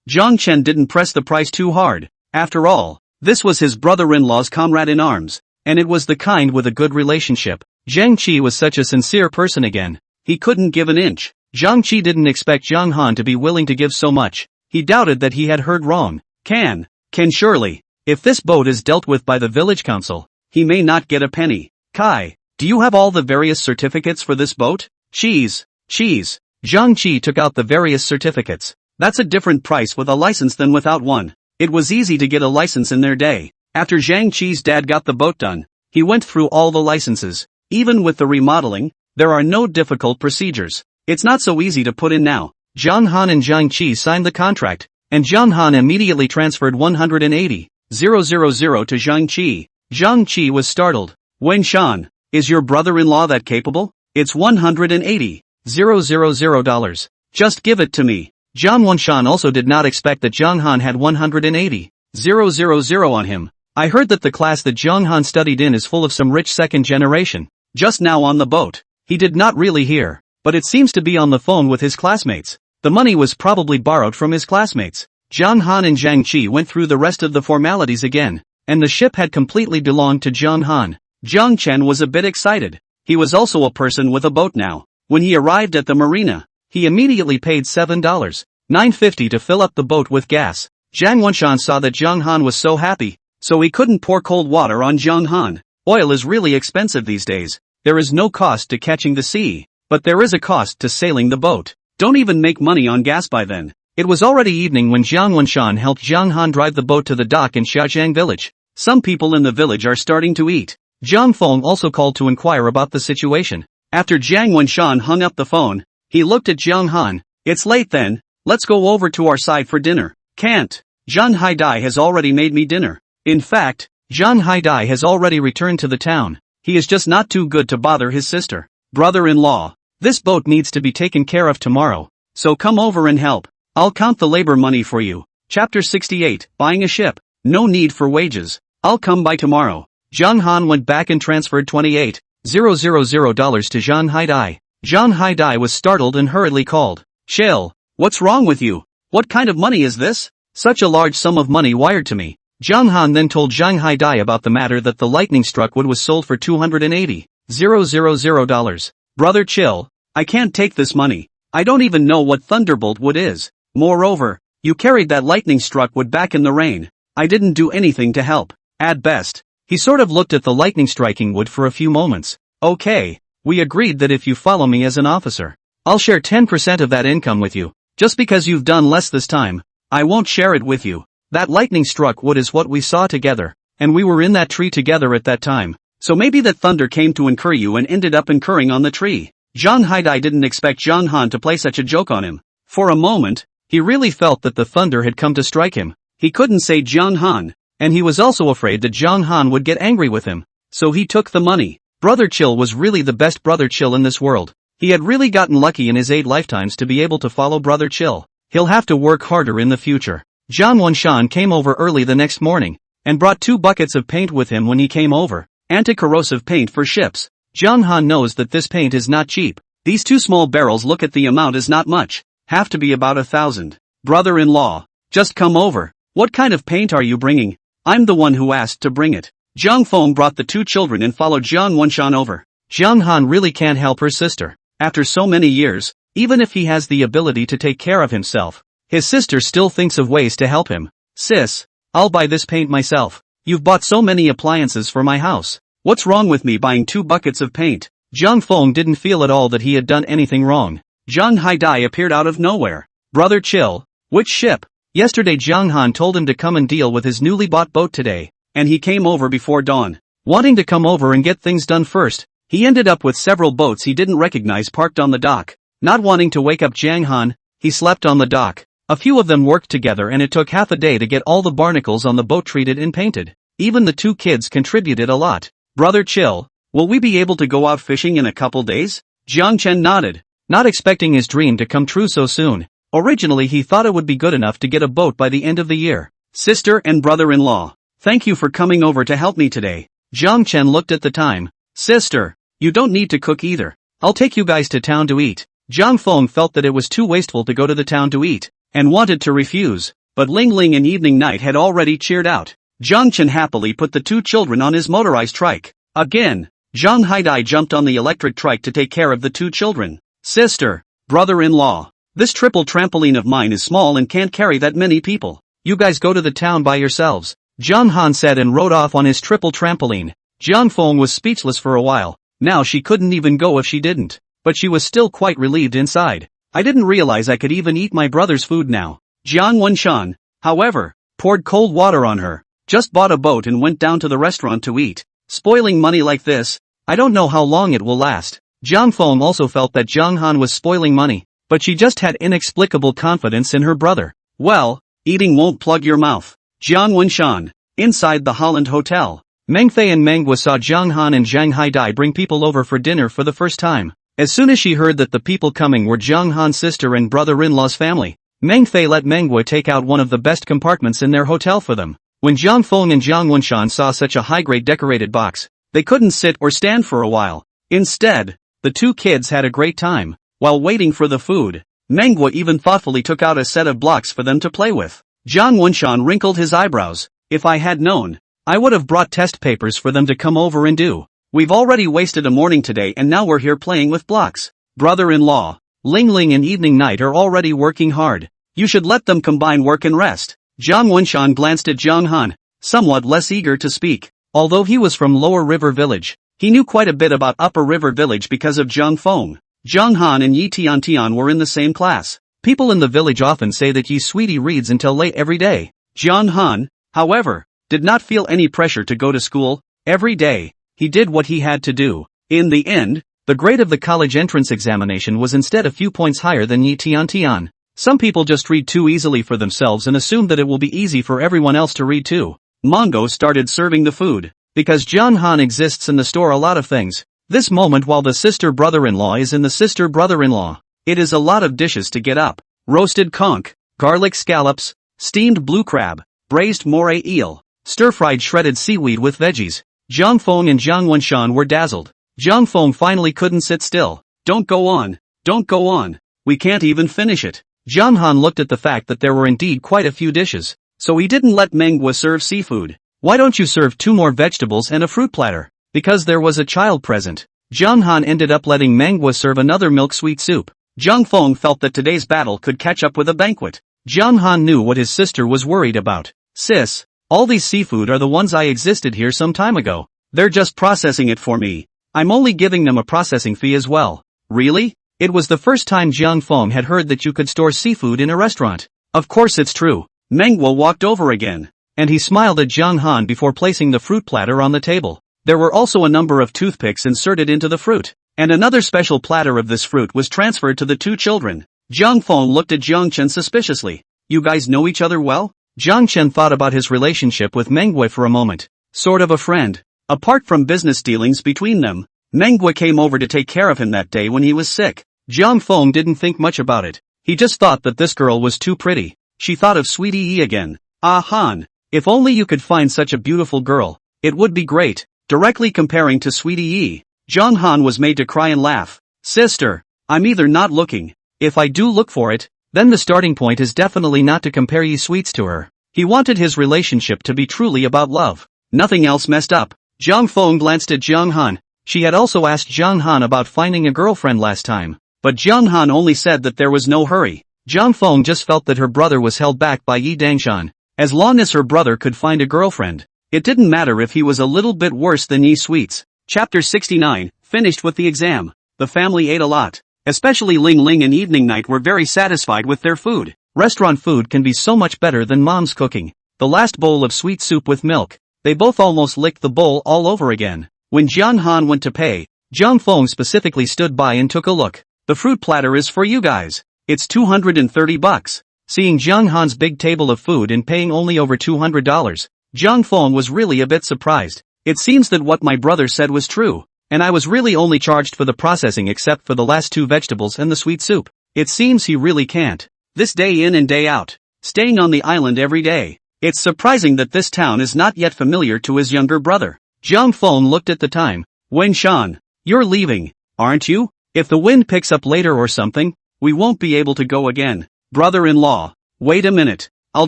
Speaker 1: Zhang Chen didn't press the price too hard. After all, this was his brother-in-law's comrade-in-arms, and it was the kind with a good relationship. Zhang Qi was such a sincere person again. He couldn't give an inch. Zhang Qi didn't expect Zhang Han to be willing to give so much. He doubted that he had heard wrong. Can surely. If this boat is dealt with by the village council, he may not get a penny. Kai, do you have all the various certificates for this boat? Cheese. Zhang Qi took out the various certificates. That's a different price with a license than without one. It was easy to get a license in their day. After Zhang Qi's dad got the boat done, he went through all the licenses. Even with the remodeling, there are no difficult procedures. It's not so easy to put in now. Zhang Han and Zhang Qi signed the contract, and Zhang Han immediately transferred $180,000 to Zhang Qi. Zhang Qi was startled. Wenshan, is your brother-in-law that capable? It's $180,000. Just give it to me. Zhang Wenshan also did not expect that Zhang Han had $180,000 on him. I heard that the class that Zhang Han studied in is full of some rich second generation. Just now on the boat. He did not really hear, but it seems to be on the phone with his classmates. The money was probably borrowed from his classmates. Zhang Han and Zhang Qi went through the rest of the formalities again, and the ship had completely belonged to Zhang Han. Zhang Chen was a bit excited. He was also a person with a boat now. When he arrived at the marina, he immediately paid $7.950 to fill up the boat with gas. Zhang Wenshan saw that Zhang Han was so happy, so he couldn't pour cold water on Zhang Han. Oil is really expensive these days. There is no cost to catching the sea, but there is a cost to sailing the boat. Don't even make money on gas by then. It was already evening when Zhang Wenshan helped Zhang Han drive the boat to the dock in Xiaozhang village. Some people in the village are starting to eat. Zhang Feng also called to inquire about the situation. After Zhang Wenshan hung up the phone, he looked at Zhang Han. It's late then, let's go over to our side for dinner. Can't. Zhang Haidai has already made me dinner. In fact, Zhang Haidai has already returned to the town. He is just not too good to bother his sister. Brother-in-law, this boat needs to be taken care of tomorrow, so come over and help. I'll count the labor money for you. Chapter 68, Buying a Ship. No need for wages. I'll come by tomorrow. Zhang Han went back and transferred $28,000 to Zhang Haidai. Zhang Haidai was startled and hurriedly called. Shell, what's wrong with you? What kind of money is this? Such a large sum of money wired to me. Zhang Han then told Zhang Haidai about the matter that the lightning-struck wood was sold for $280,000. Brother chill, I can't take this money. I don't even know what thunderbolt wood is. Moreover, you carried that lightning-struck wood back in the rain. I didn't do anything to help. At best. He sort of looked at the lightning-striking wood for a few moments. Okay, we agreed that if you follow me as an officer, I'll share 10% of that income with you. Just because you've done less this time, I won't share it with you. That lightning-struck wood is what we saw together, and we were in that tree together at that time. So maybe that thunder came to incur you and ended up incurring on the tree. Zhang Haidai didn't expect Zhang Han to play such a joke on him. For a moment, he really felt that the thunder had come to strike him. He couldn't say Zhang Han, and he was also afraid that Zhang Han would get angry with him. So he took the money. Brother Chill was really the best Brother Chill in this world. He had really gotten lucky in his 8 lifetimes to be able to follow Brother Chill. He'll have to work harder in the future. Zhang Wenshan came over early the next morning, and brought 2 buckets of paint with him when he came over. Anti-corrosive paint for ships. Zhang Han knows that this paint is not cheap. These 2 small barrels look at the amount as not much. Have to be about 1,000. Brother-in-law. Just come over. What kind of paint are you bringing? I'm the one who asked to bring it. Jiang Feng brought the two children and followed Jiang Wenshan over. Jiang Han really can't help her sister. After so many years, even if he has the ability to take care of himself, his sister still thinks of ways to help him. Sis, I'll buy this paint myself. You've bought so many appliances for my house. What's wrong with me buying 2 buckets of paint? Jiang Feng didn't feel at all that he had done anything wrong. Zhang Haidai appeared out of nowhere. Brother chill. Which ship? Yesterday Jiang Han told him to come and deal with his newly bought boat today, and he came over before dawn. Wanting to come over and get things done first, he ended up with several boats he didn't recognize parked on the dock. Not wanting to wake up Jiang Han, he slept on the dock. A few of them worked together and it took half a day to get all the barnacles on the boat treated and painted. Even the 2 kids contributed a lot. Brother chill, will we be able to go out fishing in a couple days? Jiang Chen nodded, not expecting his dream to come true so soon. Originally he thought it would be good enough to get a boat by the end of the year. Sister and brother-in-law, thank you for coming over to help me today. Jiang Chen looked at the time. Sister, you don't need to cook either. I'll take you guys to town to eat. Jiang Feng felt that it was too wasteful to go to the town to eat, and wanted to refuse, but Ling Ling and Evening Night had already cheered out. Jiang Chen happily put the 2 children on his motorized trike. Again, Zhang Haidai jumped on the electric trike to take care of the 2 children. Sister, brother-in-law, this triple trampoline of mine is small and can't carry that many people. You guys go to the town by yourselves. Jiang Han said and rode off on his triple trampoline. Jiang Feng was speechless for a while. Now she couldn't even go if she didn't. But she was still quite relieved inside. I didn't realize I could even eat my brother's food now. Jiang Wenshan, however, poured cold water on her. Just bought a boat and went down to the restaurant to eat. Spoiling money like this, I don't know how long it will last. Jiang Feng also felt that Jiang Han was spoiling money, but she just had inexplicable confidence in her brother. Well, eating won't plug your mouth. Jiang Wenshan, inside the Holland Hotel. Mengfei and Manhwa saw Jiang Han and Zhang Haidai bring people over for dinner for the first time. As soon as she heard that the people coming were Jiang Han's sister and brother-in-law's family, Mengfei let Manhwa take out one of the best compartments in their hotel for them. When Jiang Feng and Jiang Wenshan saw such a high-grade decorated box, they couldn't sit or stand for a while. Instead, the 2 kids had a great time. While waiting for the food, Manhwa even thoughtfully took out a set of blocks for them to play with. Jiang Wenshan wrinkled his eyebrows. If I had known, I would have brought test papers for them to come over and do. We've already wasted a morning today and now we're here playing with blocks. Brother-in-law, Ling Ling and Evening Night are already working hard. You should let them combine work and rest. Jiang Wenshan glanced at Jiang Han, somewhat less eager to speak. Although he was from Lower River Village, he knew quite a bit about Upper River Village because of Jiang Feng. Jiang Han and Yi Tian were in the same class. People in the village often say that Yi Sweetie reads until late every day. Jiang Han, however, did not feel any pressure to go to school. Every day, he did what he had to do. In the end, the grade of the college entrance examination was instead a few points higher than Yi Tian. Some people just read too easily for themselves and assume that it will be easy for everyone else to read too. Mongo started serving the food. Because Jiang Han exists in the store a lot of things. This moment while the sister brother-in-law is in the sister brother-in-law. It is a lot of dishes to get up. Roasted conch, garlic scallops, steamed blue crab, braised moray eel, stir-fried shredded seaweed with veggies. Jiang Feng and Jiang Wenshan were dazzled. Jiang Feng finally couldn't sit still. Don't go on. Don't go on. We can't even finish it. Jiang Han looked at the fact that there were indeed quite a few dishes. So he didn't let Manhwa serve seafood. Why don't you serve 2 more vegetables and a fruit platter? Because there was a child present. Jiang Han ended up letting Manhwa serve another milk-sweet soup. Jiang Feng felt that today's battle could catch up with a banquet. Jiang Han knew what his sister was worried about. Sis, all these seafood are the ones I existed here some time ago. They're just processing it for me. I'm only giving them a processing fee as well. Really? It was the first time Jiang Feng had heard that you could store seafood in a restaurant. Of course it's true. Manhwa walked over again, and he smiled at Jiang Han before placing the fruit platter on the table. There were also a number of toothpicks inserted into the fruit, and another special platter of this fruit was transferred to the 2 children. Jiang Feng looked at Jiang Chen suspiciously. You guys know each other well? Jiang Chen thought about his relationship with Manhwa for a moment. Sort of a friend. Apart from business dealings between them, Manhwa came over to take care of him that day when he was sick. Jiang Feng didn't think much about it. He just thought that this girl was too pretty. She thought of Sweetie Yi again. Ah Han, if only you could find such a beautiful girl, it would be great. Directly comparing to Sweetie Yi, Jiang Han was made to cry and laugh. Sister, I'm either not looking. If I do look for it, then the starting point is definitely not to compare ye sweets to her. He wanted his relationship to be truly about love. Nothing else messed up. Zhang Feng glanced at Zhang Han. She had also asked Zhang Han about finding a girlfriend last time, but Zhang Han only said that there was no hurry. Zhang Feng just felt that her brother was held back by Yi Dangshan. As long as her brother could find a girlfriend, it didn't matter if he was a little bit worse than Yi Sweets. Chapter 69, finished with the exam. The family ate a lot. Especially Ling Ling and Evening Night were very satisfied with their food. Restaurant food can be so much better than mom's cooking. The last bowl of sweet soup with milk, they both almost licked the bowl all over again. When Zhang Han went to pay, Zhang Feng specifically stood by and took a look. The fruit platter is for you guys. It's $230. Seeing Zhang Han's big table of food and paying only over $200, Zhang Feng was really a bit surprised. It seems that what my brother said was true, and I was really only charged for the processing except for the last 2 vegetables and the sweet soup. It seems he really can't. This day in and day out, staying on the island every day. It's surprising that this town is not yet familiar to his younger brother. Zhang Feng looked at the time. Wen Shan, you're leaving, aren't you? If the wind picks up later or something, we won't be able to go again. Brother-in-law, wait a minute, I'll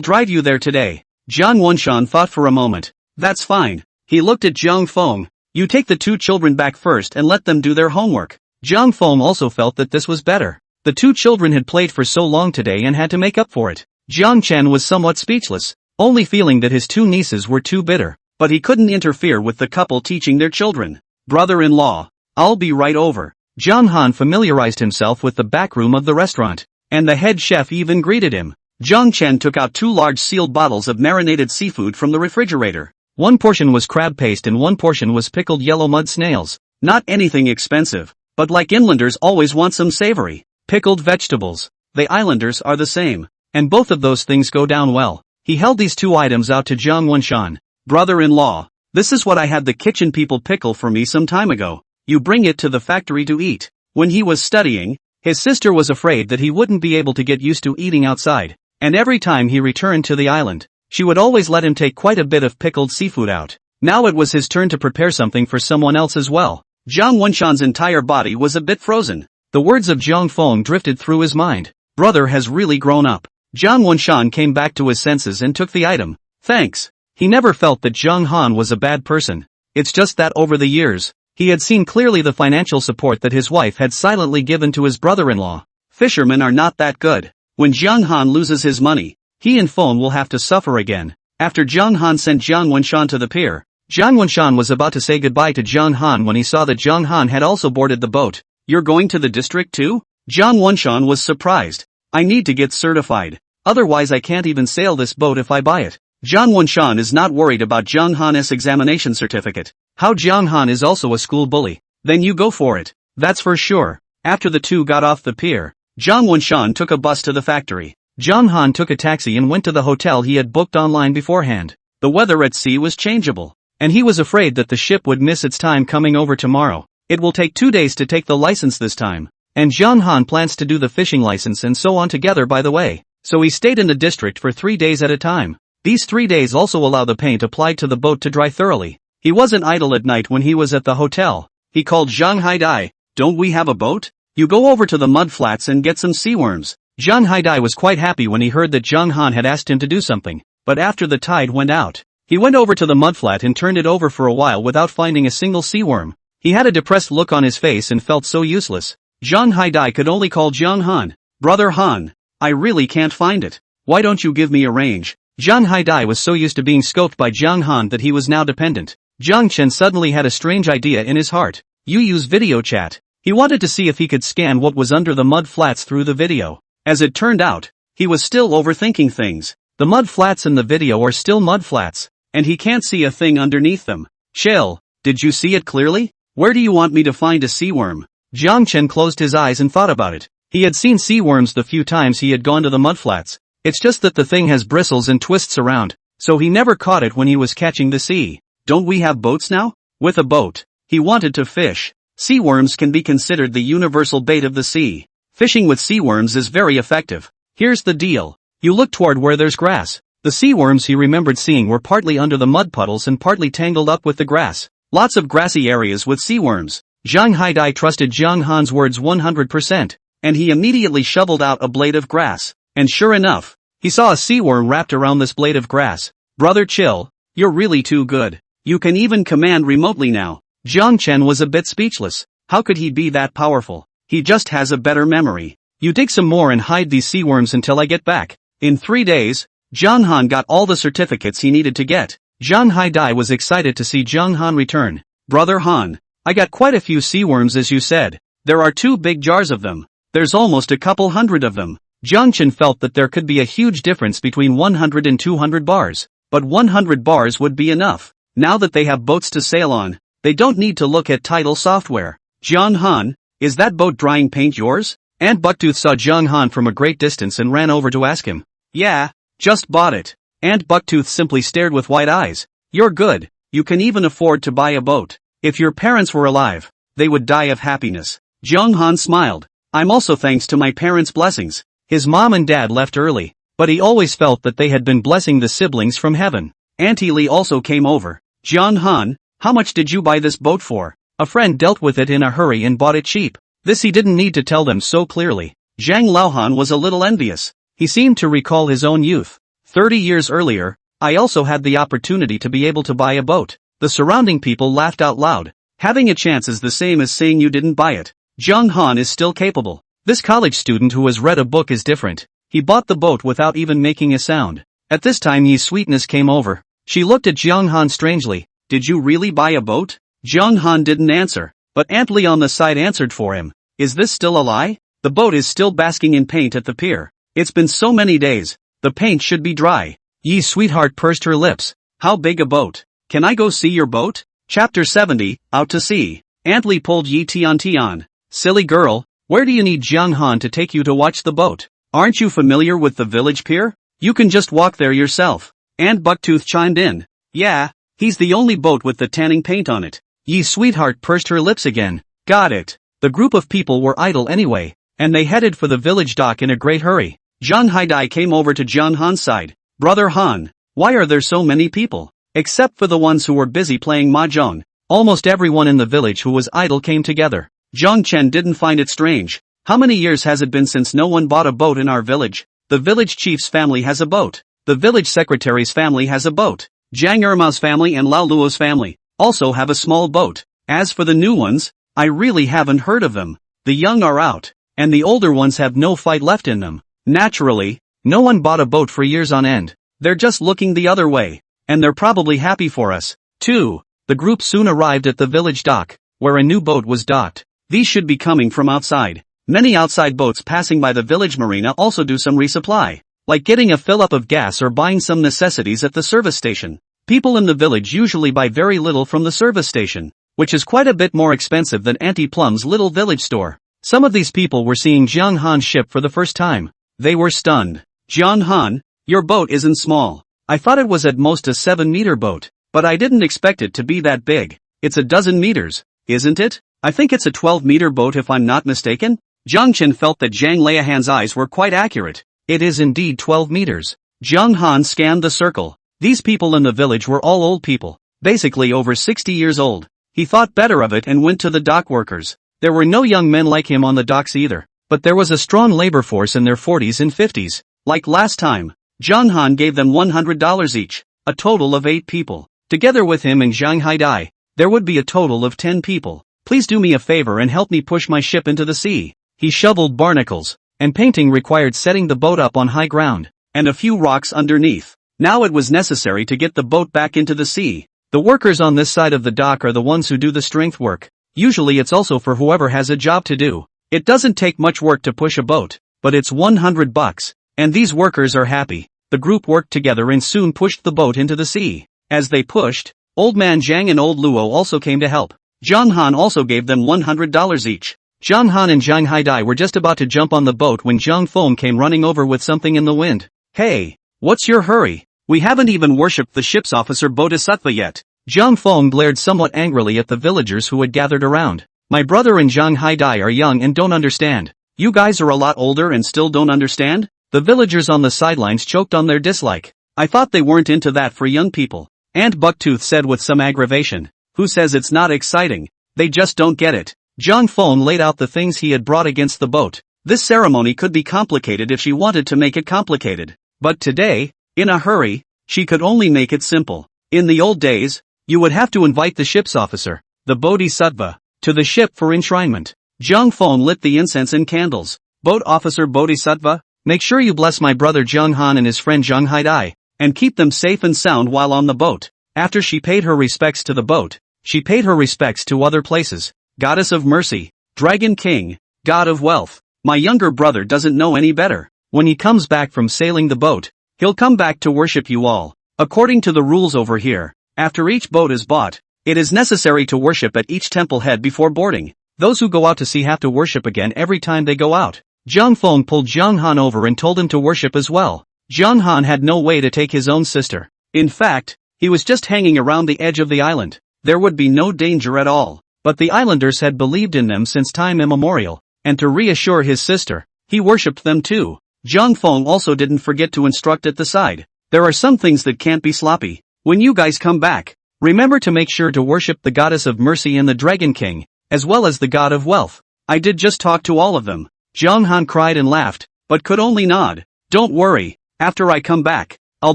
Speaker 1: drive you there today. Zhang Wenshan thought for a moment. That's fine. He looked at Zhang Feng. You take the 2 children back first and let them do their homework. Zhang Feng also felt that this was better. The 2 children had played for so long today and had to make up for it. Jiang Chen was somewhat speechless, only feeling that his 2 nieces were too bitter, but he couldn't interfere with the couple teaching their children. Brother-in-law, I'll be right over. Zhang Han familiarized himself with the back room of the restaurant, and the head chef even greeted him. Jiang Chen took out 2 large sealed bottles of marinated seafood from the refrigerator. One portion was crab paste and one portion was pickled yellow mud snails. Not anything expensive, but like inlanders always want some savory. Pickled vegetables. The islanders are the same, and both of those things go down well. He held these 2 items out to Zhang Wenshan. Brother-in-law, this is what I had the kitchen people pickle for me some time ago. You bring it to the factory to eat. When he was studying, his sister was afraid that he wouldn't be able to get used to eating outside, and every time he returned to the island, she would always let him take quite a bit of pickled seafood out. Now it was his turn to prepare something for someone else as well. Zhang Wenshan's entire body was a bit frozen. The words of Zhang Feng drifted through his mind. Brother has really grown up. Zhang Wenshan came back to his senses and took the item. Thanks. He never felt that Zhang Han was a bad person. It's just that over the years, he had seen clearly the financial support that his wife had silently given to his brother-in-law. Fishermen are not that good. When Zhang Han loses his money, he and Feng will have to suffer again. After Zhang Han sent Zhang Wenshan to the pier, Zhang Wenshan was about to say goodbye to Zhang Han when he saw that Zhang Han had also boarded the boat. You're going to the district too? Zhang Wenshan was surprised. I need to get certified. Otherwise I can't even sail this boat if I buy it. Zhang Wenshan is not worried about Zhang Han's examination certificate. How Zhang Han is also a school bully. Then you go for it. That's for sure. After the 2 got off the pier, Zhang Wenshan took a bus to the factory. Zhang Han took a taxi and went to the hotel he had booked online beforehand. The weather at sea was changeable, and he was afraid that the ship would miss its time coming over tomorrow. It will take 2 days to take the license this time, and Zhang Han plans to do the fishing license and so on together by the way, so he stayed in the district for 3 days at a time. These 3 days also allow the paint applied to the boat to dry thoroughly. He wasn't idle at night when he was at the hotel. He called Zhang Haidai. Don't we have a boat? You go over to the mud flats and get some sea worms. Zhang Haidai was quite happy when he heard that Zhang Han had asked him to do something, but after the tide went out, he went over to the mudflat and turned it over for a while without finding a single sea worm. He had a depressed look on his face and felt so useless. Zhang Haidai could only call Zhang Han. Brother Han, I really can't find it. Why don't you give me a range? Zhang Haidai was so used to being scoped by Zhang Han that he was now dependent. Jiang Chen suddenly had a strange idea in his heart. You use video chat. He wanted to see if he could scan what was under the mud flats through the video. As it turned out, he was still overthinking things. The mud flats in the video are still mud flats, and he can't see a thing underneath them. Shell, did you see it clearly? Where do you want me to find a sea worm? Jiang Chen closed his eyes and thought about it. He had seen sea worms the few times he had gone to the mudflats. It's just that the thing has bristles and twists around, so he never caught it when he was catching the sea. Don't we have boats now? With a boat, he wanted to fish. Sea worms can be considered the universal bait of the sea. Fishing with sea worms is very effective. Here's the deal. You look toward where there's grass. The sea worms he remembered seeing were partly under the mud puddles and partly tangled up with the grass. Lots of grassy areas with sea worms. Zhang Haidai trusted Zhang Han's words 100%. and he immediately shoveled out a blade of grass. And sure enough, he saw a sea worm wrapped around this blade of grass. Brother chill, you're really too good. You can even command remotely now. Jiang Chen was a bit speechless. How could he be that powerful? He just has a better memory. You dig some more and hide these sea worms until I get back. In 3 days, Jiang Han got all the certificates he needed to get. Jiang Haidai was excited to see Jiang Han return. Brother Han, I got quite a few sea worms as you said. There are 2 big jars of them. There's almost a couple hundred of them. Jiang Chen felt that there could be a huge difference between 100 and 200 bars. But 100 bars would be enough. Now that they have boats to sail on, they don't need to look at tidal software. Jiang Han, is that boat drying paint yours? Aunt Bucktooth saw Jiang Han from a great distance and ran over to ask him. Yeah, just bought it. Aunt Bucktooth simply stared with wide eyes. You're good, you can even afford to buy a boat. If your parents were alive, they would die of happiness. Jiang Han smiled. I'm also thanks to my parents' blessings. His mom and dad left early, but he always felt that they had been blessing the siblings from heaven. Auntie Lee also came over. Jiang Han, how much did you buy this boat for? A friend dealt with it in a hurry and bought it cheap. This he didn't need to tell them so clearly. Zhang Laohan was a little envious. He seemed to recall his own youth. 30 years earlier, I also had the opportunity to be able to buy a boat. The surrounding people laughed out loud. Having a chance is the same as saying you didn't buy it. Jiang Han is still capable. This college student who has read a book is different. He bought the boat without even making a sound. At this time Yi's sweetness came over. She looked at Jiang Han strangely. Did you really buy a boat? Jiang Han didn't answer, but Aunt Lee on the side answered for him. Is this still a lie? The boat is still basking in paint at the pier. It's been so many days. The paint should be dry. Yi's sweetheart pursed her lips. How big a boat? Can I go see your boat? Chapter 70, Out to Sea. Aunt Lee pulled Yi Tian. Silly girl, where do you need Jiang Han to take you to watch the boat? Aren't you familiar with the village pier? You can just walk there yourself. Aunt Bucktooth chimed in. Yeah, he's the only boat with the tanning paint on it. Yi's sweetheart pursed her lips again. Got it. The group of people were idle anyway, and they headed for the village dock in a great hurry. Jiang Haidai came over to Jiang Han's side. Brother Han, why are there so many people? Except for the ones who were busy playing mahjong. Almost everyone in the village who was idle came together. Jiang Chen didn't find it strange. How many years has it been since no one bought a boat in our village? The village chief's family has a boat. The village secretary's family has a boat. Jiang Erma's family and Lao Luo's family also have a small boat. As for the new ones, I really haven't heard of them. The young are out, and the older ones have no fight left in them. Naturally, no one bought a boat for years on end. They're just looking the other way, and they're probably happy for us, too. The group soon arrived at the village dock, where a new boat was docked. These should be coming from outside. Many outside boats passing by the village marina also do some resupply, like getting a fill-up of gas or buying some necessities at the service station. People in the village usually buy very little from the service station, which is quite a bit more expensive than Auntie Plum's little village store. Some of these people were seeing Jiang Han's ship for the first time. They were stunned. Jiang Han, your boat isn't small. I thought it was at most a 7-meter boat, but I didn't expect it to be that big. It's a dozen meters, isn't it? I think it's a 12-meter boat if I'm not mistaken. Jiang Chen felt that Zhang Liahan's eyes were quite accurate. It is indeed 12 meters. Jiang Han scanned the circle. These people in the village were all old people, basically over 60 years old. He thought better of it and went to the dock workers. There were no young men like him on the docks either, but there was a strong labor force in their 40s and 50s. Like last time, Jiang Han gave them $100 each, a total of 8 people. Together with him and Zhang Haidai, there would be a total of 10 people. Please do me a favor and help me push my ship into the sea. He shoveled barnacles, and painting required setting the boat up on high ground, and a few rocks underneath. Now it was necessary to get the boat back into the sea. The workers on this side of the dock are the ones who do the strength work. Usually it's also for whoever has a job to do. It doesn't take much work to push a boat, but it's $100, and these workers are happy. The group worked together and soon pushed the boat into the sea. As they pushed, Old Man Zhang and Old Luo also came to help. Jiang Han also gave them $100 each. Jiang Han and Zhang Haidai were just about to jump on the boat when Zhang Feng came running over with something in the wind. Hey, what's your hurry? We haven't even worshipped the ship's officer Bodhisattva yet. Zhang Feng glared somewhat angrily at the villagers who had gathered around. My brother and Zhang Haidai are young and don't understand. You guys are a lot older and still don't understand? The villagers on the sidelines choked on their dislike. I thought they weren't into that for young people. Aunt Bucktooth said with some aggravation. Who says it's not exciting? They just don't get it. Zhang Feng laid out the things he had brought against the boat. This ceremony could be complicated if she wanted to make it complicated. But today, in a hurry, she could only make it simple. In the old days, you would have to invite the ship's officer, the Bodhisattva, to the ship for enshrinement. Zhang Feng lit the incense and candles. Boat officer Bodhisattva, make sure you bless my brother Zhang Han and his friend Zhang Haidai, and keep them safe and sound while on the boat. After she paid her respects to the boat, she paid her respects to other places. Goddess of Mercy, Dragon King, God of Wealth. My younger brother doesn't know any better. When he comes back from sailing the boat, he'll come back to worship you all. According to the rules over here, after each boat is bought, it is necessary to worship at each temple head before boarding. Those who go out to sea have to worship again every time they go out. Zhang Feng pulled Zhang Han over and told him to worship as well. Zhang Han had no way to take his own sister. In fact, he was just hanging around the edge of the island. There would be no danger at all. But the islanders had believed in them since time immemorial, and to reassure his sister, he worshipped them too. Zhang Feng also didn't forget to instruct at the side. There are some things that can't be sloppy. When you guys come back, remember to make sure to worship the Goddess of Mercy and the Dragon King, as well as the God of Wealth. I did just talk to all of them. Zhang Han cried and laughed, but could only nod. Don't worry, after I come back, I'll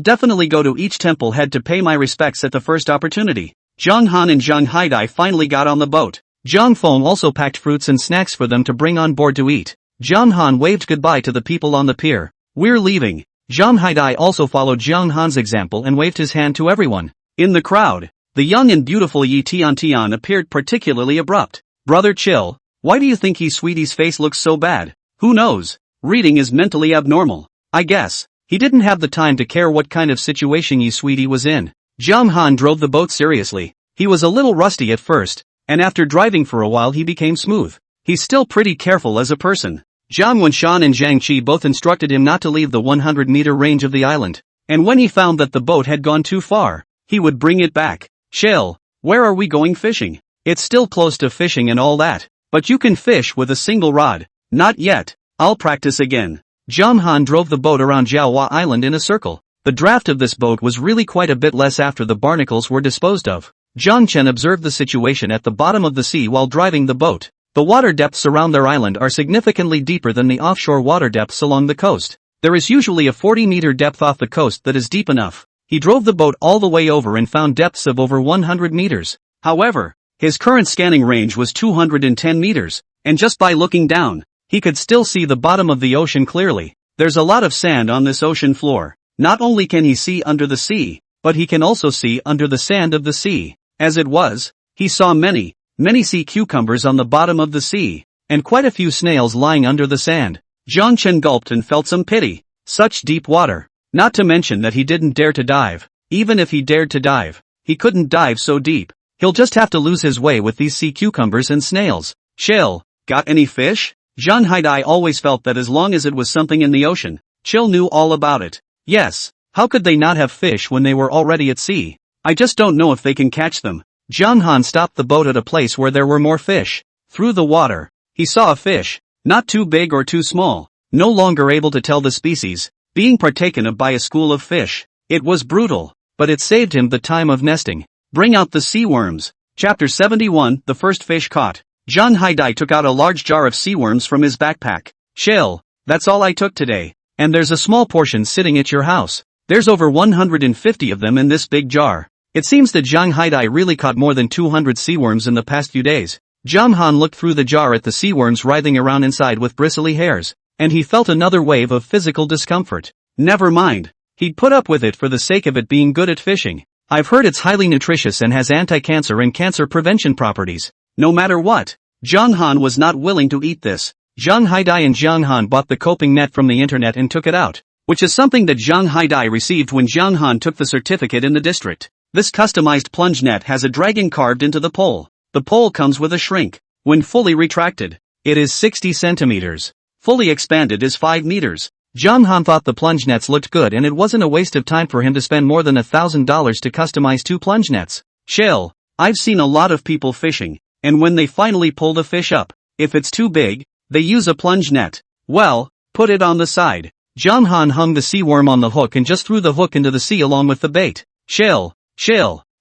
Speaker 1: definitely go to each temple head to pay my respects at the first opportunity. Zhang Han and Zhang Haidai finally got on the boat. Zhang Feng also packed fruits and snacks for them to bring on board to eat. Zhang Han waved goodbye to the people on the pier. We're leaving. Zhang Haidai also followed Zhang Han's example and waved his hand to everyone. In the crowd, the young and beautiful Yi Tian appeared particularly abrupt. Brother chill, why do you think Yi Sweetie's face looks so bad? Who knows? Reading is mentally abnormal. I guess. He didn't have the time to care what kind of situation Yi Sweetie was in. Zhang Han drove the boat seriously. He was a little rusty at first, and after driving for a while he became smooth. He's still pretty careful as a person. Zhang Wenshan and Zhang Qi both instructed him not to leave the 100-meter range of the island, and when he found that the boat had gone too far, he would bring it back. Shell, where are we going fishing? It's still close to fishing and all that, but you can fish with a single rod. Not yet. I'll practice again. Zhang Han drove the boat around Jawa Island in a circle. The draft of this boat was really quite a bit less after the barnacles were disposed of. Zhang Chen observed the situation at the bottom of the sea while driving the boat. The water depths around their island are significantly deeper than the offshore water depths along the coast. There is usually a 40-meter depth off the coast that is deep enough. He drove the boat all the way over and found depths of over 100 meters. However, his current scanning range was 210 meters, and just by looking down, he could still see the bottom of the ocean clearly. There's a lot of sand on this ocean floor. Not only can he see under the sea, but he can also see under the sand of the sea. As it was, he saw many sea cucumbers on the bottom of the sea, and quite a few snails lying under the sand. Zhang Chen gulped and felt some pity. Such deep water. Not to mention that he didn't dare to dive. Even if he dared to dive, he couldn't dive so deep. He'll just have to lose his way with these sea cucumbers and snails. Chill, got any fish? Zhang Haidai always felt that as long as it was something in the ocean, Chill knew all about it. Yes, how could they not have fish when they were already at sea? I just don't know if they can catch them. Zhang Han stopped the boat at a place where there were more fish. Through the water, he saw a fish, not too big or too small, no longer able to tell the species, being partaken of by a school of fish. It was brutal, but it saved him the time of nesting. Bring out the sea worms. Chapter 71, The First Fish Caught. Zhang Haidai took out a large jar of sea worms from his backpack. Chill, that's all I took today. And there's a small portion sitting at your house. There's over 150 of them in this big jar. It seems that Zhang Haidai really caught more than 200 seaworms in the past few days. Zhang Han looked through the jar at the seaworms writhing around inside with bristly hairs, and he felt another wave of physical discomfort. Never mind. He'd put up with it for the sake of it being good at fishing. I've heard it's highly nutritious and has anti-cancer and cancer prevention properties. No matter what, Zhang Han was not willing to eat this. Zhang Haidai and Zhang Han bought the coping net from the internet and took it out, which is something that Zhang Haidai received when Zhang Han took the certificate in the district. This customized plunge net has a dragon carved into the pole. The pole comes with a shrink. When fully retracted, it is 60 centimeters. Fully expanded is 5 meters. Zhang Han thought the plunge nets looked good and it wasn't a waste of time for him to spend more than $1,000 to customize 2 plunge nets. Chill, I've seen a lot of people fishing, and when they finally pull the fish up, if it's too big, they use a plunge net. Well, put it on the side. Zhang Han hung the sea worm on the hook and just threw the hook into the sea along with the bait. Chill,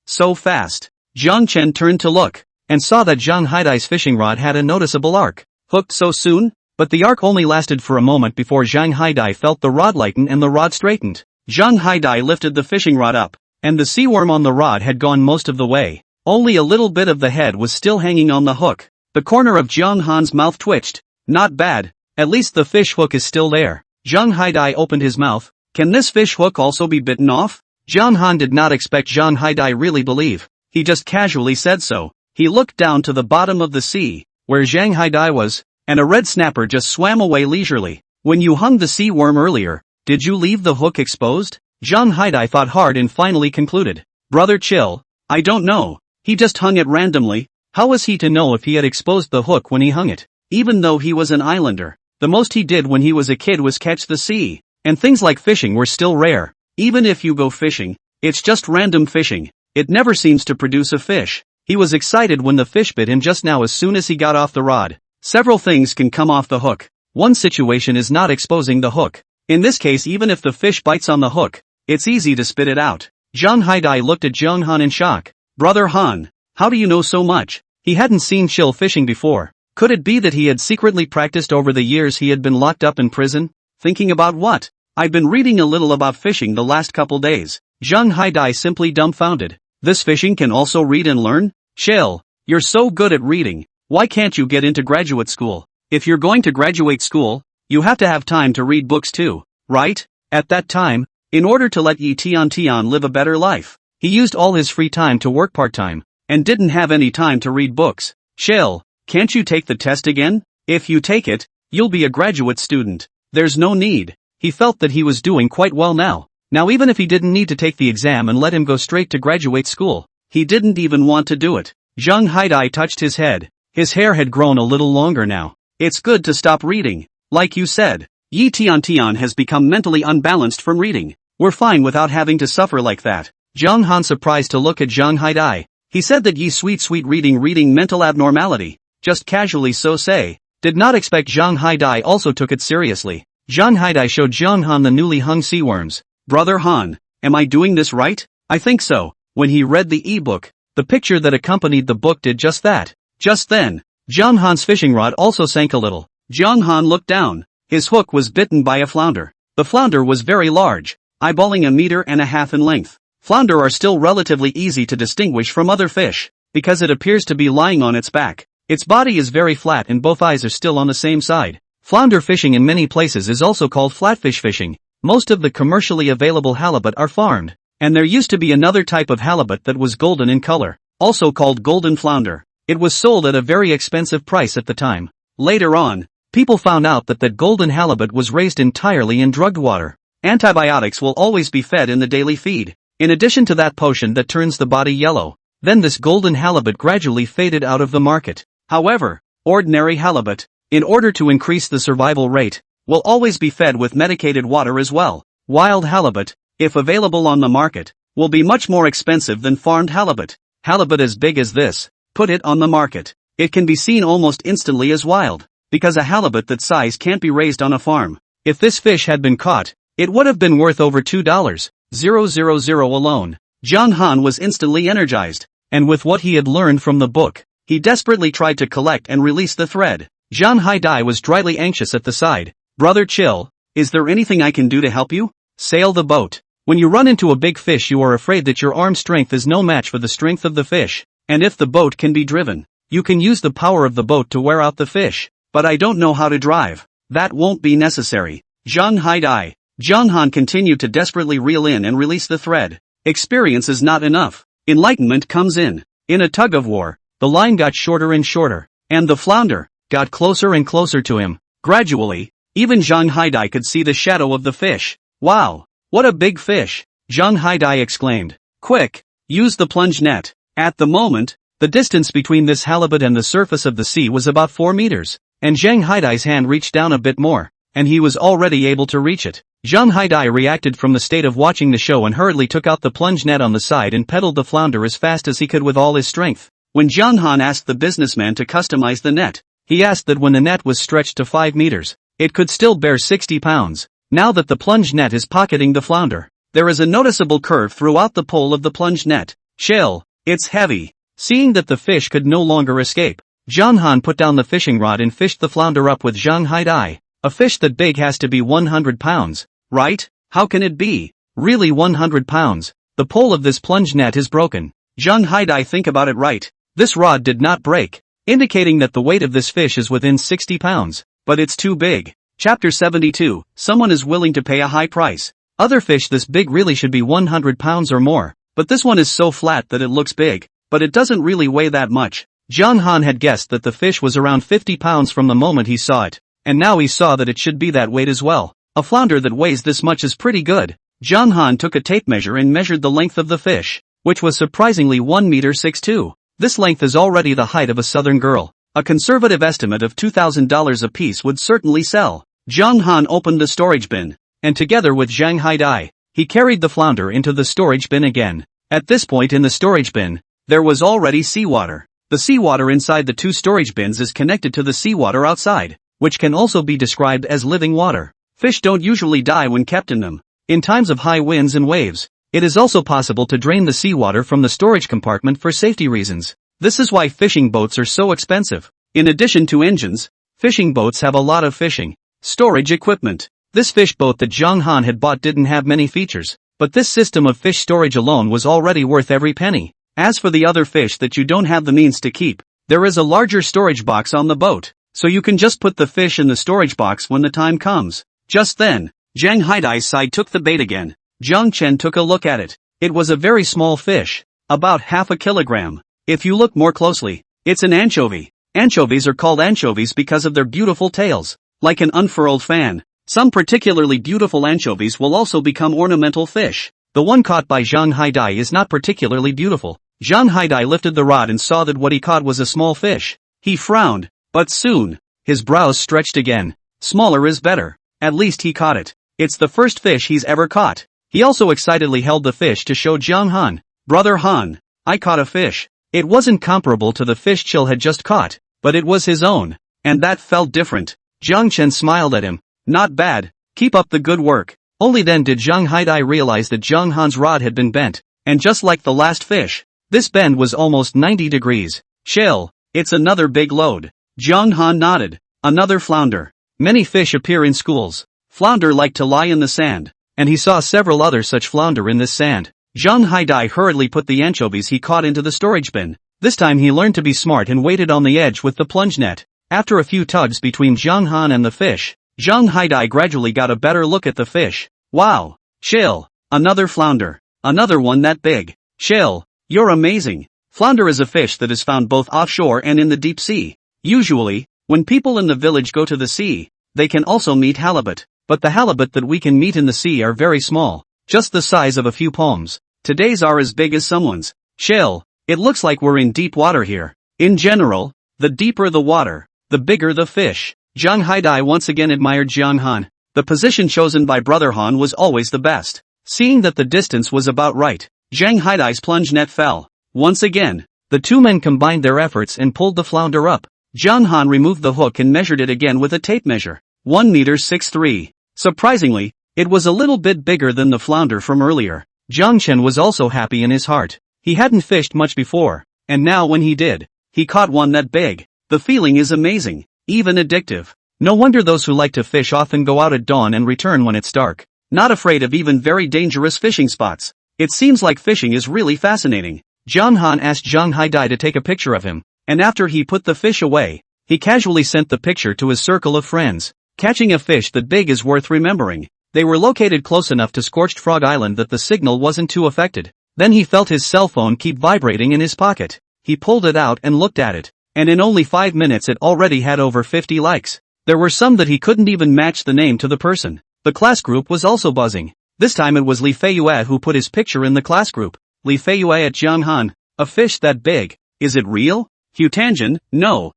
Speaker 1: so fast. Zhang Chen turned to look, and saw that Zhang Haidai's fishing rod had a noticeable arc. Hooked so soon? But the arc only lasted for a moment before Zhang Haidai felt the rod lighten and the rod straightened. Zhang Haidai lifted the fishing rod up, and the sea worm on the rod had gone most of the way. Only a little bit of the head was still hanging on the hook. The corner of Zhang Han's mouth twitched. Not bad. At least the fish hook is still there. Zhang Haidai opened his mouth. Can this fish hook also be bitten off? Zhang Han did not expect Zhang Haidai really believe. He just casually said so. He looked down to the bottom of the sea, where Zhang Haidai was, and a red snapper just swam away leisurely. When you hung the sea worm earlier, did you leave the hook exposed? Zhang Haidai thought hard and finally concluded. Brother chill. I don't know. He just hung it randomly. How was he to know if he had exposed the hook when he hung it? Even though he was an islander, the most he did when he was a kid was catch the sea, and things like fishing were still rare. Even if you go fishing, it's just random fishing. It never seems to produce a fish. He was excited when the fish bit him just now as soon as he got off the rod. Several things can come off the hook. One situation is not exposing the hook. In this case, even if the fish bites on the hook, it's easy to spit it out. Zhang Haidai looked at Zhang Han in shock. Brother Han, how do you know so much? He hadn't seen chill fishing before. Could it be that he had secretly practiced over the years he had been locked up in prison? Thinking about what? I've been reading a little about fishing the last couple days. Zhang Haidai simply dumbfounded. This fishing can also read and learn? Chill, you're so good at reading. Why can't you get into graduate school? If you're going to graduate school, you have to have time to read books too, right? At that time, in order to let Yi Tian live a better life, he used all his free time to work part-time, and didn't have any time to read books. Chill, can't you take the test again? If you take it, you'll be a graduate student. There's no need. He felt that he was doing quite well now. Now even if he didn't need to take the exam and let him go straight to graduate school, he didn't even want to do it. Zhang Haidai touched his head. His hair had grown a little longer now. It's good to stop reading. Like you said, Yi Tian has become mentally unbalanced from reading. We're fine without having to suffer like that. Zhang Han surprised to look at Zhang Haidai. He said that Yi sweet reading mental abnormality. Just casually so say. Did not expect Zhang Haidai also took it seriously. Zhang Haidai showed Zhang Han the newly hung sea worms. Brother Han, am I doing this right? I think so. When he read the e-book, the picture that accompanied the book did just that. Just then, Zhang Han's fishing rod also sank a little. Zhang Han looked down. His hook was bitten by a flounder. The flounder was very large, eyeballing 1.5 meters in length. Flounder are still relatively easy to distinguish from other fish, because it appears to be lying on its back. Its body is very flat and both eyes are still on the same side. Flounder fishing in many places is also called flatfish fishing. Most of the commercially available halibut are farmed, and there used to be another type of halibut that was golden in color, also called golden flounder. It was sold at a very expensive price at the time. Later on, people found out that golden halibut was raised entirely in drugged water. Antibiotics will always be fed in the daily feed, in addition to that potion that turns the body yellow. Then this golden halibut gradually faded out of the market. However, ordinary halibut, in order to increase the survival rate, will always be fed with medicated water as well. Wild halibut, if available on the market, will be much more expensive than farmed halibut. Halibut as big as this, put it on the market. It can be seen almost instantly as wild, because a halibut that size can't be raised on a farm. If this fish had been caught, it would have been worth over $2,000 alone. Zhang Han was instantly energized, and with what he had learned from the book, he desperately tried to collect and release the thread. Zhang Haidai was dryly anxious at the side. Brother chill, is there anything I can do to help you? Sail the boat. When you run into a big fish you are afraid that your arm strength is no match for the strength of the fish, and if the boat can be driven, you can use the power of the boat to wear out the fish. But I don't know how to drive. That won't be necessary. Zhang Haidai. Zhang Han continued to desperately reel in and release the thread. Experience is not enough. Enlightenment comes in. In a tug of war, the line got shorter and shorter, and the flounder got closer and closer to him. Gradually, even Zhang Haidai could see the shadow of the fish. Wow, what a big fish! Zhang Haidai exclaimed. Quick, use the plunge net. At the moment, the distance between this halibut and the surface of the sea was about 4 meters, and Zhang Haidai's hand reached down a bit more, and he was already able to reach it. Zhang Haidai reacted from the state of watching the show and hurriedly took out the plunge net on the side and pedaled the flounder as fast as he could with all his strength. When Zhang Han asked the businessman to customize the net, he asked that when the net was stretched to 5 meters, it could still bear 60 pounds. Now that the plunge net is pocketing the flounder, there is a noticeable curve throughout the pole of the plunge net. Chill, it's heavy. Seeing that the fish could no longer escape, Zhang Han put down the fishing rod and fished the flounder up with Zhang Haidai. A fish that big has to be 100 pounds, right? How can it be? Really 100 pounds? The pole of this plunge net is broken. Zhang Haidai, think about it right. This rod did not break, indicating that the weight of this fish is within 60 pounds. But it's too big. Chapter 72, someone is willing to pay a high price. Other fish this big really should be 100 pounds or more, but this one is so flat that it looks big, but it doesn't really weigh that much. Zhang Han had guessed that the fish was around 50 pounds from the moment he saw it, and now he saw that it should be that weight as well. A flounder that weighs this much is pretty good. Zhang Han took a tape measure and measured the length of the fish, which was surprisingly 1 meter 6'2". This length is already the height of a southern girl. A conservative estimate of $2,000 a piece would certainly sell. Zhang Han opened the storage bin, and together with Zhang Haidai, he carried the flounder into the storage bin again. At this point in the storage bin, there was already seawater. The seawater inside the two storage bins is connected to the seawater outside, which can also be described as living water. Fish don't usually die when kept in them. In times of high winds and waves, it is also possible to drain the seawater from the storage compartment for safety reasons. This is why fishing boats are so expensive. In addition to engines, fishing boats have a lot of fishing storage equipment. This fish boat that Zhang Han had bought didn't have many features, but this system of fish storage alone was already worth every penny. As for the other fish that you don't have the means to keep, there is a larger storage box on the boat, so you can just put the fish in the storage box when the time comes. Just then, Zhang Haidai's side took the bait again. Zhang Chen took a look at it. It was a very small fish, about half a kilogram. If you look more closely, it's an anchovy. Anchovies are called anchovies because of their beautiful tails, like an unfurled fan. Some particularly beautiful anchovies will also become ornamental fish. The one caught by Zhang Haidai is not particularly beautiful. Zhang Haidai lifted the rod and saw that what he caught was a small fish. He frowned, but soon, his brows stretched again. Smaller is better. At least he caught it. It's the first fish he's ever caught. He also excitedly held the fish to show Zhang Han. Brother Han, I caught a fish. It wasn't comparable to the fish Chill had just caught, but it was his own, and that felt different. Zhang Chen smiled at him. Not bad. Keep up the good work. Only then did Zhang Haidai realize that Zhang Han's rod had been bent, and just like the last fish, this bend was almost 90 degrees. Chill, it's another big load. Zhang Han nodded. Another flounder. Many fish appear in schools. Flounder like to lie in the sand, and he saw several other such flounder in this sand. Zhang Haidai hurriedly put the anchovies he caught into the storage bin. This time he learned to be smart and waited on the edge with the plunge net. After a few tugs between Zhang Han and the fish, Zhang Haidai gradually got a better look at the fish. Wow. Chill. Another flounder. Another one that big. Chill. You're amazing. Flounder is a fish that is found both offshore and in the deep sea. Usually, when people in the village go to the sea, they can also meet halibut, but the halibut that we can meet in the sea are very small, just the size of a few palms. Today's are as big as someone's. Chill. It looks like we're in deep water here. In general, the deeper the water, the bigger the fish. Zhang Haidai once again admired Zhang Han. The position chosen by Brother Han was always the best. Seeing that the distance was about right, Zhang Haidai's plunge net fell. Once again, the two men combined their efforts and pulled the flounder up. Zhang Han removed the hook and measured it again with a tape measure. 1 meter 6'3". Surprisingly, it was a little bit bigger than the flounder from earlier. Zhang Chen was also happy in his heart. He hadn't fished much before, and now when he did, he caught one that big. The feeling is amazing, even addictive. No wonder those who like to fish often go out at dawn and return when it's dark, not afraid of even very dangerous fishing spots. It seems like fishing is really fascinating. Zhang Han asked Zhang Haidai to take a picture of him, and after he put the fish away, he casually sent the picture to his circle of friends. Catching a fish that big is worth remembering. They were located close enough to Scorched Frog Island that the signal wasn't too affected. Then he felt his cell phone keep vibrating in his pocket. He pulled it out and looked at it, and in only 5 minutes it already had over 50 likes. There were some that he couldn't even match the name to the person. The class group was also buzzing. This time it was Li Feiyue who put his picture in the class group. Li Feiyue at Zhang Han. A fish that big. Is it real? Hugh Tangent, no.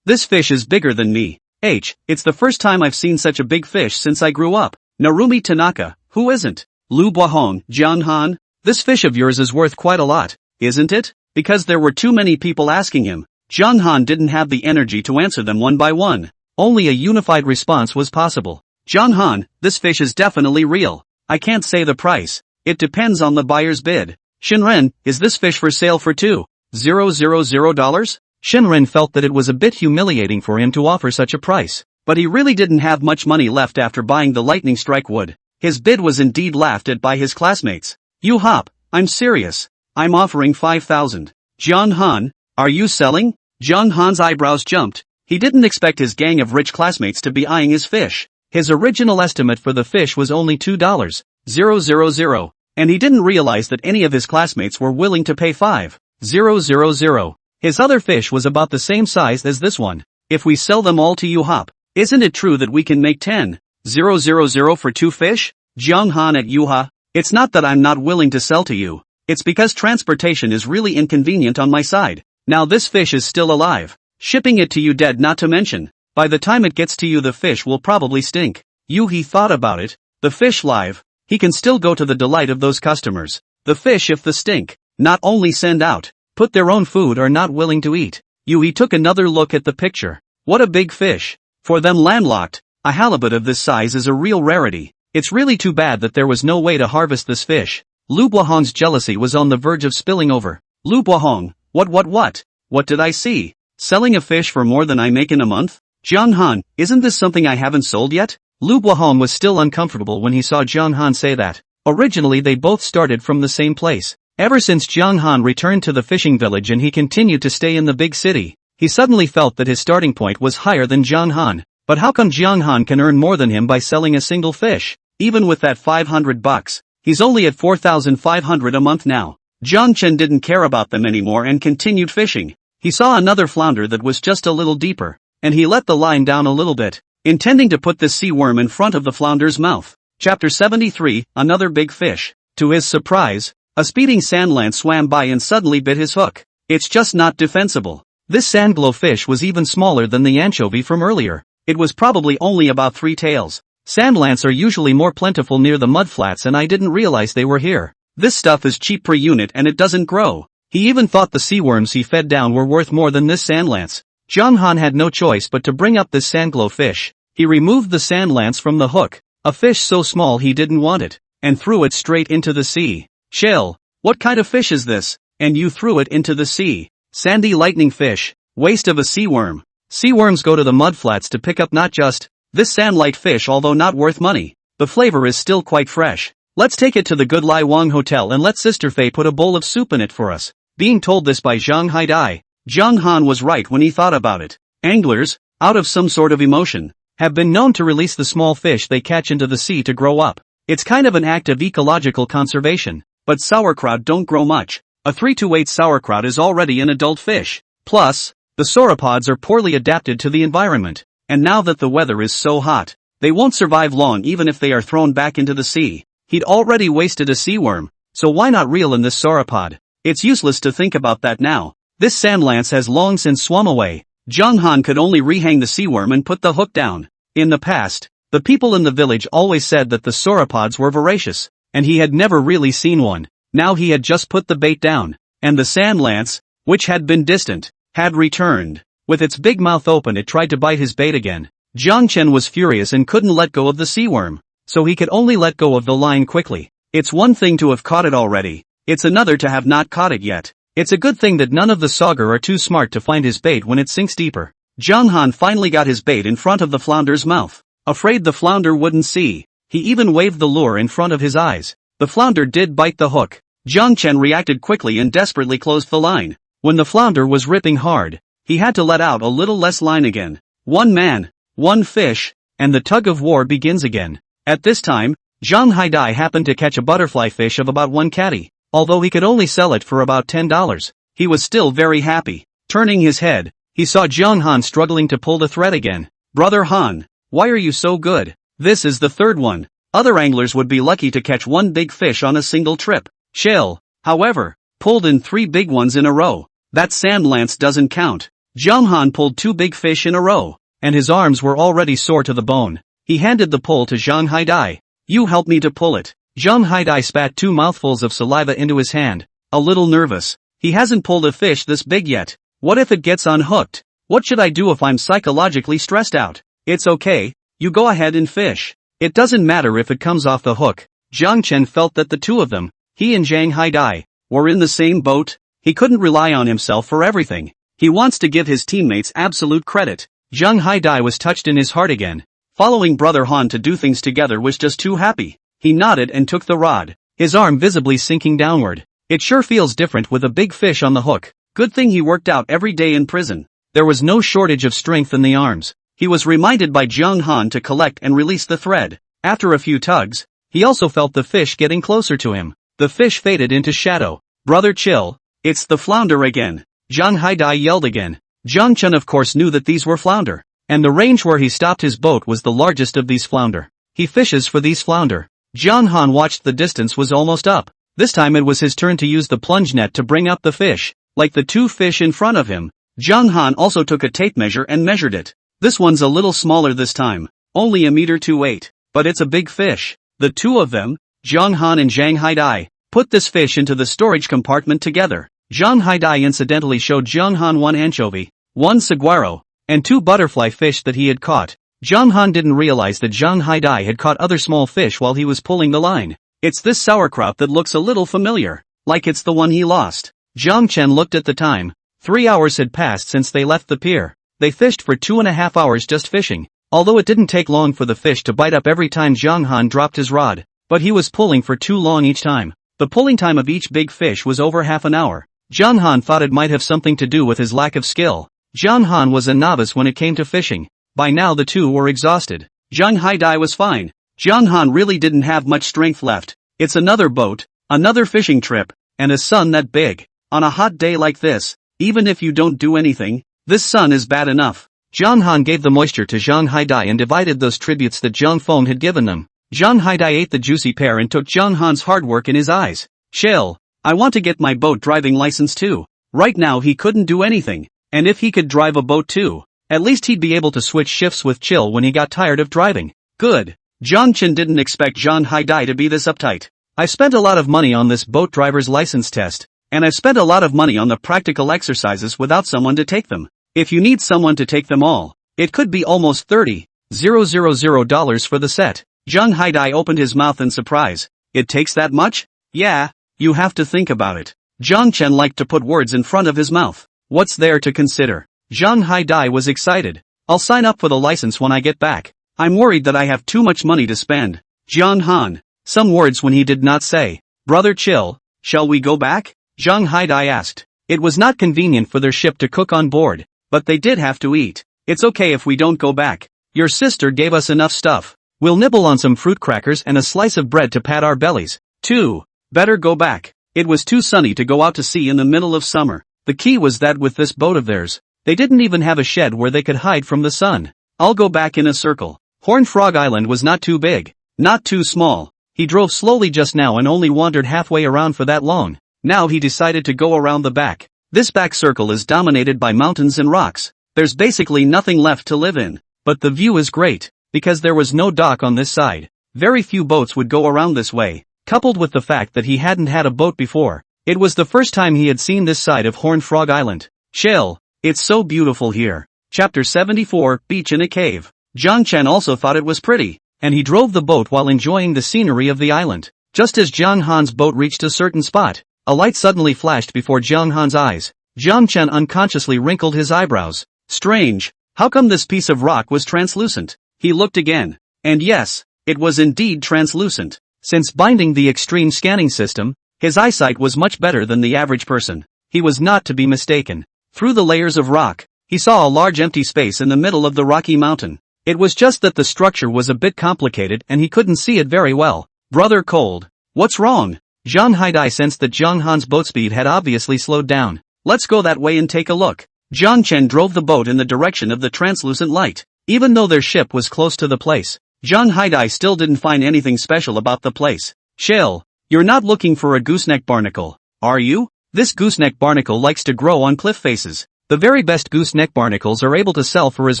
Speaker 1: This fish is bigger than me. It's the first time I've seen such a big fish since I grew up. Narumi Tanaka, who isn't? Lu Bohong, Zhang Han. This fish of yours is worth quite a lot, isn't it? Because there were too many people asking him. Zhang Han didn't have the energy to answer them one by one. Only a unified response was possible. Zhang Han, this fish is definitely real. I can't say the price. It depends on the buyer's bid. Shinren, is this fish for sale for $2,000? Shinren felt that it was a bit humiliating for him to offer such a price, but he really didn't have much money left after buying the lightning strike wood. His bid was indeed laughed at by his classmates. "You hop, I'm serious. I'm offering 5,000. John Han, are you selling?" John Han's eyebrows jumped. He didn't expect his gang of rich classmates to be eyeing his fish. His original estimate for the fish was only $2,000, and he didn't realize that any of his classmates were willing to pay $5,000. His other fish was about the same size as this one. "If we sell them all to you hop, isn't it true that we can make 10,000 for 2 fish? Jiang Han at Yuha, it's not that I'm not willing to sell to you. It's because transportation is really inconvenient on my side. Now this fish is still alive. Shipping it to you dead, not to mention. By the time it gets to you the fish will probably stink." He thought about it. The fish live. He can still go to the delight of those customers. The fish, if the stink, not only send out, put their own food, are not willing to eat. He took another look at the picture. What a big fish. For them landlocked, a halibut of this size is a real rarity. It's really too bad that there was no way to harvest this fish. Lu Buahong's jealousy was on the verge of spilling over. "Lu Buahong, what did I see? Selling a fish for more than I make in a month? Jiang Han, isn't this something I haven't sold yet?" Lu Buahong was still uncomfortable when he saw Jiang Han say that. Originally they both started from the same place. Ever since Jiang Han returned to the fishing village and he continued to stay in the big city, he suddenly felt that his starting point was higher than Jiang Han. But how come Jiang Han can earn more than him by selling a single fish? Even with that $500, he's only at 4,500 a month now. Jiang Chen didn't care about them anymore and continued fishing. He saw another flounder that was just a little deeper, and he let the line down a little bit, intending to put this sea worm in front of the flounder's mouth. Chapter 73, Another Big Fish. To his surprise, a speeding sandlance swam by and suddenly bit his hook. It's just not defensible. This sandglow fish was even smaller than the anchovy from earlier. It was probably only about 3 tails. Sandlance are usually more plentiful near the mudflats and I didn't realize they were here. This stuff is cheap per unit and it doesn't grow. He even thought the seaworms he fed down were worth more than this sandlance. Jiang Han had no choice but to bring up this sandglow fish. He removed the sandlance from the hook, a fish so small he didn't want it, and threw it straight into the sea. "Shell, what kind of fish is this?" "And you threw it into the sea." "Sandy lightning fish, waste of a seaworm." Seaworms go to the mudflats to pick up not just this sandlight fish, although not worth money. The flavor is still quite fresh. "Let's take it to the Good Lai Wang Hotel and let Sister Fei put a bowl of soup in it for us." Being told this by Zhang Haidai, Jiang Han was right when he thought about it. Anglers, out of some sort of emotion, have been known to release the small fish they catch into the sea to grow up. It's kind of an act of ecological conservation. But sauerkraut don't grow much. A 3-to-8 sauerkraut is already an adult fish. Plus, the sauropods are poorly adapted to the environment. And now that the weather is so hot, they won't survive long even if they are thrown back into the sea. He'd already wasted a seaworm, so why not reel in this sauropod? It's useless to think about that now. This sandlance has long since swum away. Jiang Han could only rehang the seaworm and put the hook down. In the past, the people in the village always said that the sauropods were voracious, and he had never really seen one. Now he had just put the bait down, and the sandlance, which had been distant, had returned. With its big mouth open it tried to bite his bait again. Jiang Chen was furious and couldn't let go of the seaworm, so he could only let go of the line quickly. It's one thing to have caught it already, it's another to have not caught it yet. It's a good thing that none of the sauger are too smart to find his bait when it sinks deeper. Jiang Han finally got his bait in front of the flounder's mouth. Afraid the flounder wouldn't see, he even waved the lure in front of his eyes. The flounder did bite the hook. Jiang Chen reacted quickly and desperately closed the line. When the flounder was ripping hard, he had to let out a little less line again. One man, one fish, and the tug of war begins again. At this time, Zhang Haidai happened to catch a butterfly fish of about 1 catty. Although he could only sell it for about $10, he was still very happy. Turning his head, he saw Jiang Han struggling to pull the thread again. "Brother Han, why are you so good? This is the 3rd one. Other anglers would be lucky to catch 1 big fish on a single trip. Shell, however, pulled in 3 big ones in a row. That sandlance doesn't count." Jiang Han pulled 2 big fish in a row, and his arms were already sore to the bone. He handed the pole to Zhang Haidai. "You help me to pull it." Zhang Haidai spat 2 mouthfuls of saliva into his hand, a little nervous. He hasn't pulled a fish this big yet. What if it gets unhooked? What should I do if I'm psychologically stressed out? "It's okay, you go ahead and fish. It doesn't matter if it comes off the hook." Jiang Chen felt that the two of them, he and Zhang Haidai, were in the same boat. He couldn't rely on himself for everything. He wants to give his teammates absolute credit. Zhang Haidai was touched in his heart again. Following Brother Han to do things together was just too happy. He nodded and took the rod, his arm visibly sinking downward. It sure feels different with a big fish on the hook. Good thing he worked out every day in prison. There was no shortage of strength in the arms. He was reminded by Zhang Han to collect and release the thread. After a few tugs, he also felt the fish getting closer to him. The fish faded into shadow. Brother chill, it's the flounder again. Zhang Haidai yelled again. Zhang Chen of course knew that these were flounder, and the range where he stopped his boat was the largest of these flounder. He fishes for these flounder. Zhang Han watched the distance was almost up. This time it was his turn to use the plunge net to bring up the fish. Like the two fish in front of him, Zhang Han also took a tape measure and measured it. This one's a little smaller this time, only 1.28 meters, but it's a big fish. The two of them, Zhang Han and Zhang Haidai, put this fish into the storage compartment together. Zhang Haidai incidentally showed Zhang Han one anchovy, one saguaro, and two butterfly fish that he had caught. Zhang Han didn't realize that Zhang Haidai had caught other small fish while he was pulling the line. It's this sauerkraut that looks a little familiar, like it's the one he lost. Zhang Chen looked at the time. 3 hours had passed since they left the pier. They fished for 2.5 hours just fishing, although it didn't take long for the fish to bite up every time Zhang Han dropped his rod, but he was pulling for too long each time. The pulling time of each big fish was over half an hour. Zhang Han thought it might have something to do with his lack of skill. Zhang Han was a novice when it came to fishing. By now the two were exhausted. Zhang Haidai was fine. Zhang Han really didn't have much strength left. It's another boat, another fishing trip, and a sun that big. On a hot day like this, even if you don't do anything, this sun is bad enough. Zhang Han gave the moisture to Zhang Haidai and divided those tributes that Zhang Feng had given them. Zhang Haidai ate the juicy pear and took Zhang Han's hard work in his eyes. Chill, I want to get my boat driving license too. Right now he couldn't do anything, and if he could drive a boat too, at least he'd be able to switch shifts with Chill when he got tired of driving. Good. Zhang Chen didn't expect Zhang Haidai to be this uptight. I spent a lot of money on this boat driver's license test, and I've spent a lot of money on the practical exercises without someone to take them. If you need someone to take them all, it could be almost $30,000 for the set. Zhang Haidai opened his mouth in surprise. It takes that much? Yeah, you have to think about it. Zhang Chen liked to put words in front of his mouth. What's there to consider? Zhang Haidai was excited. I'll sign up for the license when I get back. I'm worried that I have too much money to spend. Zhang Han. Some words when he did not say. Brother Chill, shall we go back? Zhang Haidai asked. It was not convenient for their ship to cook on board, but they did have to eat. It's okay if we don't go back. Your sister gave us enough stuff. We'll nibble on some fruit crackers and a slice of bread to pad our bellies. 2. Better go back. It was too sunny to go out to sea in the middle of summer. The key was that with this boat of theirs, they didn't even have a shed where they could hide from the sun. I'll go back in a circle. Horn Frog Island was not too big, not too small. He drove slowly just now and only wandered halfway around for that long. Now he decided to go around the back. This back circle is dominated by mountains and rocks. There's basically nothing left to live in. But the view is great, because there was no dock on this side. Very few boats would go around this way, coupled with the fact that he hadn't had a boat before. It was the first time he had seen this side of Horn Frog Island. Chill, it's so beautiful here. Chapter 74, Beach in a Cave. Zhang Chen also thought it was pretty, and he drove the boat while enjoying the scenery of the island. Just as Zhang Han's boat reached a certain spot, a light suddenly flashed before Zhang Han's eyes. Zhang Chen unconsciously wrinkled his eyebrows. Strange, how come this piece of rock was translucent? He looked again, and yes, it was indeed translucent. Since binding the extreme scanning system, his eyesight was much better than the average person. He was not to be mistaken. Through the layers of rock, he saw a large empty space in the middle of the rocky mountain. It was just that the structure was a bit complicated and he couldn't see it very well. Brother Cold, what's wrong? Zhang Haidai sensed that Zhang Han's boat speed had obviously slowed down. Let's go that way and take a look. Zhang Chen drove the boat in the direction of the translucent light. Even though their ship was close to the place, Zhang Haidai still didn't find anything special about the place. Chill, you're not looking for a gooseneck barnacle, are you? This gooseneck barnacle likes to grow on cliff faces. The very best gooseneck barnacles are able to sell for as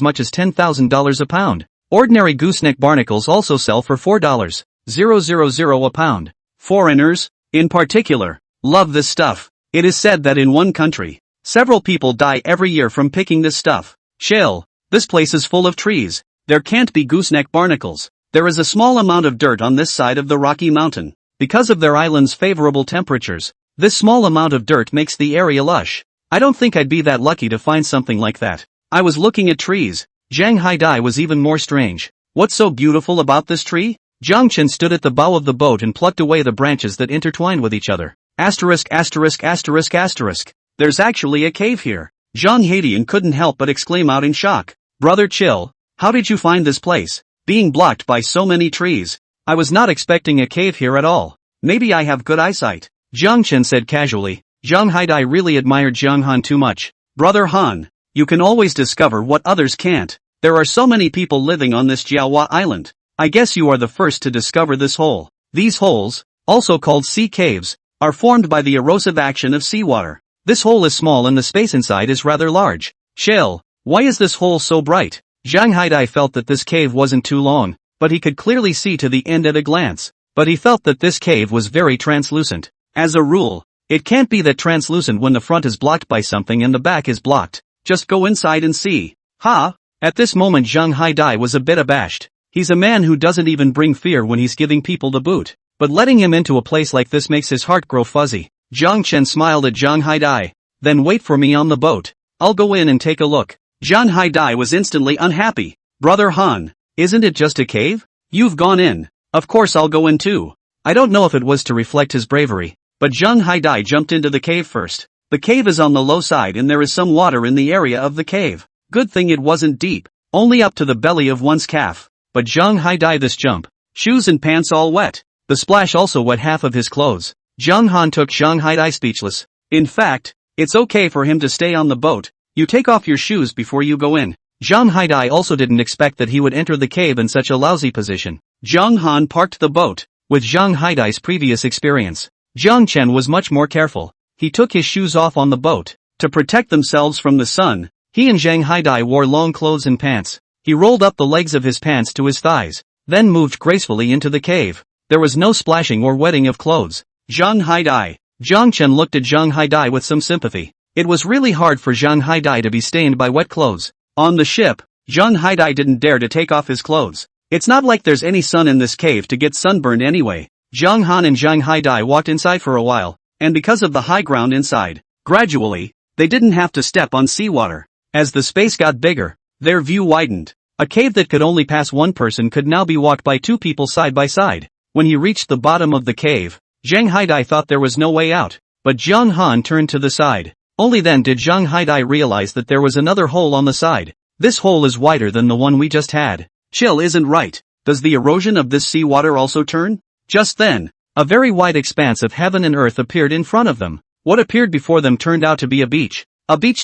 Speaker 1: much as $10,000 a pound. Ordinary gooseneck barnacles also sell for $4,000 a pound. Foreigners, in particular, love this stuff. It is said that in one country, several people die every year from picking this stuff. Chill, this place is full of trees. There can't be gooseneck barnacles. There is a small amount of dirt on this side of the Rocky Mountain. Because of their island's favorable temperatures, this small amount of dirt makes the area lush. I don't think I'd be that lucky to find something like that. I was looking at trees. Zhang Haidai was even more strange. What's so beautiful about this tree? Jiang Chen stood at the bow of the boat and plucked away the branches that intertwined with each other. Asterisk asterisk asterisk asterisk. There's actually a cave here. Zhang Haidian couldn't help but exclaim out in shock. Brother chill. How did you find this place? Being blocked by so many trees. I was not expecting a cave here at all. Maybe I have good eyesight. Jiang Chen said casually. Zhang Haidai really admired Jiang Han too much. Brother Han, you can always discover what others can't. There are so many people living on this Jawa island. I guess you are the first to discover this hole. These holes, also called sea caves, are formed by the erosive action of seawater. This hole is small and the space inside is rather large. Shell, why is this hole so bright? Zhang Haidai felt that this cave wasn't too long, but he could clearly see to the end at a glance. But he felt that this cave was very translucent. As a rule, it can't be that translucent when the front is blocked by something and the back is blocked. Just go inside and see. Ha! At this moment Zhang Haidai was a bit abashed. He's a man who doesn't even bring fear when he's giving people the boot. But letting him into a place like this makes his heart grow fuzzy. Jiang Chen smiled at Zhang Haidai. Then wait for me on the boat. I'll go in and take a look. Zhang Haidai was instantly unhappy. Brother Han, isn't it just a cave? You've gone in. Of course I'll go in too. I don't know if it was to reflect his bravery, but Zhang Haidai jumped into the cave first. The cave is on the low side and there is some water in the area of the cave. Good thing it wasn't deep, only up to the belly of one's calf. But Zhang Haidai this jump. Shoes and pants all wet. The splash also wet half of his clothes. Jiang Han took Zhang Haidai speechless. In fact, it's okay for him to stay on the boat. You take off your shoes before you go in. Zhang Haidai also didn't expect that he would enter the cave in such a lousy position. Jiang Han parked the boat. With Zhang Haidai's previous experience, Jiang Chen was much more careful. He took his shoes off on the boat. To protect themselves from the sun, he and Zhang Haidai wore long clothes and pants. He rolled up the legs of his pants to his thighs, then moved gracefully into the cave. There was no splashing or wetting of clothes. Zhang Haidai. Jiang Chen looked at Zhang Haidai with some sympathy. It was really hard for Zhang Haidai to be stained by wet clothes. On the ship, Zhang Haidai didn't dare to take off his clothes. It's not like there's any sun in this cave to get sunburned anyway. Jiang Han and Zhang Haidai walked inside for a while, and because of the high ground inside, gradually, they didn't have to step on seawater. As the space got bigger, their view widened. A cave that could only pass one person could now be walked by two people side by side. When he reached the bottom of the cave, Zhang Haidai thought there was no way out, but Jiang Han turned to the side. Only then did Zhang Haidai realize that there was another hole on the side. This hole is wider than the one we just had. Chill isn't right. Does the erosion of this seawater also turn? Just then, a very wide expanse of heaven and earth appeared in front of them. What appeared before them turned out to be a beach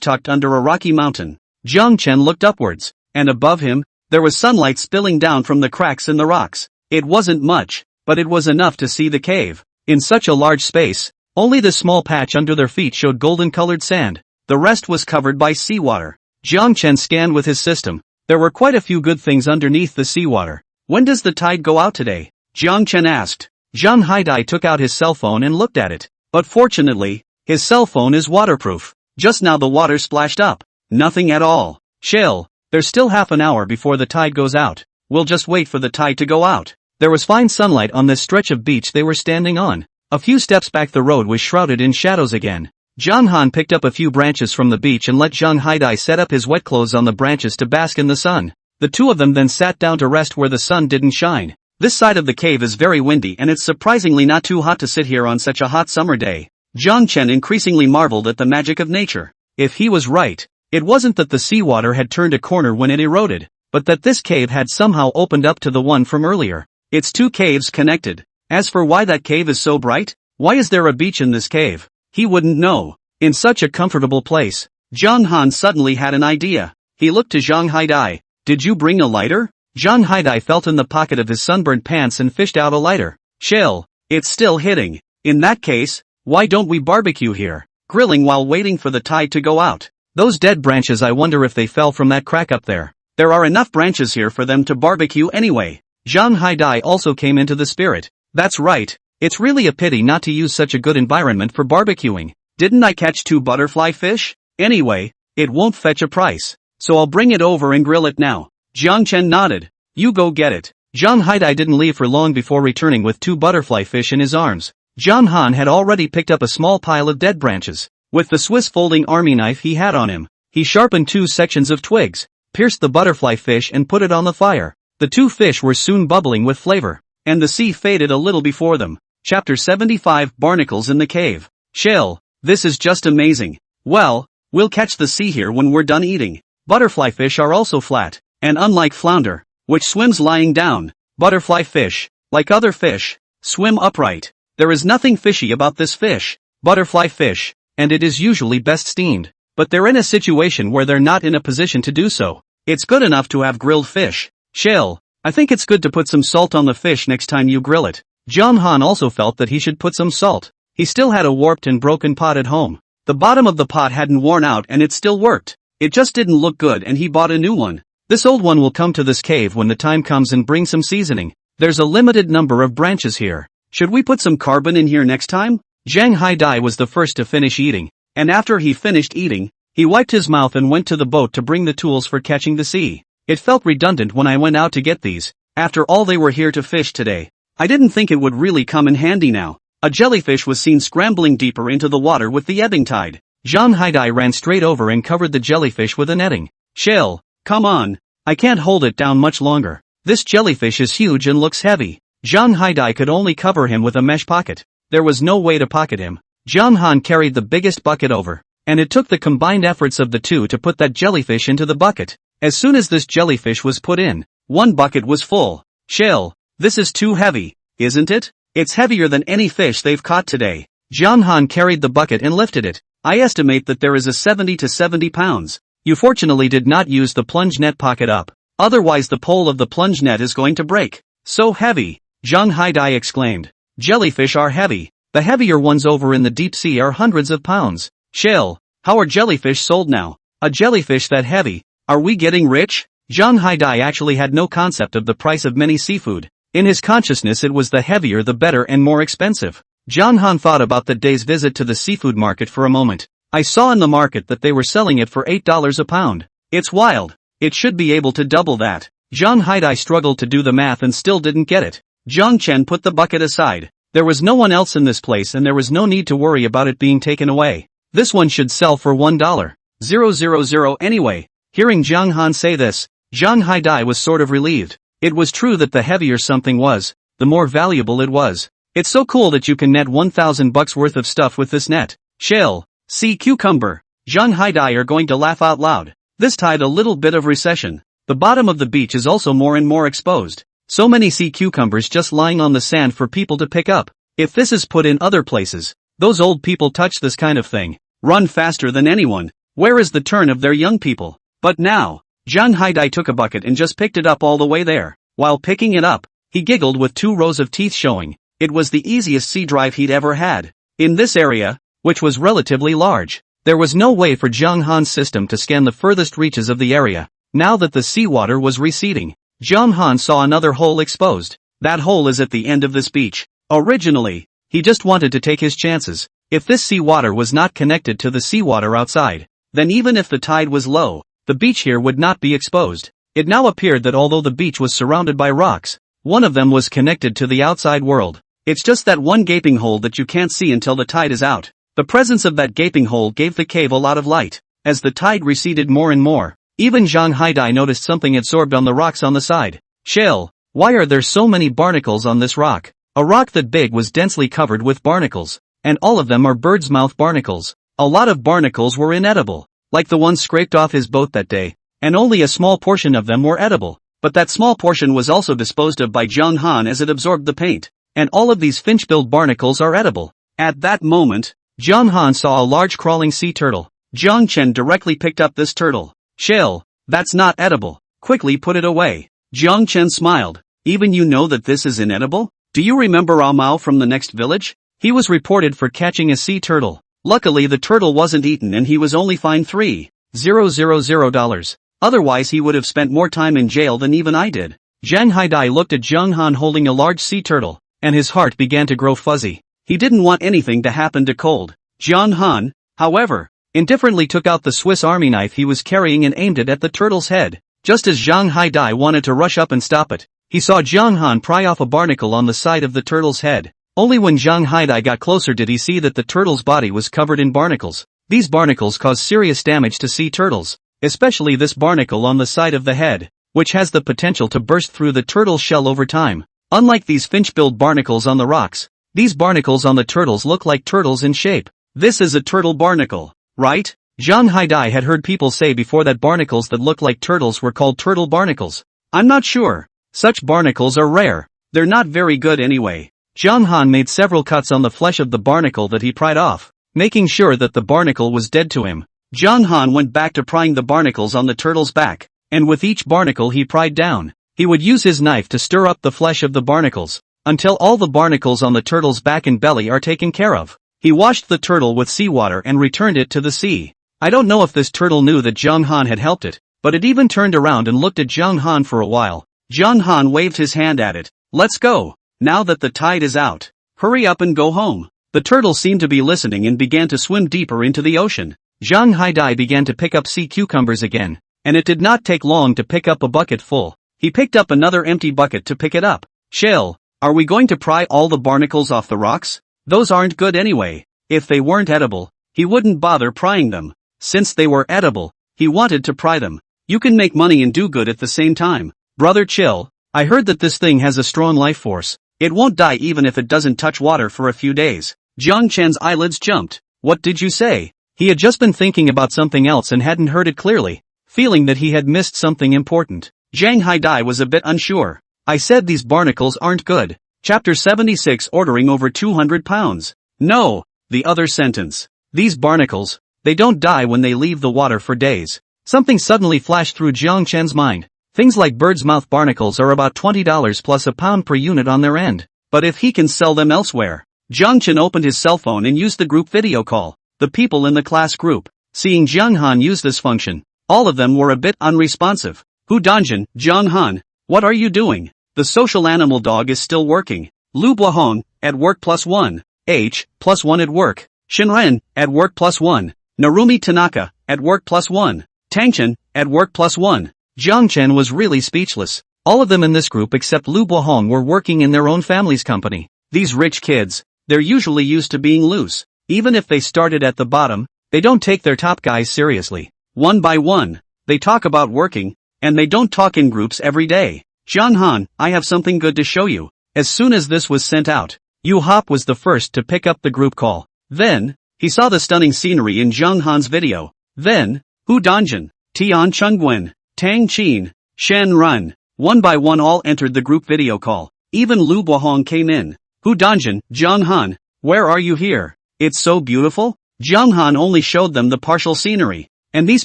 Speaker 1: tucked under a rocky mountain. Jiang Chen looked upwards, and above him, there was sunlight spilling down from the cracks in the rocks. It wasn't much, but it was enough to see the cave. In such a large space, only the small patch under their feet showed golden-colored sand. The rest was covered by seawater. Jiang Chen scanned with his system. There were quite a few good things underneath the seawater. When does the tide go out today? Jiang Chen asked. Zhang Haidai took out his cell phone and looked at it. But fortunately, his cell phone is waterproof. Just now the water splashed up. Nothing at all. Chill. There's still half an hour before the tide goes out. We'll just wait for the tide to go out. There was fine sunlight on this stretch of beach they were standing on. A few steps back the road was shrouded in shadows again. Jiang Han picked up a few branches from the beach and let Zhang Haidai set up his wet clothes on the branches to bask in the sun. The two of them then sat down to rest where the sun didn't shine. This side of the cave is very windy and it's surprisingly not too hot to sit here on such a hot summer day. Jiang Chen increasingly marveled at the magic of nature. If he was right, it wasn't that the seawater had turned a corner when it eroded, but that this cave had somehow opened up to the one from earlier. It's two caves connected. As for why that cave is so bright, why is there a beach in this cave? He wouldn't know. In such a comfortable place, Zhang Han suddenly had an idea. He looked to Zhang Haidai. Did you bring a lighter? Zhang Haidai felt in the pocket of his sunburned pants and fished out a lighter. Chill. It's still hitting. In that case, why don't we barbecue here? Grilling while waiting for the tide to go out. Those dead branches, I wonder if they fell from that crack up there. There are enough branches here for them to barbecue anyway. Zhang Haidai also came into the spirit. That's right. It's really a pity not to use such a good environment for barbecuing. Didn't I catch 2 butterfly fish? Anyway, it won't fetch a price. So I'll bring it over and grill it now. Jiang Chen nodded. You go get it. Zhang Haidai didn't leave for long before returning with 2 butterfly fish in his arms. Jiang Han had already picked up a small pile of dead branches. With the Swiss folding army knife he had on him, he sharpened 2 sections of twigs, pierced the butterfly fish and put it on the fire. The 2 fish were soon bubbling with flavor, and the sea faded a little before them. Chapter 75 Barnacles in the Cave. Shell, this is just amazing. Well, we'll catch the sea here when we're done eating. Butterfly fish are also flat, and unlike flounder, which swims lying down, butterfly fish, like other fish, swim upright. There is nothing fishy about this fish, butterfly fish, and it is usually best steamed. But they're in a situation where they're not in a position to do so. It's good enough to have grilled fish. Shell, I think it's good to put some salt on the fish next time you grill it. John Han also felt that he should put some salt. He still had a warped and broken pot at home. The bottom of the pot hadn't worn out and it still worked. It just didn't look good and he bought a new one. This old one will come to this cave when the time comes and bring some seasoning. There's a limited number of branches here. Should we put some carbon in here next time? Zhang Haidai was the first to finish eating, and after he finished eating, he wiped his mouth and went to the boat to bring the tools for catching the sea. It felt redundant when I went out to get these. After all, they were here to fish today. I didn't think it would really come in handy now. A jellyfish was seen scrambling deeper into the water with the ebbing tide. Zhang Haidai ran straight over and covered the jellyfish with a netting. Shell, come on. I can't hold it down much longer. This jellyfish is huge and looks heavy. Zhang Haidai could only cover him with a mesh pocket. There was no way to pocket him. Zhang Han carried the biggest bucket over, and it took the combined efforts of the two to put that jellyfish into the bucket. As soon as this jellyfish was put in, one bucket was full. Shell, this is too heavy, isn't it? It's heavier than any fish they've caught today. Zhang Han carried the bucket and lifted it. I estimate that there is a 70 to 70 pounds. You fortunately did not use the plunge net pocket up. Otherwise the pole of the plunge net is going to break. So heavy, Zhang Haidai exclaimed. Jellyfish are heavy. The heavier ones over in the deep sea are hundreds of pounds. Shell, how are jellyfish sold now? A jellyfish that heavy? Are we getting rich? Zhang Haidai actually had no concept of the price of many seafood. In his consciousness it was the heavier the better and more expensive. Zhang Han thought about that day's visit to the seafood market for a moment. I saw in the market that they were selling it for $8 a pound. It's wild. It should be able to double that. Zhang Haidai struggled to do the math and still didn't get it. Zhang Chen put the bucket aside. There was no one else in this place and there was no need to worry about it being taken away. This one should sell for $1,000 anyway. Hearing Zhang Han say this, Zhang Haidai was sort of relieved. It was true that the heavier something was, the more valuable it was. It's so cool that you can net $1,000 worth of stuff with this net. Shell, sea cucumber. Zhang Haidai are going to laugh out loud. This tied a little bit of recession. The bottom of the beach is also more and more exposed. So many sea cucumbers just lying on the sand for people to pick up. If this is put in other places, those old people touch this kind of thing, run faster than anyone. Where is the turn of their young people? But now, Zhang Haidai took a bucket and just picked it up all the way there. While picking it up, he giggled with 2 rows of teeth showing. It was the easiest sea drive he'd ever had. In this area, which was relatively large, there was no way for Zhang Han's system to scan the furthest reaches of the area. Now that the seawater was receding, Zhang Han saw another hole exposed. That hole is at the end of this beach. Originally, he just wanted to take his chances. If this seawater was not connected to the seawater outside, then even if the tide was low, the beach here would not be exposed. It now appeared that although the beach was surrounded by rocks, one of them was connected to the outside world. It's just that one gaping hole that you can't see until the tide is out. The presence of that gaping hole gave the cave a lot of light. As the tide receded more and more, even Zhang Haidai noticed something adsorbed on the rocks on the side. Shell, why are there so many barnacles on this rock? A rock that big was densely covered with barnacles, and all of them are bird's mouth barnacles. A lot of barnacles were inedible, like the ones scraped off his boat that day, and only a small portion of them were edible. But that small portion was also disposed of by Zhang Han as it absorbed the paint, and all of these finch-billed barnacles are edible. At that moment, Zhang Han saw a large crawling sea turtle. Zhang Chen directly picked up this turtle. Shell, that's not edible. Quickly put it away. Zhang Chen smiled. Even you know that this is inedible? Do you remember Ao Mao from the next village? He was reported for catching a sea turtle. Luckily the turtle wasn't eaten and he was only fined $3,000. Otherwise he would have spent more time in jail than even I did. Zhang Haidai looked at Zhang Han holding a large sea turtle, and his heart began to grow fuzzy. He didn't want anything to happen to Cold. Zhang Han, however, indifferently took out the Swiss army knife he was carrying and aimed it at the turtle's head. Just as Zhang Haidai wanted to rush up and stop it, he saw Zhang Han pry off a barnacle on the side of the turtle's head. Only when Zhang Haidai got closer did he see that the turtle's body was covered in barnacles. These barnacles cause serious damage to sea turtles, especially this barnacle on the side of the head, which has the potential to burst through the turtle's shell over time. Unlike these finch-billed barnacles on the rocks, these barnacles on the turtles look like turtles in shape. This is a turtle barnacle, right? Zhang Haidai had heard people say before that barnacles that look like turtles were called turtle barnacles. I'm not sure. Such barnacles are rare. They're not very good anyway. Zhang Han made several cuts on the flesh of the barnacle that he pried off, making sure that the barnacle was dead to him. Zhang Han went back to prying the barnacles on the turtle's back, and with each barnacle he pried down, he would use his knife to stir up the flesh of the barnacles, until all the barnacles on the turtle's back and belly are taken care of. He washed the turtle with seawater and returned it to the sea. I don't know if this turtle knew that Zhang Han had helped it, but it even turned around and looked at Zhang Han for a while. Zhang Han waved his hand at it. Let's go. Now that the tide is out. Hurry up and go home. The turtle seemed to be listening and began to swim deeper into the ocean. Zhang Haidai began to pick up sea cucumbers again, and it did not take long to pick up a bucket full. He picked up another empty bucket to pick it up. Chill, are we going to pry all the barnacles off the rocks? Those aren't good anyway. If they weren't edible, he wouldn't bother prying them. Since they were edible, he wanted to pry them. You can make money and do good at the same time. Brother chill, I heard that this thing has a strong life force. It won't die even if it doesn't touch water for a few days. Jiang Chen's eyelids jumped. What did you say? He had just been thinking about something else and hadn't heard it clearly, feeling that he had missed something important. Zhang Haidai was a bit unsure. I said these barnacles aren't good. Chapter 76 Ordering over 200 pounds. No, the other sentence. These barnacles, they don't die when they leave the water for days. Something suddenly flashed through Jiang Chen's mind. Things like bird's mouth barnacles are about $20 plus a pound per unit on their end. But if he can sell them elsewhere. Jiang Chen opened his cell phone and used the group video call. The people in the class group, seeing Jiang Han use this function, all of them were a bit unresponsive. Hu Danjin, Jiang Han, what are you doing? The social animal dog is still working. Lu Buahong, at work +1. H, +1 at work. Shinren, at work +1. Narumi Tanaka, at work +1. Tangchen, at work +1. Jiang Chen was really speechless. All of them in this group except Lu Buahong were working in their own family's company. These rich kids, they're usually used to being loose. Even if they started at the bottom, they don't take their top guys seriously. One by one, they talk about working, and they don't talk in groups every day. Jiang Han, I have something good to show you. As soon as this was sent out, Yu Hop was the first to pick up the group call. Then, he saw the stunning scenery in Jiang Han's video. Then, Hu Danjin, Tian Chengwen, Tang Qin, Shen Run, one by one all entered the group video call. Even Lu Buahong came in. Hu Danjin, Jiang Han, where are you here? It's so beautiful? Jiang Han only showed them the partial scenery, and these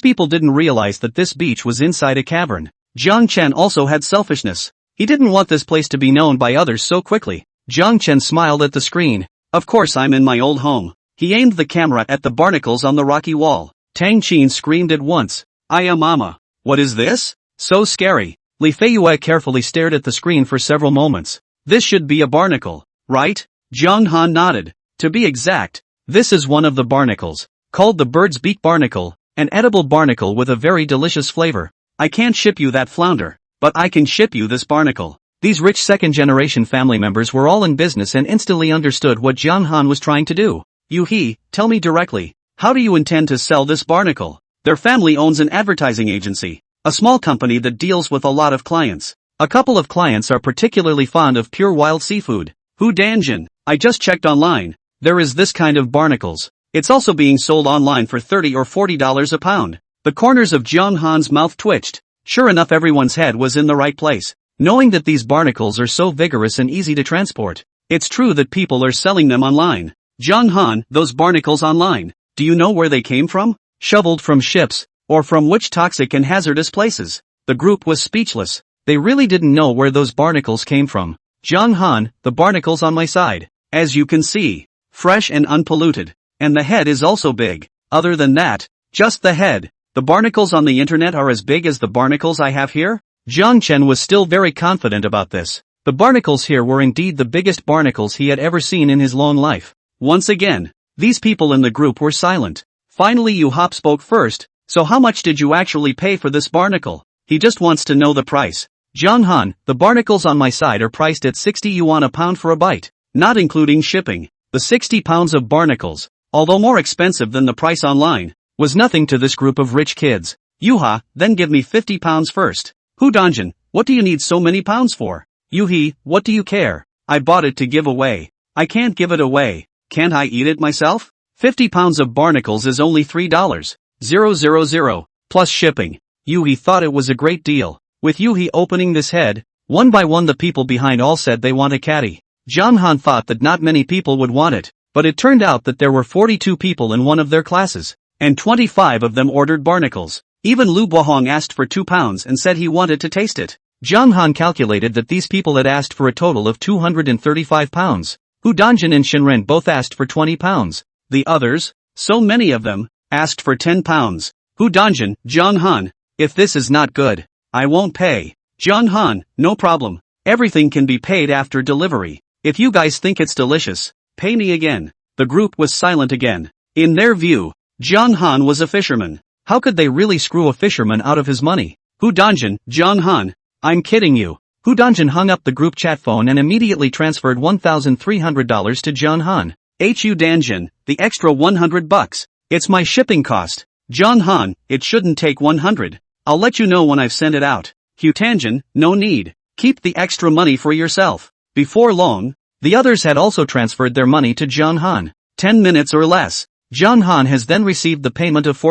Speaker 1: people didn't realize that this beach was inside a cavern. Jiang Chen also had selfishness. He didn't want this place to be known by others so quickly. Jiang Chen smiled at the screen. Of course I'm in my old home. He aimed the camera at the barnacles on the rocky wall. Tang Qin screamed at once. Aya mama. What is this? So scary. Li Feiyue carefully stared at the screen for several moments. This should be a barnacle, right? Jiang Han nodded. To be exact, this is one of the barnacles, called the bird's beak barnacle, an edible barnacle with a very delicious flavor. I can't ship you that flounder, but I can ship you this barnacle. These rich second-generation family members were all in business and instantly understood what Jiang Han was trying to do. Yu He, tell me directly, how do you intend to sell this barnacle? Their family owns an advertising agency, a small company that deals with a lot of clients. A couple of clients are particularly fond of pure wild seafood. Hu Danjin, I just checked online. There is this kind of barnacles. It's also being sold online for $30 or $40 a pound. The corners of Jiang Han's mouth twitched. Sure enough, everyone's head was in the right place. Knowing that these barnacles are so vigorous and easy to transport, it's true that people are selling them online. Jiang Han, those barnacles online, do you know where they came from? Shoveled from ships, or from which toxic and hazardous places? The group was speechless. They really didn't know where those barnacles came from. Jiang Han, the barnacles on my side. As you can see, fresh and unpolluted. And the head is also big. Other than that, just the head. The barnacles on the internet are as big as the barnacles I have here? Jiang Chen was still very confident about this. The barnacles here were indeed the biggest barnacles he had ever seen in his long life. Once again, these people in the group were silent. Finally Yu Hop spoke first. So how much did you actually pay for this barnacle? He just wants to know the price. Jiang Han, the barnacles on my side are priced at 60 yuan a pound for a bite, not including shipping. The 60 pounds of barnacles, although more expensive than the price online, was nothing to this group of rich kids. Yuha, then give me 50 pounds first. Hu Donjin, what do you need so many pounds for? Yuhi, what do you care? I bought it to give away. I can't give it away. Can't I eat it myself? 50 pounds of barnacles is only $3,000, plus shipping. Yuhi thought it was a great deal. With Yuhi opening this head, one by one the people behind all said they want a caddy. Junhan thought that not many people would want it, but it turned out that there were 42 people in one of their classes, and 25 of them ordered barnacles. Even Lu Bohong asked for 2 pounds and said he wanted to taste it. Junhan calculated that these people had asked for a total of 235 pounds. Hu Donjin and Shinren both asked for 20 pounds. The others, so many of them, asked for 10 pounds. Hu Donjin, Junhan, if this is not good, I won't pay. Junhan, no problem. Everything can be paid after delivery. If you guys think it's delicious, pay me again. The group was silent again. In their view, Junhan was a fisherman. How could they really screw a fisherman out of his money? Hu Donjin, Junhan, I'm kidding you. Hu Donjin hung up the group chat phone and immediately transferred $1,300 to Junhan. Hu Danjin, the extra $100. It's my shipping cost. Junhan, it shouldn't take 100. I'll let you know when I've sent it out. Hu Tanjin, no need. Keep the extra money for yourself. Before long, the others had also transferred their money to Junhan. 10 minutes or less. Junhan has then received the payment of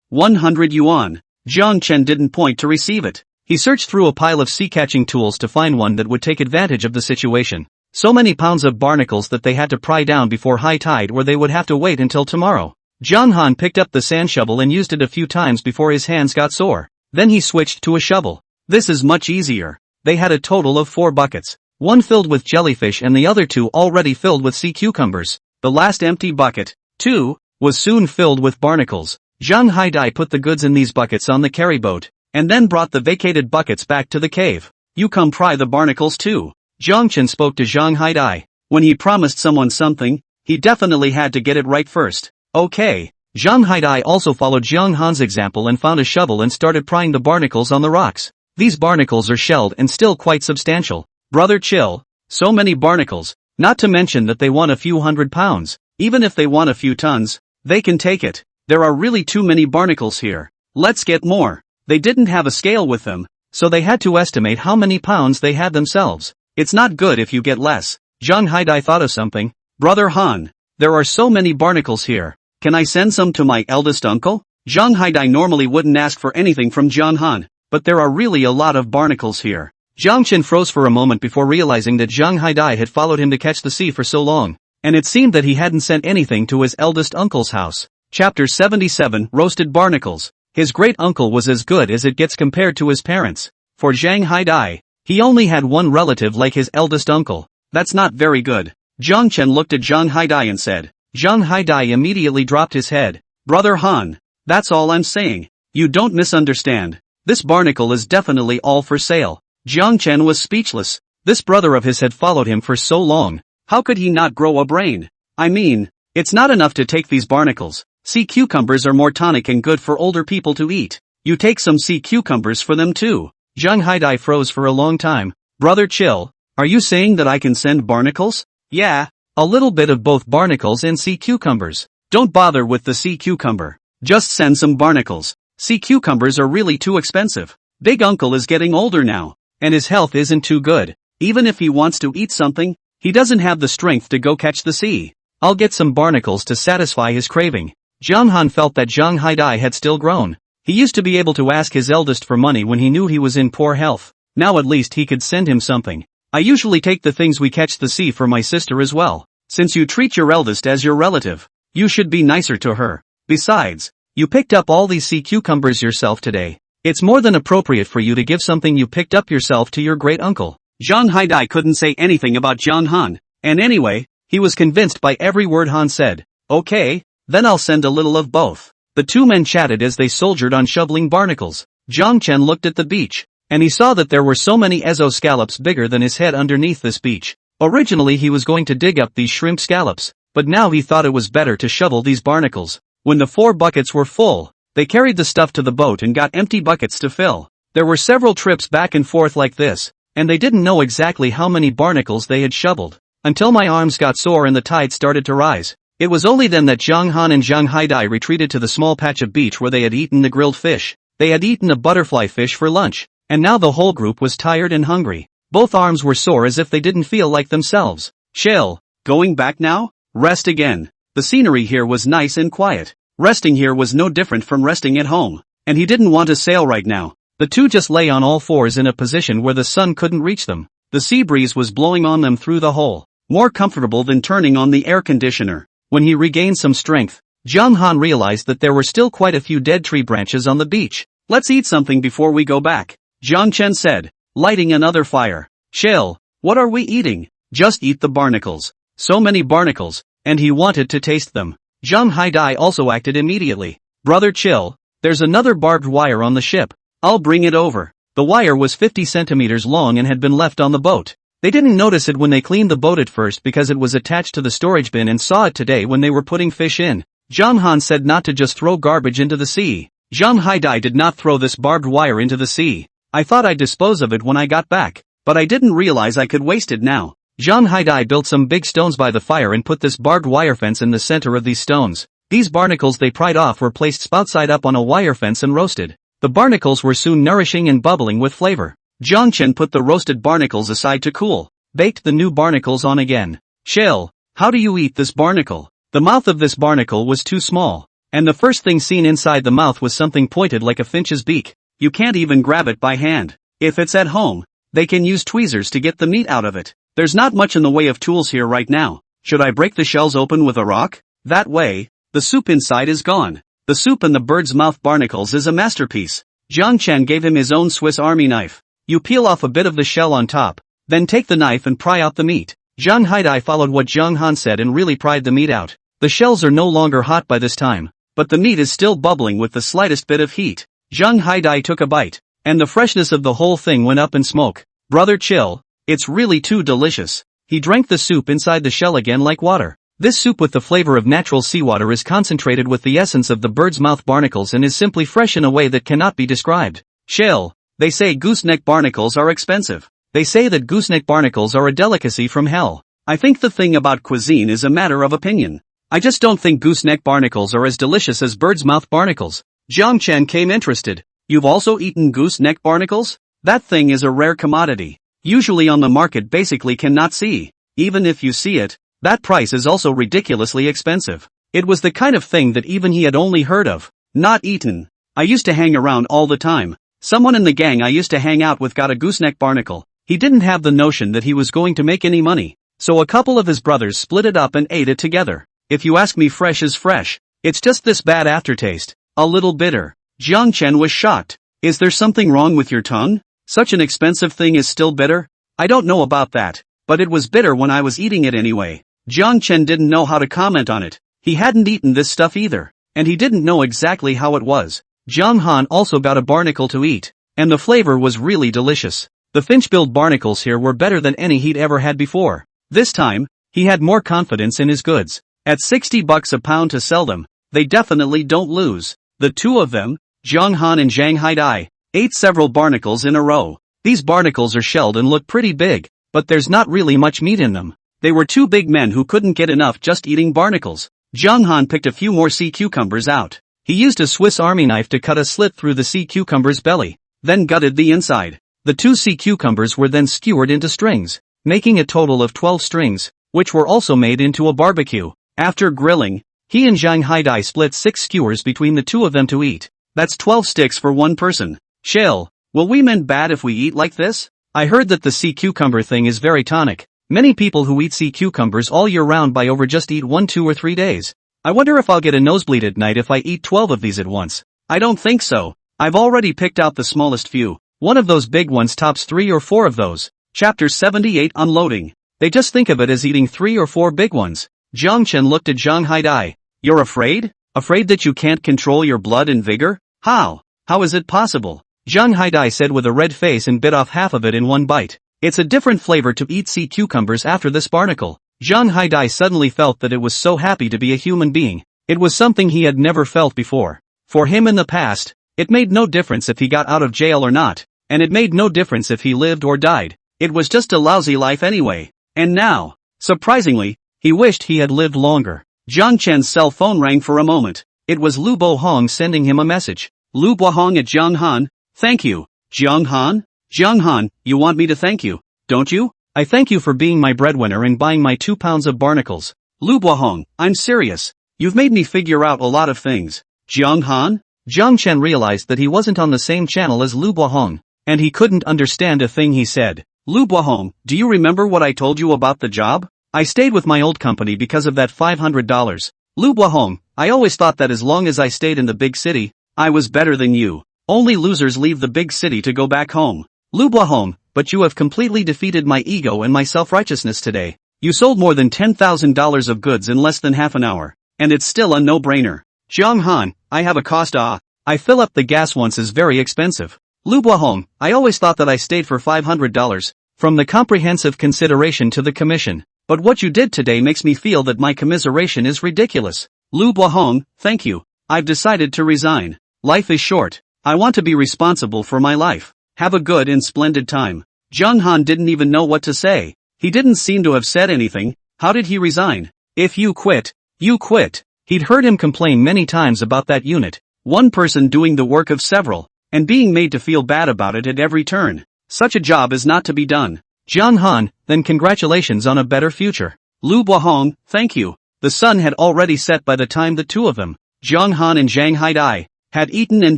Speaker 1: 100 yuan. Chen didn't point to receive it. He searched through a pile of sea-catching tools to find one that would take advantage of the situation. So many pounds of barnacles that they had to pry down before high tide or they would have to wait until tomorrow. Junhan picked up the sand shovel and used it a few times before his hands got sore. Then he switched to a shovel. This is much easier. They had a total of 4 buckets. One filled with jellyfish and the other 2 already filled with sea cucumbers. The last empty bucket, 2, was soon filled with barnacles. Zhang Haidai put the goods in these buckets on the carry boat, and then brought the vacated buckets back to the cave. You come pry the barnacles too. Zhangchen spoke to Zhang Haidai. When he promised someone something, he definitely had to get it right first. Okay. Zhang Haidai also followed Zhang Han's example and found a shovel and started prying the barnacles on the rocks. These barnacles are shelled and still quite substantial. Brother chill. So many barnacles, not to mention that they want a few 100 pounds. Even if they want a few tons, they can take it. There are really too many barnacles here. Let's get more. They didn't have a scale with them, so they had to estimate how many pounds they had themselves. It's not good if you get less. Zhang Haidai thought of something. Brother Han, there are so many barnacles here. Can I send some to my eldest uncle? Zhang Haidai normally wouldn't ask for anything from Zhang Han, but there are really a lot of barnacles here. Zhang Chen froze for a moment before realizing that Zhang Haidai had followed him to catch the sea for so long, and it seemed that he hadn't sent anything to his eldest uncle's house. Chapter 77, Roasted Barnacles. His great-uncle was as good as it gets compared to his parents. For Zhang Haidai, he only had one relative like his eldest uncle. That's not very good. Zhang Chen looked at Zhang Haidai and said. Zhang Haidai immediately dropped his head. Brother Han, that's all I'm saying. You don't misunderstand. This barnacle is definitely all for sale. Zhang Chen was speechless. This brother of his had followed him for so long. How could he not grow a brain? I mean, it's not enough to take these barnacles. Sea cucumbers are more tonic and good for older people to eat. You take some sea cucumbers for them too. Zhang Haidai froze for a long time. Brother chill, are you saying that I can send barnacles? Yeah, a little bit of both barnacles and sea cucumbers. Don't bother with the sea cucumber. Just send some barnacles. Sea cucumbers are really too expensive. Big uncle is getting older now, and his health isn't too good. Even if he wants to eat something, he doesn't have the strength to go catch the sea. I'll get some barnacles to satisfy his craving. Zhang Han felt that Zhang Haidai had still grown. He used to be able to ask his eldest for money when he knew he was in poor health. Now at least he could send him something. I usually take the things we catch the sea for my sister as well. Since you treat your eldest as your relative, you should be nicer to her. Besides, you picked up all these sea cucumbers yourself today. It's more than appropriate for you to give something you picked up yourself to your great uncle. Zhang Haidai couldn't say anything about Zhang Han, and anyway, he was convinced by every word Han said. Okay, then I'll send a little of both. The two men chatted as they soldiered on shoveling barnacles. Zhang Chen looked at the beach, and he saw that there were so many ezo scallops bigger than his head underneath this beach. Originally he was going to dig up these shrimp scallops, but now he thought it was better to shovel these barnacles. When the 4 buckets were full, they carried the stuff to the boat and got empty buckets to fill. There were several trips back and forth like this, and they didn't know exactly how many barnacles they had shoveled, until my arms got sore and the tide started to rise. It was only then that Zhang Han and Zhang Haidai retreated to the small patch of beach where they had eaten the grilled fish. They had eaten a butterfly fish for lunch, and now the whole group was tired and hungry. Both arms were sore as if they didn't feel like themselves. Chill. Going back now? Rest again. The scenery here was nice and quiet. Resting here was no different from resting at home. And he didn't want to sail right now. The two just lay on all fours in a position where the sun couldn't reach them. The sea breeze was blowing on them through the hole. More comfortable than turning on the air conditioner. When he regained some strength, Zhang Han realized that there were still quite a few dead tree branches on the beach. Let's eat something before we go back, Zhang Chen said, lighting another fire. Chill. What are we eating? Just eat the barnacles. So many barnacles, and he wanted to taste them. Zhang Haidai also acted immediately. Brother chill, there's another barbed wire on the ship. I'll bring it over. The wire was 50 centimeters long and had been left on the boat. They didn't notice it when they cleaned the boat at first because it was attached to the storage bin and saw it today when they were putting fish in. Zhang Han said not to just throw garbage into the sea. Zhang Haidai did not throw this barbed wire into the sea. I thought I'd dispose of it when I got back, but I didn't realize I could waste it now. Zhang Haidai built some big stones by the fire and put this barbed wire fence in the center of these stones. These barnacles they pried off were placed spout side up on a wire fence and roasted. The barnacles were soon nourishing and bubbling with flavor. Zhang Chen put the roasted barnacles aside to cool, baked the new barnacles on again. Chill. How do you eat this barnacle? The mouth of this barnacle was too small, and the first thing seen inside the mouth was something pointed like a finch's beak. You can't even grab it by hand. If it's at home, they can use tweezers to get the meat out of it. There's not much in the way of tools here right now. Should I break the shells open with a rock? That way, the soup inside is gone. The soup in the bird's mouth barnacles is a masterpiece. Zhang Chen gave him his own Swiss Army knife. You peel off a bit of the shell on top, then take the knife and pry out the meat. Zhang Haidai followed what Zhang Han said and really pried the meat out. The shells are no longer hot by this time, but the meat is still bubbling with the slightest bit of heat. Zhang Haidai took a bite, and the freshness of the whole thing went up in smoke. Brother chill, it's really too delicious. He drank the soup inside the shell again like water. This soup with the flavor of natural seawater is concentrated with the essence of the bird's mouth barnacles and is simply fresh in a way that cannot be described. Chill. They say gooseneck barnacles are expensive. They say that gooseneck barnacles are a delicacy from hell. I think the thing about cuisine is a matter of opinion. I just don't think gooseneck barnacles are as delicious as bird's mouth barnacles. Zhang Chen came interested. You've also eaten gooseneck barnacles? That thing is a rare commodity. Usually on the market basically cannot see. Even if you see it, that price is also ridiculously expensive. It was the kind of thing that even he had only heard of, not eaten. I used to hang around all the time. Someone in the gang I used to hang out with got a gooseneck barnacle. He didn't have the notion that he was going to make any money, so a couple of his brothers split it up and ate it together. If you ask me, fresh is fresh. It's just this bad aftertaste, a little bitter. Zhang Chen was shocked. Is there something wrong with your tongue? Such an expensive thing is still bitter? I don't know about that, but it was bitter when I was eating it anyway. Zhang Chen didn't know how to comment on it. He hadn't eaten this stuff either, and he didn't know exactly how it was. Zhang Han also got a barnacle to eat, and the flavor was really delicious. The finch-billed barnacles here were better than any he'd ever had before. This time, he had more confidence in his goods. At $60 a pound to sell them, they definitely don't lose. The two of them, Zhang Han and Zhang Haidai, ate several barnacles in a row. These barnacles are shelled and look pretty big, but there's not really much meat in them. They were two big men who couldn't get enough just eating barnacles. Zhang Han picked a few more sea cucumbers out. He used a Swiss Army knife to cut a slit through the sea cucumber's belly, then gutted the inside. The two sea cucumbers were then skewered into strings, making a total of 12 strings, which were also made into a barbecue. After grilling, he and Zhang Haidai split 6 skewers between the two of them to eat. That's 12 sticks for one person. Chill. Will we men bad if we eat like this? I heard that the sea cucumber thing is very tonic. Many people who eat sea cucumbers all year round buy over just eat 1, 2 or 3 days. I wonder if I'll get a nosebleed at night if I eat 12 of these at once. I don't think so. I've already picked out the smallest few. One of those big ones tops 3 or 4 of those. Chapter 78 Unloading. They just think of it as eating 3 or 4 big ones. Zhang Chen looked at Zhang Haidai. You're afraid? Afraid that you can't control your blood and vigor? How? How is it possible? Zhang Haidai said with a red face and bit off half of it in one bite. It's a different flavor to eat sea cucumbers after this barnacle. Zhang Haidai suddenly felt that it was so happy to be a human being. It was something he had never felt before. For him in the past, it made no difference if he got out of jail or not, and it made no difference if he lived or died. It was just a lousy life anyway. And now, surprisingly, he wished he had lived longer. Jiang Chen's cell phone rang for a moment. It was Lu Bohong sending him a message. Lu Bohong at Jiang Han. Thank you. Jiang Han? Jiang Han, you want me to thank you, don't you? I thank you for being my breadwinner and buying my 2 pounds of barnacles. Lu Bohong, I'm serious. You've made me figure out a lot of things. Jiang Han? Jiang Chen realized that he wasn't on the same channel as Lu Bohong, and he couldn't understand a thing he said. Lu Bohong, do you remember what I told you about the job? I stayed with my old company because of that $500. Lu Bohong, I always thought that as long as I stayed in the big city, I was better than you. Only losers leave the big city to go back home. Lu Bohong, but you have completely defeated my ego and my self-righteousness today. You sold more than $10,000 of goods in less than half an hour, and it's still a no-brainer. Jiang Han, I have a cost. I fill up the gas once is very expensive. Lu Bohong, I always thought that I stayed for $500, from the comprehensive consideration to the commission, but what you did today makes me feel that my commiseration is ridiculous. Lu Bohong, thank you. I've decided to resign. Life is short. I want to be responsible for my life. Have a good and splendid time. Jiang Han didn't even know what to say. He didn't seem to have said anything. How did he resign? If you quit, you quit. He'd heard him complain many times about that unit. One person doing the work of several, and being made to feel bad about it at every turn. Such a job is not to be done. Jiang Han, then congratulations on a better future. Lu Bohong, thank you. The sun had already set by the time the two of them, Jiang Han and Zhang Haidai, had eaten and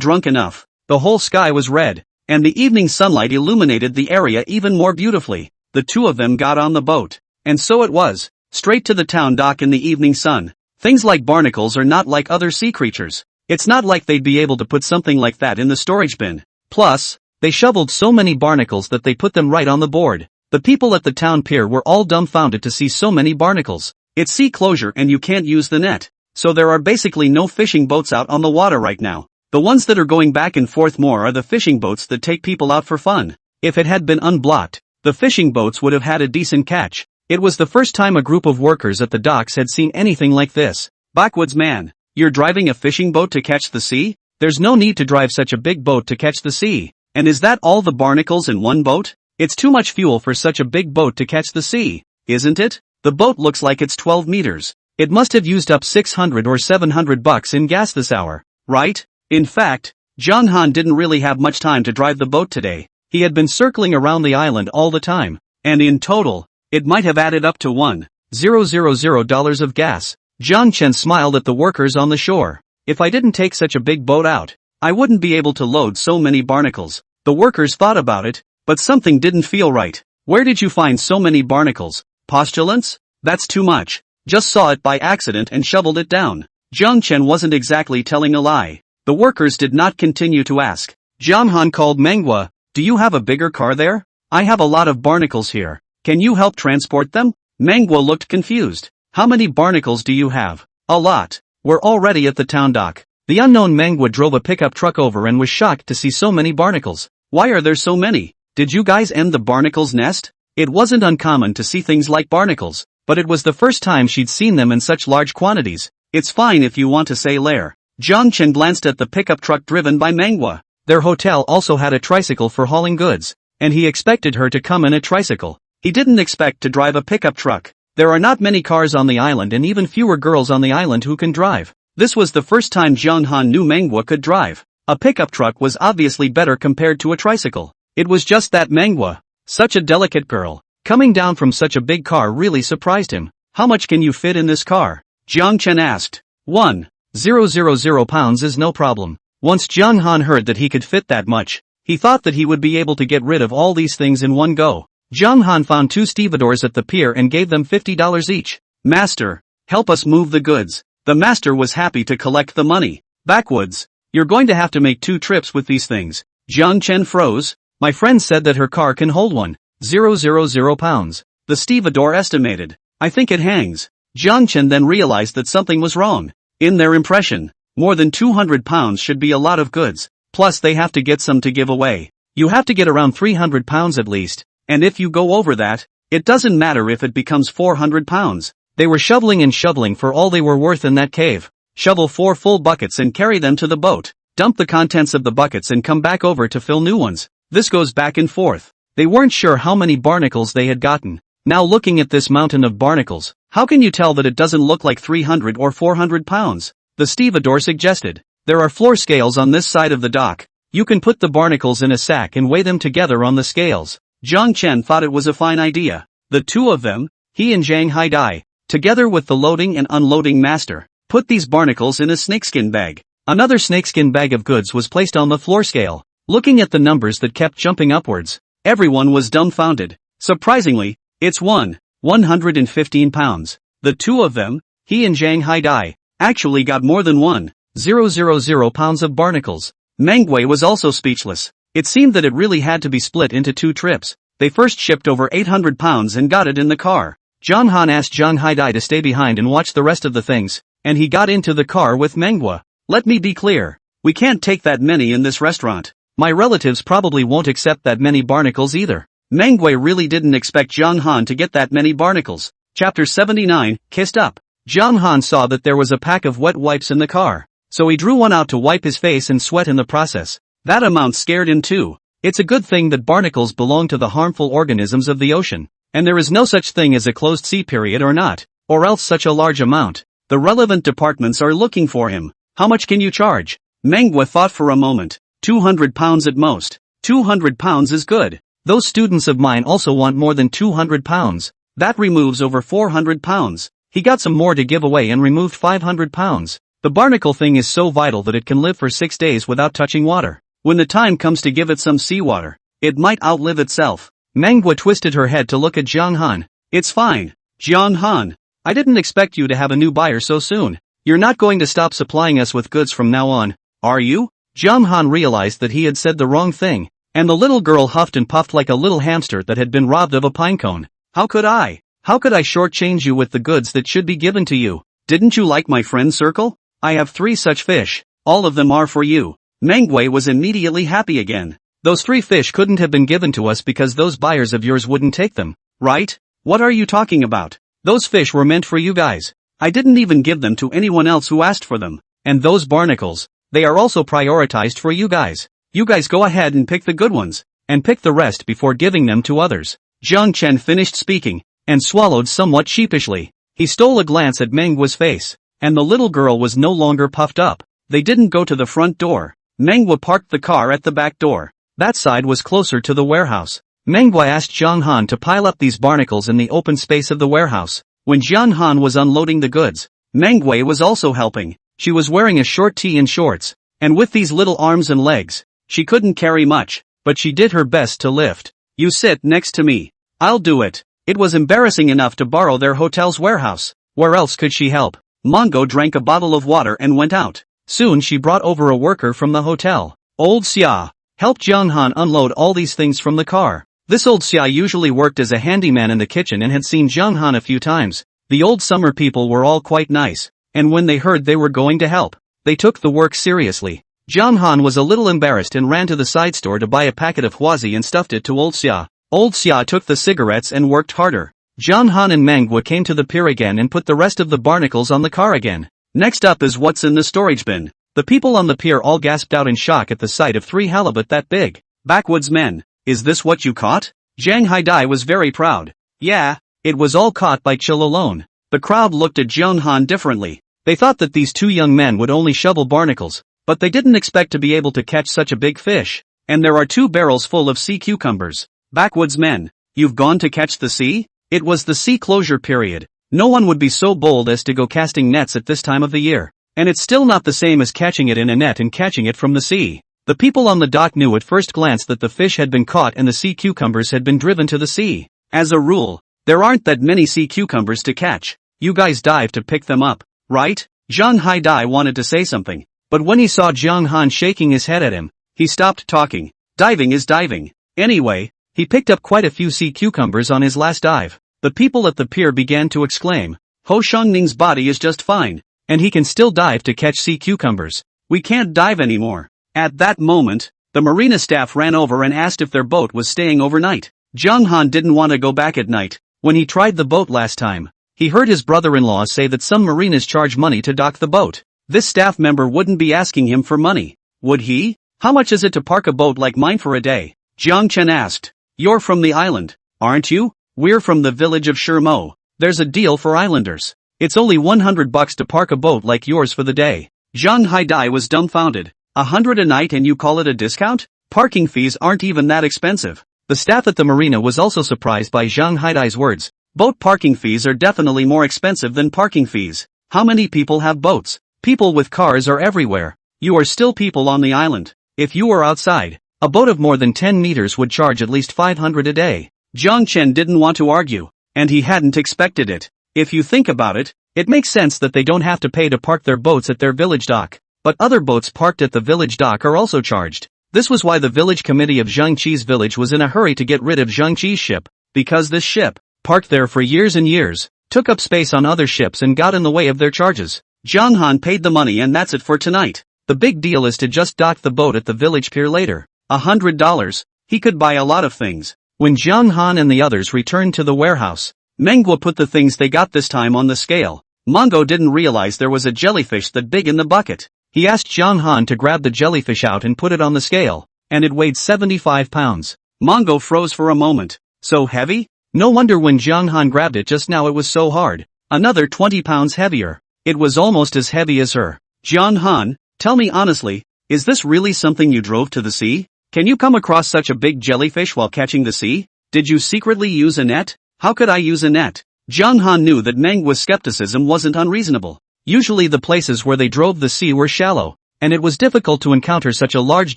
Speaker 1: drunk enough. The whole sky was red, and the evening sunlight illuminated the area even more beautifully. The two of them got on the boat, and so it was, straight to the town dock in the evening sun. Things like barnacles are not like other sea creatures. It's not like they'd be able to put something like that in the storage bin. Plus, they shoveled so many barnacles that they put them right on the board. The people at the town pier were all dumbfounded to see so many barnacles. It's sea closure and you can't use the net, so there are basically no fishing boats out on the water right now. The ones that are going back and forth more are the fishing boats that take people out for fun. If it had been unblocked, the fishing boats would have had a decent catch. It was the first time a group of workers at the docks had seen anything like this. Backwoods man, you're driving a fishing boat to catch the sea? There's no need to drive such a big boat to catch the sea. And is that all the barnacles in one boat? It's too much fuel for such a big boat to catch the sea, isn't it? The boat looks like it's 12 meters. It must have used up $600 or $700 in gas this hour, right? In fact, Jiang Han didn't really have much time to drive the boat today. He had been circling around the island all the time, and in total, it might have added up to $1,000 of gas. Jiang Chen smiled at the workers on the shore. If I didn't take such a big boat out, I wouldn't be able to load so many barnacles. The workers thought about it, but something didn't feel right. Where did you find so many barnacles? Postulants? That's too much. Just saw it by accident and shoveled it down. Jiang Chen wasn't exactly telling a lie. The workers did not continue to ask. Jiang Han called manhwa. Do you have a bigger car there? I have a lot of barnacles here. Can you help transport them? Manhwa looked confused. How many barnacles do you have? A lot. We're already at the town dock. The unknown manhwa drove a pickup truck over and was shocked to see so many barnacles. Why are there so many? Did you guys end the barnacle's nest? It wasn't uncommon to see things like barnacles, but it was the first time she'd seen them in such large quantities. It's fine if you want to say lair. Jiang Chen glanced at the pickup truck driven by manhwa. Their hotel also had a tricycle for hauling goods, and he expected her to come in a tricycle. He didn't expect to drive a pickup truck. There are not many cars on the island and even fewer girls on the island who can drive. This was the first time Jiang Han knew manhwa could drive. A pickup truck was obviously better compared to a tricycle. It was just that manhwa, such a delicate girl, coming down from such a big car really surprised him. How much can you fit in this car? Jiang Chen asked. 1,000 pounds is no problem. Once Jiang Han heard that he could fit that much, he thought that he would be able to get rid of all these things in one go. Jiang Han found 2 stevedores at the pier and gave them $50 each. Master, help us move the goods. The master was happy to collect the money. Backwoods, you're going to have to make 2 trips with these things. Jiang Chen froze. My friend said that her car can hold 1,000 pounds. The stevedore estimated. I think it hangs. Jiang Chen then realized that something was wrong. In their impression, more than 200 pounds should be a lot of goods, plus they have to get some to give away. You have to get around 300 pounds at least, and if you go over that, it doesn't matter if it becomes 400 pounds. They were shoveling and shoveling for all they were worth in that cave. Shovel 4 full buckets and carry them to the boat. Dump the contents of the buckets and come back over to fill new ones. This goes back and forth. They weren't sure how many barnacles they had gotten. Now looking at this mountain of barnacles, How can you tell that it doesn't look like 300 or 400 pounds? The stevedore suggested. There are floor scales on this side of the dock. You can put the barnacles in a sack and weigh them together on the scales. Jiang Chen thought it was a fine idea. The two of them, he and Zhang Haidai, together with the loading and unloading master, put these barnacles in a snakeskin bag. Another snakeskin bag of goods was placed on the floor scale. Looking at the numbers that kept jumping upwards, everyone was dumbfounded. Surprisingly, it's 115 pounds. The two of them, he and Zhang Haidai, actually got more than 1,000 pounds of barnacles. Manhwa was also speechless. It seemed that it really had to be split into 2 trips. They first shipped over 800 pounds and got it in the car. John Han asked Zhang Haidai to stay behind and watch the rest of the things, and he got into the car with Manhwa. Let me be clear. We can't take that many in this restaurant. My relatives probably won't accept that many barnacles either. Manhwa really didn't expect Zhang Han to get that many barnacles. Chapter 79, Kissed Up. Zhang Han saw that there was a pack of wet wipes in the car, so he drew one out to wipe his face and sweat in the process. That amount scared him too. It's a good thing that barnacles belong to the harmful organisms of the ocean, and there is no such thing as a closed sea period or not, or else such a large amount. The relevant departments are looking for him. How much can you charge? Manhwa thought for a moment. 200 pounds at most. 200 pounds is good. Those students of mine also want more than 200 pounds. That removes over 400 pounds. He got some more to give away and removed 500 pounds. The barnacle thing is so vital that it can live for 6 days without touching water. When the time comes to give it some seawater, it might outlive itself. Manhwa twisted her head to look at Jiang Han. It's fine. Jiang Han, I didn't expect you to have a new buyer so soon. You're not going to stop supplying us with goods from now on, are you? Jiang Han realized that he had said the wrong thing, and the little girl huffed and puffed like a little hamster that had been robbed of a pine cone. How could I shortchange you with the goods that should be given to you? Didn't you like my friend circle? I have 3 such fish. All of them are for you. Manhwa was immediately happy again. Those 3 fish couldn't have been given to us because those buyers of yours wouldn't take them, right? What are you talking about? Those fish were meant for you guys. I didn't even give them to anyone else who asked for them. And those barnacles, they are also prioritized for you guys. You guys go ahead and pick the good ones, and pick the rest before giving them to others. Jiang Chen finished speaking, and swallowed somewhat sheepishly. He stole a glance at Manhwa's face, and the little girl was no longer puffed up. They didn't go to the front door. Manhwa parked the car at the back door. That side was closer to the warehouse. Manhwa asked Jiang Han to pile up these barnacles in the open space of the warehouse. When Jiang Han was unloading the goods, Manhwa was also helping. She was wearing a short tee and shorts, and with these little arms and legs, she couldn't carry much, but she did her best to lift. You sit next to me. I'll do it. It was embarrassing enough to borrow their hotel's warehouse. Where else could she help? Mongo drank a bottle of water and went out. Soon she brought over a worker from the hotel. Old Xia helped Jiang Han unload all these things from the car. This old Xia usually worked as a handyman in the kitchen and had seen Jiang Han a few times. The old summer people were all quite nice, and when they heard they were going to help, they took the work seriously. Jiang Han was a little embarrassed and ran to the side store to buy a packet of huazi and stuffed it to Old Xia. Old Xia took the cigarettes and worked harder. Jiang Han and Manhwa came to the pier again and put the rest of the barnacles on the car again. Next up is what's in the storage bin. The people on the pier all gasped out in shock at the sight of 3 halibut that big. Backwoods men, is this what you caught? Zhang Haidai was very proud. Yeah, it was all caught by Chill alone. The crowd looked at Jiang Han differently. They thought that these 2 young men would only shovel barnacles, but they didn't expect to be able to catch such a big fish. And there are 2 barrels full of sea cucumbers. Backwoods men, you've gone to catch the sea? It was the sea closure period. No one would be so bold as to go casting nets at this time of the year. And it's still not the same as catching it in a net and catching it from the sea. The people on the dock knew at first glance that the fish had been caught and the sea cucumbers had been driven to the sea. As a rule, there aren't that many sea cucumbers to catch. You guys dive to pick them up, right? Zhang Haidai wanted to say something, but when he saw Jiang Han shaking his head at him, he stopped talking. Diving is diving. Anyway, he picked up quite a few sea cucumbers on his last dive. The people at the pier began to exclaim, Ho Xiangning's body is just fine, and he can still dive to catch sea cucumbers. We can't dive anymore. At that moment, the marina staff ran over and asked if their boat was staying overnight. Jiang Han didn't want to go back at night. When he tried the boat last time, he heard his brother-in-law say that some marinas charge money to dock the boat. This staff member wouldn't be asking him for money, would he? How much is it to park a boat like mine for a day? Jiang Chen asked. You're from the island, aren't you? We're from the village of Shimo. There's a deal for islanders. It's only $100 to park a boat like yours for the day. Zhang Haidai was dumbfounded. $100 a night and you call it a discount? Parking fees aren't even that expensive. The staff at the marina was also surprised by Zhang Haidai's words. Boat parking fees are definitely more expensive than parking fees. How many people have boats? People with cars are everywhere. You are still people on the island. If you were outside, a boat of more than 10 meters would charge at least $500 a day. Jiang Chen didn't want to argue, and he hadn't expected it. If you think about it, it makes sense that they don't have to pay to park their boats at their village dock. But other boats parked at the village dock are also charged. This was why the village committee of Zhangqi's village was in a hurry to get rid of Zhangqi's ship, because this ship, parked there for years and years, took up space on other ships and got in the way of their charges. Zhang Han paid the money and that's it for tonight. The big deal is to just dock the boat at the village pier later. $100. He could buy a lot of things. When Zhang Han and the others returned to the warehouse, Manhwa put the things they got this time on the scale. Mongo didn't realize there was a jellyfish that big in the bucket. He asked Zhang Han to grab the jellyfish out and put it on the scale, and it weighed 75 pounds. Mongo froze for a moment. So heavy? No wonder when Zhang Han grabbed it just now it was so hard. Another 20 pounds heavier. It was almost as heavy as her. Zhang Han, tell me honestly, is this really something you drove to the sea? Can you come across such a big jellyfish while catching the sea? Did you secretly use a net? How could I use a net? Zhang Han knew that Manhwa's skepticism wasn't unreasonable. Usually the places where they drove the sea were shallow, and it was difficult to encounter such a large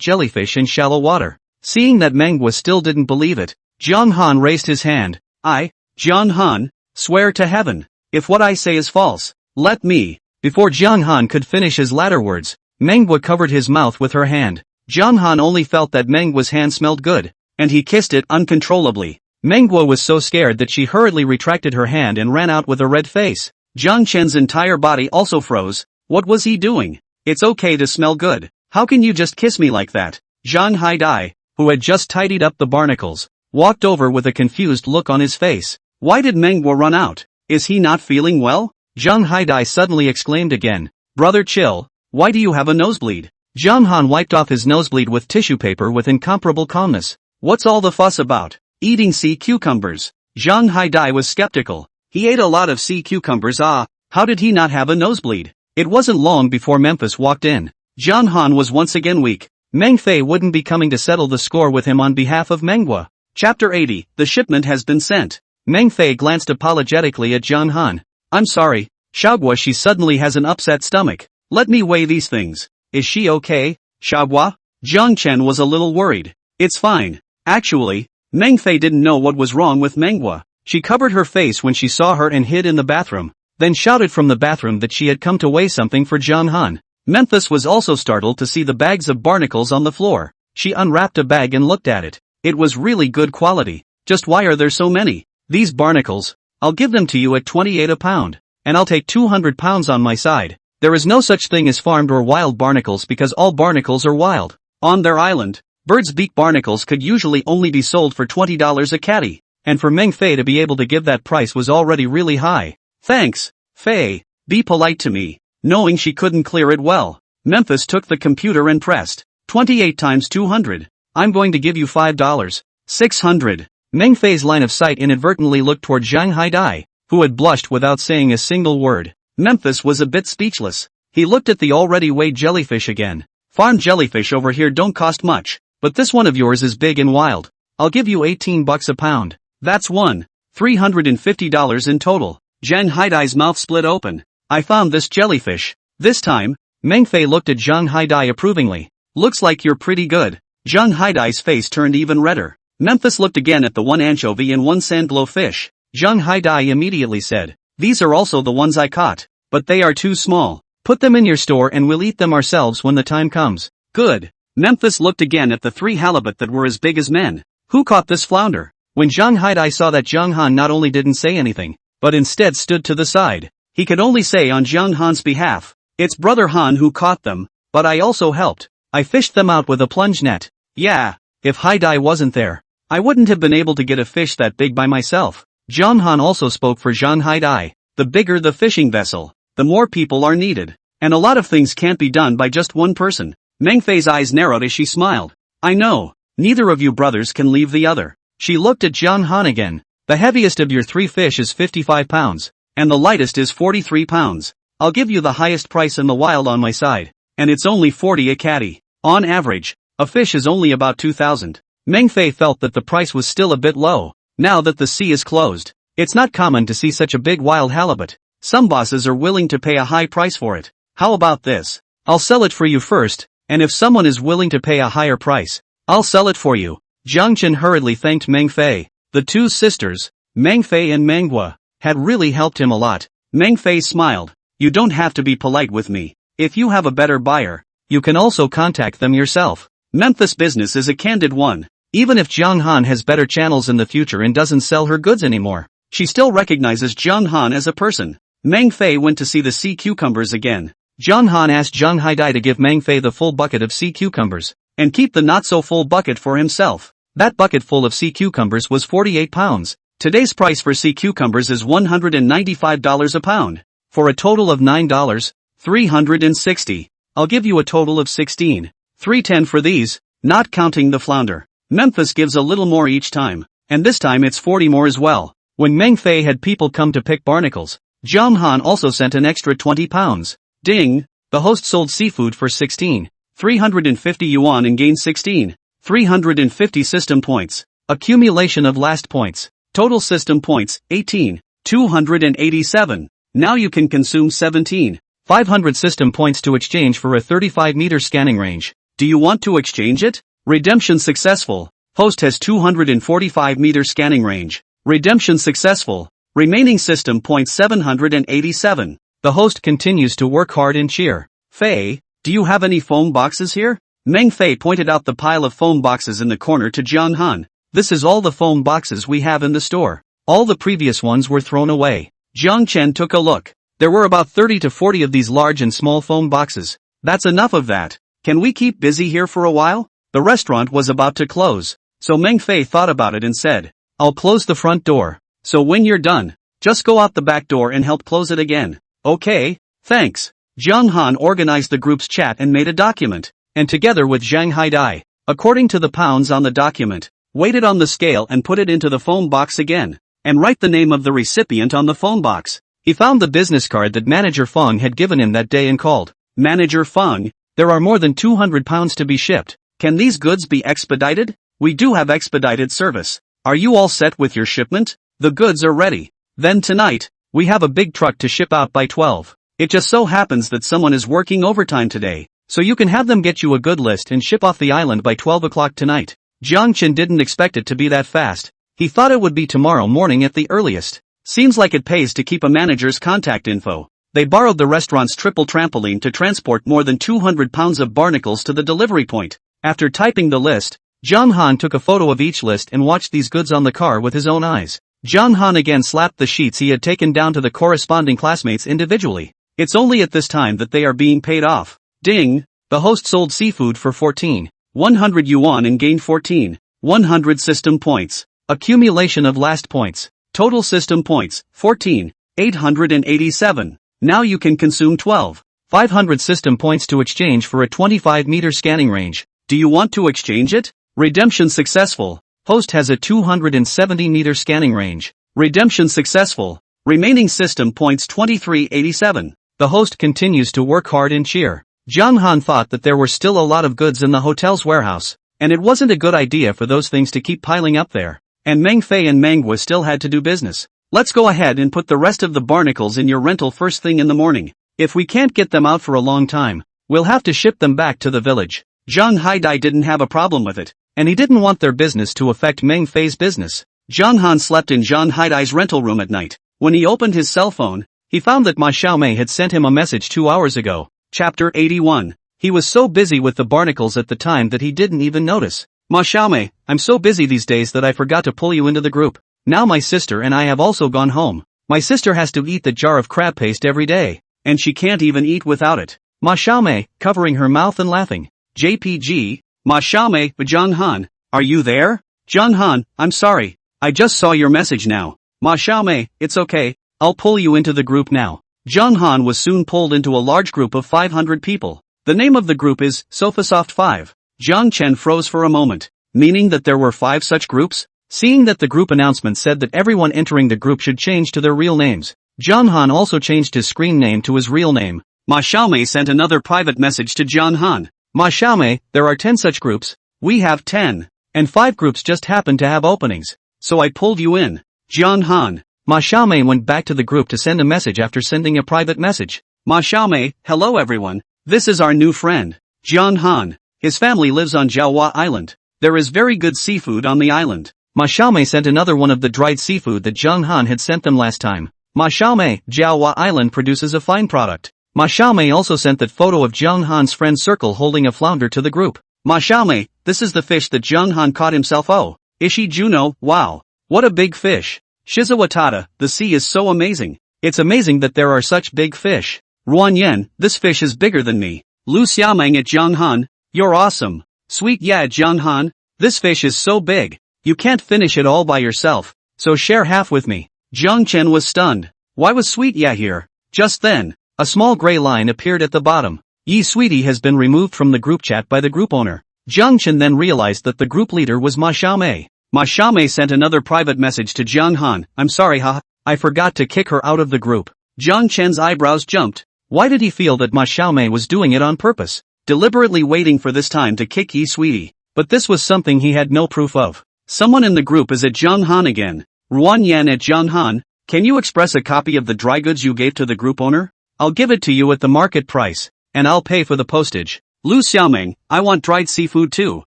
Speaker 1: jellyfish in shallow water. Seeing that Manhwa still didn't believe it, Zhang Han raised his hand. Zhang Han, swear to heaven, if what I say is false, let me. Before Zhang Han could finish his latter words, Manhwa covered his mouth with her hand. Zhang Han only felt that Manhwa's hand smelled good, and he kissed it uncontrollably. Manhwa was so scared that she hurriedly retracted her hand and ran out with a red face. Jiang Chen's entire body also froze. What was he doing? It's okay to smell good. How can you just kiss me like that? Zhang Haidai, who had just tidied up the barnacles, walked over with a confused look on his face. Why did Manhwa run out? Is he not feeling well? Zhang Haidai suddenly exclaimed again. Brother chill, why do you have a nosebleed? Zhang Han wiped off his nosebleed with tissue paper with incomparable calmness. What's all the fuss about? Eating sea cucumbers. Zhang Haidai was skeptical. He ate a lot of sea cucumbers. How did he not have a nosebleed? It wasn't long before Memphis walked in. Zhang Han was once again weak. Meng Fei wouldn't be coming to settle the score with him on behalf of Manhwa. Chapter 80, the shipment has been sent. Meng Fei glanced apologetically at Zhang Han. I'm sorry, Xiaoguo, she suddenly has an upset stomach. Let me weigh these things. Is she okay, Xiaoguo? Jiang Chen was a little worried. It's fine. Actually, Meng Fei didn't know what was wrong with Manhwa. She covered her face when she saw her and hid in the bathroom, then shouted from the bathroom that she had come to weigh something for Zhang Han. Memphis was also startled to see the bags of barnacles on the floor. She unwrapped a bag and looked at it. It was really good quality. Just why are there so many? These barnacles, I'll give them to you at 28 a pound, and I'll take 200 pounds on my side. There is no such thing as farmed or wild barnacles because all barnacles are wild. On their island, bird's beak barnacles could usually only be sold for $20 a catty, and for Meng Fei to be able to give that price was already really high. Thanks, Fei, be polite to me. Knowing she couldn't clear it well, Memphis took the computer and pressed 28 times 200. I'm going to give you $5. 600. Meng Fei's line of sight inadvertently looked toward Zhang Haidai, who had blushed without saying a single word. Memphis was a bit speechless. He looked at the already weighed jellyfish again. Farm jellyfish over here don't cost much, but this one of yours is big and wild. I'll give you $18 a pound. That's $350 in total. Zhang Haidai's mouth split open. I found this jellyfish. This time, Meng Fei looked at Zhang Haidai approvingly. Looks like you're pretty good. Zhang Haidai's face turned even redder. Memphis looked again at the one anchovy and one sandblow fish. Zhang Haidai immediately said, these are also the ones I caught, but they are too small. Put them in your store and we'll eat them ourselves when the time comes. Good. Memphis looked again at the 3 halibut that were as big as men. Who caught this flounder? When Zhang Haidai saw that Zhang Han not only didn't say anything, but instead stood to the side, he could only say on Zhang Han's behalf, it's brother Han who caught them, but I also helped. I fished them out with a plunge net. Yeah, if Haidai wasn't there, I wouldn't have been able to get a fish that big by myself. Zhang Han also spoke for Zhang Haidai. The bigger the fishing vessel, the more people are needed. And a lot of things can't be done by just one person. Meng Fei's eyes narrowed as she smiled. I know, neither of you brothers can leave the other. She looked at Zhang Han again. The heaviest of your 3 fish is 55 pounds, and the lightest is 43 pounds. I'll give you the highest price in the wild on my side, and it's only 40 a catty. On average, a fish is only about 2,000. Meng Fei felt that the price was still a bit low, now that the sea is closed. It's not common to see such a big wild halibut. Some bosses are willing to pay a high price for it. How about this? I'll sell it for you first, and if someone is willing to pay a higher price, I'll sell it for you. Jiang Chen hurriedly thanked Meng Fei. The two sisters, Meng Fei and Manhwa, had really helped him a lot. Meng Fei smiled. You don't have to be polite with me. If you have a better buyer, you can also contact them yourself. Memphis business is a candid one. Even if Jiang Han has better channels in the future and doesn't sell her goods anymore, she still recognizes Jiang Han as a person. Meng Fei went to see the sea cucumbers again. Jiang Han asked Zhang Haidai to give Meng Fei the full bucket of sea cucumbers, and keep the not-so-full bucket for himself. That bucket full of sea cucumbers was 48 pounds. Today's price for sea cucumbers is $195 a pound. For a total of $9, $360. I'll give you a total of $16,310 for these, not counting the flounder. Memphis gives a little more each time, and this time it's 40 more as well. When Meng Fei had people come to pick barnacles, Jiang Han also sent an extra 20 pounds. Ding! The host sold seafood for 16,350 yuan and gained 16,350 system points. Accumulation of last points. Total system points, 18,287. Now you can consume 17,500 system points to exchange for a 35-meter scanning range. Do you want to exchange it? Redemption successful. Host has 245-meter scanning range. Redemption successful. Remaining system points 787. The host continues to work hard and cheer. Fei, do you have any foam boxes here? Meng Fei pointed out the pile of foam boxes in the corner to Jiang Han. This is all the foam boxes we have in the store. All the previous ones were thrown away. Jiang Chen took a look. There were about 30 to 40 of these large and small foam boxes. That's enough of that. Can we keep busy here for a while? The restaurant was about to close, so Meng Fei thought about it and said, I'll close the front door, so when you're done, just go out the back door and help close it again. Okay, thanks. Jiang Han organized the group's chat and made a document, and together with Zhang Haidai, according to the pounds on the document, weight it on the scale and put it into the foam box again, and write the name of the recipient on the foam box. He found the business card that Manager Feng had given him that day and called. Manager Feng, there are more than 200 pounds to be shipped. Can these goods be expedited? We do have expedited service. Are you all set with your shipment? The goods are ready. Then tonight, we have a big truck to ship out by 12. It just so happens that someone is working overtime today, so you can have them get you a good list and ship off the island by 12 o'clock tonight. Jiang Chen didn't expect it to be that fast. He thought it would be tomorrow morning at the earliest. Seems like it pays to keep a manager's contact info. They borrowed the restaurant's triple trampoline to transport more than 200 pounds of barnacles to the delivery point. After typing the list, Jiang Han took a photo of each list and watched these goods on the car with his own eyes. Jiang Han again slapped the sheets he had taken down to the corresponding classmates individually. It's only at this time that they are being paid off. Ding! The host sold seafood for 14,100 yuan and gained 14,100 system points. Accumulation of last points. Total system points, 14,887. Now you can consume 12,500 system points to exchange for a 25-meter scanning range. Do you want to exchange it? Redemption successful. Host has a 270-meter scanning range. Redemption successful. Remaining system points 2387. The host continues to work hard and cheer. Jiang Han thought that there were still a lot of goods in the hotel's warehouse, and it wasn't a good idea for those things to keep piling up there. And Meng Fei and Manhwa still had to do business. Let's go ahead and put the rest of the barnacles in your rental first thing in the morning. If we can't get them out for a long time, we'll have to ship them back to the village. Zhang Haidai didn't have a problem with it, and he didn't want their business to affect Meng Fei's business. Jiang Han slept in Zhang Haidai's rental room at night. When he opened his cell phone, he found that Ma Xiaomei had sent him a message 2 hours ago. Chapter 81. He was so busy with the barnacles at the time that he didn't even notice. Ma Xiaomei, I'm so busy these days that I forgot to pull you into the group. Now my sister and I have also gone home. My sister has to eat the jar of crab paste every day, and she can't even eat without it. Ma Xiaomei, covering her mouth and laughing. JPG, Ma Xiaomei, Zhang Han, are you there? Zhang Han, I'm sorry, I just saw your message now. Ma Xiaomei, it's okay, I'll pull you into the group now. Zhang Han was soon pulled into a large group of 500 people. The name of the group is Sofasoft 5. Jiang Chen froze for a moment, meaning that there were 5 such groups? Seeing that the group announcement said that everyone entering the group should change to their real names, John Han also changed his screen name to his real name. Ma Xiaomei sent another private message to John Han. Ma Xiaomei, there are 10 such groups. We have 10. And 5 groups just happen to have openings. So I pulled you in. John Han. Ma Xiaomei went back to the group to send a message after sending a private message. Ma Xiaomei, hello everyone. This is our new friend, John Han. His family lives on Jawa Island. There is very good seafood on the island. Ma Xiaomei sent another one of the dried seafood that John Han had sent them last time. Ma Xiaomei, Jawa Island produces a fine product. Ma Xiaomei also sent that photo of John Han's friend circle holding a flounder to the group. Ma Xiaomei, this is the fish that John Han caught himself. Oh, Ishi Juno, wow. What a big fish. Shizuwatada, the sea is so amazing. It's amazing that there are such big fish. Ruan Yen, this fish is bigger than me. Lu Xiaomeng at John Han, you're awesome. Sweet yeah John Han, this fish is so big. You can't finish it all by yourself, so share half with me. Jiang Chen was stunned. Why was Sweet yeah here? Just then, a small gray line appeared at the bottom. Yi Sweetie has been removed from the group chat by the group owner. Jiang Chen then realized that the group leader was Ma Xiaomei. Ma Xiaomei sent another private message to Jiang Han. I'm sorry I forgot to kick her out of the group. Jiang Chen's eyebrows jumped. Why did he feel that Ma Xiaomei was doing it on purpose? Deliberately waiting for this time to kick Yi Sweetie. But this was something he had no proof of. Someone in the group is at Jiang Han again. Ruan Yan at Jiang Han, can you express a copy of the dry goods you gave to the group owner? I'll give it to you at the market price, and I'll pay for the postage. Lu Xiaomeng, I want dried seafood too.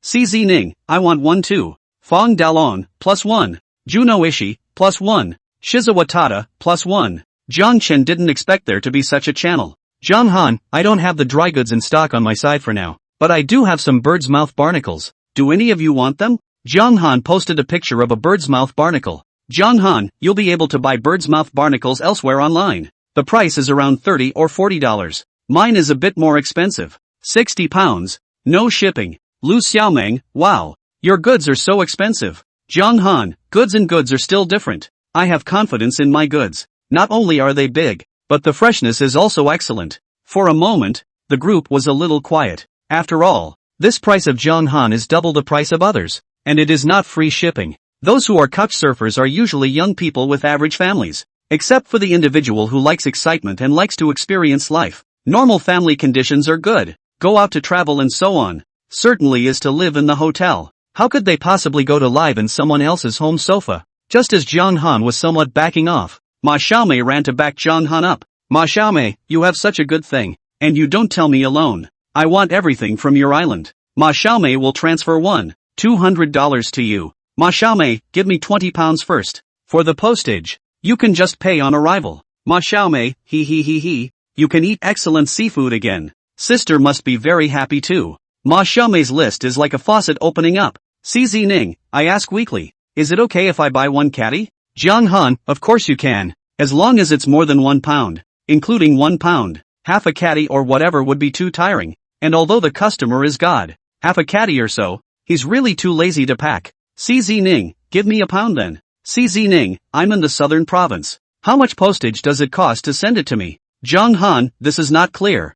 Speaker 1: CZ Ning, I want one too. Fong Dalong, +1. Juno Ishii, +1. Shizuwatada, +1. Jiang Chen didn't expect there to be such a channel. Jiang Han, I don't have the dry goods in stock on my side for now, but I do have some bird's mouth barnacles. Do any of you want them? Jiang Han posted a picture of a bird's mouth barnacle. Jiang Han, you'll be able to buy bird's mouth barnacles elsewhere online. The price is around $30 or $40. Mine is a bit more expensive. 60 pounds. No shipping. Lu Xiaomeng, wow. Your goods are so expensive. Jiang Han, goods and goods are still different. I have confidence in my goods. Not only are they big, but the freshness is also excellent. For a moment, the group was a little quiet. After all, this price of Jiang Han is double the price of others. And it is not free shipping. Those who are couch surfers are usually young people with average families. Except for the individual who likes excitement and likes to experience life. Normal family conditions are good. Go out to travel and so on. Certainly is to live in the hotel. How could they possibly go to live in someone else's home sofa? Just as Jiang Han was somewhat backing off, Ma Xiaomei ran to back Jiang Han up. Ma Xiaomei, you have such a good thing. And you don't tell me alone. I want everything from your island. Ma Xiaomei will transfer $200 to you. Ma Xiaomei, give me 20 pounds first. For the postage. You can just pay on arrival. Ma Xiaomei, he. You can eat excellent seafood again. Sister must be very happy too. Ma Xiaomei's list is like a faucet opening up. CZ Ning, I ask weekly. Is it okay if I buy one caddy? Jiang Han, of course you can. As long as it's more than 1 pound. Including 1 pound. Half a caddy or whatever would be too tiring. And although the customer is God. Half a caddy or so. He's really too lazy to pack. CZ Ning, give me a pound then. CZ Ning, I'm in the southern province. How much postage does it cost to send it to me? Jiang Han, this is not clear.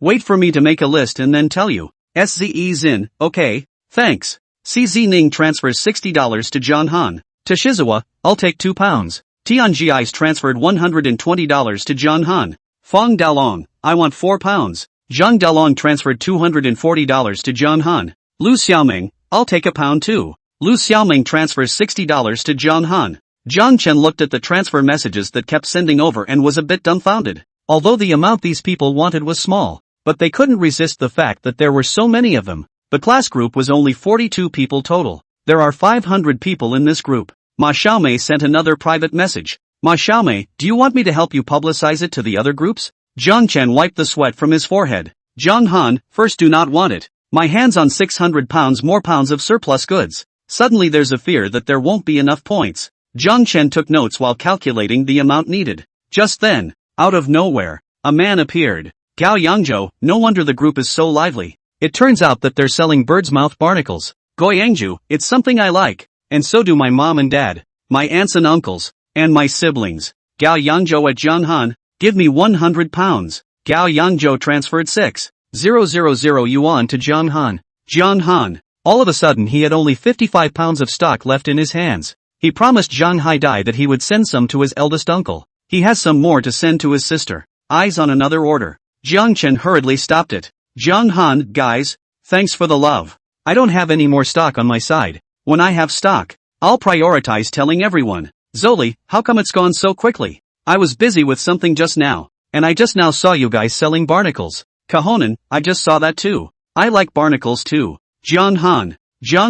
Speaker 1: Wait for me to make a list and then tell you. SZE Zin, okay, thanks. CZ Ning transfers $60 to Jiang Han. To Shizuwa, I'll take 2 pounds. Tianji's transferred $120 to Jiang Han. Fong Dalong, I want 4 pounds. Zhang Dalong transferred $240 to Jiang Han. Lu Xiaomeng, I'll take a pound too. Lu Xiaomeng transfers $60 to Jiang Han. Jiang Chen looked at the transfer messages that kept sending over and was a bit dumbfounded. Although the amount these people wanted was small, but they couldn't resist the fact that there were so many of them. The class group was only 42 people total. There are 500 people in this group. Ma Xiaomei sent another private message. Ma Xiaomei, do you want me to help you publicize it to the other groups? Jiang Chen wiped the sweat from his forehead. Jiang Han, first do not want it. My hands on 600 pounds more pounds of surplus goods. Suddenly there's a fear that there won't be enough points. Jiang Chen took notes while calculating the amount needed. Just then, out of nowhere, a man appeared. Gao Yangzhou, no wonder the group is so lively. It turns out that they're selling bird's mouth barnacles. Goyangju, it's something I like. And so do my mom and dad, my aunts and uncles, and my siblings. Gao Yangzhou at Jiang Han, give me 100 pounds. Gao Yangzhou transferred 6,000 yuan to Jiang Han. Jiang Han, All of a sudden he had only 55 pounds of stock left in his hands. He promised Zhang Haidai that he would send some to his eldest uncle. He has some more to send to his sister. Eyes on another order. Jiang Chen hurriedly stopped it. Jiang Han, guys, thanks for the love. I don't have any more stock on my side. When I have stock, I'll prioritize telling everyone. Zoli, how come it's gone so quickly? I was busy with something just now, and I just now saw you guys selling barnacles. Kahonan, I just saw that too. I like barnacles too. Jiang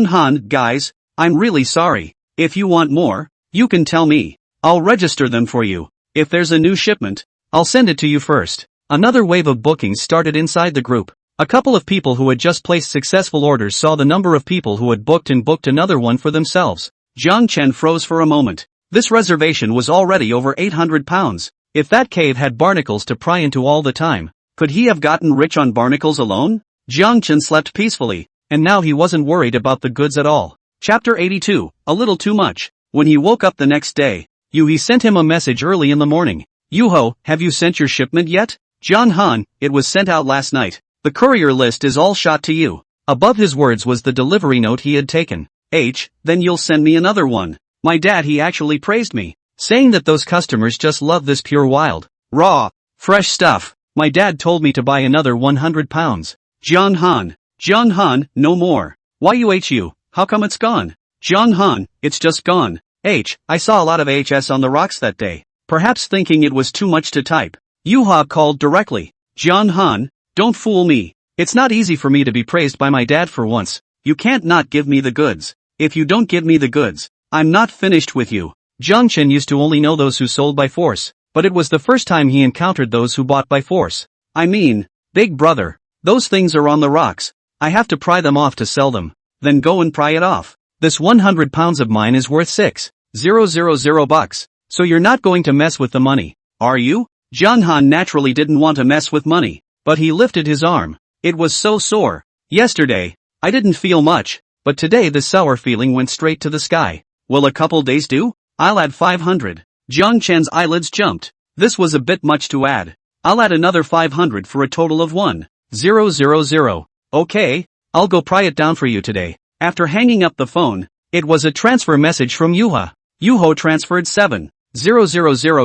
Speaker 1: Han, guys, I'm really sorry. If you want more, you can tell me. I'll register them for you. If there's a new shipment, I'll send it to you first. Another wave of bookings started inside the group. A couple of people who had just placed successful orders saw the number of people who had booked and booked another one for themselves. Jiang Chen froze for a moment. This reservation was already over 800 pounds. If that cave had barnacles to pry into all the time, could he have gotten rich on barnacles alone? Jiang Chen slept peacefully, and now he wasn't worried about the goods at all. Chapter 82, a little too much. When he woke up the next day, He sent him a message early in the morning. Yuho, have you sent your shipment yet? John Han, it was sent out last night. The courier list is all shot to you. Above his words was the delivery note he had taken. Then you'll send me another one. My dad he actually praised me, saying that those customers just love this pure wild, raw, fresh stuff. My dad told me to buy another 100 pounds. John Han, no more. YUHU, how come it's gone? John Han, it's just gone. I saw a lot of HS on the rocks that day. Perhaps thinking it was too much to type. Yuha called directly. John Han, don't fool me. It's not easy for me to be praised by my dad for once. You can't not give me the goods. If you don't give me the goods, I'm not finished with you. Jiang Chen used to only know those who sold by force, but it was the first time he encountered those who bought by force. I mean, big brother, those things are on the rocks. I have to pry them off to sell them. Then go and pry it off. This 100 pounds of mine is worth $6,000. So you're not going to mess with the money, are you? Jiang Han naturally didn't want to mess with money, but he lifted his arm. It was so sore. Yesterday, I didn't feel much, but today the sour feeling went straight to the sky. Will a couple days do? I'll add 500. Jiang Chen's eyelids jumped. This was a bit much to add. I'll add another 500 for a total of 1,000. Okay, I'll go pry it down for you today. After hanging up the phone, it was a transfer message from Yuha. Yuho transferred 7,000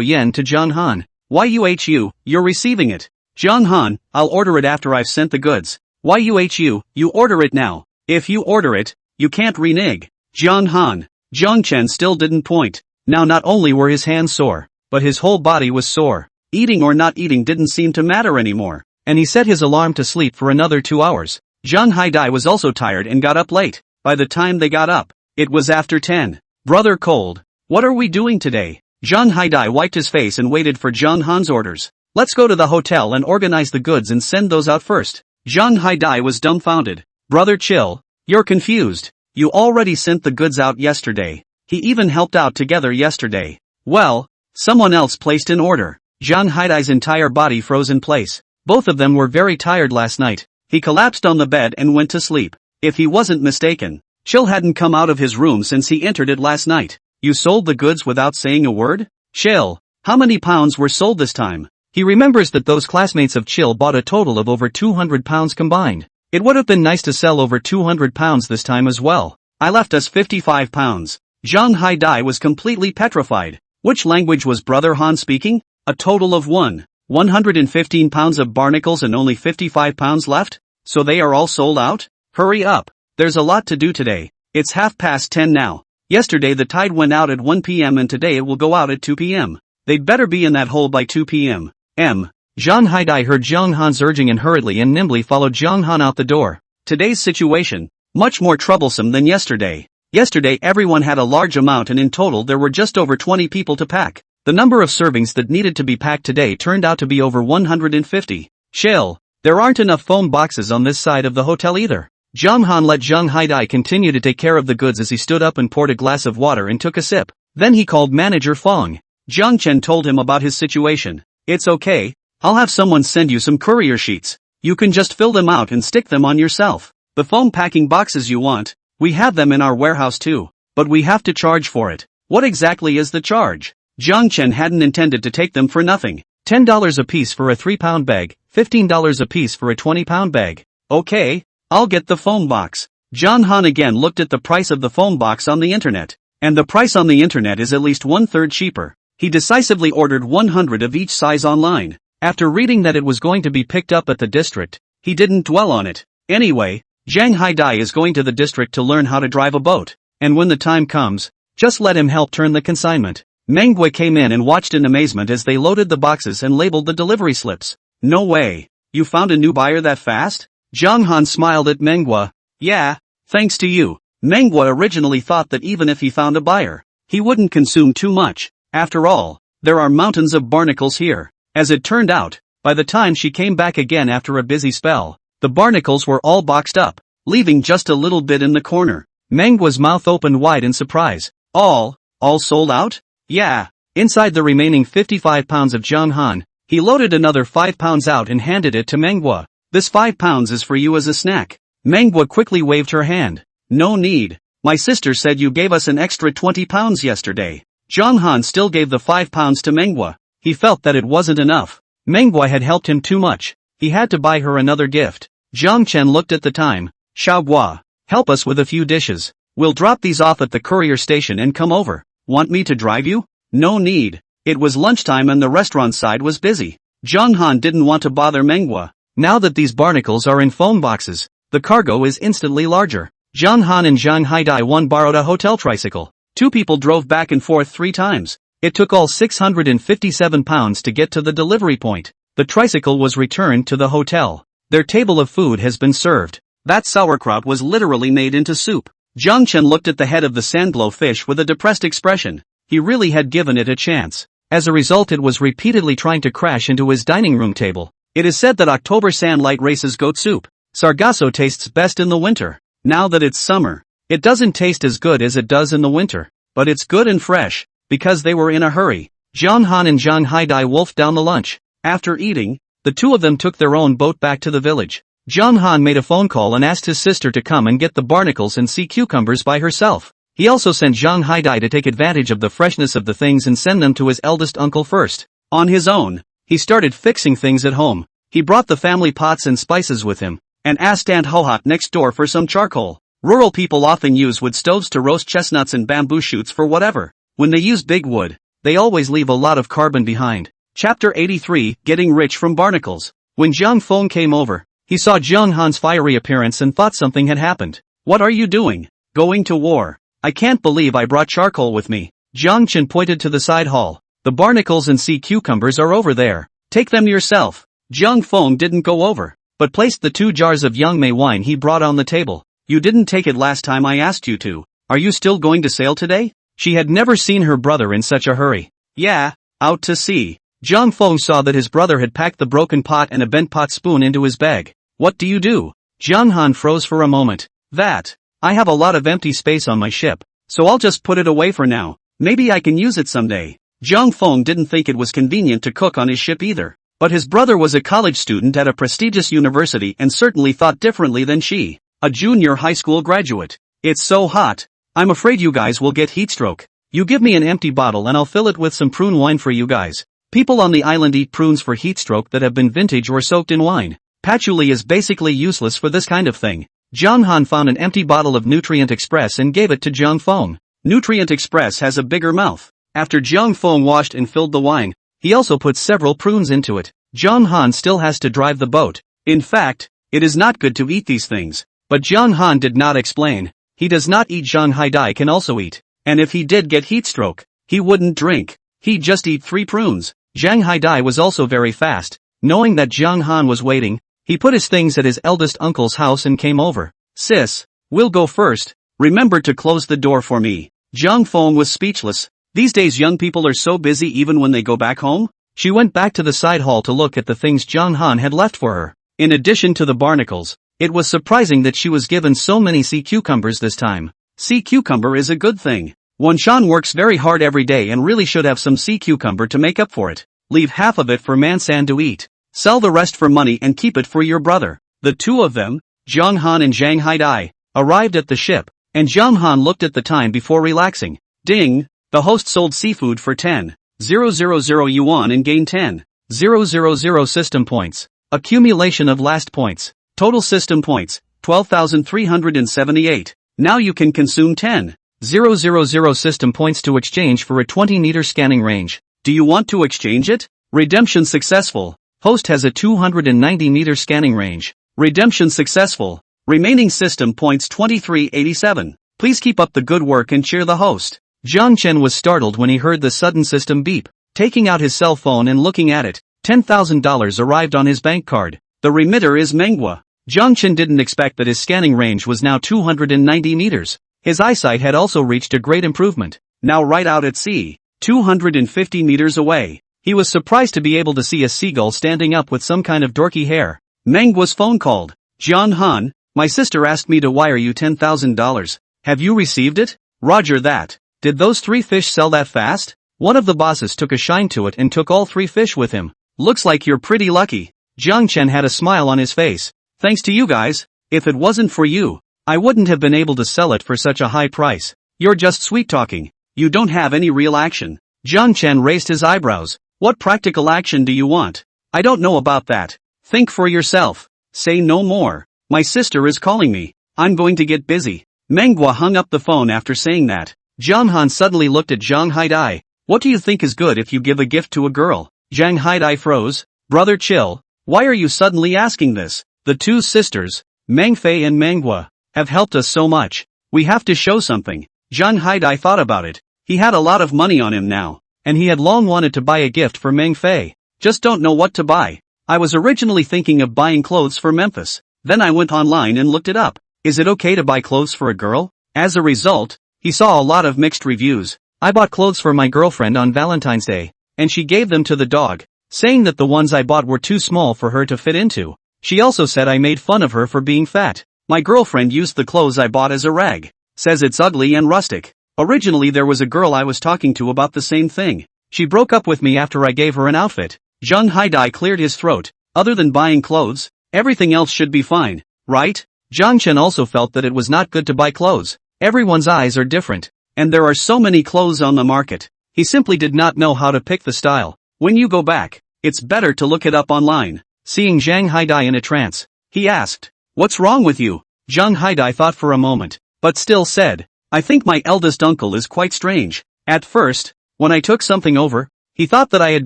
Speaker 1: yen to Jiang Han. YUHU, you're receiving it. Jiang Han, I'll order it after I've sent the goods. YUHU, you order it now. If you order it, you can't renege. Jiang Han. Jiang Chen still didn't point. Now not only were his hands sore, but his whole body was sore. Eating or not eating didn't seem to matter anymore, and he set his alarm to sleep for another 2 hours. Zhang Haidai was also tired and got up late. By the time they got up, it was after 10. Brother Cold, what are we doing today? Zhang Haidai wiped his face and waited for Jiang Han's orders. Let's go to the hotel and organize the goods and send those out first. Zhang Haidai was dumbfounded. Brother chill, you're confused. You already sent the goods out yesterday. He even helped out together yesterday. Well, someone else placed an order. Zhang Haidai's entire body froze in place. Both of them were very tired last night. He collapsed on the bed and went to sleep. If he wasn't mistaken, Chill hadn't come out of his room since he entered it last night. You sold the goods without saying a word? Chill, how many pounds were sold this time? He remembers that those classmates of Chill bought a total of over 200 pounds combined. It would have been nice to sell over 200 pounds this time as well. I left us 55 pounds. Zhang Haidai was completely petrified. Which language was Brother Han speaking? A total of 115 pounds of barnacles and only 55 pounds left? So they are all sold out? Hurry up. There's a lot to do today. It's 10:30 now. Yesterday the tide went out at 1 p.m. and today it will go out at 2 p.m. They'd better be in that hole by 2 p.m. Zhang Haidai heard Jiang Han's urging and hurriedly and nimbly followed Jiang Han out the door. Today's situation, much more troublesome than yesterday. Yesterday everyone had a large amount and in total there were just over 20 people to pack. The number of servings that needed to be packed today turned out to be over 150. Chill, there aren't enough foam boxes on this side of the hotel either. Jiang Han let Zhang Haidai continue to take care of the goods as he stood up and poured a glass of water and took a sip. Then he called manager Fong. Jiang Chen told him about his situation. It's okay, I'll have someone send you some courier sheets. You can just fill them out and stick them on yourself. The foam packing boxes you want, we have them in our warehouse too, but we have to charge for it. What exactly is the charge? Jiang Chen hadn't intended to take them for nothing. $10 a piece for a 3-pound bag, $15 a piece for a 20-pound bag. Okay, I'll get the foam box. John Han again looked at the price of the phone box on the internet. And the price on the internet is at least 1/3 cheaper. He decisively ordered 100 of each size online. After reading that it was going to be picked up at the district, he didn't dwell on it. Anyway, Zhang Haidai is going to the district to learn how to drive a boat. And when the time comes, just let him help turn the consignment. Manhwa came in and watched in amazement as they loaded the boxes and labeled the delivery slips. No way. You found a new buyer that fast? Zhang Han smiled at Manhwa. Yeah, thanks to you. Manhwa originally thought that even if he found a buyer, he wouldn't consume too much. After all, there are mountains of barnacles here. As it turned out, by the time she came back again after a busy spell, the barnacles were all boxed up, leaving just a little bit in the corner. Manhwa's mouth opened wide in surprise. All sold out? Yeah. Inside the remaining 55 pounds of Zhang Han, he loaded another 5 pounds out and handed it to Manhwa. This 5 pounds is for you as a snack. Manhwa quickly waved her hand. No need. My sister said you gave us an extra 20 pounds yesterday. Zhang Han still gave the 5 pounds to Manhwa. He felt that it wasn't enough. Manhwa had helped him too much. He had to buy her another gift. Zhang Chen looked at the time. Xiaoguo, help us with a few dishes. We'll drop these off at the courier station and come over. Want me to drive you? No need. It was lunchtime and the restaurant side was busy. Zhang Han didn't want to bother Manhwa. Now that these barnacles are in phone boxes, the cargo is instantly larger. Zhang Han and Zhang Haidai one borrowed a hotel tricycle. 2 people drove back and forth 3 times. It took all 657 pounds to get to the delivery point. The tricycle was returned to the hotel. Their table of food has been served. That sauerkraut was literally made into soup. Zhang Chen looked at the head of the sandglow fish with a depressed expression. He really had given it a chance. As a result, it was repeatedly trying to crash into his dining room table. It is said that October sandlight races goat soup. Sargasso tastes best in the winter. Now that it's summer, it doesn't taste as good as it does in the winter. But it's good and fresh, because they were in a hurry. Zhang Han and Zhang Haidai wolfed down the lunch. After eating, the 2 of them took their own boat back to the village. Zhang Han made a phone call and asked his sister to come and get the barnacles and sea cucumbers by herself. He also sent Zhang Haidai to take advantage of the freshness of the things and send them to his eldest uncle first. On his own, he started fixing things at home. He brought the family pots and spices with him, and asked Aunt Hohot next door for some charcoal. Rural people often use wood stoves to roast chestnuts and bamboo shoots for whatever. When they use big wood, they always leave a lot of carbon behind. Chapter 83, Getting Rich from Barnacles. When Zhang Feng came over, he saw Zhang Han's fiery appearance and thought something had happened. What are you doing? Going to war. I can't believe I brought charcoal with me. Zhang Chen pointed to the side hall. The barnacles and sea cucumbers are over there. Take them yourself. Zhang Feng didn't go over, but placed the 2 jars of Yangmei wine he brought on the table. You didn't take it last time I asked you to. Are you still going to sail today? She had never seen her brother in such a hurry. Yeah, out to sea. Zhang Feng saw that his brother had packed the broken pot and a bent pot spoon into his bag. What do you do? Zhang Han froze for a moment. I have a lot of empty space on my ship, so I'll just put it away for now. Maybe I can use it someday. Zhang Feng didn't think it was convenient to cook on his ship either. But his brother was a college student at a prestigious university and certainly thought differently than she, a junior high school graduate. It's so hot. I'm afraid you guys will get heatstroke. You give me an empty bottle and I'll fill it with some prune wine for you guys. People on the island eat prunes for heatstroke that have been vintage or soaked in wine. Patchouli is basically useless for this kind of thing. Zhang Han found an empty bottle of Nutrient Express and gave it to Zhang Feng. Nutrient Express has a bigger mouth. After Zhang Feng washed and filled the wine, he also put several prunes into it. Zhang Han still has to drive the boat. In fact, it is not good to eat these things. But Zhang Han did not explain. He does not eat. Zhang Haidai can also eat. And if he did get heatstroke, he wouldn't drink. He'd just eat 3 prunes. Zhang Haidai was also very fast. Knowing that Zhang Han was waiting, he put his things at his eldest uncle's house and came over. Sis, we'll go first. Remember to close the door for me. Zhang Feng was speechless. These days young people are so busy even when they go back home. She went back to the side hall to look at the things Zhang Han had left for her. In addition to the barnacles, it was surprising that she was given so many sea cucumbers this time. Sea cucumber is a good thing. Wanshan works very hard every day and really should have some sea cucumber to make up for it. Leave half of it for Mansan to eat. Sell the rest for money and keep it for your brother. The 2 of them, Zhang Han and Zhang Haidai, arrived at the ship, and Zhang Han looked at the time before relaxing. Ding! The host sold seafood for 10,000 yuan and gained 10,000 system points. Accumulation of last points. Total system points, 12,378. Now you can consume 10,000 system points to exchange for a 20-meter scanning range. Do you want to exchange it? Redemption successful. Host has a 290-meter scanning range. Redemption successful. Remaining system points 2387. Please keep up the good work and cheer the host. Jiang Chen was startled when he heard the sudden system beep. Taking out his cell phone and looking at it, $10,000 arrived on his bank card. The remitter is manhwa. Jiang Chen didn't expect that his scanning range was now 290 meters. His eyesight had also reached a great improvement. Now right out at sea, 250 meters away, he was surprised to be able to see a seagull standing up with some kind of dorky hair. Manhwa's phone called. John Han, my sister asked me to wire you $10,000. Have you received it? Roger that. Did those 3 fish sell that fast? One of the bosses took a shine to it and took all 3 fish with him. Looks like you're pretty lucky. Jiang Chen had a smile on his face. Thanks to you guys. If it wasn't for you, I wouldn't have been able to sell it for such a high price. You're just sweet talking. You don't have any real action. Jiang Chen raised his eyebrows. What practical action do you want? I don't know about that. Think for yourself. Say no more. My sister is calling me. I'm going to get busy. Manhwa hung up the phone after saying that. Jiang Han suddenly looked at Zhang Haidai. What do you think is good if you give a gift to a girl? Zhang Haidai froze. Brother chill. Why are you suddenly asking this? The 2 sisters, Mangfei and Manhwa, have helped us so much. We have to show something. Zhang Haidai thought about it. He had a lot of money on him now, and he had long wanted to buy a gift for Mangfei. Just don't know what to buy. I was originally thinking of buying clothes for Memphis. Then I went online and looked it up. Is it okay to buy clothes for a girl? As a result, he saw a lot of mixed reviews. I bought clothes for my girlfriend on Valentine's Day, and she gave them to the dog, saying that the ones I bought were too small for her to fit into. She also said I made fun of her for being fat. My girlfriend used the clothes I bought as a rag. Says it's ugly and rustic. Originally there was a girl I was talking to about the same thing. She broke up with me after I gave her an outfit. Zhang Haidai cleared his throat. Other than buying clothes, everything else should be fine, right? Jiang Chen also felt that it was not good to buy clothes. Everyone's eyes are different, and there are so many clothes on the market. He simply did not know how to pick the style. When you go back, it's better to look it up online. Seeing Zhang Haidai in a trance, he asked, "What's wrong with you?" Zhang Haidai thought for a moment, but still said, "I think my eldest uncle is quite strange. At first, when I took something over, he thought that I had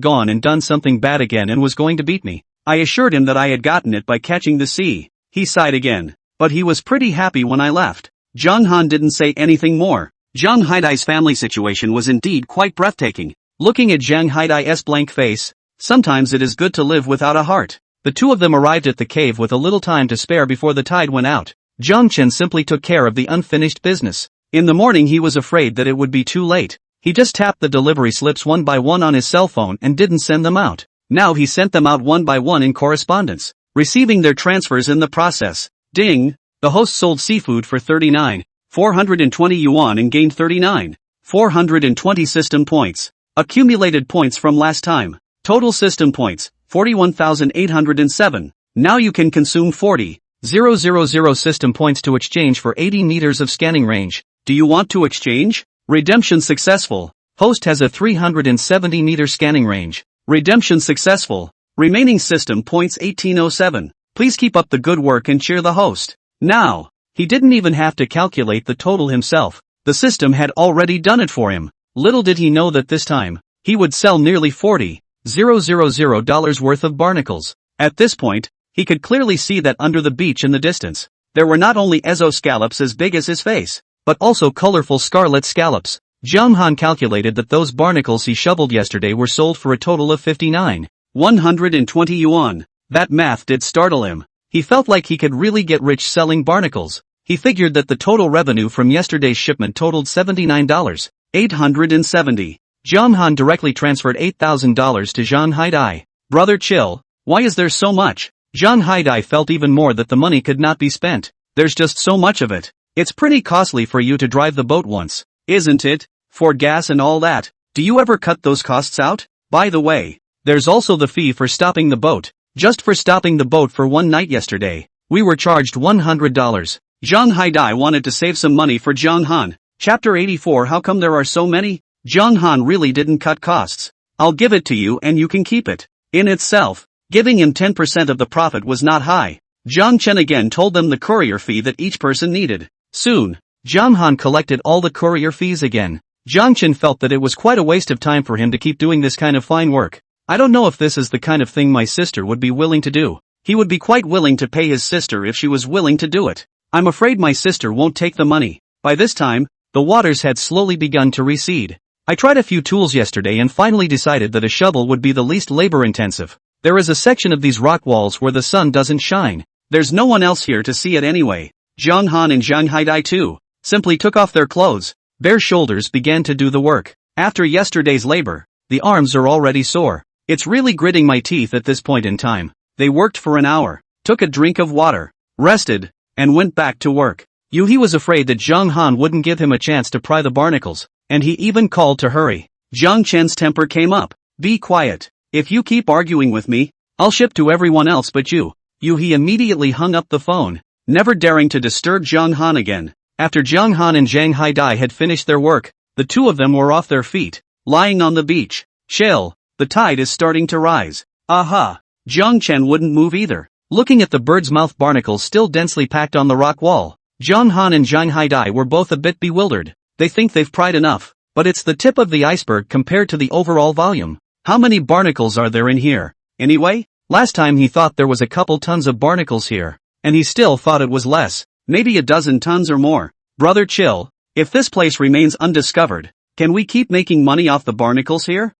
Speaker 1: gone and done something bad again and was going to beat me. I assured him that I had gotten it by catching the sea." He sighed again, but he was pretty happy when I left. Zhang Han didn't say anything more. Zhang Haidai's family situation was indeed quite breathtaking. Looking at Zhang Haidai's blank face, sometimes it is good to live without a heart. The 2 of them arrived at the cave with a little time to spare before the tide went out. Jiang Chen simply took care of the unfinished business. In the morning he was afraid that it would be too late. He just tapped the delivery slips one by one on his cell phone and didn't send them out. Now he sent them out one by one in correspondence, receiving their transfers in the process. Ding! The host sold seafood for 39,420 yuan and gained 39,420 system points. Accumulated points from last time. Total system points, 41,807. Now you can consume 40,000 system points to exchange for 80 meters of scanning range. Do you want to exchange? Redemption successful. Host has a 370 meter scanning range. Redemption successful. Remaining system points 1807. Please keep up the good work and cheer the host. Now, he didn't even have to calculate the total himself. The system had already done it for him. Little did he know that this time, he would sell nearly $40,000 worth of barnacles. At this point, he could clearly see that under the beach in the distance, there were not only ezo scallops as big as his face, but also colorful scarlet scallops. Jiang Han calculated that those barnacles he shoveled yesterday were sold for a total of 59,120 yuan. That math did startle him. He felt like he could really get rich selling barnacles. He figured that the total revenue from yesterday's shipment totaled $79,870. Jiang Han directly transferred $8,000 to Zhang Haidai. Brother chill, why is there so much? Zhang Haidai felt even more that the money could not be spent. There's just so much of it. It's pretty costly for you to drive the boat once, isn't it? For gas and all that. Do you ever cut those costs out? By the way, there's also the fee for stopping the boat. Just for stopping the boat for one night yesterday, we were charged $100. Zhang Haidai wanted to save some money for Jiang Han. Chapter 84. How come there are so many? Jiang Han really didn't cut costs. I'll give it to you and you can keep it. In itself, giving him 10% of the profit was not high. Jiang Chen again told them the courier fee that each person needed. Soon, Jiang Han collected all the courier fees again. Jiang Chen felt that it was quite a waste of time for him to keep doing this kind of fine work. I don't know if this is the kind of thing my sister would be willing to do. He would be quite willing to pay his sister if she was willing to do it. I'm afraid my sister won't take the money. By this time, the waters had slowly begun to recede. I tried a few tools yesterday and finally decided that a shovel would be the least labor-intensive. There is a section of these rock walls where the sun doesn't shine. There's no one else here to see it anyway. Jiang Han and Jiang Haidai too simply took off their clothes. Bare shoulders began to do the work. After yesterday's labor, the arms are already sore. It's really gritting my teeth at this point in time. They worked for an hour, took a drink of water, rested, and went back to work. He was afraid that Jiang Han wouldn't give him a chance to pry the barnacles, and he even called to hurry. Jiang Chen's temper came up. Be quiet. If you keep arguing with me, I'll ship to everyone else but you. He immediately hung up the phone, never daring to disturb Jiang Han again. After Jiang Han and Jiang Haidai had finished their work, the two of them were off their feet, lying on the beach. Chill, the tide is starting to rise. Aha! Jiang Chen wouldn't move either, looking at the bird's mouth barnacles still densely packed on the rock wall. Jiang Han and Jiang Haidai were both a bit bewildered. They think they've pried enough, but it's the tip of the iceberg compared to the overall volume. How many barnacles are there in here, anyway? Last time he thought there was a couple tons of barnacles here, and he still thought it was less. Maybe a dozen tons or more. Brother chill, if this place remains undiscovered, can we keep making money off the barnacles here?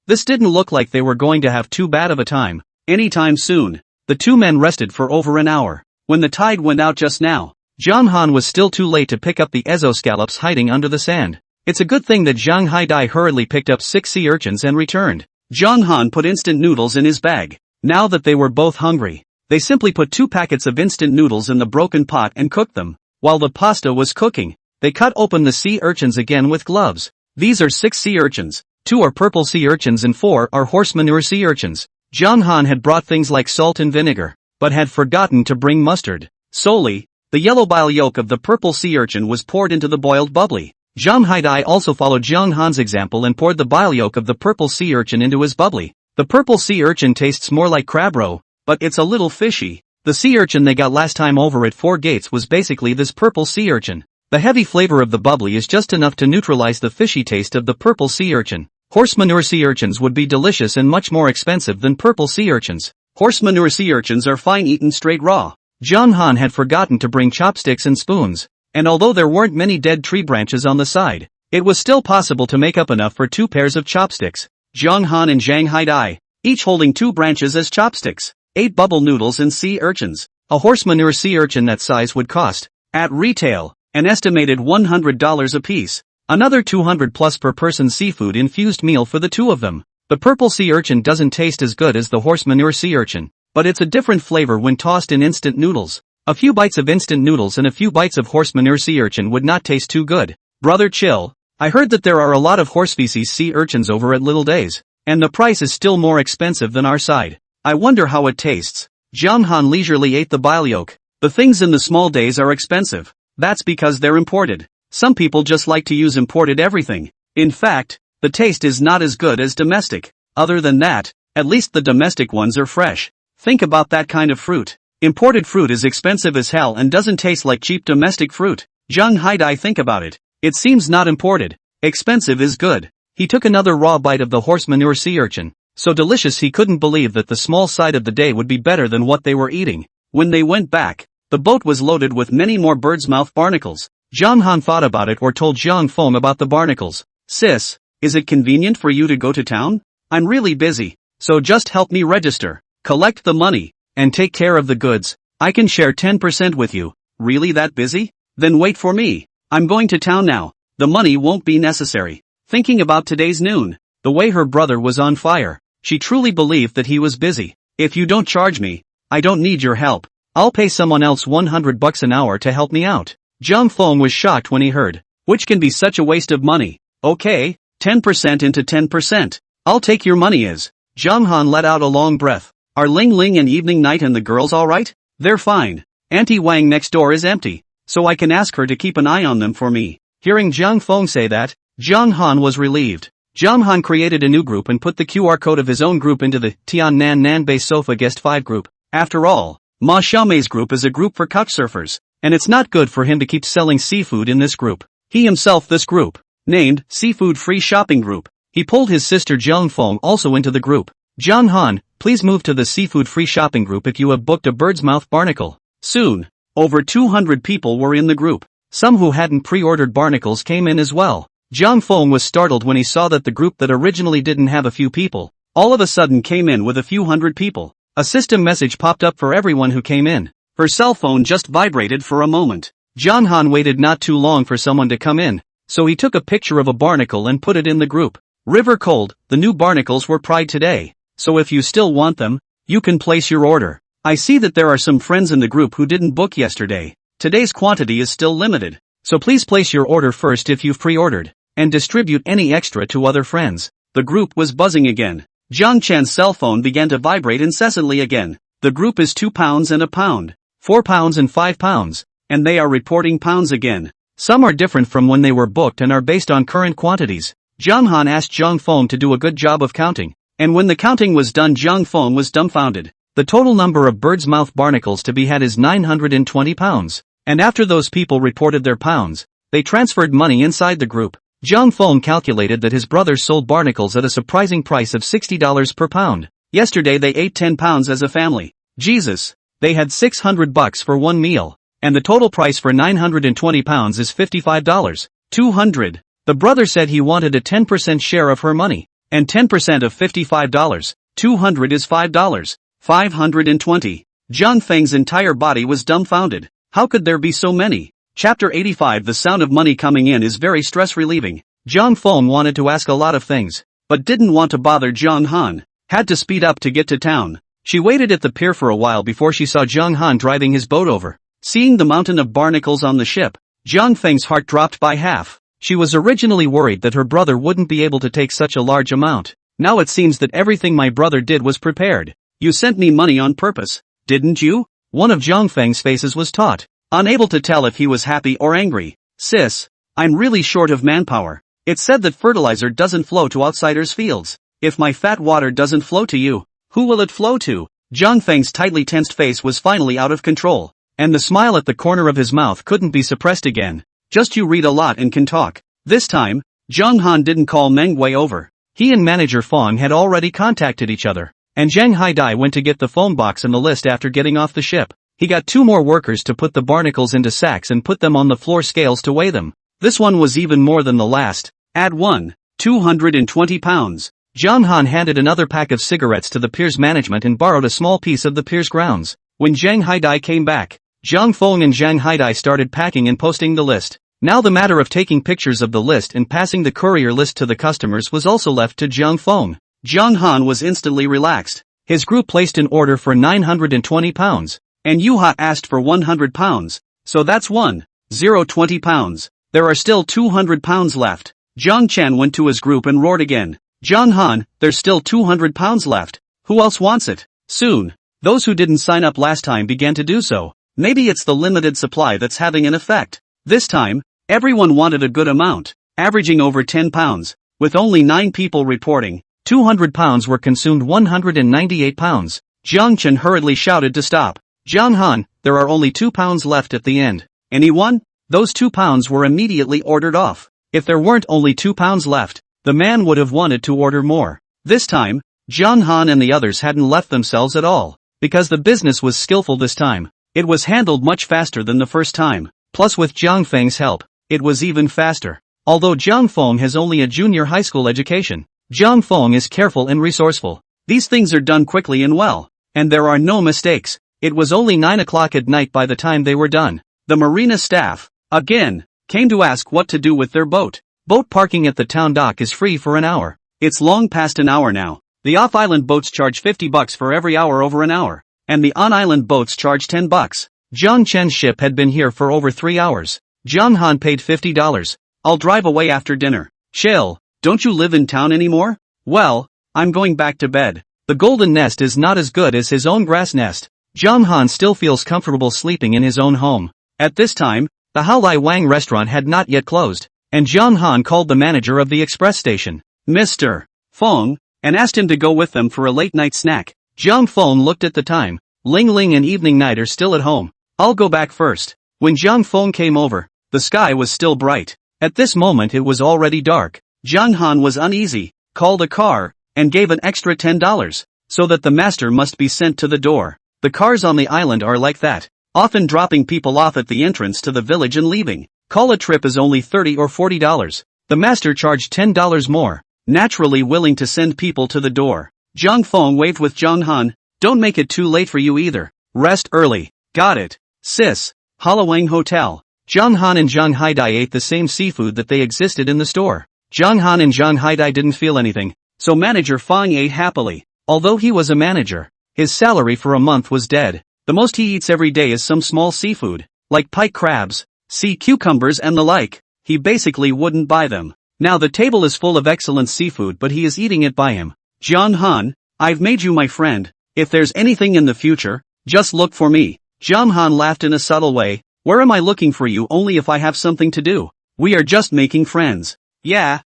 Speaker 1: This didn't look like they were going to have too bad of a time, anytime soon. The two men rested for over an hour. When the tide went out just now, Jiang Han was still too late to pick up the scallops hiding under the sand. It's a good thing that Jiang Haidai hurriedly picked up 6 sea urchins and returned. Jiang Han put instant noodles in his bag. Now that they were both hungry, they simply put 2 packets of instant noodles in the broken pot and cooked them. While the pasta was cooking, they cut open the sea urchins again with gloves. These are 6 sea urchins, 2 are purple sea urchins and 4 are horse manure sea urchins. Jiang Han had brought things like salt and vinegar, but had forgotten to bring mustard. Solely, the yellow bile yolk of the purple sea urchin was poured into the boiled bubbly. Jiang Haidai also followed Jiang Han's example and poured the bile yolk of the purple sea urchin into his bubbly. The purple sea urchin tastes more like crab roe, but it's a little fishy. The sea urchin they got last time over at 4 Gates was basically this purple sea urchin. The heavy flavor of the bubbly is just enough to neutralize the fishy taste of the purple sea urchin. Horse manure sea urchins would be delicious and much more expensive than purple sea urchins. Horse manure sea urchins are fine eaten straight raw. Jiang Han had forgotten to bring chopsticks and spoons, and although there weren't many dead tree branches on the side, it was still possible to make up enough for 2 pairs of chopsticks. Jiang Han and Jiang Haidai, each holding 2 branches as chopsticks, ate bubble noodles and sea urchins. A horse manure sea urchin that size would cost, at retail, an estimated $100 apiece. Another $200 plus per person seafood infused meal for the 2 of them. The purple sea urchin doesn't taste as good as the horse manure sea urchin, but it's a different flavor when tossed in instant noodles. A few bites of instant noodles and a few bites of horse manure sea urchin would not taste too good. Brother chill, I heard that there are a lot of horse species sea urchins over at Little Days, and the price is still more expensive than our side. I wonder how it tastes. Jiang Han leisurely ate the bile yolk. The things in the small days are expensive. That's because they're imported. Some people just like to use imported everything. In fact, the taste is not as good as domestic. Other than that, at least the domestic ones are fresh. Think about that kind of fruit. Imported fruit is expensive as hell and doesn't taste like cheap domestic fruit. Jiang Haidai, think about it. It seems not imported. Expensive is good. He took another raw bite of the horse manure sea urchin, so delicious he couldn't believe that the small side of the day would be better than what they were eating. When they went back, the boat was loaded with many more bird's mouth barnacles. Jiang Han thought about it or told Jiang Feng about the barnacles. Sis, is it convenient for you to go to town? I'm really busy, so just help me register, collect the money, and take care of the goods. I can share 10% with you. Really that busy? Then wait for me. I'm going to town now. The money won't be necessary. Thinking about today's noon, the way her brother was on fire, she truly believed that he was busy. If you don't charge me, I don't need your help. I'll pay someone else $100 an hour to help me out. Jiang Feng was shocked when he heard, which can be such a waste of money. Okay, 10% into 10%. I'll take your money is. Jiang Han let out a long breath. Are Ling Ling and Evening Night and the girls alright? They're fine. Auntie Wang next door is empty, so I can ask her to keep an eye on them for me. Hearing Jiang Feng say that, Jiang Han was relieved. Jiang Han created a new group and put the QR code of his own group into the Tian Nan Nan Bay Sofa Guest 5 group. After all, Ma Xiaomei's group is a group for couchsurfers, and it's not good for him to keep selling seafood in this group. He himself this group, named Seafood Free Shopping Group. He pulled his sister Zhang Feng also into the group. Zhang Han, please move to the Seafood Free Shopping Group if you have booked a bird's mouth barnacle. Soon, over 200 people were in the group. Some who hadn't pre-ordered barnacles came in as well. Zhang Feng was startled when he saw that the group that originally didn't have a few people, all of a sudden came in with a few hundred people. A system message popped up for everyone who came in. Her cell phone just vibrated for a moment. Zhang Han waited not too long for someone to come in, so he took a picture of a barnacle and put it in the group. River cold, the new barnacles were pried today, so if you still want them, you can place your order. I see that there are some friends in the group who didn't book yesterday. Today's quantity is still limited, so please place your order first if you've pre-ordered, and distribute any extra to other friends. The group was buzzing again. Jiang Chen's cell phone began to vibrate incessantly again. The group is 2 pounds and a pound, 4 pounds and 5 pounds, and they are reporting pounds again. Some are different from when they were booked and are based on current quantities. Zhang Han asked Zhang Feng to do a good job of counting, and when the counting was done Zhang Feng was dumbfounded. The total number of bird's mouth barnacles to be had is 920 pounds, and after those people reported their pounds, they transferred money inside the group. Zhang Feng calculated that his brothers sold barnacles at a surprising price of $60 per pound. Yesterday they ate 10 pounds as a family. Jesus! They had $600 for one meal, and the total price for 920 pounds is $55. 200. The brother said he wanted a 10% share of her money, and 10% of $55. 200 is $5. 520. Zhang Feng's entire body was dumbfounded. How could there be so many? Chapter 85. The sound of money coming in is very stress-relieving. Zhang Feng wanted to ask a lot of things, but didn't want to bother Zhang Han. Had to speed up to get to town. She waited at the pier for a while before she saw Zhang Han driving his boat over. Seeing the mountain of barnacles on the ship, Zhang Feng's heart dropped by half. She was originally worried that her brother wouldn't be able to take such a large amount. Now it seems that everything my brother did was prepared. You sent me money on purpose, didn't you? One of Zhang Feng's faces was taut, unable to tell if he was happy or angry. Sis, I'm really short of manpower. It's said that fertilizer doesn't flow to outsiders' fields. If my fat water doesn't flow to you, who will it flow to? Zhang Feng's tightly tensed face was finally out of control, and the smile at the corner of his mouth couldn't be suppressed again. Just you read a lot and can talk. This time, Zhang Han didn't call Meng Wei over. He and manager Fong had already contacted each other, and Zhang Haidai went to get the phone box and the list after getting off the ship. He got 2 more workers to put the barnacles into sacks and put them on the floor scales to weigh them. This one was even more than the last. Add 1. 220 pounds. Zhang Han handed another pack of cigarettes to the pier's management and borrowed a small piece of the pier's grounds. When Zhang Haidai came back, Zhang Feng and Zhang Haidai started packing and posting the list. Now the matter of taking pictures of the list and passing the courier list to the customers was also left to Zhang Feng. Zhang Han was instantly relaxed. His group placed an order for 920 pounds, and Yuha asked for 100 pounds, so that's 1,020 pounds. There are still 200 pounds left. Zhang Chen went to his group and roared again. Zhang Han, there's still 200 pounds left. Who else wants it? Soon, those who didn't sign up last time began to do so. Maybe it's the limited supply that's having an effect. This time, everyone wanted a good amount, averaging over 10 pounds. With only 9 people reporting, 200 pounds were consumed. 198 pounds. Zhang Chen hurriedly shouted to stop. Zhang Han, there are only 2 pounds left at the end. Anyone? Those 2 pounds were immediately ordered off. If there weren't only 2 pounds left, the man would have wanted to order more. This time, Zhang Han and the others hadn't left themselves at all, because the business was skillful this time. It was handled much faster than the first time. Plus with Zhang Feng's help, it was even faster. Although Zhang Feng has only a junior high school education, Zhang Feng is careful and resourceful. These things are done quickly and well, and there are no mistakes. It was only 9 o'clock at night by the time they were done. The marina staff, again, came to ask what to do with their boat. Boat parking at the town dock is free for an hour. It's long past an hour now. The off-island boats charge $50 for every hour over an hour, and the on-island boats charge $10. Zhang Chen's ship had been here for over 3 hours. Zhang Han paid $50. I'll drive away after dinner. Chill, don't you live in town anymore? Well, I'm going back to bed. The golden nest is not as good as his own grass nest. Zhang Han still feels comfortable sleeping in his own home. At this time, the Haolai Wang restaurant had not yet closed, and Zhang Han called the manager of the express station, Mr. Feng, and asked him to go with them for a late-night snack. Zhang Feng looked at the time. Ling Ling and Evening Night are still at home. I'll go back first. When Jiang Feng came over, the sky was still bright. At this moment it was already dark. Jiang Han was uneasy, called a car, and gave an extra $10, so that the master must be sent to the door. The cars on the island are like that, often dropping people off at the entrance to the village and leaving. Call a trip is only $30 or $40. The master charged $10 more, naturally willing to send people to the door. Jiang Feng waved with Jiang Han. Don't make it too late for you either. Rest early. Got it. Sis. Halawang Hotel. Jiang Han and Jiang Haidai ate the same seafood that they existed in the store. Jiang Han and Jiang Haidai didn't feel anything, so manager Feng ate happily. Although he was a manager, his salary for a month was dead. The most he eats every day is some small seafood, like pike crabs, sea cucumbers and the like. He basically wouldn't buy them. Now the table is full of excellent seafood, but he is eating it by him. Jiang Han, I've made you my friend. If there's anything in the future, just look for me. Jiang Han laughed in a subtle way. Where am I looking for you only if I have something to do? We are just making friends. Yeah,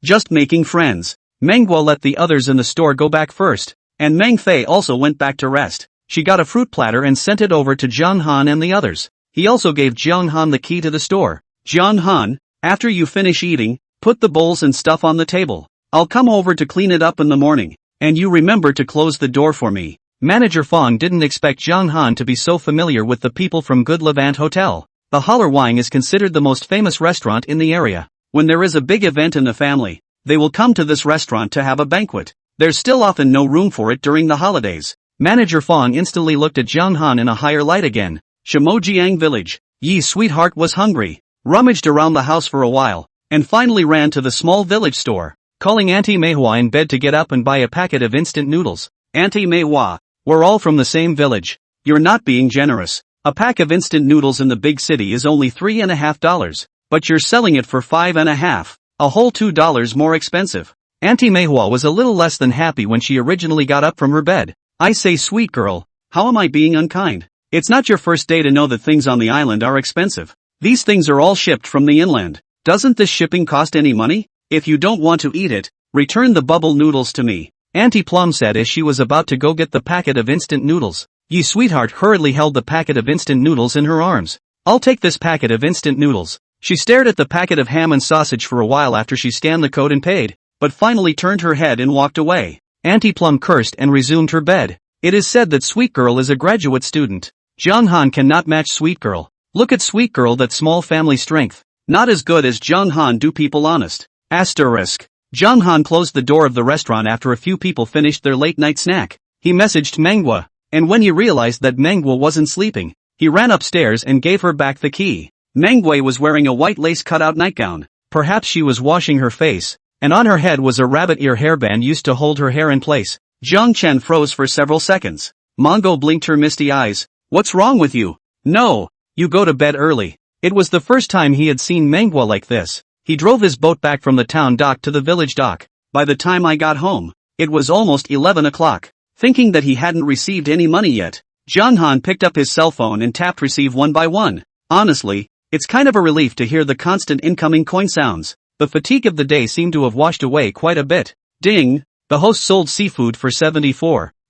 Speaker 1: just making friends. Manhwa let the others in the store go back first, and Meng Fei also went back to rest. She got a fruit platter and sent it over to Jiang Han and the others. He also gave Jiang Han the key to the store. Jiang Han, after you finish eating, put the bowls and stuff on the table. I'll come over to clean it up in the morning. And you remember to close the door for me. Manager Feng didn't expect Jiang Han to be so familiar with the people from Good Levant Hotel. The Halawang is considered the most famous restaurant in the area. When there is a big event in the family, they will come to this restaurant to have a banquet. There's still often no room for it during the holidays. Manager Feng instantly looked at Jiang Han in a higher light again. Shimojiang Village. Yi's sweetheart was hungry, rummaged around the house for a while, and finally ran to the small village store, calling Auntie Manhwa in bed to get up and buy a packet of instant noodles. Auntie Manhwa, we're all from the same village. You're not being generous. A pack of instant noodles in the big city is only $3.50, but you're selling it for $5.50, a whole $2 more expensive. Auntie Manhwa was a little less than happy when she originally got up from her bed. I say, sweet girl, how am I being unkind? It's not your first day to know that things on the island are expensive. These things are all shipped from the inland. Doesn't this shipping cost any money? If you don't want to eat it, return the bubble noodles to me, Auntie Plum said as she was about to go get the packet of instant noodles. Yi's sweetheart hurriedly held the packet of instant noodles in her arms. I'll take this packet of instant noodles. She stared at the packet of ham and sausage for a while after she scanned the code and paid, but finally turned her head and walked away. Auntie Plum cursed and resumed her bed. It is said that Sweet Girl is a graduate student. Jiang Han cannot match Sweet Girl. Look at Sweet Girl, that small family strength. Not as good as Jiang Han, do people honest. Asterisk. Jiang Han closed the door of the restaurant after a few people finished their late-night snack. He messaged Manhwa, and when he realized that Manhwa wasn't sleeping, he ran upstairs and gave her back the key. Manhwa was wearing a white lace cutout nightgown. Perhaps she was washing her face, and on her head was a rabbit ear hairband used to hold her hair in place. Jiang Chen froze for several seconds. Mongo blinked her misty eyes. What's wrong with you? No, you go to bed early. It was the first time he had seen Manhwa like this. He drove his boat back from the town dock to the village dock. By the time I got home, it was almost 11 o'clock. Thinking that he hadn't received any money yet, Jiang Han picked up his cell phone and tapped receive one by one. Honestly, it's kind of a relief to hear the constant incoming coin sounds. The fatigue of the day seemed to have washed away quite a bit. Ding! The host sold seafood for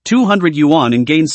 Speaker 1: 200 yuan and gained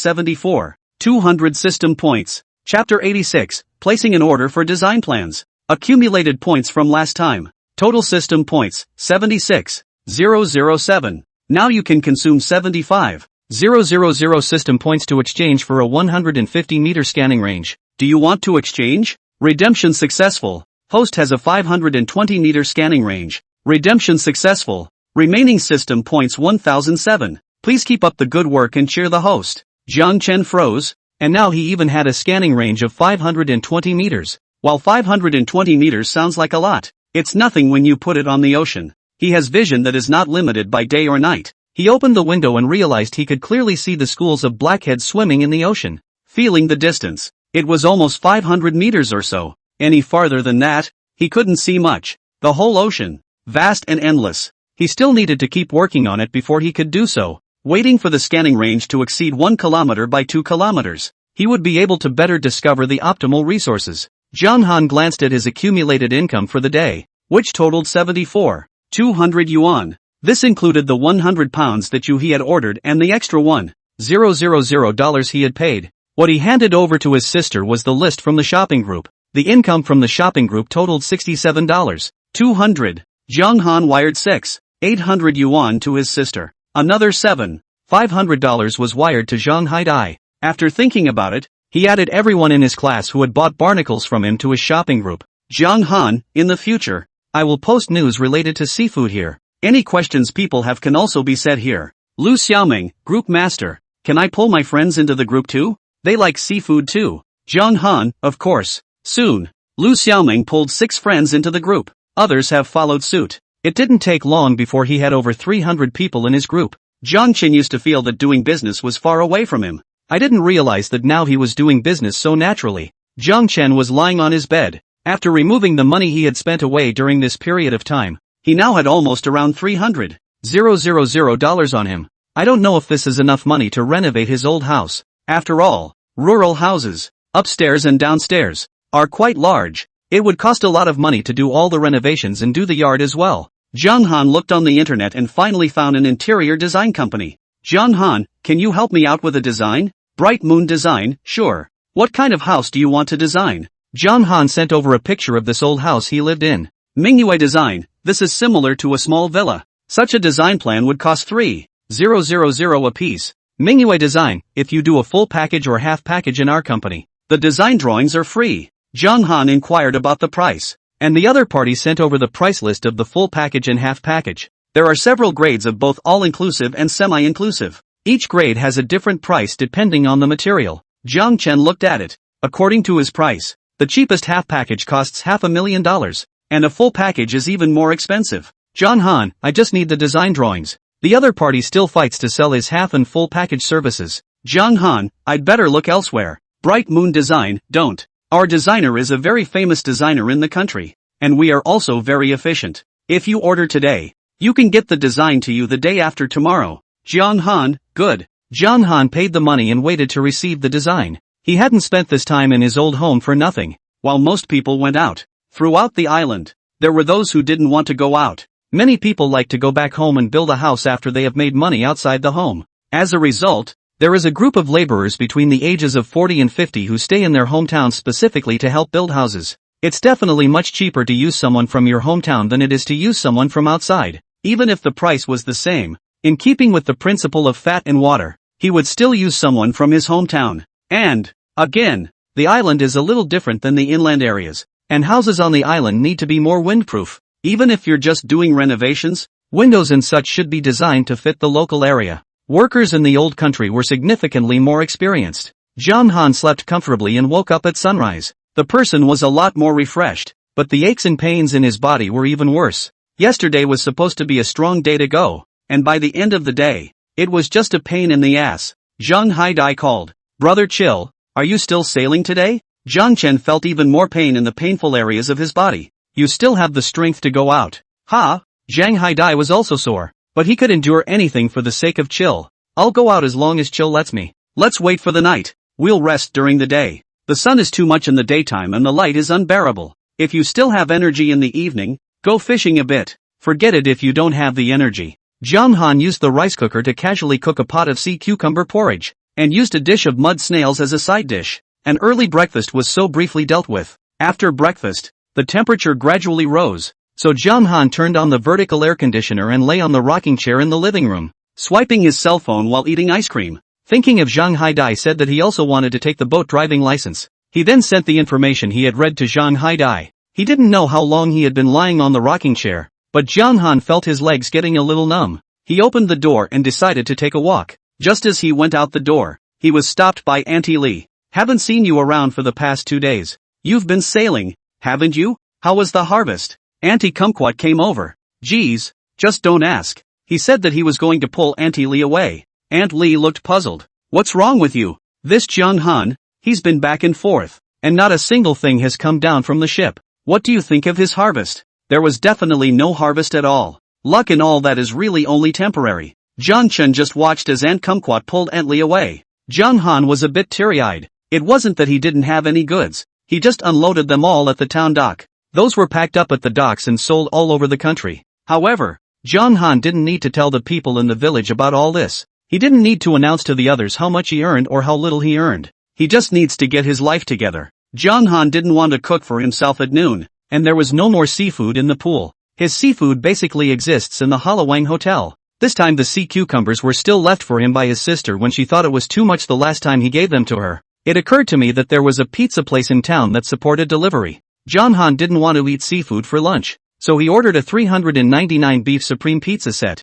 Speaker 1: 200 system points. Chapter 86, placing an order for design plans. Accumulated points from last time. Total system points, 76,007. Now you can consume 75,000 system points to exchange for a 150-meter scanning range. Do you want to exchange? Redemption successful. Host has a 520-meter scanning range. Redemption successful. Remaining system points 1007. Please keep up the good work and cheer the host. Jiang Chen froze, and now he even had a scanning range of 520 meters. While 520 meters sounds like a lot, it's nothing when you put it on the ocean. He has vision that is not limited by day or night. He opened the window and realized he could clearly see the schools of blackheads swimming in the ocean. Feeling the distance, it was almost 500 meters or so. Any farther than that, he couldn't see much. The whole ocean, vast and endless. He still needed to keep working on it before he could do so. Waiting for the scanning range to exceed 1 kilometer by 2 kilometers, he would be able to better discover the optimal resources. Jiang Han glanced at his accumulated income for the day, which totaled 200 yuan. This included the 100 pounds that he had ordered and the extra one. $000 he had paid. What he handed over to his sister was the list from the shopping group. The income from the shopping group totaled $67.200. Zhang Han wired 6,800 yuan to his sister. Another $7,500 was wired to Zhang Haidai. After thinking about it, he added everyone in his class who had bought barnacles from him to his shopping group. Zhang Han, in the future, I will post news related to seafood here. Any questions people have can also be said here. Lu Xiaoming, Group Master. Can I pull my friends into the group too? They like seafood too. Zhang Han, of course. Soon, Lu Xiaoming pulled 6 friends into the group. Others have followed suit. It didn't take long before he had over 300 people in his group. Zhang Qin used to feel that doing business was far away from him. I didn't realize that now he was doing business so naturally. Zhang Chen was lying on his bed. After removing the money he had spent away during this period of time, he now had almost around $300,000 on him. I don't know if this is enough money to renovate his old house. After all, rural houses, upstairs and downstairs, are quite large. It would cost a lot of money to do all the renovations and do the yard as well. Zhang Han looked on the internet and finally found an interior design company. Zhang Han, can you help me out with a design? Bright Moon Design, sure. What kind of house do you want to design? Zhang Han sent over a picture of this old house he lived in. Manhwa Design, this is similar to a small villa. Such a design plan would cost 3,000 apiece. Manhwa Design, if you do a full package or half package in our company, the design drawings are free. Zhang Han inquired about the price, and the other party sent over the price list of the full package and half package. There are several grades of both all-inclusive and semi-inclusive. Each grade has a different price depending on the material. Zhang Chen looked at it. According to his price, the cheapest half package costs $500,000, and a full package is even more expensive. Zhang Han, I just need the design drawings. The other party still fights to sell his half and full package services. Zhang Han, I'd better look elsewhere. Bright Moon Design, don't. Our designer is a very famous designer in the country, and we are also very efficient. If you order today, you can get the design to you the day after tomorrow. Zhang Han, good. Zhang Han paid the money and waited to receive the design. He hadn't spent this time in his old home for nothing. While most people went out throughout the island, there were those who didn't want to go out. Many people like to go back home and build a house after they have made money outside the home. As a result, there is a group of laborers between the ages of 40 and 50 who stay in their hometowns specifically to help build houses. It's definitely much cheaper to use someone from your hometown than it is to use someone from outside. Even if the price was the same, in keeping with the principle of fat and water, he would still use someone from his hometown. And, again, the island is a little different than the inland areas, and houses on the island need to be more windproof. Even if you're just doing renovations, windows and such should be designed to fit the local area. Workers in the old country were significantly more experienced. Zhang Han slept comfortably and woke up at sunrise. The person was a lot more refreshed, but the aches and pains in his body were even worse. Yesterday was supposed to be a strong day to go, and by the end of the day, it was just a pain in the ass. Zhang Haidai called, "Brother Chill, are you still sailing today?" Zhang Chen felt even more pain in the painful areas of his body. "You still have the strength to go out." Ha! Zhang Haidai was also sore, but he could endure anything for the sake of Chill. "I'll go out as long as Chill lets me. Let's wait for the night. We'll rest during the day. The sun is too much in the daytime and the light is unbearable. If you still have energy in the evening, go fishing a bit. Forget it if you don't have the energy." Zhang Han used the rice cooker to casually cook a pot of sea cucumber porridge, and used a dish of mud snails as a side dish. An early breakfast was so briefly dealt with. After breakfast, the temperature gradually rose, so Zhang Han turned on the vertical air conditioner and lay on the rocking chair in the living room, swiping his cell phone while eating ice cream. Thinking of Zhang Haidai said that he also wanted to take the boat driving license. He then sent the information he had read to Zhang Haidai. He didn't know how long he had been lying on the rocking chair, but Zhang Han felt his legs getting a little numb. He opened the door and decided to take a walk. Just as he went out the door, he was stopped by Auntie Lee. "Haven't seen you around for the past 2 days. You've been sailing, haven't you? How was the harvest?" Auntie Kumquat came over. "Geez, just don't ask." He said that he was going to pull Auntie Lee away. Aunt Lee looked puzzled. "What's wrong with you? This Zhang Han, he's been back and forth, and not a single thing has come down from the ship. What do you think of his harvest?" There was definitely no harvest at all. Luck and all that is really only temporary. Zhang Chen just watched as Aunt Kumquat pulled Aunt Lee away. Zhang Han was a bit teary-eyed. It wasn't that he didn't have any goods. He just unloaded them all at the town dock. Those were packed up at the docks and sold all over the country. However, Zhang Han didn't need to tell the people in the village about all this. He didn't need to announce to the others how much he earned or how little he earned. He just needs to get his life together. John Han didn't want to cook for himself at noon, and there was no more seafood in the pool. His seafood basically exists in the Halawang Hotel. This time the sea cucumbers were still left for him by his sister when she thought it was too much the last time he gave them to her. It occurred to me that there was a pizza place in town that supported delivery. John Han didn't want to eat seafood for lunch, so he ordered a 399 beef supreme pizza set.